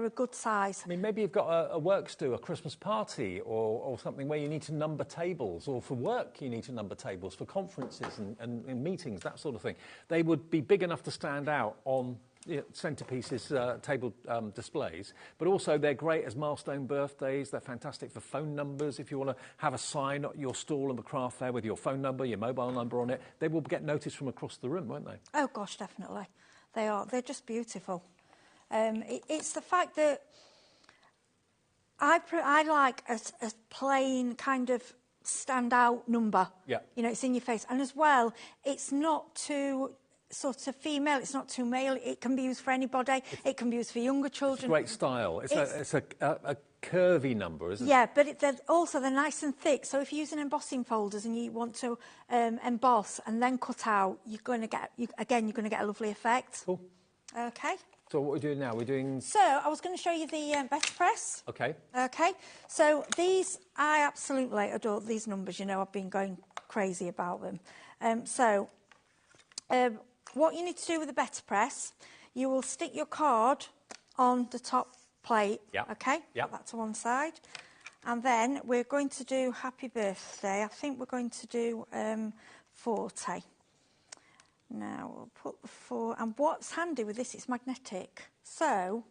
a good size. I mean, maybe you've got a works do, a Christmas party or something where you need to number tables, or for work you need to number tables, for conferences and meetings, that sort of thing. They would be big enough to stand out on centerpieces, table displays, but also they're great as milestone birthdays. They're fantastic for phone numbers. If you want to have a sign at your stall in the craft fair with your phone number, your mobile number on it, they will get noticed from across the room, won't they? Oh, gosh, definitely. They are. They're just beautiful. It's the fact that I like a plain kind of stand-out number. Yeah. You know, it's in your face. And as well, it's not too sort of female, it's not too male. It can be used for anybody. It can be used for younger children. It's a great style. It's a curvy number, isn't it? Yeah, but they're nice and thick. So if you're using embossing folders and you want to emboss and then cut out, you're going to get a lovely effect. Cool. Okay. So what are we doing now? We're doing... So I was going to show you the Better Press. Okay. Okay. So these, I absolutely adore these numbers. You know, I've been going crazy about them. What you need to do with the Better Press, you will stick your card on the top plate. Yeah. Okay. Yeah. Put that to one side. And then we're going to do Happy Birthday. I think we're going to do 40. Now we'll put the 4. And what's handy with this, it's magnetic. So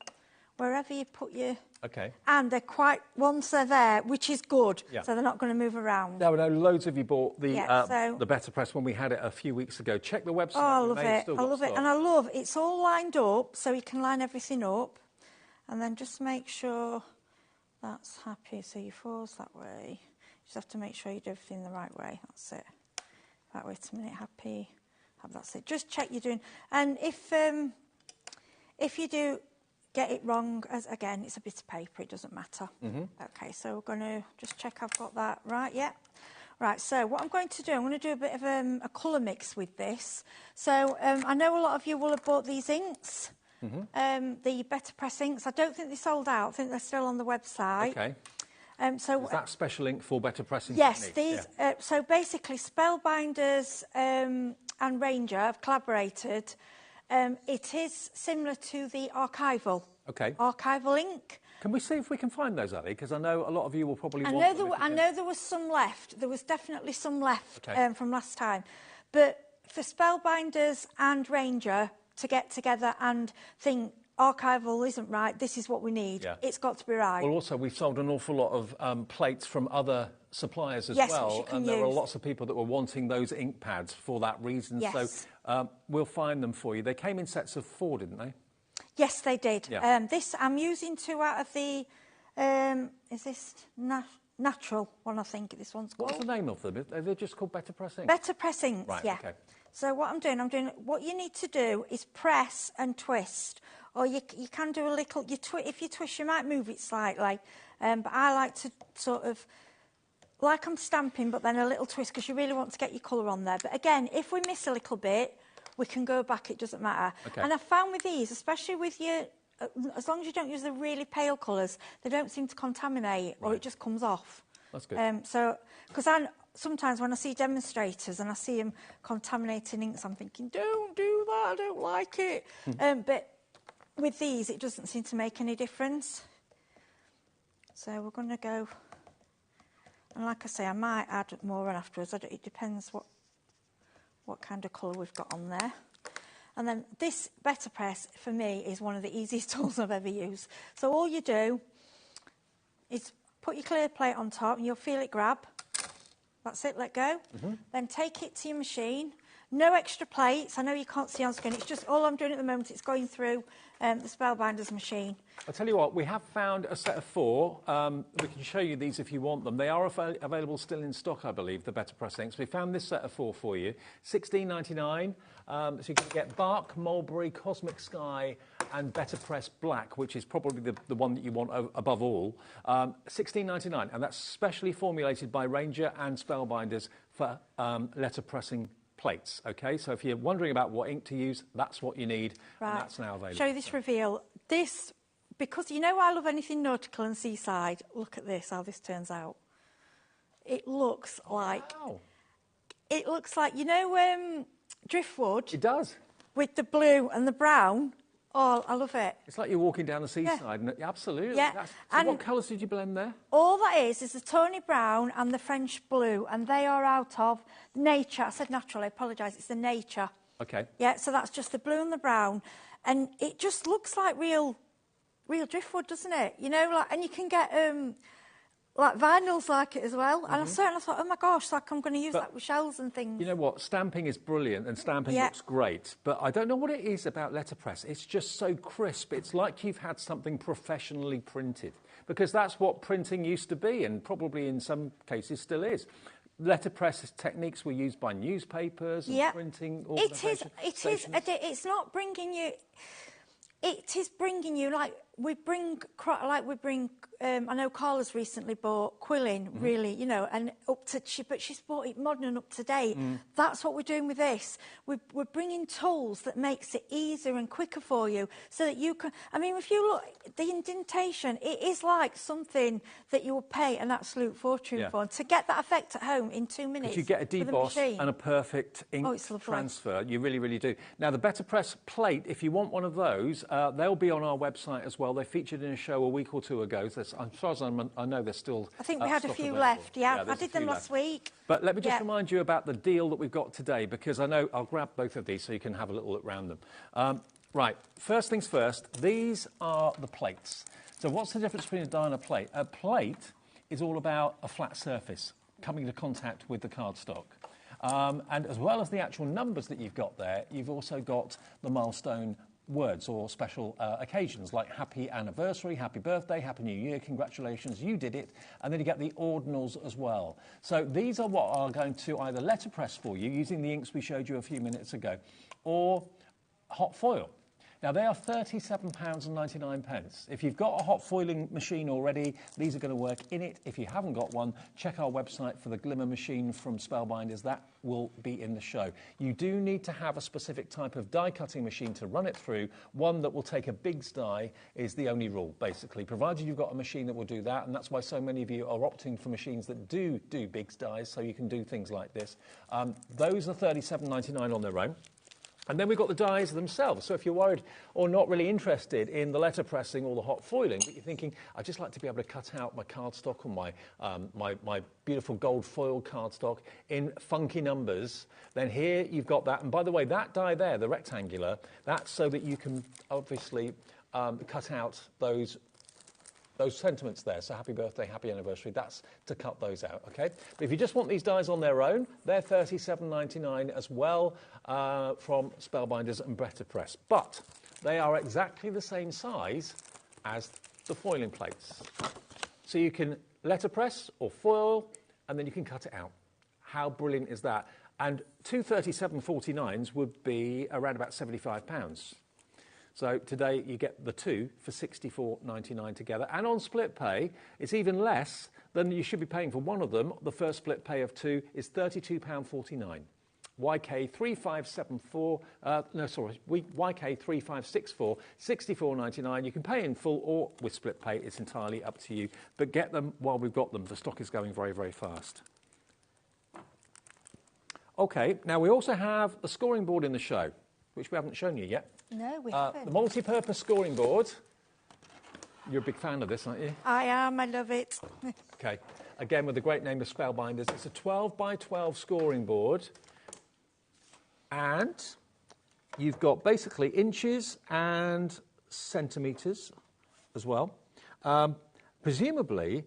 wherever you put your... Okay. And they're quite, once they're there, which is good, yeah. so they're not going to move around. Now, I know loads of you bought the the Better Press when we had it a few weeks ago. Check the website. Oh, I love it. I love it. And I love, it's all lined up, so you can line everything up. And then just make sure that's happy. So your 4's that way. You just have to make sure you do everything the right way. That's it. Right, wait a minute, happy. That's it. Just check you're doing. And if you do get it wrong, again, it's a bit of paper, it doesn't matter. Okay, so we're going to just check I've got that right. Yeah. Right, so what I'm going to do, I'm going to do a bit of a colour mix with this. So I know a lot of you will have bought these inks, the Better Press inks. I don't think they sold out. I think they're still on the website. Okay. So is that special ink for Better Pressing? Yes, these. Yeah. So basically, Spellbinders and Ranger have collaborated. It is similar to the archival. Okay. Archival ink. Can we see if we can find those, Ali? Because I know a lot of you will probably want them. I know there was some left. There was definitely some left from last time. But for Spellbinders and Ranger to get together and think archival isn't right, this is what we need. Yeah. It's got to be right. Well, also, we've sold an awful lot of plates from other suppliers as well. And there were lots of people that were wanting those ink pads for that reason. Yes. So we'll find them for you. They came in sets of 4, didn't they? Yes, they did. Yeah. This, I'm using 2 out of the, is this natural one, I think this one's called. What's the name of them? Are they just called Better Pressing? Better Pressing, right, yeah. Okay. So what I'm doing, what you need to do is press and twist. Or you can do a little, if you twist, you might move it slightly. But I like to sort of, like I'm stamping, but then a little twist, because you really want to get your colour on there. But again, if we miss a little bit, we can go back, it doesn't matter. Okay. And I found with these, especially with your, as long as you don't use the really pale colours, they don't seem to contaminate, or it just comes off. That's good. So, because sometimes when I see demonstrators and I see them contaminating inks, I'm thinking, don't do that, I don't like it. But with these, it doesn't seem to make any difference. So we're going to go, and like I say, I might add more on afterwards. It depends what kind of colour we've got on there. And then this Better Press, for me, is one of the easiest tools I've ever used. So all you do is put your clear plate on top and you'll feel it grab. That's it, let go. Then take it to your machine. No extra plates. I know you can't see on screen. It's just all I'm doing at the moment. It's going through the Spellbinders machine. I'll tell you what, we have found a set of 4. We can show you these if you want them. They are available still in stock, I believe, the Better Press inks. We found this set of 4 for you. $16.99. So you can get Bark, Mulberry, Cosmic Sky and Better Press Black, which is probably the one that you want above all. $16.99, and that's specially formulated by Ranger and Spellbinders for letterpressing plates. Okay, so if you're wondering about what ink to use, that's what you need, and that's now available. Show you this reveal. This, because you know I love anything nautical and seaside. Look at this, how this turns out. It looks like... Wow. It looks like, you know, driftwood? It does. With the blue and the brown. Oh, I love it. It's like you're walking down the seaside. Yeah. And absolutely. Yeah. So what colours did you blend there? All that is the Tony Brown and the French blue, and they are out of Nature. I said natural, I apologise. It's the Nature. Okay. Yeah, so that's just the blue and the brown. And it just looks like real driftwood, doesn't it? You know, like, and you can get... like vinyls like it as well. And I thought, oh my gosh, like I'm going to use that with shells and things. You know what? Stamping is brilliant and stamping looks great. But I don't know what it is about letterpress. It's just so crisp. It's like you've had something professionally printed. Because that's what printing used to be, and probably in some cases still is. letterpress techniques were used by newspapers and printing organisations. It's not bringing you. It is bringing you we bring. I know Carla's recently bought quilling, really, you know, and but she's bought it modern and up to date. That's what we're doing with this. We're bringing tools that makes it easier and quicker for you, so that you can. I mean, if you look, the indentation, it is like something that you will pay an absolute fortune for. And to get that effect at home in 2 minutes, you get a deboss and a perfect ink transfer. You really, really do. Now, the Better Press plate, if you want one of those, they'll be on our website as well. They featured in a show a week or two ago. So as far as I know, they're still. I think we had a few left. Yeah, I did them last week. But let me just remind you about the deal that we've got today, because I know I'll grab both of these so you can have a little look around them. Right, first things first, these are the plates. So what's the difference between a die and a plate? A plate is all about a flat surface coming into contact with the cardstock. And as well as the actual numbers that you've got there, you've also got the milestone words or special occasions like happy anniversary, happy birthday, happy new year, congratulations, you did it, and then you get the ordinals as well. So these are what are going to either letterpress for you using the inks we showed you a few minutes ago, or hot foil. Now, they are £37.99. If you've got a hot foiling machine already, these are going to work in it. If you haven't got one, check our website for the Glimmer machine from Spellbinders. That will be in the show. You do need to have a specific type of die-cutting machine to run it through. One that will take a Biggs die is the only rule, basically, provided you've got a machine that will do that, and that's why so many of you are opting for machines that do Biggs dies, so you can do things like this. Those are £37.99 on their own. And then we've got the dies themselves. So if you're worried or not really interested in the letterpressing or the hot foiling, but you're thinking, I'd just like to be able to cut out my cardstock or my beautiful gold foil cardstock in funky numbers, then here you've got that. And by the way, that die there, the rectangular, that's so that you can obviously cut out those sentiments there. So happy birthday, happy anniversary, that's to cut those out, okay? But if you just want these dies on their own, they're £37.99 as well from Spellbinders and Better Press. But they are exactly the same size as the foiling plates. So you can letterpress or foil, and then you can cut it out. How brilliant is that? And two 37.49s would be around about £75. So today you get the two for £64.99 together. And on split pay, it's even less than you should be paying for one of them. The first split pay of two is £32.49. YK3574, YK3564, £64.99. You can pay in full or with split pay. It's entirely up to you. But get them while we've got them. The stock is going very, very fast. OK, now we also have the scoring board in the show, which we haven't shown you yet. No, we haven't. The multi-purpose scoring board. You're a big fan of this, aren't you? I am. I love it. OK. Again, with the great name of Spellbinders, it's a 12 by 12 scoring board. And you've got basically inches and centimetres as well. Presumably,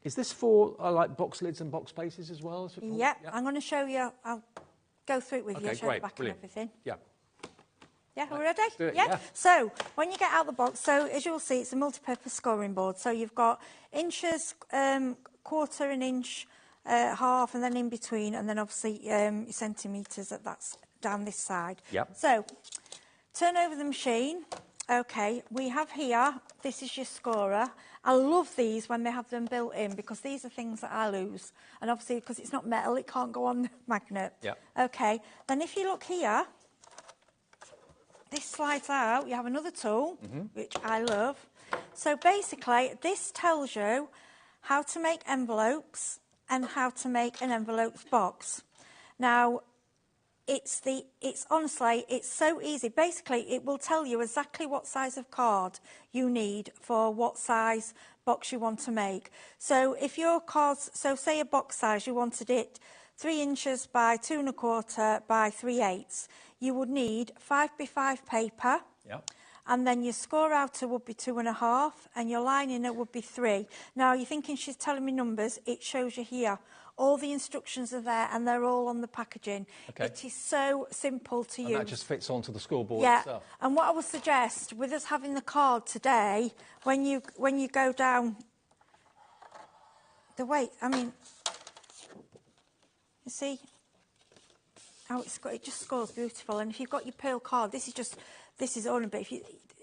is this for like box lids and box spaces as well? Yep. I'm going to show you. I'll go through it with you, show the back and everything. Yeah. Yeah, we're ready? Yeah. So, when you get out the box, so as you'll see, it's a multi-purpose scoring board. So you've got inches, quarter an inch, half, and then in between, and then obviously centimetres, that's down this side. Yep. So, turn over the machine. OK, we have here, this is your scorer. I love these when they have them built in, because these are things that I lose. And obviously, because it's not metal, it can't go on the magnet. Yep. OK, then if you look here, this slides out. You have another tool, which I love. So basically, this tells you how to make envelopes and how to make an envelopes box. Now, it's honestly, it's so easy. Basically, it will tell you exactly what size of card you need for what size box you want to make. So if your cards, so say a box size, you wanted it 3 inches by 2 1/4 by 3/8. You would need 5x5 paper. Yep. And then your score outer would be 2 1/2, and your line inner would be 3. Now, you're thinking she's telling me numbers. It shows you here. All the instructions are there, and they're all on the packaging. Okay. It is so simple to use. And that just fits onto the scoreboard itself. And what I would suggest, with us having the card today, when you go down the weight, I mean, You see how it just scores beautiful. And if you've got your pearl card, this is ornament. But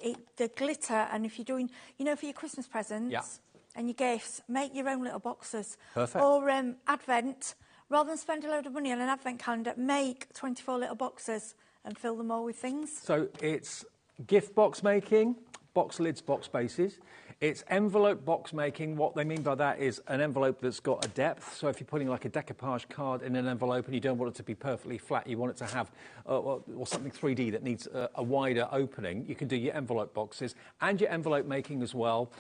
if the glitter, and if you're doing, you know, for your Christmas presents and your gifts, make your own little boxes. Perfect. Or Advent, rather than spend a load of money on an Advent calendar, make 24 little boxes and fill them all with things. So it's gift box making, box lids, box bases. It's envelope box making. What they mean by that is an envelope that's got a depth. So if you're putting like a decoupage card in an envelope and you don't want it to be perfectly flat, you want it to have or something 3D that needs a wider opening, you can do your envelope boxes and your envelope making as well.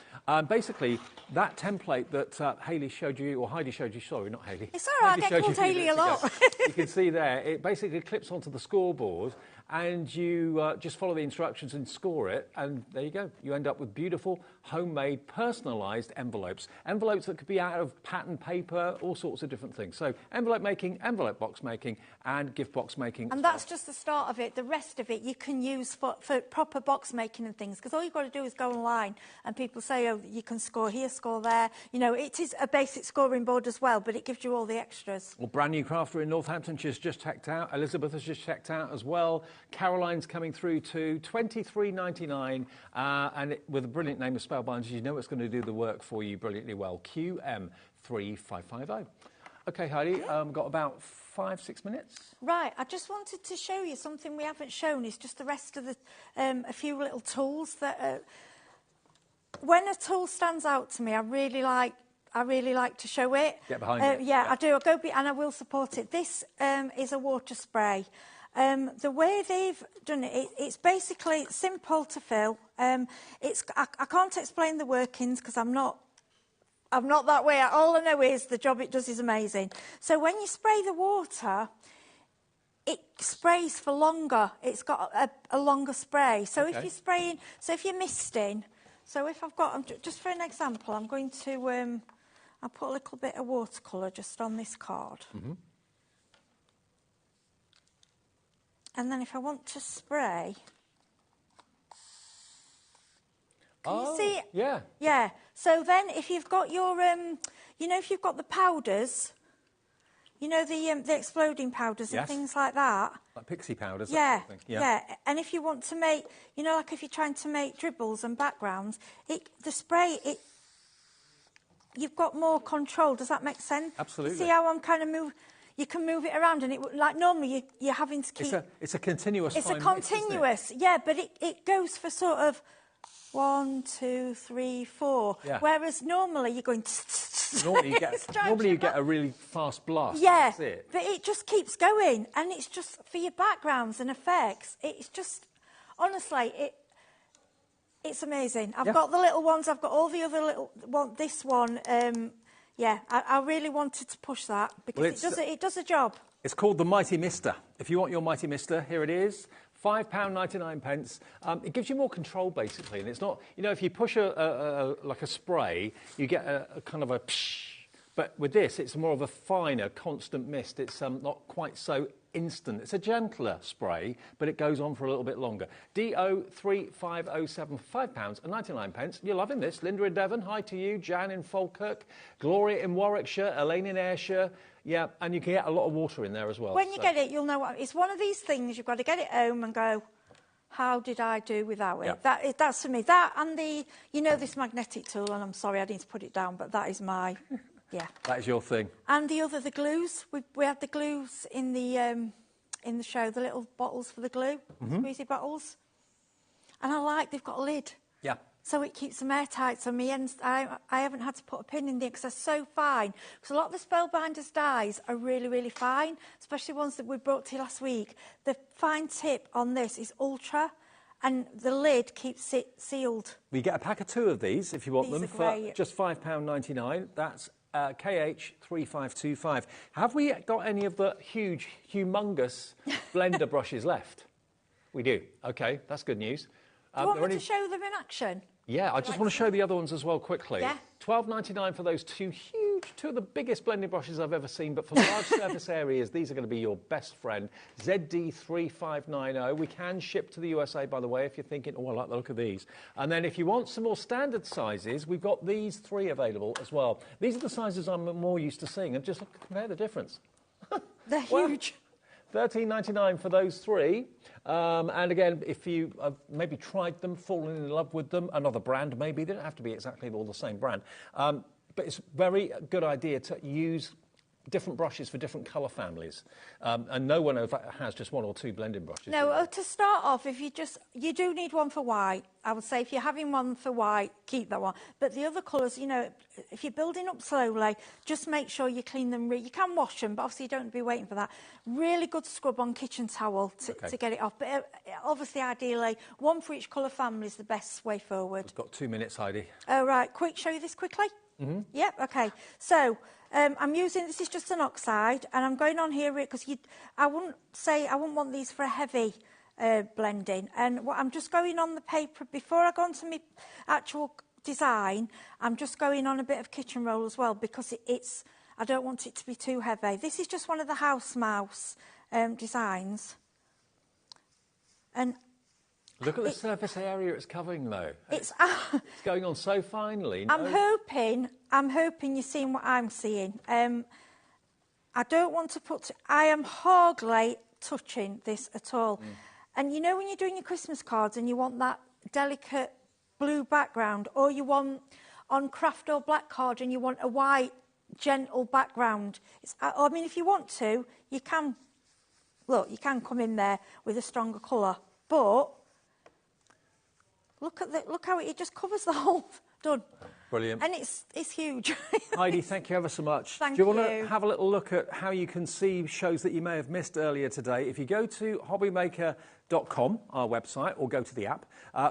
Basically, that template that Hayley showed you, or Heidi showed you, sorry, not Hayley. It's all right, I get called Hayley a lot. You can see there, it basically clips onto the scoreboard, and you just follow the instructions and score it, and there you go. You end up with beautiful, homemade, personalised envelopes. Envelopes that could be out of pattern paper, all sorts of different things. So envelope making, envelope box making, and gift box making. And that's just the start of it. The rest of it you can use for proper box making and things, because all you've got to do is go online and people say, oh, you can score here, score there. You know, it is a basic scoring board as well, but it gives you all the extras. Well, brand new crafter in Northampton, she's just checked out. Elizabeth has just checked out as well. Caroline's coming through to $23.99, and with a brilliant name of Spellbinders, you know it's going to do the work for you brilliantly well. QM3550. Okay, Heidi, got about 5-6 minutes. Right, I just wanted to show you something we haven't shown. Is just the rest of the a few little tools that. When a tool stands out to me, I really like to show it. Get behind it. Yeah, I do. And I will support it. This is a water spray. The way they've done it, it's basically simple to fill. I can't explain the workings because I'm not that way. All I know is the job it does is amazing. So when you spray the water, it sprays for longer. It's got a longer spray. So if you're spraying, if you're misting, so if I've got, just for an example, I'm going to, I'll put a little bit of watercolour just on this card. Mm-hmm. And then if I want to spray, can you see it? Yeah. Yeah. So then if you've got your, you know, if you've got the powders, you know, the exploding powders and things like that. Like pixie powders. Yeah, that sort of thing. yeah. And if you want to make, you know, like if you're trying to make dribbles and backgrounds, the spray, you've got more control. Does that make sense? Absolutely. See how I'm kind of moving? You can move it around, and like normally you're having to keep. It's a continuous. It's a continuous, yeah, but it goes for sort of 1, 2, 3, 4. Yeah. Whereas normally you're going. Normally you get a really fast blast. Yeah, That's it. but it just keeps going, and it's just for your backgrounds and effects. It's just, honestly, it's amazing. I've got the little ones. I've got all the other little one. This one. Yeah, I really wanted to push that because it does a job. It's called the Mighty Mister. If you want your Mighty Mister, here it is. £5.99. It gives you more control, basically. And it's not, you know, if you push like a spray, you get a kind of a psh. But with this, it's more of a finer, constant mist. It's not quite so instant. It's a gentler spray, but it goes on for a little bit longer. DO3507 for £5.99. You're loving this. Linda in Devon, hi to you. Jan in Falkirk. Gloria in Warwickshire. Elaine in Ayrshire. Yeah, and you can get a lot of water in there as well. When you get it, you'll know what... It's one of these things, you've got to get it home and go, how did I do without it? Yeah. That's for me. That and the, you know, this magnetic tool, and I'm sorry I didn't put it down, but that is my... Yeah. That is your thing. And the glues. We had the glues in the show, the little bottles for the glue, squeezy bottles. And they've got a lid. Yeah. So it keeps them airtight. So I haven't had to put a pin in there because they're so fine. Because a lot of the Spellbinders dyes are really, really fine, especially ones that we brought to you last week. The fine tip on this is ultra, and the lid keeps it sealed. We get a pack of 2 of these if you want them for just £5.99. That's KH3525. Have we got any of the humongous blender brushes left? We do. Okay, that's good news. Do you want me to show them in action? Yeah, I just want to show the other ones as well quickly. Yeah. £12.99 for those 2 of the biggest blending brushes I've ever seen, but for large surface areas, these are going to be your best friend. ZD3590. We can ship to the USA, by the way, if you're thinking, oh, I like the look of these. And then if you want some more standard sizes, we've got these 3 available as well. These are the sizes I'm more used to seeing, and just compare the difference. They're huge. $13.99 for those three. And again, if you have maybe tried them, fallen in love with them, another brand maybe, they don't have to be exactly all the same brand. But it's a very good idea to use different brushes for different colour families. And no one has just one or two blending brushes. No, to start off, if you do need one for white. I would say if you're having one for white, keep that one. But the other colours, you know, if you're building up slowly, just make sure you clean them. You can wash them, but obviously you don't be waiting for that. Really good scrub on kitchen towel to get it off. But obviously, ideally, one for each colour family is the best way forward. We've got 2 minutes, Heidi. Oh, right. Quick, show you this quickly? Mm-hmm. Yep, OK. So... I'm using, this is just an oxide, and I'm going on here because I wouldn't want these for a heavy blending. And I'm just going on the paper, before I go on to my actual design, I'm just going on a bit of kitchen roll as well, because I don't want it to be too heavy. This is just one of the house mouse designs. And look at the surface area it's covering, though. It's going on so finely. I'm hoping you're seeing what I'm seeing. I don't want to I am hardly touching this at all. And you know when you're doing your Christmas cards and you want that delicate blue background, or you want on craft or black card and you want a white, gentle background. I mean, if you want to, you can come in there with a stronger colour, but look how it just covers the whole. Done. Brilliant. And it's huge. Heidi, thank you ever so much. Thank you. you. Do you want to have a little look at how you can see shows that you may have missed earlier today? If you go to HobbyMaker.com, our website, or go to the app,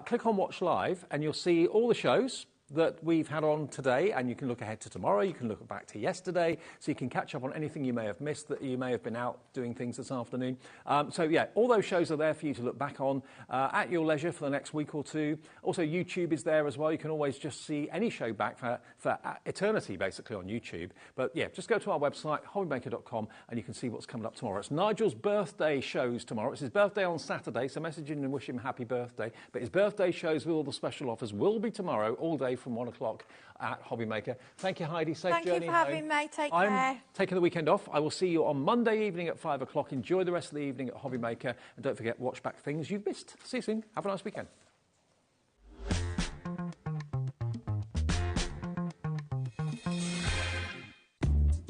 click on Watch Live, and you'll see all the shows that we've had on today, and you can look ahead to tomorrow, you can look back to yesterday, so you can catch up on anything you may have missed, that you may have been out doing things this afternoon. So yeah, all those shows are there for you to look back on at your leisure for the next week or two. Also, YouTube is there as well. You can always just see any show back for eternity, basically, on YouTube. But yeah, just go to our website, HobbyMaker.com, and you can see what's coming up tomorrow. It's Nigel's birthday shows tomorrow. It's his birthday on Saturday, so message him and wish him happy birthday. But his birthday shows with all the special offers will be tomorrow, all day from 1 o'clock at HobbyMaker. Thank you, Heidi. Safe journey home. Thank you for having me. Take care. I'm taking the weekend off. I will see you on Monday evening at 5 o'clock. Enjoy the rest of the evening at HobbyMaker. And don't forget, watch back things you've missed. See you soon. Have a nice weekend.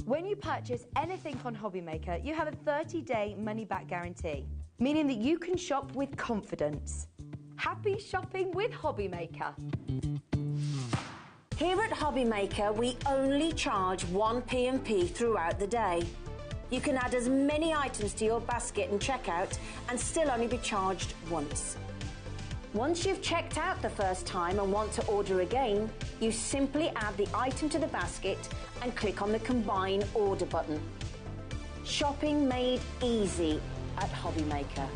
When you purchase anything on HobbyMaker, you have a 30-day money-back guarantee, meaning that you can shop with confidence. Happy shopping with HobbyMaker. Here at HobbyMaker, we only charge 1 P&P throughout the day. You can add as many items to your basket and checkout and still only be charged once. Once you've checked out the first time and want to order again, you simply add the item to the basket and click on the Combine Order button. Shopping made easy at HobbyMaker.